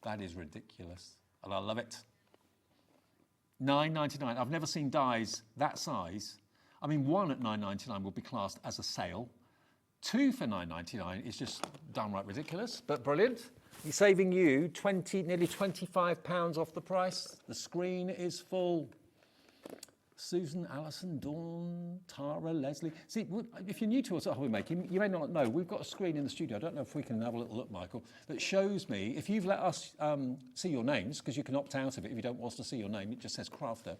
That is ridiculous, and I love it. £9.99. I've never seen dies that size. I mean, 1 at £9.99 would be classed as a sale. 2 for £9.99 is just downright ridiculous, but brilliant. He's saving you nearly £25 off the price. The screen is full. Susan, Alison, Dawn, Tara, Leslie. See, if you're new to us at HobbyMaker, you may not know, we've got a screen in the studio, I don't know if we can have a little look, Michael, that shows me, if you've let us see your names, because you can opt out of it if you don't want us to see your name, it just says Crafter.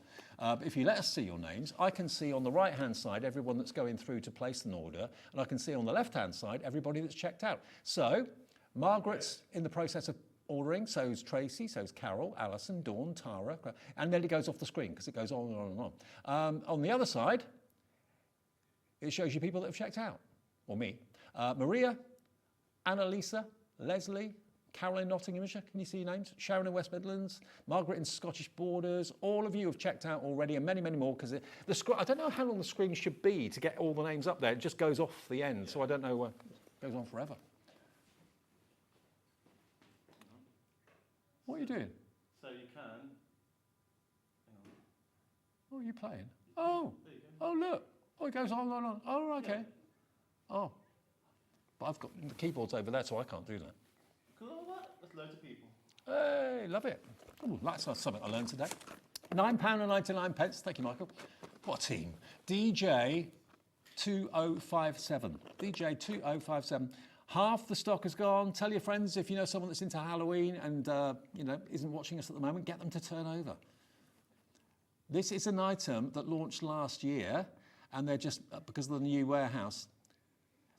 If you let us see your names, I can see on the right-hand side everyone that's going through to place an order, and I can see on the left-hand side everybody that's checked out. So, Margaret's in the process of ordering, so's Tracy, so's Carol, Alison, Dawn, Tara, and then it goes off the screen because it goes on and on and on. On the other side, it shows you people that have checked out, or me. Maria, Annalisa, Leslie, Carol in Nottinghamshire, can you see your names? Sharon in West Midlands, Margaret in Scottish Borders, all of you have checked out already, and many, many more, because I don't know how long the screen should be to get all the names up there. It just goes off the end, so I don't know, it goes on forever. What are you doing? So you can. Hang on. What are you playing? Oh, oh look. Oh, it goes on and on. Oh, okay. Yeah. Oh, but I've got the keyboards over there, so I can't do that. Look at all that. That's loads of people. Hey, love it. Ooh, that's something I learned today. £9.99. Thank you, Michael. What a team. DJ 2057. DJ 2057. Half the stock has gone. Tell your friends if you know someone that's into Halloween and isn't watching us at the moment, get them to turn over. This is an item that launched last year, and they're just because of the new warehouse.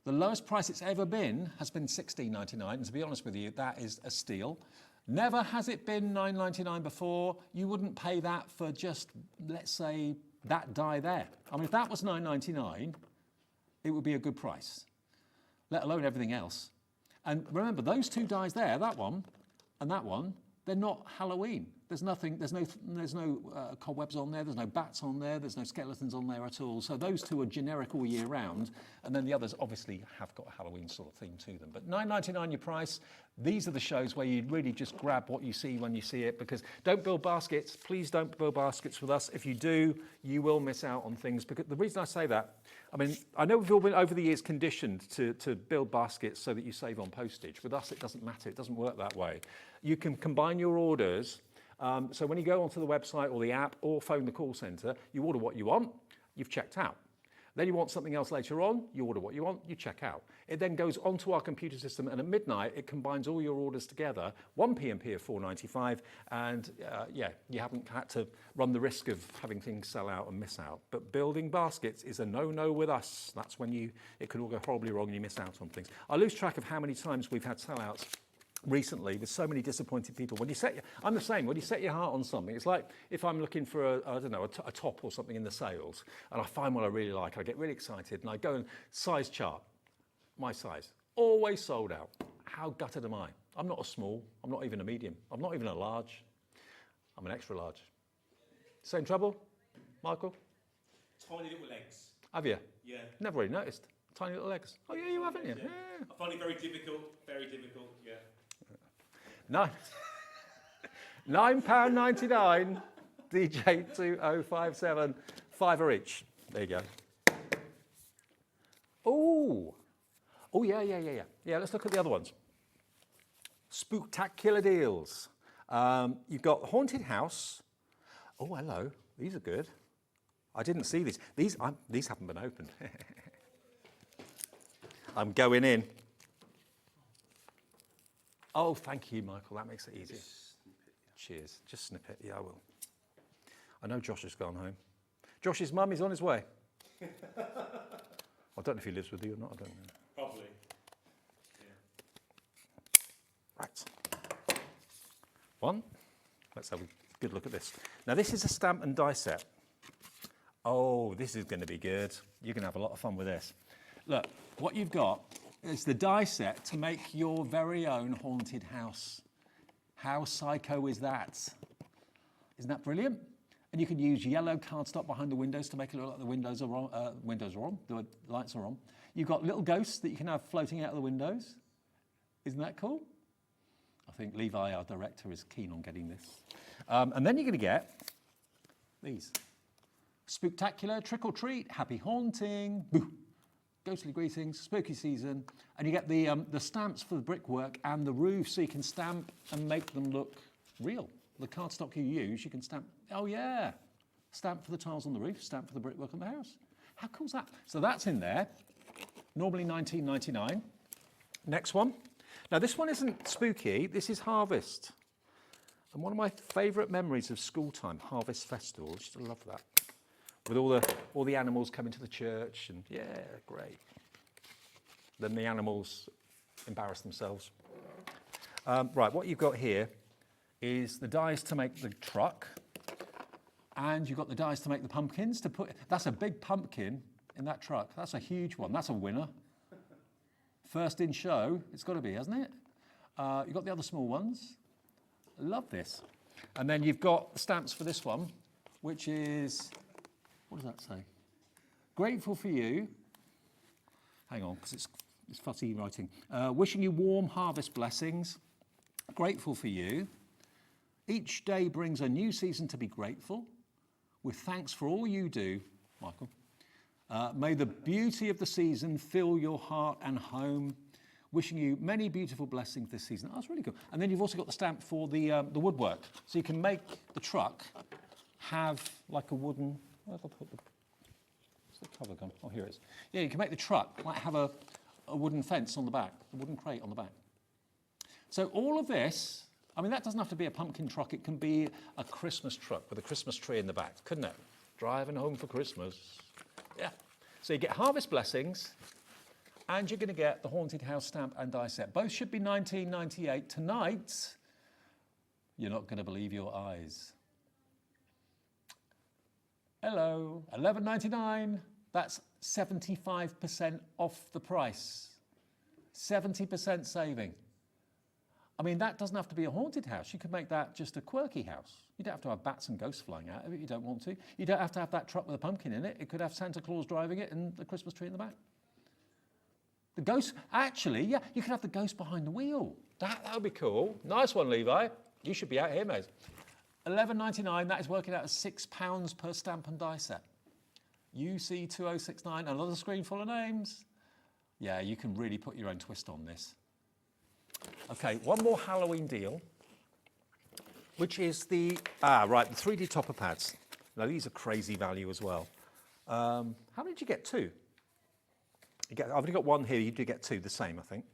The lowest price it's ever been has been £16.99, and to be honest with you, that is a steal. Never has it been £9.99 before. You wouldn't pay that for just, let's say, that die there. I mean, if that was £9.99, it would be a good price, let alone everything else. And remember, those two dies there, that one and that one, they're not Halloween. There's no cobwebs on there, there's no bats on there, there's no skeletons on there at all. So those two are generic all year round, and then the others obviously have got a Halloween sort of theme to them. But £9.99 your price. These are the shows where you really just grab what you see when you see it, because don't build baskets. Please don't build baskets with us. If you do, you will miss out on things. Because the reason I say that, I mean, I know we've all been over the years conditioned to build baskets so that you save on postage. With us, it doesn't matter. It doesn't work that way. You can combine your orders. So when you go onto the website or the app or phone the call centre, you order what you want, you've checked out. Then you want something else later on, you order what you want, you check out. It then goes onto our computer system, and at midnight, it combines all your orders together, one P&P of £4.95, and you haven't had to run the risk of having things sell out and miss out. But building baskets is a no-no with us. That's when it could all go horribly wrong and you miss out on things. I lose track of how many times we've had sellouts recently with so many disappointed people. I'm the same. When you set your heart on something, it's like if I'm looking for a top or something in the sales, and I find what I really like, I get really excited, and I go and size chart, my size, always sold out. How gutted am I? I'm not a small, I'm not even a medium, I'm not even a large, I'm an extra large. Same trouble, Michael? Tiny little legs. Have you? Yeah. Never really noticed. Tiny little legs. Oh yeah, you haven't you? Yeah. I find it very difficult, yeah. £9.99, DJ 2057, £5 each. There you go. Oh, yeah. Yeah, let's look at the other ones. Spooktacular deals. You've got Haunted House. Oh, hello. These are good. I didn't see these. These haven't been opened. I'm going in. Oh, thank you, Michael. That makes it easier. Cheers. Just snip it. Yeah, I will. I know Josh has gone home. Josh's mum is on his way. I don't know if he lives with you or not. I don't know. Probably. Yeah. Right. One. Let's have a good look at this. Now, this is a stamp and die set. Oh, this is going to be good. You're going to have a lot of fun with this. Look, what you've got is the die set to make your very own haunted house. How psycho is that? Isn't that brilliant? And you can use yellow cardstock behind the windows to make it look like the windows are on, the lights are on. You've got little ghosts that you can have floating out of the windows. Isn't that cool? I think Levi, our director, is keen on getting this. And then you're going to get these. Spooktacular, trick or treat, happy haunting, boo. Ghostly greetings, spooky season, and you get the stamps for the brickwork and the roof, so you can stamp and make them look real. The cardstock you use, you can stamp. Oh yeah, stamp for the tiles on the roof, stamp for the brickwork on the house. How cool is that? So that's in there. Normally £19.99. Next one. Now this one isn't spooky. This is Harvest, and one of my favourite memories of school time, Harvest Festival. I used to love that. With all the animals coming to the church, and yeah, great. Then the animals embarrass themselves. Right, what you've got here is the dies to make the truck, and you've got the dies to make the pumpkins. That's a big pumpkin in that truck. That's a huge one. That's a winner. First in show, it's got to be, hasn't it? You've got the other small ones. Love this. And then you've got the stamps for this one, which is... What does that say? Grateful for you. Hang on, because it's fussy writing. Wishing you warm harvest blessings. Grateful for you. Each day brings a new season to be grateful. With thanks for all you do, Michael. May the beauty of the season fill your heart and home. Wishing you many beautiful blessings this season. Oh, that's really good. And then you've also got the stamp for the woodwork. So you can make the truck have like a wooden, where's the cover gone? Oh, here it is. Yeah, you can make the truck like have a wooden fence on the back, a wooden crate on the back. So all of this, I mean, that doesn't have to be a pumpkin truck. It can be a Christmas truck with a Christmas tree in the back, couldn't it? Driving home for Christmas. Yeah. So you get harvest blessings, and you're going to get the Haunted House stamp and die set. Both should be $19.98. Tonight, you're not going to believe your eyes. Hello, $11.99. That's 75% off the price. 70% saving. I mean, that doesn't have to be a haunted house. You could make that just a quirky house. You don't have to have bats and ghosts flying out of it if you don't want to. You don't have to have that truck with a pumpkin in it. It could have Santa Claus driving it and the Christmas tree in the back. The ghost, actually, yeah, you could have the ghost behind the wheel. That would be cool. Nice one, Levi. You should be out here, mate. $11.99, that is working out as £6 per stamp and die set. UC2069, another screen full of names. Yeah, you can really put your own twist on this. Okay, one more Halloween deal, which is the 3D topper pads. Now, these are crazy value as well. How many did you get? Two? I've only got one here. You do get two, the same, I think.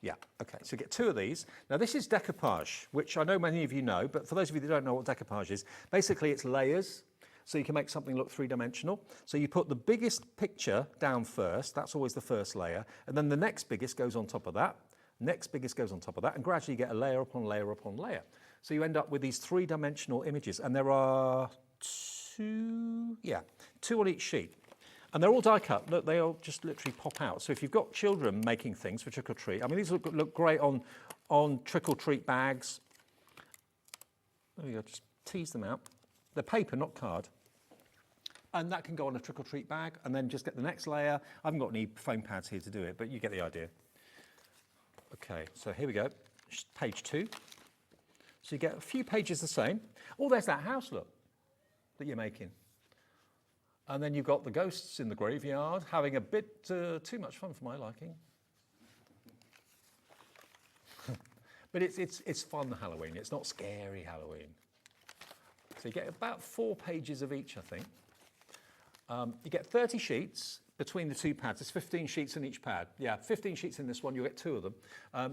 Yeah, okay, so you get two of these. Now, this is decoupage, which I know many of you know, but for those of you that don't know what decoupage is, basically it's layers, so you can make something look three-dimensional. So you put the biggest picture down first, that's always the first layer, and then the next biggest goes on top of that, next biggest goes on top of that, and gradually you get a layer upon layer upon layer. So you end up with these three-dimensional images, and there are two on each sheet. And they're all die cut. Look, they all just literally pop out. So if you've got children making things for trick or treat, I mean, these look great on trick or treat bags. There you go, just tease them out. They're paper, not card. And that can go on a trick or treat bag, and then just get the next layer. I haven't got any foam pads here to do it, but you get the idea. Okay, so here we go, page 2. So you get a few pages the same. Oh, there's that house, look, that you're making. And then you've got the ghosts in the graveyard having a bit too much fun for my liking. But it's fun Halloween. It's not scary Halloween. So you get about 4 pages of each, I think. You get 30 sheets between the two pads. There's 15 sheets in each pad. Yeah, 15 sheets in this one. You get 2 of them.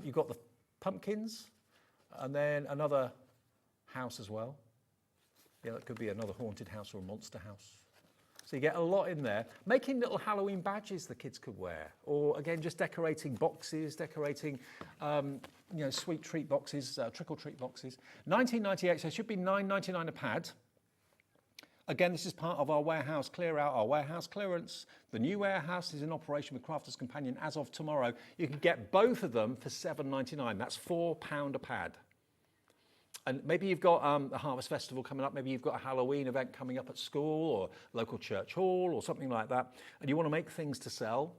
You've got the pumpkins, and then another house as well. Yeah, that could be another haunted house or a monster house. So you get a lot in there. Making little Halloween badges the kids could wear. Or, again, just decorating boxes, decorating, sweet treat boxes, trick-or-treat boxes. $19.98, so it should be $9.99 a pad. Again, this is part of our warehouse clear-out, our warehouse clearance. The new warehouse is in operation with Crafter's Companion as of tomorrow. You can get both of them for $7.99. That's £4 a pad. And maybe you've got a Harvest Festival coming up, maybe you've got a Halloween event coming up at school or local church hall or something like that, and you want to make things to sell,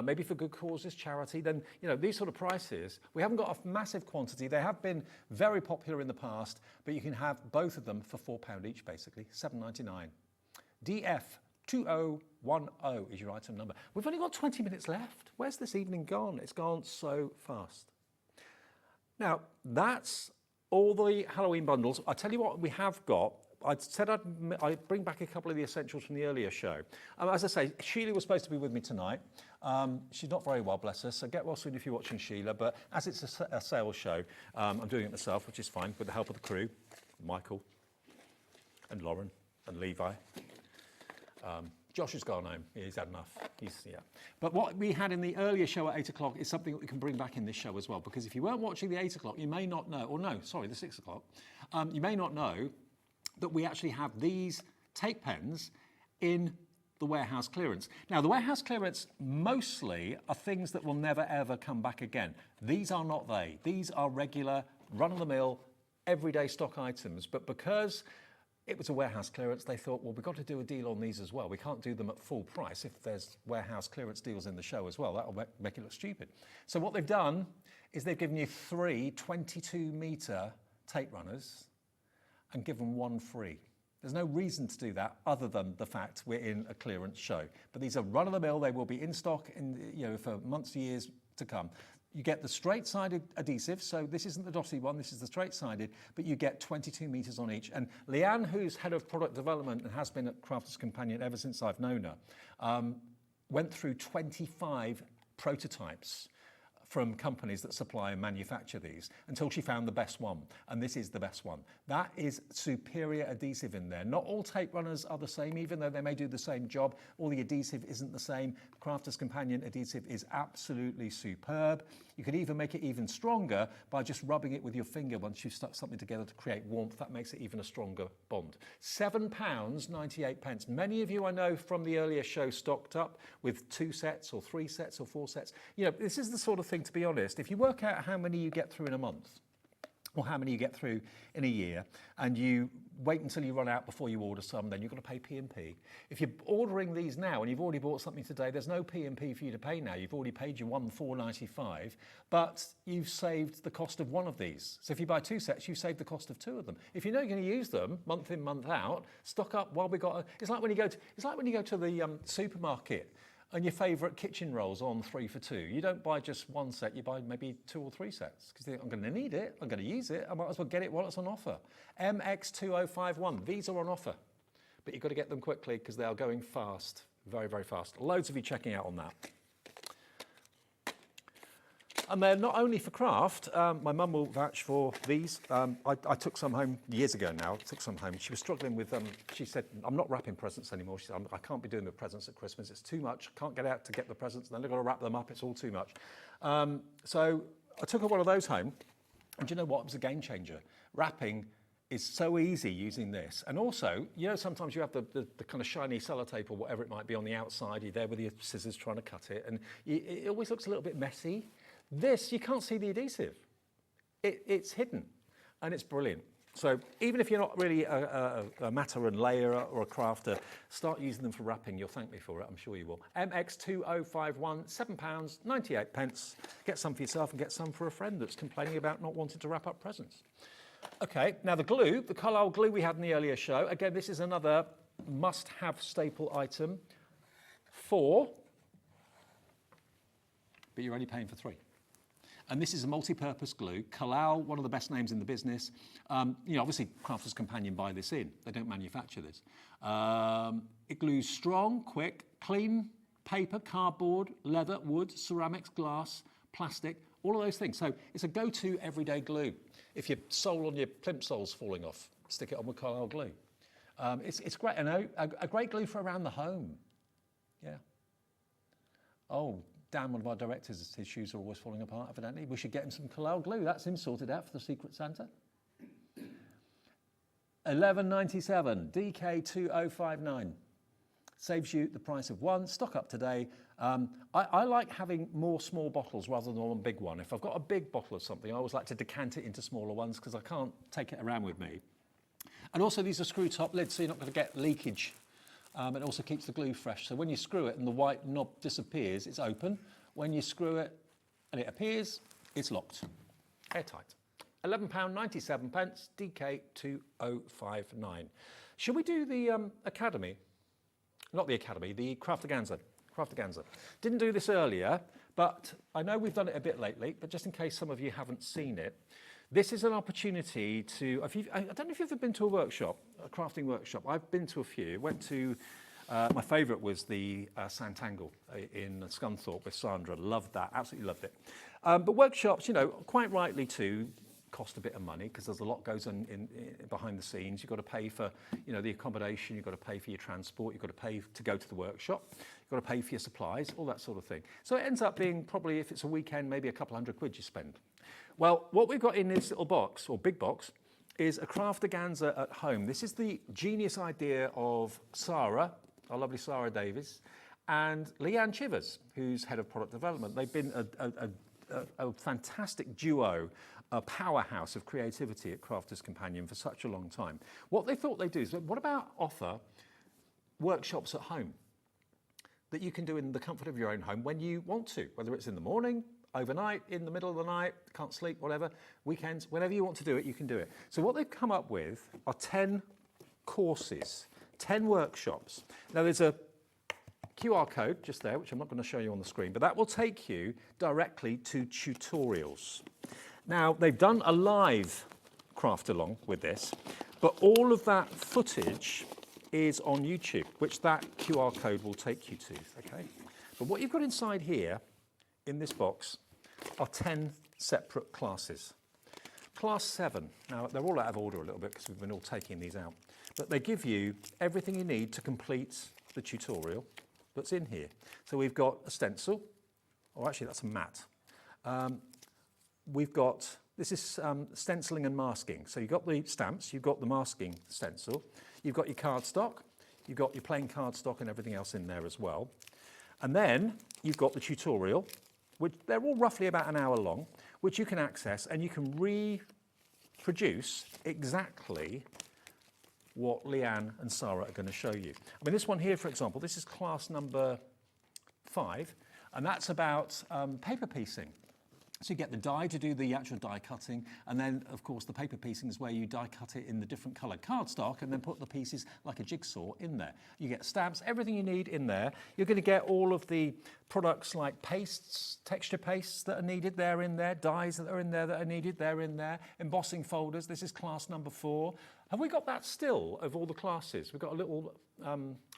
maybe for good causes, charity, then, these sort of prices, we haven't got a massive quantity. They have been very popular in the past, but you can have both of them for £4 each, basically, $7.99. DF2010 is your item number. We've only got 20 minutes left. Where's this evening gone? It's gone so fast. Now, that's all the Halloween bundles. I tell you what we have got. I said I'd bring back a couple of the essentials from the earlier show. As I say, Sheila was supposed to be with me tonight. She's not very well, bless her, so get well soon if you're watching Sheila. But as it's a sales show, I'm doing it myself, which is fine, with the help of the crew, Michael and Lauren and Levi. Josh has gone home. He's had enough. But what we had in the earlier show at 8 o'clock is something that we can bring back in this show as well. Because if you weren't watching the 8 o'clock, you may not know, the 6 o'clock, you may not know that we actually have these tape pens in the warehouse clearance. Now, the warehouse clearance mostly are things that will never, ever come back again. These are not they. These are regular, run-of-the-mill, everyday stock items. But because it was a warehouse clearance, they thought, well, we've got to do a deal on these as well. We can't do them at full price if there's warehouse clearance deals in the show as well. That'll make it look stupid. So what they've done is they've given you 3 22-metre tape runners and given 1 free. There's no reason to do that other than the fact we're in a clearance show. But these are run-of-the-mill. They will be in stock for months, years to come. You get the straight-sided adhesive, so this isn't the dotty one, this is the straight-sided, but you get 22 metres on each. And Leanne, who's head of product development and has been at Crafters Companion ever since I've known her, went through 25 prototypes from companies that supply and manufacture these until she found the best one, and this is the best one. That is superior adhesive in there. Not all tape runners are the same, even though they may do the same job. All the adhesive isn't the same. Crafters Companion adhesive is absolutely superb. You could even make it even stronger by just rubbing it with your finger once you've stuck something together to create warmth. That makes it even a stronger bond. £7.98. Many of you I know from the earlier show stocked up with 2 sets or 3 sets or 4 sets. You know, this is the sort of thing, to be honest, if you work out how many you get through in a month, or how many you get through in a year, and you wait until you run out before you order some, then you've got to pay P&P. If you're ordering these now and you've already bought something today, there's no P&P for you to pay now. You've already paid your £4.95, but you've saved the cost of one of these. So if you buy 2 sets, you've saved the cost of 2 of them. If you know you're going to use them month in, month out, stock up while we got. It's like when you go to the supermarket and your favourite kitchen rolls on 3 for 2. You don't buy just 1 set, you buy maybe 2 or 3 sets because you think, I'm going to need it, I'm going to use it, I might as well get it while it's on offer. MX2051, these are on offer, but you've got to get them quickly because they are going fast, very, very fast. Loads of you checking out on that. And they're not only for craft, my mum will vouch for these. I took some home years ago now, took some home. She was struggling with, she said, I'm not wrapping presents anymore. She said, I can't be doing the presents at Christmas, it's too much. I can't get out to get the presents, and then I've got to wrap them up, it's all too much. So I took her one of those home, and do you know what? It was a game changer. Wrapping is so easy using this. And also, you know, sometimes you have the kind of shiny sellotape or whatever it might be on the outside, you're there with your scissors trying to cut it, and it always looks a little bit messy. This, you can't see the adhesive. It's hidden, and it's brilliant. So even if you're not really a matter and layer or a crafter, start using them for wrapping. You'll thank me for it, I'm sure you will. MX2051, £7.98. Get some for yourself and get some for a friend that's complaining about not wanting to wrap up presents. Okay, now the glue, the Carlisle glue we had in the earlier show. Again, this is another must-have staple item. 4, but you're only paying for 3. And this is a multi-purpose glue. Carlisle, one of the best names in the business. You know, obviously, Crafters Companion buy this in. They don't manufacture this. It glues strong, quick, clean paper, cardboard, leather, wood, ceramics, glass, plastic, all of those things. So it's a go-to everyday glue. If your sole on your plimp sole's falling off, stick it on with Carlisle glue. It's great. I know, a great glue for around the home. Yeah. Oh, Dan, one of our directors, his shoes are always falling apart, evidently. We should get him some Carlisle glue. That's him sorted out for the Secret Santa. $11.97, DK2059. Saves you the price of 1. Stock up today. I like having more small bottles rather than one big one. If I've got a big bottle of something, I always like to decant it into smaller ones because I can't take it around with me. And also these are screw top lids, so you're not going to get leakage. It also keeps the glue fresh. So when you screw it and the white knob disappears, it's open. When you screw it and it appears, it's locked. Airtight. £11.97, DK2059. Should we do the Academy? Not the Academy, the Craftaganza. Craftaganza. Didn't do this earlier, but I know we've done it a bit lately, but just in case some of you haven't seen it, this is an opportunity to, I don't know if you've ever been to a workshop, a crafting workshop. I've been to a few. Went to, my favourite was the Santangle in Scunthorpe with Sandra. Loved that, absolutely loved it. But workshops, you know, quite rightly too, cost a bit of money because there's a lot goes on in behind the scenes. You've got to pay for, you know, the accommodation, you've got to pay for your transport, you've got to pay to go to the workshop, you've got to pay for your supplies, all that sort of thing. So it ends up being probably, if it's a weekend, maybe a couple £100 you spend. Well, what we've got in this little box, or big box, is a Craftaganza at home. This is the genius idea of Sarah, our lovely Sarah Davies, and Leanne Chivers, who's head of product development. They've been a fantastic duo, a powerhouse of creativity at Crafters Companion for such a long time. What they thought they'd do is, what about offer workshops at home that you can do in the comfort of your own home when you want to, whether it's in the morning, overnight, in the middle of the night, can't sleep, whatever, weekends, whenever you want to do it, you can do it. So what they've come up with are 10 courses, 10 workshops. Now there's a QR code just there, which I'm not going to show you on the screen, but that will take you directly to tutorials. Now, they've done a live craft along with this, but all of that footage is on YouTube, which that QR code will take you to, okay? But what you've got inside here, in this box, are 10 separate classes. Class 7, now they're all out of order a little bit because we've been all taking these out, but they give you everything you need to complete the tutorial that's in here. So we've got a stencil, or actually that's a mat. We've got, this is stenciling and masking. So you've got the stamps, you've got the masking stencil, you've got your cardstock, you've got your plain cardstock and everything else in there as well. And then you've got the tutorial, which they're all roughly about an hour long, which you can access and you can reproduce exactly what Leanne and Sarah are going to show you. I mean, this one here, for example, this is class number 5, and that's about paper piecing. So you get the die to do the actual die cutting, and then, of course, the paper piecing is where you die cut it in the different coloured cardstock and then put the pieces like a jigsaw in there. You get stamps, everything you need in there. You're going to get all of the products like pastes, texture pastes that are needed, they're in there. Dies that are in there that are needed, they're in there. Embossing folders, this is class number 4. Have we got that still of all the classes? We've got a little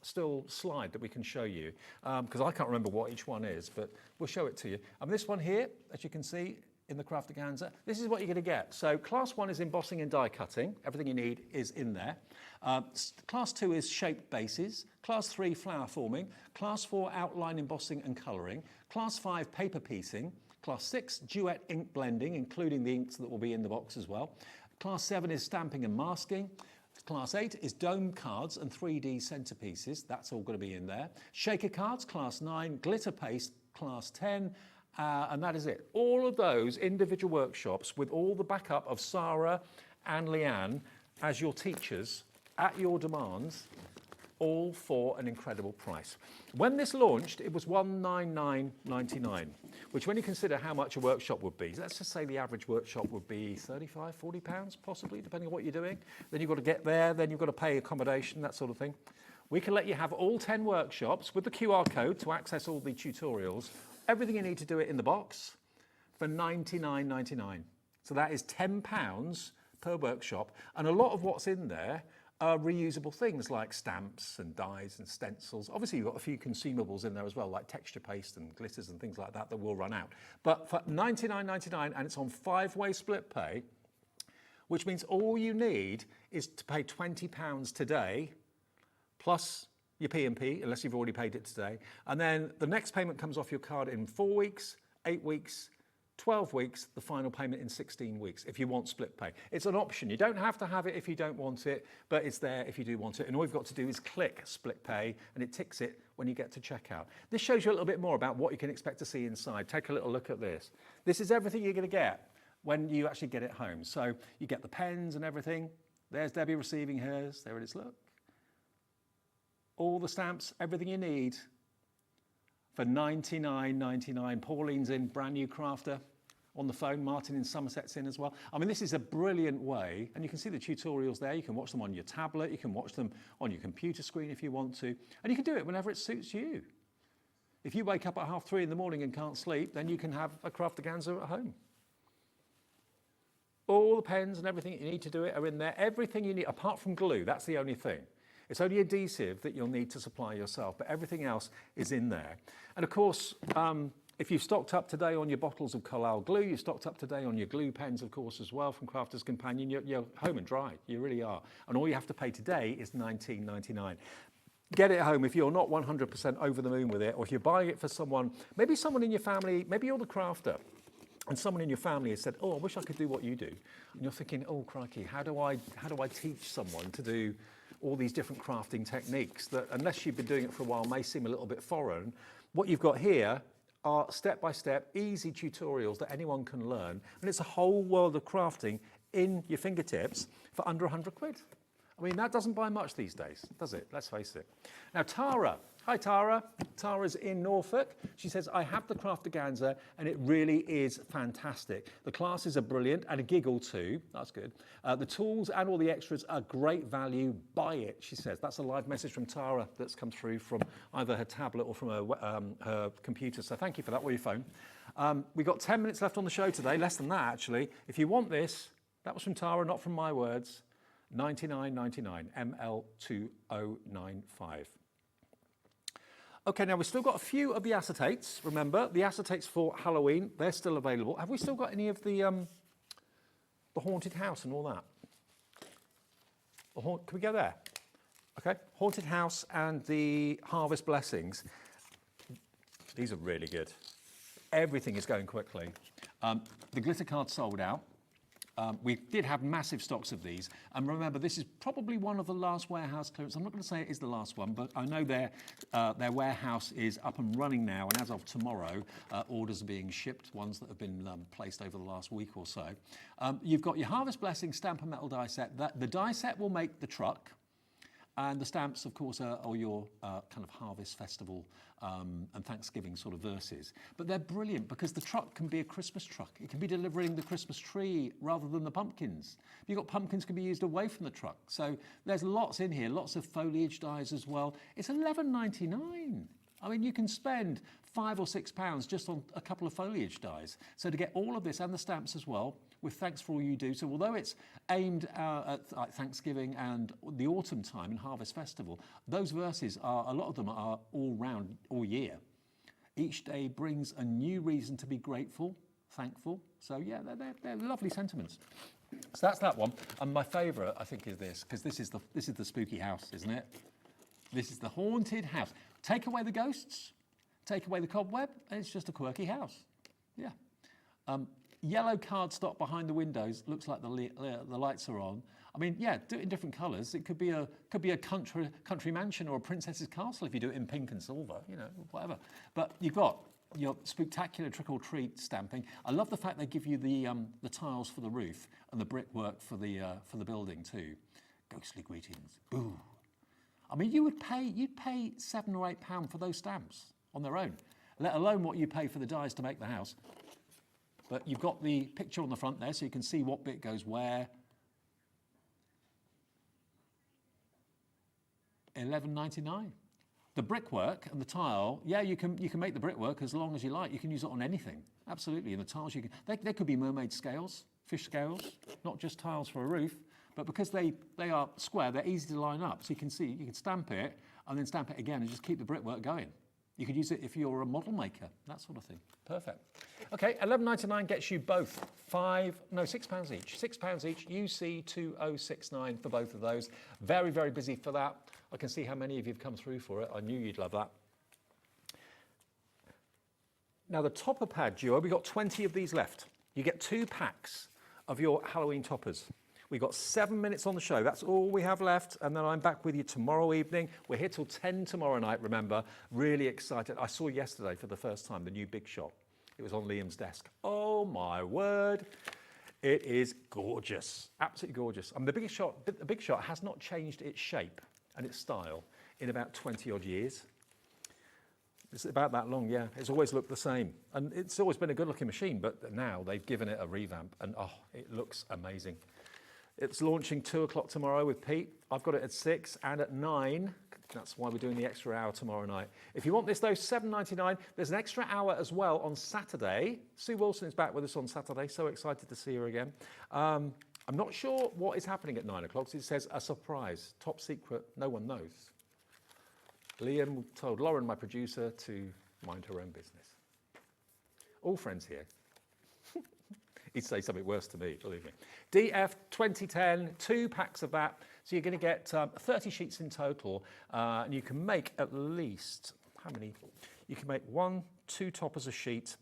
still slide that we can show you, because I can't remember what each one is, but we'll show it to you. And this one here, as you can see in the Craftaganza, this is what you're going to get. So class 1 is embossing and die cutting. Everything you need is in there. Class 2 is shaped bases. Class 3, flower forming. Class 4, outline embossing and colouring. Class 5, paper piecing. Class 6, duet ink blending, including the inks that will be in the box as well. Class 7 is stamping and masking. Class 8 is dome cards and 3D centerpieces. That's all going to be in there. Shaker cards, class 9. Glitter paste, class 10. And that is it. All of those individual workshops with all the backup of Sarah and Leanne as your teachers at your demands, all for an incredible price. When this launched, it was $199.99, which when you consider how much a workshop would be, let's just say the average workshop would be £35, £40 possibly, depending on what you're doing. Then you've got to get there, then you've got to pay accommodation, that sort of thing. We can let you have all 10 workshops with the QR code to access all the tutorials. Everything you need to do it in the box for $99.99. So that is £10 per workshop. And a lot of what's in there are reusable things like stamps and dies and stencils. Obviously, you've got a few consumables in there as well, like texture paste and glitters and things like that will run out. But for $99.99, and it's on 5-way split pay, which means all you need is to pay £20 today, plus your P&P, unless you've already paid it today. And then the next payment comes off your card in 4 weeks, 8 weeks, 12 weeks, the final payment in 16 weeks, if you want split pay. It's an option. You don't have to have it if you don't want it, but it's there if you do want it. And all you've got to do is click split pay, and it ticks it when you get to checkout. This shows you a little bit more about what you can expect to see inside. Take a little look at this. This is everything you're going to get when you actually get it home. So you get the pens and everything. There's Debbie receiving hers. There it is, look. All the stamps, everything you need for $99.99. Pauline's in, brand new crafter on the phone. Martin in Somerset's in as well. I mean, this is a brilliant way, and you can see the tutorials there. You can watch them on your tablet. You can watch them on your computer screen if you want to, and you can do it whenever it suits you. If you wake up at 3:30 in the morning and can't sleep, then you can have a Craftaganza at home. All the pens and everything you need to do it are in there. Everything you need, apart from glue, that's the only thing. It's only adhesive that you'll need to supply yourself, but everything else is in there. And of course, if you've stocked up today on your bottles of Collal glue, you've stocked up today on your glue pens, of course, as well from Crafter's Companion, you're home and dry. You really are. And all you have to pay today is $19.99. Get it home if you're not 100% over the moon with it, or if you're buying it for someone, maybe someone in your family, maybe you're the crafter, and someone in your family has said, oh, I wish I could do what you do. And you're thinking, oh, crikey, how do I teach someone to do all these different crafting techniques that, unless you've been doing it for a while, may seem a little bit foreign? What you've got here are step-by-step, easy tutorials that anyone can learn. And it's a whole world of crafting in your fingertips for under 100 quid. I mean, that doesn't buy much these days, does it? Let's face it. Now, Tara Hi, Tara. Tara's in Norfolk. She says, I have the Craftaganza and it really is fantastic. The classes are brilliant and a giggle too. That's good. The tools and all the extras are great value. Buy it, she says. That's a live message from Tara that's come through from either her tablet or from her computer. So thank you for that, or your phone. We've got 10 minutes left on the show today, less than that actually. If you want this, that was from Tara, not from my words. $99.99, ML2095. Okay, now we've still got a few of the acetates. Remember, the acetates for Halloween, they're still available. Have we still got any of the haunted house and all that? Can we go there? Okay, haunted house and the harvest blessings. These are really good. Everything is going quickly. The glitter card sold out. We did have massive stocks of these, and remember, this is probably one of the last warehouse clearance. I'm not going to say it is the last one, but I know their warehouse is up and running now, and as of tomorrow, orders are being shipped, ones that have been placed over the last week or so. You've got your Harvest Blessing stamp and metal die set. The die set will make the truck, and the stamps, of course, are your kind of harvest festival and Thanksgiving sort of verses. But they're brilliant because the truck can be a Christmas truck. It can be delivering the Christmas tree rather than the pumpkins. You've got pumpkins can be used away from the truck. So there's lots in here, lots of foliage dies as well. It's $11.99. I mean, you can spend £5 or £6 just on a couple of foliage dies. So to get all of this and the stamps as well, with thanks for all you do. So although it's aimed at Thanksgiving and the autumn time and Harvest Festival, those verses are, a lot of them are all round, all year. Each day brings a new reason to be grateful, thankful. So yeah, they're lovely sentiments. So that's that one. And my favourite, I think, is this, because this is the spooky house, isn't it? This is the haunted house. Take away the ghosts, take away the cobweb, and it's just a quirky house. Yeah. Yellow cardstock behind the windows, looks like the lights are on. I mean, yeah, do it in different colours. It could be a country mansion or a princess's castle if you do it in pink and silver, you know, whatever. But you've got your spectacular trick or treat stamping. I love the fact they give you the tiles for the roof and the brickwork for the building too. Ghostly greetings. Boo. I mean, you'd pay £7 or £8 for those stamps on their own, let alone what you pay for the dies to make the house. But you've got the picture on the front there, so you can see what bit goes where. $11.99. The brickwork and the tile, yeah, you can make the brickwork as long as you like. You can use it on anything, absolutely. And the tiles, they could be mermaid scales, fish scales, not just tiles for a roof. But because they are square, they're easy to line up. So you can see, you can stamp it and then stamp it again and just keep the brickwork going. You could use it if you're a model maker, that sort of thing. Perfect. Okay, $11.99 gets you both £6 each. £6 each, UC2069 for both of those. Very, very busy for that. I can see how many of you have come through for it. I knew you'd love that. Now the topper pad duo, we've got 20 of these left. You get 2 packs of your Halloween toppers. We've got 7 minutes on the show. That's all we have left. And then I'm back with you tomorrow evening. We're here till 10 tomorrow night, remember. Really excited. I saw yesterday for the first time the new Big Shot. It was on Liam's desk. Oh, my word. It is gorgeous. Absolutely gorgeous. And the Big Shot has not changed its shape and its style in about 20-odd years. It's about that long, yeah. It's always looked the same. And it's always been a good-looking machine, but now they've given it a revamp. And, oh, it looks amazing. It's launching 2 o'clock tomorrow with Pete. I've got it at 6 and at 9. That's why we're doing the extra hour tomorrow night. If you want this, though, $7.99. There's an extra hour as well on Saturday. Sue Wilson is back with us on Saturday. So excited to see her again. I'm not sure what is happening at 9 o'clock. It says a surprise, top secret, no one knows. Liam told Lauren, my producer, to mind her own business. All friends here. He'd say something worse to me, believe me. DF 2010, 2 packs of that. So you're going to get 30 sheets in total. And you can make at least, how many? You can make 1, 2 toppers a sheet.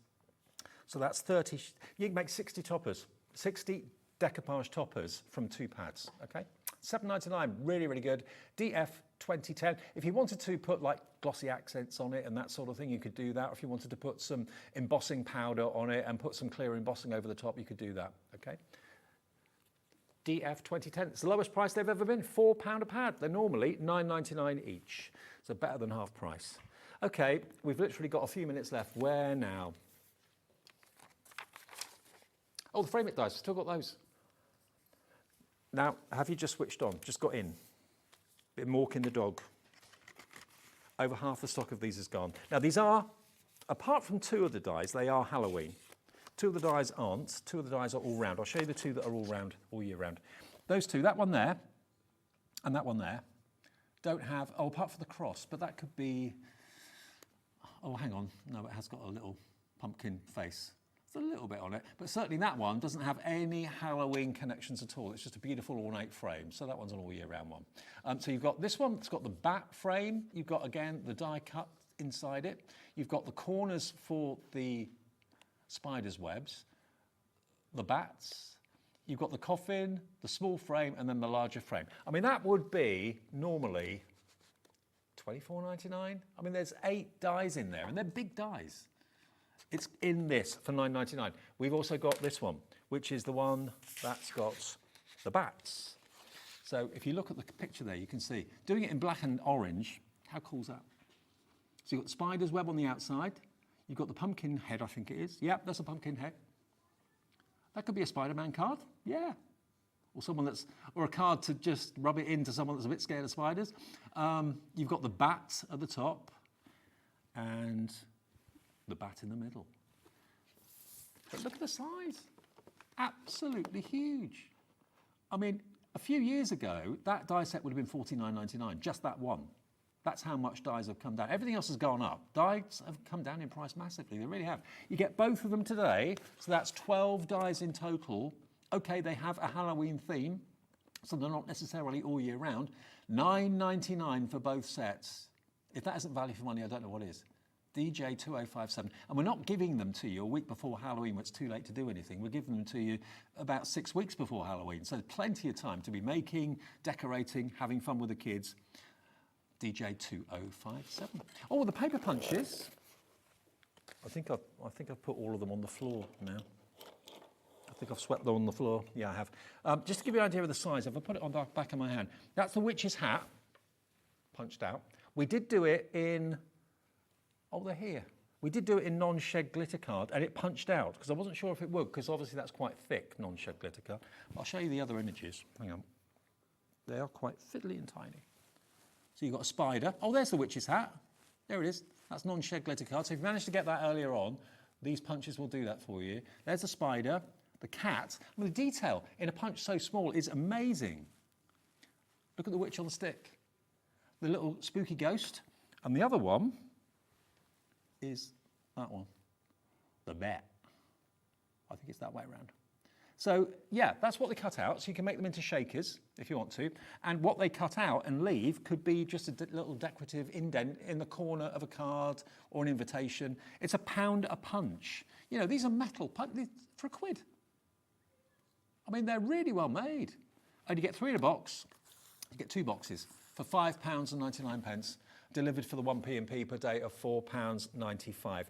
So that's 30. You can make 60 toppers, 60 decoupage toppers from 2 pads, okay? $7.99, really, really good. DF 2010. If you wanted to put like glossy accents on it and that sort of thing, you could do that. Or if you wanted to put some embossing powder on it and put some clear embossing over the top, you could do that, okay? DF 2010. It's the lowest price they've ever been, £4 a pad. They're normally £9.99 each, so better than half price. Okay, we've literally got a few minutes left. Where now? Oh, the frame it dies, still got those. Now, have you just switched on? Just got in. Bit of Mork in the dog. Over half the stock of these is gone. Now, these are, apart from 2 of the dies, they are Halloween. 2 of the dies aren't. 2 of the dies are all round. I'll show you the 2 that are all round, all year round. Those 2, that one there and that one there, don't have, oh, apart from the cross, but that could be, oh, hang on. No, it has got a little pumpkin face. There's a little bit on it, but certainly that one doesn't have any Halloween connections at all. It's just a beautiful ornate frame, so that one's an all year round one. So you've got this one, it's got the bat frame. You've got, again, the die cut inside it. You've got the corners for the spider's webs, the bats. You've got the coffin, the small frame, and then the larger frame. I mean, that would be normally $24.99. I mean, there's 8 dies in there, and they're big dies. It's in this for $9.99. We've also got this one, which is the one that's got the bats. So if you look at the picture there, you can see, doing it in black and orange, how cool is that? So you've got the spider's web on the outside. You've got the pumpkin head, I think it is. Yep, that's a pumpkin head. That could be a Spider-Man card, yeah. Or someone that's, or a card to just rub it into someone that's a bit scared of spiders. You've got the bat at the top and the bat in the middle. But look at the size. Absolutely huge. I mean, a few years ago, that die set would have been $49.99, just that one. That's how much dies have come down. Everything else has gone up. Dies have come down in price massively, they really have. You get both of them today, so that's 12 dies in total. Okay, they have a Halloween theme, so they're not necessarily all year round. $9.99 for both sets. If that isn't value for money, I don't know what is. DJ 2057. And we're not giving them to you a week before Halloween when it's too late to do anything. We're giving them to you about 6 weeks before Halloween. So plenty of time to be making, decorating, having fun with the kids. DJ 2057. Oh, the paper punches. I think I've put all of them on the floor now. I think I've swept them on the floor. Yeah, I have. Just to give you an idea of the size, if I put it on the back of my hand, that's the witch's hat, punched out. We did do it in, oh, they're here. We did do it in non-shed glitter card, and it punched out, because I wasn't sure if it would, because obviously that's quite thick, non-shed glitter card. I'll show you the other images. Hang on. They are quite fiddly and tiny. So you've got a spider. Oh, there's the witch's hat. There it is. That's non-shed glitter card. So if you managed to get that earlier on, these punches will do that for you. There's the spider, the cat. I mean, the detail in a punch so small is amazing. Look at the witch on the stick. The little spooky ghost. And the other one is that one, the bat. I think it's that way around. So yeah, that's what they cut out. So you can make them into shakers if you want to. And what they cut out and leave could be just a little decorative indent in the corner of a card or an invitation. It's £1 a punch. You know, these are metal for £1. I mean, they're really well made. And you get 3 in a box. You get 2 boxes for £5.99, delivered for the 1p&p per day of £4.95.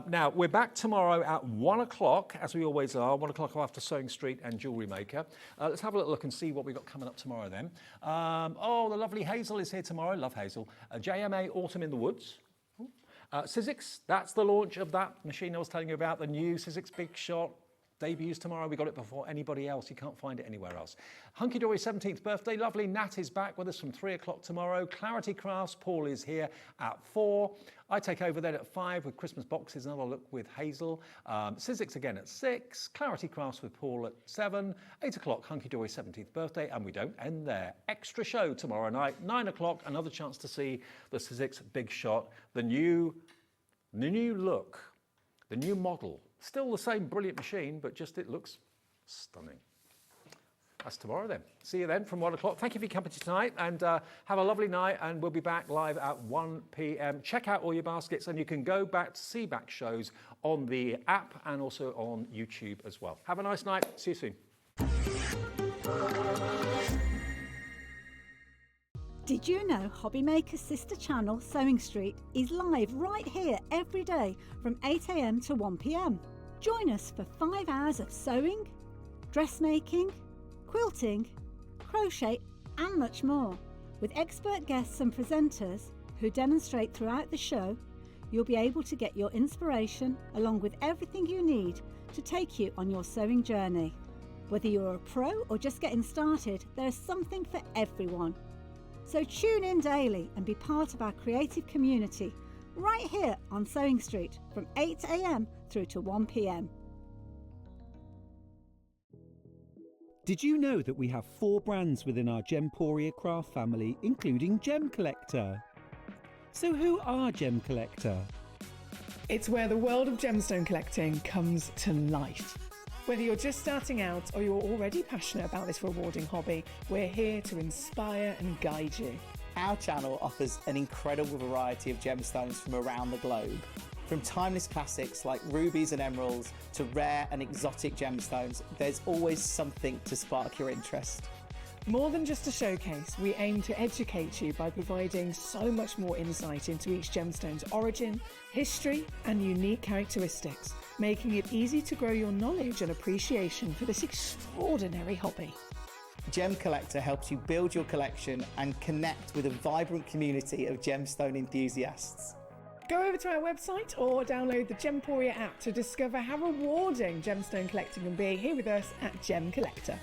Now, we're back tomorrow at 1 o'clock, as we always are, 1 o'clock after Sewing Street and Jewellery Maker. Let's have a little look and see what we've got coming up tomorrow then. Oh, the lovely Hazel is here tomorrow. Love Hazel. JMA Autumn in the Woods. Sizzix, that's the launch of that machine I was telling you about, the new Sizzix Big Shot. Debuts tomorrow. We got it before anybody else. You can't find it anywhere else. Hunkydory 17th birthday. Lovely. Nat is back with us from 3 o'clock tomorrow. Clarity Crafts. Paul is here at 4. I take over then at 5 with Christmas boxes. Another look with Hazel. Sizzix again at 6. Clarity Crafts with Paul at 7. 8 o'clock Hunkydory 17th birthday. And we don't end there. Extra show tomorrow night. 9 o'clock. Another chance to see the Sizzix Big Shot. The new look. The new model. Still the same brilliant machine, but just it looks stunning. That's tomorrow then. See you then from 1 o'clock. Thank you for your company tonight, and have a lovely night, and we'll be back live at 1 p.m. Check out all your baskets, and you can go back to see back shows on the app and also on YouTube as well. Have a nice night. See you soon. Did you know HobbyMaker's sister channel, Sewing Street, is live right here every day from 8 a.m. to 1 p.m. Join us for 5 hours of sewing, dressmaking, quilting, crochet and much more. With expert guests and presenters who demonstrate throughout the show, you'll be able to get your inspiration along with everything you need to take you on your sewing journey. Whether you're a pro or just getting started, there's something for everyone. So tune in daily and be part of our creative community right here on Sewing Street from 8 a.m. through to 1 p.m. Did you know that we have 4 brands within our Gemporia craft family, including Gem Collector? So who are Gem Collector? It's where the world of gemstone collecting comes to life. Whether you're just starting out or you're already passionate about this rewarding hobby, we're here to inspire and guide you. Our channel offers an incredible variety of gemstones from around the globe. From timeless classics like rubies and emeralds to rare and exotic gemstones, there's always something to spark your interest. More than just a showcase, we aim to educate you by providing so much more insight into each gemstone's origin, history, and unique characteristics, making it easy to grow your knowledge and appreciation for this extraordinary hobby. Gem Collector helps you build your collection and connect with a vibrant community of gemstone enthusiasts. Go over to our website or download the Gemporia app to discover how rewarding gemstone collecting can be here with us at Gem Collector.